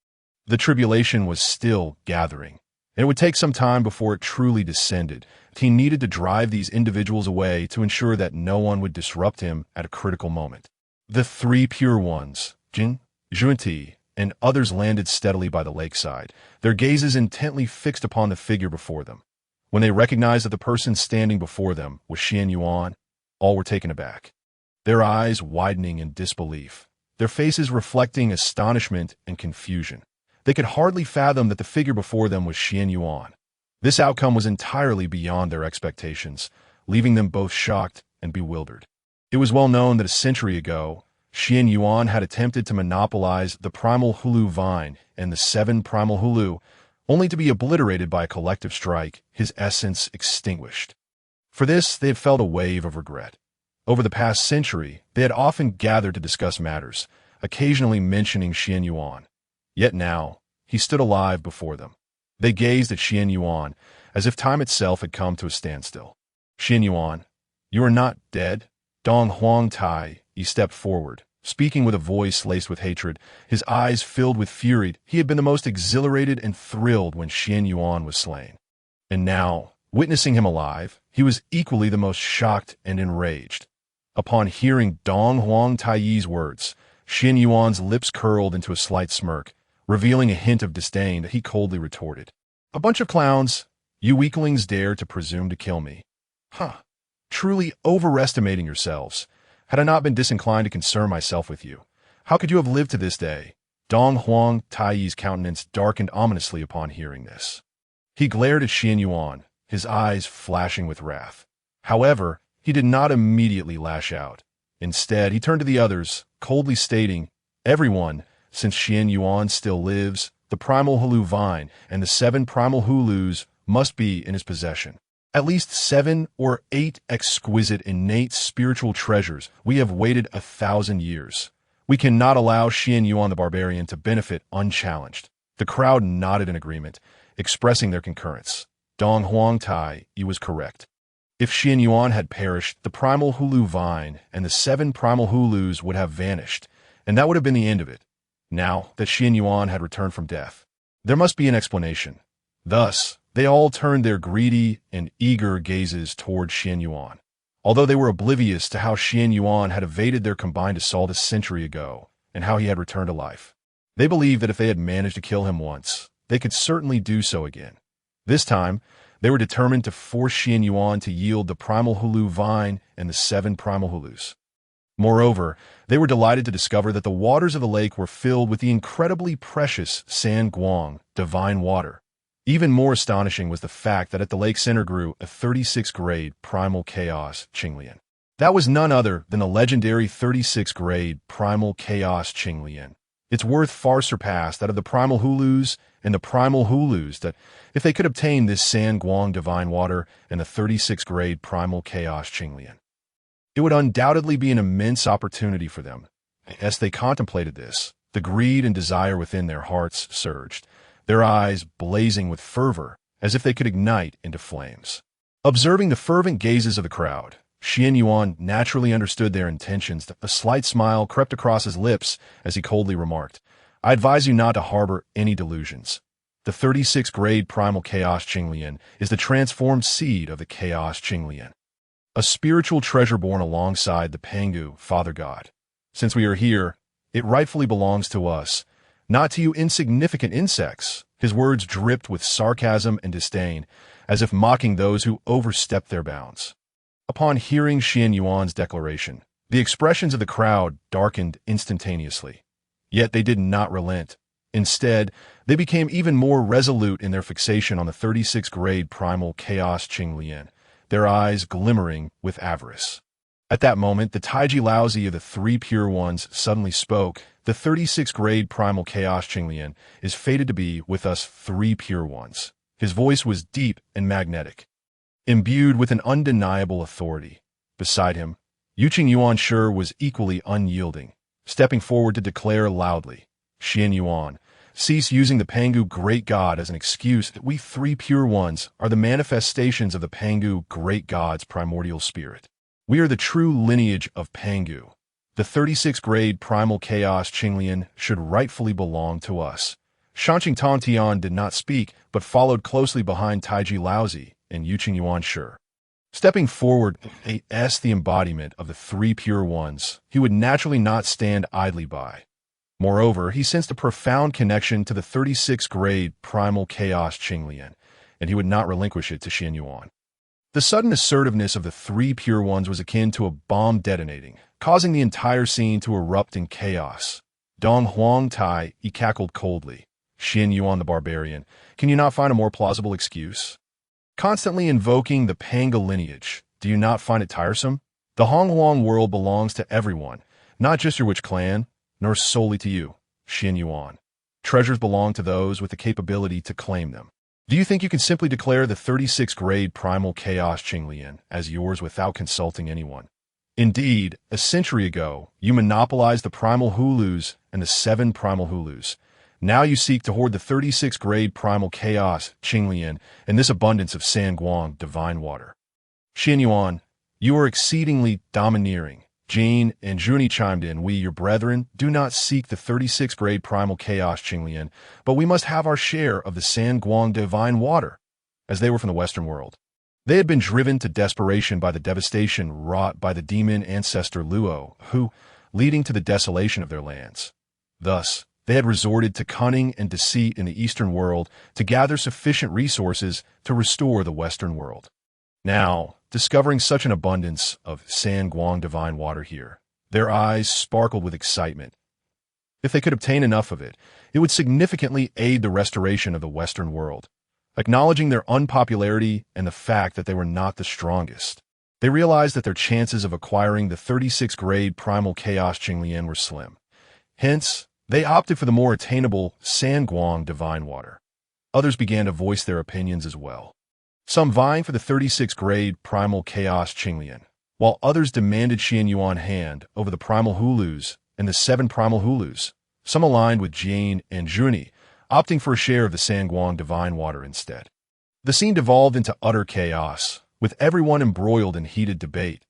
Speaker 1: the tribulation was still gathering, and it would take some time before it truly descended. He needed to drive these individuals away to ensure that no one would disrupt him at a critical moment. The three pure ones, Jin, Xuan, and others landed steadily by the lakeside, their gazes intently fixed upon the figure before them. When they recognized that the person standing before them was Qianyuan, all were taken aback, their eyes widening in disbelief, their faces reflecting astonishment and confusion. They could hardly fathom that the figure before them was Qianyuan. This outcome was entirely beyond their expectations, leaving them both shocked and bewildered. It was well known that a century ago, Qianyuan had attempted to monopolize the primal Hulu vine and the 7 primal Hulu, only to be obliterated by a collective strike, his essence extinguished. For this, they had felt a wave of regret. Over the past century, they had often gathered to discuss matters, occasionally mentioning Qianyuan. Yet now, he stood alive before them. They gazed at Qianyuan as if time itself had come to a standstill. Qianyuan, you are not dead? Donghuang Tai Yi stepped forward, speaking with a voice laced with hatred, his eyes filled with fury. He had been the most exhilarated and thrilled when Qianyuan was slain. And now, witnessing him alive, he was equally the most shocked and enraged. Upon hearing Donghuang Tai Yi's words, Qianyuan's lips curled into a slight smirk, revealing a hint of disdain that he coldly retorted. A bunch of clowns, you weaklings dare to presume to kill me. Huh. Truly overestimating yourselves. Had I not been disinclined to concern myself with you, how could you have lived to this day? Donghuang Tai Yi's countenance darkened ominously upon hearing this. He glared at Qianyuan, his eyes flashing with wrath. However, he did not immediately lash out. Instead, he turned to the others, coldly stating, everyone, since Qianyuan still lives, the primal Hulu vine and the 7 primal Hulus must be in his possession. At least 7 or 8 exquisite innate spiritual treasures. We have waited 1,000 years. We cannot allow Qianyuan the barbarian to benefit unchallenged. The crowd nodded in agreement, expressing their concurrence. Donghuang Tai Yi was correct. If Qianyuan had perished, the primal Hulu vine and the 7 primal Hulus would have vanished, and that would have been the end of it. Now that Qianyuan had returned from death, there must be an explanation. Thus, they all turned their greedy and eager gazes toward Qianyuan. Although they were oblivious to how Qianyuan had evaded their combined assault a century ago and how he had returned to life, they believed that if they had managed to kill him once, they could certainly do so again. This time, they were determined to force Qianyuan to yield the primal Hulu vine and the 7 primal Hulus. Moreover, they were delighted to discover that the waters of the lake were filled with the incredibly precious San Guang divine water. Even more astonishing was the fact that at the lake center grew a 36th grade primal chaos Qianyuan. That was none other than the legendary 36th grade primal chaos Qianyuan. Its worth far surpassed that of the primal Hulus and the primal Hulus that, if they could obtain this San Guang divine water and the 36th grade primal chaos Qianyuan, it would undoubtedly be an immense opportunity for them. As they contemplated this, the greed and desire within their hearts surged, their eyes blazing with fervor as if they could ignite into flames. Observing the fervent gazes of the crowd, Qianyuan naturally understood their intentions. A slight smile crept across his lips as he coldly remarked, I advise you not to harbor any delusions. The 36th grade primal chaos Qianyuan is the transformed seed of the chaos Qianyuan, a spiritual treasure born alongside the Pangu, Father God. Since we are here, it rightfully belongs to us. Not to you insignificant insects. His words dripped with sarcasm and disdain, as if mocking those who overstepped their bounds. Upon hearing Qianyuan's declaration, the expressions of the crowd darkened instantaneously. Yet they did not relent. Instead, they became even more resolute in their fixation on the 36th grade primal chaos Qinglian, their eyes glimmering with avarice. At that moment, the Taiji Laozi of the Three Pure Ones suddenly spoke. The 36th grade primal chaos Qinglian is fated to be with us Three Pure Ones. His voice was deep and magnetic, imbued with an undeniable authority. Beside him, Qianyuan sure was equally unyielding, stepping forward to declare loudly, Qianyuan, cease using the Pangu Great God as an excuse that we Three Pure Ones are the manifestations of the Pangu Great God's primordial spirit. We are the true lineage of Pangu. The 36th grade primal chaos Qinglian should rightfully belong to us. Shanqing Tongtian did not speak, but followed closely behind Taiji Laozi and Qianyuan Shi. Stepping forward as the embodiment of the Three Pure Ones, he would naturally not stand idly by. Moreover, he sensed a profound connection to the 36th grade primal chaos Qinglian, and he would not relinquish it to Qianyuan. The sudden assertiveness of the Three Pure Ones was akin to a bomb detonating, causing the entire scene to erupt in chaos. Dong Huang Tai, he cackled coldly. Qianyuan the barbarian, can you not find a more plausible excuse? Constantly invoking the Pangu lineage, do you not find it tiresome? The Honghuang world belongs to everyone, not just your witch clan, nor solely to you, Qianyuan. Treasures belong to those with the capability to claim them. Do you think you can simply declare the 36th grade primal chaos Qinglian as yours without consulting anyone? Indeed, a century ago, you monopolized the primal Hulus and the 7 primal Hulus. Now you seek to hoard the 36th grade primal chaos Qinglian and this abundance of Sanguang divine water. Qianyuan, you are exceedingly domineering. Jin and Juni chimed in, we, your brethren, do not seek the 36th grade primal chaos Qinglian, but we must have our share of the Sanguang divine water, as they were from the Western world. They had been driven to desperation by the devastation wrought by the demon ancestor Luo, who, leading to the desolation of their lands. Thus, they had resorted to cunning and deceit in the Eastern world to gather sufficient resources to restore the Western world. Now, discovering such an abundance of Sanguang divine water here, their eyes sparkled with excitement. If they could obtain enough of it, it would significantly aid the restoration of the Western world. Acknowledging their unpopularity and the fact that they were not the strongest, they realized that their chances of acquiring the 36th grade primal chaos Qinglian were slim. Hence, they opted for the more attainable Sanguang divine water. Others began to voice their opinions as well, some vying for the 36th grade primal chaos Qinglian, while others demanded Qianyuan hand over the primal Hulus and the 7 primal Hulus. Some aligned with Jin and Juni, opting for a share of the Sanguang divine water instead. The scene devolved into utter chaos, with everyone embroiled in heated debate.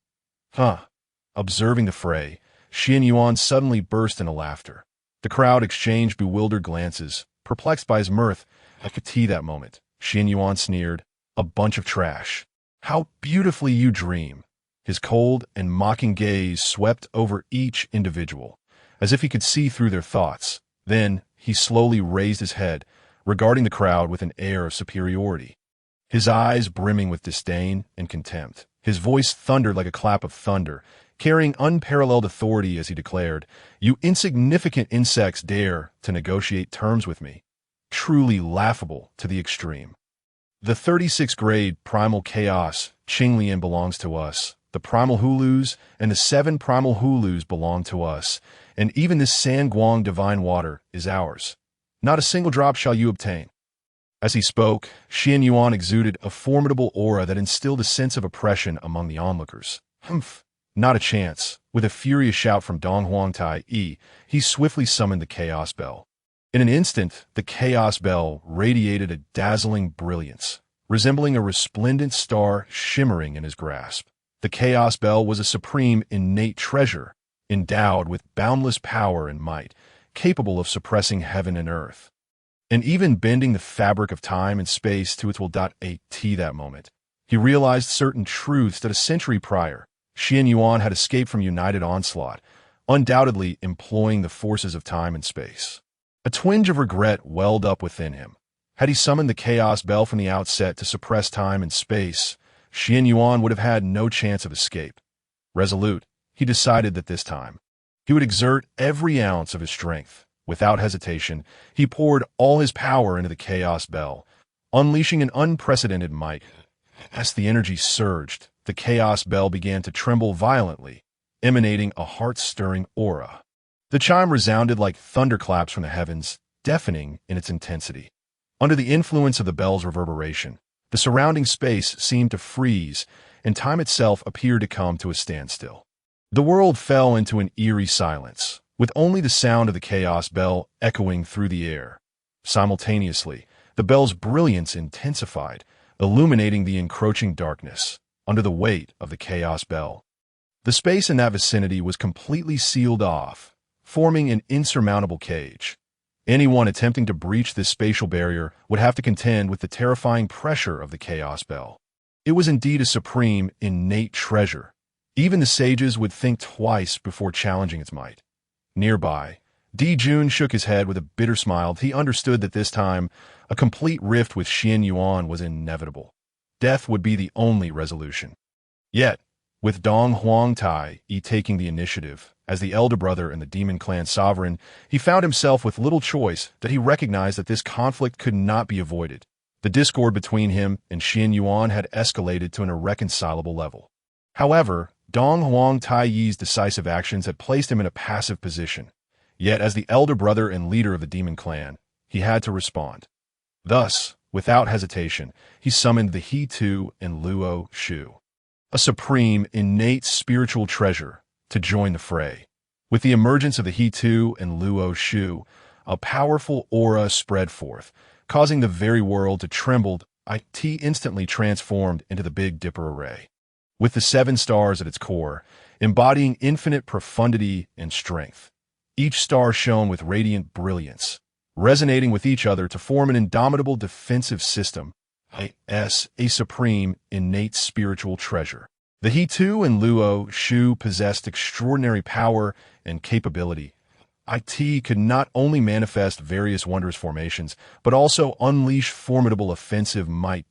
Speaker 1: Observing the fray, Qianyuan suddenly burst into laughter. The crowd exchanged bewildered glances, perplexed by his mirth. I could see that moment. Qianyuan sneered, a bunch of trash. How beautifully you dream. His cold and mocking gaze swept over each individual, as if he could see through their thoughts. Then, he slowly raised his head, regarding the crowd with an air of superiority. His eyes brimming with disdain and contempt. His voice thundered like a clap of thunder, carrying unparalleled authority as he declared, you insignificant insects dare to negotiate terms with me. Truly laughable to the extreme. The 36th grade primal chaos Qinglian belongs to us. The primal Hulus and the 7 primal Hulus belong to us, and even this Sanguang divine water is ours. Not a single drop shall you obtain. As he spoke, Qianyuan exuded a formidable aura that instilled a sense of oppression among the onlookers. Not a chance. With a furious shout from Dong Huang Tai, he swiftly summoned the Chaos Bell. In an instant, the Chaos Bell radiated a dazzling brilliance, resembling a resplendent star shimmering in his grasp. The Chaos Bell was a supreme innate treasure, endowed with boundless power and might, capable of suppressing heaven and earth, and even bending the fabric of time and space to its will. At that moment, he realized certain truths that a century prior, Qianyuan had escaped from united onslaught, undoubtedly employing the forces of time and space. A twinge of regret welled up within him. Had he summoned the Chaos Bell from the outset to suppress time and space, Qianyuan would have had no chance of escape. Resolute, he decided that this time, he would exert every ounce of his strength. Without hesitation, he poured all his power into the Chaos Bell, unleashing an unprecedented might. As the energy surged, the Chaos Bell began to tremble violently, emanating a heart-stirring aura. The chime resounded like thunderclaps from the heavens, deafening in its intensity. Under the influence of the bell's reverberation, the surrounding space seemed to freeze, and time itself appeared to come to a standstill. The world fell into an eerie silence, with only the sound of the Chaos Bell echoing through the air. Simultaneously, the bell's brilliance intensified, illuminating the encroaching darkness. Under the weight of the Chaos Bell, the space in that vicinity was completely sealed off, forming an insurmountable cage. Anyone attempting to breach this spatial barrier would have to contend with the terrifying pressure of the Chaos Bell. It was indeed a supreme, innate treasure. Even the sages would think twice before challenging its might. Nearby, Dijun shook his head with a bitter smile. He understood that this time, a complete rift with Qianyuan was inevitable. Death would be the only resolution. Yet, with Dong Huangtai taking the initiative, as the elder brother and the demon clan sovereign, he found himself with little choice that he recognized that this conflict could not be avoided. The discord between him and Qianyuan had escalated to an irreconcilable level. However, Dong Huangtai's decisive actions had placed him in a passive position. Yet, as the elder brother and leader of the demon clan, he had to respond. Thus, without hesitation, he summoned the Houtu and Luo Shu, a supreme, innate spiritual treasure, to join the fray. With the emergence of the Houtu and Luo Shu, a powerful aura spread forth, causing the very world to tremble. It instantly transformed into the Big Dipper array, with the 7 stars at its core, embodying infinite profundity and strength. Each star shone with radiant brilliance, resonating with each other to form an indomitable defensive system. A supreme, innate spiritual treasure. The Houtu and Luo Shu possessed extraordinary power and capability. It could not only manifest various wondrous formations, but also unleash formidable offensive might.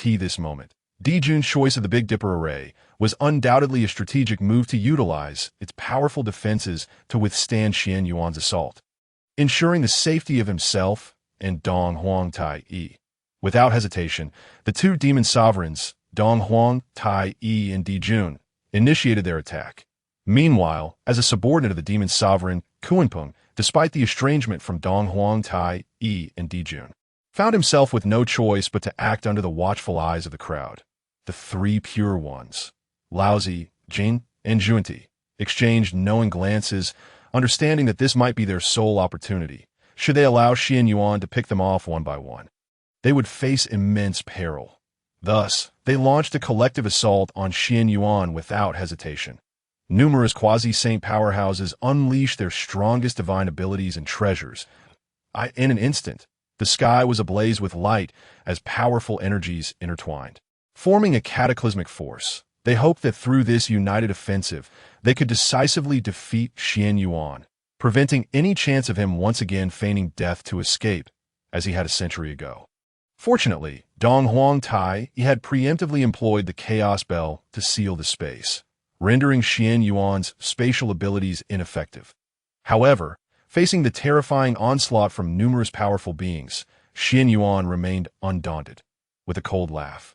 Speaker 1: This moment, Dijun's choice of the Big Dipper array was undoubtedly a strategic move to utilize its powerful defenses to withstand Qianyuan's assault, ensuring the safety of himself and Dong Huangtai. Without hesitation, the two demon sovereigns, Dong Huangtai and Dijun, initiated their attack. Meanwhile, as a subordinate of the demon sovereign, Qianyuan, despite the estrangement from Dong Huangtai and Dijun, found himself with no choice but to act under the watchful eyes of the crowd. The 3 pure ones, Laozi, Jing, and Junti, exchanged knowing glances, understanding that this might be their sole opportunity. Should they allow Qianyuan to pick them off one by one, they would face immense peril. Thus, they launched a collective assault on Qianyuan without hesitation. Numerous Quasi-Saint powerhouses unleashed their strongest divine abilities and treasures. In an instant, the sky was ablaze with light as powerful energies intertwined, forming a cataclysmic force. They hoped that through this united offensive, they could decisively defeat Qianyuan, preventing any chance of him once again feigning death to escape, as he had a century ago. Fortunately, Dong Huangtai had preemptively employed the Chaos Bell to seal the space, rendering Qianyuan's spatial abilities ineffective. However, facing the terrifying onslaught from numerous powerful beings, Qianyuan remained undaunted. With a cold laugh,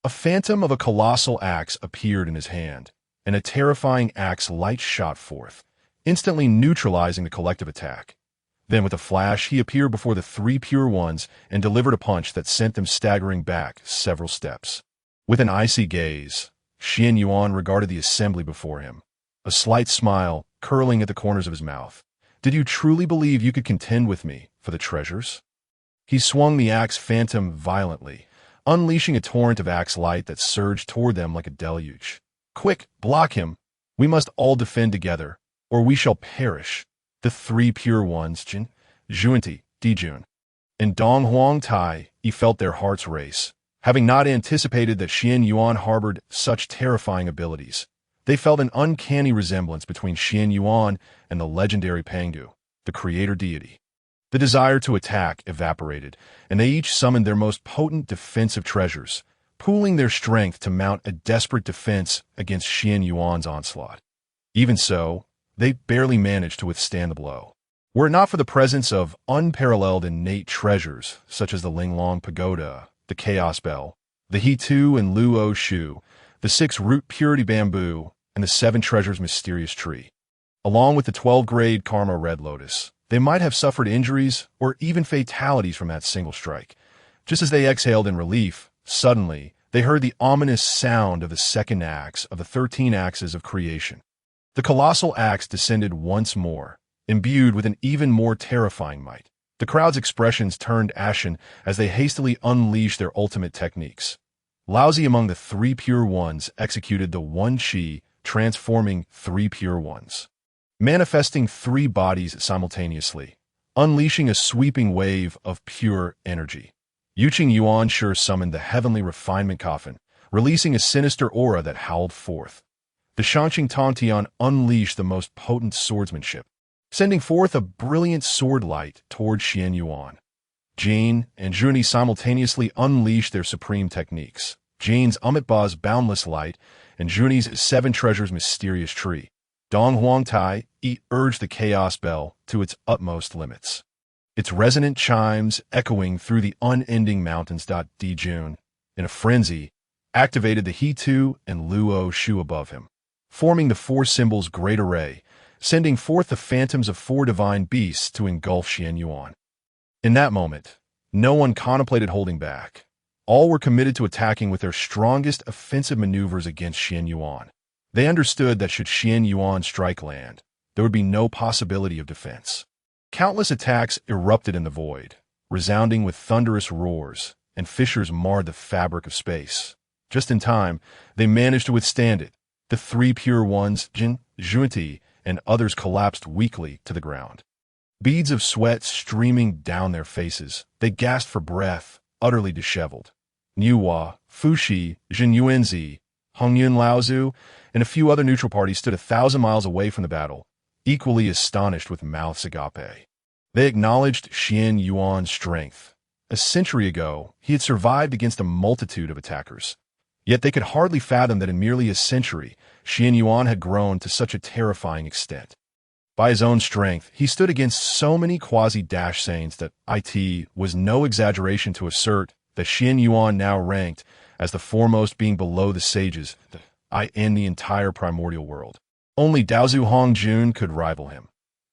Speaker 1: a phantom of a colossal axe appeared in his hand, and a terrifying axe light shot forth, instantly neutralizing the collective attack. Then with a flash, he appeared before the 3 pure ones and delivered a punch that sent them staggering back several steps. With an icy gaze, Qianyuan regarded the assembly before him, a slight smile curling at the corners of his mouth. Did you truly believe you could contend with me for the treasures? He swung the axe phantom violently, unleashing a torrent of axe light that surged toward them like a deluge. Quick, block him! We must all defend together, or we shall perish. The 3 pure ones, Jin, Junti, Dijun, and Dong Huangtai, felt their hearts race. Having not anticipated that Qianyuan harbored such terrifying abilities, they felt an uncanny resemblance between Qianyuan and the legendary Pangu, the creator deity. The desire to attack evaporated, and they each summoned their most potent defensive treasures, pooling their strength to mount a desperate defense against Xuan Yuan's onslaught. Even so, they barely managed to withstand the blow. Were it not for the presence of unparalleled innate treasures, such as the Linglong Pagoda, the Chaos Bell, the Houtu and Luo Shu, the 6-root purity bamboo, and the 7 treasures mysterious tree, along with the 12-grade karma red lotus, they might have suffered injuries or even fatalities from that single strike. Just as they exhaled in relief, suddenly, they heard the ominous sound of the second axe of the 13 axes of creation. The colossal axe descended once more, imbued with an even more terrifying might. The crowd's expressions turned ashen as they hastily unleashed their ultimate techniques. Lousy among the 3 pure ones executed the 1 chi, transforming 3 pure ones, manifesting 3 bodies simultaneously, unleashing a sweeping wave of pure energy. Qianyuan sure summoned the heavenly refinement coffin, releasing a sinister aura that howled forth. The Shangqing Tongtian unleashed the most potent swordsmanship, sending forth a brilliant sword light toward Qianyuan. Jane and Zhuni simultaneously unleashed their supreme techniques, Jane's Amitba's boundless light and Zhuni's 7 treasures mysterious tree. Dong Huang Tai urged the Chaos Bell to its utmost limits, its resonant chimes echoing through the unending mountains. Dijun, in a frenzy, activated the Houtu and Luo Shu above him, forming the 4 symbols' great array, sending forth the phantoms of 4 divine beasts to engulf Qianyuan. In that moment, no one contemplated holding back. All were committed to attacking with their strongest offensive maneuvers against Qianyuan. They understood that should Qianyuan strike land, there would be no possibility of defense. Countless attacks erupted in the void, resounding with thunderous roars, and fissures marred the fabric of space. Just in time, they managed to withstand it. The 3 pure ones, Jin, Zhuti, and others collapsed weakly to the ground. Beads of sweat streaming down their faces, they gasped for breath, utterly disheveled. Niuhua, Fuxi, Jinyuanzi, Hongjun Laozu, and a few other neutral parties stood 1,000 miles away from the battle, equally astonished with mouths agape. They acknowledged Qianyuan's strength. A century ago, he had survived against a multitude of attackers. Yet they could hardly fathom that in merely a century, Qianyuan had grown to such a terrifying extent. By his own strength, he stood against so many Quasi-Saints that it was no exaggeration to assert that Qianyuan now ranked as the foremost being below the sages in the entire primordial world. Only Daozu Hongjun could rival him.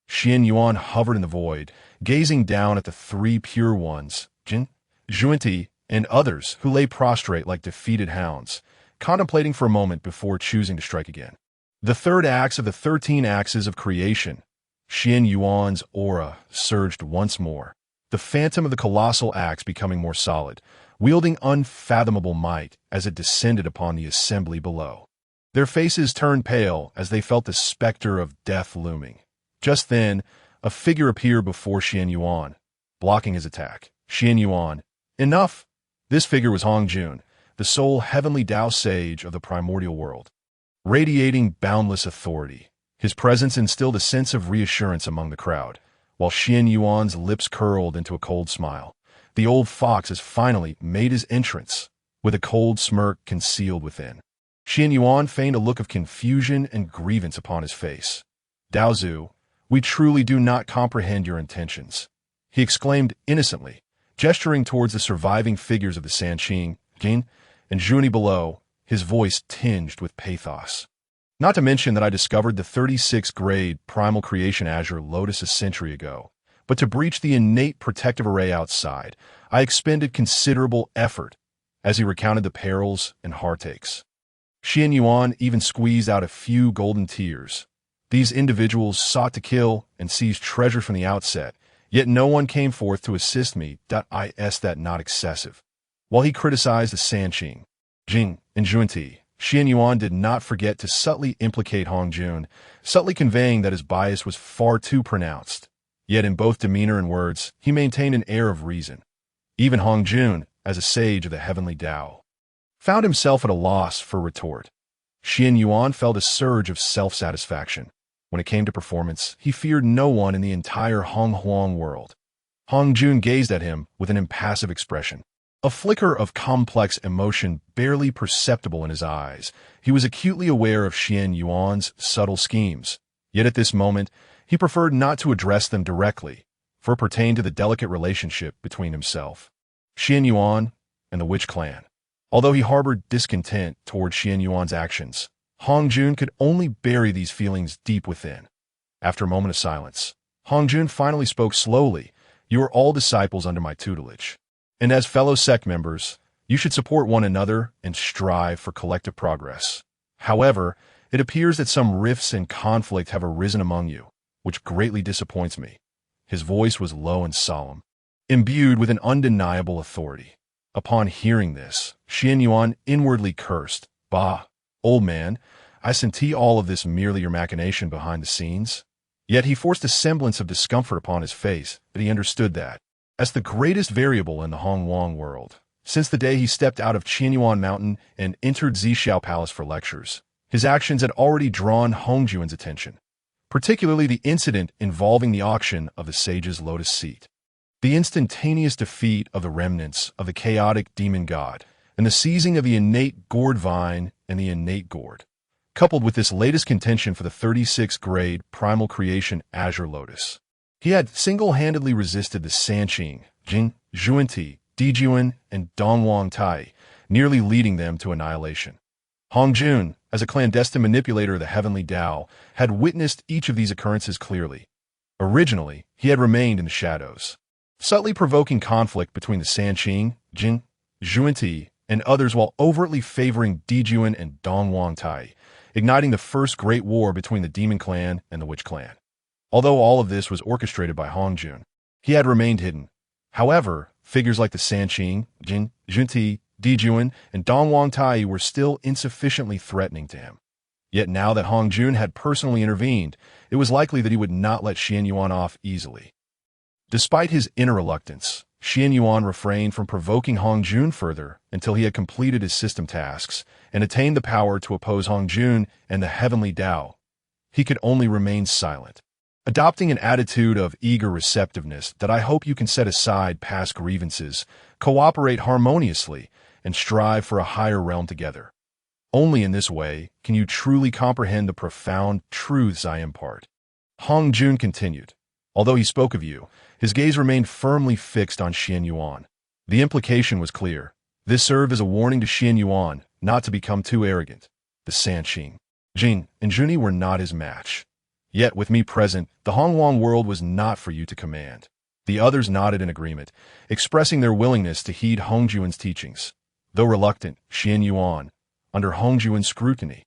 Speaker 1: Qianyuan hovered in the void, gazing down at the 3 pure ones, Jin, Zhuti, and others who lay prostrate like defeated hounds, contemplating for a moment before choosing to strike again. The 3rd axe of the 13 axes of creation, Qianyuan's aura surged once more, the phantom of the colossal axe becoming more solid, wielding unfathomable might as it descended upon the assembly below. Their faces turned pale as they felt the specter of death looming. Just then, a figure appeared before Qianyuan, blocking his attack. Qianyuan, enough! This figure was Hongjun, the sole heavenly Tao sage of the primordial world. Radiating boundless authority, his presence instilled a sense of reassurance among the crowd, while Qianyuan's lips curled into a cold smile. The old fox has finally made his entrance, with a cold smirk concealed within. Qianyuan feigned a look of confusion and grievance upon his face. Daozu, we truly do not comprehend your intentions, he exclaimed innocently, gesturing towards the surviving figures of the Sanqing, Jin, and Zhuni below, his voice tinged with pathos. Not to mention that I discovered the 36th grade primal creation azure Lotus a century ago, but to breach the innate protective array outside, I expended considerable effort, as he recounted the perils and heartaches. Qianyuan even squeezed out a few golden tears. These individuals sought to kill and seize treasure from the outset, yet no one came forth to assist me. Is that not excessive? While he criticized the Sanqing, Jing, and Zhuti, Qianyuan did not forget to subtly implicate Hongjun, subtly conveying that his bias was far too pronounced. Yet in both demeanor and words, he maintained an air of reason. Even Hongjun, as a sage of the heavenly Tao, found himself at a loss for retort. Qianyuan felt a surge of self-satisfaction. When it came to performance, he feared no one in the entire Honghuang world. Hongjun gazed at him with an impassive expression. A flicker of complex emotion barely perceptible in his eyes. He was acutely aware of Xuan Yuan's subtle schemes. Yet at this moment, he preferred not to address them directly, for it pertained to the delicate relationship between himself, Qianyuan, and the witch clan. Although he harbored discontent toward Qianyuan's actions, Hongjun could only bury these feelings deep within. After a moment of silence, Hongjun finally spoke slowly. "You are all disciples under my tutelage. And as fellow sect members, you should support one another and strive for collective progress. However, it appears that some rifts and conflict have arisen among you, which greatly disappoints me." His voice was low and solemn, imbued with an undeniable authority. Upon hearing this, Qianyuan inwardly cursed. "Bah, old man, I senti all of this merely your machination behind the scenes." Yet he forced a semblance of discomfort upon his face, that he understood that, as the greatest variable in the Hongjun world, since the day he stepped out of Qianyuan Mountain and entered Zixiao Palace for lectures, his actions had already drawn Hongjun's attention, particularly the incident involving the auction of the sage's lotus seat. The instantaneous defeat of the remnants of the chaotic demon god, and the seizing of the innate gourd vine and the innate gourd, coupled with this latest contention for the 36th grade primal creation azure lotus. He had single-handedly resisted the Sanqing, Jin, Zhuanti, Dijuan, and Dongwang Tai, nearly leading them to annihilation. Hongjun, as a clandestine manipulator of the heavenly Tao, had witnessed each of these occurrences clearly. Originally, he had remained in the shadows, subtly provoking conflict between the Sanqing, Jin, Zhuanti, and others while overtly favoring Dijuan and Dongwang Tai, igniting the first great war between the demon clan and the witch clan. Although all of this was orchestrated by Hongjun, he had remained hidden. However, figures like the Sanqing, Jin, Zhuanti, Dijuan, and Dongwang Tai were still insufficiently threatening to him. Yet now that Hongjun had personally intervened, it was likely that he would not let Qianyuan off easily. Despite his inner reluctance, Qianyuan refrained from provoking Hongjun further until he had completed his system tasks and attained the power to oppose Hongjun and the heavenly Tao. He could only remain silent, adopting an attitude of eager receptiveness that I hope you can set aside past grievances, cooperate harmoniously, and strive for a higher realm together. Only in this way can you truly comprehend the profound truths I impart. Hongjun continued. Although he spoke of you, his gaze remained firmly fixed on Qianyuan. The implication was clear. This served as a warning to Qianyuan not to become too arrogant. The Sanqing, Jin, and Zhuni were not his match. Yet, with me present, the Hongjun world was not for you to command. The others nodded in agreement, expressing their willingness to heed Hongjun's teachings. Though reluctant, Qianyuan, under Hongjun's scrutiny,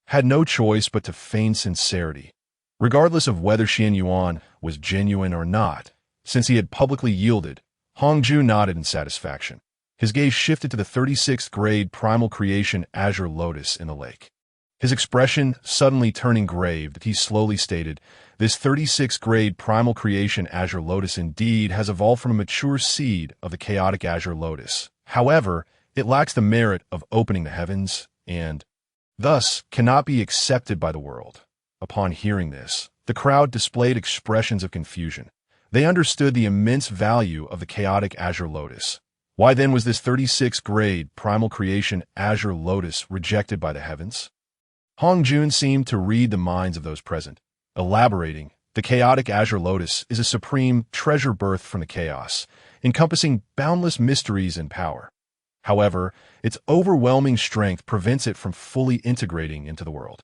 Speaker 1: had no choice but to feign sincerity. Regardless of whether Qianyuan was genuine or not, since he had publicly yielded, Hongjun nodded in satisfaction. His gaze shifted to the 36th grade primal creation azure lotus in the lake. His expression suddenly turning grave, he slowly stated, "This 36th grade primal creation azure lotus indeed has evolved from a mature seed of the chaotic azure lotus. However, it lacks the merit of opening the heavens, and thus cannot be accepted by the world." Upon hearing this, the crowd displayed expressions of confusion. They understood the immense value of the chaotic azure lotus. Why then was this 36th grade primal creation azure lotus rejected by the heavens? Hongjun seemed to read the minds of those present, elaborating, "The chaotic azure lotus is a supreme treasure birthed from the chaos, encompassing boundless mysteries and power. However, its overwhelming strength prevents it from fully integrating into the world.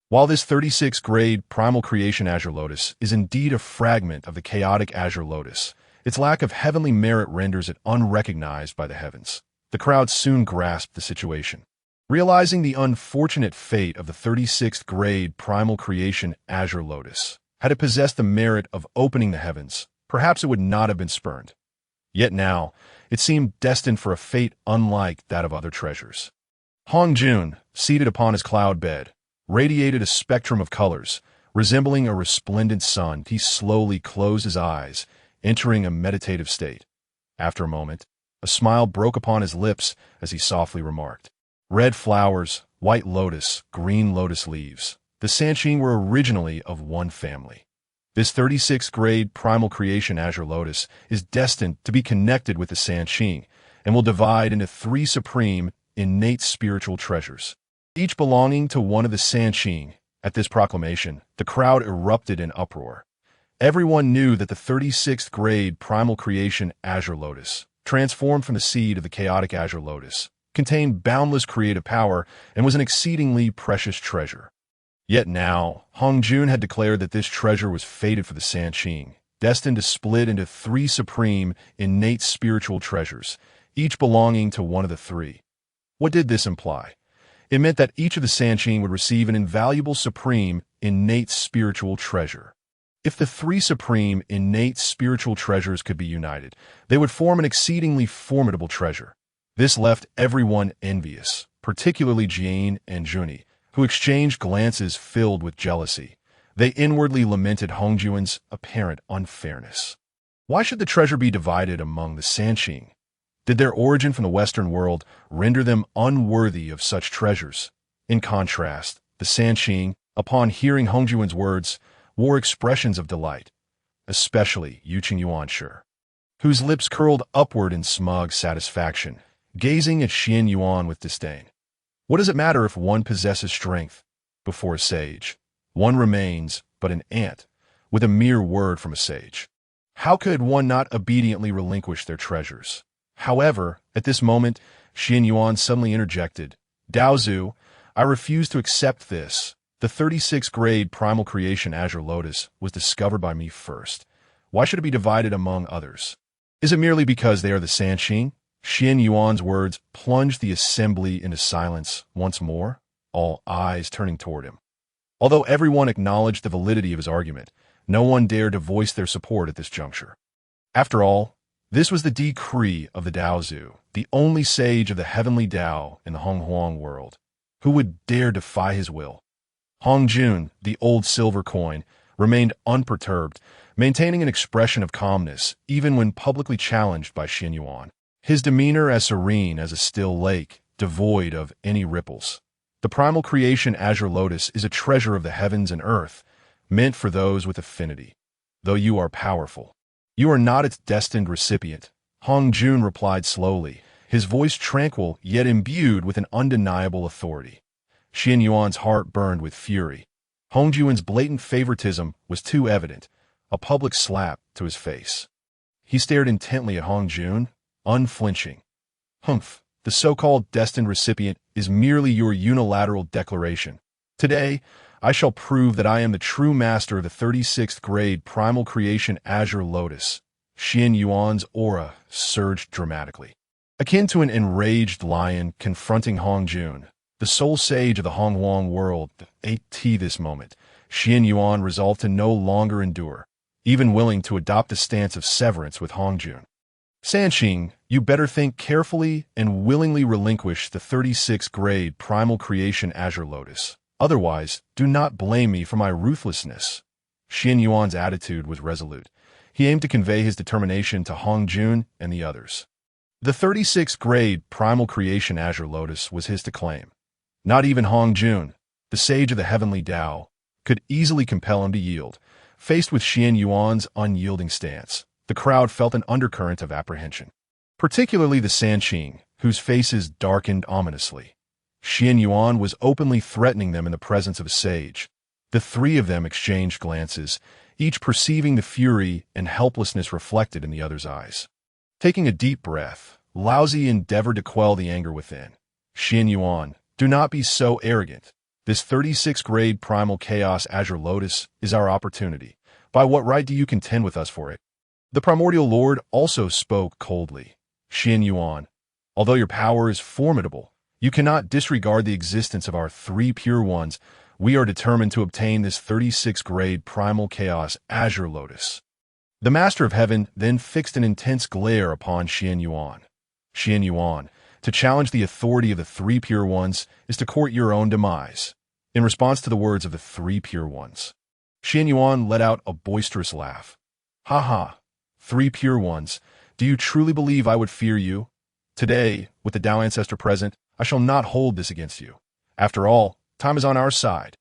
Speaker 1: While this 36th grade primal creation azure lotus is indeed a fragment of the chaotic azure lotus, its lack of heavenly merit renders it unrecognized by the heavens." The crowd soon grasped the situation. Realizing the unfortunate fate of the 36th grade primal creation azure lotus, had it possessed the merit of opening the heavens, perhaps it would not have been spurned. Yet now, it seemed destined for a fate unlike that of other treasures. Hongjun, seated upon his cloud bed, radiated a spectrum of colors, resembling a resplendent sun. He slowly closed his eyes, entering a meditative state. After a moment, a smile broke upon his lips as he softly remarked, "Red flowers, white lotus, green lotus leaves. The Sanqing were originally of one family. This 36th grade primal creation Azure Lotus is destined to be connected with the Sanqing and will divide into 3 supreme, innate spiritual treasures, each belonging to one of the Sanqing. At this proclamation, the crowd erupted in uproar. Everyone knew that the 36th grade primal creation Azure Lotus, transformed from the seed of the chaotic Azure Lotus, contained boundless creative power and was an exceedingly precious treasure. Yet now, Hongjun had declared that this treasure was fated for the Sanqing, destined to split into 3 supreme, innate spiritual treasures, each belonging to one of the 3. What did this imply? It meant that each of the Sanqing would receive an invaluable supreme, innate spiritual treasure. If the 3 supreme, innate spiritual treasures could be united, they would form an exceedingly formidable treasure. This left everyone envious, particularly Jian and Juni, who exchanged glances filled with jealousy. They inwardly lamented Hongjun's apparent unfairness. Why should the treasure be divided among the Sanqing? Did their origin from the Western world render them unworthy of such treasures? In contrast, the Sanqing, upon hearing Hongjun's words, wore expressions of delight, especially Qianyuan, whose lips curled upward in smug satisfaction, gazing at Qianyuan with disdain. What does it matter if one possesses strength? Before a sage, one remains but an ant, with a mere word from a sage. How could one not obediently relinquish their treasures? However, at this moment, Qianyuan suddenly interjected, "Daozu, I refuse to accept this. The 36th grade primal creation Azure Lotus was discovered by me first. Why should it be divided among others? Is it merely because they are the Sanqing?" Qianyuan's words plunged the assembly into silence once more, all eyes turning toward him. Although everyone acknowledged the validity of his argument, no one dared to voice their support at this juncture. After all, this was the decree of the Daozu, the only sage of the heavenly Dao in the Honghuang world. Who would dare defy his will? Hongjun, the old silver coin, remained unperturbed, maintaining an expression of calmness even when publicly challenged by Qianyuan. His demeanor as serene as a still lake, devoid of any ripples. The primal creation Azure Lotus is a treasure of the heavens and earth, meant for those with affinity. Though you are powerful, you are not its destined recipient, Hongjun replied slowly, his voice tranquil yet imbued with an undeniable authority. Qianyuan's heart burned with fury. Hongjun's blatant favoritism was too evident, a public slap to his face. He stared intently at Hongjun, unflinching. "Humph, the so-called destined recipient is merely your unilateral declaration. Today, I shall prove that I am the true master of the 36th grade primal creation Azure Lotus." Qianyuan's aura surged dramatically. Akin to an enraged lion confronting Hongjun, the sole sage of the Honghuang world, at this moment, Qianyuan resolved to no longer endure, even willing to adopt a stance of severance with Hongjun. "Sanqing, you better think carefully and willingly relinquish the 36th grade primal creation Azure Lotus. Otherwise, do not blame me for my ruthlessness." Qianyuan's attitude was resolute. He aimed to convey his determination to Hongjun and the others. The 36th grade primal creation Azure Lotus was his to claim. Not even Hongjun, the sage of the heavenly Dao, could easily compel him to yield. Faced with Qianyuan's unyielding stance, the crowd felt an undercurrent of apprehension, particularly the Sanqing, whose faces darkened ominously. Qianyuan was openly threatening them in the presence of a sage. The 3 of them exchanged glances, each perceiving the fury and helplessness reflected in the other's eyes. Taking a deep breath, Laozi endeavored to quell the anger within. "Qianyuan, do not be so arrogant. This 36th grade primal chaos Azure Lotus is our opportunity. By what right do you contend with us for it?" The Primordial Lord also spoke coldly. "Qianyuan, although your power is formidable, you cannot disregard the existence of our 3 pure ones. We are determined to obtain this 36th grade primal chaos Azure Lotus." The Master of Heaven then fixed an intense glare upon Qianyuan. "Qianyuan, to challenge the authority of the 3 pure ones is to court your own demise." In response to the words of the 3 pure ones, Qianyuan let out a boisterous laugh. "Ha ha, 3 pure ones, do you truly believe I would fear you? Today, with the Dao Ancestor present, I shall not hold this against you. After all, time is on our side."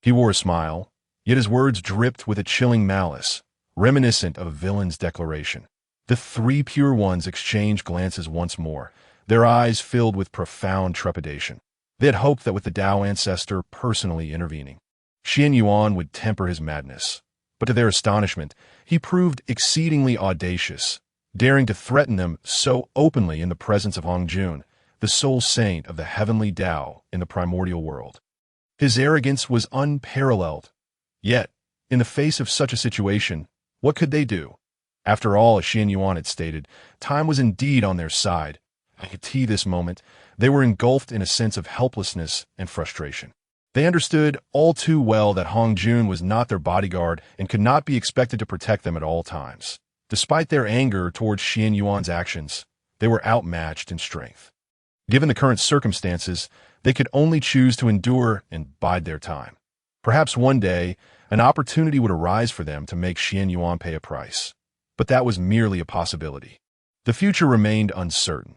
Speaker 1: He wore a smile, Yet his words dripped with a chilling malice, reminiscent of a villain's declaration. The three pure ones exchanged glances once more, their eyes filled with profound trepidation. They had hoped that with the Tao ancestor personally intervening, Qianyuan would temper his madness. But to their astonishment, he proved exceedingly audacious, daring to threaten them so openly in the presence of Hongjun, the sole saint of the heavenly Tao in the primordial world. His arrogance was unparalleled. Yet, in the face of such a situation, what could they do? After all, as Qianyuan had stated, time was indeed on their side. At this moment, they were engulfed in a sense of helplessness and frustration. They understood all too well that Hongjun was not their bodyguard and could not be expected to protect them at all times. Despite their anger towards Qianyuan's actions, they were outmatched in strength. Given the current circumstances, they could only choose to endure and bide their time. Perhaps one day, an opportunity would arise for them to make Qianyuan pay a price. But that was merely a possibility. The future remained uncertain.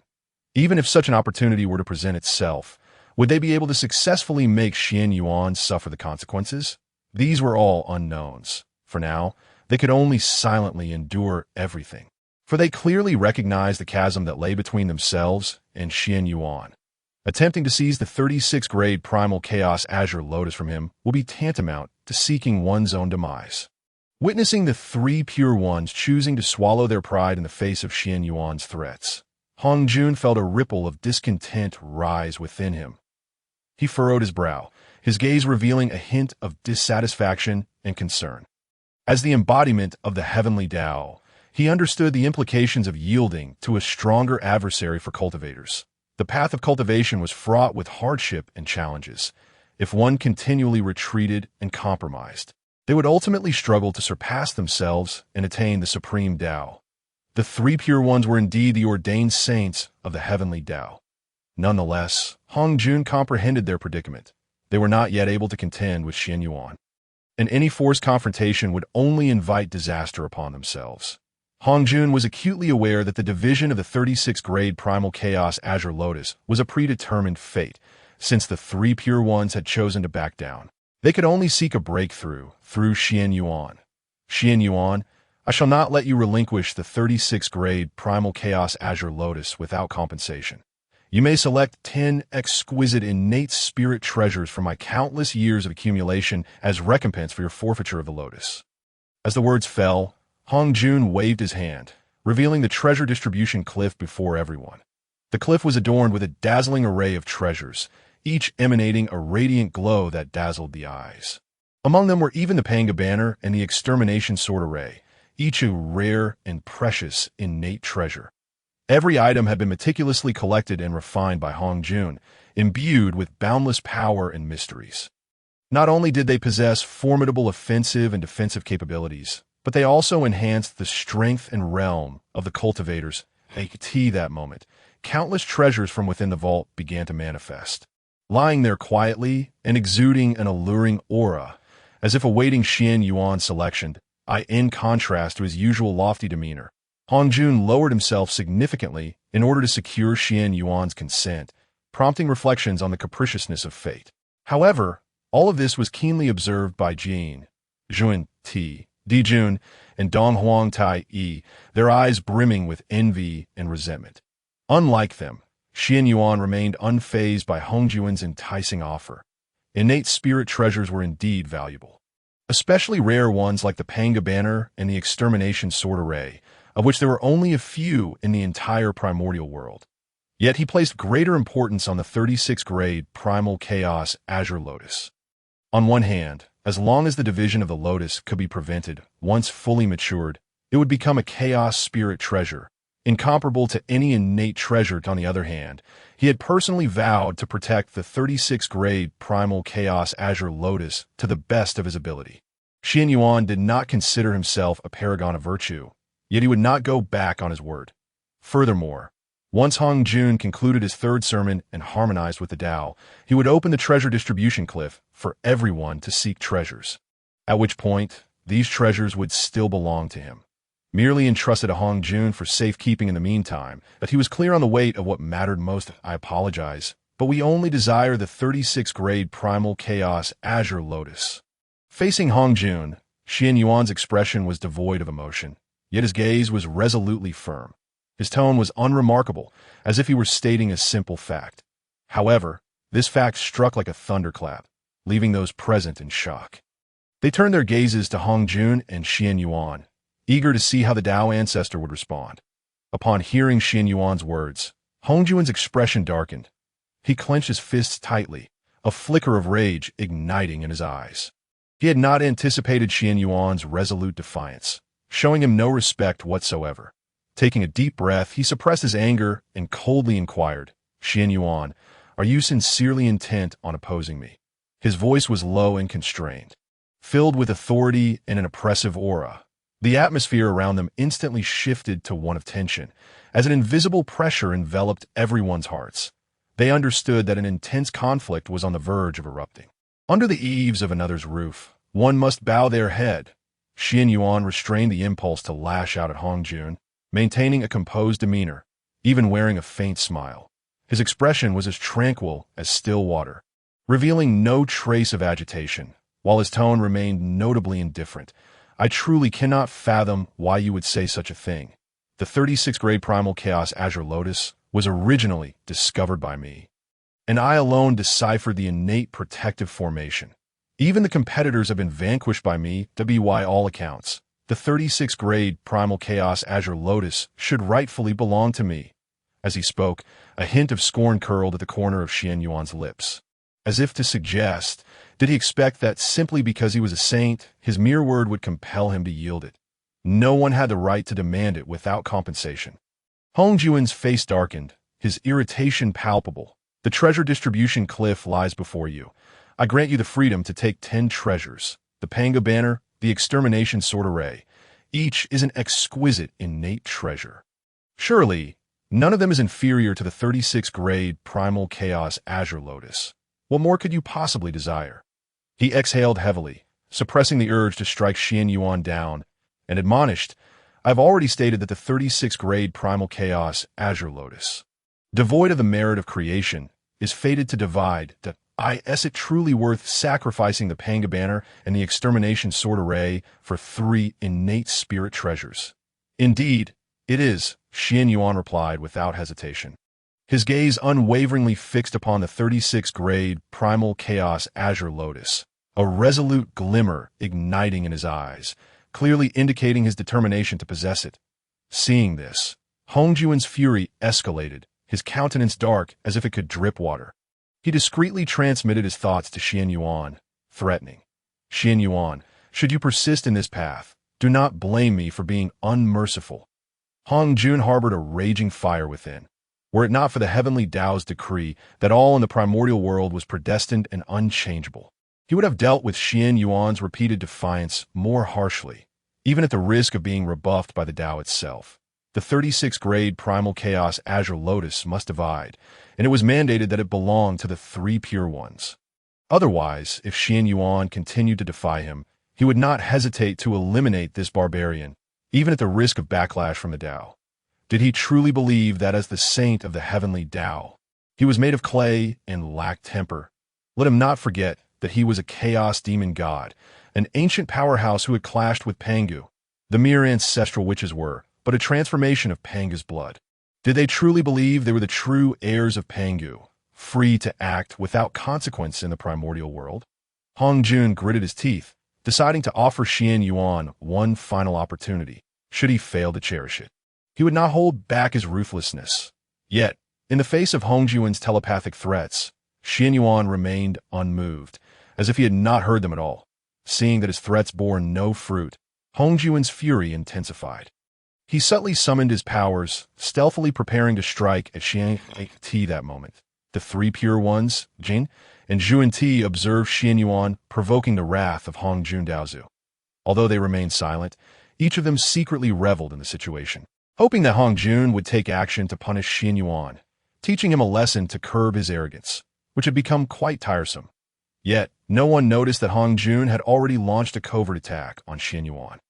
Speaker 1: Even if such an opportunity were to present itself, would they be able to successfully make Qianyuan suffer the consequences? These were all unknowns. For now, they could only silently endure everything. For they clearly recognized the chasm that lay between themselves and Qianyuan. Attempting to seize the 36th grade Primal Chaos Azure Lotus from him will be tantamount to seeking one's own demise. Witnessing the three pure ones choosing to swallow their pride in the face of Qianyuan's threats, Hongjun felt a ripple of discontent rise within him. He furrowed his brow, his gaze revealing a hint of dissatisfaction and concern. As the embodiment of the heavenly Tao, he understood the implications of yielding to a stronger adversary for cultivators. The path of cultivation was fraught with hardship and challenges. If one continually retreated and compromised, they would ultimately struggle to surpass themselves and attain the supreme Tao. The three pure ones were indeed the ordained saints of the heavenly Tao. Nonetheless, Hongjun comprehended their predicament. They were not yet able to contend with Qianyuan, and any forced confrontation would only invite disaster upon themselves. Hongjun was acutely aware that the division of the 36th grade Primal Chaos Azure Lotus was a predetermined fate, since the three pure ones had chosen to back down. They could only seek a breakthrough through Qianyuan. Qianyuan, I shall not let you relinquish the 36th grade Primal Chaos Azure Lotus without compensation. You may select 10 exquisite innate spirit treasures from my countless years of accumulation as recompense for your forfeiture of the Lotus. As the words fell, Hongjun waved his hand, revealing the treasure distribution cliff before everyone. The cliff was adorned with a dazzling array of treasures, each emanating a radiant glow that dazzled the eyes. Among them were even the Pangu banner and the extermination sword array, each a rare and precious innate treasure. Every item had been meticulously collected and refined by Hongjun, imbued with boundless power and mysteries. Not only did they possess formidable offensive and defensive capabilities, but they also enhanced the strength and realm of the cultivators. At that moment, countless treasures from within the vault began to manifest. Lying there quietly and exuding an alluring aura, as if awaiting Qianyuan's selection, in contrast to his usual lofty demeanor, Hongjun lowered himself significantly in order to secure Qianyuan's consent, prompting reflections on the capriciousness of fate. However, all of this was keenly observed by Jin, Xuan Dijun, and Donghuang Tai Yi, their eyes brimming with envy and resentment. Unlike them, Qianyuan remained unfazed by Hongjun's enticing offer. Innate spirit treasures were indeed valuable, especially rare ones like the Pangu banner and the extermination sword array, of which there were only a few in the entire primordial world. Yet he placed greater importance on the 36th grade Primal Chaos Azure Lotus. On one hand, as long as the division of the Lotus could be prevented, once fully matured, it would become a chaos spirit treasure, incomparable to any innate treasure. On the other hand, he had personally vowed to protect the 36th grade Primal Chaos Azure Lotus to the best of his ability. Qianyuan did not consider himself a paragon of virtue, yet he would not go back on his word. Furthermore, once Hongjun concluded his third sermon and harmonized with the Tao, he would open the treasure distribution cliff for everyone to seek treasures, at which point these treasures would still belong to him. Merely entrusted to Hongjun for safekeeping in the meantime, that he was clear on the weight of what mattered most. I apologize, but we only desire the 36th grade Primal Chaos Azure Lotus. Facing Hongjun, Qianyuan's expression was devoid of emotion, yet his gaze was resolutely firm. His tone was unremarkable, as if he were stating a simple fact. However, this fact struck like a thunderclap, leaving those present in shock. They turned their gazes to Hongjun and Qianyuan, eager to see how the Tao ancestor would respond. Upon hearing Qianyuan's words, Hongjun's expression darkened. He clenched his fists tightly, a flicker of rage igniting in his eyes. He had not anticipated Qianyuan's resolute defiance, showing him no respect whatsoever. Taking a deep breath, he suppressed his anger and coldly inquired, "Qianyuan, are you sincerely intent on opposing me?" His voice was low and constrained, filled with authority and an oppressive aura. The atmosphere around them instantly shifted to one of tension, as an invisible pressure enveloped everyone's hearts. They understood that an intense conflict was on the verge of erupting. Under the eaves of another's roof, one must bow their head. Qianyuan restrained the impulse to lash out at Hongjun, maintaining a composed demeanor, even wearing a faint smile. His expression was as tranquil as still water, revealing no trace of agitation, while his tone remained notably indifferent. "I truly cannot fathom why you would say such a thing. The 36th grade Primal Chaos Azure Lotus was originally discovered by me, and I alone deciphered the innate protective formation. Even the competitors have been vanquished by me, by all accounts. The 36th grade Primal Chaos Azure Lotus should rightfully belong to me." As he spoke, a hint of scorn curled at the corner of Qianyuan's lips, as if to suggest, did he expect that simply because he was a saint, his mere word would compel him to yield it? No one had the right to demand it without compensation. Hongjun's face darkened, his irritation palpable. "The treasure distribution cliff lies before you. I grant you the freedom to take 10 treasures. The Pangu banner, the extermination sword array. Each is an exquisite innate treasure. Surely, none of them is inferior to the 36th grade Primal Chaos Azure Lotus. What more could you possibly desire?" He exhaled heavily, suppressing the urge to strike Qianyuan down, and admonished, "I've already stated that the 36th grade Primal Chaos Azure Lotus, devoid of the merit of creation, is fated to divide. Is it truly worth sacrificing the Pangu banner and the extermination sword array for 3 innate spirit treasures?" "Indeed, it is," Qianyuan replied without hesitation, his gaze unwaveringly fixed upon the 36th grade Primal Chaos Azure Lotus, a resolute glimmer igniting in his eyes, clearly indicating his determination to possess it. Seeing this, Hongjun's fury escalated, his countenance dark as if it could drip water. He discreetly transmitted his thoughts to Qianyuan, threatening, "Qianyuan, should you persist in this path, do not blame me for being unmerciful." Hongjun harbored a raging fire within. Were it not for the heavenly Tao's decree that all in the primordial world was predestined and unchangeable, he would have dealt with Qianyuan's repeated defiance more harshly, even at the risk of being rebuffed by the Tao itself. The 36th grade Primal Chaos Azure Lotus must divide, and it was mandated that it belong to the 3 pure ones. Otherwise, if Qianyuan continued to defy him, he would not hesitate to eliminate this barbarian, even at the risk of backlash from the Tao. Did he truly believe that as the saint of the heavenly Tao, he was made of clay and lacked temper? Let him not forget that he was a chaos demon god, an ancient powerhouse who had clashed with Pangu. The mere ancestral witches were but a transformation of Pangu's blood. Did they truly believe they were the true heirs of Pangu, free to act without consequence in the primordial world? Hongjun gritted his teeth, deciding to offer Qianyuan one final opportunity, should he fail to cherish it. He would not hold back his ruthlessness. Yet, in the face of Hongjun's telepathic threats, Qianyuan remained unmoved, as if he had not heard them at all. Seeing that his threats bore no fruit, Hongjun's fury intensified. He subtly summoned his powers, stealthily preparing to strike at Qianyuan that moment. The 3 pure ones, Jin and Zhuan observed Qianyuan, provoking the wrath of Hongjun Daozu. Although they remained silent, each of them secretly reveled in the situation, hoping that Hongjun would take action to punish Qianyuan, teaching him a lesson to curb his arrogance, which had become quite tiresome. Yet, no one noticed that Hongjun had already launched a covert attack on Qianyuan.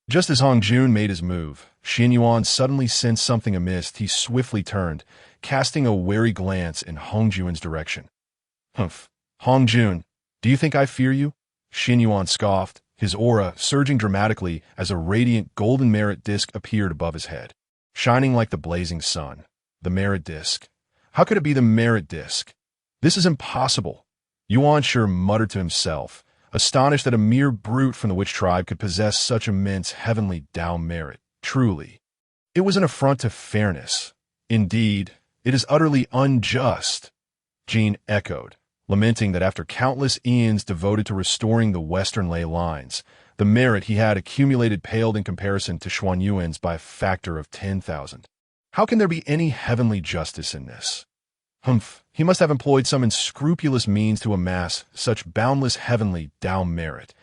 Speaker 1: Just as Hongjun made his move, Qianyuan suddenly sensed something amiss. He swiftly turned, casting a wary glance in Hongjun's direction. "Humph, Hongjun, do you think I fear you?" Qianyuan scoffed, his aura surging dramatically as a radiant golden merit disk appeared above his head, shining like the blazing sun. The merit disk. How could it be the merit disk? This is impossible. Yuan Shi muttered to himself, astonished that a mere brute from the witch tribe could possess such immense heavenly Tao merit. Truly, it was an affront to fairness. Indeed, it is utterly unjust. Jean echoed, lamenting that after countless eons devoted to restoring the western ley lines, the merit he had accumulated paled in comparison to Xuan Yuan's by a factor of 10,000. How can there be any heavenly justice in this? Humph, he must have employed some unscrupulous means to amass such boundless heavenly Tao merit.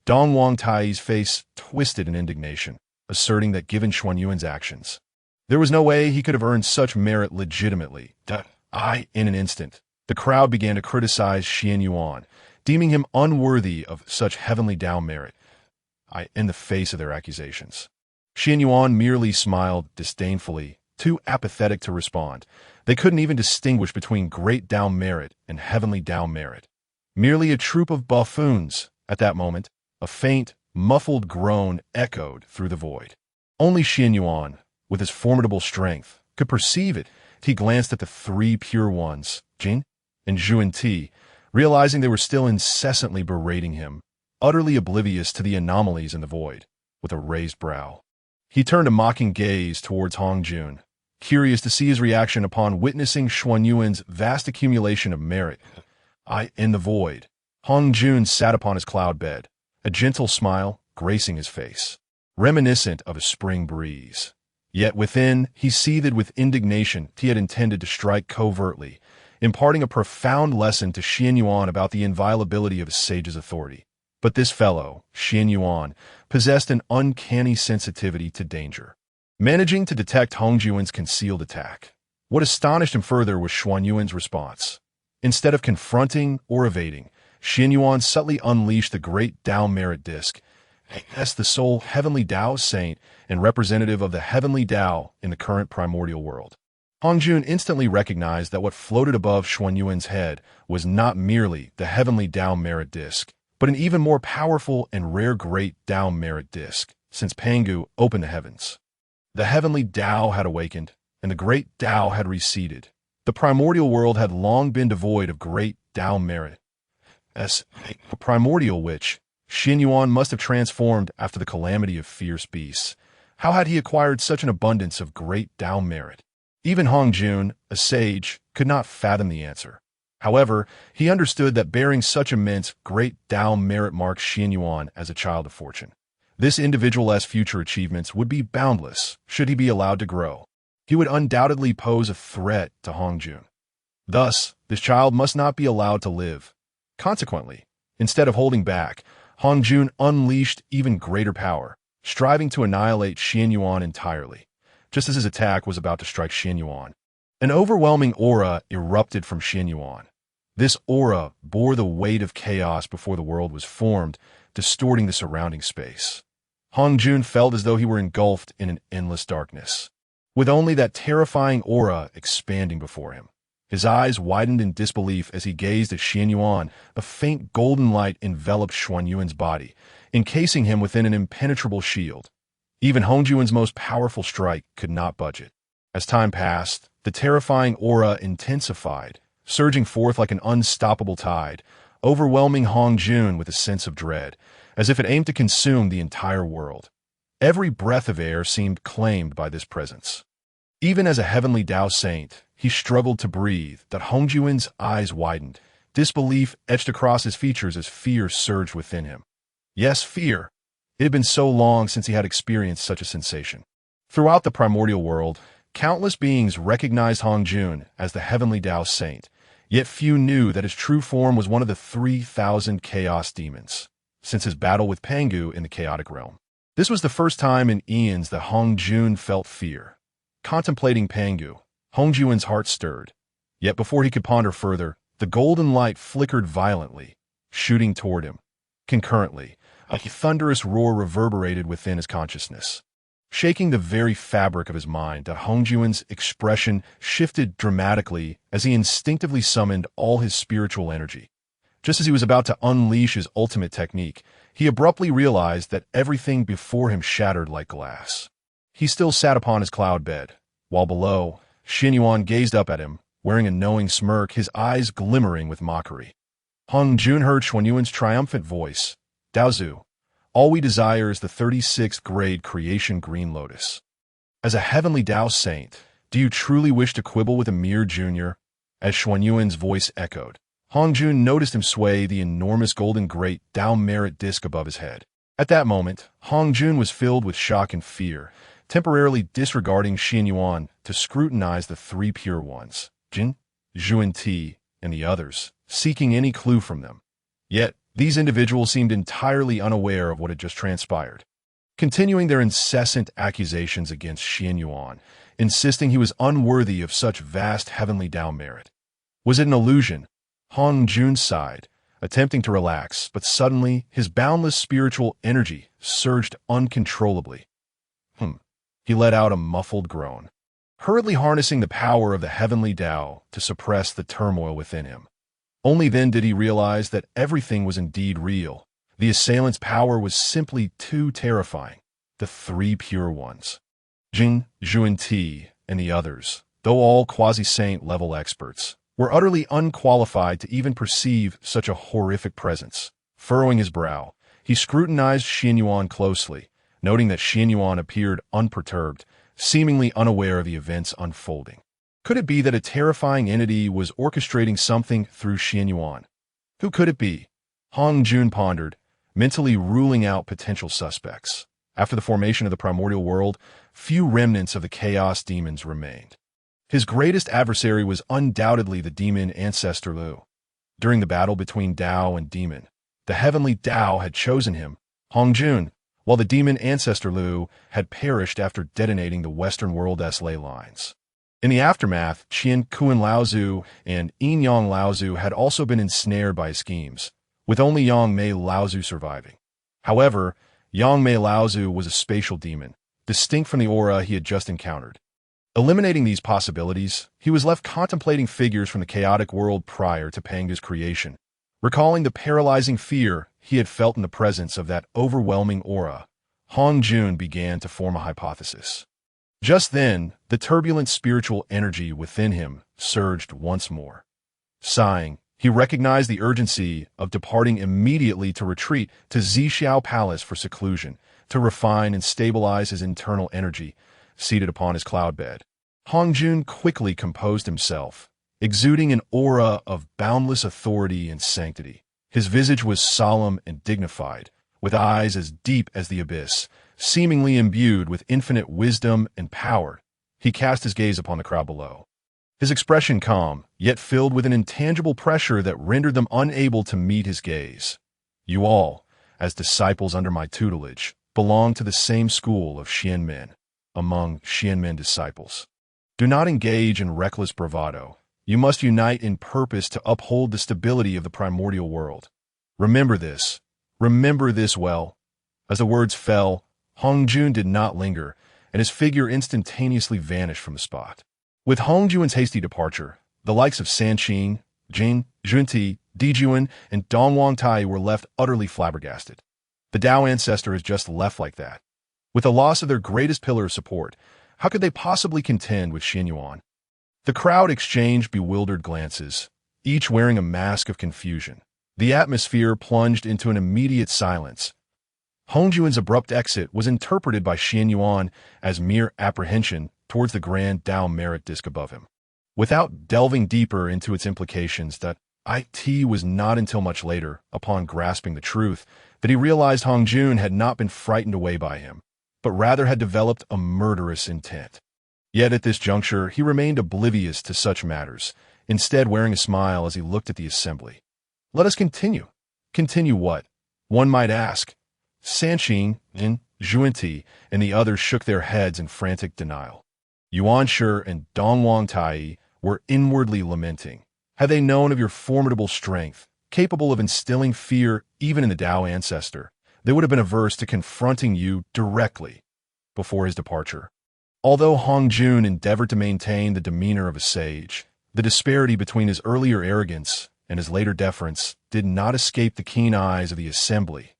Speaker 1: Dong Wang Tai's face twisted in indignation, asserting that given Xuan Yuan's actions, there was no way he could have earned such merit legitimately. In an instant, the crowd began to criticize Qianyuan, deeming him unworthy of such heavenly Tao merit. In the face of their accusations, Qianyuan merely smiled disdainfully, too apathetic to respond. They couldn't even distinguish between great Tao merit and heavenly Tao merit. Merely a troop of buffoons. At that moment, a faint, muffled groan echoed through the void. Only Qianyuan, with his formidable strength, could perceive it. He glanced at the three pure ones, Jin and Zhuan Ti, realizing they were still incessantly berating him, utterly oblivious to the anomalies in the void. With a raised brow, he turned a mocking gaze towards Hongjun, curious to see his reaction upon witnessing Xuan Yuan's vast accumulation of merit. In the void, Hongjun sat upon his cloud bed, a gentle smile gracing his face, reminiscent of a spring breeze. Yet within, he seethed with indignation. He had intended to strike covertly, imparting a profound lesson to Qianyuan about the inviolability of a sage's authority. But this fellow, Qianyuan, possessed an uncanny sensitivity to danger, managing to detect Hongjun's concealed attack. What astonished him further was Xuan Yuan's response. Instead of confronting or evading, Qianyuan subtly unleashed the great Tao merit disk. As the sole heavenly Tao saint and representative of the heavenly Tao in the current primordial world, Hongjun instantly recognized that what floated above Xuan Yuan's head was not merely the heavenly Tao merit disk, but an even more powerful and rare great Tao merit disk, since Pangu opened the heavens. The heavenly Tao had awakened, and the great Tao had receded. The primordial world had long been devoid of great Tao merit. As a primordial witch, Qianyuan must have transformed after the calamity of fierce beasts. How had he acquired such an abundance of great Tao merit? Even Hongjun, a sage, could not fathom the answer. However, he understood that bearing such immense great Tao merit marked Qianyuan as a child of fortune. This individual's future achievements would be boundless should he be allowed to grow. He would undoubtedly pose a threat to Hongjun. Thus, this child must not be allowed to live. Consequently, instead of holding back, Hongjun unleashed even greater power, striving to annihilate Qianyuan entirely. Just as his attack was about to strike Qianyuan, an overwhelming aura erupted from Qianyuan. This aura bore the weight of chaos before the world was formed, distorting the surrounding space. Hongjun felt as though he were engulfed in an endless darkness, with only that terrifying aura expanding before him. His eyes widened in disbelief as he gazed at Qianyuan. A faint golden light enveloped Xuan Yuan's body, encasing him within an impenetrable shield. Even Hongjun's most powerful strike could not budge it. As time passed, the terrifying aura intensified, surging forth like an unstoppable tide, overwhelming Hongjun with a sense of dread, as if it aimed to consume the entire world. Every breath of air seemed claimed by this presence. Even as a heavenly Tao saint, he struggled to breathe. That Hongjun's eyes widened. Disbelief etched across his features as fear surged within him. Yes, fear. It had been so long since he had experienced such a sensation. Throughout the primordial world, countless beings recognized Hongjun as the heavenly Tao saint, yet few knew that his true form was one of the 3,000 chaos demons, since his battle with Pangu in the chaotic realm. This was the first time in eons that Hongjun felt fear. Contemplating Pangu, Hongjun's heart stirred. Yet before he could ponder further, the golden light flickered violently, shooting toward him. Concurrently, a thunderous roar reverberated within his consciousness, shaking the very fabric of his mind. That Hongjun's expression shifted dramatically as he instinctively summoned all his spiritual energy. Just as he was about to unleash his ultimate technique, he abruptly realized that everything before him shattered like glass. He still sat upon his cloud bed, while below, Qianyuan gazed up at him, wearing a knowing smirk, his eyes glimmering with mockery. Hongjun heard Xuan Yuan's triumphant voice. Daozu, all we desire is the 36th grade creation green lotus. As a heavenly Dao saint, do you truly wish to quibble with a mere junior? As Xuan Yuan's voice echoed, Hongjun noticed him sway the enormous golden great Dao merit disc above his head. At that moment, Hongjun was filled with shock and fear, temporarily disregarding Qianyuan to scrutinize the three pure ones, Jin, Zhuan Ti, and the others, seeking any clue from them. Yet, these individuals seemed entirely unaware of what had just transpired, continuing their incessant accusations against Qianyuan, insisting he was unworthy of such vast heavenly Dao merit. Was it an illusion? Hongjun sighed, attempting to relax, but suddenly his boundless spiritual energy surged uncontrollably. He let out a muffled groan, hurriedly harnessing the power of the heavenly Dao to suppress the turmoil within him. Only then did he realize that everything was indeed real. The assailant's power was simply too terrifying. The three pure ones, Jin, Zhuan Ti, and the others, though all Quasi-Saint level experts, were utterly unqualified to even perceive such a horrific presence. Furrowing his brow, he scrutinized Qianyuan closely, noting that Qianyuan appeared unperturbed, seemingly unaware of the events unfolding. Could it be that a terrifying entity was orchestrating something through Qianyuan? Who could it be? Hongjun pondered, mentally ruling out potential suspects. After the formation of the primordial world, few remnants of the chaos demons remained. His greatest adversary was undoubtedly the demon Ancestral. During the battle between Dao and demon, the heavenly Dao had chosen him, Hongjun, while the demon Ancestral had perished after detonating the Western world's ley lines. In the aftermath, Qianyuan Laozu and Qianyuan Laozu had also been ensnared by his schemes, with only Yangmei Laozu surviving. However, Yangmei Laozu was a spatial demon, distinct from the aura he had just encountered. Eliminating these possibilities, he was left contemplating figures from the chaotic world prior to Pangu's creation, recalling the paralyzing fear he had felt in the presence of that overwhelming aura. Hongjun began to form a hypothesis. Just then, the turbulent spiritual energy within him surged once more. Sighing, he recognized the urgency of departing immediately to retreat to Zixiao Palace for seclusion, to refine and stabilize his internal energy, seated upon his cloud bed. Hongjun quickly composed himself, exuding an aura of boundless authority and sanctity. His visage was solemn and dignified, with eyes as deep as the abyss, seemingly imbued with infinite wisdom and power. He cast his gaze upon the crowd below, his expression calm, yet filled with an intangible pressure that rendered them unable to meet his gaze. You all, as disciples under my tutelage, belong to the same school of Qianmen. Among Qianmen disciples, do not engage in reckless bravado. You must unite in purpose to uphold the stability of the primordial world. Remember this well. As the words fell, Hongjun did not linger, and his figure instantaneously vanished from the spot. With Hongjun's hasty departure, the likes of Sanqing, Jin, Zhuan, Dijuan, and Dongwang Tai were left utterly flabbergasted. The Dao ancestor has just left like that. With the loss of their greatest pillar of support, how could they possibly contend with Qianyuan? The crowd exchanged bewildered glances, each wearing a mask of confusion. The atmosphere plunged into an immediate silence. Hongjun's abrupt exit was interpreted by Qianyuan as mere apprehension towards the grand Dao merit disc above him. Without delving deeper into its implications, that it was not until much later, upon grasping the truth, that he realized Hongjun had not been frightened away by him, but rather had developed a murderous intent. Yet at this juncture, he remained oblivious to such matters, instead wearing a smile as he looked at the assembly. Let us continue. Continue what? One might ask. Sanqing, Jin, Zhuan, and the others shook their heads in frantic denial. Yuanshi and Dongwang Tai were inwardly lamenting. Had they known of your formidable strength, capable of instilling fear even in the Dao ancestor, they would have been averse to confronting you directly. Before his departure, although Hongjun endeavored to maintain the demeanor of a sage, the disparity between his earlier arrogance and his later deference did not escape the keen eyes of the assembly,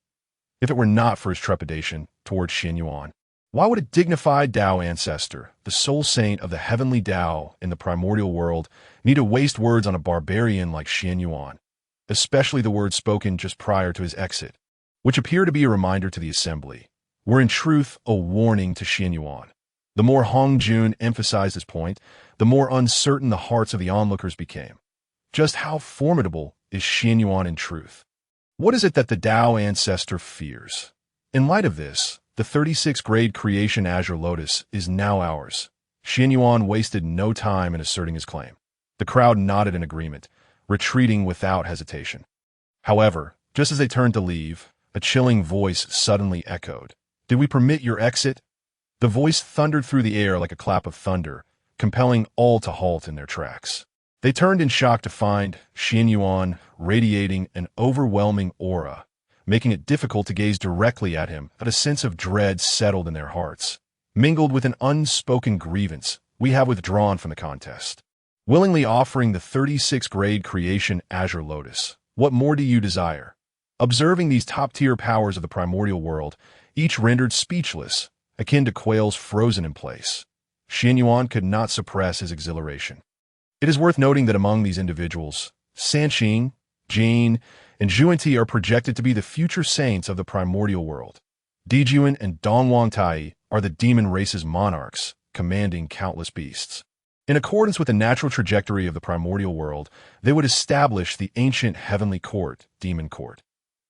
Speaker 1: if it were not for his trepidation toward Qianyuan. Why would a dignified Tao ancestor, the sole saint of the heavenly Tao in the primordial world, need to waste words on a barbarian like Qianyuan, especially the words spoken just prior to his exit, which appear to be a reminder to the assembly, were in truth a warning to Qianyuan? The more Hongjun emphasized this point, the more uncertain the hearts of the onlookers became. Just how formidable is Qianyuan in truth? What is it that the Tao ancestor fears? In light of this, the 36th grade creation Azure Lotus is now ours. Qianyuan wasted no time in asserting his claim. The crowd nodded in agreement, retreating without hesitation. However, just as they turned to leave, a chilling voice suddenly echoed. "Did we permit your exit?" The voice thundered through the air like a clap of thunder, compelling all to halt in their tracks. They turned in shock to find Qianyuan radiating an overwhelming aura, making it difficult to gaze directly at him, but a sense of dread settled in their hearts. Mingled with an unspoken grievance, we have withdrawn from the contest, willingly offering the 36th grade creation Azure Lotus. What more do you desire? Observing these top-tier powers of the primordial world, each rendered speechless, akin to quails frozen in place, Qianyuan could not suppress his exhilaration. It is worth noting that among these individuals, Sanqing, Jin, and Zhuanti are projected to be the future saints of the primordial world. Dijuan and Dongwang Tai are the demon race's monarchs, commanding countless beasts. In accordance with the natural trajectory of the primordial world, they would establish the ancient heavenly court, Demon Court.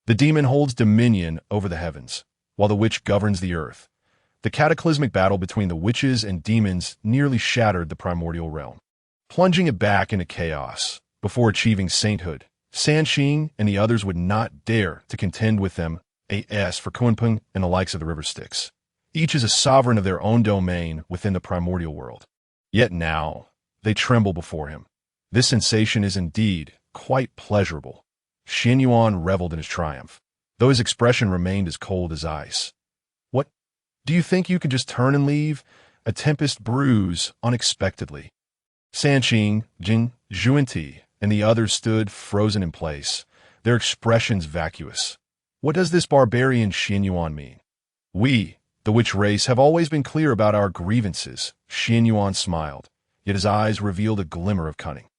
Speaker 1: The demon holds dominion over the heavens, while the witch governs the earth. The cataclysmic battle between the witches and demons nearly shattered the primordial realm, plunging it back into chaos. Before achieving sainthood, Sanqing and the others would not dare to contend with them, as for Kunpeng and the likes of the River Styx. Each is a sovereign of their own domain within the primordial world. Yet now, they tremble before him. This sensation is indeed quite pleasurable. Qianyuan reveled in his triumph, though his expression remained as cold as ice. What? Do you think you could just turn and leave? A tempest brews unexpectedly. Sanqing, Jin, Zhuanti, and the others stood frozen in place, their expressions vacuous. What does this barbarian Qianyuan mean? We, the witch race, have always been clear about our grievances. Qianyuan smiled, yet his eyes revealed a glimmer of cunning.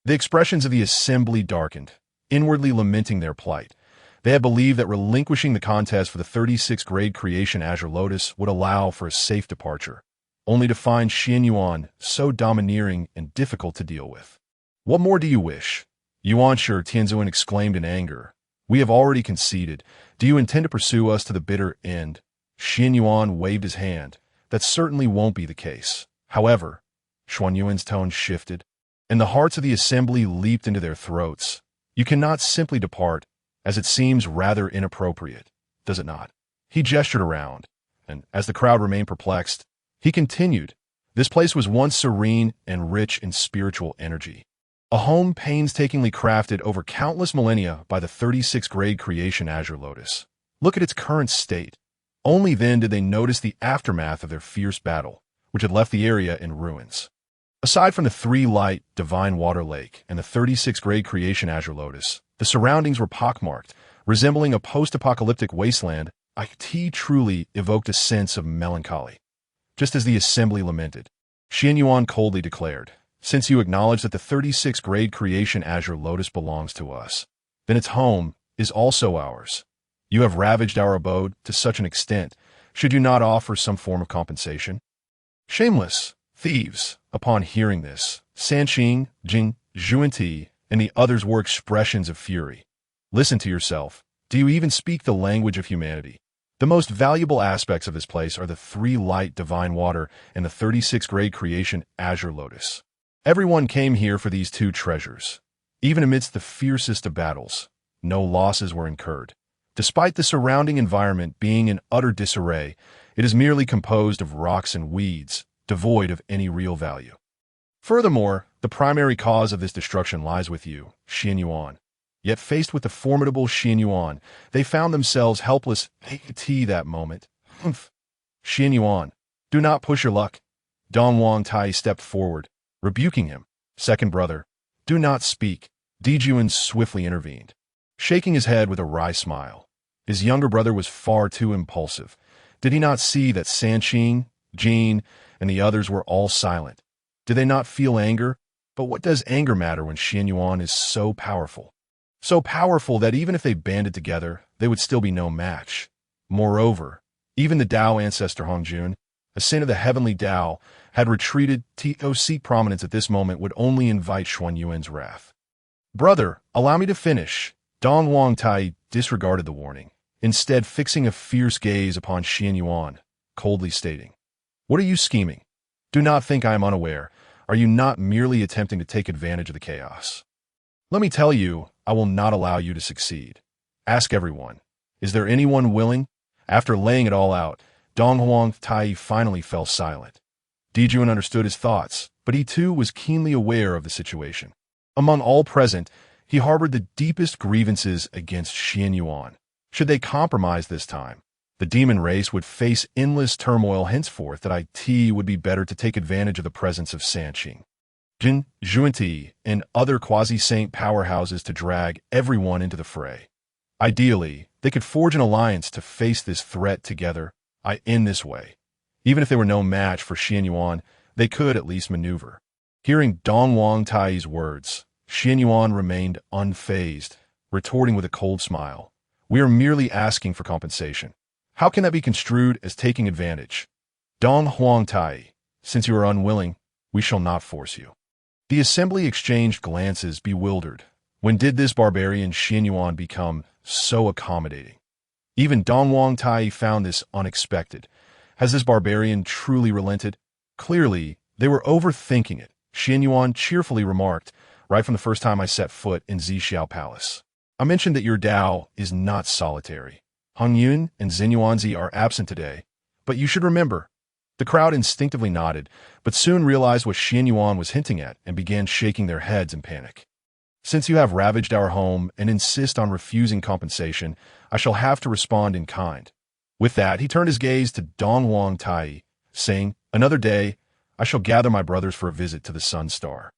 Speaker 1: The expressions of the assembly darkened, inwardly lamenting their plight. They had believed that relinquishing the contest for the 36th grade creation Azure Lotus would allow for a safe departure, only to find Qianyuan so domineering and difficult to deal with. "What more do you wish?" Yuan Shi Tianzuan exclaimed in anger. "We have already conceded. Do you intend to pursue us to the bitter end?" Qianyuan waved his hand. "That certainly won't be the case." However, Xuan Yuan's tone shifted, and the hearts of the assembly leaped into their throats. "You cannot simply depart, as it seems rather inappropriate, does it not?" He gestured around, and as the crowd remained perplexed, he continued, "This place was once serene and rich in spiritual energy. A home painstakingly crafted over countless millennia by the 36th grade creation Azure Lotus. Look at its current state." Only then did they notice the aftermath of their fierce battle, which had left the area in ruins. Aside from the three-light Divine Water Lake and the 36th grade creation Azure Lotus, the surroundings were pockmarked, resembling a post-apocalyptic wasteland. It truly evoked a sense of melancholy. Just as the assembly lamented, Qianyuan coldly declared, "Since you acknowledge that the 36th grade creation Azure Lotus belongs to us, then its home is also ours. You have ravaged our abode to such an extent. Should you not offer some form of compensation?" Shameless thieves. Upon hearing this, Sanqing, Jin, Zhuanti, and the others wore expressions of fury. "Listen to yourself. Do you even speak the language of humanity? The most valuable aspects of this place are the three-light divine water and the 36th grade creation Azure Lotus. Everyone came here for these two treasures. Even amidst the fiercest of battles, no losses were incurred. Despite the surrounding environment being in utter disarray, it is merely composed of rocks and weeds, devoid of any real value. Furthermore, the primary cause of this destruction lies with you, Qianyuan. Yet faced with the formidable Qianyuan, they found themselves helpless. That moment. Qianyuan, do not push your luck. Dongwang Tai stepped forward, rebuking him. "Second brother, do not speak. Qianyuan swiftly intervened, shaking his head with a wry smile. His younger brother was far too impulsive. Did he not see that Sanqing, Jin, and the others were all silent? Did they not feel anger? But what does anger matter when Qianyuan is so powerful? So powerful that even if they banded together, they would still be no match. Moreover, even the Dao ancestor Hongjun, a saint of the heavenly Dao, had retreated. To seek prominence at this moment would only invite Xuan Yuan's wrath. Brother, allow me to finish. Dong Wang Tai disregarded the warning, instead fixing a fierce gaze upon Qianyuan, coldly stating, "What are you scheming? Do not think I am unaware. Are you not merely attempting to take advantage of the chaos? Let me tell you, I will not allow you to succeed. Ask everyone. Is there anyone willing?" After laying it all out, Dong Wang Tai finally fell silent. Qianyuan understood his thoughts, but he too was keenly aware of the situation. Among all present, he harbored the deepest grievances against Qianyuan. Should they compromise this time, the demon race would face endless turmoil henceforth. That it would be better to take advantage of the presence of Sanqing, Jin, Zhuanti, and other Quasi-Saint powerhouses to drag everyone into the fray. Ideally, they could forge an alliance to face this threat together. In this way, even if they were no match for Qianyuan, they could at least maneuver. Hearing Dong Wang Tai's words, Qianyuan remained unfazed, retorting with a cold smile, "We are merely asking for compensation. How can that be construed as taking advantage? Dong Huang Tai, since you are unwilling, we shall not force you." The assembly exchanged glances, bewildered. When did this barbarian Qianyuan become so accommodating? Even Dong Wang Tai found this unexpected. Has this barbarian truly relented? Clearly, they were overthinking it. Qianyuan cheerfully remarked, "Right from the first time I set foot in Zixiao Palace, I mentioned that your Dao is not solitary. Hongjun and Zixiao are absent today, but you should remember." The crowd instinctively nodded, but soon realized what Qianyuan was hinting at and began shaking their heads in panic. "Since you have ravaged our home and insist on refusing compensation, I shall have to respond in kind." With that, he turned his gaze to Dong Wang Tai, saying, "Another day, I shall gather my brothers for a visit to the Sun Star.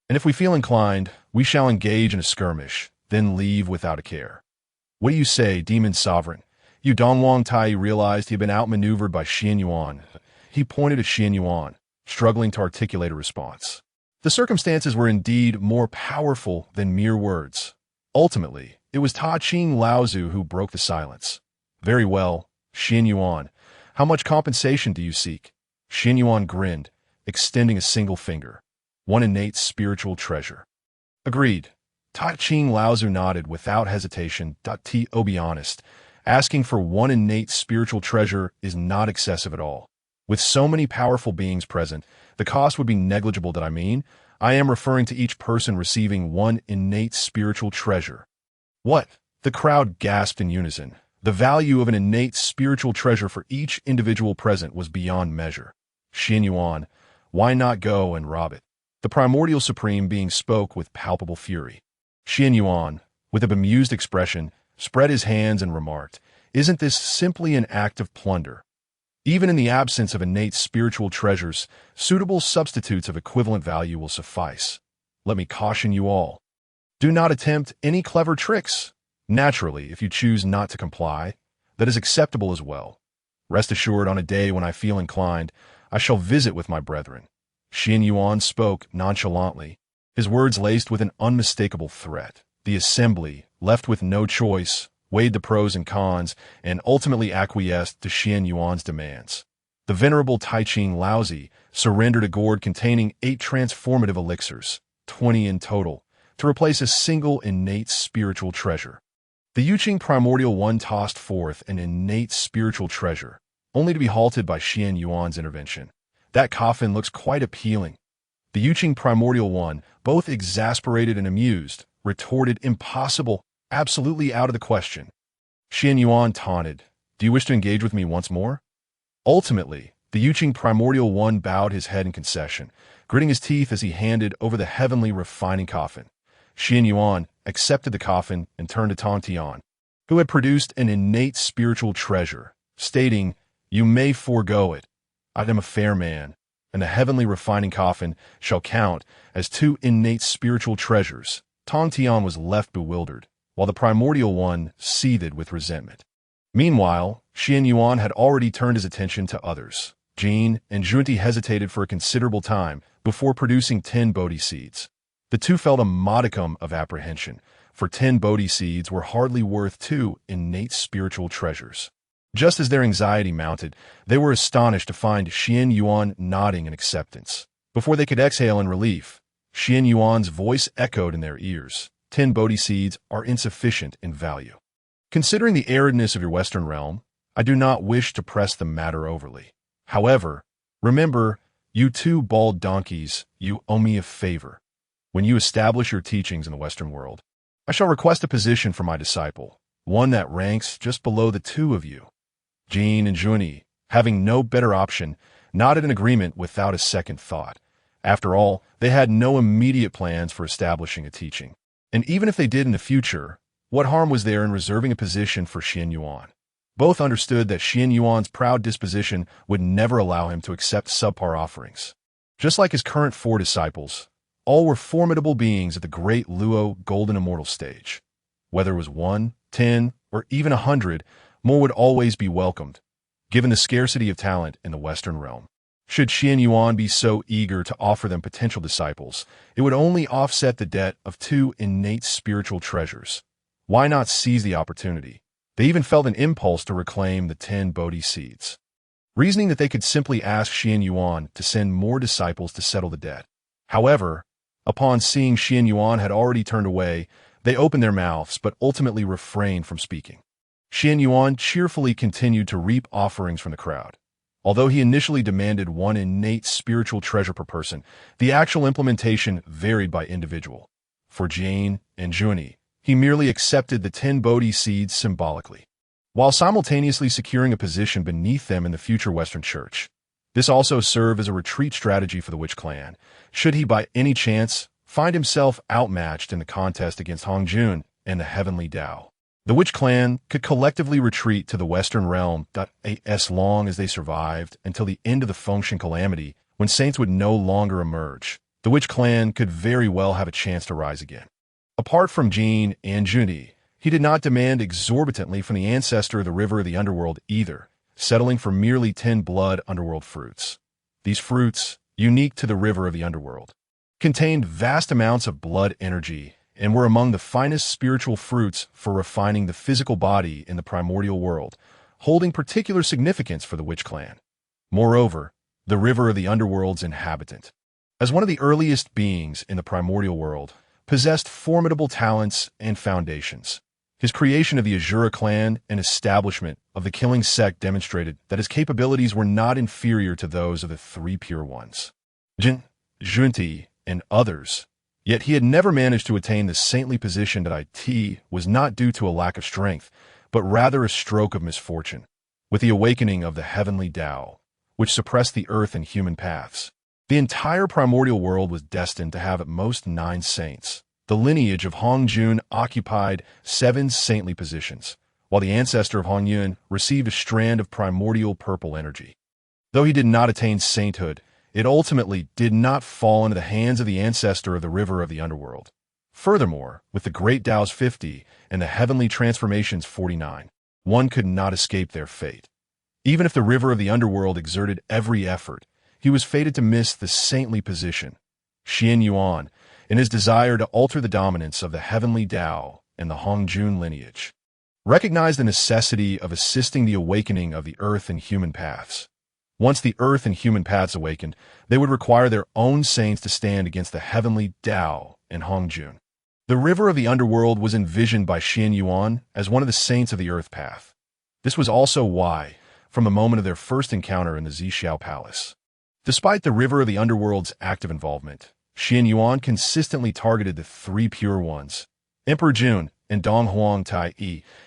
Speaker 1: And if we feel inclined, we shall engage in a skirmish, then leave without a care. What do you say, Demon Sovereign?" You Dong Wang Tai realized he had been outmaneuvered by Qianyuan. He pointed at Qianyuan, struggling to articulate a response. The circumstances were indeed more powerful than mere words. Ultimately, it was Ta Ching Laozu who broke the silence. "Very well, Qianyuan, how much compensation do you seek?" Qianyuan grinned, extending a single finger. "One innate spiritual treasure." "Agreed." Ta Ching Laozu nodded without hesitation. To be honest, asking for one innate spiritual treasure is not excessive at all. With so many powerful beings present, the cost would be negligible. I am referring to each person receiving one innate spiritual treasure. What? The crowd gasped in unison. The value of an innate spiritual treasure for each individual present was beyond measure. Qianyuan, why not go and rob it? The primordial supreme being spoke with palpable fury. Qianyuan, with a bemused expression, spread his hands and remarked, "Isn't this simply an act of plunder? Even in the absence of innate spiritual treasures, suitable substitutes of equivalent value will suffice. Let me caution you all. Do not attempt any clever tricks. Naturally, if you choose not to comply, that is acceptable as well. Rest assured, on a day when I feel inclined, I shall visit with my brethren." Qianyuan spoke nonchalantly, his words laced with an unmistakable threat. The assembly, left with no choice, weighed the pros and cons, and ultimately acquiesced to Qianyuan's demands. The venerable Tai Ching Laozi surrendered a gourd containing 8 transformative elixirs, 20 in total, to replace a single innate spiritual treasure. The Yuqing Primordial One tossed forth an innate spiritual treasure, only to be halted by Qianyuan's intervention. "That coffin looks quite appealing." The Yuqing Primordial One, both exasperated and amused, retorted, "Impossible, absolutely out of the question." Qianyuan taunted, "Do you wish to engage with me once more?" Ultimately, the Yuqing Primordial One bowed his head in concession, gritting his teeth as he handed over the heavenly refining coffin. Qianyuan accepted the coffin and turned to Tontian, who had produced an innate spiritual treasure, stating, "You may forego it. I am a fair man, and the heavenly refining coffin shall count as 2 innate spiritual treasures, Tong Tian was left bewildered, while the Primordial One seethed with resentment. Meanwhile, Qianyuan had already turned his attention to others. Jin and Junti hesitated for a considerable time before producing 10 Bodhi seeds. The two felt a modicum of apprehension, for 10 Bodhi seeds were hardly worth 2 innate spiritual treasures. Just as their anxiety mounted, they were astonished to find Qianyuan nodding in acceptance. Before they could exhale in relief, Qianyuan's voice echoed in their ears. 10 Bodhi seeds are insufficient in value. Considering the aridness of your Western realm, I do not wish to press the matter overly. However, remember, you two bald donkeys, you owe me a favor. When you establish your teachings in the Western world, I shall request a position for my disciple, one that ranks just below the two of you. Jin and Junyi, having no better option, nodded in agreement without a second thought. After all, they had no immediate plans for establishing a teaching. And even if they did in the future, what harm was there in reserving a position for Qianyuan? Both understood that Qianyuan's proud disposition would never allow him to accept subpar offerings. Just like his current 4 disciples, all were formidable beings at the great Luo Golden Immortal stage. Whether it was 1, 10, or even 100, more would always be welcomed, given the scarcity of talent in the Western realm. Should Qianyuan be so eager to offer them potential disciples, it would only offset the debt of 2 innate spiritual treasures. Why not seize the opportunity? They even felt an impulse to reclaim the 10 Bodhi seeds, reasoning that they could simply ask Qianyuan to send more disciples to settle the debt. However, upon seeing Qianyuan had already turned away, they opened their mouths but ultimately refrained from speaking. Qianyuan cheerfully continued to reap offerings from the crowd. Although he initially demanded 1 innate spiritual treasure per person, the actual implementation varied by individual. For Jin and Junyi, he merely accepted the 10 Bodhi seeds symbolically, while simultaneously securing a position beneath them in the future Western Church. This also served as a retreat strategy for the Witch Clan, should he by any chance find himself outmatched in the contest against Hongjun and the Heavenly Tao. The Witch Clan could collectively retreat to the Western realm as long as they survived until the end of the Fengshen calamity, when saints would no longer emerge. The Witch Clan could very well have a chance to rise again. Apart from Jin and Junyi, he did not demand exorbitantly from the ancestor of the river of the Underworld either, settling for merely 10 blood Underworld fruits. These fruits, unique to the river of the Underworld, contained vast amounts of blood energy and were among the finest spiritual fruits for refining the physical body in the primordial world, holding particular significance for the Witch Clan. Moreover, the river of the Underworld's inhabitant, as one of the earliest beings in the primordial world, possessed formidable talents and foundations. His creation of the Azura clan and establishment of the killing sect demonstrated that his capabilities were not inferior to those of the 3 pure ones, Jin, Junti, and others. Yet he had never managed to attain the saintly position that it was not due to a lack of strength, but rather a stroke of misfortune. With the awakening of the heavenly Tao, which suppressed the earth and human paths, the entire primordial world was destined to have at most 9 saints. The lineage of Hongjun occupied 7 saintly positions, while the ancestor of Hongjun received a strand of primordial purple energy. Though he did not attain sainthood, it ultimately did not fall into the hands of the ancestor of the river of the Underworld. Furthermore, with the Great Tao's 50 and the Heavenly Transformation's 49, one could not escape their fate. Even if the river of the Underworld exerted every effort, he was fated to miss the saintly position. Qianyuan, in his desire to alter the dominance of the heavenly Tao and the Hongjun lineage, recognized the necessity of assisting the awakening of the earth and human paths. Once the earth and human paths awakened, they would require their own saints to stand against the heavenly Tao and Hongjun. The river of the Underworld was envisioned by Qianyuan as one of the saints of the earth path. This was also why, from the moment of their first encounter in the Zixiao palace, despite the river of the Underworld's active involvement, Qianyuan consistently targeted the 3 pure ones, Emperor Jun and Dong Huang Tai,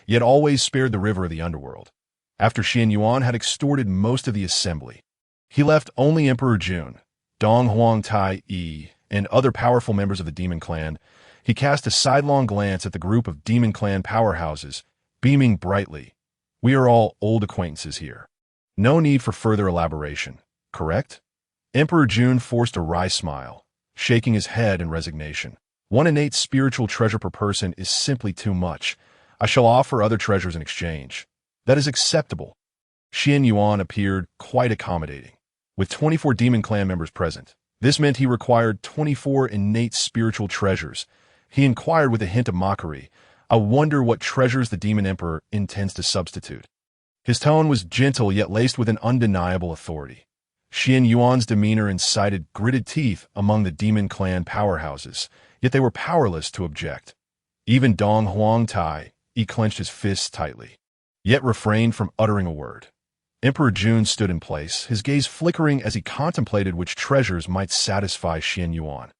Speaker 1: yet always spared the river of the Underworld. After Qianyuan had extorted most of the assembly, he left only Emperor Jun, Dong Huang Tai, and other powerful members of the Demon Clan. He cast a sidelong glance at the group of Demon Clan powerhouses, beaming brightly. We are all old acquaintances here. No need for further elaboration, correct? Emperor Jun forced a wry smile, shaking his head in resignation. One innate spiritual treasure per person is simply too much. I shall offer other treasures in exchange. That is acceptable. Qianyuan appeared quite accommodating. With 24 demon clan members present, this meant he required 24 innate spiritual treasures. He inquired with a hint of mockery, I wonder what treasures the demon emperor intends to substitute. His tone was gentle yet laced with an undeniable authority. Qianyuan's demeanor incited gritted teeth among the demon clan powerhouses, yet they were powerless to object. Even Dong Huangtai, he clenched his fists tightly, yet refrained from uttering a word. Emperor Jun stood in place, his gaze flickering as he contemplated which treasures might satisfy Qianyuan.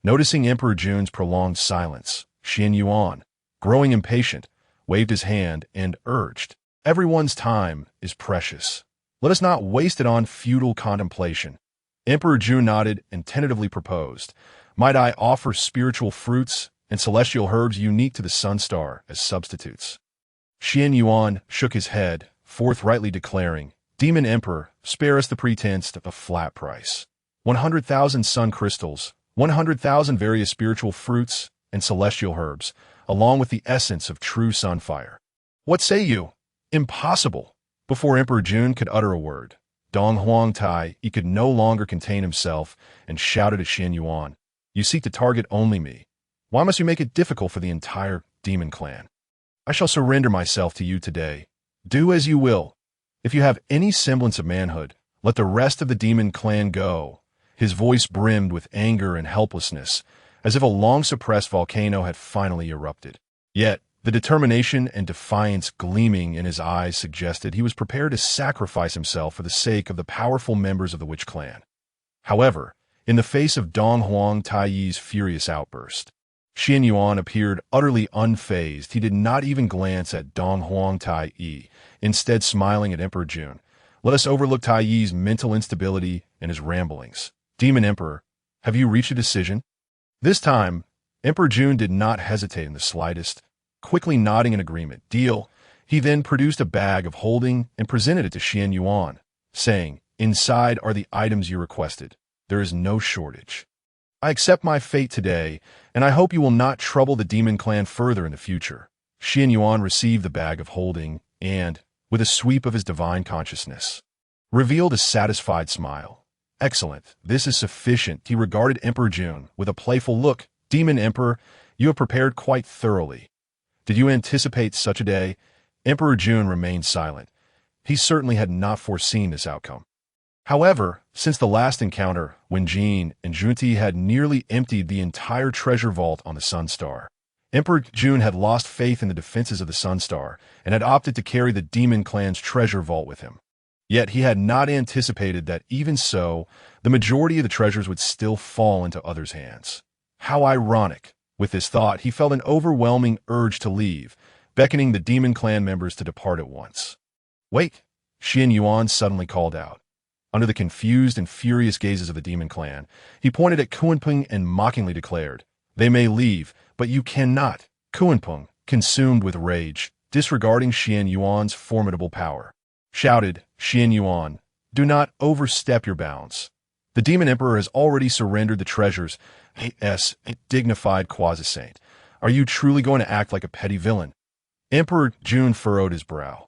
Speaker 1: Noticing Emperor Jun's prolonged silence, Qianyuan, growing impatient, waved his hand and urged, Everyone's time is precious. Let us not waste it on futile contemplation. Emperor Jun nodded and tentatively proposed, Might I offer spiritual fruits and celestial herbs unique to the sun star as substitutes? Qianyuan shook his head, forthrightly declaring, Demon Emperor, spare us the pretense of a flat price. 100,000 sun crystals, 100,000 various spiritual fruits and celestial herbs, along with the essence of true sunfire. What say you? Impossible. Before Emperor Jun could utter a word, Dong Huangtai, he could no longer contain himself and shouted at Qianyuan, You seek to target only me. Why must you make it difficult for the entire demon clan? I shall surrender myself to you today. Do as you will. If you have any semblance of manhood, let the rest of the demon clan go. His voice brimmed with anger and helplessness, as if a long-suppressed volcano had finally erupted. Yet, the determination and defiance gleaming in his eyes suggested he was prepared to sacrifice himself for the sake of the powerful members of the Witch clan. However, in the face of Dong Huangtai's furious outburst, Qianyuan appeared utterly unfazed. He did not even glance at Dong Huangtai, instead smiling at Emperor Jun. Let us overlook Taiyi's mental instability and his ramblings. Demon Emperor, have you reached a decision? This time, Emperor Jun did not hesitate in the slightest, quickly nodding in agreement. Deal. He then produced a bag of holding and presented it to Qianyuan, saying, Inside are the items you requested. There is no shortage. I accept my fate today, and I hope you will not trouble the demon clan further in the future. Qianyuan received the bag of holding and, with a sweep of his divine consciousness, revealed a satisfied smile. Excellent. This is sufficient. He regarded Emperor Jun with a playful look. Demon Emperor, you have prepared quite thoroughly. Did you anticipate such a day? Emperor Jun remained silent. He certainly had not foreseen this outcome. However, since the last encounter, when Jin and Junti had nearly emptied the entire treasure vault on the Sun Star, Emperor Jun had lost faith in the defenses of the Sun Star and had opted to carry the demon clan's treasure vault with him. Yet he had not anticipated that even so, the majority of the treasures would still fall into others' hands. How ironic. With this thought, he felt an overwhelming urge to leave, beckoning the demon clan members to depart at once. Wait, Qianyuan suddenly called out. Under the confused and furious gazes of the demon clan, he pointed at Kuanping and mockingly declared, They may leave, but you cannot. Kuanping, consumed with rage, disregarding Qianyuan's formidable power, shouted, Qianyuan, do not overstep your bounds. The demon emperor has already surrendered the treasures. A dignified Quasi-Saint. Are you truly going to act like a petty villain? Emperor Jun furrowed his brow.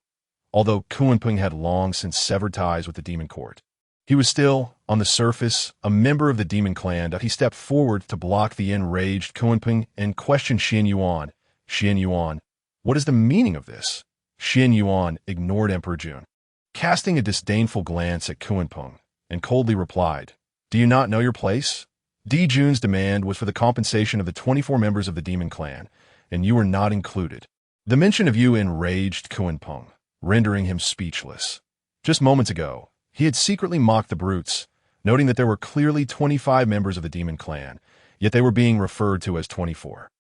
Speaker 1: Although Kuanping had long since severed ties with the demon court, he was still, on the surface, a member of the demon clan. He stepped forward to block the enraged Kuanping and questioned Qianyuan. Qianyuan, what is the meaning of this? Qianyuan ignored Emperor Jun, casting a disdainful glance at Kuanping, and coldly replied, Do you not know your place? D. Jun's demand was for the compensation of the 24 members of the demon clan, and you were not included. The mention of you enraged Kuanping, rendering him speechless. Just moments ago, he had secretly mocked the brutes, noting that there were clearly 25 members of the demon clan, yet they were being referred to as 24.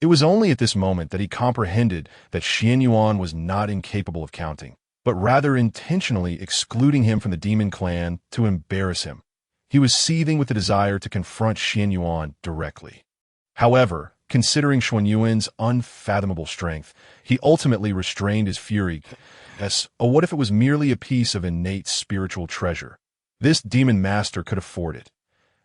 Speaker 1: It was only at this moment that he comprehended that Qianyuan was not incapable of counting, but rather intentionally excluding him from the demon clan to embarrass him. He was seething with the desire to confront Qianyuan directly. However, considering Xuan Yuan's unfathomable strength, he ultimately restrained his fury. What if it was merely a piece of innate spiritual treasure? This demon master could afford it.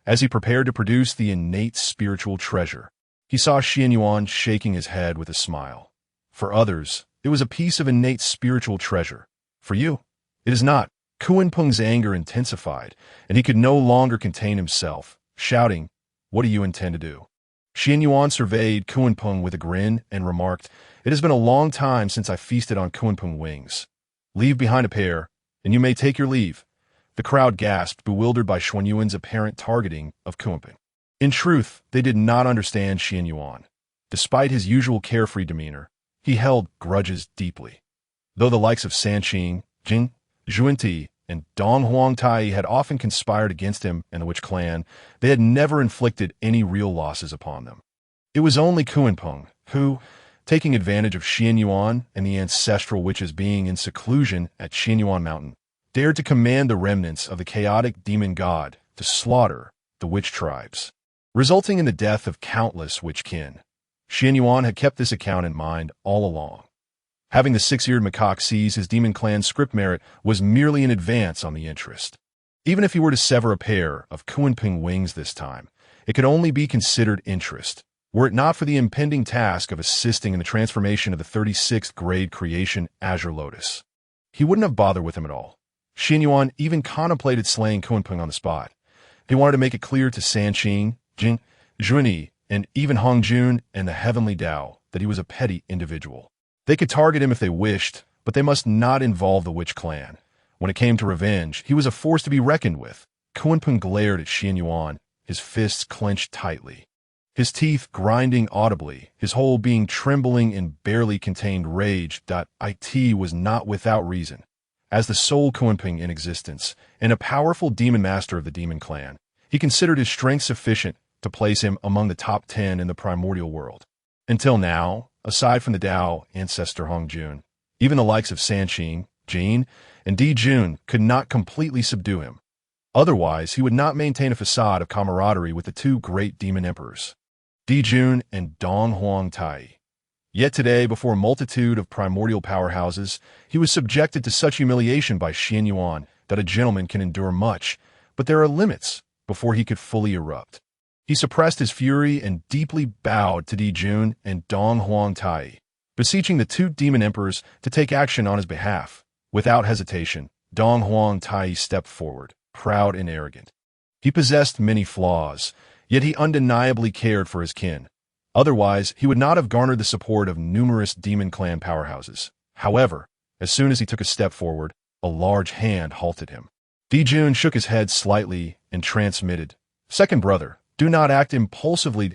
Speaker 1: As he prepared to produce the innate spiritual treasure, He saw Qianyuan shaking his head with a smile. For others, it was a piece of innate spiritual treasure. For you, it is not. Kunpeng's anger intensified, and he could no longer contain himself, shouting, "What do you intend to do?" Qianyuan surveyed Kunpeng with a grin and remarked, "It has been a long time since I feasted on Kunpeng wings. Leave behind a pair, and you may take your leave." The crowd gasped, bewildered by Xuan Yuan's apparent targeting of Kunpeng. In truth, they did not understand Qianyuan. Despite his usual carefree demeanor, he held grudges deeply. Though the likes of Sanqing, Jing, Zhuanti, and Dong Huangtai had often conspired against him and the Witch clan, they had never inflicted any real losses upon them. It was only Kunpeng who, taking advantage of Qianyuan and the ancestral witches being in seclusion at Qianyuan Mountain, dared to command the remnants of the chaotic demon god to slaughter the witch tribes, resulting in the death of countless witch kin. Qianyuan had kept this account in mind all along. Having the six-eared macaque seize his demon clan's script merit was merely an advance on the interest. Even if he were to sever a pair of Kunpeng wings this time, it could only be considered interest, were it not for the impending task of assisting in the transformation of the 36th grade creation Azure Lotus. He wouldn't have bothered with him at all. Qianyuan even contemplated slaying Kunpeng on the spot. He wanted to make it clear to Sanqing, Jing, Zhuani, and even Hongjun and the Heavenly Tao that he was a petty individual. They could target him if they wished, but they must not involve the Witch clan. When it came to revenge, he was a force to be reckoned with. Kunpeng glared at Qianyuan, his fists clenched tightly, his teeth grinding audibly, his whole being trembling in barely contained rage. It was not without reason. As the sole Kunpeng in existence, and a powerful demon master of the demon clan, he considered his strength sufficient to place him among the top 10 in the primordial world. Until now, aside from the Tao ancestor Hongjun, even the likes of Sanqing, Jin, and Di Jun could not completely subdue him. Otherwise, he would not maintain a facade of camaraderie with the two great demon emperors, Di Jun and Dong Huangtai. Yet today, before a multitude of primordial powerhouses, he was subjected to such humiliation by Qianyuan that a gentleman can endure much, but there are limits before he could fully erupt. He suppressed his fury and deeply bowed to Di Jun and Dong Huangtai, beseeching the two demon emperors to take action on his behalf. Without hesitation, Dong Huangtai stepped forward, proud and arrogant. He possessed many flaws, yet he undeniably cared for his kin. Otherwise, he would not have garnered the support of numerous demon clan powerhouses. However, as soon as he took a step forward, a large hand halted him. Di Jun shook his head slightly and transmitted, "Second brother, do not act impulsively.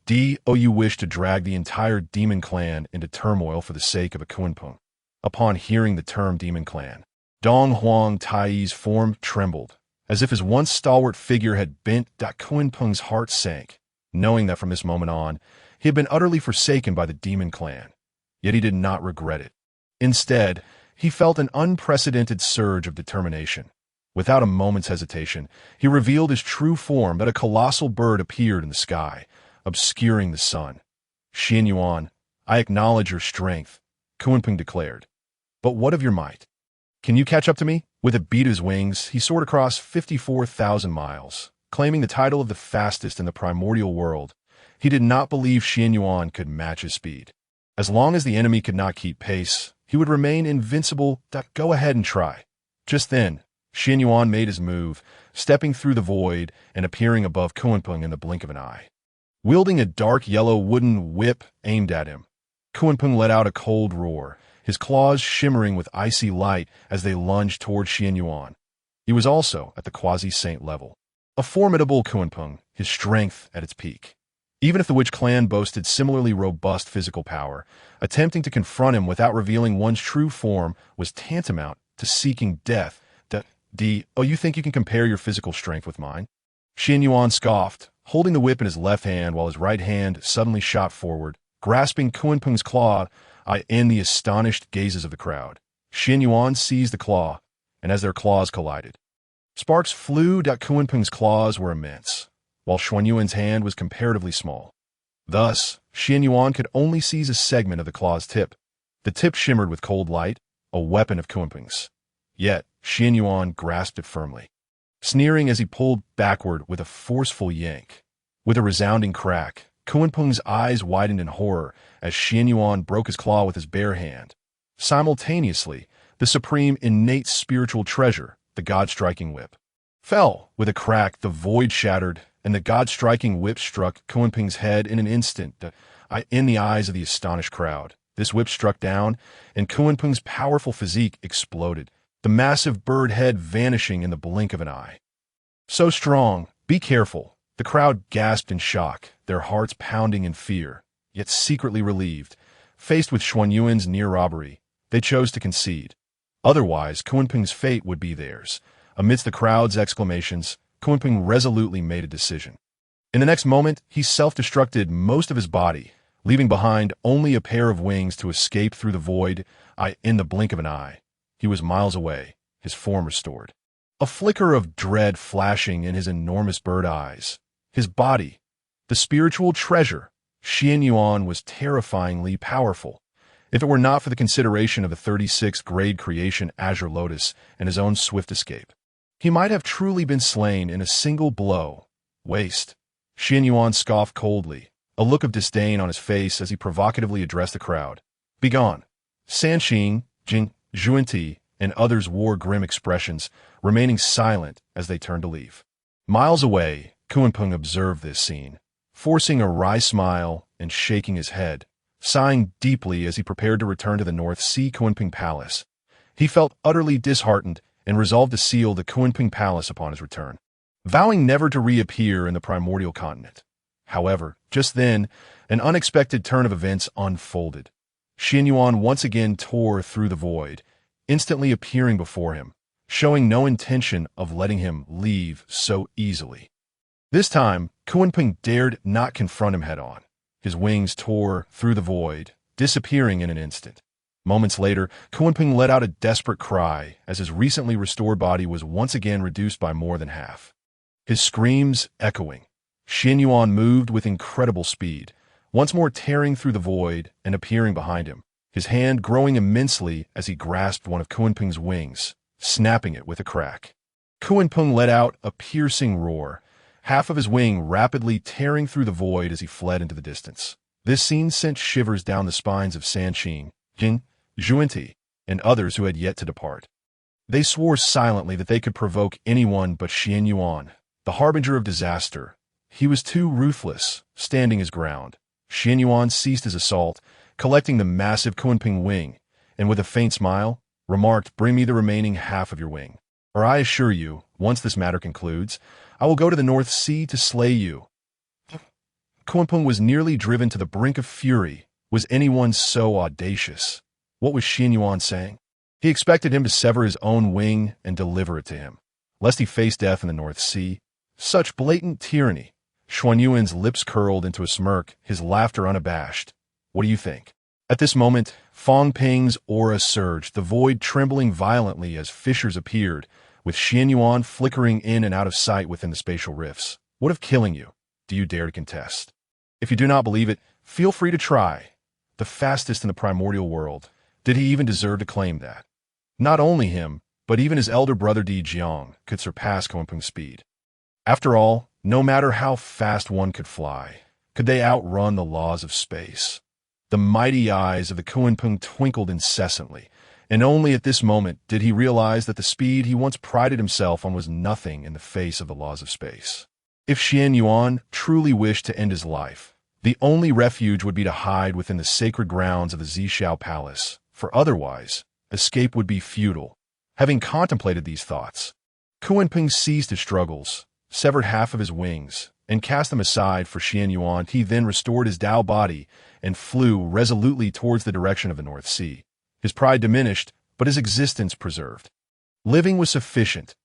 Speaker 1: You wish to drag the entire demon clan into turmoil for the sake of a Kunpeng." Upon hearing the term demon clan, Dong Huangtai's form trembled, as if his once stalwart figure had bent. Kunpeng's heart sank, knowing that from this moment on, he had been utterly forsaken by the demon clan. Yet he did not regret it. Instead, he felt an unprecedented surge of determination. Without a moment's hesitation, he revealed his true form. That a colossal bird appeared in the sky, obscuring the sun. "Qianyuan, I acknowledge your strength," Kunpeng declared. "But what of your might? Can you catch up to me?" With a beat of his wings, he soared across 54,000 miles, claiming the title of the fastest in the primordial world. He did not believe Qianyuan could match his speed. As long as the enemy could not keep pace, he would remain invincible. Go ahead and try. Just then, Qianyuan made his move, stepping through the void and appearing above Kunpeng in the blink of an eye. Wielding a dark yellow wooden whip aimed at him, Kunpeng let out a cold roar, his claws shimmering with icy light as they lunged toward Qianyuan. He was also at the Quasi-Saint level. A formidable Kunpeng, his strength at its peak. Even if the Witch clan boasted similarly robust physical power, attempting to confront him without revealing one's true form was tantamount to seeking death. You think you can compare your physical strength with mine?" Qianyuan scoffed, holding the whip in his left hand while his right hand suddenly shot forward, grasping Kunpeng's claw in the astonished gazes of the crowd. Qianyuan seized the claw, and as their claws collided, sparks flew. Kunpeng's claws were immense, while Xuan Yuan's hand was comparatively small. Thus, Qianyuan could only seize a segment of the claw's tip. The tip shimmered with cold light, a weapon of Kunpeng's. Yet, Qianyuan grasped it firmly, sneering as he pulled backward with a forceful yank. With a resounding crack, Kunpeng's eyes widened in horror as Qianyuan broke his claw with his bare hand. Simultaneously, the supreme innate spiritual treasure, the God-striking whip, fell. With a crack, the void shattered, and the God-striking whip struck Kunpeng's head in an instant, in the eyes of the astonished crowd. This whip struck down, and Kunpeng's powerful physique exploded, the massive bird head vanishing in the blink of an eye. So strong, be careful. The crowd gasped in shock, their hearts pounding in fear, yet secretly relieved. Faced with Xuan Yuan's near robbery, they chose to concede. Otherwise, Kunpeng's fate would be theirs. Amidst the crowd's exclamations, Kunpeng resolutely made a decision. In the next moment, he self-destructed most of his body, leaving behind only a pair of wings to escape through the void. In the blink of an eye, he was miles away, his form restored. A flicker of dread flashing in his enormous bird eyes. His body, the spiritual treasure, Qianyuan, was terrifyingly powerful. If it were not for the consideration of a 36th grade creation Azure Lotus and his own swift escape, he might have truly been slain in a single blow. Waste. Qianyuan scoffed coldly, a look of disdain on his face as he provocatively addressed the crowd. Begone. Sanqing, Jing, Zhuanti, and others wore grim expressions, remaining silent as they turned to leave. Miles away, Kunpeng observed this scene, forcing a wry smile and shaking his head, sighing deeply as he prepared to return to the North Sea Kunpeng Palace. He felt utterly disheartened and resolved to seal the Kunpeng Palace upon his return, vowing never to reappear in the primordial continent. However, just then, an unexpected turn of events unfolded. Qianyuan once again tore through the void, instantly appearing before him, showing no intention of letting him leave so easily. This time, Kunpeng dared not confront him head-on. His wings tore through the void, disappearing in an instant. Moments later, Kunpeng let out a desperate cry as his recently restored body was once again reduced by more than half. His screams echoing, Qianyuan moved with incredible speed, once more tearing through the void and appearing behind him, his hand growing immensely as he grasped one of Kunpeng's wings, snapping it with a crack. Kunpeng let out a piercing roar, half of his wing rapidly tearing through the void as he fled into the distance. This scene sent shivers down the spines of Sanqing, Jing, Zhuanti, and others who had yet to depart. They swore silently that they could provoke anyone but Qianyuan, the harbinger of disaster. He was too ruthless, standing his ground. Qianyuan ceased his assault, collecting the massive Kunpeng wing, and with a faint smile, remarked, "Bring me the remaining half of your wing, or I assure you, once this matter concludes, I will go to the North Sea to slay you." Kunpeng was nearly driven to the brink of fury. Was anyone so audacious? What was Qianyuan saying? He expected him to sever his own wing and deliver it to him, lest he face death in the North Sea. Such blatant tyranny. Xuan Yuan's lips curled into a smirk, his laughter unabashed. What do you think? At this moment, Fong Ping's aura surged, the void trembling violently as fissures appeared, with Qianyuan flickering in and out of sight within the spatial rifts. What of killing you? Do you dare to contest? If you do not believe it, feel free to try. The fastest in the primordial world. Did he even deserve to claim that? Not only him, but even his elder brother Di Jiang could surpass Kunpeng's speed. After all, no matter how fast one could fly, could they outrun the laws of space? The mighty eyes of the Kunpeng twinkled incessantly, and only at this moment did he realize that the speed he once prided himself on was nothing in the face of the laws of space. If Qianyuan truly wished to end his life, the only refuge would be to hide within the sacred grounds of the Zixiao palace, for otherwise, escape would be futile. Having contemplated these thoughts, Kunpeng ceased his struggles, severed half of his wings, and cast them aside for Qianyuan. He then restored his Tao body and flew resolutely towards the direction of the North Sea. His pride diminished, but his existence preserved. Living was sufficient.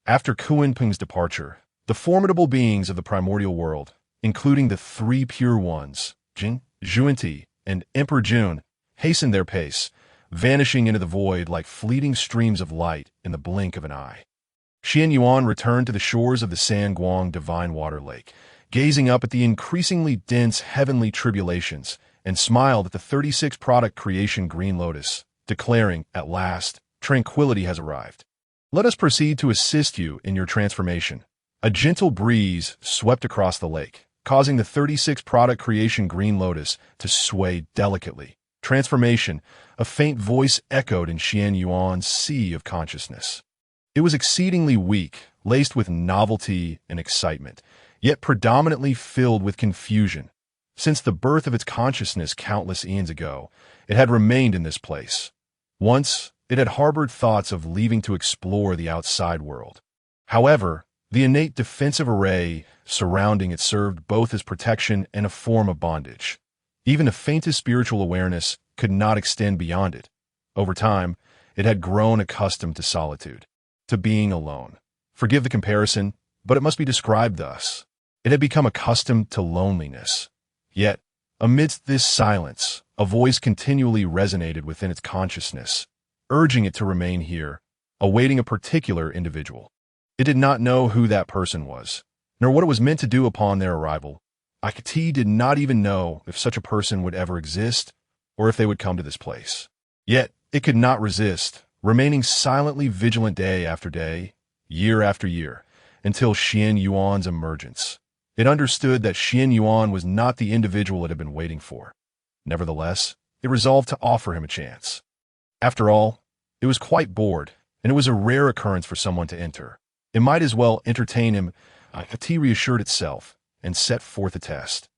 Speaker 1: After Kunpeng's departure, the formidable beings of the primordial world, including the three pure ones, Jing, Zhuanti, and Emperor Jun, hastened their pace, vanishing into the void like fleeting streams of light in the blink of an eye. Qianyuan returned to the shores of the Sanguang Divine Water Lake, gazing up at the increasingly dense heavenly tribulations, and smiled at the 36 product creation Green Lotus, declaring, "At last, tranquility has arrived. Let us proceed to assist you in your transformation." A gentle breeze swept across the lake, causing the 36 product creation Green Lotus to sway delicately. Transformation, a faint voice echoed in Xuan Yuan's sea of consciousness. It was exceedingly weak, laced with novelty and excitement, yet predominantly filled with confusion. Since the birth of its consciousness countless eons ago, it had remained in this place. Once, it had harbored thoughts of leaving to explore the outside world. However, the innate defensive array surrounding it served both as protection and a form of bondage. Even the faintest spiritual awareness could not extend beyond it. Over time, it had grown accustomed to solitude, to being alone. Forgive the comparison, but it must be described thus. It had become accustomed to loneliness. Yet, amidst this silence, a voice continually resonated within its consciousness, urging it to remain here, awaiting a particular individual. It did not know who that person was, nor what it was meant to do upon their arrival. It did not even know if such a person would ever exist, or if they would come to this place. Yet, it could not resist, remaining silently vigilant day after day, year after year, until Xuan Yuan's emergence. It understood that Xuan Yuan was not the individual it had been waiting for. Nevertheless, it resolved to offer him a chance. After all, it was quite bored, and it was a rare occurrence for someone to enter. It might as well entertain him. It reassured itself, and set forth a test.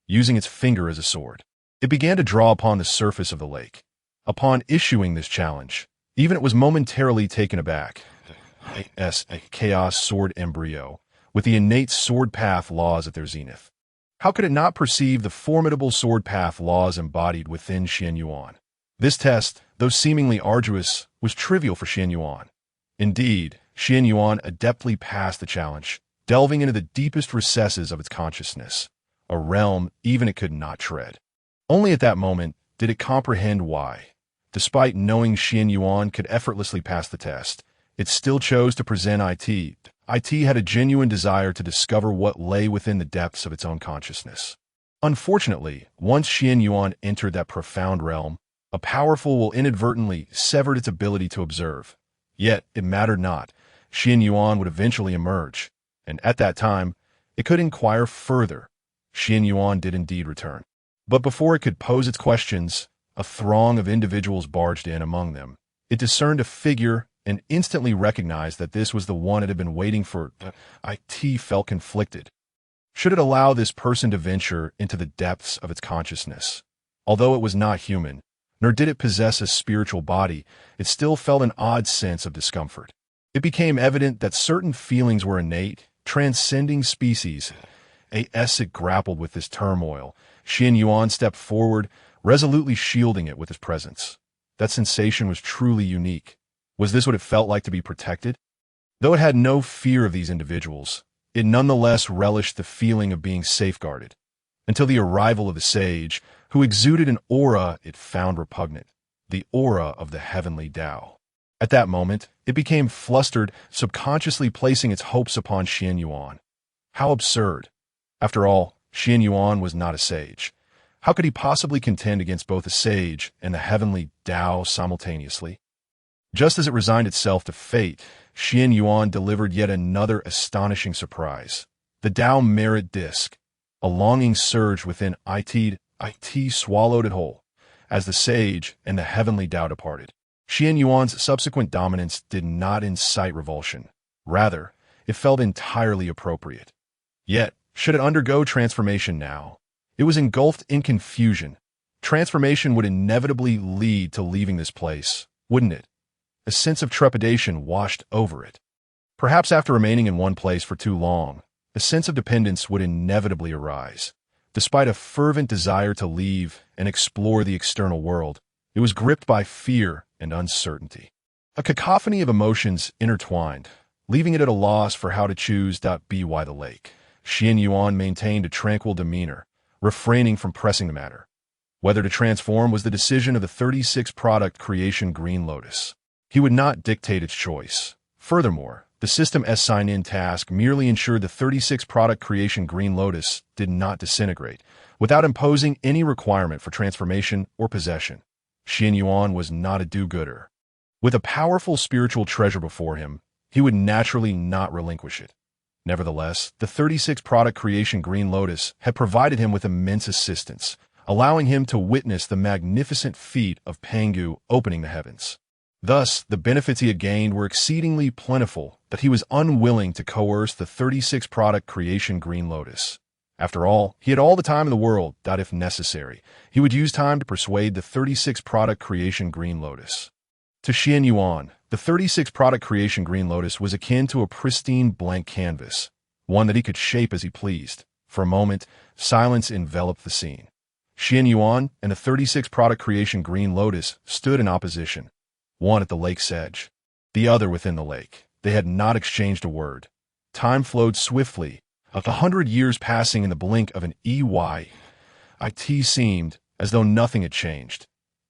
Speaker 1: Using its finger as a sword, it began to draw upon the surface of the lake. Upon issuing this challenge, even it was momentarily taken aback. A chaos sword embryo, with the innate sword path laws at their zenith. How could it not perceive the formidable sword path laws embodied within Xuan Yuan? This test, though seemingly arduous, was trivial for Xuan Yuan. Indeed, Xuan Yuan adeptly passed the challenge, delving into the deepest recesses of its consciousness, a realm even it could not tread. Only at that moment did it comprehend why. Despite knowing Xuan Yuan could effortlessly pass the test, it still chose to present it. It had a genuine desire to discover what lay within the depths of its own consciousness. Unfortunately, once Xuan Yuan entered that profound realm, a powerful will inadvertently severed its ability to observe. Yet, it mattered not. Xuan Yuan would eventually emerge, and at that time, it could inquire further. Xuan Yuan did indeed return. But before it could pose its questions, a throng of individuals barged in among them. It discerned a figure and instantly recognized that this was the one it had been waiting for. It felt conflicted. Should it allow this person to venture into the depths of its consciousness? Although it was not human, nor did it possess a spiritual body, it still felt an odd sense of discomfort. It became evident that certain feelings were innate, transcending species. As it grappled with this turmoil, Xuan Yuan stepped forward, resolutely shielding it with his presence. That sensation was truly unique. Was this what it felt like to be protected? Though it had no fear of these individuals, it nonetheless relished the feeling of being safeguarded, until the arrival of the sage, who exuded an aura it found repugnant, the aura of the heavenly Tao. At that moment, it became flustered, subconsciously placing its hopes upon Xuan Yuan. How absurd. After all, Xuan Yuan was not a sage. How could he possibly contend against both a sage and the heavenly Tao simultaneously? Just as it resigned itself to fate, Xuan Yuan delivered yet another astonishing surprise. The Tao merit disc. A longing surged within it swallowed it whole, as the sage and the heavenly Tao departed. Xuan Yuan's subsequent dominance did not incite revulsion. Rather, it felt entirely appropriate. Yet, should it undergo transformation now, it was engulfed in confusion. Transformation would inevitably lead to leaving this place, wouldn't it? A sense of trepidation washed over it. Perhaps after remaining in one place for too long, a sense of dependence would inevitably arise. Despite a fervent desire to leave and explore the external world, it was gripped by fear and uncertainty. A cacophony of emotions intertwined, leaving it at a loss for how to choose. By the lake, Xuan Yuan maintained a tranquil demeanor, refraining from pressing the matter. Whether to transform was the decision of the 36 product creation Green Lotus. He would not dictate its choice. Furthermore, the system's sign-in task merely ensured the 36 product creation Green Lotus did not disintegrate, without imposing any requirement for transformation or possession. Xuan Yuan was not a do-gooder. With a powerful spiritual treasure before him, he would naturally not relinquish it. Nevertheless, the 36-product creation Green Lotus had provided him with immense assistance, allowing him to witness the magnificent feat of Pangu opening the heavens. Thus, the benefits he had gained were exceedingly plentiful that he was unwilling to coerce the 36-product creation Green Lotus. After all, he had all the time in the world that, if necessary, he would use time to persuade the 36-product creation Green Lotus. To Qianyuan, the 36-product creation Green Lotus was akin to a pristine blank canvas, one that he could shape as he pleased. For a moment, silence enveloped the scene. Qianyuan and the 36-product creation Green Lotus stood in opposition, one at the lake's edge, the other within the lake. They had not exchanged a word. Time flowed swiftly, 100 years passing in the blink of an EY. It seemed as though nothing had changed.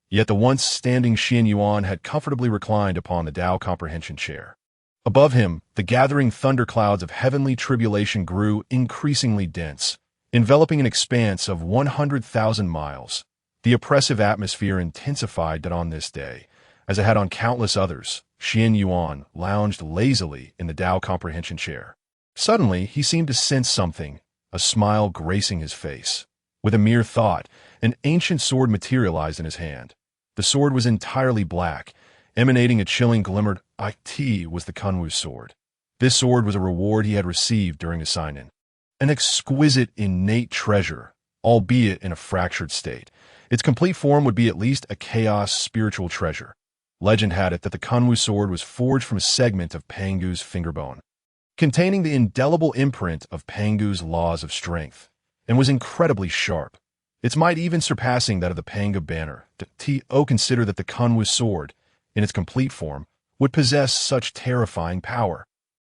Speaker 1: Yet the once standing Qianyuan had comfortably reclined upon the Tao comprehension chair. Above him, the gathering thunderclouds of heavenly tribulation grew increasingly dense, enveloping an expanse of 100,000 miles. The oppressive atmosphere intensified that on this day, as it had on countless others. Qianyuan lounged lazily in the Tao comprehension chair. Suddenly, he seemed to sense something, a smile gracing his face. With a mere thought, an ancient sword materialized in his hand. The sword was entirely black, emanating a chilling glimmer. It was the Kunwu sword. This sword was a reward he had received during his sign-in. An exquisite innate treasure, albeit in a fractured state. Its complete form would be at least a chaos spiritual treasure. Legend had it that the Kunwu sword was forged from a segment of Pangu's fingerbone, containing the indelible imprint of Pangu's laws of strength, and was incredibly sharp, its might even surpassing that of the Pangu banner. To consider that the Kunwu sword, in its complete form, would possess such terrifying power.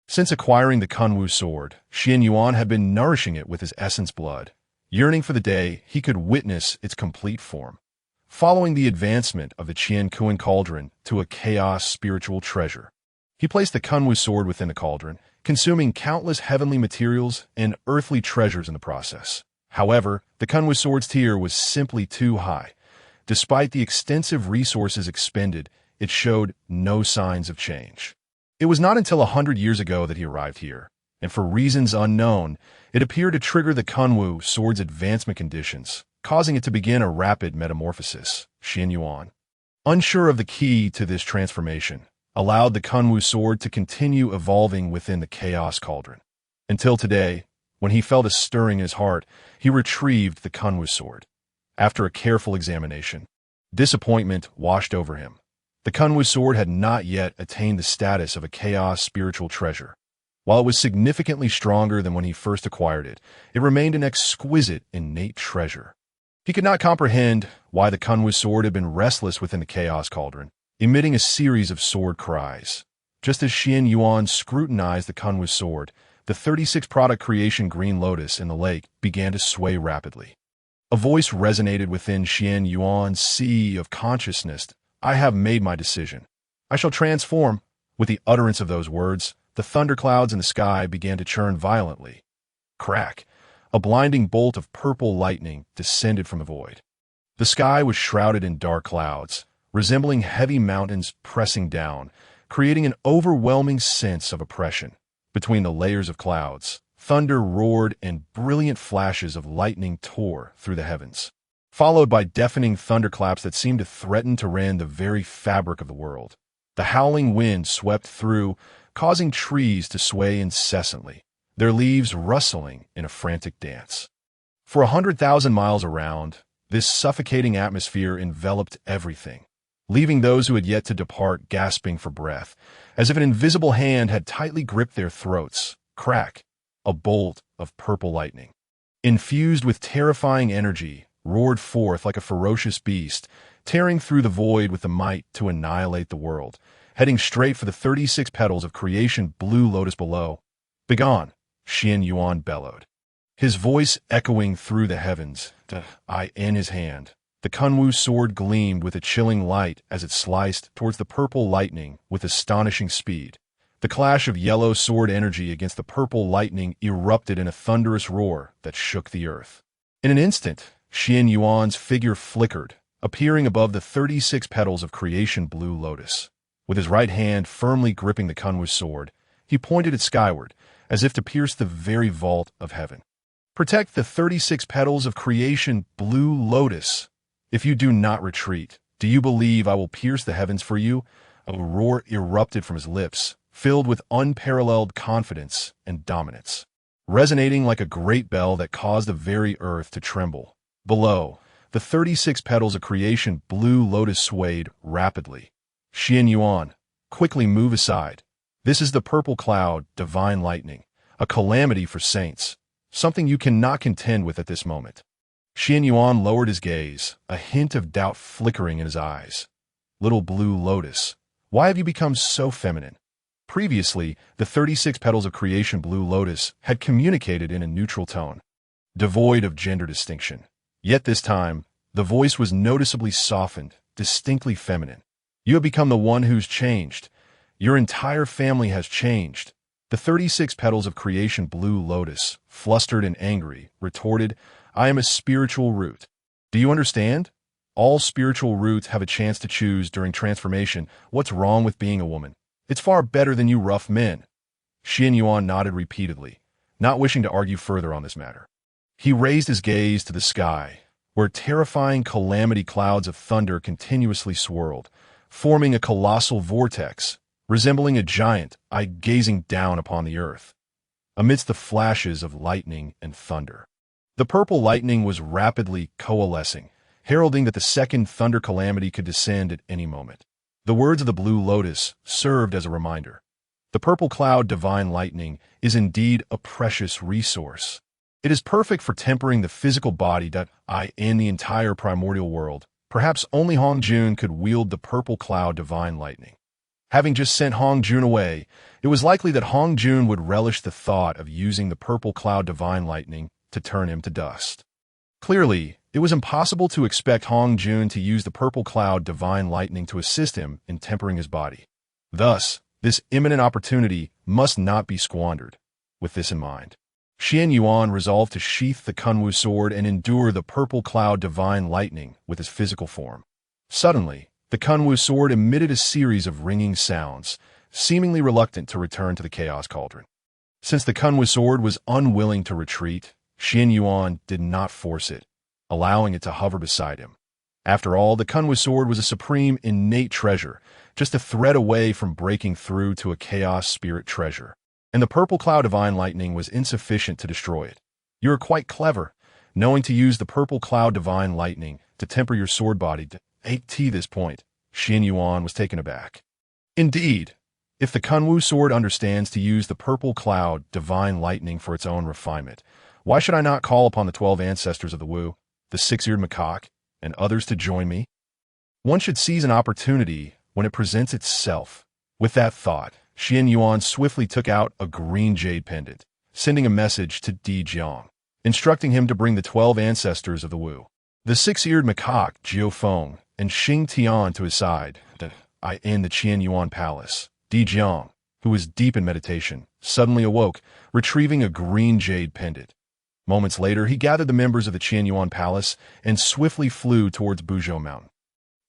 Speaker 1: Since acquiring the Kunwu sword, Qianyuan had been nourishing it with his essence blood, yearning for the day he could witness its complete form. Following the advancement of the Qianyuan cauldron to a chaos spiritual treasure, he placed the Kunwu sword within the cauldron, consuming countless heavenly materials and earthly treasures in the process. However, the Kunwu sword's tier was simply too high. Despite the extensive resources expended, it showed no signs of change. It was not until 100 years ago that he arrived here, and for reasons unknown, it appeared to trigger the Kunwu sword's advancement conditions, causing it to begin a rapid metamorphosis. Qianyuan, unsure of the key to this transformation, allowed the Kunwu sword to continue evolving within the Chaos Cauldron. Until today, when he felt a stirring in his heart, he retrieved the Kunwu sword. After a careful examination, disappointment washed over him. The Kunwu sword had not yet attained the status of a chaos spiritual treasure. While it was significantly stronger than when he first acquired it, it remained an exquisite innate treasure. He could not comprehend why the Kunwu sword had been restless within the Chaos Cauldron, emitting a series of sword cries. Just as Qianyuan scrutinized the Kunwu sword, the 36-product creation Green Lotus in the lake began to sway rapidly. A voice resonated within Qianyuan's sea of consciousness. I have made my decision. I shall transform. With the utterance of those words, the thunderclouds in the sky began to churn violently. Crack! A blinding bolt of purple lightning descended from the void. The sky was shrouded in dark clouds, resembling heavy mountains pressing down, creating an overwhelming sense of oppression. Between the layers of clouds, thunder roared and brilliant flashes of lightning tore through the heavens, followed by deafening thunderclaps that seemed to threaten to rend the very fabric of the world. The howling wind swept through, causing trees to sway incessantly, their leaves rustling in a frantic dance. For 100,000 miles around, this suffocating atmosphere enveloped everything, leaving those who had yet to depart gasping for breath, as if an invisible hand had tightly gripped their throats. Crack! A bolt of purple lightning, infused with terrifying energy, roared forth like a ferocious beast, tearing through the void with the might to annihilate the world, heading straight for the 36 petals of creation Blue Lotus below. Begone! Qianyuan bellowed, his voice echoing through the heavens. In his hand, the Kunwu sword gleamed with a chilling light as it sliced towards the purple lightning with astonishing speed. The clash of yellow sword energy against the purple lightning erupted in a thunderous roar that shook the earth. In an instant, Qianyuan's figure flickered, appearing above the 36 petals of creation Blue Lotus. With his right hand firmly gripping the Kunwu sword, he pointed it skyward, as if to pierce the very vault of heaven. Protect the 36 petals of creation, Blue Lotus. If you do not retreat, do you believe I will pierce the heavens for you? A roar erupted from his lips, filled with unparalleled confidence and dominance, resonating like a great bell that caused the very earth to tremble. Below, the 36 petals of creation, Blue Lotus, swayed rapidly. Qianyuan, quickly move aside. This is the purple cloud, divine lightning, a calamity for saints, something you cannot contend with at this moment. Qianyuan lowered his gaze, a hint of doubt flickering in his eyes. Little Blue Lotus, why have you become so feminine? Previously, the 36 petals of creation, Blue Lotus, had communicated in a neutral tone, devoid of gender distinction. Yet this time, the voice was noticeably softened, distinctly feminine. You have become the one who's changed. Your entire family has changed. The 36 petals of creation, Blue Lotus, flustered and angry, retorted, I am a spiritual root. Do you understand? All spiritual roots have a chance to choose during transformation. What's wrong with being a woman? It's far better than you rough men. Qianyuan nodded repeatedly, not wishing to argue further on this matter. He raised his gaze to the sky, where terrifying calamity clouds of thunder continuously swirled, forming a colossal vortex, resembling a giant eye gazing down upon the earth. Amidst the flashes of lightning and thunder, the purple lightning was rapidly coalescing, heralding that the second thunder calamity could descend at any moment. The words of the Blue Lotus served as a reminder. The purple cloud, divine lightning, is indeed a precious resource. It is perfect for tempering the physical body that in the entire primordial world. Perhaps only Hongjun could wield the purple cloud, divine lightning. Having just sent Hongjun away, it was likely that Hongjun would relish the thought of using the purple cloud, divine lightning, to turn him to dust. Clearly, it was impossible to expect Hongjun to use the purple cloud, divine lightning, to assist him in tempering his body. Thus, this imminent opportunity must not be squandered. With this in mind, Qianyuan resolved to sheath the Kunwu sword and endure the purple cloud, divine lightning, with his physical form. Suddenly, the Kunwu sword emitted a series of ringing sounds, seemingly reluctant to return to the Chaos Cauldron. Since the Kunwu sword was unwilling to retreat, Qianyuan did not force it, allowing it to hover beside him. After all, the Kunwu sword was a supreme innate treasure, just a thread away from breaking through to a chaos spirit treasure. And the purple cloud, divine lightning, was insufficient to destroy it. You are quite clever, knowing to use the purple cloud, divine lightning, to temper your sword body. At this point, Qianyuan was taken aback. Indeed, if the Kunwu sword understands to use the purple cloud, divine lightning, for its own refinement, why should I not call upon the 12 ancestors of the Wu, the six-eared macaque, and others to join me? One should seize an opportunity when it presents itself. With that thought, Qianyuan swiftly took out a green jade pendant, sending a message to Zixiao, instructing him to bring the 12 ancestors of the Wu, the six-eared macaque, Jiufeng, and Xing Tian to his side, in the Qianyuan palace. Zixiao, who was deep in meditation, suddenly awoke, retrieving a green jade pendant. Moments later, he gathered the members of the Qianyuan palace and swiftly flew towards Buzhou Mountain.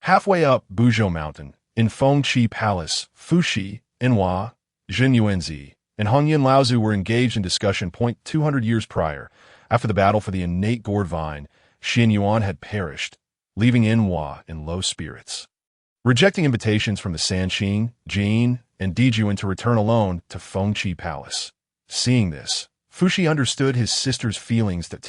Speaker 1: Halfway up Buzhou Mountain, in Fengqi Palace, Fuxi, Enhua, Zhenyuanzi, and Hongyun Laozu were engaged in discussion. 200 years prior, after the battle for the innate gourd vine, Qianyuan had perished, leaving Enhua in low spirits. Rejecting invitations from the Sanqing, Jin, and Dijuan to return alone to Fengqi Palace. Seeing this, Fuxi understood his sister's feelings that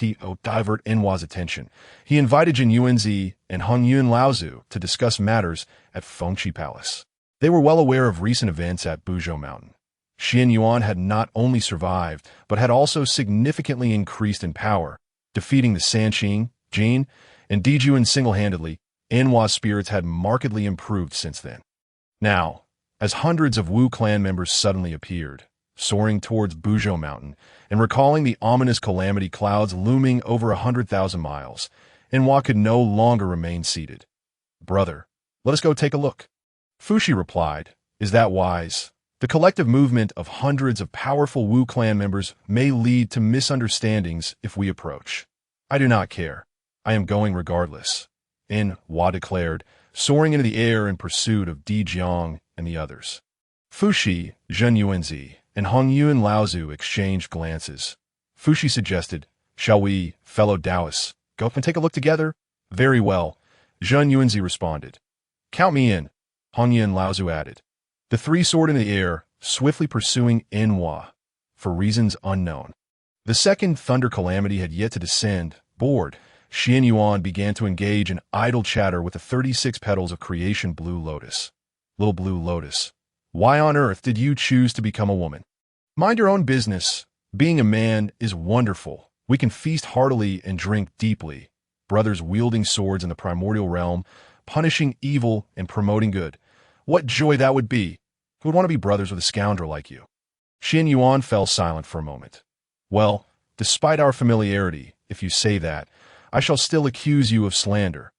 Speaker 1: divert Enhua's attention. He invited Zhenyuanzi and Hongyun Laozu to discuss matters at Fengqi Palace. They were well aware of recent events at Buzhou Mountain. Qianyuan had not only survived, but had also significantly increased in power, defeating the Sanqing, Jin, and Dijuan single-handedly. Enhua's spirits had markedly improved since then. Now, as hundreds of Wu clan members suddenly appeared, soaring towards Buzhou Mountain, and recalling the ominous calamity clouds looming over 100,000 miles, Enhua could no longer remain seated. "Brother, let us go take a look." Fuxi replied, "Is that wise? The collective movement of hundreds of powerful Wu clan members may lead to misunderstandings if we approach. I do not care. I am going regardless," Enhua declared, soaring into the air in pursuit of Zixiao and the others. Fuxi, Zhenyuanzi, and Hongjun and Laozu exchanged glances. Fushi suggested, "Shall we, fellow Taoists, go up and take a look together?" "Very well," Xuan Yuan responded. "Count me in," Hongjun and Laozu added. The three soared in the air, swiftly pursuing Enhua, for reasons unknown. The second thunder calamity had yet to descend. Bored, Qianyuan began to engage in idle chatter with the 36 petals of creation blue lotus. Little blue lotus, why on earth did you choose to become a woman? Mind your own business. Being a man is wonderful. We can feast heartily and drink deeply. Brothers wielding swords in the primordial realm, punishing evil and promoting good. What joy that would be! Who would want to be brothers with a scoundrel like you? Qianyuan fell silent for a moment. Well, despite our familiarity, if you say that, I shall still accuse you of slander.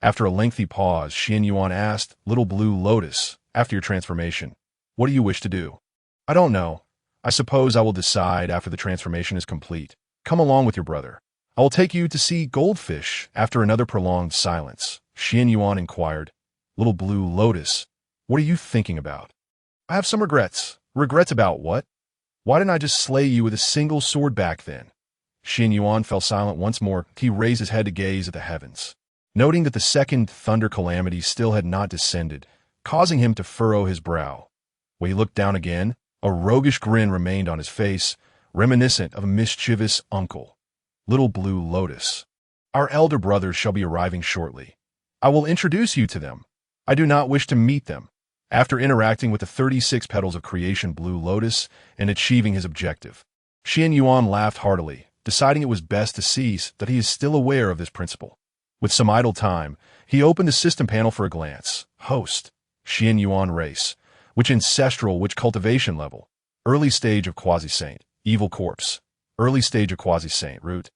Speaker 1: After a lengthy pause, Qianyuan asked, "Little blue lotus, after your transformation, what do you wish to do?" "I don't know. I suppose I will decide after the transformation is complete. Come along with your brother. I will take you to see goldfish." After another prolonged silence, Qianyuan inquired, "Little blue lotus, what are you thinking about?" "I have some regrets." "Regrets about what?" "Why didn't I just slay you with a single sword back then?" Qianyuan fell silent once more. He raised his head to gaze at the heavens, noting that the second thunder calamity still had not descended, causing him to furrow his brow. When he looked down again, a roguish grin remained on his face, reminiscent of a mischievous uncle. "Little blue lotus, our elder brothers shall be arriving shortly. I will introduce you to them. I do not wish to meet them." After interacting with the 36 petals of creation blue lotus and achieving his objective, Qianyuan laughed heartily, deciding it was best to cease that he is still aware of this principle. With some idle time, he opened the system panel for a glance. Host, Qianyuan race, which Ancestral, which cultivation level, early stage of Quasi-Saint, evil corpse, early stage of Quasi-Saint, root,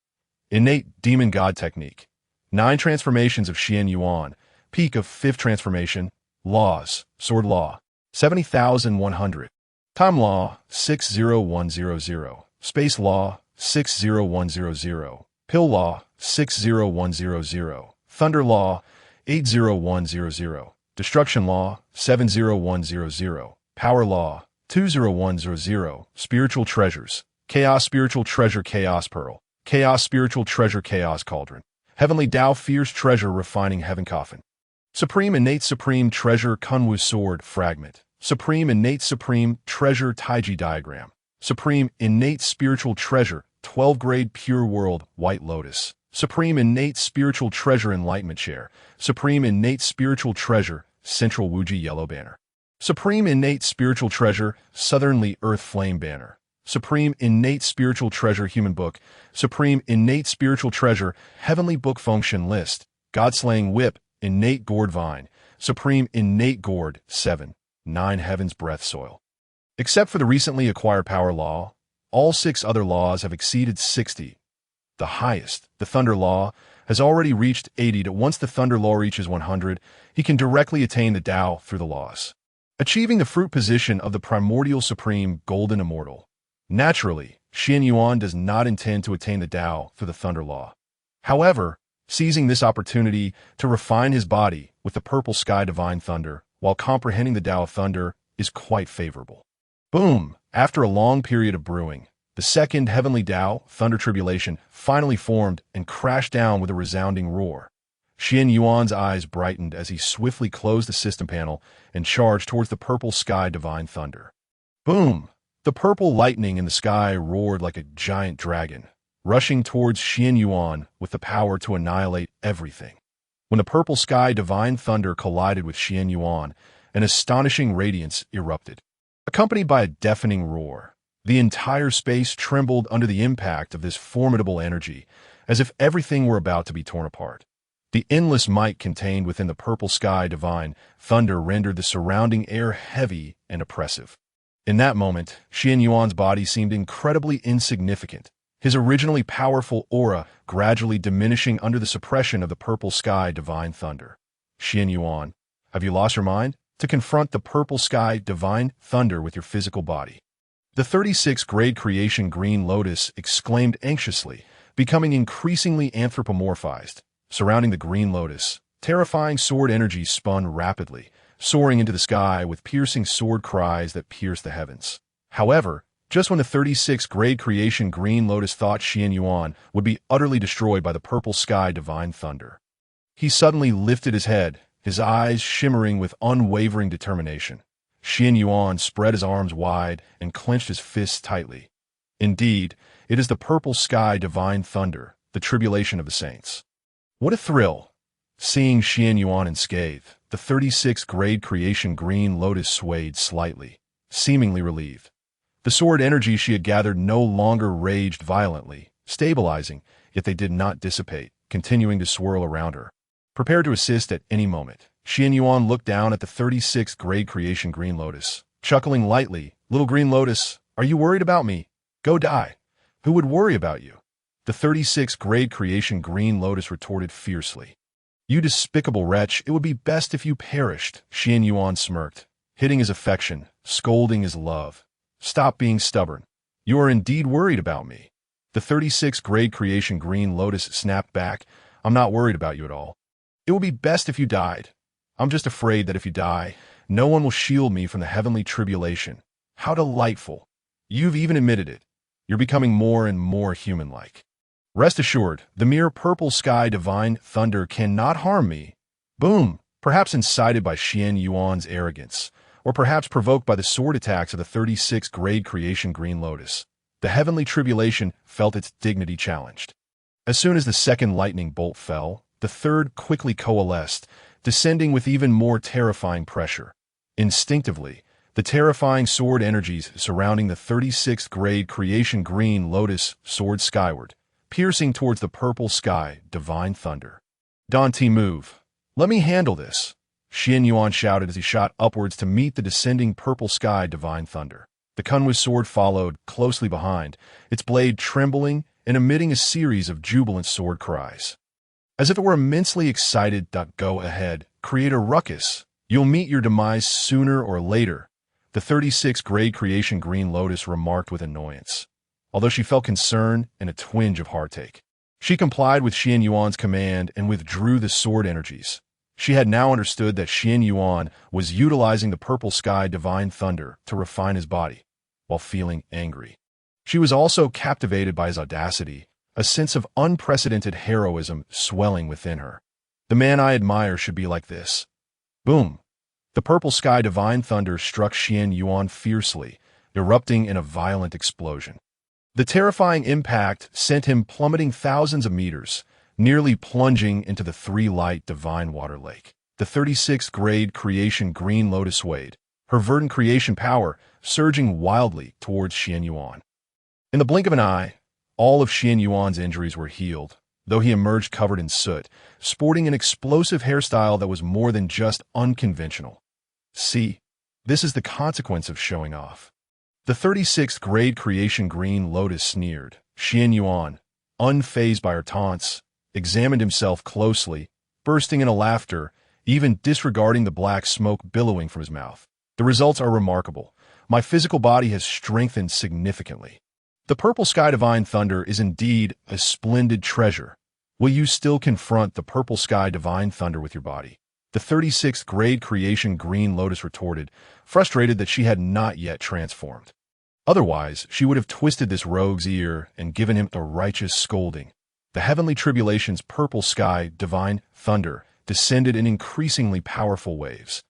Speaker 1: innate demon god technique, 9 transformations of Qianyuan, peak of 5th transformation, laws, sword law, 70,100, time law, 60100, space law, 60100, pill law, 60100, thunder law, 80100, destruction law, 70100, power law, 20100, spiritual treasures, chaos spiritual treasure chaos pearl, chaos spiritual treasure chaos cauldron, heavenly Tao fierce treasure refining heaven coffin, supreme innate supreme treasure Kunwu sword fragment, supreme innate supreme treasure Taiji diagram, supreme innate spiritual treasure 12 grade pure world white lotus, supreme innate spiritual treasure enlightenment chair, supreme innate spiritual treasure central Wuji yellow banner, supreme innate spiritual treasure southernly earth flame banner, supreme innate spiritual treasure human book, supreme innate spiritual treasure heavenly book function list, god slaying whip innate gourd vine, supreme innate gourd 7, 9 heavens breath soil. Except for the recently acquired power law, all 6 other laws have exceeded 60. The highest, the thunder law, has already reached 80. Once the thunder law reaches 100, he can directly attain the Tao through the laws, achieving the fruit position of the primordial supreme golden immortal. Naturally, Qianyuan does not intend to attain the Tao through the thunder law. However, seizing this opportunity to refine his body with the purple sky divine thunder while comprehending the Tao of thunder is quite favorable. Boom! After a long period of brewing, the second heavenly Tao, thunder tribulation, finally formed and crashed down with a resounding roar. Qianyuan's eyes brightened as he swiftly closed the system panel and charged towards the purple sky divine thunder. Boom! The purple lightning in the sky roared like a giant dragon, rushing towards Qianyuan with the power to annihilate everything. When the purple sky divine thunder collided with Qianyuan, an astonishing radiance erupted, accompanied by a deafening roar. The entire space trembled under the impact of this formidable energy, as if everything were about to be torn apart. The endless might contained within the purple sky divine thunder rendered the surrounding air heavy and oppressive. In that moment, Qianyuan's body seemed incredibly insignificant, his originally powerful aura gradually diminishing under the suppression of the purple sky divine thunder. Qianyuan, have you lost your mind? To confront the purple sky divine thunder with your physical body. The 36-grade creation green lotus exclaimed anxiously, becoming increasingly anthropomorphized. Surrounding the green lotus, terrifying sword energy spun rapidly, soaring into the sky with piercing sword cries that pierced the heavens. However, Just when the 36th grade creation Green Lotus thought Qianyuan would be utterly destroyed by the purple sky divine thunder, he suddenly lifted his head, his eyes shimmering with unwavering determination. Qianyuan spread his arms wide and clenched his fists tightly. Indeed, it is the purple sky divine thunder, the tribulation of the saints. What a thrill! Seeing Qianyuan unscathed, the 36th grade creation Green Lotus swayed slightly, seemingly relieved. The sword energy she had gathered no longer raged violently, stabilizing, yet they did not dissipate, continuing to swirl around her. Prepared to assist at any moment, Qianyuan looked down at the 36th grade creation Green Lotus, chuckling lightly. "Little Green Lotus, are you worried about me? Go die. Who would worry about you?" The 36th grade creation Green Lotus retorted fiercely. "You despicable wretch, it would be best if you perished," Qianyuan smirked, hitting his affection, scolding his love. "Stop being stubborn. You are indeed worried about me." The 36th grade creation Green Lotus snapped back. "I'm not worried about you at all. It would be best if you died. I'm just afraid that if you die, no one will shield me from the heavenly tribulation." How delightful. You've even admitted it. You're becoming more and more human-like. Rest assured, the mere purple sky divine thunder cannot harm me. Boom! Perhaps incited by Qianyuan's arrogance, or perhaps provoked by the sword attacks of the 36th grade creation Green Lotus, the heavenly tribulation felt its dignity challenged. As soon as the second lightning bolt fell, the third quickly coalesced, descending with even more terrifying pressure. Instinctively, the terrifying sword energies surrounding the 36th grade creation Green Lotus soared skyward, piercing towards the purple sky divine thunder. "Don't move. Let me handle this," Qianyuan shouted as he shot upwards to meet the descending purple sky divine thunder. The Kunwa's sword followed, closely behind, its blade trembling and emitting a series of jubilant sword cries. As if it were immensely excited. "Go ahead, create a ruckus. You'll meet your demise sooner or later," the 36th grade creation Green Lotus remarked with annoyance, although she felt concern and a twinge of heartache. She complied with Qianyuan's command and withdrew the sword energies. She had now understood that Qianyuan was utilizing the purple sky divine thunder to refine his body, while feeling angry. She was also captivated by his audacity, a sense of unprecedented heroism swelling within her. "The man I admire should be like this." Boom! The purple sky divine thunder struck Qianyuan fiercely, erupting in a violent explosion. The terrifying impact sent him plummeting thousands of meters, nearly plunging into the three-light divine water lake. The 36th grade creation Green Lotus swayed, her verdant creation power surging wildly towards Qianyuan. In the blink of an eye, all of Qianyuan's injuries were healed, though he emerged covered in soot, sporting an explosive hairstyle that was more than just unconventional. See, this is the consequence of showing off. The 36th grade creation Green Lotus sneered. Qianyuan, unfazed by her taunts, examined himself closely, bursting into laughter, even disregarding the black smoke billowing from his mouth. "The results are remarkable. My physical body has strengthened significantly. The purple sky divine thunder is indeed a splendid treasure. Will you still confront the purple sky divine thunder with your body?" The 36th grade creation Green Lotus retorted, frustrated that she had not yet transformed. Otherwise, she would have twisted this rogue's ear and given him a righteous scolding. The heavenly tribulation's purple sky divine thunder descended in increasingly powerful waves.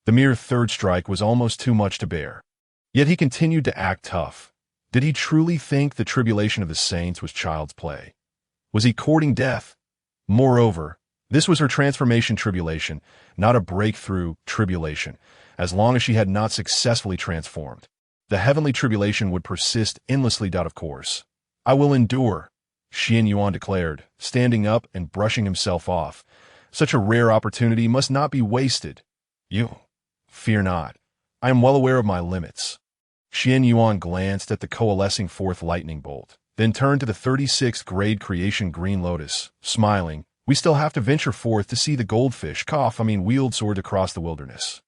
Speaker 1: The mere third strike was almost too much to bear. Yet he continued to act tough. Did he truly think the tribulation of the saints was child's play? Was he courting death? Moreover, this was her transformation tribulation, not a breakthrough tribulation, as long as she had not successfully transformed. The heavenly tribulation would persist endlessly. Of course. "I will endure," Qianyuan declared, standing up and brushing himself off. "Such a rare opportunity must not be wasted." "You, fear not. I am well aware of my limits." Qianyuan glanced at the coalescing fourth lightning bolt, then turned to the 36th grade creation Green Lotus, smiling. "We still have to venture forth to see the goldfish wield swords across the wilderness."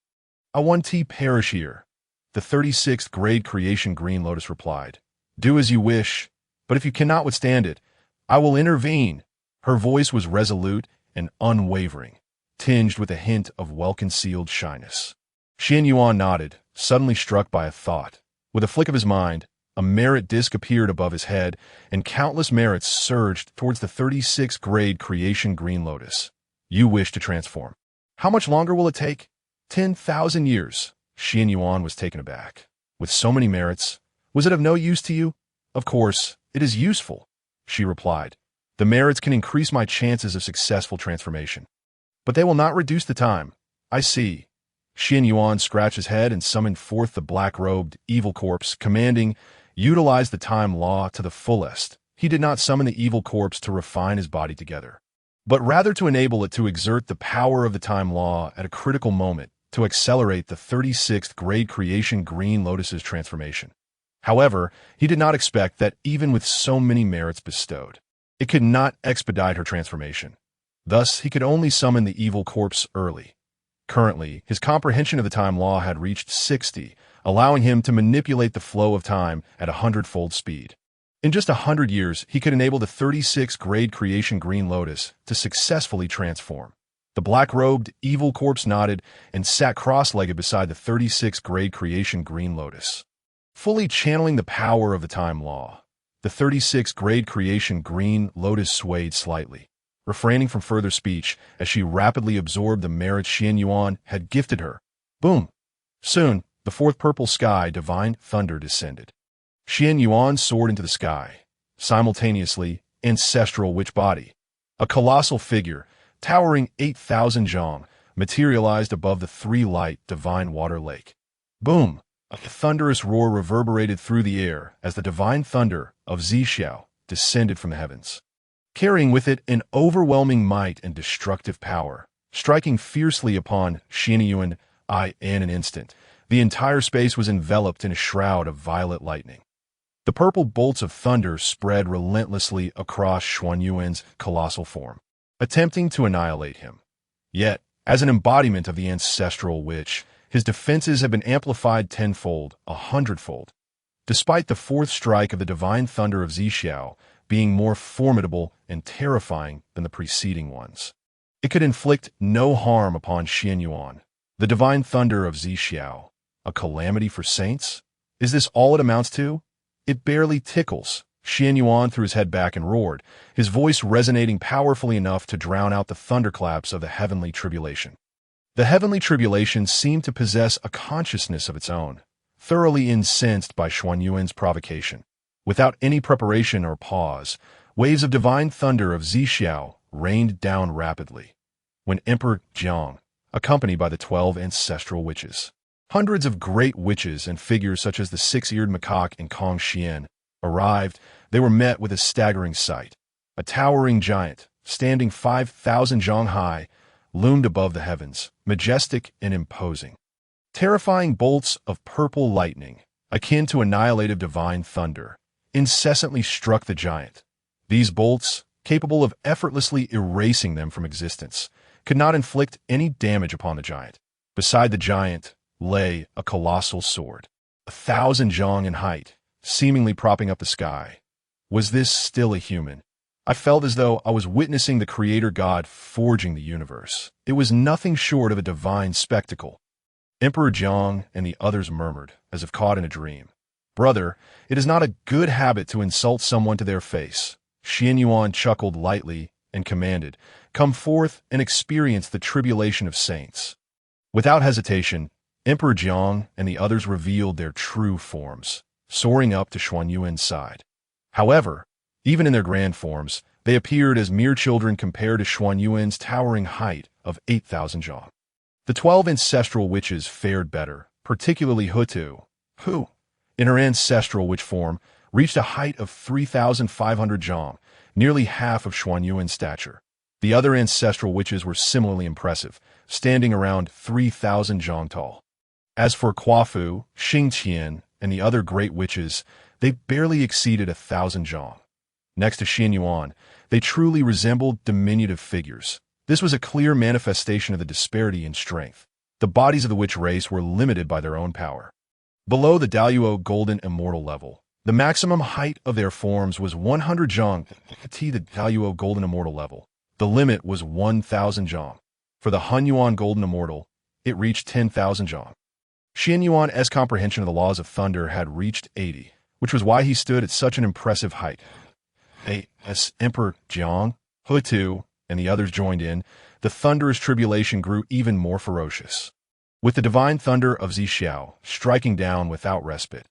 Speaker 1: "I want to perish here," the 36th grade creation Green Lotus replied. "Do as you wish, but if you cannot withstand it, I will intervene." Her voice was resolute and unwavering, tinged with a hint of well-concealed shyness. Qianyuan nodded, suddenly struck by a thought. With a flick of his mind, A merit disc appeared above his head, and countless merits surged towards the 36th grade creation green lotus. You wish to transform. How much longer will it take? 10,000 years. Qianyuan was taken aback. With so many merits, was it of no use to you? Of course, it is useful, she replied. The merits can increase my chances of successful transformation. But they will not reduce the time. I see. Qianyuan scratched his head and summoned forth the black-robed evil corpse, commanding, utilize the time law to the fullest. He did not summon the evil corpse to refine his body together, but rather to enable it to exert the power of the time law at a critical moment to accelerate the 36th grade creation green lotus's transformation. However, he did not expect that even with so many merits bestowed, it could not expedite her transformation. Thus, he could only summon the evil corpse early. Currently, his comprehension of the time law had reached 60, allowing him to manipulate the flow of time at 100-fold speed. In just 100 years, he could enable the 36th grade creation green lotus to successfully transform. The black-robed evil corpse nodded and sat cross-legged beside the 36th grade creation green lotus. Fully channeling the power of the time law, the 36th grade creation green lotus swayed slightly, refraining from further speech as she rapidly absorbed the merits Qianyuan had gifted her. Boom! Soon, the fourth purple sky divine thunder descended. Qianyuan soared into the sky. Simultaneously, ancestral witch body, a colossal figure, towering 8,000 zhang, materialized above the three-light divine water lake. Boom! A thunderous roar reverberated through the air as the divine thunder of Zixiao descended from the heavens, carrying with it an overwhelming might and destructive power, striking fiercely upon Qianyuan in an instant. The entire space was enveloped in a shroud of violet lightning. The purple bolts of thunder spread relentlessly across Xuan Yuan's colossal form, attempting to annihilate him. Yet, as an embodiment of the ancestral witch, his defenses have been amplified tenfold, 100-fold. Despite the fourth strike of the divine thunder of Zixiao being more formidable and terrifying than the preceding ones, it could inflict no harm upon Qianyuan. The divine thunder of Zixiao, a calamity for saints? Is this all it amounts to? It barely tickles. Qianyuan threw his head back and roared, his voice resonating powerfully enough to drown out the thunderclaps of the heavenly tribulation. The heavenly tribulation seemed to possess a consciousness of its own, thoroughly incensed by Xuan Yuan's provocation. Without any preparation or pause, waves of divine thunder of Zixiao rained down rapidly. When Emperor Jiang, accompanied by the 12 ancestral witches, hundreds of great witches and figures such as the six-eared macaque and Kong Xian, arrived, they were met with a staggering sight. A towering giant, standing 5,000 zhang high, loomed above the heavens, majestic and imposing. Terrifying bolts of purple lightning, akin to annihilative divine thunder, incessantly struck the giant. These bolts, capable of effortlessly erasing them from existence, could not inflict any damage upon the giant. Beside the giant lay a colossal sword, 1,000 zhang in height, seemingly propping up the sky. Was this still a human? I felt as though I was witnessing the Creator God forging the universe. It was nothing short of a divine spectacle. Emperor Jiang and the others murmured, as if caught in a dream. Brother, it is not a good habit to insult someone to their face. Qianyuan chuckled lightly and commanded, come forth and experience the tribulation of saints. Without hesitation, Emperor Jiang and the others revealed their true forms, soaring up to Xuan Yuan's side. However, even in their grand forms, they appeared as mere children compared to Xuan Yuan's towering height of 8,000 zhang. The 12 ancestral witches fared better, particularly Houtu, who, in her ancestral witch form, reached a height of 3,500 zhang, nearly half of Xuan Yuan's stature. The other ancestral witches were similarly impressive, standing around 3,000 zhang tall. As for Quafu, Xingqian, and the other great witches, they barely exceeded 1,000 zhang. Next to Qianyuan, they truly resembled diminutive figures. This was a clear manifestation of the disparity in strength. The bodies of the witch race were limited by their own power. Below the Daluo golden immortal level, the maximum height of their forms was 100 zhang at the Daluo golden immortal level. The limit was 1,000 zhang. For the Hongjun golden immortal, it reached 10,000 zhang. Qianyuan's comprehension of the laws of thunder had reached 80, which was why he stood at such an impressive height. As Emperor Jiang, Houtu, and the others joined in, the thunderous tribulation grew even more ferocious, with the divine thunder of Zixiao striking down without respite.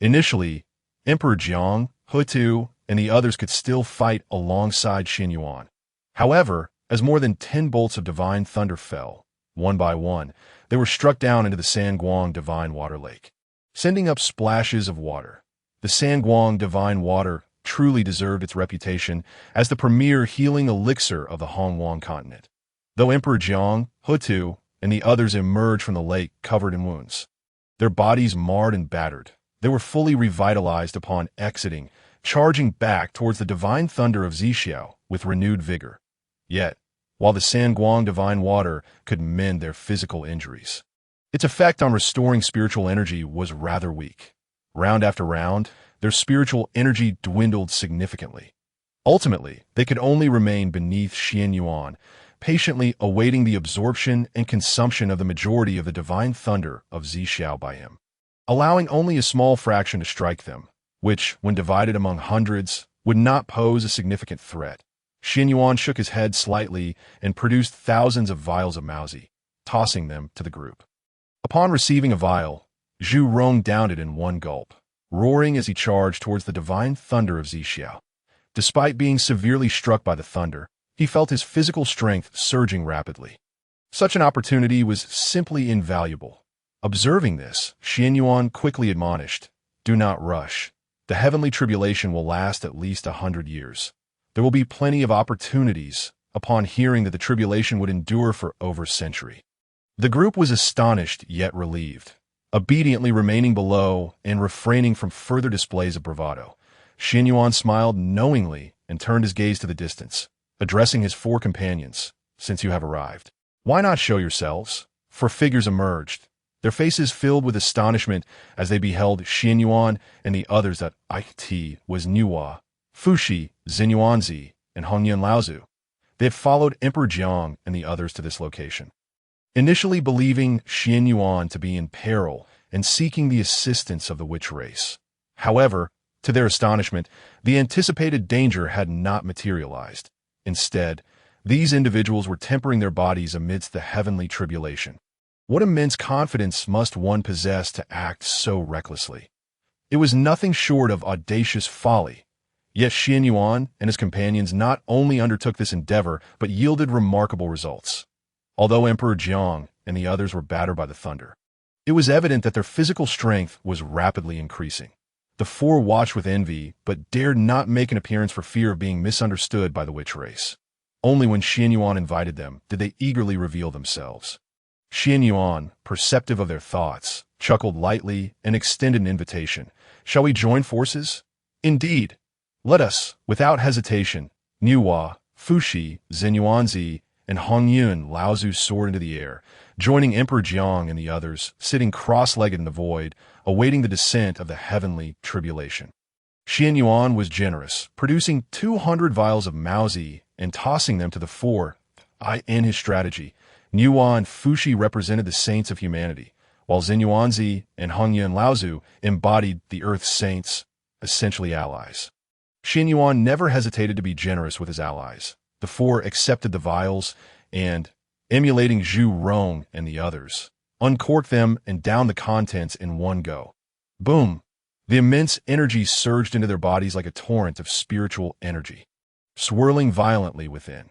Speaker 1: Initially, Emperor Jiang, Houtu, and the others could still fight alongside Qianyuan. However, as more than 10 bolts of divine thunder fell, one by one, they were struck down into the Sanguang divine water lake, sending up splashes of water. The Sanguang divine water truly deserved its reputation as the premier healing elixir of the Hongjun continent. Though Emperor Jiang, Houtu, and the others emerged from the lake covered in wounds, their bodies marred and battered, they were fully revitalized upon exiting, charging back towards the divine thunder of Zixiao with renewed vigor. Yet, while the Sanguang divine water could mend their physical injuries, its effect on restoring spiritual energy was rather weak. Round after round, their spiritual energy dwindled significantly. Ultimately, they could only remain beneath Qianyuan, patiently awaiting the absorption and consumption of the majority of the divine thunder of Zixiao by him, allowing only a small fraction to strike them, which, when divided among hundreds, would not pose a significant threat. Qianyuan shook his head slightly and produced thousands of vials of Mauzi, tossing them to the group. Upon receiving a vial, Zhu Rong downed it in one gulp, roaring as he charged towards the divine thunder of Zixiao. Despite being severely struck by the thunder, he felt his physical strength surging rapidly. Such an opportunity was simply invaluable. Observing this, Qianyuan quickly admonished, "Do not rush. The heavenly tribulation will last at least 100 years. There will be plenty of opportunities," upon hearing that the tribulation would endure for over a century. The group was astonished yet relieved, obediently remaining below and refraining from further displays of bravado. Qianyuan smiled knowingly and turned his gaze to the distance, addressing his 4 companions. "Since you have arrived, why not show yourselves?" 4 figures emerged, their faces filled with astonishment as they beheld Qianyuan and the others that it was Nuwa, Fushi, Zinyuanzi, and Hongyun Laozu. They had followed Emperor Jiang and the others to this location, initially believing Qianyuan to be in peril and seeking the assistance of the witch race. However, to their astonishment, the anticipated danger had not materialized. Instead, these individuals were tempering their bodies amidst the heavenly tribulation. What immense confidence must one possess to act so recklessly? It was nothing short of audacious folly. Yet Qianyuan and his companions not only undertook this endeavor, but yielded remarkable results. Although Emperor Jiang and the others were battered by the thunder, it was evident that their physical strength was rapidly increasing. The 4 watched with envy, but dared not make an appearance for fear of being misunderstood by the witch race. Only when Qianyuan invited them did they eagerly reveal themselves. Qianyuan, perceptive of their thoughts, chuckled lightly and extended an invitation. "Shall we join forces?" "Indeed. Let us," without hesitation. Nuwa, Fushi, Zinyuanzi, and Hongyun Laozu soared into the air, joining Emperor Jiang and the others, sitting cross-legged in the void, awaiting the descent of the heavenly tribulation. Qianyuan was generous, producing 200 vials of Mauzi and tossing them to the 4. In his strategy, Nuwa and Fushi represented the saints of humanity, while Zinyuanzi and Hongyun Laozu embodied the Earth's saints, essentially allies. Qianyuan never hesitated to be generous with his allies. The 4 accepted the vials and, emulating Zhu Rong and the others, uncorked them and downed the contents in one go. Boom! The immense energy surged into their bodies like a torrent of spiritual energy, swirling violently within.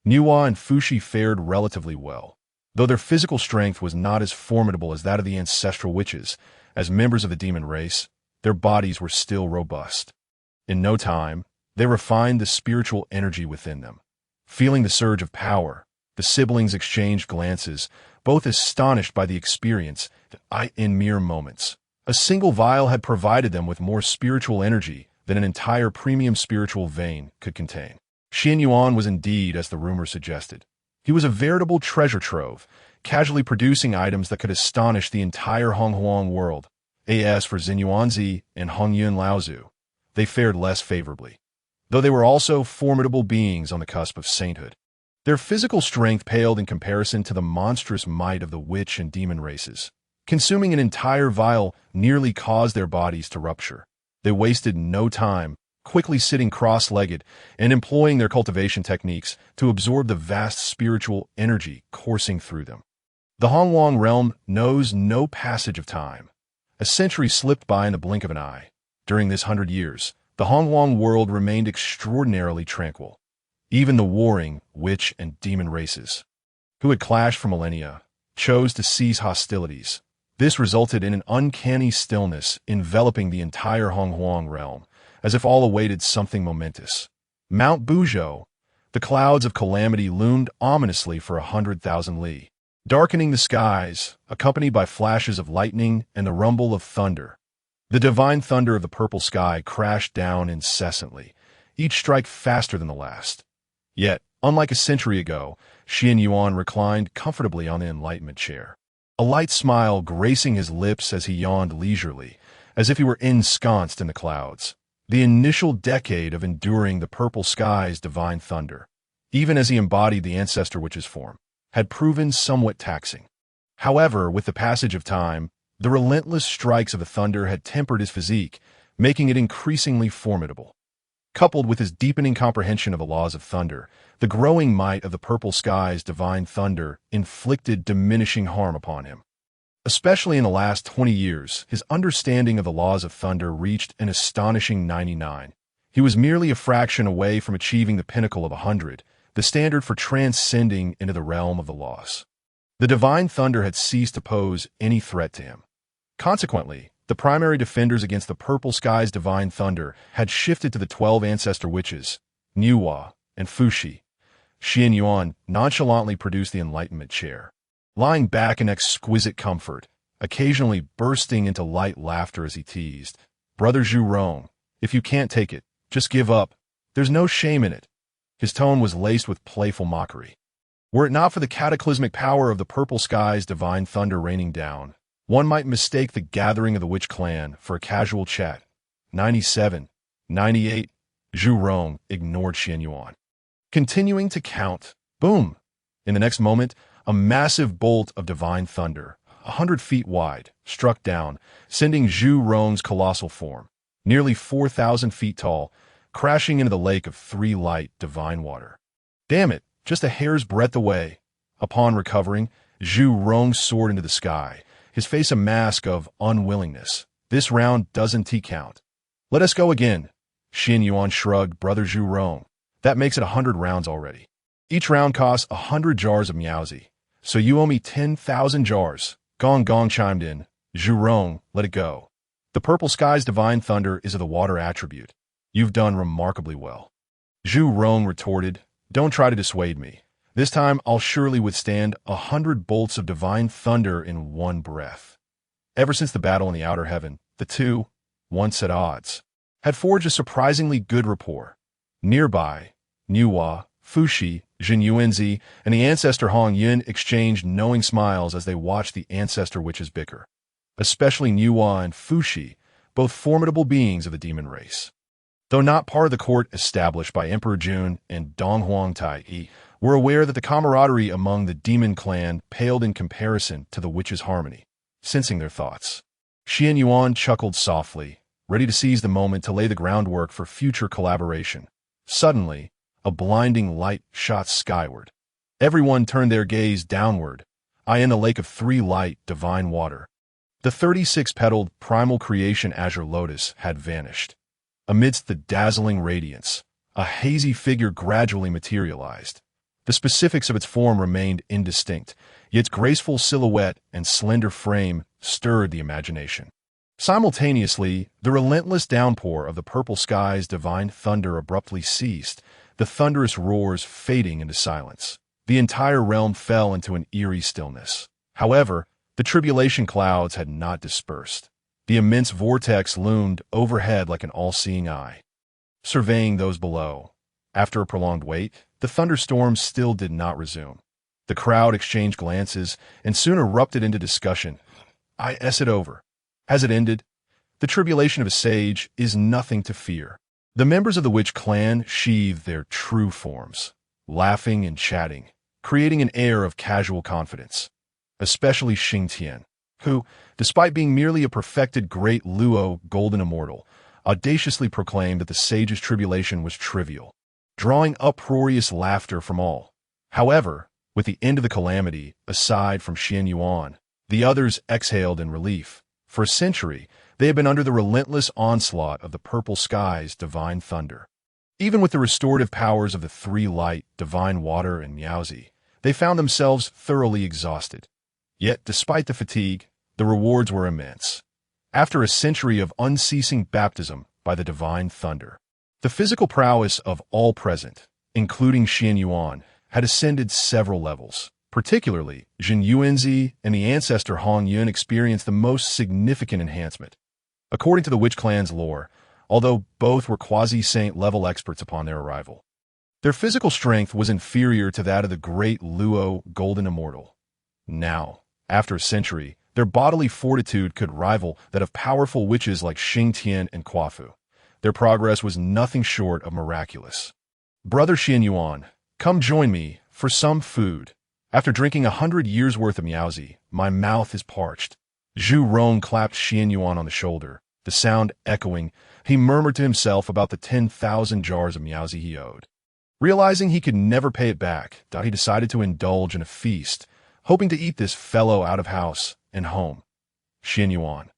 Speaker 1: Nuwa and Fushi fared relatively well, though their physical strength was not as formidable as that of the ancestral witches. As members of the demon race, their bodies were still robust. In no time, they refined the spiritual energy within them. Feeling the surge of power, the siblings exchanged glances, both astonished by the experience. In mere moments, a single vial had provided them with more spiritual energy than an entire premium spiritual vein could contain. Qianyuan was indeed, as the rumor suggested. He was a veritable treasure trove, casually producing items that could astonish the entire Hongjun world. As for Zinyuanzi and Hongyun Laozu, they fared less favorably, though they were also formidable beings on the cusp of sainthood. Their physical strength paled in comparison to the monstrous might of the witch and demon races. Consuming an entire vial nearly caused their bodies to rupture. They wasted no time, quickly sitting cross-legged and employing their cultivation techniques to absorb the vast spiritual energy coursing through them. The Hongjun realm knows no passage of time. A century slipped by in the blink of an eye. During this 100 years, the Hongjun world remained extraordinarily tranquil. Even the warring witch and demon races, who had clashed for millennia, chose to cease hostilities. This resulted in an uncanny stillness enveloping the entire Hongjun realm, as if all awaited something momentous. Mount Buzhou, the clouds of calamity loomed ominously for 100,000 li, darkening the skies, accompanied by flashes of lightning and the rumble of thunder. The divine thunder of the purple sky crashed down incessantly, each strike faster than the last. Yet, unlike a century ago, Qianyuan reclined comfortably on the enlightenment chair, a light smile gracing his lips as he yawned leisurely, as if he were ensconced in the clouds. The initial decade of enduring the purple sky's divine thunder, even as he embodied the Ancestor Witch's form, had proven somewhat taxing. However, with the passage of time, the relentless strikes of the thunder had tempered his physique, making it increasingly formidable. Coupled with his deepening comprehension of the laws of thunder, the growing might of the purple sky's divine thunder inflicted diminishing harm upon him. Especially in the last 20 years, his understanding of the laws of thunder reached an astonishing 99. He was merely a fraction away from achieving the pinnacle of 100, the standard for transcending into the realm of the laws. The divine thunder had ceased to pose any threat to him. Consequently, the primary defenders against the purple sky's divine thunder had shifted to the 12 ancestor witches, Niwa and Fuxi. Qianyuan nonchalantly produced the enlightenment chair, lying back in exquisite comfort, occasionally bursting into light laughter as he teased, "Brother Zhu, if you can't take it, just give up. There's no shame in it." His tone was laced with playful mockery. Were it not for the cataclysmic power of the purple sky's divine thunder raining down, one might mistake the gathering of the witch clan for a casual chat. 97, 98, Zhu ignored Qianyuan. Continuing to count, boom! In the next moment, a massive bolt of divine thunder, 100 feet wide, struck down, sending Zhu colossal form, nearly 4,000 feet tall, crashing into the lake of 3 light divine water. Damn it, just a hair's breadth away. Upon recovering, Zhu soared into the sky, his face a mask of unwillingness. This round doesn't count. Let us go again. Qianyuan shrugged. Brother Zhu, that makes it 100 rounds already. Each round costs 100 jars of Miaozi, so you owe me 10,000 jars. Wang Gong chimed in. Zhu, let it go. The purple sky's divine thunder is of the water attribute. You've done remarkably well. Zhu retorted. Don't try to dissuade me. This time I'll surely withstand 100 bolts of divine thunder in one breath. Ever since the battle in the outer heaven, the two, once at odds, had forged a surprisingly good rapport. Nearby, Niwa, Fuxi, Qianyuan, and the ancestor Hongjun exchanged knowing smiles as they watched the ancestor witches bicker. Especially Niwa and Fuxi, both formidable beings of the demon race. Though not part of the court established by Emperor Jun and Donghuang Tai, were aware that the camaraderie among the demon clan paled in comparison to the witches' harmony, sensing their thoughts. Qianyuan chuckled softly, ready to seize the moment to lay the groundwork for future collaboration. Suddenly, a blinding light shot skyward. Everyone turned their gaze downward, eyeing the lake of 3 light divine water. The 36-petaled primal creation azure lotus had vanished. Amidst the dazzling radiance, a hazy figure gradually materialized. The specifics of its form remained indistinct, yet its graceful silhouette and slender frame stirred the imagination. Simultaneously, the relentless downpour of the purple sky's divine thunder abruptly ceased, the thunderous roars fading into silence. The entire realm fell into an eerie stillness. However, the tribulation clouds had not dispersed. The immense vortex loomed overhead like an all-seeing eye, surveying those below. After a prolonged wait, the thunderstorm still did not resume. The crowd exchanged glances and soon erupted into discussion. Is it over? Has it ended? The tribulation of a sage is nothing to fear. The members of the witch clan sheathed their true forms, laughing and chatting, creating an air of casual confidence. Especially Xingtian, who, despite being merely a perfected great Luo golden immortal, audaciously proclaimed that the sage's tribulation was trivial, drawing uproarious laughter from all. However, with the end of the calamity, aside from Xuan Yuan, the others exhaled in relief. For a century, they had been under the relentless onslaught of the purple sky's divine thunder. Even with the restorative powers of the three light, divine water, and Miaozi, they found themselves thoroughly exhausted. Yet, despite the fatigue, the rewards were immense. After a century of unceasing baptism by the divine thunder, the physical prowess of all present, including Xuan Yuan, had ascended several levels. Particularly, Zhen Yuanzi and the ancestor Hongjun experienced the most significant enhancement. According to the Witch Clan's lore, although both were Quasi-Saint level experts upon their arrival, their physical strength was inferior to that of the great Luo Golden Immortal. Now, after a century, their bodily fortitude could rival that of powerful witches like Xingtian and Quafu. Their progress was nothing short of miraculous. Brother Xuan Yuan, come join me for some food. After drinking 100 years' worth of Miaozi, my mouth is parched. Zhu Rong clapped Xuan Yuan on the shoulder, the sound echoing. He murmured to himself about the 10,000 jars of Miaozi he owed. Realizing he could never pay it back, he decided to indulge in a feast, hoping to eat this fellow out of house and home. Xuan Yuan.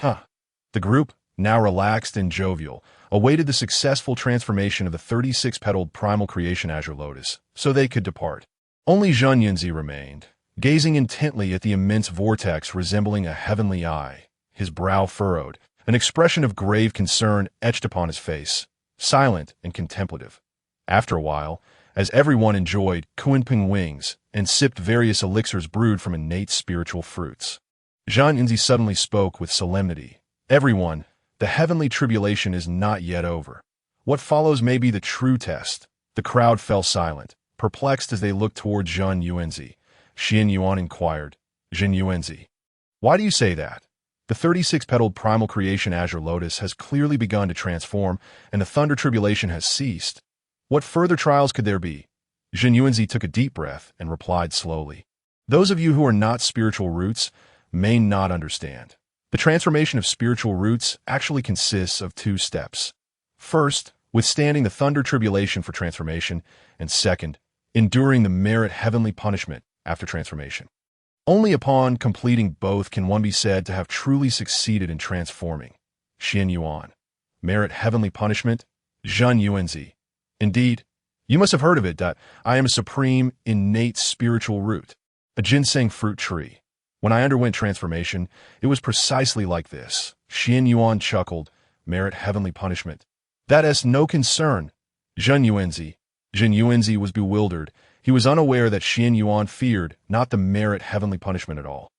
Speaker 1: The group, now relaxed and jovial, awaited the successful transformation of the 36-petaled primal creation azure lotus, so they could depart. Only Zhen Yunzi remained, gazing intently at the immense vortex resembling a heavenly eye, his brow furrowed, an expression of grave concern etched upon his face, silent and contemplative. After a while, as everyone enjoyed Kunping wings and sipped various elixirs brewed from innate spiritual fruits, Zhen Yunzi suddenly spoke with solemnity. Everyone, the heavenly tribulation is not yet over. What follows may be the true test. The crowd fell silent, perplexed as they looked toward Zhen Yuanzi. Xuan Yuan inquired, Zhen Yuanzi, why do you say that? The 36-petaled primal creation azure lotus has clearly begun to transform, and the thunder tribulation has ceased. What further trials could there be? Zhen Yuanzi took a deep breath and replied slowly. Those of you who are not spiritual roots may not understand. The transformation of spiritual roots actually consists of two steps. First, withstanding the thunder tribulation for transformation, and second, enduring the merit heavenly punishment after transformation. Only upon completing both can one be said to have truly succeeded in transforming. Xuan Yuan. Merit heavenly punishment? Zhen Yuanzi. Indeed, you must have heard of it. I am a supreme, innate spiritual root, a ginseng fruit tree. When I underwent transformation, it was precisely like this. Xuan Yuan chuckled, merit heavenly punishment. That is no concern. Zhen Yuanzi was bewildered. He was unaware that Xuan Yuan feared not the merit heavenly punishment at all.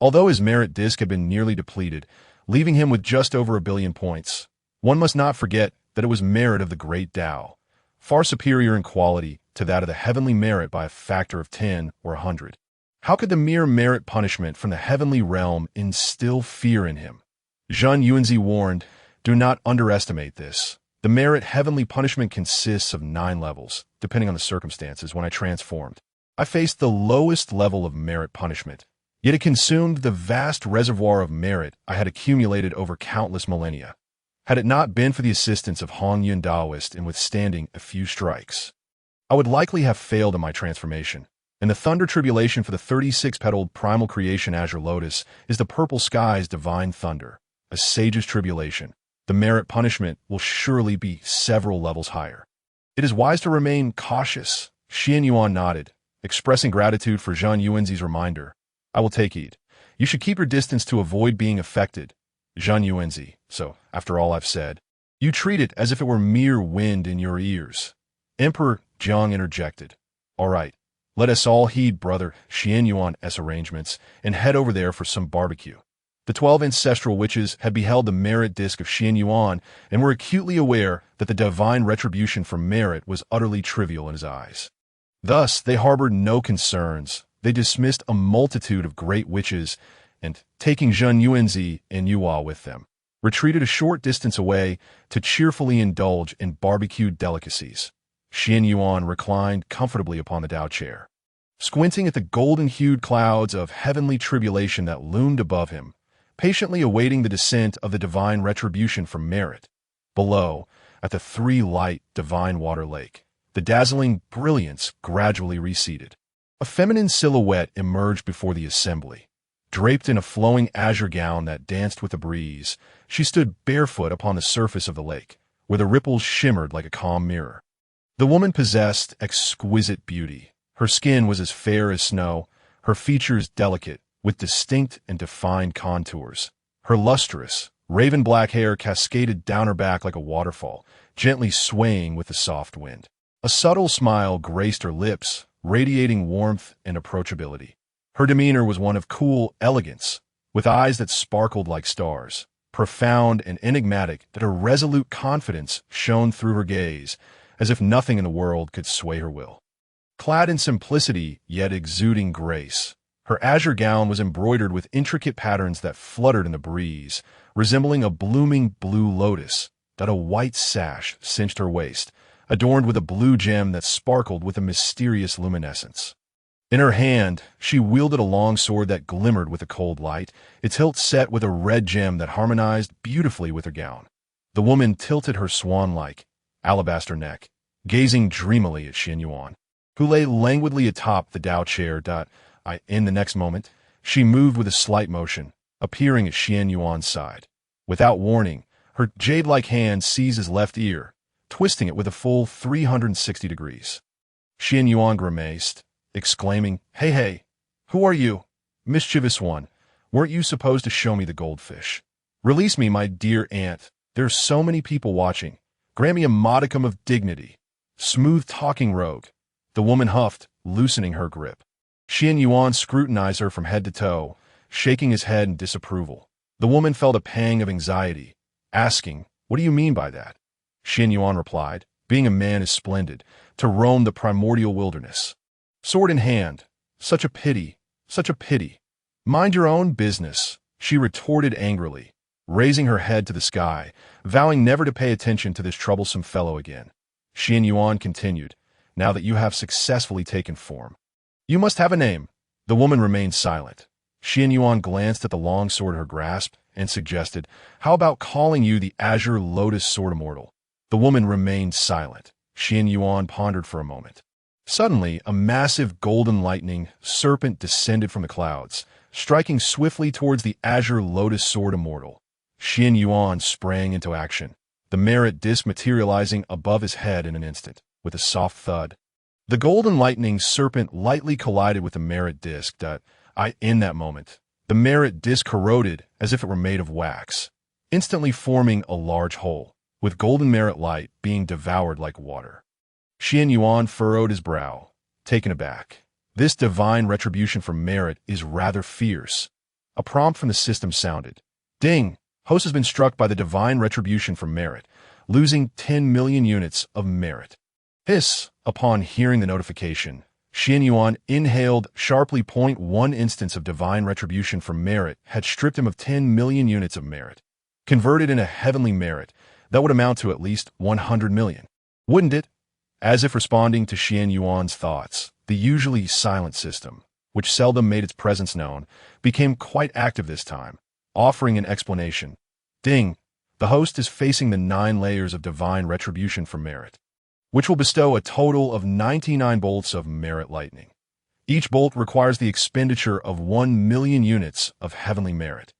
Speaker 1: Although his merit disk had been nearly depleted, leaving him with just over 1 billion points, one must not forget that it was merit of the great Tao, far superior in quality to that of the heavenly merit by a factor of 10 or 100. How could the mere merit punishment from the heavenly realm instill fear in him? Zhen Yuanzi warned, do not underestimate this. The merit heavenly punishment consists of 9 levels, depending on the circumstances. When I transformed, I faced the lowest level of merit punishment, yet it consumed the vast reservoir of merit I had accumulated over countless millennia. Had it not been for the assistance of Hongjun Taoist in withstanding a few strikes, I would likely have failed in my transformation. And the thunder tribulation for the 36-petaled primal creation azure lotus is the purple sky's divine thunder, a sage's tribulation. The merit punishment will surely be several levels higher. It is wise to remain cautious. Xuan Yuan nodded, expressing gratitude for Zhen Yuanzi's reminder. I will take heed. You should keep your distance to avoid being affected. Zhen Yuanzi, so, after all I've said, you treat it as if it were mere wind in your ears. Emperor Jiang interjected. All right. Let us all heed Brother Xuan Yuan's arrangements and head over there for some barbecue. The 12 ancestral witches had beheld the merit disk of Xuan Yuan and were acutely aware that the divine retribution for merit was utterly trivial in his eyes. Thus, they harbored no concerns. They dismissed a multitude of great witches and, taking Zhen Yuanzi and Yuhua with them, retreated a short distance away to cheerfully indulge in barbecued delicacies. Xuan Yuan reclined comfortably upon the Tao chair, squinting at the golden-hued clouds of heavenly tribulation that loomed above him, patiently awaiting the descent of the divine retribution for merit. Below, at the three-light divine water lake, the dazzling brilliance gradually receded. A feminine silhouette emerged before the assembly. Draped in a flowing azure gown that danced with the breeze, she stood barefoot upon the surface of the lake, where the ripples shimmered like a calm mirror. The woman possessed exquisite beauty. Her skin was as fair as snow, her features delicate, with distinct and defined contours. Her lustrous, raven-black hair cascaded down her back like a waterfall, gently swaying with the soft wind. A subtle smile graced her lips, radiating warmth and approachability. Her demeanor was one of cool elegance, with eyes that sparkled like stars, profound and enigmatic, that a resolute confidence shone through her gaze, as if nothing in the world could sway her will. Clad in simplicity, yet exuding grace, her azure gown was embroidered with intricate patterns that fluttered in the breeze, resembling a blooming blue lotus, that a white sash cinched her waist, adorned with a blue gem that sparkled with a mysterious luminescence. In her hand, she wielded a long sword that glimmered with a cold light, its hilt set with a red gem that harmonized beautifully with her gown. The woman tilted her swan-like, alabaster neck, gazing dreamily at Qianyuan, who lay languidly atop the Tao chair. In the next moment, she moved with a slight motion, appearing at Qianyuan's side. Without warning, her jade-like hand seized his left ear, twisting it with a full 360 degrees. Qianyuan grimaced, exclaiming, Hey, who are you? Mischievous one, weren't you supposed to show me the goldfish? Release me, my dear aunt. There's so many people watching. Grant me a modicum of dignity. Smooth-talking rogue. The woman huffed, loosening her grip. Qianyuan scrutinized her from head to toe, shaking his head in disapproval. The woman felt a pang of anxiety, asking, What do you mean by that? Qianyuan replied, Being a man is splendid, to roam the primordial wilderness. Sword in hand, such a pity, such a pity. Mind your own business, she retorted angrily, raising her head to the sky, vowing never to pay attention to this troublesome fellow again. Qianyuan continued, Now that you have successfully taken form, you must have a name. The woman remained silent. Qianyuan glanced at the long sword in her grasp and suggested, How about calling you the Azure Lotus Sword Immortal? The woman remained silent. Qianyuan pondered for a moment. Suddenly, a massive golden lightning serpent descended from the clouds, striking swiftly towards the Azure Lotus Sword Immortal. Qianyuan sprang into action, the merit disc materializing above his head in an instant, with a soft thud. The golden lightning serpent lightly collided with the merit disc. In that moment, the merit disc corroded as if it were made of wax, instantly forming a large hole, with golden merit light being devoured like water. Qianyuan furrowed his brow, taken aback. This divine retribution for merit is rather fierce. A prompt from the system sounded. Ding! Host has been struck by the divine retribution for merit, losing 10 million units of merit. Hiss! Upon hearing the notification, Qianyuan inhaled sharply. 1 instance of divine retribution for merit had stripped him of 10 million units of merit. Converted into heavenly merit, that would amount to at least 100 million. Wouldn't it? As if responding to Qianyuan's thoughts, the usually silent system, which seldom made its presence known, became quite active this time, offering an explanation. Ding! The host is facing the 9 layers of divine retribution for merit, which will bestow a total of 99 bolts of merit lightning. Each bolt requires the expenditure of 1 million units of heavenly merit.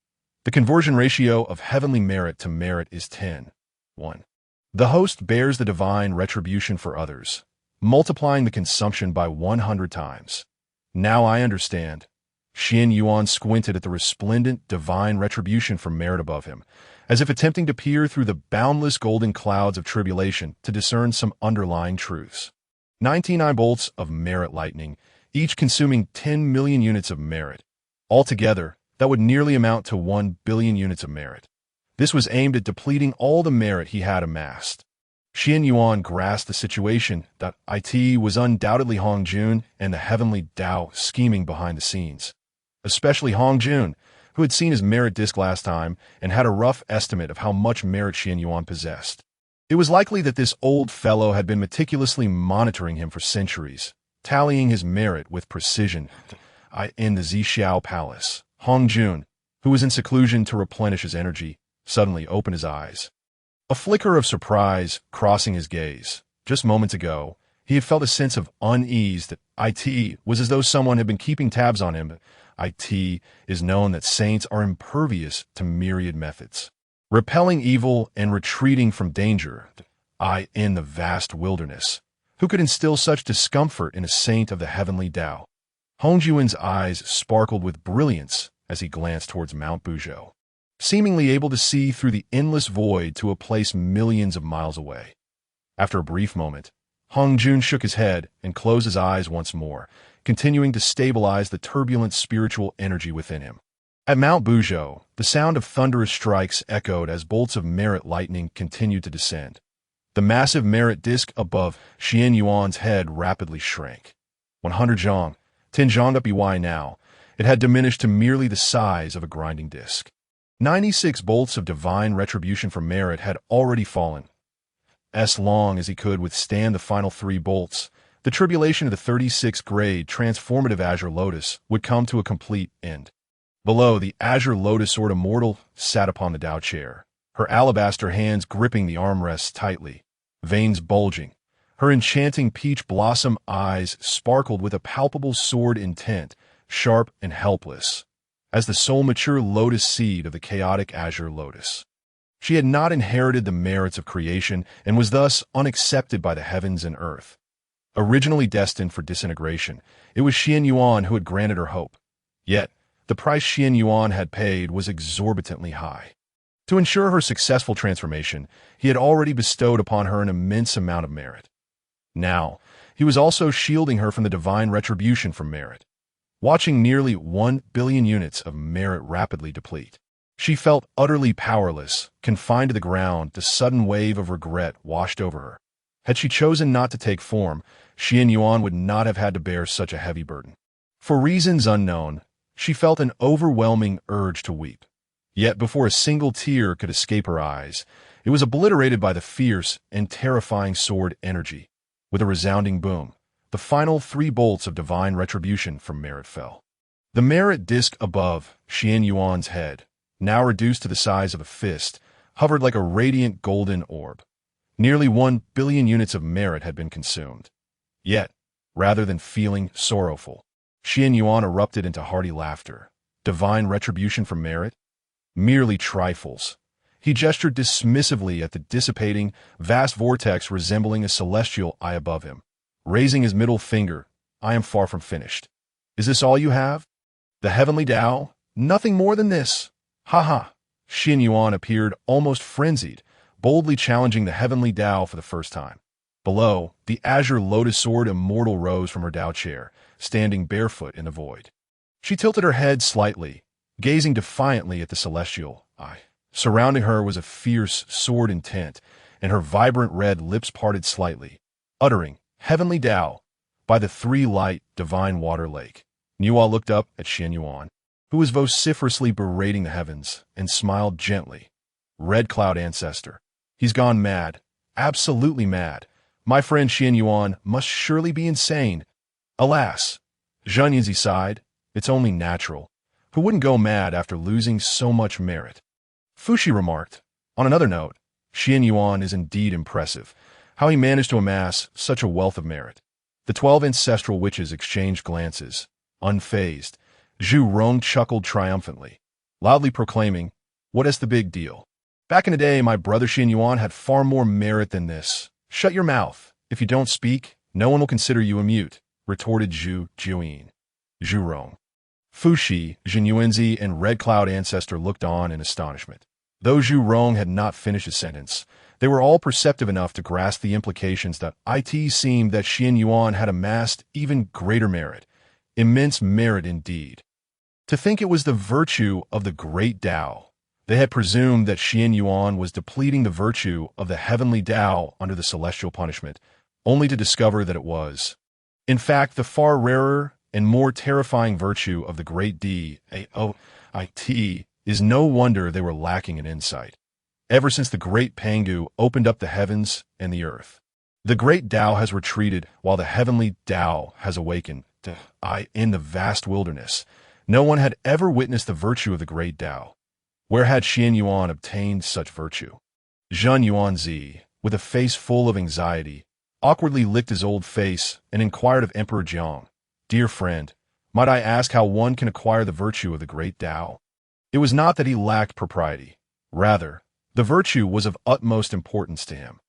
Speaker 1: The conversion ratio of heavenly merit to merit is 10:1. The host bears the divine retribution for others, multiplying the consumption by 100 times. Now I understand. Qianyuan squinted at the resplendent divine retribution for merit above him, as if attempting to peer through the boundless golden clouds of tribulation to discern some underlying truths. 99 bolts of merit lightning, each consuming 10 million units of merit. Altogether, that would nearly amount to 1 billion units of merit. This was aimed at depleting all the merit he had amassed. Qianyuan grasped the situation. It was undoubtedly Hongjun and the heavenly Tao scheming behind the scenes. Especially Hongjun, who had seen his merit disc last time and had a rough estimate of how much merit Qianyuan possessed. It was likely that this old fellow had been meticulously monitoring him for centuries, tallying his merit with precision. In the Zixiao palace, Hongjun, who was in seclusion to replenish his energy, suddenly opened his eyes. A flicker of surprise crossing his gaze. Just moments ago, he had felt a sense of unease that it was as though someone had been keeping tabs on him. It is known that saints are impervious to myriad methods, repelling evil and retreating from danger. In the vast wilderness, who could instill such discomfort in a saint of the heavenly Tao? Hongjun's eyes sparkled with brilliance as he glanced towards Mount Buzhou, seemingly able to see through the endless void to a place millions of miles away. After a brief moment, Hongjun shook his head and closed his eyes once more, continuing to stabilize the turbulent spiritual energy within him. At Mount Buzhou, the sound of thunderous strikes echoed as bolts of merit lightning continued to descend. The massive merit disk above Qianyuan's head rapidly shrank. 100 zhang, 10 zhang up by now, it had diminished to merely the size of a grinding disk. 96 bolts of divine retribution from merit had already fallen. As long as he could withstand the final 3 bolts, the tribulation of the 36th grade transformative Azure Lotus would come to a complete end. Below, the Azure Lotus Sword Immortal sat upon the Tao chair, her alabaster hands gripping the armrests tightly, veins bulging. Her enchanting peach blossom eyes sparkled with a palpable sword intent, sharp and helpless, as the soul-mature lotus seed of the chaotic Azure Lotus. She had not inherited the merits of creation and was thus unaccepted by the heavens and earth. Originally destined for disintegration, it was Qianyuan who had granted her hope. Yet, the price Qianyuan had paid was exorbitantly high. To ensure her successful transformation, he had already bestowed upon her an immense amount of merit. Now, he was also shielding her from the divine retribution from merit. Watching nearly 1 billion units of merit rapidly deplete, she felt utterly powerless, confined to the ground. The sudden wave of regret washed over her. Had she chosen not to take form, Qianyuan would not have had to bear such a heavy burden. For reasons unknown, she felt an overwhelming urge to weep. Yet before a single tear could escape her eyes, it was obliterated by the fierce and terrifying sword energy. With a resounding boom, the final 3 bolts of divine retribution from merit fell. The merit disk above Qianyuan's head, now reduced to the size of a fist, hovered like a radiant golden orb. Nearly 1 billion units of merit had been consumed. Yet, rather than feeling sorrowful, Qianyuan erupted into hearty laughter. Divine retribution from merit? Merely trifles. He gestured dismissively at the dissipating, vast vortex resembling a celestial eye above him. Raising his middle finger, I am far from finished. Is this all you have? The heavenly Tao? Nothing more than this. Ha ha. Qianyuan appeared almost frenzied, boldly challenging the heavenly Tao for the first time. Below, the Azure Lotus Sword Immortal rose from her Tao chair, standing barefoot in the void. She tilted her head slightly, gazing defiantly at the celestial eye. Surrounding her was a fierce sword intent, and her vibrant red lips parted slightly, uttering, Heavenly Tao, by the 3-light divine water lake. Nuo looked up at Qianyuan, who was vociferously berating the heavens, and smiled gently. Red Cloud Ancestor. He's gone mad. Absolutely mad. My friend Qianyuan must surely be insane. Alas. Zhang Yinzi sighed. It's only natural. Who wouldn't go mad after losing so much merit? Fushi remarked. On another note, Qianyuan is indeed impressive. How he managed to amass such a wealth of merit. The 12 ancestral witches exchanged glances. Unfazed, Zhu Rong chuckled triumphantly, loudly proclaiming, What is the big deal? Back in the day, my brother Qianyuan had far more merit than this. Shut your mouth. If you don't speak, no one will consider you a mute, retorted Zhu Jiuyin. Zhu Rong. Fushi, Qianyuanzi, and Red Cloud Ancestor looked on in astonishment. Though Zhu Rong had not finished his sentence, they were all perceptive enough to grasp the implications that it seemed that Qianyuan had amassed even greater merit. Immense merit indeed. To think it was the virtue of the great Tao. They had presumed that Qianyuan was depleting the virtue of the heavenly Tao under the celestial punishment, only to discover that it was, in fact, the far rarer and more terrifying virtue of the great Dao. Is no wonder they were lacking in insight. Ever since the great Pangu opened up the heavens and the earth, the great Tao has retreated while the heavenly Tao has awakened. In the vast wilderness, no one had ever witnessed the virtue of the great Tao. Where had Qianyuan obtained such virtue? Xuan Yuan, with a face full of anxiety, awkwardly licked his old face and inquired of Emperor Jiang, "Dear friend, might I ask how one can acquire the virtue of the great Tao?" It was not that he lacked propriety. Rather, the virtue was of utmost importance to him.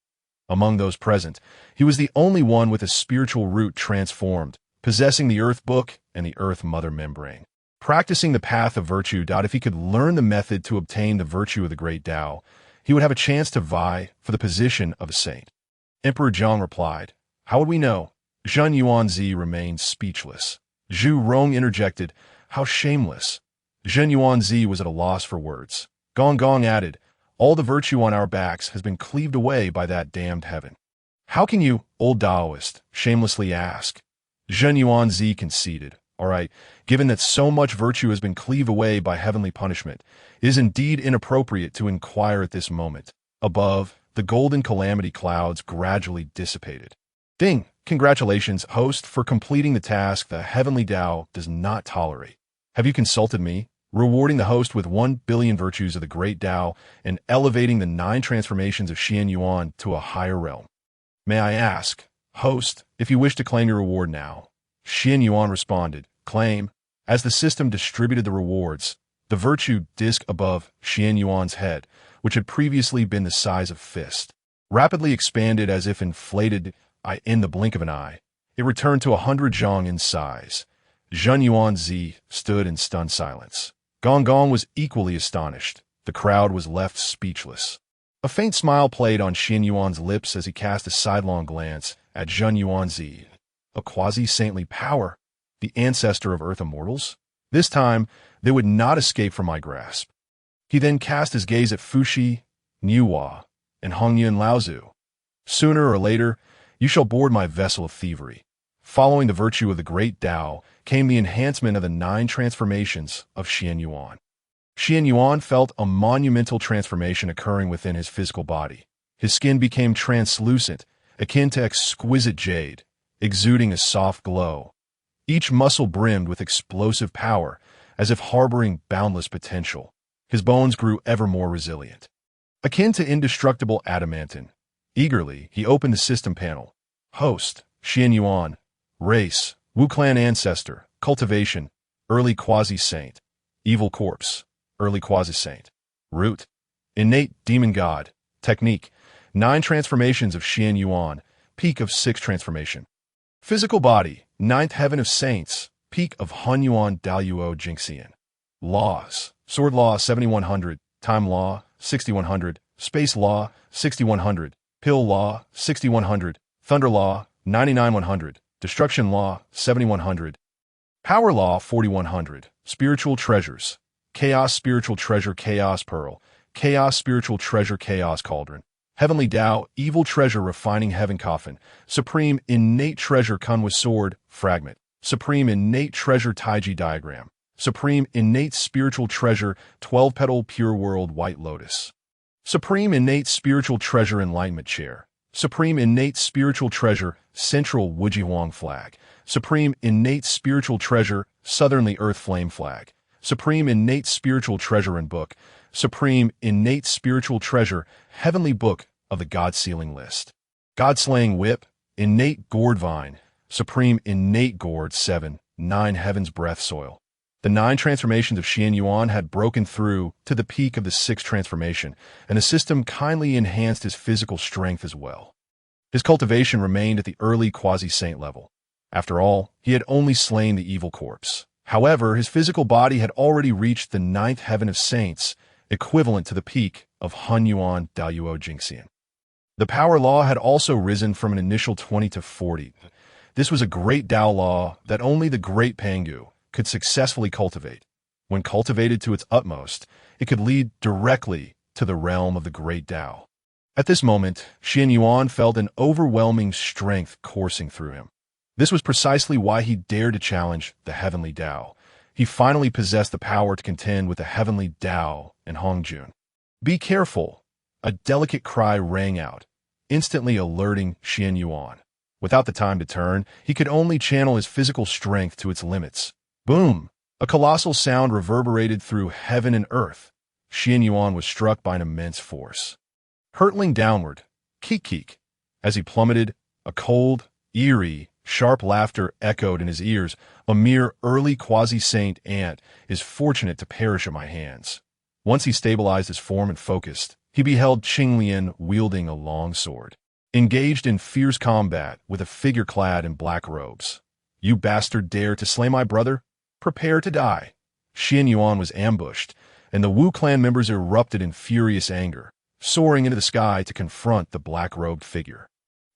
Speaker 1: Among those present, he was the only one with a spiritual root transformed, possessing the Earth Book and the Earth Mother membrane. Practicing the path of virtue. If he could learn the method to obtain the virtue of the great Tao, he would have a chance to vie for the position of a saint. Emperor Jiang replied, "How would we know?" Xuan Yuan remained speechless. Zhu Rong interjected, "How shameless." Xuan Yuan was at a loss for words. Wang Gong added, "All the virtue on our backs has been cleaved away by that damned heaven." "How can you, old Taoist, shamelessly ask?" Xuan Yuan conceded, "All right, given that so much virtue has been cleaved away by heavenly punishment, it is indeed inappropriate to inquire at this moment." Above, the golden calamity clouds gradually dissipated. Ding! Congratulations, host, for completing the task the heavenly Tao does not tolerate. Have you consulted me? Rewarding the host with 1 billion virtues of the great Tao and elevating the 9 transformations of Qianyuan to a higher realm. May I ask, host, if you wish to claim your reward now? Qianyuan responded, "Claim." As the system distributed the rewards, the virtue disc above Qianyuan's head, which had previously been the size of fist, rapidly expanded as if inflated in the blink of an eye. It returned to 100 zhang in size. Xuan Yuan stood in stunned silence. Gong Gong was equally astonished. The crowd was left speechless. A faint smile played on Qianyuan's lips as he cast a sidelong glance at Xuan Yuan. A quasi-saintly power, the ancestor of Earth immortals? This time, they would not escape from my grasp. He then cast his gaze at Fuxi, Niuhua, and Hongjun Laozu. Sooner or later, you shall board my vessel of thievery. Following the virtue of the great Tao came the enhancement of the 9 transformations of Qianyuan. Qianyuan felt a monumental transformation occurring within his physical body. His skin became translucent, akin to exquisite jade, exuding a soft glow. Each muscle brimmed with explosive power, as if harboring boundless potential. His bones grew ever more resilient, akin to indestructible adamantine. Eagerly, he opened the system panel. Host, Qianyuan. Race, Wu Clan ancestor. Cultivation, early Quasi-Saint. Evil corpse, early Quasi-Saint. Root, innate demon god. Technique, 9 transformations of Qianyuan, peak of 6 transformation. Physical body, 9th heaven of saints, peak of Hongyuan Daluo Jingxian. Laws, sword law 7100, time law 6100, space law 6100, pill law 6100, thunder law 99100, destruction law 7100, power law 4100, spiritual treasures, chaos spiritual treasure chaos pearl, chaos spiritual treasure chaos cauldron, heavenly Tao evil treasure refining heaven coffin, supreme innate treasure Kunwa sword fragment, supreme innate treasure Taiji diagram, supreme innate spiritual treasure 12-petal pure world white lotus, supreme innate spiritual treasure enlightenment chair, supreme innate spiritual treasure central Wujihuang flag, supreme innate spiritual treasure southernly earth flame flag, supreme innate spiritual treasure and book, supreme innate spiritual treasure heavenly book of the God sealing list, God slaying whip, innate gourd vine, supreme innate gourd 7, 9 heaven's breath soil. The 9 transformations of Qianyuan had broken through to the peak of the 6th transformation, and the system kindly enhanced his physical strength as well. His cultivation remained at the early Quasi-Saint level. After all, he had only slain the evil corpse. However, his physical body had already reached the 9th heaven of saints, equivalent to the peak of Hongyuan Daluo Jingxian. The power law had also risen from an initial 20 to 40. This was a great Tao law that only the great Pangu could successfully cultivate. When cultivated to its utmost, it could lead directly to the realm of the great Tao. At this moment, Qianyuan felt an overwhelming strength coursing through him. This was precisely why he dared to challenge the heavenly Tao. He finally possessed the power to contend with the heavenly Tao and Hongjun. "Be careful!" A delicate cry rang out, instantly alerting Qianyuan. Without the time to turn, he could only channel his physical strength to its limits. Boom! A colossal sound reverberated through heaven and earth. Qianyuan was struck by an immense force. hurtling downward, keek-keek. As he plummeted, a cold, eerie, sharp laughter echoed in his ears. A mere early Quasi-Saint ant is fortunate to perish at my hands. Once he stabilized his form and focused, he beheld Qianyuan wielding a long sword, engaged in fierce combat with a figure clad in black robes. "You bastard dare to slay my brother? Prepare to die." Qianyuan was ambushed, and the Wu clan members erupted in furious anger, soaring into the sky to confront the black-robed figure.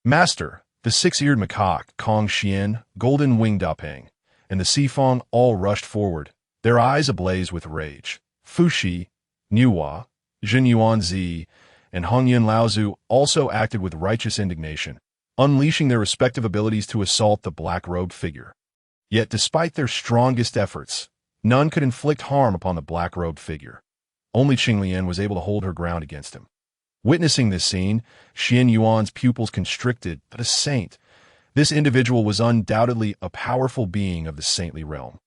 Speaker 1: "Master," the six-eared macaque, Kong Xian, Golden Wing Dapeng, and the Sifong all rushed forward, their eyes ablaze with rage. Fuxi, Niuhua, Jinyuan Zi, and Hongjun Laozu also acted with righteous indignation, unleashing their respective abilities to assault the black-robed figure. Yet despite their strongest efforts, none could inflict harm upon the black-robed figure. Only Qianyuan was able to hold her ground against him. Witnessing this scene, Qianyuan's pupils constricted. But a saint, this individual was undoubtedly a powerful being of the saintly realm.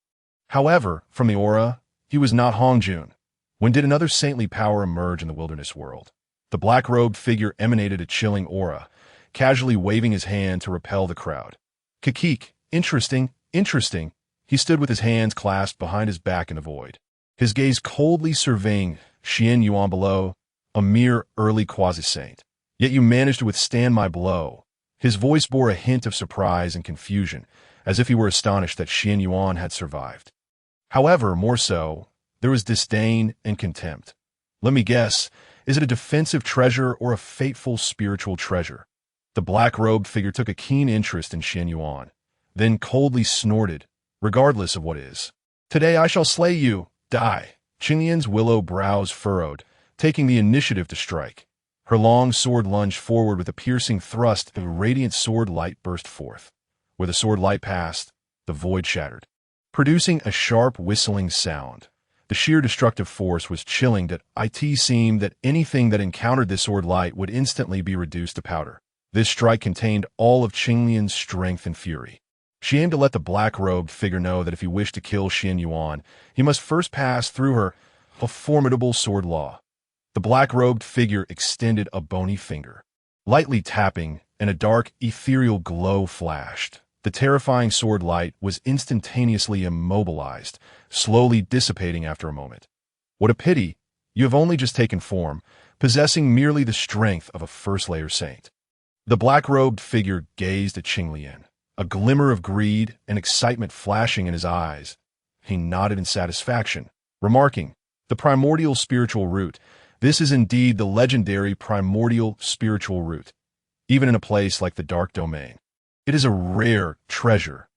Speaker 1: However, from the aura, he was not Hongjun. When did another saintly power emerge in the wilderness world? The black-robed figure emanated a chilling aura, casually waving his hand to repel the crowd. "Kikik, interesting, interesting." He stood with his hands clasped behind his back in the void, his gaze coldly surveying Qianyuan below, a mere early Quasi-Saint. "Yet you managed to withstand my blow." His voice bore a hint of surprise and confusion, as if he were astonished that Qianyuan had survived. However, more so, there was disdain and contempt. "Let me guess, is it a defensive treasure or a fateful spiritual treasure?" The black-robed figure took a keen interest in Qianyuan, then coldly snorted, "Regardless of what is. Today I shall slay you. Die." Qianyuan's willow brows furrowed, taking the initiative to strike. Her long sword lunged forward with a piercing thrust, and a radiant sword light burst forth. Where the sword light passed, the void shattered, producing a sharp whistling sound. The sheer destructive force was chilling that it seemed that anything that encountered this sword light would instantly be reduced to powder. This strike contained all of Qianyuan's strength and fury. She aimed to let the black-robed figure know that if he wished to kill Qianyuan, he must first pass through her, a formidable sword law. The black-robed figure extended a bony finger, lightly tapping, and a dark, ethereal glow flashed. The terrifying sword light was instantaneously immobilized, slowly dissipating after a moment. "What a pity! You have only just taken form, possessing merely the strength of a first-layer saint." The black-robed figure gazed at Qianyuan, a glimmer of greed and excitement flashing in his eyes. He nodded in satisfaction, remarking, "The primordial spiritual root. This is indeed the legendary primordial spiritual root, even in a place like the Dark Domain. It is a rare treasure.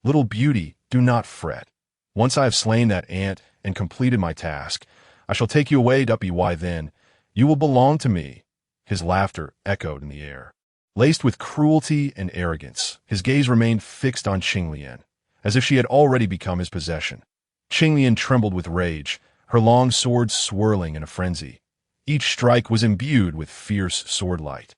Speaker 1: Little beauty, do not fret. Once I have slain that ant and completed my task, I shall take you away, Why then, you will belong to me." His laughter echoed in the air, laced with cruelty and arrogance. His gaze remained fixed on Qianyuan, as if she had already become his possession. Qianyuan trembled with rage, her long sword swirling in a frenzy. Each strike was imbued with fierce sword light,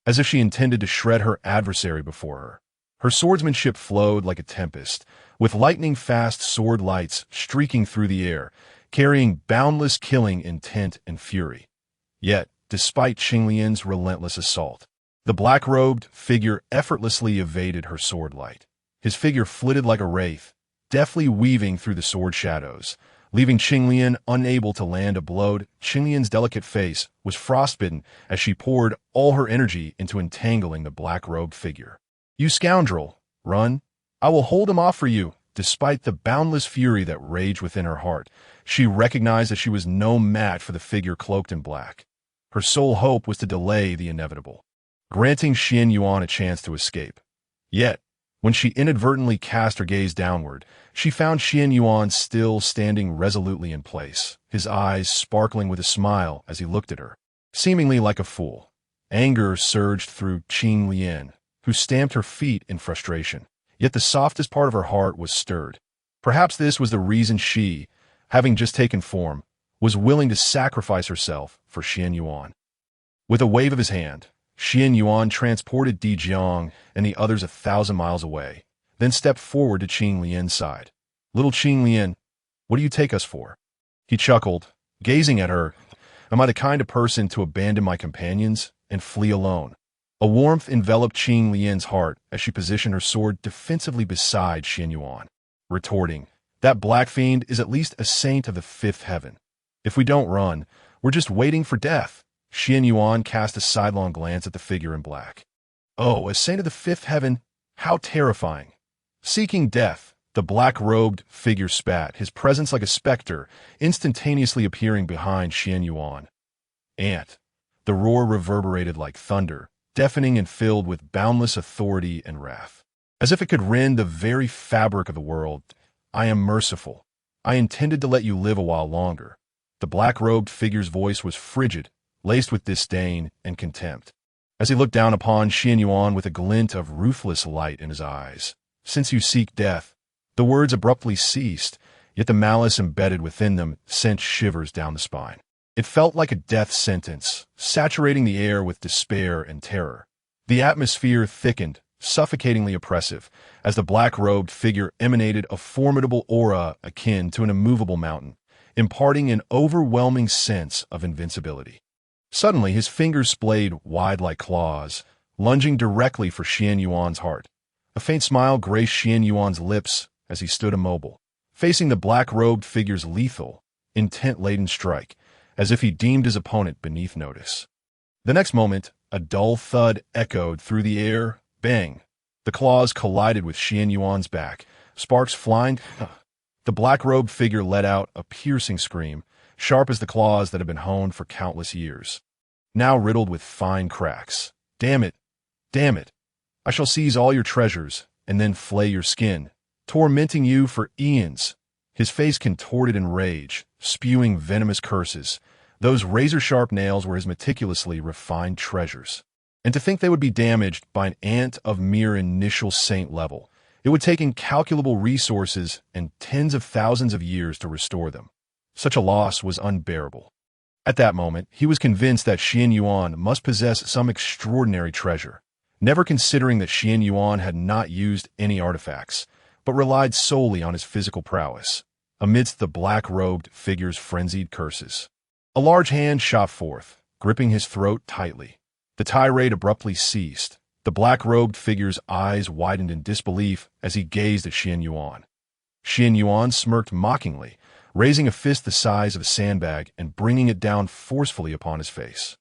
Speaker 1: as if she intended to shred her adversary before her. Her swordsmanship flowed like a tempest, with lightning-fast sword lights streaking through the air, carrying boundless killing intent and fury. Yet, despite Qianyuan's relentless assault, the black-robed figure effortlessly evaded her sword light. His figure flitted like a wraith, deftly weaving through the sword shadows, leaving Qianyuan unable to land a blow. Qianyuan's delicate face was frostbitten as she poured all her energy into entangling the black-robed figure. "You scoundrel! Run! I will hold him off for you." Despite the boundless fury that raged within her heart, she recognized that she was no match for the figure cloaked in black. Her sole hope was to delay the inevitable, granting Qianyuan a chance to escape. Yet, when she inadvertently cast her gaze downward, she found Qianyuan still standing resolutely in place, his eyes sparkling with a smile as he looked at her. Seemingly like a fool, anger surged through Qianyuan, who stamped her feet in frustration. Yet the softest part of her heart was stirred. Perhaps this was the reason she, having just taken form, was willing to sacrifice herself for Qianyuan. With a wave of his hand, Qianyuan transported Di Jiang and the others 1,000 miles away, then stepped forward to Qianyuan's side. "Little Qianyuan, what do you take us for?" He chuckled, gazing at her, Am I the kind of person to abandon my companions and flee alone? A warmth enveloped Qianyuan's heart as she positioned her sword defensively beside Qianyuan, retorting, "That black fiend is at least a saint of the fifth heaven. If we don't run, we're just waiting for death." Qianyuan cast a sidelong glance at the figure in black. "Oh, a saint of the fifth heaven? How terrifying." Seeking death, the black-robed figure spat, his presence like a specter, instantaneously appearing behind Qianyuan. "Ant." The roar reverberated like thunder, deafening and filled with boundless authority and wrath. As if it could rend the very fabric of the world, "I am merciful. I intended to let you live a while longer." The black-robed figure's voice was frigid, laced with disdain and contempt, as he looked down upon Qianyuan with a glint of ruthless light in his eyes. "Since you seek death." The words abruptly ceased, yet the malice embedded within them sent shivers down the spine. It felt like a death sentence, saturating the air with despair and terror. The atmosphere thickened, suffocatingly oppressive, as the black-robed figure emanated a formidable aura akin to an immovable mountain, imparting an overwhelming sense of invincibility. Suddenly, his fingers splayed wide like claws, lunging directly for Qianyuan's heart. A faint smile graced Qianyuan's lips as he stood immobile, facing the black-robed figure's lethal, intent-laden strike, as if he deemed his opponent beneath notice. The next moment, a dull thud echoed through the air. Bang! The claws collided with Qianyuan's back, sparks flying. The black-robed figure let out a piercing scream, sharp as the claws that had been honed for countless years, now riddled with fine cracks. "Damn it! Damn it! I shall seize all your treasures, and then flay your skin, tormenting you for eons." His face contorted in rage, spewing venomous curses. Those razor-sharp nails were his meticulously refined treasures. And to think they would be damaged by an ant of mere initial saint level. It would take incalculable resources and tens of thousands of years to restore them. Such a loss was unbearable. At that moment, he was convinced that Qianyuan must possess some extraordinary treasure, never considering that Qianyuan had not used any artifacts, but relied solely on his physical prowess, amidst the black-robed figure's frenzied curses. A large hand shot forth, gripping his throat tightly. The tirade abruptly ceased. The black-robed figure's eyes widened in disbelief as he gazed at Qianyuan. Qianyuan smirked mockingly, raising a fist the size of a sandbag and bringing it down forcefully upon his face.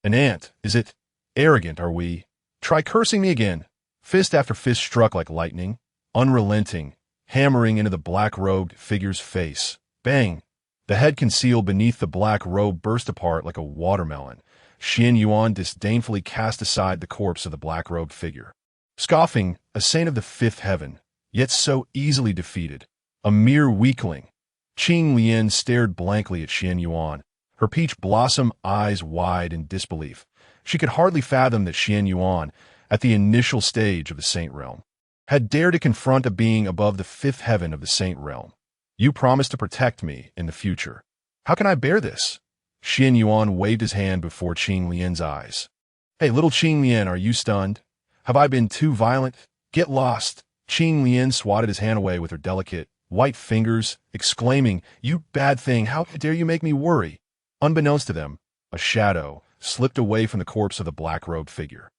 Speaker 1: "An ant, is it? Arrogant, are we? Try cursing me again." Fist after fist struck like lightning, unrelenting, hammering into the black-robed figure's face. Bang! The head concealed beneath the black robe burst apart like a watermelon. Qianyuan disdainfully cast aside the corpse of the black-robed figure. Scoffing, a saint of the fifth heaven, yet so easily defeated. A mere weakling. Qianyuan stared blankly at Qianyuan, her peach blossom eyes wide in disbelief. She could hardly fathom that Qianyuan, at the initial stage of the saint realm, had dared to confront a being above the fifth heaven of the saint realm. "You promised to protect me in the future. How can I bear this?" Qianyuan waved his hand before Qianyuan's eyes. "Hey, little Qianyuan, are you stunned? Have I been too violent? Get lost." Qianyuan swatted his hand away with her delicate, white fingers, exclaiming, "You bad thing, how dare you make me worry?" Unbeknownst to them, a shadow slipped away from the corpse of the black-robed figure.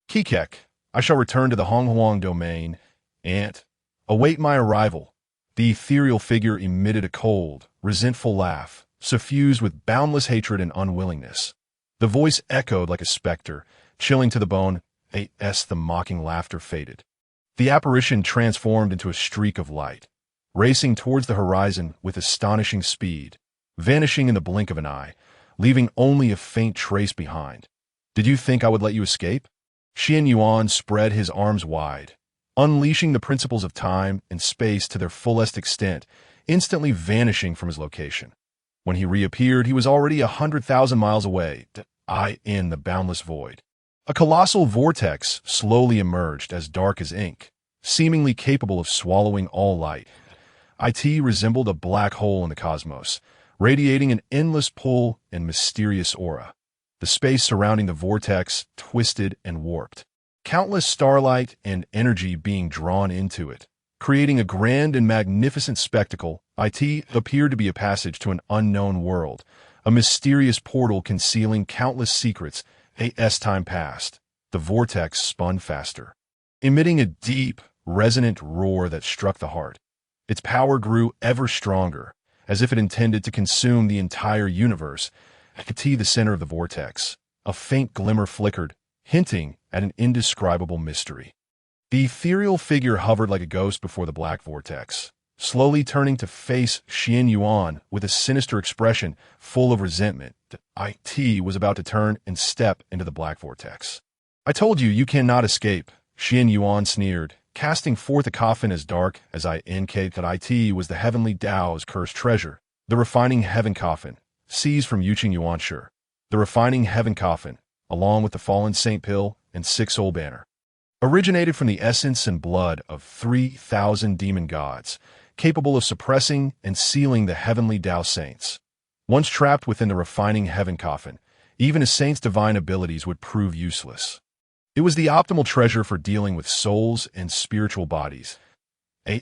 Speaker 1: "Kikek, I shall return to the Hongjun domain, and await my arrival." The ethereal figure emitted a cold, resentful laugh, suffused with boundless hatred and unwillingness. The voice echoed like a specter, chilling to the bone. As the mocking laughter faded, the apparition transformed into a streak of light, racing towards the horizon with astonishing speed, vanishing in the blink of an eye, leaving only a faint trace behind. "Did you think I would let you escape?" Qianyuan spread his arms wide, unleashing the principles of time and space to their fullest extent, instantly vanishing from his location. When he reappeared, he was already 100,000 miles away, in the boundless void. A colossal vortex slowly emerged, as dark as ink, seemingly capable of swallowing all light. It resembled a black hole in the cosmos, radiating an endless pull and mysterious aura. The space surrounding the vortex twisted and warped, countless starlight and energy being drawn into it, creating a grand and magnificent spectacle. It appeared to be a passage to an unknown world, a mysterious portal concealing countless secrets. As time passed, the vortex spun faster, emitting a deep, resonant roar that struck the heart. Its power grew ever stronger, as if it intended to consume the entire universe. At the center of the vortex, a faint glimmer flickered, hinting at an indescribable mystery. The ethereal figure hovered like a ghost before the black vortex, slowly turning to face Xuan Yuan with a sinister expression full of resentment. It was about to turn and step into the black vortex. "I told you, you cannot escape," Xuan Yuan sneered, casting forth a coffin as dark as it was the heavenly Tao's cursed treasure, the refining heaven coffin, seized from Qianyuan. The refining heaven coffin, along with the fallen saint pill and six-soul banner, originated from the essence and blood of 3,000 demon gods, capable of suppressing and sealing the heavenly Tao saints. Once trapped within the refining heaven coffin, even a saint's divine abilities would prove useless. It was the optimal treasure for dealing with souls and spiritual bodies. The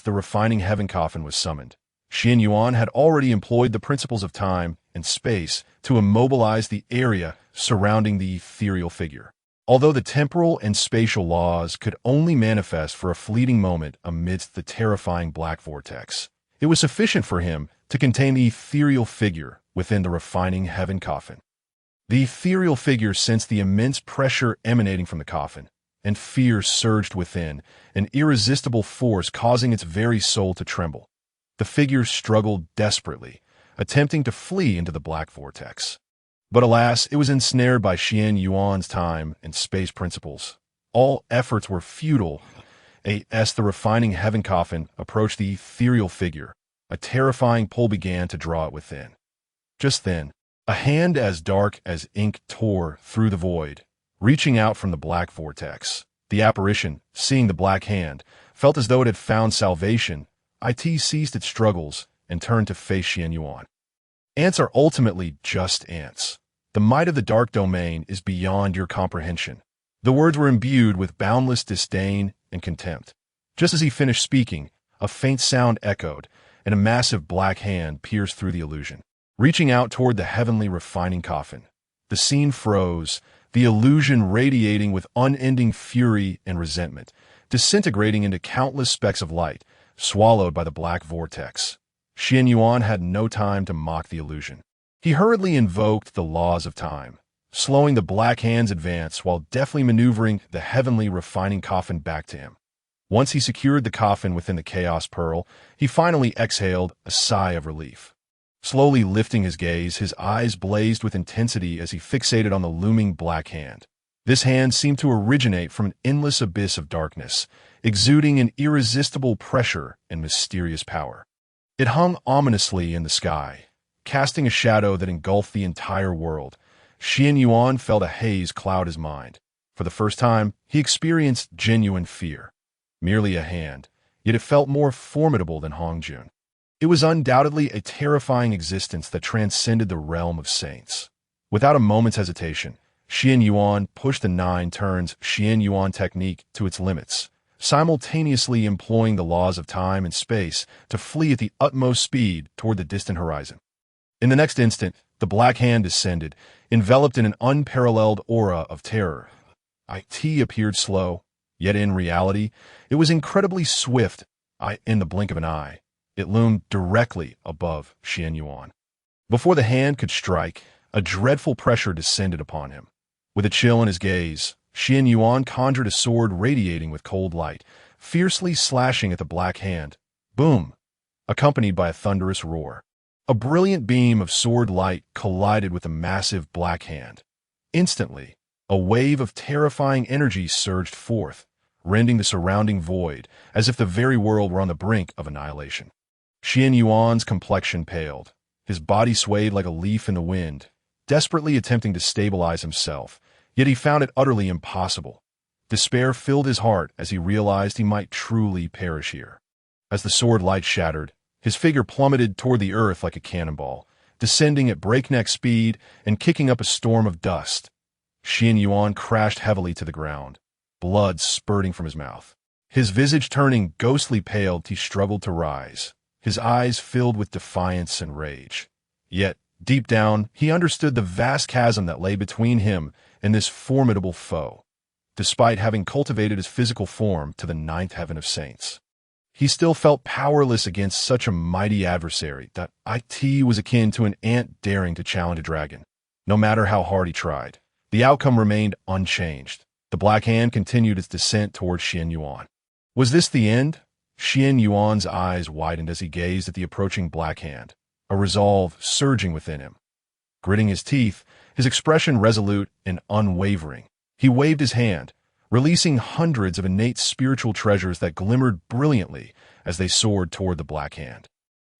Speaker 1: refining heaven coffin was summoned. Xuan Yuan had already employed the principles of time and space to immobilize the area surrounding the ethereal figure. Although the temporal and spatial laws could only manifest for a fleeting moment amidst the terrifying black vortex, it was sufficient for him to contain the ethereal figure within the refining heaven coffin. The ethereal figure sensed the immense pressure emanating from the coffin, and fear surged within, an irresistible force causing its very soul to tremble. The figure struggled desperately, attempting to flee into the black vortex. But alas, it was ensnared by Xuan Yuan's time and space principles. All efforts were futile. As the refining heaven coffin approached the ethereal figure, a terrifying pull began to draw it within. Just then, a hand as dark as ink tore through the void, reaching out from the black vortex. The apparition, seeing the black hand, felt as though it had found salvation. It ceased its struggles and turned to face Xuan Yuan. Ants are ultimately just ants. The might of the dark domain is beyond your comprehension. The words were imbued with boundless disdain and contempt. Just as he finished speaking, a faint sound echoed, and a massive black hand pierced through the illusion, reaching out toward the heavenly refining coffin. The scene froze, the illusion radiating with unending fury and resentment, disintegrating into countless specks of light, swallowed by the black vortex. Xuan Yuan had no time to mock the illusion. He hurriedly invoked the laws of time, slowing the black hand's advance while deftly maneuvering the heavenly refining coffin back to him. Once he secured the coffin within the chaos pearl, he finally exhaled a sigh of relief. Slowly lifting his gaze, his eyes blazed with intensity as he fixated on the looming black hand. This hand seemed to originate from an endless abyss of darkness, exuding an irresistible pressure and mysterious power. It hung ominously in the sky, casting a shadow that engulfed the entire world. Xuan Yuan felt a haze cloud his mind. For the first time, he experienced genuine fear. Merely a hand, yet it felt more formidable than Hongjun. It was undoubtedly a terrifying existence that transcended the realm of saints. Without a moment's hesitation, Xuan Yuan pushed the 9 turns Qianyuan technique to its limits, simultaneously employing the laws of time and space to flee at the utmost speed toward the distant horizon. In the next instant, the black hand descended, enveloped in an unparalleled aura of terror. It appeared slow, yet in reality, it was incredibly swift. In the blink of an eye, it loomed directly above Xuan Yuan. Before the hand could strike, a dreadful pressure descended upon him. With a chill in his gaze, Xuan Yuan conjured a sword radiating with cold light, fiercely slashing at the black hand. Boom! Accompanied by a thunderous roar. A brilliant beam of sword light collided with the massive black hand. Instantly, a wave of terrifying energy surged forth, rending the surrounding void as if the very world were on the brink of annihilation. Xuan Yuan's complexion paled. His body swayed like a leaf in the wind, desperately attempting to stabilize himself, yet he found it utterly impossible. Despair filled his heart as he realized he might truly perish here. As the sword light shattered, his figure plummeted toward the earth like a cannonball, descending at breakneck speed and kicking up a storm of dust. Xuan Yuan crashed heavily to the ground, blood spurting from his mouth. His visage turning ghostly pale, he struggled to rise, his eyes filled with defiance and rage. Yet, Deep down, he understood the vast chasm that lay between him and this formidable foe. Despite having cultivated his physical form to the ninth heaven of saints, he still felt powerless against such a mighty adversary that it was akin to an ant daring to challenge a dragon. No matter how hard he tried, the outcome remained unchanged. The Black Hand continued its descent toward Qianyuan. Was this the end? Qianyuan's eyes widened as he gazed at the approaching Black Hand, a resolve surging within him. Gritting his teeth, his expression resolute and unwavering, he waved his hand, releasing hundreds of innate spiritual treasures that glimmered brilliantly as they soared toward the Black Hand.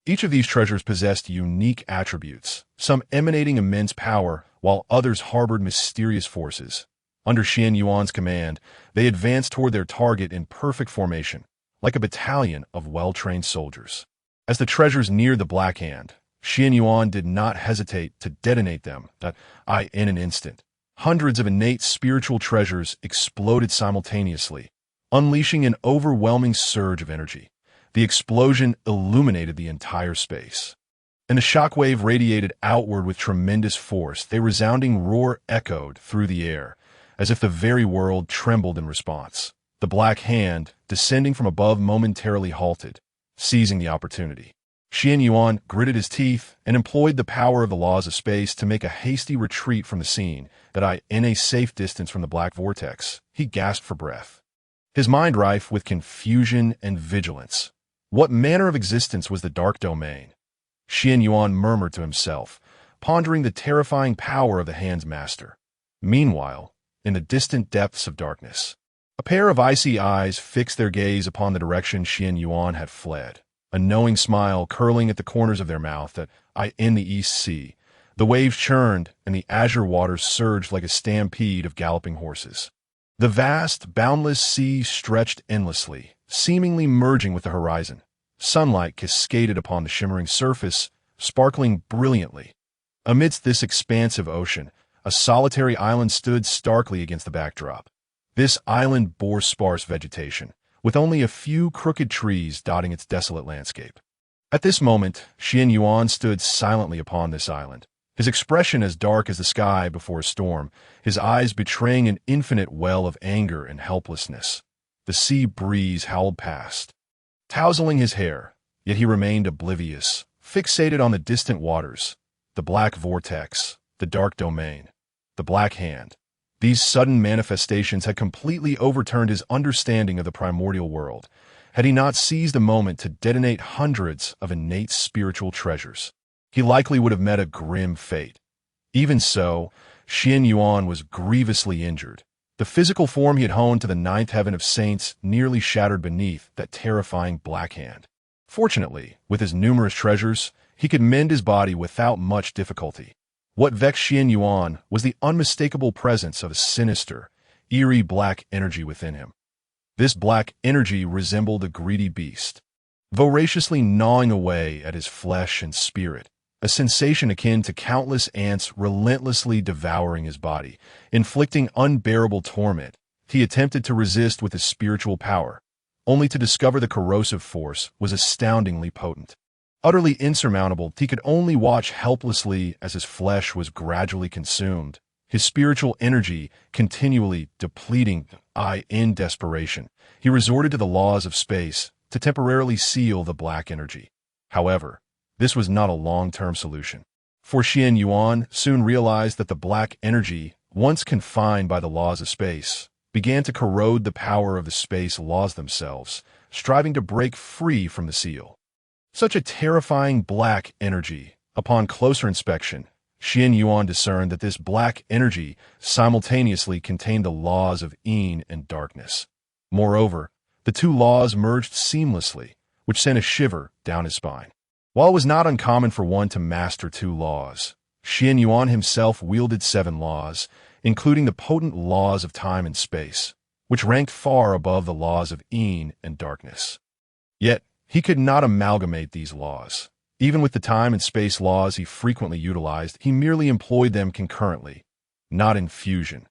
Speaker 1: Each of these treasures possessed unique attributes, some emanating immense power, while others harbored mysterious forces. Under Qianyuan's command, they advanced toward their target in perfect formation, like a battalion of well-trained soldiers. As the treasures neared the Black Hand, Qianyuan did not hesitate to detonate them in an instant. Hundreds of innate spiritual treasures exploded simultaneously, unleashing an overwhelming surge of energy. The explosion illuminated the entire space, and the shockwave radiated outward with tremendous force. Their resounding roar echoed through the air, as if the very world trembled in response. The Black Hand, descending from above, momentarily halted, seizing the opportunity. Qianyuan gritted his teeth and employed the power of the laws of space to make a hasty retreat from the scene. In a safe distance from the black vortex, he gasped for breath, his mind rife with confusion and vigilance. What manner of existence was the dark domain? Qianyuan murmured to himself, pondering the terrifying power of the Hand's master. Meanwhile, in the distant depths of darkness, a pair of icy eyes fixed their gaze upon the direction Qianyuan had fled, a knowing smile curling at the corners of their mouth. In the East Sea, the waves churned and the azure waters surged like a stampede of galloping horses. The vast, boundless sea stretched endlessly, seemingly merging with the horizon. Sunlight cascaded upon the shimmering surface, sparkling brilliantly. Amidst this expansive ocean, a solitary island stood starkly against the backdrop. This island bore sparse vegetation, with only a few crooked trees dotting its desolate landscape. At this moment, Qianyuan stood silently upon this island, his expression as dark as the sky before a storm, his eyes betraying an infinite well of anger and helplessness. The sea breeze howled past, tousling his hair, yet he remained oblivious, fixated on the distant waters, the black vortex, the dark domain, the Black Hand. These sudden manifestations had completely overturned his understanding of the primordial world. Had he not seized a moment to detonate hundreds of innate spiritual treasures, he likely would have met a grim fate. Even so, Qianyuan was grievously injured. The physical form he had honed to the ninth heaven of saints nearly shattered beneath that terrifying Black Hand. Fortunately, with his numerous treasures, he could mend his body without much difficulty. What vexed Qianyuan was the unmistakable presence of a sinister, eerie black energy within him. This black energy resembled a greedy beast, voraciously gnawing away at his flesh and spirit, a sensation akin to countless ants relentlessly devouring his body, inflicting unbearable torment. He attempted to resist with his spiritual power, only to discover the corrosive force was astoundingly potent. Utterly insurmountable, he could only watch helplessly as his flesh was gradually consumed, his spiritual energy continually depleting. In desperation, he resorted to the laws of space to temporarily seal the black energy. However, this was not a long-term solution, for Qianyuan soon realized that the black energy, once confined by the laws of space, began to corrode the power of the space laws themselves, striving to break free from the seal. Such a terrifying black energy. Upon closer inspection, Qianyuan discerned that this black energy simultaneously contained the laws of yin and darkness. Moreover, the two laws merged seamlessly, which sent a shiver down his spine. While it was not uncommon for one to master two laws, Qianyuan himself wielded 7 laws, including the potent laws of time and space, which ranked far above the laws of yin and darkness. Yet, he could not amalgamate these laws. Even with the time and space laws he frequently utilized, he merely employed them concurrently, not in fusion.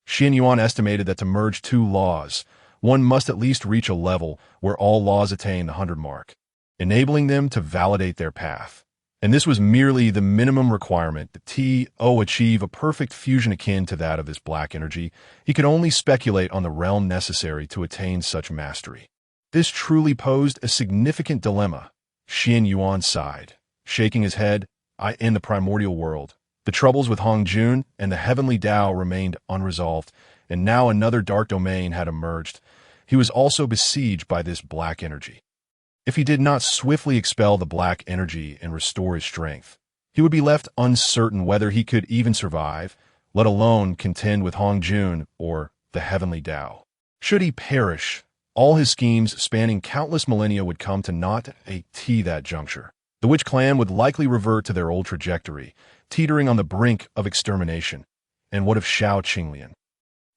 Speaker 1: Qianyuan estimated that to merge 2 laws, one must at least reach a level where all laws attain the 100 mark, enabling them to validate their path. And this was merely the minimum requirement that T.O. achieve a perfect fusion akin to that of this black energy. He could only speculate on the realm necessary to attain such mastery. This truly posed a significant dilemma. Qianyuan sighed, shaking his head. In the primordial world, the troubles with Hongjun and the heavenly Tao remained unresolved, and now another dark domain had emerged. He was also besieged by this black energy. If he did not swiftly expel the black energy and restore his strength, he would be left uncertain whether he could even survive, let alone contend with Hongjun or the heavenly Tao. Should he perish, all his schemes spanning countless millennia would come to naught at that juncture. The witch clan would likely revert to their old trajectory, teetering on the brink of extermination. And what of Xiao Qinglian?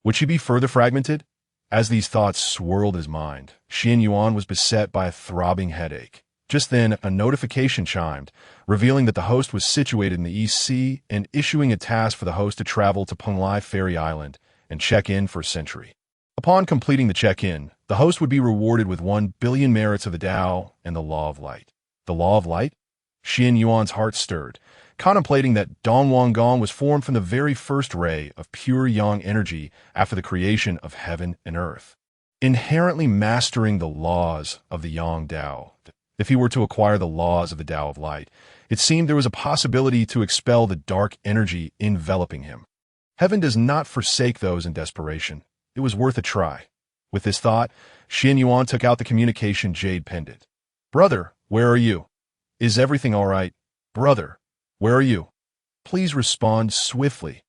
Speaker 1: Would she be further fragmented? As these thoughts swirled his mind, Qianyuan was beset by a throbbing headache. Just then, a notification chimed, revealing that the host was situated in the East Sea and issuing a task for the host to travel to Pung Li Island and check in for a century. Upon completing the check-in, the host would be rewarded with 1 billion merits of the Tao and the Law of Light. The Law of Light? Qianyuan's heart stirred, contemplating that Wang Gong was formed from the very first ray of pure yang energy after the creation of heaven and earth. Inherently mastering the laws of the yang Tao, if he were to acquire the laws of the Tao of Light, it seemed there was a possibility to expel the dark energy enveloping him. Heaven does not forsake those in desperation. It was worth a try. With this thought, Qianyuan took out the communication jade pendant. "Brother, where are you? Is everything all right? Brother, where are you? Please respond swiftly."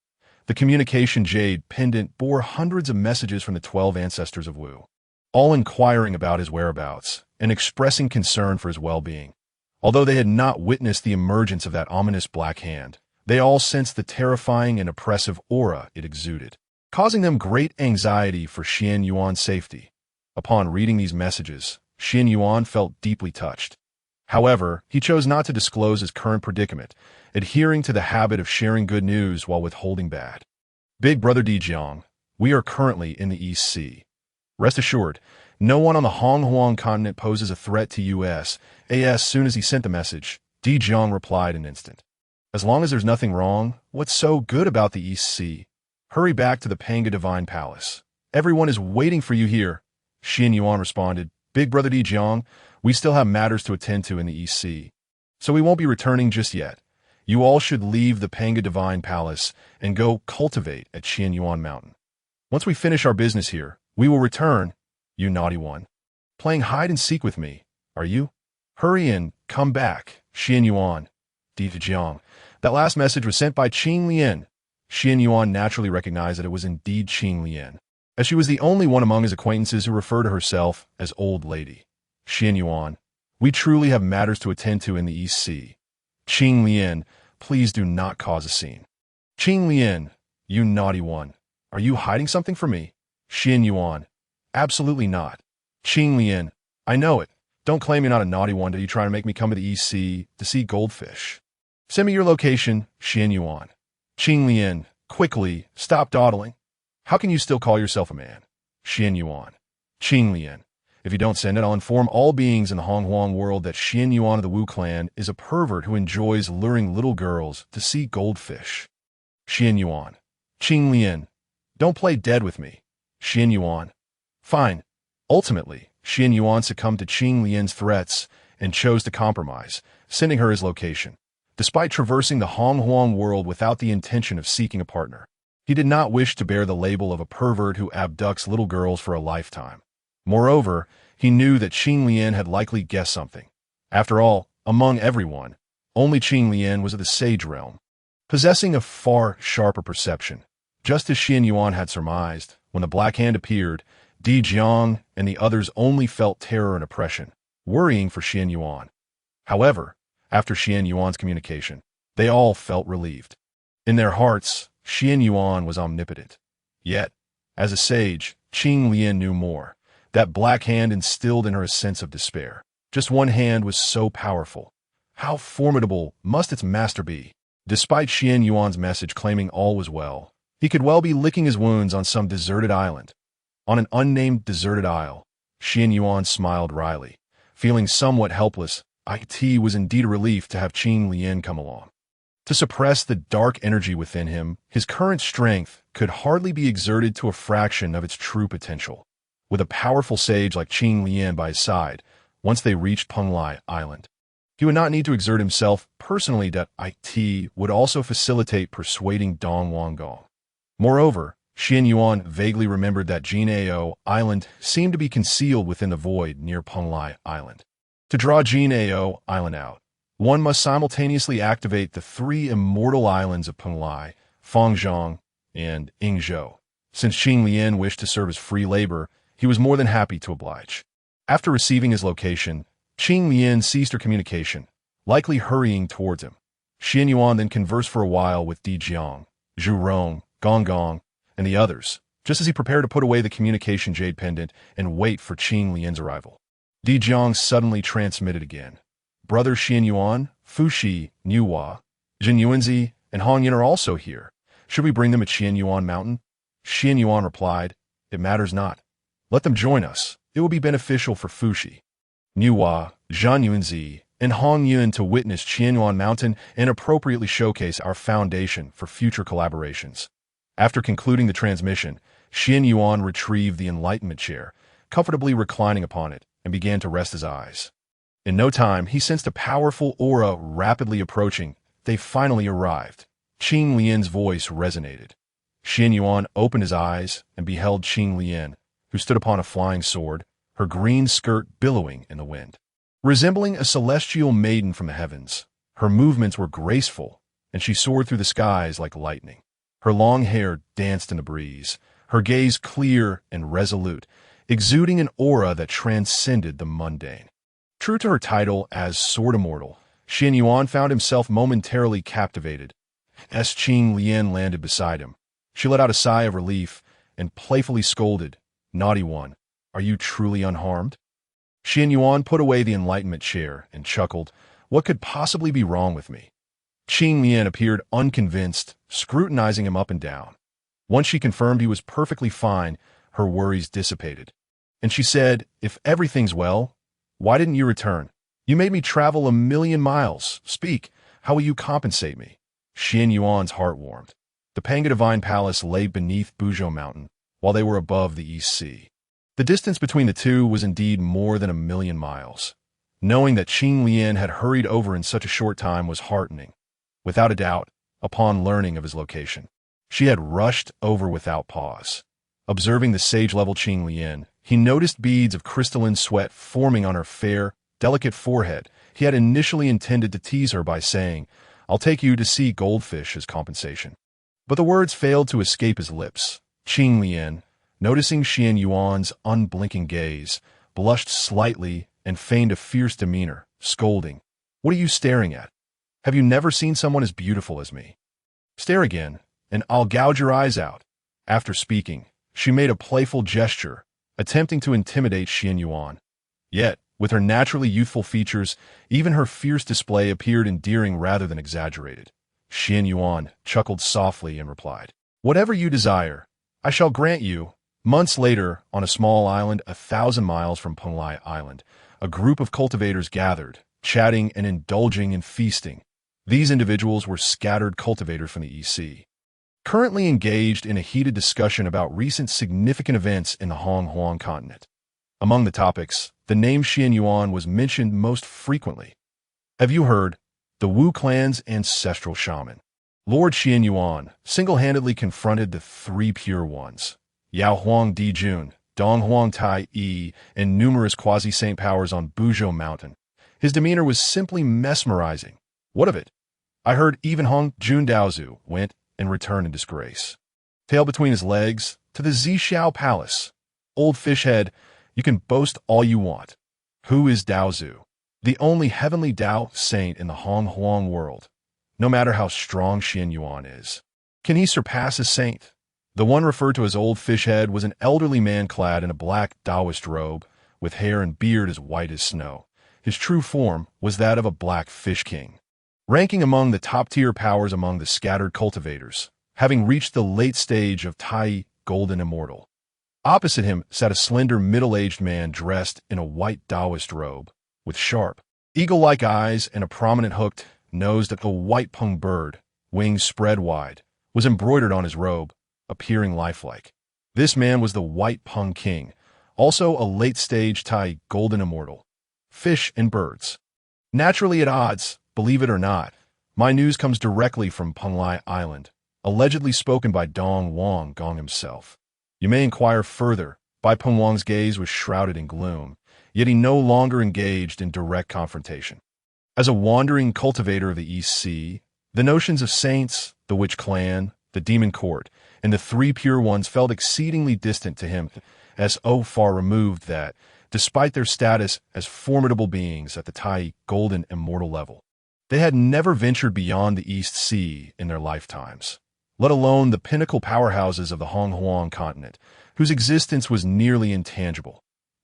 Speaker 1: The communication jade pendant bore hundreds of messages from the 12 ancestors of Wu, all inquiring about his whereabouts and expressing concern for his well-being. Although they had not witnessed the emergence of that ominous black hand, they all sensed the terrifying and oppressive aura it exuded, causing them great anxiety for Qianyuan's safety. Upon reading these messages, Qianyuan felt deeply touched. However, he chose not to disclose his current predicament, adhering to the habit of sharing good news while withholding bad. "Big Brother Dijiang, we are currently in the East Sea. Rest assured, no one on the Hongjun continent poses a threat to us." As soon as he sent the message, Dijiang replied in an instant. "As long as there's nothing wrong, what's so good about the East Sea? Hurry back to the Pangu Divine Palace. Everyone is waiting for you here." Qianyuan responded, "Big Brother Dijiang, we still have matters to attend to in the East Sea, so we won't be returning just yet. You all should leave the Pangu Divine Palace and go cultivate at Qianyuan Mountain. Once we finish our business here, we will return. You naughty one. Playing hide-and-seek with me, are you? Hurry and come back, Qianyuan." Dijiang. That last message was sent by Qianyuan. Qianyuan naturally recognized that it was indeed Qianyuan, as she was the only one among his acquaintances who referred to herself as Old Lady. "Qianyuan, we truly have matters to attend to in the East Sea. Qianyuan, please do not cause a scene." "Qianyuan, you naughty one. Are you hiding something from me?" Qianyuan. "Absolutely not." "Qianyuan, I know it. Don't claim you're not a naughty one till you try to make me come to the East Sea to see goldfish. Send me your location, Qianyuan." "Qianyuan, quickly, stop dawdling. How can you still call yourself a man?" Qianyuan. "Qianyuan, if you don't send it, I'll inform all beings in the Hongjun world that Qianyuan of the Wu clan is a pervert who enjoys luring little girls to see goldfish." Qianyuan. "Qianyuan, don't play dead with me." Qianyuan. "Fine." Ultimately, Qianyuan succumbed to Qianyuan's threats and chose to compromise, sending her his location. Despite traversing the Hongjun world without the intention of seeking a partner, he did not wish to bear the label of a pervert who abducts little girls for a lifetime. Moreover, he knew that Qianyuan had likely guessed something. After all, among everyone, only Qianyuan was of the sage realm, possessing a far sharper perception. Just as Qianyuan had surmised, when the Black Hand appeared, Dijiang and the others only felt terror and oppression, worrying for Qianyuan. However, after Qianyuan's communication, they all felt relieved. In their hearts, Qianyuan was omnipotent. Yet, as a sage, Qianyuan knew more. That Black Hand instilled in her a sense of despair. Just one hand was so powerful. How formidable must its master be? Despite Qianyuan's message claiming all was well, he could well be licking his wounds on some deserted island. On an unnamed deserted isle, Qianyuan smiled wryly, feeling somewhat helpless it was indeed a relief to have Qing Lian come along. To suppress the dark energy within him, his current strength could hardly be exerted to a fraction of its true potential. With a powerful sage like Qing Lian by his side, once they reached Pung Li Island, he would not need to exert himself personally. That it would also facilitate persuading Dong Wang Gong. Moreover, Qianyuan vaguely remembered that Zixiao Island seemed to be concealed within the void near Pung Li Island. To draw Zixiao Island out, one must simultaneously activate the three immortal islands of Pung Li, Hongjun, and Yingzhou. Since Qing Lian wished to serve as free labor, he was more than happy to oblige. After receiving his location, Qing Lian ceased her communication, likely hurrying towards him. Qianyuan then conversed for a while with Di Jiang, Zhu Rong, Gong Gong, and the others, just as he prepared to put away the communication jade pendant and wait for Qing Lian's arrival. Di Jiang suddenly transmitted again. Brother Qianyuan, Fuxi, Niuhua, Jinyuanzi, and Hongyun are also here. Should we bring them at Qianyuan Mountain? Qianyuan replied, "It matters not. Let them join us. It will be beneficial for Fuxi, Niuhua, Jinyuanzi, and Hongyun to witness Qianyuan Mountain and appropriately showcase our foundation for future collaborations." After concluding the transmission, Qianyuan retrieved the enlightenment chair, comfortably reclining upon it, and began to rest his eyes. In no time, he sensed a powerful aura rapidly approaching. They finally arrived. Qing Lian's voice resonated. Qianyuan opened his eyes and beheld Qing Lian, who stood upon a flying sword, her green skirt billowing in the wind. Resembling a celestial maiden from the heavens, her movements were graceful, and she soared through the skies like lightning. Her long hair danced in the breeze, her gaze clear and resolute, exuding an aura that transcended the mundane. True to her title as Sword Immortal, Qianyuan found himself momentarily captivated. As Qing Lian landed beside him, she let out a sigh of relief and playfully scolded, "Naughty one, are you truly unharmed?" Qianyuan put away the enlightenment chair and chuckled, "What could possibly be wrong with me?" Qing Lian appeared unconvinced, scrutinizing him up and down. Once she confirmed he was perfectly fine, her worries dissipated. And she said, "If everything's well, why didn't you return? You made me travel 1,000,000 miles. Speak, how will you compensate me?" Qianyuan's heart warmed. The Pangu Divine Palace lay beneath Buzhou Mountain, while they were above the East Sea. The distance between the two was indeed more than 1,000,000 miles. Knowing that Qing Lian had hurried over in such a short time was heartening. Without a doubt, upon learning of his location, she had rushed over without pause. Observing the sage-level Qing Lian, he noticed beads of crystalline sweat forming on her fair, delicate forehead. He had initially intended to tease her by saying, "I'll take you to see goldfish as compensation." But the words failed to escape his lips. Qing Lian, noticing Qianyuan's unblinking gaze, blushed slightly and feigned a fierce demeanor, scolding, "What are you staring at? Have you never seen someone as beautiful as me? Stare again, and I'll gouge your eyes out." After speaking, she made a playful gesture, attempting to intimidate Qianyuan. Yet, with her naturally youthful features, even her fierce display appeared endearing rather than exaggerated. Qianyuan chuckled softly and replied, "Whatever you desire, I shall grant you." Months later, on a small island 1,000 miles from Pung Li Island, a group of cultivators gathered, chatting and indulging in feasting. These individuals were scattered cultivators from the EC, currently engaged in a heated discussion about recent significant events in the Hongjun continent. Among the topics, the name Qianyuan was mentioned most frequently. "Have you heard? The Wu clan's ancestral shaman, Lord Qianyuan, single-handedly confronted the three pure ones, Yao Huang Dijun, Dong Huang Tai Yi, and numerous Quasi-Saint powers on Buzhou Mountain. His demeanor was simply mesmerizing. What of it? I heard even Hongjun Daozu went and returned in disgrace. Tail between his legs, to the Zixiao Palace. Old fishhead, you can boast all you want. Who is Daozu? The only heavenly Dao saint in the Hongjun world, no matter how strong Qianyuan is. Can he surpass a saint?" The one referred to as Old Fishhead was an elderly man clad in a black Taoist robe, with hair and beard as white as snow. His true form was that of a black fish king, ranking among the top-tier powers among the scattered cultivators, having reached the late stage of Tai Golden Immortal. Opposite him sat a slender middle-aged man dressed in a white Taoist robe, with sharp, Eagle-like eyes and a prominent hooked nose that the white Pung bird, wings spread wide, was embroidered on his robe, appearing lifelike. This man was the White Pung King, also a late-stage Thai golden immortal. Fish and birds. Naturally at odds, believe it or not, my news comes directly from Pung Li Island, allegedly spoken by Wang Gong himself. You may inquire further. Bai Peng Wang's gaze was shrouded in gloom, yet he no longer engaged in direct confrontation. As a wandering cultivator of the East Sea, the notions of saints, the witch clan, the demon court, and the three pure ones felt exceedingly distant to him, as far removed that, despite their status as formidable beings at the Thai golden immortal level, they had never ventured beyond the East Sea in their lifetimes, let alone the pinnacle powerhouses of the Hongjun continent, whose existence was nearly intangible.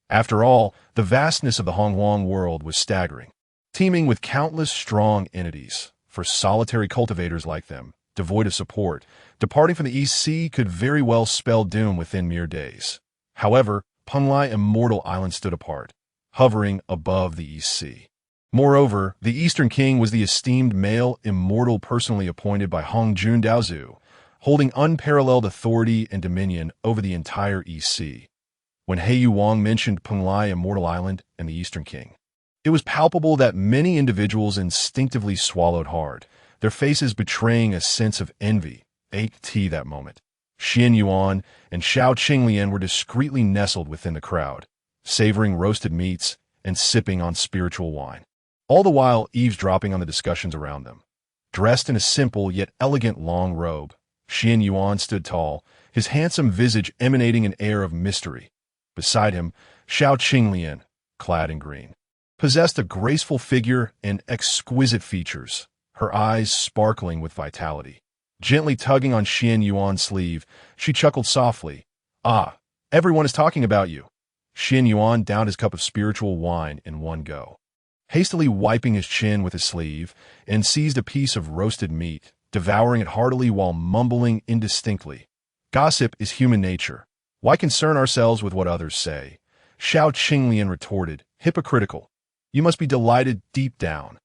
Speaker 1: After all, the vastness of the Hongjun world was staggering, teeming with countless strong entities. For solitary cultivators like them, devoid of support, departing from the East Sea could very well spell doom within mere days. However, Pung Li Immortal Island stood apart, hovering above the East Sea. Moreover, the Eastern King was the esteemed male immortal personally appointed by Hongjun Daozu, holding unparalleled authority and dominion over the entire East Sea. When Qianyuan mentioned Pung Li Immortal Island and the Eastern King, it was palpable that many individuals instinctively swallowed hard, their faces betraying a sense of envy. That moment, Qianyuan and Xiao were discreetly nestled within the crowd, savoring roasted meats and sipping on spiritual wine, all the while eavesdropping on the discussions around them. Dressed in a simple yet elegant long robe, Qianyuan stood tall, his handsome visage emanating an air of mystery. Beside him, Xiao, clad in green, possessed a graceful figure and exquisite features, her eyes sparkling with vitality. Gently tugging on Qianyuan's sleeve, she chuckled softly. "Ah, everyone is talking about you." Qianyuan downed his cup of spiritual wine in one go, hastily wiping his chin with his sleeve, and seized a piece of roasted meat, devouring it heartily while mumbling indistinctly. "Gossip is human nature. Why concern ourselves with what others say?" Xiao retorted, hypocritical. "You must be delighted deep down."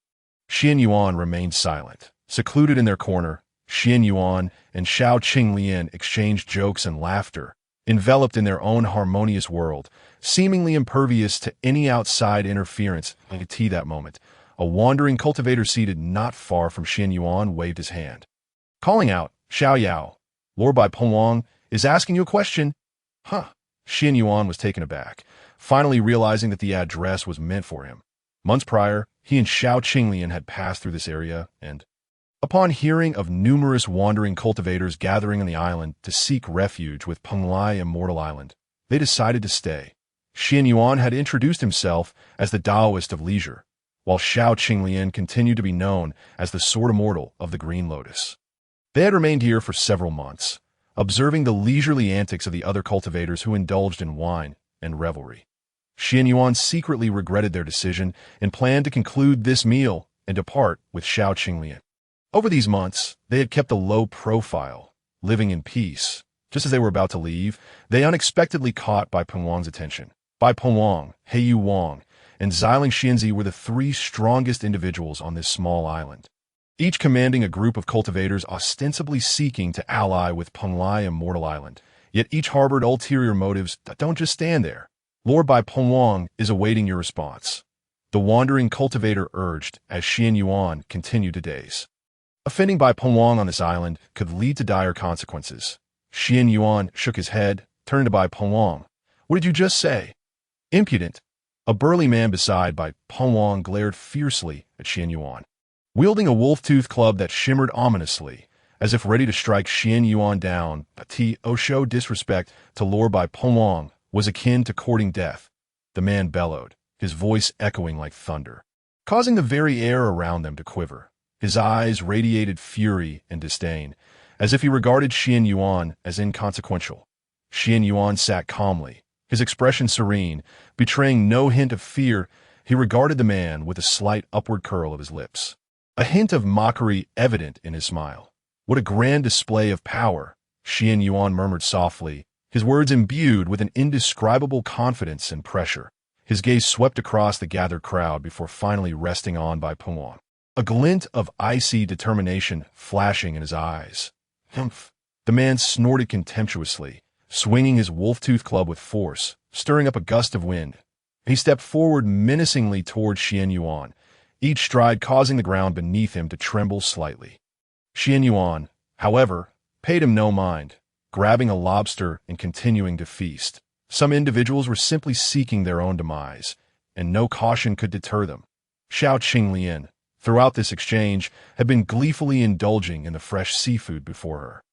Speaker 1: Qianyuan remained silent. Secluded in their corner, Qianyuan and Xiao exchanged jokes and laughter, enveloped in their own harmonious world, seemingly impervious to any outside interference. At that moment, a wandering cultivator seated not far from Qianyuan waved his hand, calling out, "Xiao Yao, Lord Bai Peng Wang is asking you a question." Huh. Qianyuan was taken aback, finally realizing that the address was meant for him. Months prior, he and Xiao had passed through this area, and upon hearing of numerous wandering cultivators gathering on the island to seek refuge with Pung Li Immortal Island, they decided to stay. Qianyuan had introduced himself as the Taoist of leisure, while Xiao continued to be known as the Sword Immortal of the Green Lotus. They had remained here for several months, observing the leisurely antics of the other cultivators who indulged in wine and revelry. Qianyuan secretly regretted their decision and planned to conclude this meal and depart with Xiao. Over these months, they had kept a low profile, living in peace. Just as they were about to leave, they unexpectedly caught Bai Peng Wang's attention. Bai Peng Wang, Qianyuan, and Xiling Xianzi were the three strongest individuals on this small island, each commanding a group of cultivators ostensibly seeking to ally with Pung Li Immortal Island, yet each harbored ulterior motives that don't just stand there. "Lord Bai Peng Wang is awaiting your response," the wandering cultivator urged as Qianyuan continued to daze. Offending Bai Peng Wang on this island could lead to dire consequences. Qianyuan shook his head, turned to Bai Peng Wang. "What did you just say?" "Impudent." A burly man beside Bai Peng Wang glared fiercely at Qianyuan, wielding a wolf-toothed club that shimmered ominously, as if ready to strike Qianyuan down. Show disrespect to Lord Bai Peng Wang was akin to courting death, the man bellowed, his voice echoing like thunder, causing the very air around them to quiver. His eyes radiated fury and disdain, as if he regarded Qianyuan as inconsequential. Qianyuan sat calmly, his expression serene, betraying no hint of fear. He regarded the man with a slight upward curl of his lips, a hint of mockery evident in his smile. "What a grand display of power," Qianyuan murmured softly, his words imbued with an indescribable confidence and pressure. His gaze swept across the gathered crowd before finally resting on Bai Pengwang, a glint of icy determination flashing in his eyes. Humph! The man snorted contemptuously, swinging his wolf-tooth club with force, stirring up a gust of wind. He stepped forward menacingly toward Qianyuan, each stride causing the ground beneath him to tremble slightly. Qianyuan, however, paid him no mind, grabbing a lobster and continuing to feast. Some individuals were simply seeking their own demise, and no caution could deter them. Xiao Qinglian, throughout this exchange, had been gleefully indulging in the fresh seafood before her.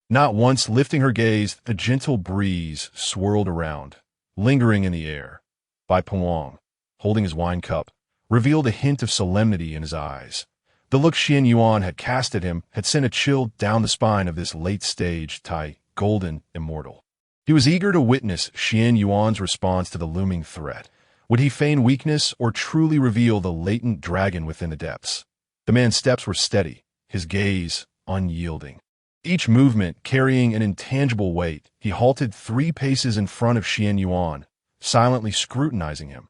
Speaker 1: Not once lifting her gaze, a gentle breeze swirled around, lingering in the air. Bai Pengwang, holding his wine cup, revealed a hint of solemnity in his eyes. The look Qianyuan had cast at him had sent a chill down the spine of this late-stage Tai, golden immortal. He was eager to witness Qianyuan's response to the looming threat. Would he feign weakness or truly reveal the latent dragon within the depths? The man's steps were steady, his gaze unyielding. Each movement carrying an intangible weight, he halted 3 paces in front of Qianyuan, silently scrutinizing him.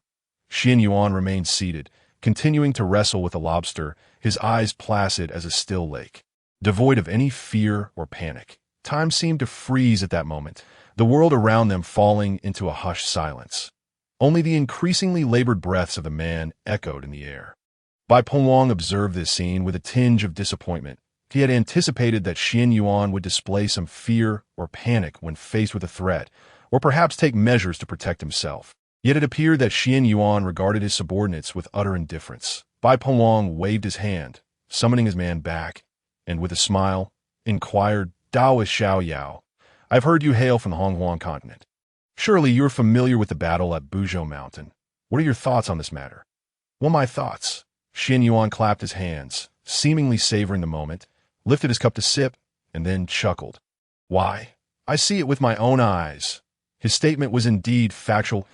Speaker 1: Qianyuan remained seated, continuing to wrestle with the lobster, his eyes placid as a still lake. Devoid of any fear or panic, time seemed to freeze at that moment, the world around them falling into a hushed silence. Only the increasingly labored breaths of the man echoed in the air. Bai Pengwang observed this scene with a tinge of disappointment. He had anticipated that Qianyuan would display some fear or panic when faced with a threat, or perhaps take measures to protect himself. Yet it appeared that Qianyuan regarded his subordinates with utter indifference. Bai Pengwang waved his hand, summoning his man back, and with a smile, inquired, "Daoist Xiao Yao, I've heard you hail from the Hongjun continent. Surely you're familiar with the battle at Buzhou Mountain. What are your thoughts on this matter?" "Well, my thoughts." Qianyuan clapped his hands, seemingly savoring the moment, lifted his cup to sip, and then chuckled. "Why, I see it with my own eyes." His statement was indeed factual,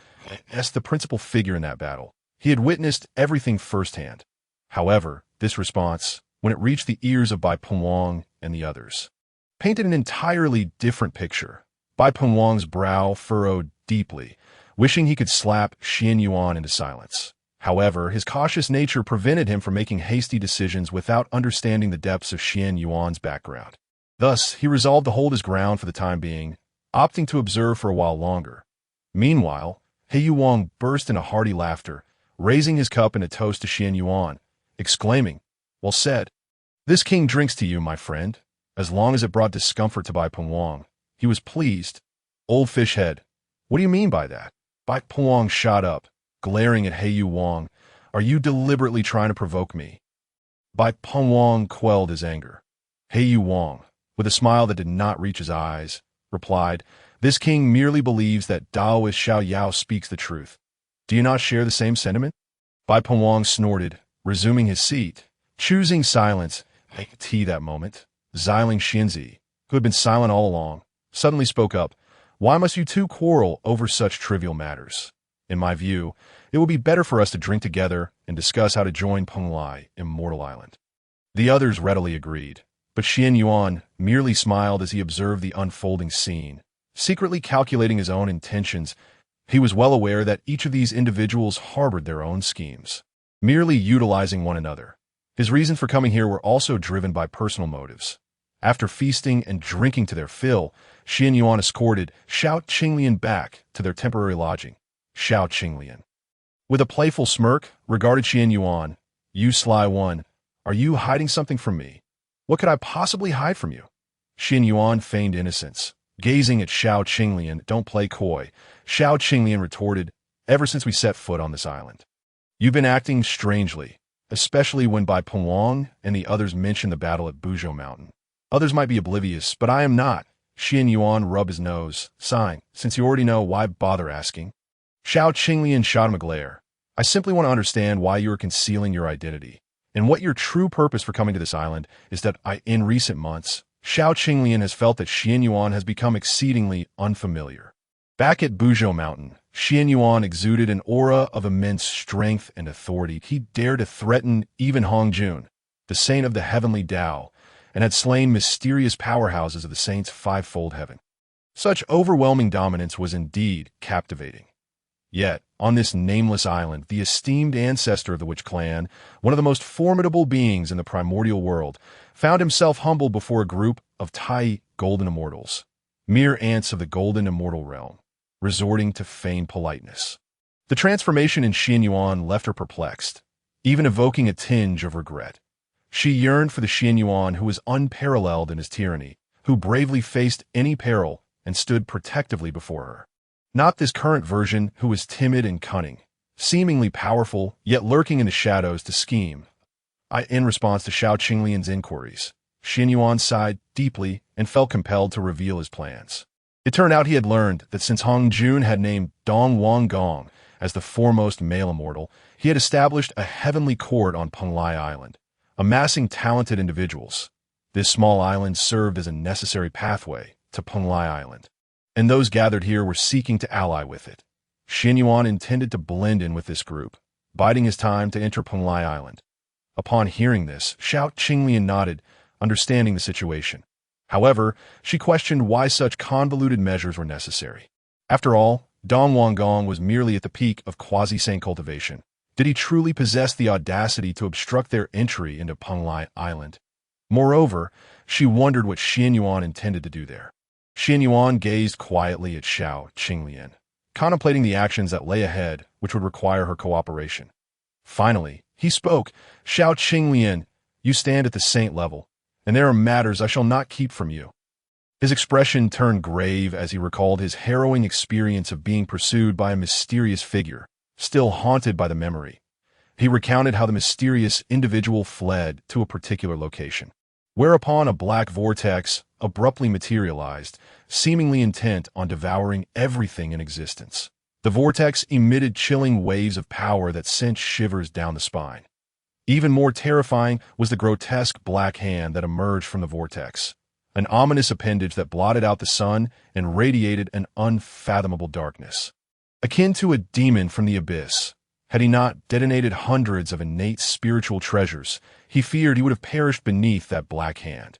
Speaker 1: as the principal figure in that battle. He had witnessed everything firsthand. However, this response, when it reached the ears of Bai Pengwang and the others, painted an entirely different picture. Bai Pengwang's brow furrowed deeply, wishing he could slap Qianyuan into silence. However, his cautious nature prevented him from making hasty decisions without understanding the depths of Qianyuan's background. Thus, he resolved to hold his ground for the time being, opting to observe for a while longer. Meanwhile, Qianyuan burst into hearty laughter, raising his cup in a toast to Qianyuan, exclaiming, "Well said. This king drinks to you, my friend." As long as it brought discomfort to Bai Pengwang, he was pleased. "Old fish head, what do you mean by that?" Bai Pengwang shot up, glaring at Qianyuan. "Are you deliberately trying to provoke me?" Bai Pengwang quelled his anger. Qianyuan, with a smile that did not reach his eyes, replied, "This king merely believes that Daoist Xiao Yao speaks the truth. Do you not share the same sentiment?" Bai Pengwang snorted, resuming his seat, choosing silence. Tea that moment. Xiling Xinzi, who had been silent all along, suddenly spoke up. "Why must you two quarrel over such trivial matters? In my view, it would be better for us to drink together and discuss how to join Pung Li Immortal Island." The others readily agreed, but Qianyuan merely smiled as he observed the unfolding scene. Secretly calculating his own intentions, he was well aware that each of these individuals harbored their own schemes, merely utilizing one another. His reasons for coming here were also driven by personal motives. After feasting and drinking to their fill, Qianyuan escorted Xiao Qinglian back to their temporary lodging. Xiao Qinglian, with a playful smirk, regarded Qianyuan. "You sly one, are you hiding something from me?" "What could I possibly hide from you?" Qianyuan feigned innocence, gazing at Xiao Qinglian. "Don't play coy," Xiao Qinglian retorted. "Ever since we set foot on this island, you've been acting strangely, especially when Bai Pengwang and the others mentioned the battle at Buzhou Mountain. Others might be oblivious, but I am not." Qianyuan rubbed his nose, sighing. "Since you already know, why bother asking?" Xiao Qinglian shot him a glare. "I simply want to understand why you are concealing your identity, and what your true purpose for coming to this island is. In recent months, Xiao Qinglian has felt that Qianyuan has become exceedingly unfamiliar. Back at Buzhou Mountain, Qianyuan exuded an aura of immense strength and authority. He dared to threaten even Hongjun, the saint of the heavenly Tao, and had slain mysterious powerhouses of the saint's fivefold heaven. Such overwhelming dominance was indeed captivating. Yet, on this nameless island, the esteemed ancestor of the Witch clan, one of the most formidable beings in the primordial world, found himself humble before a group of Tai golden immortals, mere ants of the golden immortal realm, resorting to feigned politeness. The transformation in Qianyuan left her perplexed, even evoking a tinge of regret. She yearned for the Qianyuan who was unparalleled in his tyranny, who bravely faced any peril and stood protectively before her. Not this current version who was timid and cunning, seemingly powerful, yet lurking in the shadows to scheme. In response to Xiao Qinglian's inquiries, Qianyuan sighed deeply and felt compelled to reveal his plans. It turned out he had learned that since Hongjun had named Wang Gong as the foremost male immortal, he had established a heavenly court on Pung Li Island, amassing talented individuals. This small island served as a necessary pathway to Pung Li Island, and those gathered here were seeking to ally with it. Qianyuan intended to blend in with this group, biding his time to enter Pung Li Island. Upon hearing this, Xiao Qinglian nodded, understanding the situation. However, she questioned why such convoluted measures were necessary. After all, Wang Gong was merely at the peak of Quasi-Saint cultivation. Did he truly possess the audacity to obstruct their entry into Pung Li Island? Moreover, she wondered what Qianyuan intended to do there. Qianyuan gazed quietly at Xiao Qinglian, contemplating the actions that lay ahead, which would require her cooperation. Finally, he spoke. "Xiao Qinglian, you stand at the saint level, and there are matters I shall not keep from you." His expression turned grave as he recalled his harrowing experience of being pursued by a mysterious figure, still haunted by the memory. He recounted how the mysterious individual fled to a particular location, whereupon a black vortex abruptly materialized, seemingly intent on devouring everything in existence. The vortex emitted chilling waves of power that sent shivers down the spine. Even more terrifying was the grotesque black hand that emerged from the vortex, an ominous appendage that blotted out the sun and radiated an unfathomable darkness. Akin to a demon from the abyss, had he not detonated hundreds of innate spiritual treasures, he feared he would have perished beneath that black hand.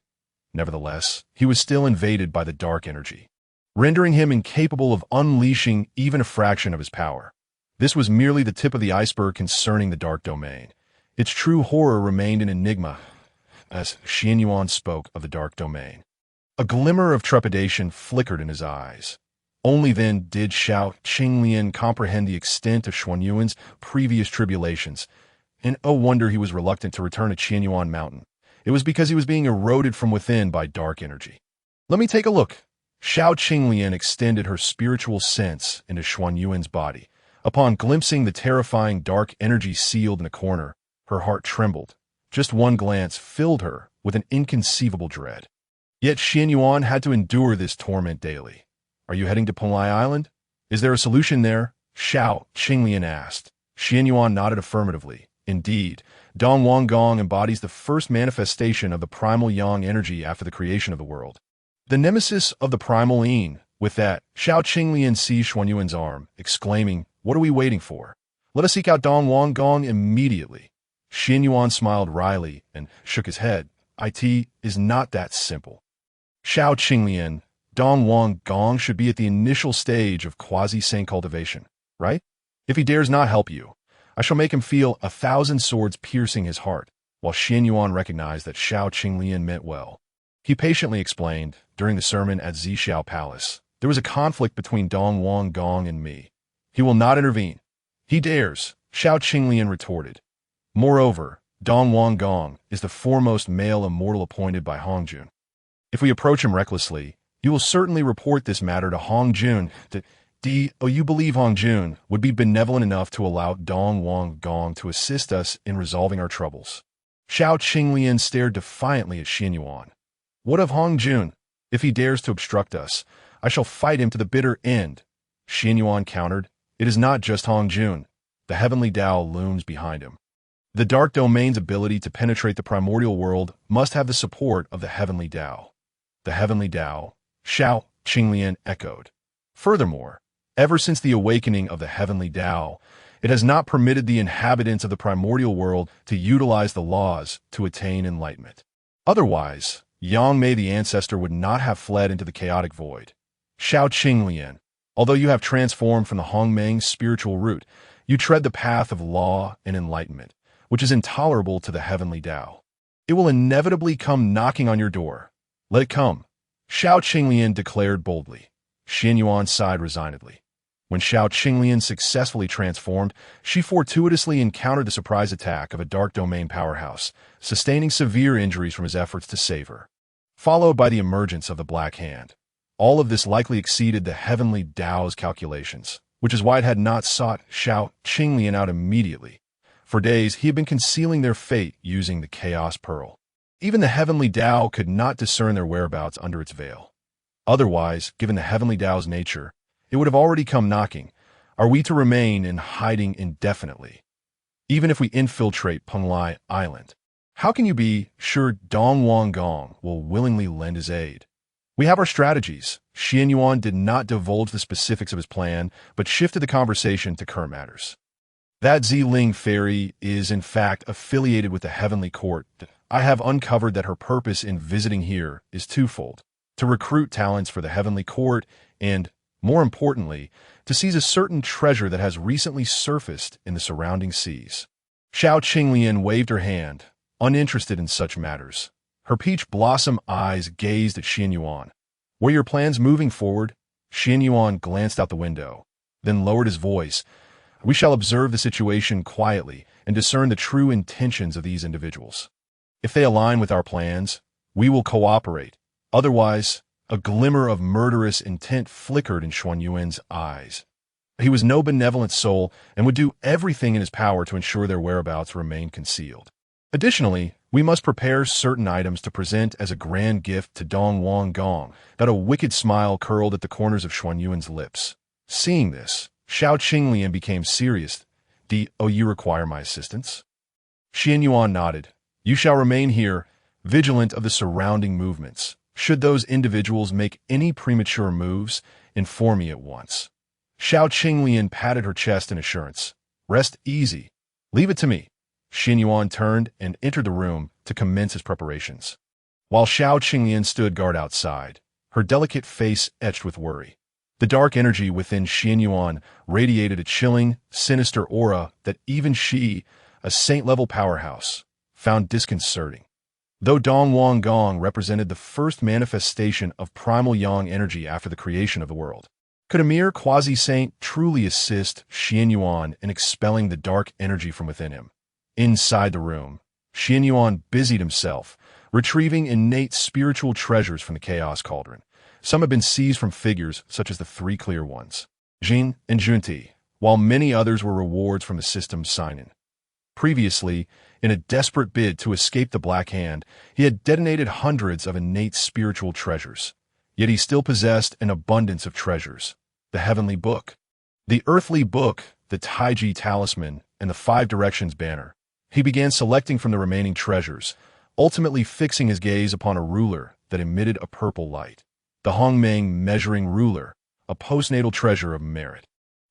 Speaker 1: Nevertheless, he was still invaded by the dark energy, rendering him incapable of unleashing even a fraction of his power. This was merely the tip of the iceberg concerning the dark domain. Its true horror remained an enigma, as Qianyuan spoke of the dark domain. A glimmer of trepidation flickered in his eyes. Only then did Xiao Qinglian comprehend the extent of Xuan Yuan's previous tribulations, and oh wonder he was reluctant to return to Qianyuan Mountain. It was because he was being eroded from within by dark energy. "Let me take a look." Xiao Qinglian extended her spiritual sense into Xuan Yuan's body. Upon glimpsing the terrifying dark energy sealed in a corner, her heart trembled. Just one glance filled her with an inconceivable dread. Yet Qianyuan had to endure this torment daily. "Are you heading to Pung Li Island? Is there a solution there?" Xiao Qinglian asked. Qianyuan nodded affirmatively. Indeed, Wang Gong embodies the first manifestation of the primal yang energy after the creation of the world. The nemesis of the primal yin. With that, Xiao Qinglian seized Xuan Yuan's arm, exclaiming, "What are we waiting for? Let us seek out Wang Gong immediately." Qianyuan smiled wryly and shook his head. "It is not that simple. Xiao Qinglian, Wang Gong should be at the initial stage of Quasi-Saint cultivation, right? If he dares not help you, I shall make him feel 1,000 swords piercing his heart." While Qianyuan recognized that Xiao Qinglian meant well, he patiently explained, during the sermon at Zixiao Palace, there was a conflict between Wang Gong and me. He will not intervene. He dares, Xiao Qinglian retorted. Moreover, Wang Gong is the foremost male immortal appointed by Hongjun. If we approach him recklessly, you will certainly report this matter to Hongjun. You believe Hongjun would be benevolent enough to allow Wang Gong to assist us in resolving our troubles? Xiao Qinglian stared defiantly at Qianyuan. "What of Hongjun? If he dares to obstruct us, I shall fight him to the bitter end." Qianyuan countered, "It is not just Hongjun. The heavenly Tao looms behind him. The dark domain's ability to penetrate the primordial world must have the support of the heavenly Tao." "The heavenly Tao," Xiao Qinglian echoed. "Furthermore, ever since the awakening of the heavenly Tao, it has not permitted the inhabitants of the primordial world to utilize the laws to attain enlightenment. Otherwise, Yang Mei the ancestor would not have fled into the chaotic void." Xiao Qinglian, Although you have transformed from the Hongmeng's spiritual root, you tread the path of law and enlightenment, which is intolerable to the heavenly Tao. It will inevitably come knocking on your door. Let it come. Xiao Qinglian declared boldly. Qianyuan sighed resignedly. When Xiao Qinglian successfully transformed, she fortuitously encountered the surprise attack of a dark domain powerhouse, sustaining severe injuries from his efforts to save her. Followed by the emergence of the Black Hand. All of this likely exceeded the heavenly Tao's calculations, which is why it had not sought Xiao Qinglian out immediately. For days, he had been concealing their fate using the Chaos Pearl. Even the heavenly Tao could not discern their whereabouts under its veil. Otherwise, given the heavenly Tao's nature, it would have already come knocking. Are we to remain in hiding indefinitely? Even if we infiltrate Pung Li Island, how can you be sure Wang Gong will willingly lend his aid? We have our strategies. Qianyuan did not divulge the specifics of his plan, but shifted the conversation to current matters. That Ziling fairy is, in fact, affiliated with the Heavenly Court. I have uncovered that her purpose in visiting here is twofold: to recruit talents for the Heavenly Court and, more importantly, to seize a certain treasure that has recently surfaced in the surrounding seas. Xiao Qinglian waved her hand, uninterested in such matters. Her peach blossom eyes gazed at Qianyuan. Were your plans moving forward? Qianyuan glanced out the window, then lowered his voice. We shall observe the situation quietly and discern the true intentions of these individuals. If they align with our plans, we will cooperate. Otherwise, a glimmer of murderous intent flickered in Xuan Yuan's eyes. He was no benevolent soul and would do everything in his power to ensure their whereabouts remained concealed. Additionally, we must prepare certain items to present as a grand gift to Wang Gong. That a wicked smile curled at the corners of Xuan Yuan's lips. Seeing this, Xiao Qinglian became serious. Do you require my assistance? Qianyuan nodded. You shall remain here, vigilant of the surrounding movements. Should those individuals make any premature moves, inform me at once. Xiao Qinglian patted her chest in assurance. Rest easy. Leave it to me. Qianyuan turned and entered the room to commence his preparations. While Xiao Qinglian stood guard outside, her delicate face etched with worry. The dark energy within Qianyuan radiated a chilling, sinister aura that even she, a saint-level powerhouse, found disconcerting. Though Wang Gong represented the first manifestation of primal yang energy after the creation of the world, could a mere Quasi-Saint truly assist Qianyuan in expelling the dark energy from within him? Inside the room, Qianyuan busied himself, retrieving innate spiritual treasures from the Chaos Cauldron. Some had been seized from figures such as the three clear ones, Jin and Junti, while many others were rewards from the system's sign-in. Previously, in a desperate bid to escape the Black Hand, he had detonated hundreds of innate spiritual treasures. Yet he still possessed an abundance of treasures: the Heavenly Book, the Earthly Book, the Taiji Talisman, and the Five Directions Banner. He began selecting from the remaining treasures, ultimately fixing his gaze upon a ruler that emitted a purple light. The Hongmeng Measuring Ruler, a postnatal treasure of merit.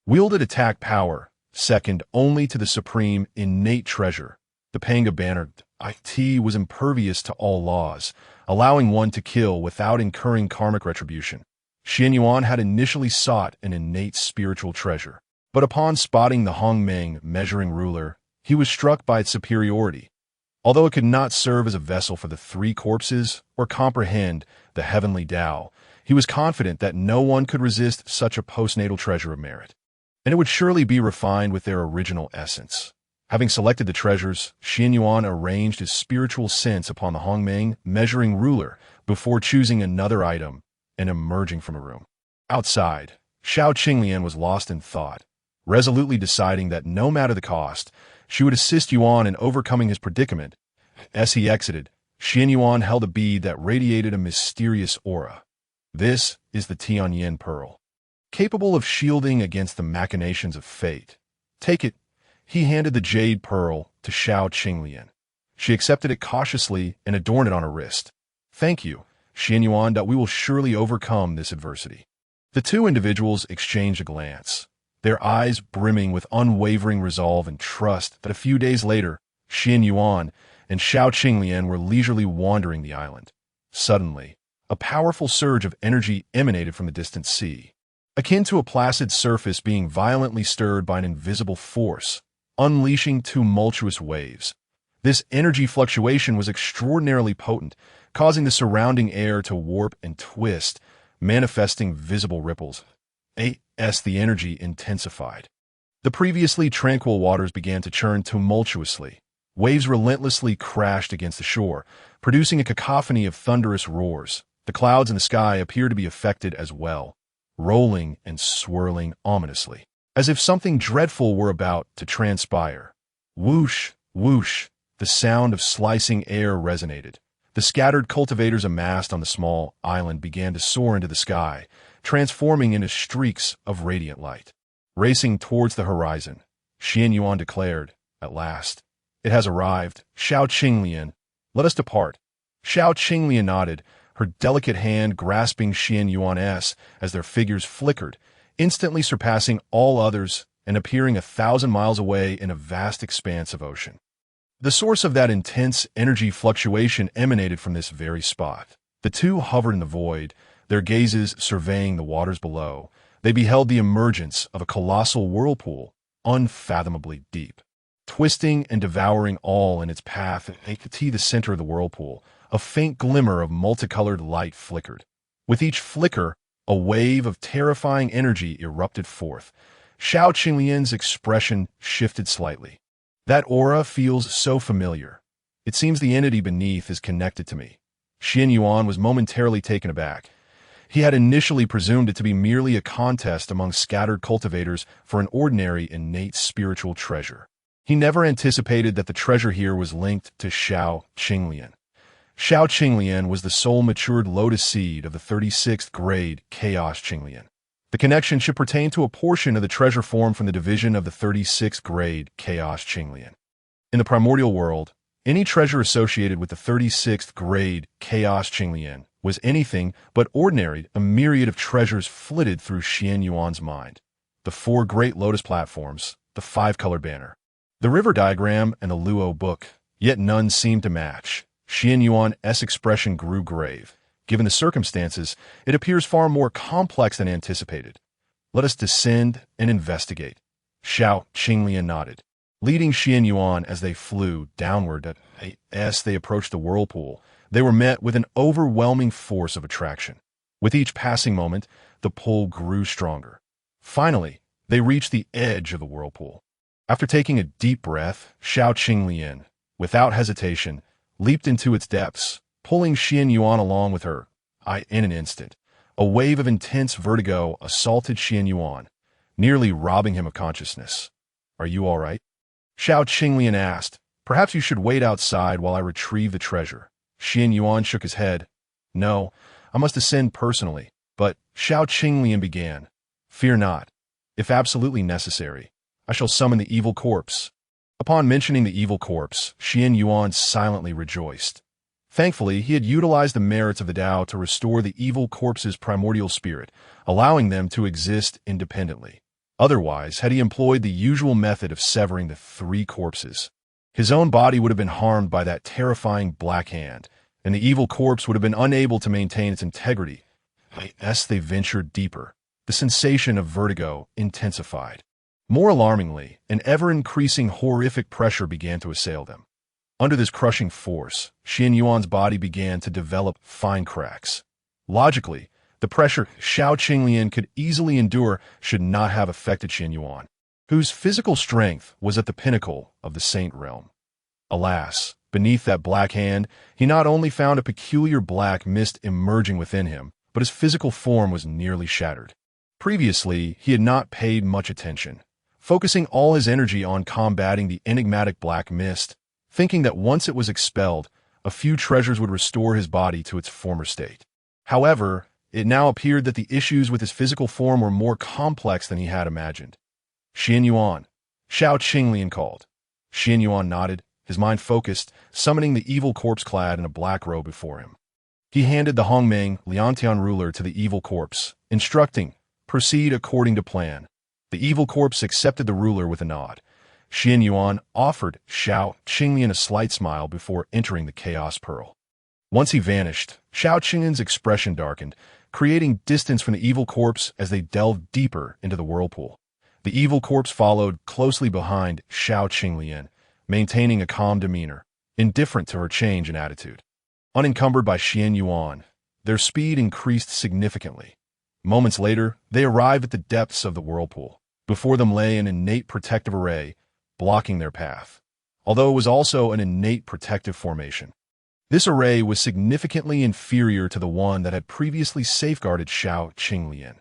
Speaker 1: Wielded attack power, second only to the supreme innate treasure, the Pangu Banner. It was impervious to all laws, allowing one to kill without incurring karmic retribution. Qianyuan had initially sought an innate spiritual treasure, but upon spotting the Hongmeng Measuring Ruler, he was struck by its superiority. Although it could not serve as a vessel for the three corpses or comprehend the heavenly Tao, he was confident that no one could resist such a postnatal treasure of merit, and it would surely be refined with their original essence. Having selected the treasures, Qianyuan arranged his spiritual sense upon the Hongmeng Measuring Ruler before choosing another item and emerging from a room. Outside, Xiao Qinglian was lost in thought, resolutely deciding that no matter the cost, she would assist Yuan in overcoming his predicament. As he exited, Qianyuan held a bead that radiated a mysterious aura. This is the Qianyuan Pearl, capable of shielding against the machinations of fate. Take it. He handed the jade pearl to Xiao Qinglian. She accepted it cautiously and adorned it on her wrist. Thank you, Qianyuan, that we will surely overcome this adversity. The two individuals exchanged a glance, their eyes brimming with unwavering resolve and trust that a few days later, Qianyuan and Xiao Qinglian were leisurely wandering the island. Suddenly, a powerful surge of energy emanated from the distant sea. akin to a placid surface being violently stirred by an invisible force, unleashing tumultuous waves. This energy fluctuation was extraordinarily potent, causing the surrounding air to warp and twist, manifesting visible ripples. As the energy intensified, the previously tranquil waters began to churn tumultuously. Waves relentlessly crashed against the shore, producing a cacophony of thunderous roars. The clouds in the sky appeared to be affected as well, rolling and swirling ominously, as if something dreadful were about to transpire. Whoosh, whoosh, the sound of slicing air resonated. The scattered cultivators amassed on the small island began to soar into the sky, transforming into streaks of radiant light. Racing towards the horizon, Qianyuan declared, "At last, it has arrived. Xiao Qinglian, let us depart." Xiao Qinglian nodded, her delicate hand grasping Qianyuan's as their figures flickered, instantly surpassing all others and appearing 1,000 miles away in a vast expanse of ocean. The source of that intense energy fluctuation emanated from this very spot. The two hovered in the void, their gazes surveying the waters below. They beheld the emergence of a colossal whirlpool, unfathomably deep. Twisting and devouring all in its path, to the center of the whirlpool, a faint glimmer of multicolored light flickered. With each flicker, a wave of terrifying energy erupted forth. Xiao Qinglian's expression shifted slightly. "That aura feels so familiar. It seems the entity beneath is connected to me." Qianyuan was momentarily taken aback. He had initially presumed it to be merely a contest among scattered cultivators for an ordinary innate spiritual treasure. He never anticipated that the treasure here was linked to Xiao Qinglian. Xiao Qinglian was the soul matured lotus seed of the 36th grade Chaos Qinglian. The connection should pertain to a portion of the treasure formed from the division of the 36th grade Chaos Qinglian. In the primordial world, any treasure associated with the 36th grade Chaos Qinglian was anything but ordinary. A myriad of treasures flitted through Qianyuan's mind. The 4 great lotus platforms, the 5-color banner, the river diagram, and the Luo book, yet none seemed to match. Qianyuan's expression grew grave. Given the circumstances, it appears far more complex than anticipated. "Let us descend and investigate." Xiao Qinglian nodded, leading Qianyuan as they flew downward. As they approached the whirlpool, they were met with an overwhelming force of attraction. With each passing moment, the pull grew stronger. Finally, they reached the edge of the whirlpool. After taking a deep breath, Xiao Qinglian, without hesitation, leaped into its depths, pulling Qianyuan along with her. In an instant, a wave of intense vertigo assaulted Qianyuan, nearly robbing him of consciousness. "Are you all right?" Xiao Qinglian asked. "Perhaps you should wait outside while I retrieve the treasure." Qianyuan shook his head. "No, I must ascend personally." But Xiao Qinglian began. "Fear not. If absolutely necessary, I shall summon the evil corpse." Upon mentioning the evil corpse, Qianyuan silently rejoiced. Thankfully, he had utilized the merits of the Tao to restore the evil corpse's primordial spirit, allowing them to exist independently. Otherwise, had he employed the usual method of severing the 3 corpses, his own body would have been harmed by that terrifying black hand, and the evil corpse would have been unable to maintain its integrity. As they ventured deeper, the sensation of vertigo intensified. More alarmingly, an ever-increasing horrific pressure began to assail them. Under this crushing force, Qianyuan's body began to develop fine cracks. Logically, the pressure Xiao Qinglian could easily endure should not have affected Qianyuan, whose physical strength was at the pinnacle of the saint realm. Alas, beneath that black hand, he not only found a peculiar black mist emerging within him, but his physical form was nearly shattered. Previously, he had not paid much attention, focusing all his energy on combating the enigmatic black mist, thinking that once it was expelled, a few treasures would restore his body to its former state. However, it now appeared that the issues with his physical form were more complex than he had imagined. "Qianyuan," Xiao Qinglian called. Qianyuan nodded, his mind focused, summoning the evil corpse clad in a black robe before him. He handed the Hongmeng Liantian ruler to the evil corpse, instructing, "Proceed according to plan." The evil corpse accepted the ruler with a nod. Qianyuan offered Xiao Qinglian a slight smile before entering the Chaos Pearl. Once he vanished, Xiao Qinglian's expression darkened, creating distance from the evil corpse as they delved deeper into the whirlpool. The evil corpse followed closely behind Xiao Qinglian, maintaining a calm demeanor, indifferent to her change in attitude. Unencumbered by Qianyuan, their speed increased significantly. Moments later, they arrived at the depths of the whirlpool. Before them lay an innate protective array, blocking their path, although it was also an innate protective formation. This array was significantly inferior to the one that had previously safeguarded Xiao Qinglian.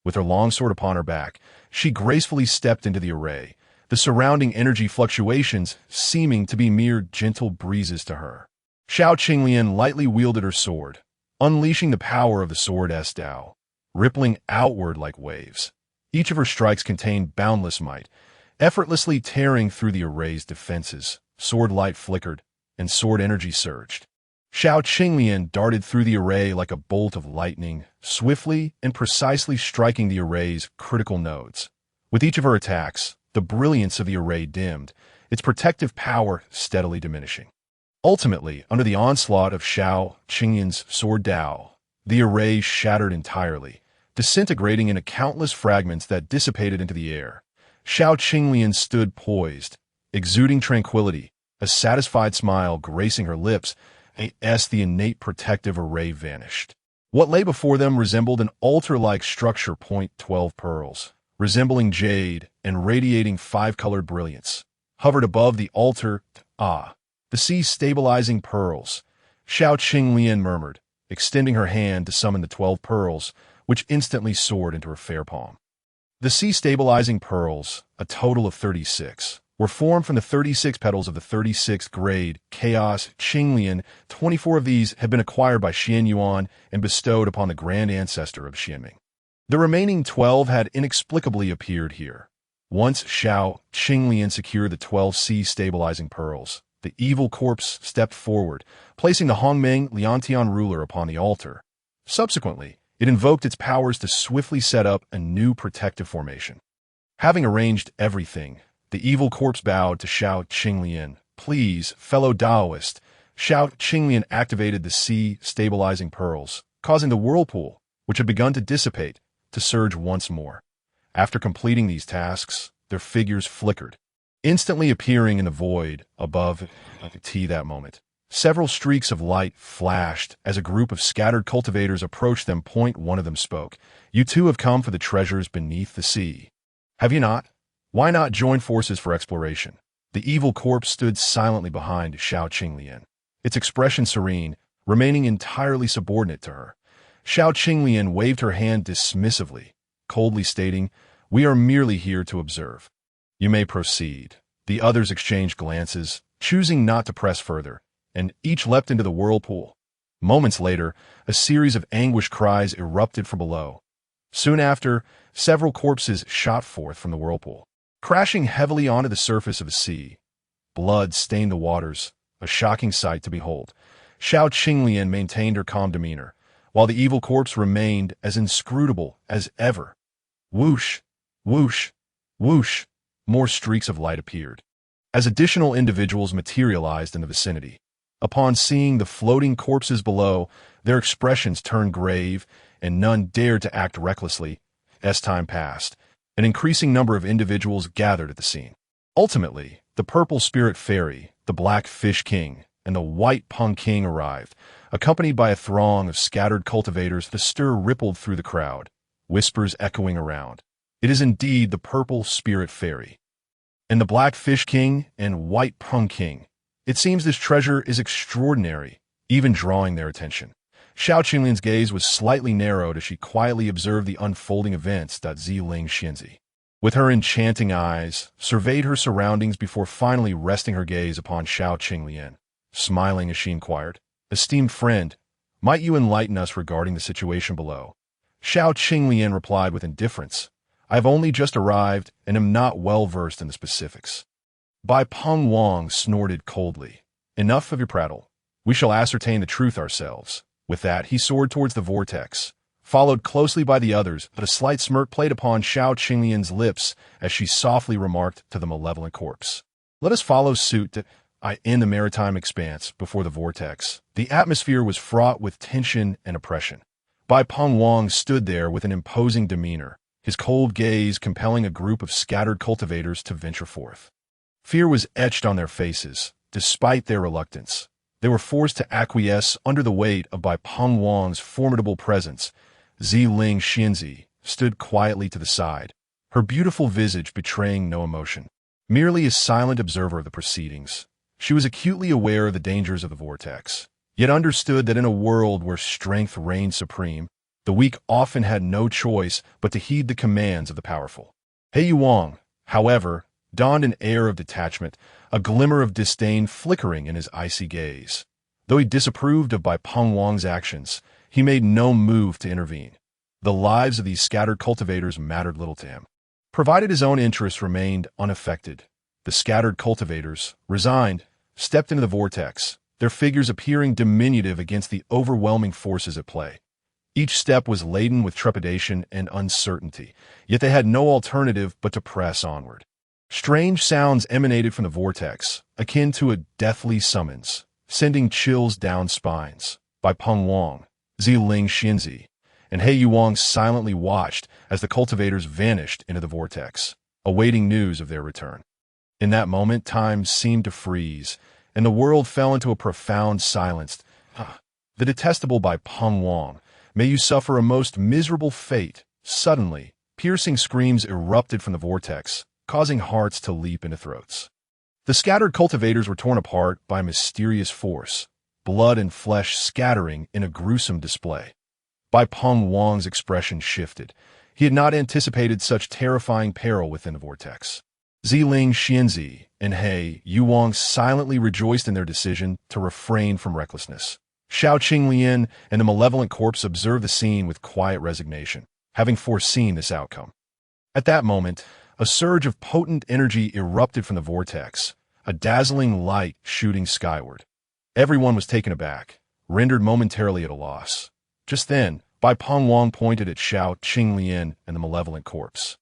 Speaker 1: With her longsword upon her back, she gracefully stepped into the array, the surrounding energy fluctuations seeming to be mere gentle breezes to her. Xiao Qinglian lightly wielded her sword, unleashing the power of the sword's Dao, rippling outward like waves. Each of her strikes contained boundless might, effortlessly tearing through the array's defenses. Sword light flickered, and sword energy surged. Xiao Qinglian darted through the array like a bolt of lightning, swiftly and precisely striking the array's critical nodes. With each of her attacks, the brilliance of the array dimmed, its protective power steadily diminishing. Ultimately, under the onslaught of Xiao Qinglian's sword Dao, the array shattered entirely, disintegrating into countless fragments that dissipated into the air. Xiao Qinglian stood poised, exuding tranquility, a satisfied smile gracing her lips as the innate protective array vanished. What lay before them resembled an altar-like structure. 12 pearls, resembling jade and radiating five-colored brilliance, hovered above the altar. The sea-stabilizing pearls, Xiao Qinglian murmured, extending her hand to summon the 12 pearls, which instantly soared into her fair palm. The sea-stabilizing pearls, a total of 36, were formed from the 36 petals of the 36th grade Chaos Qinglian. 24 of these had been acquired by Qianyuan and bestowed upon the grand ancestor of Qianming. The remaining 12 had inexplicably appeared here. Once Xiao Qinglian secured the 12 sea-stabilizing pearls, the evil corpse stepped forward, placing the Hongmeng Liantian ruler upon the altar. Subsequently, it invoked its powers to swiftly set up a new protective formation. Having arranged everything, the evil corpse bowed to Xiao Qinglian. Please, fellow Taoist. Xiao Qinglian activated the sea-stabilizing pearls, causing the whirlpool, which had begun to dissipate, to surge once more. After completing these tasks, their figures flickered, instantly appearing in the void above that moment. Several streaks of light flashed as a group of scattered cultivators approached them. One of them spoke. You too have come for the treasures beneath the sea. Have you not? Why not join forces for exploration? The evil corpse stood silently behind Xiao Qinglian, its expression serene, remaining entirely subordinate to her. Xiao Qinglian waved her hand dismissively, coldly stating, We are merely here to observe. You may proceed. The others exchanged glances, choosing not to press further, and each leapt into the whirlpool. Moments later, a series of anguished cries erupted from below. Soon after, several corpses shot forth from the whirlpool, crashing heavily onto the surface of the sea. Blood stained the waters, a shocking sight to behold. Xiao Qinglian maintained her calm demeanor, while the evil corpse remained as inscrutable as ever. Whoosh, whoosh, whoosh, more streaks of light appeared, as additional individuals materialized in the vicinity. Upon seeing the floating corpses below, their expressions turned grave, and none dared to act recklessly. As time passed, an increasing number of individuals gathered at the scene. Ultimately, the purple spirit fairy, the black fish king, and the white Pung king arrived, accompanied by a throng of scattered cultivators. The stir rippled through the crowd, whispers echoing around. It is indeed the purple spirit fairy, and the black fish king and white Pung king. It seems this treasure is extraordinary, even drawing their attention. Xiao Qinglian's gaze was slightly narrowed as she quietly observed the unfolding events. Ziling Xianzi, with her enchanting eyes, surveyed her surroundings before finally resting her gaze upon Xiao Qinglian. Smiling as she inquired, Esteemed friend, might you enlighten us regarding the situation below? Xiao Qinglian replied with indifference, I have only just arrived and am not well versed in the specifics. Bai Peng Wang snorted coldly. Enough of your prattle. We shall ascertain the truth ourselves. With that, he soared towards the vortex, followed closely by the others, but a slight smirk played upon Xiao Qinglian's lips as she softly remarked to the malevolent corpse. Let us follow suit in the maritime expanse before the vortex. The atmosphere was fraught with tension and oppression. Bai Peng Wang stood there with an imposing demeanor, his cold gaze compelling a group of scattered cultivators to venture forth. Fear was etched on their faces, despite their reluctance. They were forced to acquiesce under the weight of Bai Peng Wang's formidable presence. Ziling Xianzi stood quietly to the side, her beautiful visage betraying no emotion. Merely a silent observer of the proceedings, she was acutely aware of the dangers of the vortex, yet understood that in a world where strength reigned supreme, the weak often had no choice but to heed the commands of the powerful. Qianyuan, however, donned an air of detachment, a glimmer of disdain flickering in his icy gaze. Though he disapproved of Bai Peng Wang's actions, he made no move to intervene. The lives of these scattered cultivators mattered little to him. Provided his own interests remained unaffected, the scattered cultivators, resigned, stepped into the vortex, their figures appearing diminutive against the overwhelming forces at play. Each step was laden with trepidation and uncertainty, yet they had no alternative but to press onward. Strange sounds emanated from the vortex, akin to a deathly summons, sending chills down spines. Bai Peng Wang, Ziling Xianzi, and Qianyuan silently watched as the cultivators vanished into the vortex, awaiting news of their return. In that moment, time seemed to freeze, and the world fell into a profound silence. The detestable Bai Peng Wang, may you suffer a most miserable fate. Suddenly, piercing screams erupted from the vortex, causing hearts to leap into throats. The scattered cultivators were torn apart by a mysterious force, blood and flesh scattering in a gruesome display. Bai Peng Wang's expression shifted. He had not anticipated such terrifying peril within the vortex. Ziling Xianzi and Qianyuan silently rejoiced in their decision to refrain from recklessness. Xiao Qinglian and the malevolent corpse observed the scene with quiet resignation, having foreseen this outcome. At that moment, a surge of potent energy erupted from the vortex, a dazzling light shooting skyward. Everyone was taken aback, rendered momentarily at a loss. Just then, Bai Peng Wang pointed at Xiao Qinglian and the malevolent corpse.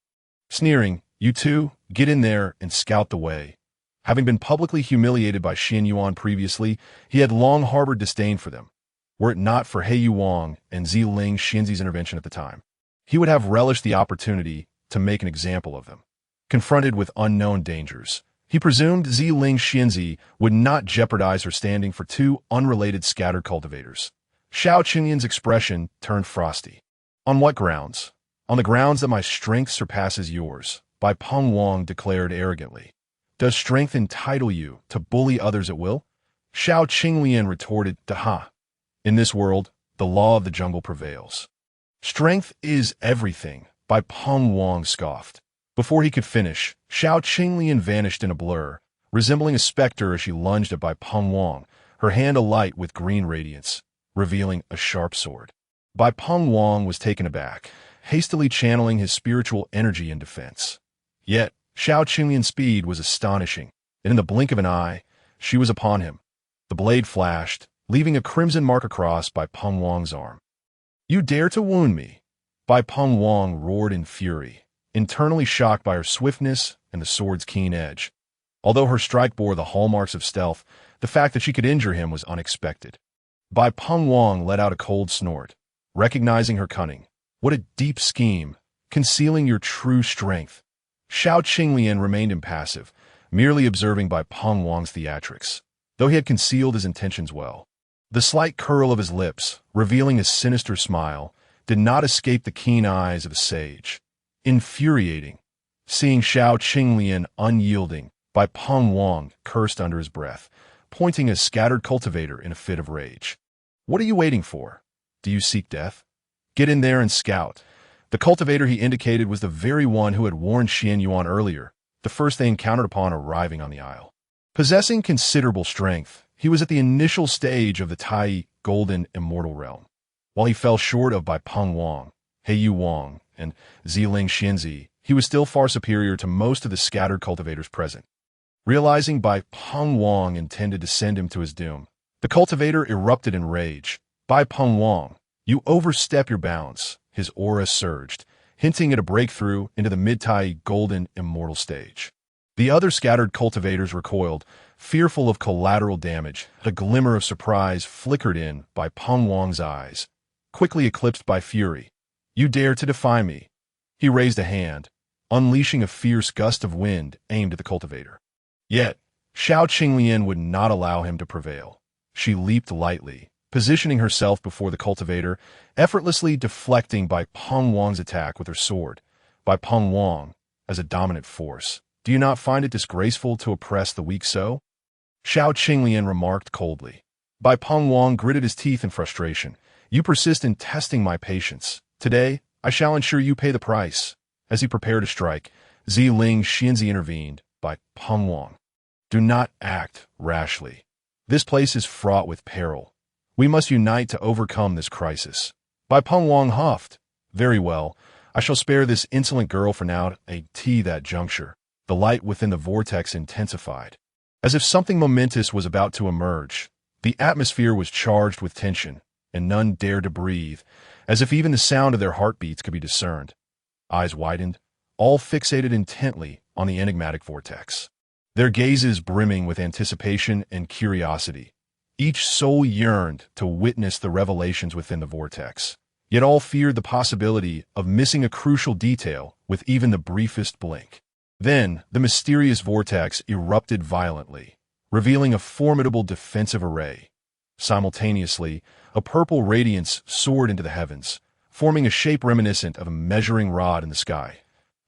Speaker 1: Sneering, "You two, get in there and scout the way." Having been publicly humiliated by Qianyuan previously, he had long harbored disdain for them. Were it not for Qianyuan and Ziling Xianzi's intervention at the time, he would have relished the opportunity to make an example of them. Confronted with unknown dangers, he presumed Ziling Xianzi would not jeopardize her standing for two unrelated scattered cultivators. Xiao Qinyan's expression turned frosty. "On what grounds?" "On the grounds that my strength surpasses yours," Bai Peng Wang declared arrogantly. "Does strength entitle you to bully others at will?" Xiao Qinglian retorted, "Daha. In this world, the law of the jungle prevails." "Strength is everything," Bai Peng Wang scoffed. Before he could finish, Xiao Qinglian vanished in a blur, resembling a specter as she lunged at Bai Peng Wang, her hand alight with green radiance, revealing a sharp sword. Bai Peng Wang was taken aback, hastily channeling his spiritual energy in defense. Yet, Xiao Qinglian's speed was astonishing, and in the blink of an eye, she was upon him. The blade flashed, leaving a crimson mark across Bai Peng Wang's arm. "You dare to wound me?" Bai Peng Wang roared in fury, internally shocked by her swiftness and the sword's keen edge. Although her strike bore the hallmarks of stealth, the fact that she could injure him was unexpected. Bai Peng Wang let out a cold snort, recognizing her cunning. "What a deep scheme, concealing your true strength." Xiao Qinglian remained impassive, merely observing Bai Peng Wang's theatrics, though he had concealed his intentions well. The slight curl of his lips, revealing a sinister smile, did not escape the keen eyes of a sage. Infuriating. Seeing Xiao Qinglian unyielding, Bai Peng Wang cursed under his breath, pointing a scattered cultivator in a fit of rage. "What are you waiting for? Do you seek death? Get in there and scout." The cultivator he indicated was the very one who had warned Qianyuan earlier, the first they encountered upon arriving on the isle. Possessing considerable strength, he was at the initial stage of the Tai Golden Immortal Realm. While he fell short of Bai Peng Wang, Qianyuan, and Ziling Xianzi, he was still far superior to most of the scattered cultivators present. Realizing Bai Peng Wang intended to send him to his doom, the cultivator erupted in rage. "Bai Peng Wang, you overstep your bounds." His aura surged, hinting at a breakthrough into the mid-Tai Golden Immortal stage. The other scattered cultivators recoiled, fearful of collateral damage. A glimmer of surprise flickered in Bai Peng Wang's eyes. quickly eclipsed by fury. "You dare to defy me?" He raised a hand, unleashing a fierce gust of wind aimed at the cultivator. Yet, Qianyuan would not allow him to prevail. She leaped lightly, positioning herself before the cultivator, effortlessly deflecting by Peng Wang's attack with her sword. By Peng Wang, as a dominant force, do you not find it disgraceful to oppress the weak so? Qianyuan remarked coldly. By Peng Wang gritted his teeth in frustration. You persist in testing my patience. Today, I shall ensure you pay the price. As he prepared to strike, Ziling Xianzi intervened. By Peng Wang, do not act rashly. This place is fraught with peril. We must unite to overcome this crisis. By Peng Wang huffed. Very well, I shall spare this insolent girl for now. That juncture, the light within the vortex intensified. As if something momentous was about to emerge, the atmosphere was charged with tension, and none dared to breathe, as if even the sound of their heartbeats could be discerned. Eyes widened, all fixated intently on the enigmatic vortex. Their gazes brimming with anticipation and curiosity. Each soul yearned to witness the revelations within the vortex, yet all feared the possibility of missing a crucial detail with even the briefest blink. Then, the mysterious vortex erupted violently, revealing a formidable defensive array. Simultaneously, a purple radiance soared into the heavens, forming a shape reminiscent of a measuring rod in the sky.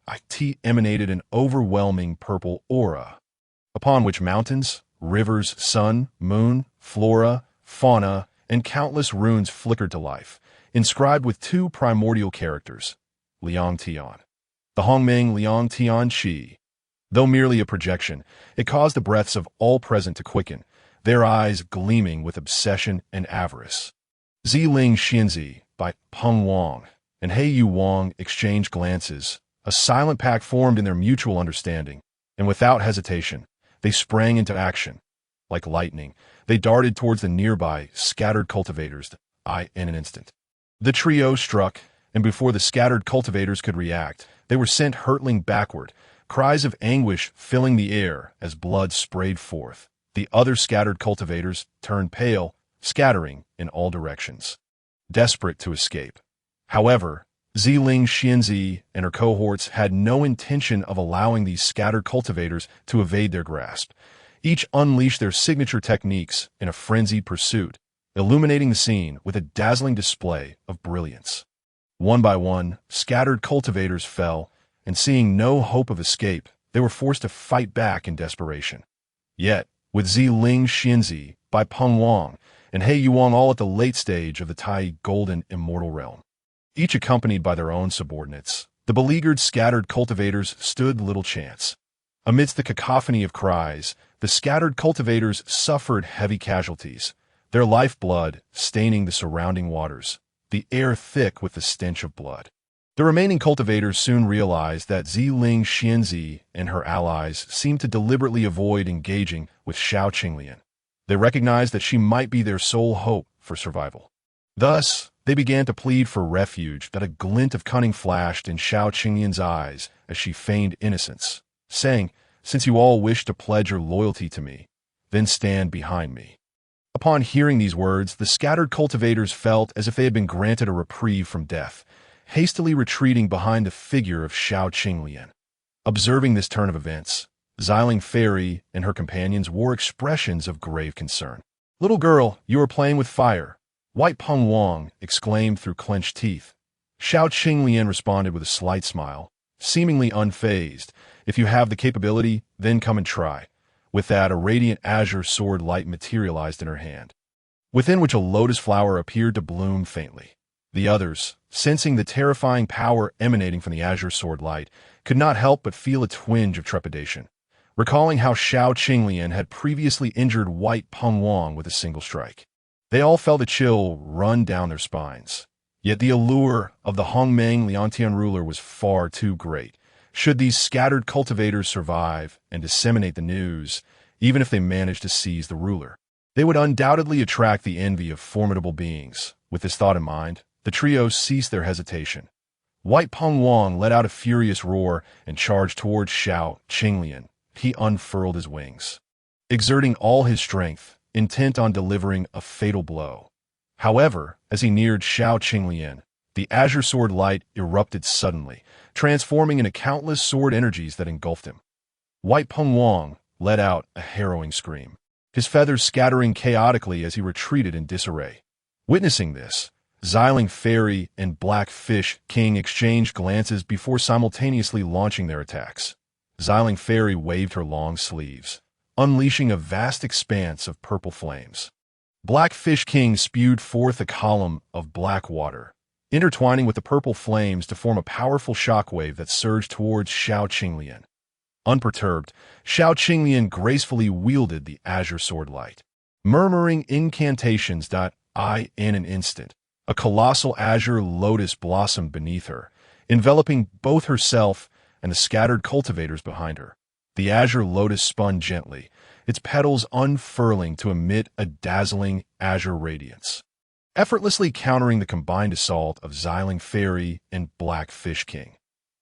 Speaker 1: It emanated an overwhelming purple aura, upon which mountains, rivers, sun, moon, flora, fauna, and countless runes flickered to life, inscribed with two primordial characters, Liang Tian. The Hongmeng Liang Tian Qi. Though merely a projection, it caused the breaths of all present to quicken, their eyes gleaming with obsession and avarice. Ziling Xianzi, by Peng Wang, and He Yu Wang exchanged glances. A silent pact formed in their mutual understanding, and without hesitation, they sprang into action. Like lightning, they darted towards the nearby, scattered cultivators, in an instant. The trio struck, and before the scattered cultivators could react, they were sent hurtling backward, cries of anguish filling the air as blood sprayed forth. The other scattered cultivators turned pale, scattering in all directions, desperate to escape. However, Ziling Xianzi and her cohorts had no intention of allowing these scattered cultivators to evade their grasp. Each unleashed their signature techniques in a frenzied pursuit, illuminating the scene with a dazzling display of brilliance. One by one, scattered cultivators fell, and seeing no hope of escape, they were forced to fight back in desperation. Yet, with Ziling Xianzi, by Peng Wang, and He Yu Wang all at the late stage of the Tai Golden Immortal Realm, each accompanied by their own subordinates, the beleaguered scattered cultivators stood little chance. Amidst the cacophony of cries, the scattered cultivators suffered heavy casualties, their lifeblood staining the surrounding waters, the air thick with the stench of blood. The remaining cultivators soon realized that Ziling Xianzi and her allies seemed to deliberately avoid engaging with Qianyuan. They recognized that she might be their sole hope for survival. Thus, they began to plead for refuge. That a glint of cunning flashed in Qianyuan's eyes as she feigned innocence, saying, "Since you all wish to pledge your loyalty to me, then stand behind me." Upon hearing these words, the scattered cultivators felt as if they had been granted a reprieve from death, hastily retreating behind the figure of Qianyuan. Observing this turn of events, Ziling Fairy and her companions wore expressions of grave concern. "Little girl, you are playing with fire," White Peng Wang exclaimed through clenched teeth. Qianyuan responded with a slight smile, seemingly unfazed. "If you have the capability, then come and try." With that, a radiant azure sword light materialized in her hand, within which a lotus flower appeared to bloom faintly. The others, sensing the terrifying power emanating from the azure sword light, could not help but feel a twinge of trepidation, recalling how Qianyuan had previously injured White Peng Wang with a single strike. They all felt a chill run down their spines. Yet the allure of the Hongmeng Liangtian ruler was far too great. Should these scattered cultivators survive and disseminate the news, even if they managed to seize the ruler, they would undoubtedly attract the envy of formidable beings. With this thought in mind, the trio ceased their hesitation. White Peng Wang let out a furious roar and charged towards Qianyuan. He unfurled his wings, exerting all his strength, intent on delivering a fatal blow. However, as he neared Xiao Qinglian, the azure sword light erupted suddenly, transforming into countless sword energies that engulfed him. White Peng Wang let out a harrowing scream, his feathers scattering chaotically as he retreated in disarray. Witnessing this, Xiling Fairy and Black Fish King exchanged glances before simultaneously launching their attacks. Xiling Fairy waved her long sleeves, unleashing a vast expanse of purple flames. Black Fish King spewed forth a column of black water, intertwining with the purple flames to form a powerful shockwave that surged towards Xiao Qinglian. Unperturbed, Xiao Qinglian gracefully wielded the azure sword light, murmuring incantations. In an instant, a colossal azure lotus blossomed beneath her, enveloping both herself and the scattered cultivators behind her. The azure lotus spun gently, its petals unfurling to emit a dazzling azure radiance, effortlessly countering the combined assault of Xiling Fairy and Black Fish King.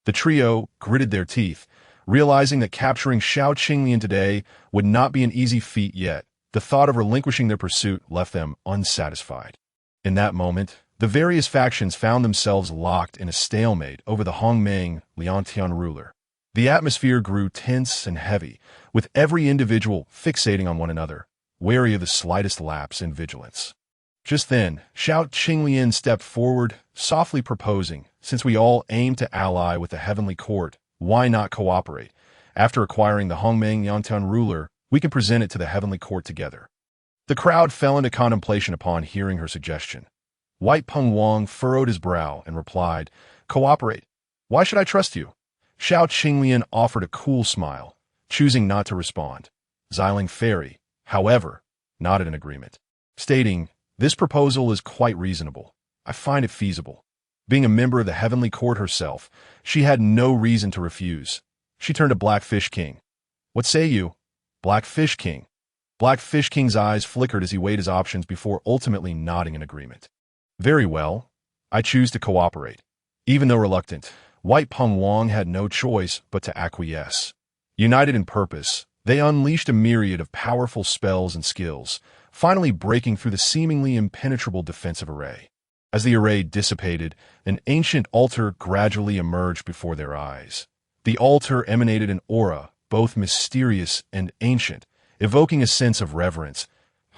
Speaker 1: The trio gritted their teeth, realizing that capturing Xiao Qinglian today would not be an easy feat yet. The thought of relinquishing their pursuit left them unsatisfied. In that moment, the various factions found themselves locked in a stalemate over the Hongmeng Liantian ruler. The atmosphere grew tense and heavy, with every individual fixating on one another, wary of the slightest lapse in vigilance. Just then, Xiao Qinglian stepped forward, softly proposing, "Since we all aim to ally with the heavenly court, why not cooperate? After acquiring the Hongmeng Liantian ruler, we can present it to the heavenly court together." The crowd fell into contemplation upon hearing her suggestion. White Peng Wang furrowed his brow and replied, "Cooperate? Why should I trust you?" Xiao Qinglian offered a cool smile, choosing not to respond. Xiling Fairy, however, nodded in agreement, stating, "This proposal is quite reasonable. I find it feasible." Being a member of the heavenly court herself, she had no reason to refuse. She turned to Black Fish King. "What say you?" "Black Fish King." Black Fish King's eyes flickered as he weighed his options before ultimately nodding in agreement. "Very well. I choose to cooperate." Even though reluctant, White Peng Wang had no choice but to acquiesce. United in purpose, they unleashed a myriad of powerful spells and skills, finally breaking through the seemingly impenetrable defensive array. As the array dissipated, an ancient altar gradually emerged before their eyes. The altar emanated an aura, both mysterious and ancient, evoking a sense of reverence.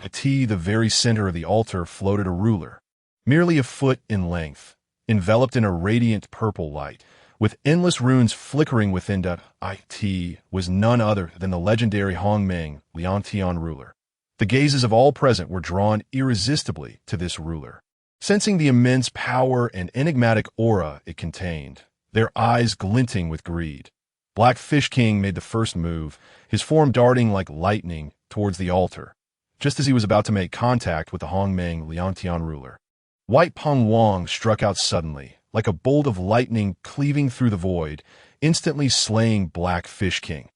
Speaker 1: At the very center of the altar floated a ruler, merely a foot in length, enveloped in a radiant purple light, with endless runes flickering within it was none other than the legendary Hongmeng Liantian ruler. The gazes of all present were drawn irresistibly to this ruler. Sensing the immense power and enigmatic aura it contained, their eyes glinting with greed, Black Fish King made the first move, his form darting like lightning towards the altar, just as he was about to make contact with the Hongmeng Liantian ruler. White Peng Wang struck out suddenly, like a bolt of lightning cleaving through the void, instantly slaying Black Fish King.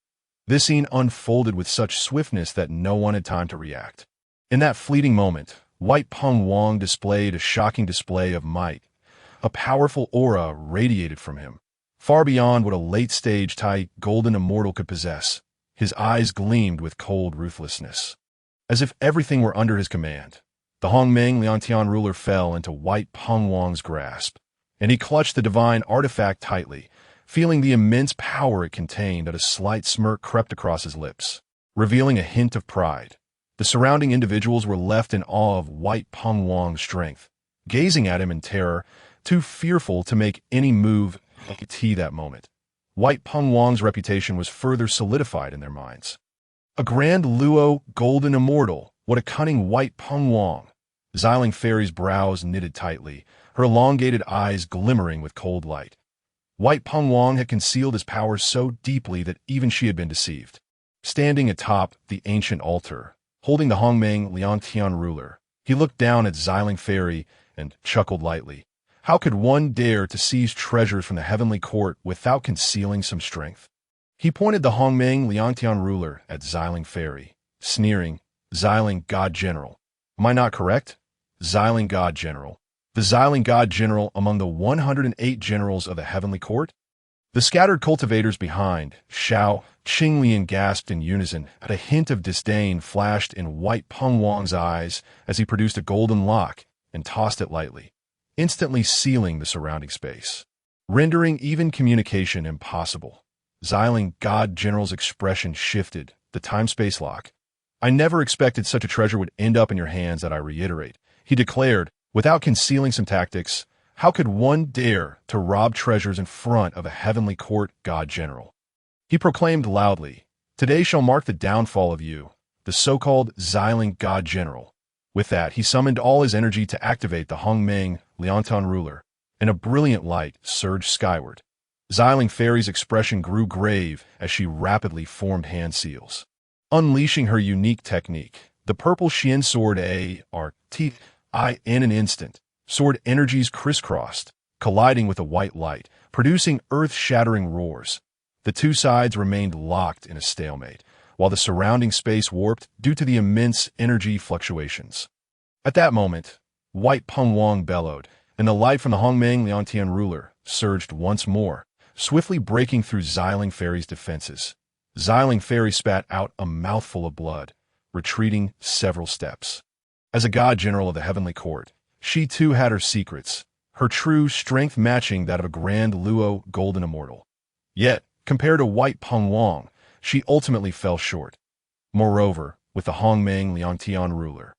Speaker 1: This scene unfolded with such swiftness that no one had time to react. In that fleeting moment, White Peng Wang displayed a shocking display of might. A powerful aura radiated from him, far beyond what a late-stage golden immortal could possess. His eyes gleamed with cold ruthlessness, as if everything were under his command. The Hongmeng Liantian ruler fell into White Peng Wang's grasp, and he clutched the divine artifact tightly, feeling the immense power it contained. That a slight smirk crept across his lips, revealing a hint of pride. The surrounding individuals were left in awe of White Peng Wang's strength, gazing at him in terror, too fearful to make any move at that moment. White Peng Wang's reputation was further solidified in their minds. A grand Luo golden immortal, what a cunning White Peng Wang! Xiling Fairy's brows knitted tightly, her elongated eyes glimmering with cold light. White Peng Wang had concealed his power so deeply that even she had been deceived. Standing atop the ancient altar, holding the Hongmeng Liantian ruler, he looked down at Xiling Fairy and chuckled lightly. How could one dare to seize treasures from the heavenly court without concealing some strength? He pointed the Hongmeng Liantian ruler at Xiling Fairy, sneering, "Xiling God General. Am I not correct? Xiling God General. The Xiling God General among the 108 generals of the heavenly court?" The scattered cultivators behind, Xiao Qinglian gasped in unison, and a hint of disdain flashed in White Peng Wang's eyes as he produced a golden lock, and tossed it lightly, instantly sealing the surrounding space, rendering even communication impossible. Xiling God General's expression shifted, the time-space lock. "I never expected such a treasure would end up in your hands, that I reiterate," he declared, without concealing some tactics. "How could one dare to rob treasures in front of a heavenly court God General?" He proclaimed loudly, "Today shall mark the downfall of you, the so-called Xiling God General." With that, he summoned all his energy to activate the Hongmeng Liantian ruler, and a brilliant light surged skyward. Xiling Fairy's expression grew grave as she rapidly formed hand seals. Unleashing her unique technique, the purple Xian sword A-R-T-I, in an instant, sword energies crisscrossed, colliding with the white light, producing earth-shattering roars. The two sides remained locked in a stalemate, while the surrounding space warped due to the immense energy fluctuations. At that moment, White Peng Wang bellowed, and the light from the Hongmeng Liantian ruler surged once more, swiftly breaking through Xiling Fairy's defenses. Xiling Fairy spat out a mouthful of blood, retreating several steps. As a god general of the heavenly court, she too had her secrets, her true strength matching that of a grand Luo golden immortal. Yet, compared to White Peng Wang, she ultimately fell short. Moreover, with the Hongmeng Liantian ruler,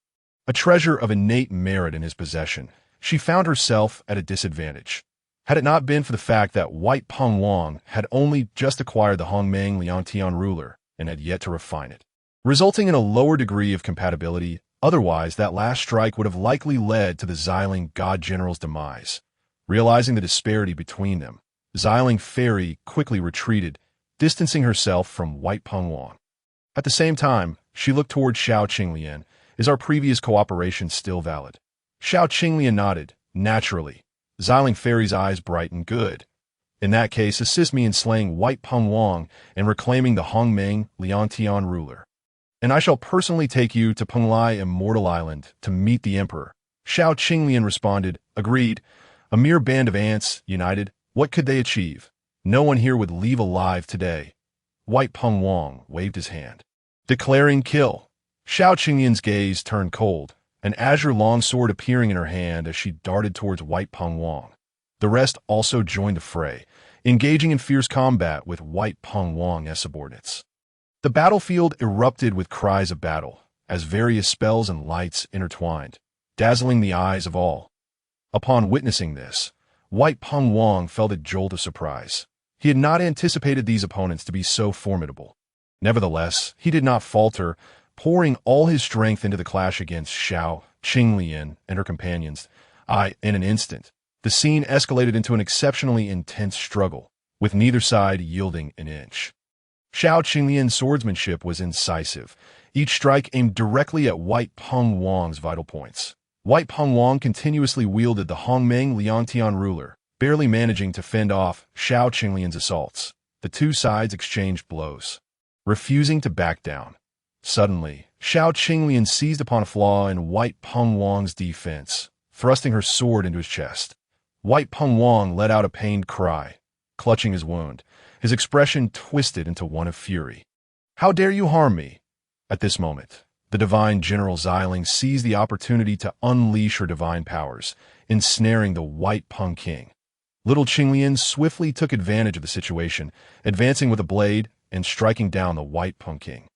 Speaker 1: a treasure of innate merit in his possession, she found herself at a disadvantage. Had it not been for the fact that White Peng Wang had only just acquired the Hongmeng Liantian ruler and had yet to refine it, resulting in a lower degree of compatibility, otherwise that last strike would have likely led to the Xiling God General's demise. Realizing the disparity between them, Xiling Fairy quickly retreated, distancing herself from White Peng Wang. At the same time, she looked toward Xiao Qinglian. "Is our previous cooperation still valid?" Xiao Qinglian nodded, naturally. Xiling Fairy's eyes brightened. "Good. In that case, assist me in slaying White Peng Wang and reclaiming the Hongmeng Liantian ruler. And I shall personally take you to Pung Li Immortal Island to meet the Emperor." Xiao Qinglian responded, "Agreed. A mere band of ants, united, what could they achieve? No one here would leave alive today." White Peng Wang waved his hand, declaring kill. Xiao Qinglian's gaze turned cold, an azure longsword appearing in her hand as she darted towards White Peng Wang. The rest also joined the fray, engaging in fierce combat with White Peng Wang as subordinates. The battlefield erupted with cries of battle, as various spells and lights intertwined, dazzling the eyes of all. Upon witnessing this, White Peng Wang felt a jolt of surprise. He had not anticipated these opponents to be so formidable. Nevertheless, he did not falter, pouring all his strength into the clash against Xiao Qinglian and her companions. In an instant, the scene escalated into an exceptionally intense struggle, with neither side yielding an inch. Xiao Qinglian's swordsmanship was incisive, each strike aimed directly at White Peng Wang's vital points. White Peng Wang continuously wielded the Hongmeng Liantian ruler, barely managing to fend off Xiao Qinglian's assaults. The two sides exchanged blows, refusing to back down. Suddenly, Xiao Qinglian seized upon a flaw in White Peng Wang's defense, thrusting her sword into his chest. White Peng Wang let out a pained cry, clutching his wound, his expression twisted into one of fury. "How dare you harm me?" At this moment, the divine General Xiling seized the opportunity to unleash her divine powers, ensnaring the White Peng King. Little Qinglian swiftly took advantage of the situation, advancing with a blade and striking down the White Peng King.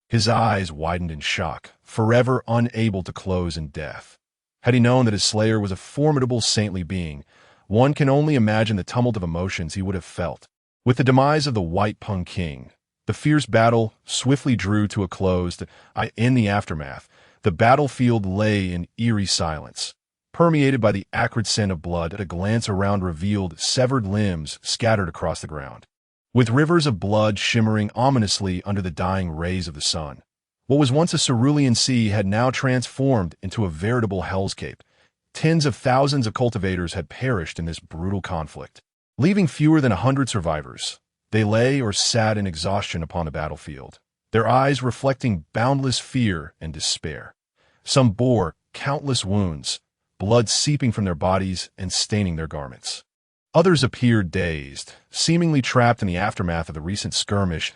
Speaker 1: His eyes widened in shock, forever unable to close in death. Had he known that his slayer was a formidable saintly being, one can only imagine the tumult of emotions he would have felt. With the demise of the White Peng King, the fierce battle swiftly drew to a close. In the aftermath, the battlefield lay in eerie silence, permeated by the acrid scent of blood. At a glance around revealed severed limbs scattered across the ground, with rivers of blood shimmering ominously under the dying rays of the sun. What was once a cerulean sea had now transformed into a veritable hellscape. Tens of thousands of cultivators had perished in this brutal conflict, leaving fewer than 100 survivors. They lay or sat in exhaustion upon the battlefield, their eyes reflecting boundless fear and despair. Some bore countless wounds, blood seeping from their bodies and staining their garments. Others appeared dazed, seemingly trapped in the aftermath of the recent skirmish.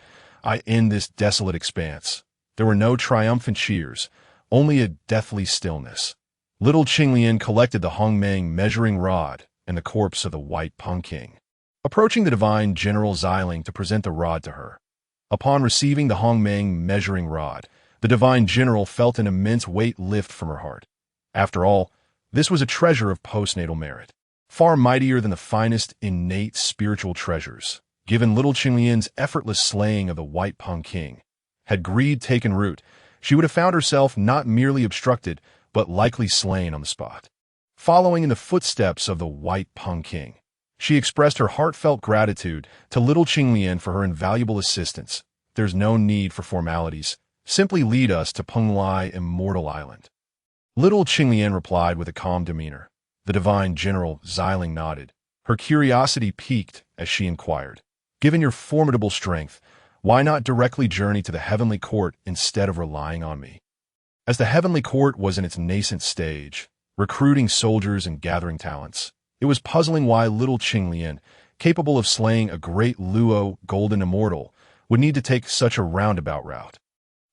Speaker 1: In this desolate expanse, there were no triumphant cheers, only a deathly stillness. Little Qianyuan collected the Hongmeng measuring rod and the corpse of the White Pung King, approaching the divine General Xiling to present the rod to her. Upon receiving the Hongmeng measuring rod, the divine general felt an immense weight lift from her heart. After all, this was a treasure of postnatal merit, far mightier than the finest innate spiritual treasures. Given little Qianyuan's effortless slaying of the White Pung King, had greed taken root, she would have found herself not merely obstructed, but likely slain on the spot. Following in the footsteps of the White Pung King, she expressed her heartfelt gratitude to little Qianyuan for her invaluable assistance. There's no need for formalities. Simply lead us to Pung Li Immortal Island. Little Qianyuan replied with a calm demeanor. The divine General Xiling nodded. Her curiosity piqued as she inquired, "Given your formidable strength, why not directly journey to the Heavenly Court instead of relying on me?" As the Heavenly Court was in its nascent stage, recruiting soldiers and gathering talents, it was puzzling why little Qianyuan, capable of slaying a great Luo golden immortal, would need to take such a roundabout route.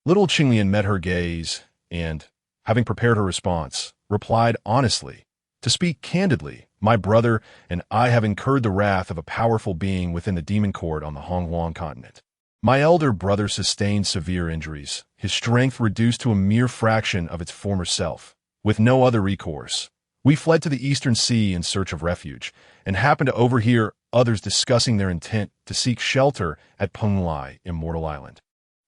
Speaker 1: Little Qianyuan met her gaze and, having prepared her response, replied honestly, "To speak candidly, my brother and I have incurred the wrath of a powerful being within the demon court on the Hongjun continent. My elder brother sustained severe injuries, his strength reduced to a mere fraction of its former self. With no other recourse, we fled to the Eastern Sea in search of refuge, and happened to overhear others discussing their intent to seek shelter at Pung Li Immortal Island,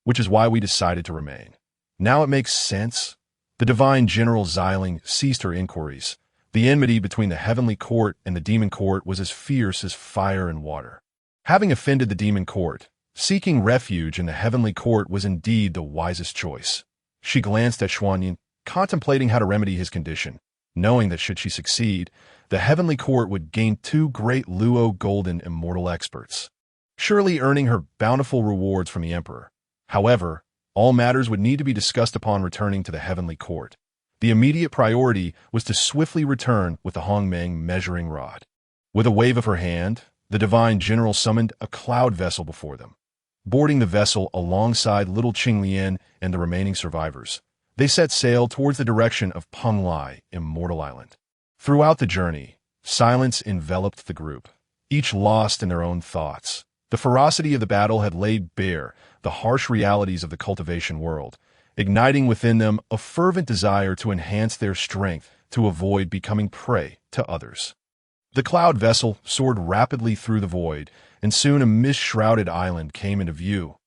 Speaker 1: which is why we decided to remain. Now it makes sense." The divine General Xiling ceased her inquiries. The enmity between the Heavenly Court and the Demon Court was as fierce as fire and water. Having offended the Demon Court, seeking refuge in the Heavenly Court was indeed the wisest choice. She glanced at Xuan Yuan, contemplating how to remedy his condition, knowing that should she succeed, the Heavenly Court would gain 2 great Luo golden immortal experts, surely earning her bountiful rewards from the Emperor. However, all matters would need to be discussed upon returning to the Heavenly Court. The immediate priority was to swiftly return with the Hongmeng measuring rod. With a wave of her hand, the divine general summoned a cloud vessel before them. Boarding the vessel alongside little Qianyuan and the remaining survivors, they set sail towards the direction of Pung Li Immortal Island. Throughout the journey, silence enveloped the group, each lost in their own thoughts. The ferocity of the battle had laid bare the harsh realities of the cultivation world, igniting within them a fervent desire to enhance their strength to avoid becoming prey to others. The cloud vessel soared rapidly through the void, and soon a mist-shrouded island came into view.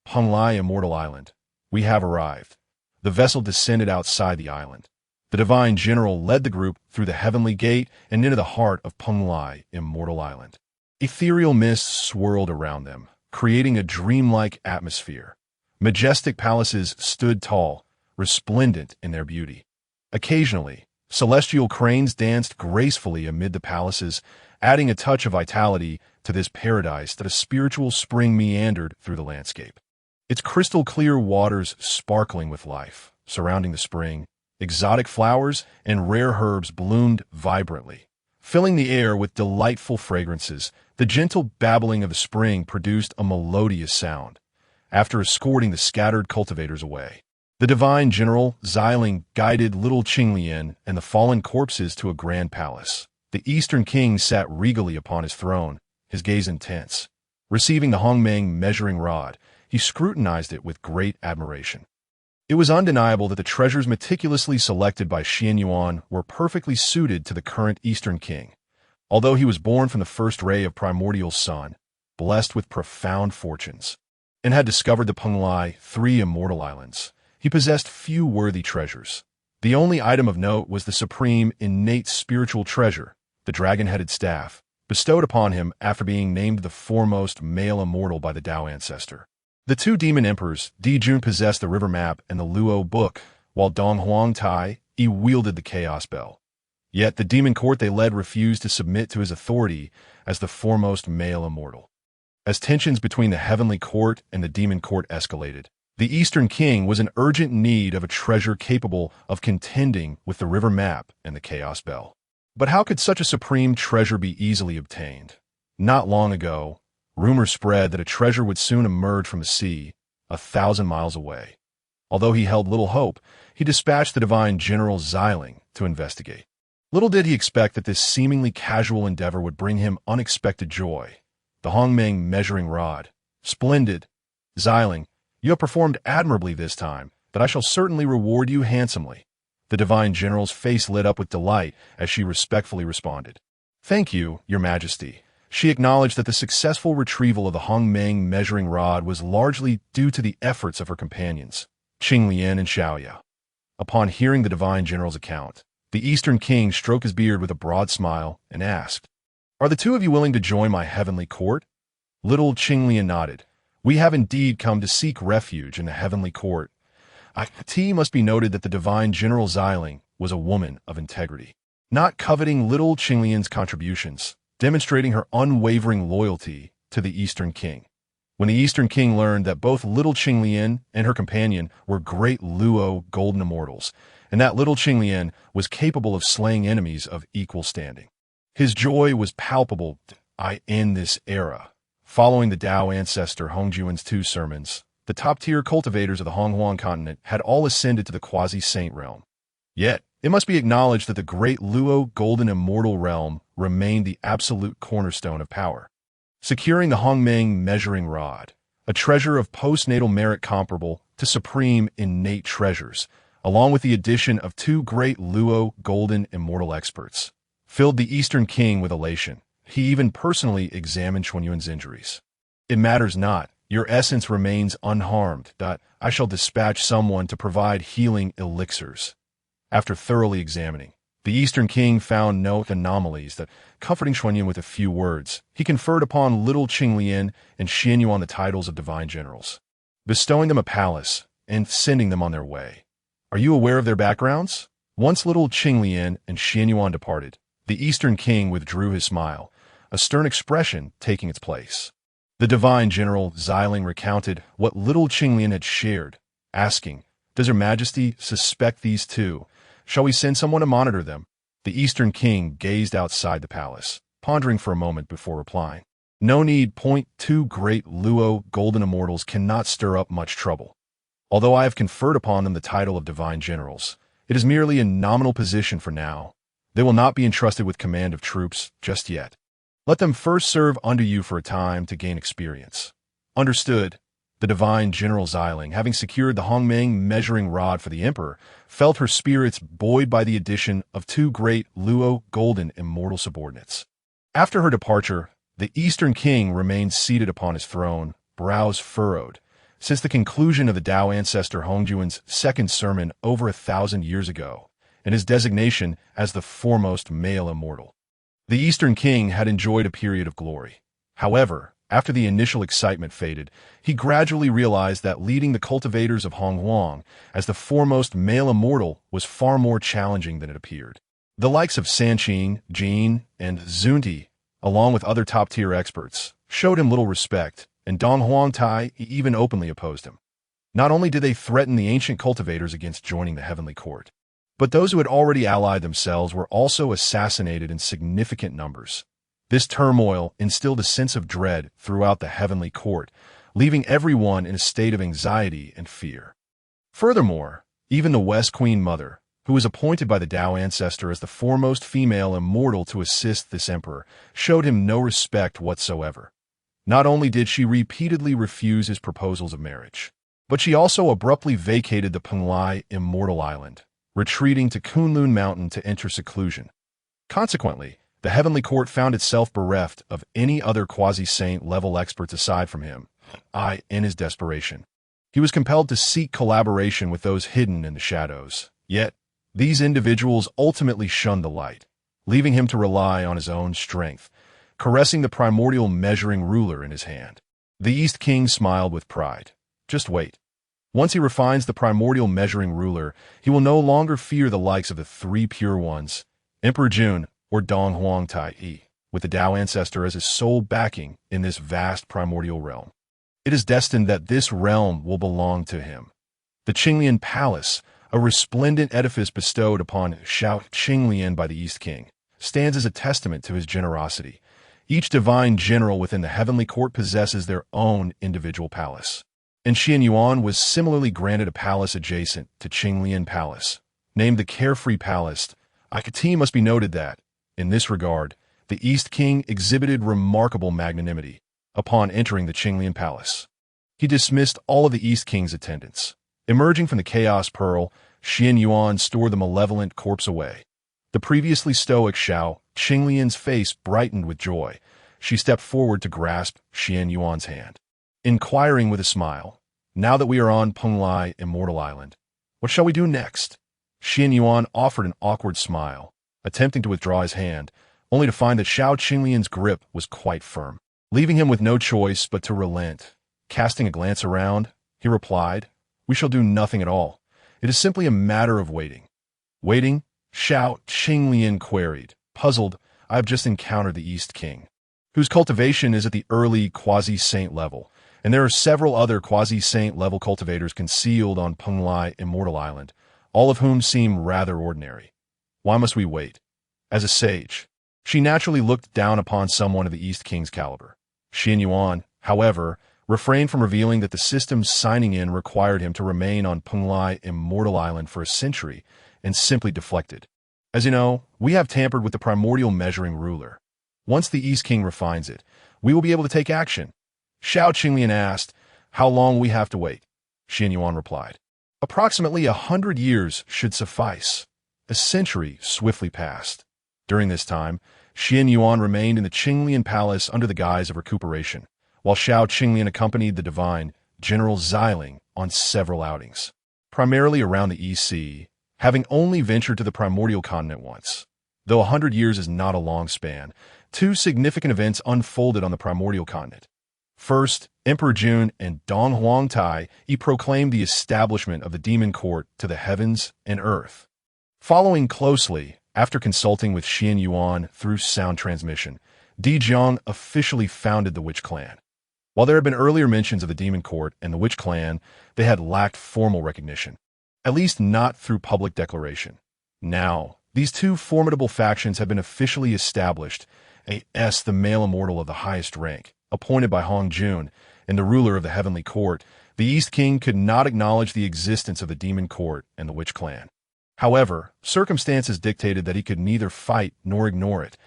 Speaker 1: "Pung Li Immortal Island. We have arrived." The vessel descended outside the island. The divine general led the group through the heavenly gate and into the heart of Pung Li Immortal Island. Ethereal mists swirled around them, creating a dreamlike atmosphere. Majestic palaces stood tall, resplendent in their beauty. Occasionally, celestial cranes danced gracefully amid the palaces, adding a touch of vitality to this paradise that a spiritual spring meandered through the landscape. Its crystal-clear waters sparkling with life. Surrounding the spring, exotic flowers and rare herbs bloomed vibrantly, filling the air with delightful fragrances. The gentle babbling of the spring produced a melodious sound. After escorting the scattered cultivators away, the divine general Xiling guided little Qianyuan and the fallen corpses to a grand palace. The Eastern King sat regally upon his throne, his gaze intense. Receiving the Hongmeng measuring rod, he scrutinized it with great admiration. It was undeniable that the treasures meticulously selected by Qianyuan were perfectly suited to the current Eastern King. Although he was born from the first ray of primordial sun, blessed with profound fortunes, and had discovered the Pung Li 3 immortal islands, he possessed few worthy treasures. The only item of note was the supreme innate spiritual treasure, the dragon-headed staff, bestowed upon him after being named the foremost male immortal by the Tao ancestor. The 2 demon emperors, Dijun possessed the river map and the Luo book, while Dong Huang Tai wielded the chaos bell. Yet the demon court they led refused to submit to his authority as the foremost male immortal. As tensions between the heavenly court and the demon court escalated, the Eastern King was in urgent need of a treasure capable of contending with the river map and the chaos bell. But how could such a supreme treasure be easily obtained? Not long ago, rumors spread that a treasure would soon emerge from the sea, 1,000 miles away. Although he held little hope, he dispatched the divine general Xiling to investigate. Little did he expect that this seemingly casual endeavor would bring him unexpected joy. The Hongmeng measuring rod. Splendid. Xiling, you have performed admirably this time, but I shall certainly reward you handsomely. The divine general's face lit up with delight as she respectfully responded. Thank you, your majesty. She acknowledged that the successful retrieval of the Hongmeng measuring rod was largely due to the efforts of her companions, Qinglian and Xiaoya. Upon hearing the divine general's account, the Eastern King stroked his beard with a broad smile and asked, "Are the two of you willing to join my heavenly court?" Little Qinglian nodded. "We have indeed come to seek refuge in the heavenly court." It must be noted that the divine general Xiling was a woman of integrity, not coveting little Qinglian's contributions, demonstrating her unwavering loyalty to the Eastern King. When the Eastern King learned that both little Qinglian and her companion were great Luo golden immortals, and that little Qinglian was capable of slaying enemies of equal standing, his joy was palpable. In this era, following the Tao ancestor Hongjun's 2 sermons, the top-tier cultivators of the Honghuang continent had all ascended to the Quasi-Saint realm. Yet, it must be acknowledged that the great Luo golden immortal realm remained the absolute cornerstone of power. Securing the Hongmeng measuring rod, a treasure of postnatal merit comparable to supreme innate treasures, along with the addition of 2 great Luo golden immortal experts, filled the Eastern King with elation. He even personally examined Xuan Yuan's injuries. "It matters not. Your essence remains unharmed. I shall dispatch someone to provide healing elixirs." After thoroughly examining, the Eastern King found no anomalies. Comforting Xuan Yuan with a few words, he conferred upon little Qinglian and Qianyuan the titles of divine generals, bestowing them a palace and sending them on their way. Are you aware of their backgrounds? Once little Qinglian and Qianyuan departed, the Eastern King withdrew his smile, a stern expression taking its place. The divine general Xiling recounted what little Qinglian had shared, asking, "Does Her Majesty suspect these two? Shall we send someone to monitor them?" The Eastern King gazed outside the palace, pondering for a moment before replying. "No need. 2 great Luo golden immortals cannot stir up much trouble. Although I have conferred upon them the title of divine generals, it is merely a nominal position for now. They will not be entrusted with command of troops just yet. Let them first serve under you for a time to gain experience." Understood. The divine general Xiling, having secured the Hongmeng measuring rod for the emperor, felt her spirits buoyed by the addition of 2 great Luo golden immortal subordinates. After her departure, the Eastern King remained seated upon his throne, brows furrowed. Since the conclusion of the Tao ancestor Hongjun's 2nd sermon over 1,000 years ago, and his designation as the foremost male immortal, the Eastern King had enjoyed a period of glory. However, after the initial excitement faded, he gradually realized that leading the cultivators of Honghuang as the foremost male immortal was far more challenging than it appeared. The likes of Sanqing, Jin, and Zunti, along with other top-tier experts, showed him little respect, and Dong Huangtai even openly opposed him. Not only did they threaten the ancient cultivators against joining the heavenly court, but those who had already allied themselves were also assassinated in significant numbers. This turmoil instilled a sense of dread throughout the heavenly court, leaving everyone in a state of anxiety and fear. Furthermore, even the West Queen Mother, who was appointed by the Tao ancestor as the foremost female immortal to assist this emperor, showed him no respect whatsoever. Not only did she repeatedly refuse his proposals of marriage, but she also abruptly vacated the Pung Li Immortal Island, retreating to Kunlun Mountain to enter seclusion. Consequently, the heavenly court found itself bereft of any other Quasi-Saint level experts aside from him. In his desperation, he was compelled to seek collaboration with those hidden in the shadows. Yet, these individuals ultimately shunned the light, leaving him to rely on his own strength, caressing the primordial measuring ruler in his hand. The East King smiled with pride. Just wait. Once he refines the primordial measuring ruler, he will no longer fear the likes of the 3 pure ones, Emperor Jun or Dong Huangtai, with the Tao ancestor as his sole backing in this vast primordial realm. It is destined that this realm will belong to him. The Qinglian Palace, a resplendent edifice bestowed upon Xiao Qinglian by the East King, stands as a testament to his generosity. Each divine general within the heavenly court possesses their own individual palace, and Qianyuan was similarly granted a palace adjacent to Qinglian Palace, named the Carefree Palace. It must be noted that, in this regard, the East King exhibited remarkable magnanimity upon entering the Qinglian Palace. He dismissed all of the East King's attendants. Emerging from the Chaos Pearl, Qianyuan stored the malevolent corpse away. The previously stoic Qinglian's face brightened with joy. She stepped forward to grasp Qianyuan's hand, inquiring with a smile, "Now that we are on Pung Li Immortal Island, what shall we do next?" Qianyuan offered an awkward smile, attempting to withdraw his hand, only to find that Qinglian's grip was quite firm, leaving him with no choice but to relent. Casting a glance around, he replied, "We shall do nothing at all. It is simply a matter of waiting." "Waiting?" Qinglian queried. Puzzled, "I have just encountered the East King, whose cultivation is at the early Quasi-Saint level, and there are several other Quasi-Saint level cultivators concealed on Pung Li Immortal Island, all of whom seem rather ordinary. Why must we wait?" As a sage, she naturally looked down upon someone of the East King's caliber. Qianyuan, however, refrained from revealing that the system's signing in required him to remain on Pung Li Immortal Island for a century, and simply deflected. "As you know, we have tampered with the primordial measuring ruler. Once the East King refines it, we will be able to take action." Qinglian asked, "How long will we have to wait?" Qianyuan replied, "Approximately 100 years should suffice." A century swiftly passed. During this time, Qianyuan remained in the Qinglian Palace under the guise of recuperation, while Qinglian accompanied the divine General Xiling on several outings, primarily around the EC, having only ventured to the primordial continent once. Though 100 years is not a long span, two significant events unfolded on the primordial continent. First, Emperor Jun and Dong Huangtai proclaimed the establishment of the demon court to the heavens and earth. Following closely, after consulting with Qianyuan through sound transmission, Dijiang officially founded the Witch Clan. While there had been earlier mentions of the demon court and the Witch Clan, they had lacked formal recognition, at least not through public declaration. Now, these two formidable factions have been officially established. The male immortal of the highest rank, appointed by Hongjun, and the ruler of the heavenly court, the East King could not acknowledge the existence of the demon court and the Witch Clan. However, circumstances dictated that he could neither fight nor ignore it,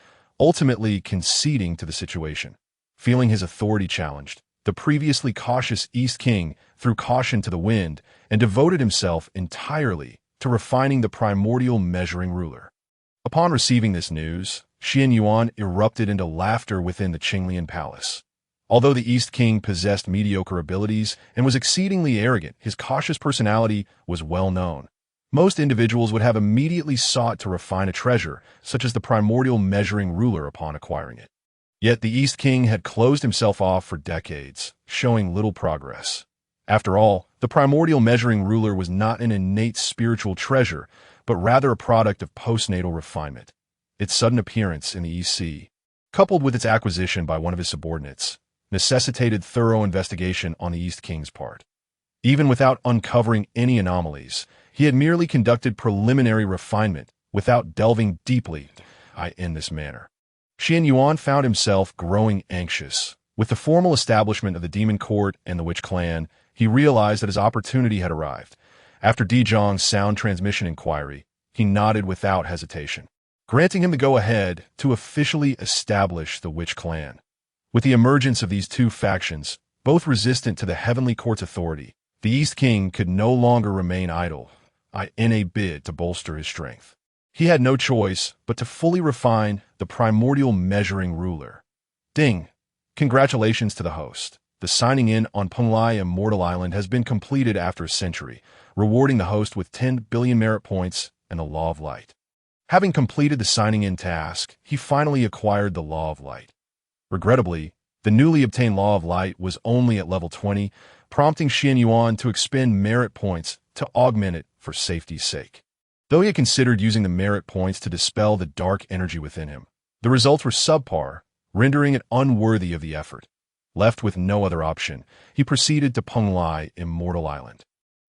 Speaker 1: ultimately conceding to the situation. Feeling his authority challenged, the previously cautious East King threw caution to the wind and devoted himself entirely to refining the primordial measuring ruler. Upon receiving this news, Qianyuan erupted into laughter within the Qinglian Palace. Although the East King possessed mediocre abilities and was exceedingly arrogant, his cautious personality was well known. Most individuals would have immediately sought to refine a treasure, such as the primordial measuring ruler, upon acquiring it. Yet the East King had closed himself off for decades, showing little progress. After all, the primordial measuring ruler was not an innate spiritual treasure, but rather a product of postnatal refinement. Its sudden appearance in the EC, coupled with its acquisition by one of his subordinates, necessitated thorough investigation on the East King's part. Even without uncovering any anomalies, he had merely conducted preliminary refinement without delving deeply in this manner. Qianyuan found himself growing anxious. With the formal establishment of the Demon Court and the Witch Clan, he realized that his opportunity had arrived. After Dijiang's sound transmission inquiry, he nodded without hesitation, granting him the go-ahead to officially establish the Witch Clan. With the emergence of these two factions, both resistant to the Heavenly Court's authority, the East King could no longer remain idle in a bid to bolster his strength. He had no choice but to fully refine the primordial measuring ruler. Ding! Congratulations to the host. The signing in on Pung Li Immortal Island has been completed after a century, rewarding the host with 10 billion merit points and the Law of Light. Having completed the signing in task, he finally acquired the Law of Light. Regrettably, the newly obtained Law of Light was only at level 20, prompting Qianyuan to expend merit points to augment it for safety's sake. Though he had considered using the merit points to dispel the dark energy within him, the results were subpar, rendering it unworthy of the effort. Left with no other option, he proceeded to Pung Li Immortal Island.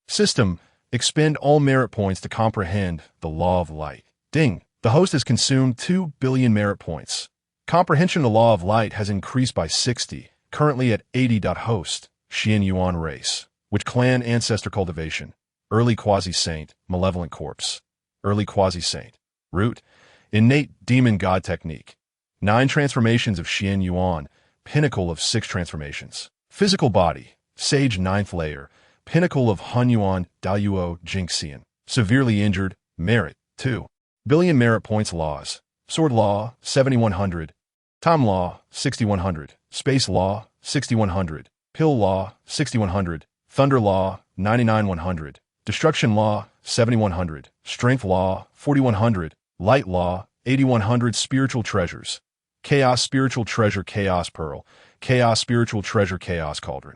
Speaker 1: System: expend all merit points to comprehend the Law of Light. Ding! The host has consumed 2 billion merit points. Comprehension of the Law of Light has increased by 60, currently at 80. Host: Qianyuan race. Which clan ancestor cultivation? Early Quasi-Saint, malevolent corpse. Early Quasi-Saint. Root, innate demon god technique. 9 transformations of Qianyuan, pinnacle of 6 transformations. Physical body, sage 9th layer, pinnacle of Hongjun, Daiyuo, Jinxian. Severely injured, merit, 2 billion merit points laws. Sword law, 7100. Time law, 6100. Space law, 6100. Pill law, 6100. Thunder law, 99100. Destruction law, 7100. Strength law, 4100. Light law, 8100. Spiritual treasures. Chaos spiritual treasure, chaos pearl. Chaos spiritual treasure, chaos cauldron.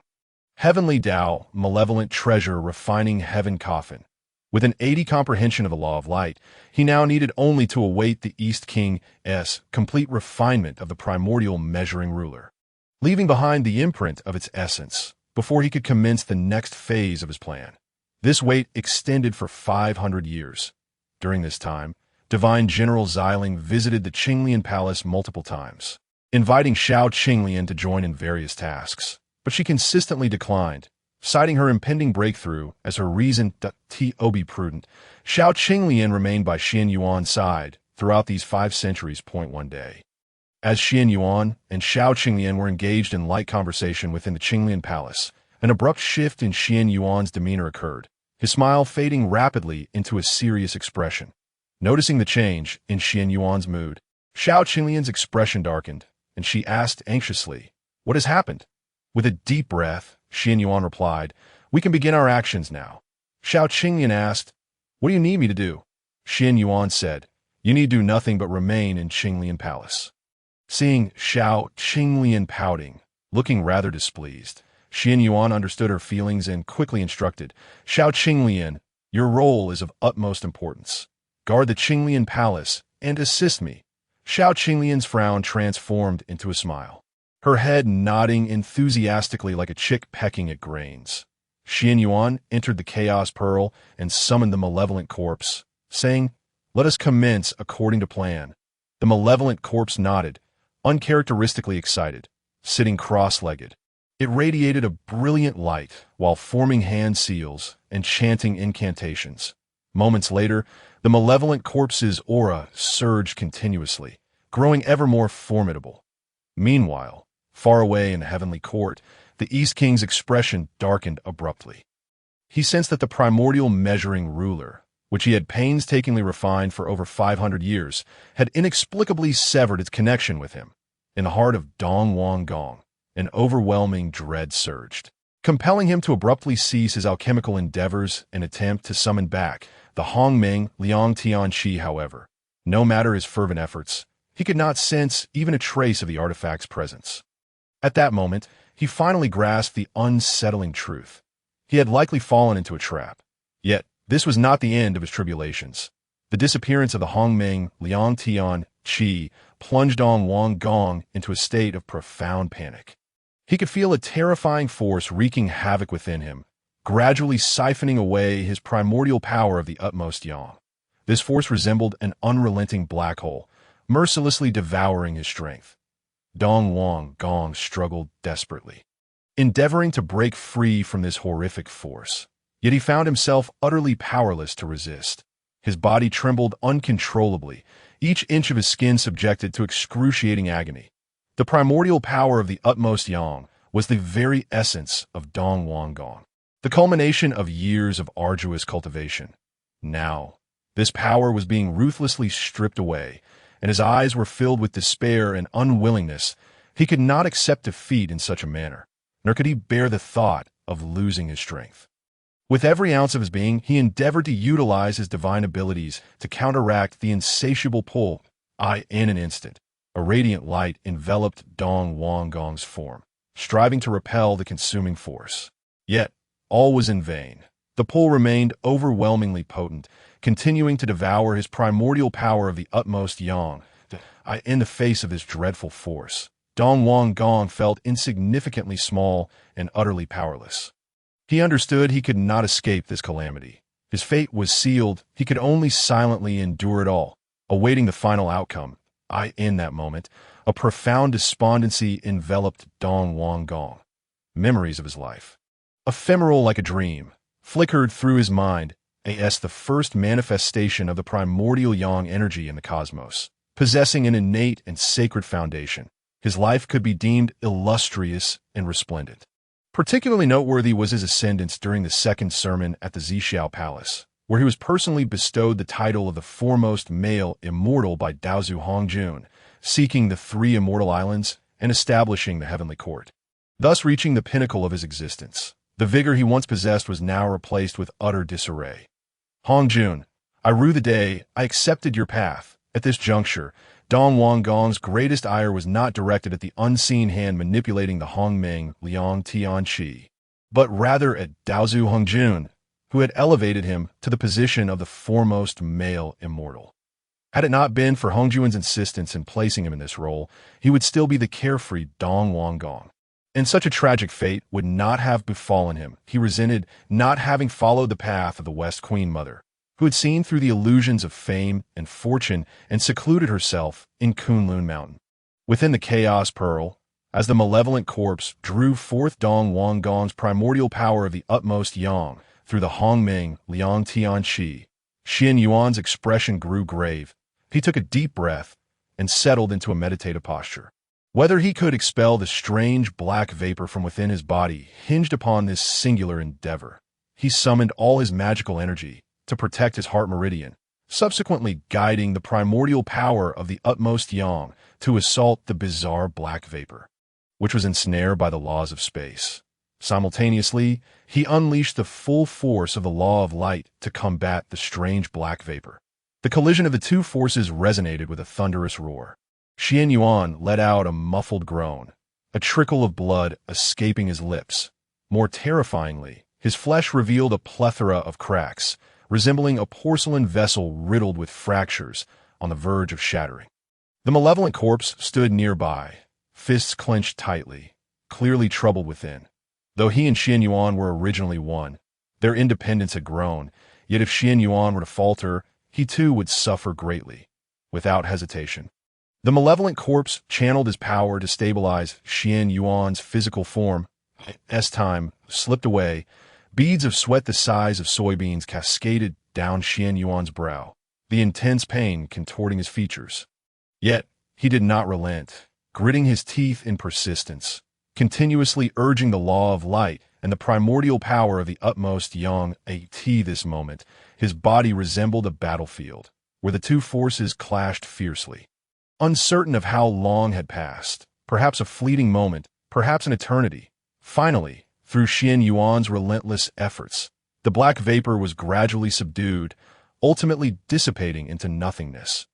Speaker 1: Heavenly Tao, malevolent treasure, refining heaven coffin. With an 80 comprehension of the law of light, he now needed only to await the East King's complete refinement of the primordial measuring ruler, leaving behind the imprint of its essence before he could commence the next phase of his plan. This wait extended for 500 years. During this time, Divine General Xiling visited the Qinglian Palace multiple times, inviting Xiao Qinglian to join in various tasks, but she consistently declined, citing her impending breakthrough as her reason to be prudent. Xiao Qinglian remained by Qianyuan's side throughout these 5 centuries. One day, as Qianyuan and Xiao Qinglian were engaged in light conversation within the Qinglian Palace, an abrupt shift in Qianyuan's demeanor occurred, his smile fading rapidly into a serious expression. Noticing the change in Qianyuan's mood, Xiao Qinglian's expression darkened, and she asked anxiously, "What has happened?" With a deep breath, Qianyuan replied, "We can begin our actions now." Xiao Qinglian asked, "What do you need me to do?" Qianyuan said, "You need do nothing but remain in Qinglian Palace." Seeing Xiao Qinglian pouting, looking rather displeased, Qianyuan understood her feelings and quickly instructed, "Xiao Qinglian, your role is of utmost importance. Guard the Qinglian Palace and assist me." Xiao Qinglian's frown transformed into a smile, her head nodding enthusiastically like a chick pecking at grains. Qianyuan entered the Chaos Pearl and summoned the malevolent corpse, saying, "Let us commence according to plan." The malevolent corpse nodded, uncharacteristically excited, sitting cross-legged. It radiated a brilliant light while forming hand seals and chanting incantations. Moments later, the malevolent corpse's aura surged continuously, growing ever more formidable. Meanwhile, far away in the heavenly court, the East King's expression darkened abruptly. He sensed that the primordial measuring ruler, which he had painstakingly refined for over 500 years, had inexplicably severed its connection with him. In the heart of Wang Gong, an overwhelming dread surged, compelling him to abruptly cease his alchemical endeavors and attempt to summon back the Hongming Liang Tianqi. However, no matter his fervent efforts, he could not sense even a trace of the artifact's presence. At that moment, he finally grasped the unsettling truth. He had likely fallen into a trap. Yet, this was not the end of his tribulations. The disappearance of the Hongming Liang Tianqi plunged Wang Gong into a state of profound panic. He could feel a terrifying force wreaking havoc within him, gradually siphoning away his primordial power of the utmost yang. This force resembled an unrelenting black hole, mercilessly devouring his strength. Wang Gong struggled desperately, endeavoring to break free from this horrific force. Yet he found himself utterly powerless to resist. His body trembled uncontrollably, each inch of his skin subjected to excruciating agony. The primordial power of the utmost yang was the very essence of Wang Gong, the culmination of years of arduous cultivation. Now, this power was being ruthlessly stripped away, and his eyes were filled with despair and unwillingness. He could not accept defeat in such a manner, nor could he bear the thought of losing his strength. With every ounce of his being, he endeavored to utilize his divine abilities to counteract the insatiable pull. In an instant, a radiant light enveloped Wang Gong's form, striving to repel the consuming force. Yet, all was in vain. The pull remained overwhelmingly potent, continuing to devour his primordial power of the utmost yang. In the face of this dreadful force, Wang Gong felt insignificantly small and utterly powerless. He understood he could not escape this calamity. His fate was sealed. He could only silently endure it all, awaiting the final outcome. In that moment, a profound despondency enveloped Wang Gong. Memories of his life, ephemeral like a dream, flickered through his mind as the first manifestation of the primordial yang energy in the cosmos. Possessing an innate and sacred foundation, his life could be deemed illustrious and resplendent. Particularly noteworthy was his ascendance during the second sermon at the Zixiao Palace, where he was personally bestowed the title of the foremost male immortal by Daozu Hongjun, seeking the 3 immortal islands and establishing the heavenly court, thus reaching the pinnacle of his existence. The vigor he once possessed was now replaced with utter disarray. Hongjun, I rue the day I accepted your path. At this juncture, Wang Gong's greatest ire was not directed at the unseen hand manipulating the Hongmeng Liang Tianqi, but rather at Daozu Hongjun, who had elevated him to the position of the foremost male immortal. Had it not been for Hongjun's insistence in placing him in this role, he would still be the carefree Wang Gong. And such a tragic fate would not have befallen him. He resented not having followed the path of the West Queen Mother, who had seen through the illusions of fame and fortune and secluded herself in Kunlun Mountain. Within the Chaos Pearl, as the malevolent corpse drew forth Wang Gong's primordial power of the utmost yang through the Hongmeng Liang Tianqi, Qianyuan's expression grew grave. He took a deep breath and settled into a meditative posture. Whether he could expel the strange black vapor from within his body hinged upon this singular endeavor. He summoned all his magical energy to protect his heart meridian, subsequently guiding the primordial power of the utmost yang to assault the bizarre black vapor, which was ensnared by the laws of space. Simultaneously, he unleashed the full force of the law of light to combat the strange black vapor. The collision of the two forces resonated with a thunderous roar. Qianyuan let out a muffled groan, a trickle of blood escaping his lips. More terrifyingly, his flesh revealed a plethora of cracks, resembling a porcelain vessel riddled with fractures on the verge of shattering. The malevolent corpse stood nearby, fists clenched tightly, clearly troubled within. Though he and Qianyuan were originally one, their independence had grown, yet if Qianyuan were to falter, he too would suffer greatly. Without hesitation, the malevolent corpse channeled his power to stabilize Qianyuan's physical form. As time slipped away, beads of sweat the size of soybeans cascaded down Qianyuan's brow, the intense pain contorting his features. Yet, he did not relent, gritting his teeth in persistence, continuously urging the law of light and the primordial power of the utmost yang. At this moment, his body resembled a battlefield, where the two forces clashed fiercely. Uncertain of how long had passed, perhaps a fleeting moment, perhaps an eternity, finally, through Qianyuan's relentless efforts, the black vapor was gradually subdued, ultimately dissipating into nothingness.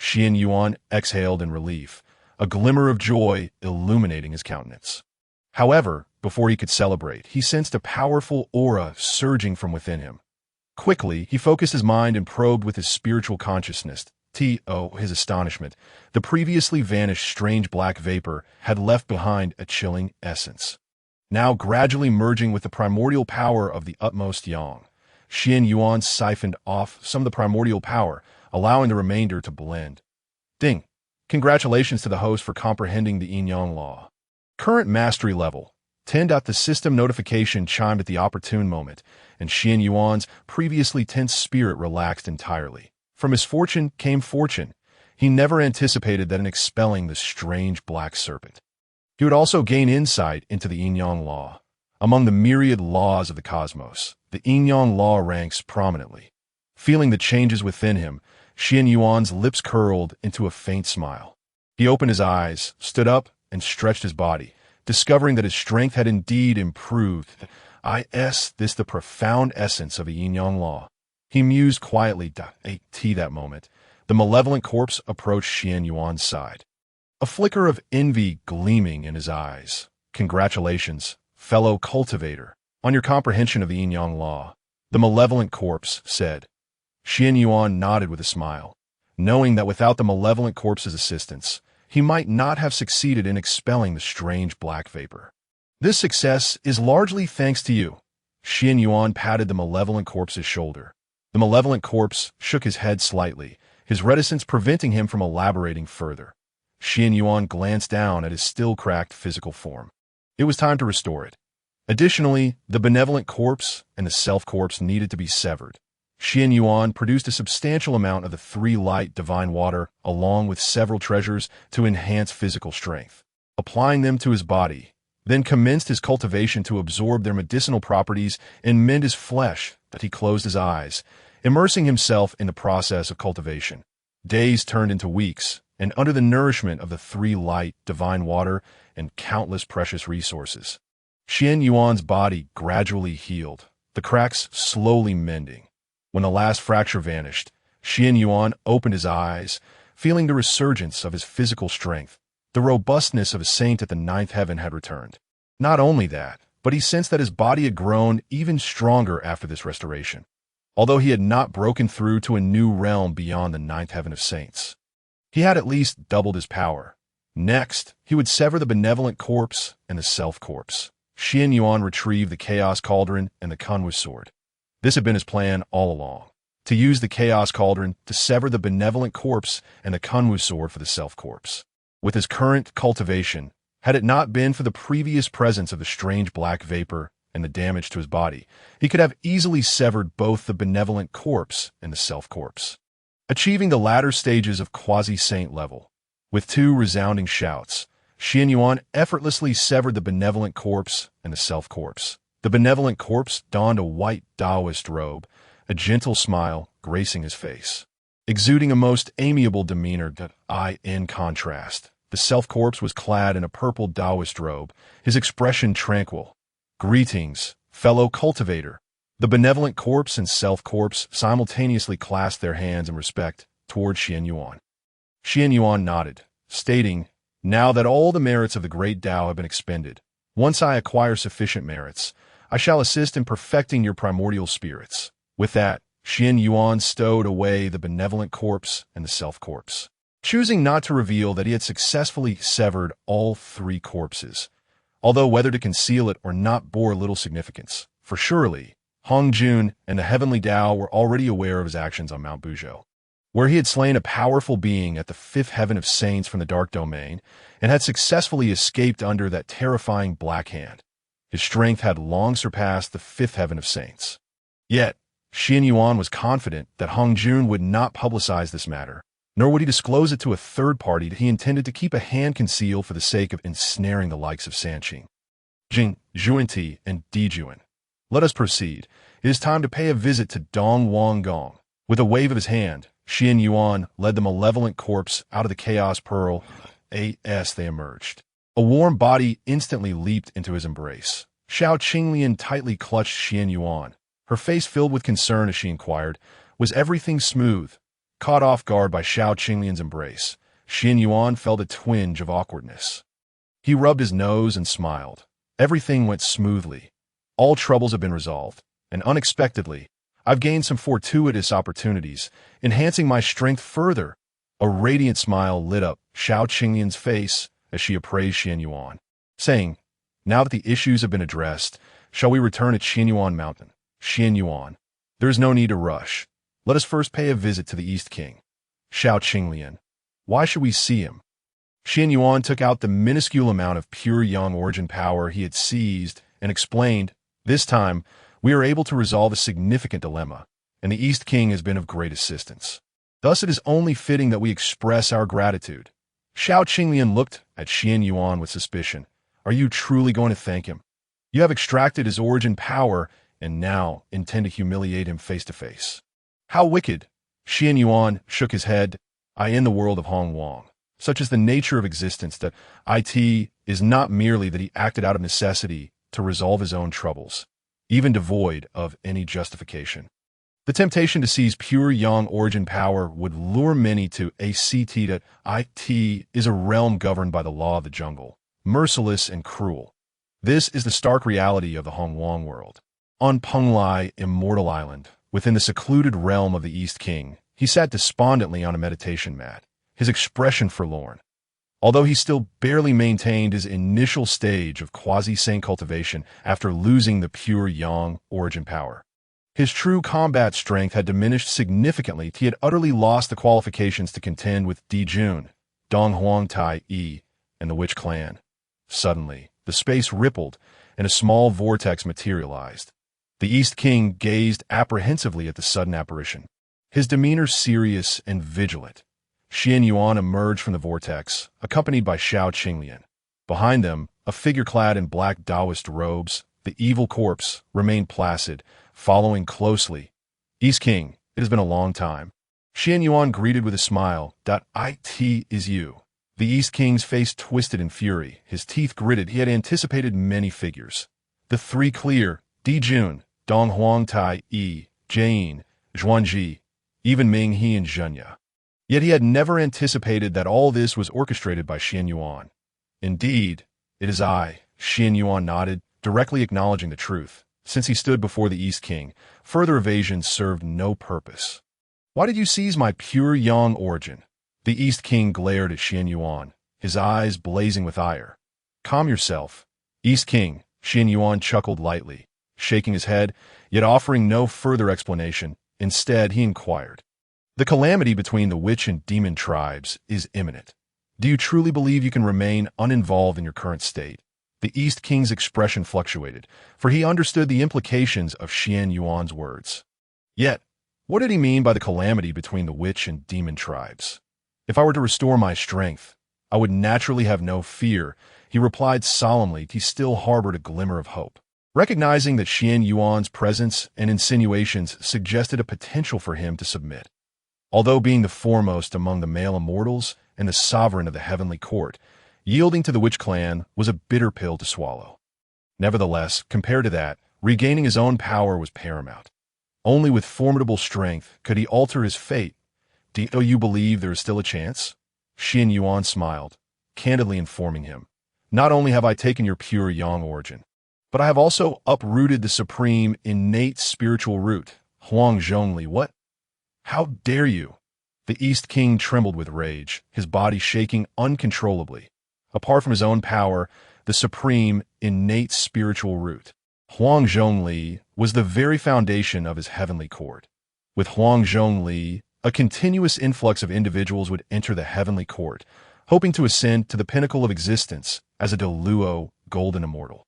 Speaker 1: Qianyuan exhaled in relief, a glimmer of joy illuminating his countenance. However, before he could celebrate, he sensed a powerful aura surging from within him. Quickly, he focused his mind and probed with his spiritual consciousness. His astonishment, the previously vanished strange black vapor had left behind a chilling essence. Now gradually merging with the primordial power of the utmost yang, Qianyuan siphoned off some of the primordial power, allowing the remainder to blend. Ding! Congratulations to the host for comprehending the Yin Yang law. Current mastery level 10. The system notification chimed at the opportune moment, and Qianyuan's previously tense spirit relaxed entirely. From misfortune came fortune. He never anticipated that in expelling the strange black serpent, he would also gain insight into the Yin Yang law. Among the myriad laws of the cosmos, the Yin Yang law ranks prominently. Feeling the changes within him, Qianyuan's lips curled into a faint smile. He opened his eyes, stood up, and stretched his body, discovering that his strength had indeed improved. This the profound essence of the Yin Yang law. He mused quietly. That moment, the malevolent corpse approached Qianyuan's side, a flicker of envy gleaming in his eyes. Congratulations, fellow cultivator, on your comprehension of the Yin Yang law, the malevolent corpse said. Qianyuan nodded with a smile, knowing that without the malevolent corpse's assistance, he might not have succeeded in expelling the strange black vapor. This success is largely thanks to you. Qianyuan patted the malevolent corpse's shoulder. The malevolent corpse shook his head slightly, his reticence preventing him from elaborating further. Qianyuan glanced down at his still cracked physical form. It was time to restore it. Additionally, the benevolent corpse and the self-corpse needed to be severed. Qianyuan produced a substantial amount of the three light divine water along with several treasures to enhance physical strength. Applying them to his body, then commenced his cultivation to absorb their medicinal properties and mend his flesh that he closed his eyes, immersing himself in the process of cultivation. Days turned into weeks, and under the nourishment of the three light divine water and countless precious resources, Qianyuan's body gradually healed, the cracks slowly mending. When the last fracture vanished, Qianyuan opened his eyes, feeling the resurgence of his physical strength. The robustness of a saint at the ninth heaven had returned. Not only that, but he sensed that his body had grown even stronger after this restoration, although he had not broken through to a new realm beyond the ninth heaven of saints. He had at least doubled his power. Next, he would sever the benevolent corpse and the self-corpse. Qianyuan retrieved the Chaos Cauldron and the Kunwu sword. This had been his plan all along, to use the Chaos Cauldron to sever the benevolent corpse and the Kunwu sword for the self-corpse. With his current cultivation, had it not been for the previous presence of the strange black vapor and the damage to his body, he could have easily severed both the benevolent corpse and the self-corpse, achieving the latter stages of Quasi-Saint level. With two resounding shouts, Qianyuan effortlessly severed the benevolent corpse and the self-corpse. The benevolent corpse donned a white Taoist robe, a gentle smile gracing his face, exuding a most amiable demeanor that in contrast. The self-corpse was clad in a purple Taoist robe, his expression tranquil. "Greetings, fellow cultivator." The benevolent corpse and self-corpse simultaneously clasped their hands in respect toward Qianyuan. Qianyuan nodded, stating, "Now that all the merits of the great Tao have been expended, once I acquire sufficient merits, I shall assist in perfecting your primordial spirits." With that, Qianyuan stowed away the benevolent corpse and the self-corpse, choosing not to reveal that he had successfully severed all three corpses, although whether to conceal it or not bore little significance, for surely Hongjun and the heavenly Tao were already aware of his actions on Mount Buzhou, where he had slain a powerful being at the fifth heaven of saints from the dark domain and had successfully escaped under that terrifying black hand. His strength had long surpassed the fifth heaven of saints. Yet, Qianyuan was confident that Hongjun would not publicize this matter, nor would he disclose it to a third party that he intended to keep a hand concealed for the sake of ensnaring the likes of Sanqing, Jing, Zhuanti, and Dijuan. Let us proceed. It is time to pay a visit to Wang Gong. With a wave of his hand, Qianyuan led the malevolent corpse out of the Chaos Pearl. As they emerged, a warm body instantly leaped into his embrace. Xiao Qinglian tightly clutched Qianyuan, her face filled with concern as she inquired, "Was everything smooth?" Caught off guard by Xiao Qinglian's embrace, Qianyuan felt a twinge of awkwardness. He rubbed his nose and smiled. Everything went smoothly. All troubles have been resolved, and unexpectedly, I've gained some fortuitous opportunities, enhancing my strength further. A radiant smile lit up Xiao Qinglian's face as she appraised Qianyuan, saying, "Now that the issues have been addressed, shall we return to Qianyuan Mountain?" "Qianyuan, there is no need to rush. Let us first pay a visit to the East King." "Xiao Qinglian, why should we see him?" Qianyuan took out the minuscule amount of pure young origin power he had seized and explained, "This time, we are able to resolve a significant dilemma, and the East King has been of great assistance. Thus it is only fitting that we express our gratitude." Xiao Qinglian looked at Qianyuan with suspicion. "Are you truly going to thank him? You have extracted his origin power and now intend to humiliate him face to face. How wicked!" Qianyuan shook his head. In the world of Hongwang, such is the nature of existence that it is not merely that he acted out of necessity to resolve his own troubles, even devoid of any justification. The temptation to seize pure young origin power would lure many to that it is a realm governed by the law of the jungle, merciless and cruel. This is the stark reality of the Hongwang world. On Pung Li Immortal Island, within the secluded realm of the East King, he sat despondently on a meditation mat, his expression forlorn. Although he still barely maintained his initial stage of Quasi-Saint cultivation after losing the pure yang origin power, his true combat strength had diminished significantly. He had utterly lost the qualifications to contend with Dijun, Dong Huang Tai Yi, and the Witch Clan. Suddenly, the space rippled, and a small vortex materialized. The East King gazed apprehensively at the sudden apparition, his demeanor serious and vigilant. Qianyuan emerged from the vortex, accompanied by Xiao Qinglian. Behind them, a figure clad in black Taoist robes, the evil corpse, remained placid, following closely. East King, it has been a long time. Qianyuan greeted with a smile. "It is you." The East King's face twisted in fury, his teeth gritted. He had anticipated many figures. The three clear, Dijun, Dong Huang Tai Yi, Jane, Zhuanji, even Ming He and Zhenya. Yet he had never anticipated that all this was orchestrated by Qianyuan. "Indeed, it is I," Qianyuan nodded, directly acknowledging the truth. Since he stood before the East King, further evasion served no purpose. "Why did you seize my pure Yang origin?" The East King glared at Qianyuan, his eyes blazing with ire. "Calm yourself, East King," Qianyuan chuckled lightly, shaking his head, yet offering no further explanation. Instead, he inquired, "The calamity between the witch and demon tribes is imminent. Do you truly believe you can remain uninvolved in your current state?" The East King's expression fluctuated, for he understood the implications of Qianyuan's words. Yet, what did he mean by the calamity between the witch and demon tribes? "If I were to restore my strength, I would naturally have no fear," he replied solemnly. He still harbored a glimmer of hope, recognizing that Qianyuan's presence and insinuations suggested a potential for him to submit. Although being the foremost among the male immortals and the sovereign of the heavenly court, yielding to the witch clan was a bitter pill to swallow. Nevertheless, compared to that, regaining his own power was paramount. Only with formidable strength could he alter his fate. "Do you believe there is still a chance?" Qianyuan smiled, candidly informing him, "Not only have I taken your pure Yang origin, but I have also uprooted the supreme, innate spiritual root, Hongjun. What? How dare you?" The East King trembled with rage, his body shaking uncontrollably. Apart from his own power, the supreme, innate spiritual root, Hongjun, was the very foundation of his heavenly court. With Hongjun, a continuous influx of individuals would enter the heavenly court, hoping to ascend to the pinnacle of existence as a Deluo golden immortal.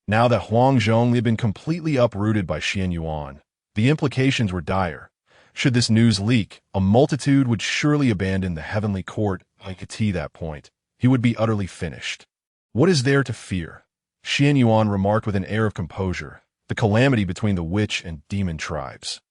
Speaker 1: Now that Hongjun had been completely uprooted by Qianyuan, the implications were dire. Should this news leak, a multitude would surely abandon the heavenly court. At that point, he would be utterly finished. "What is there to fear?" Qianyuan remarked with an air of composure. "The calamity between the witch and demon tribes.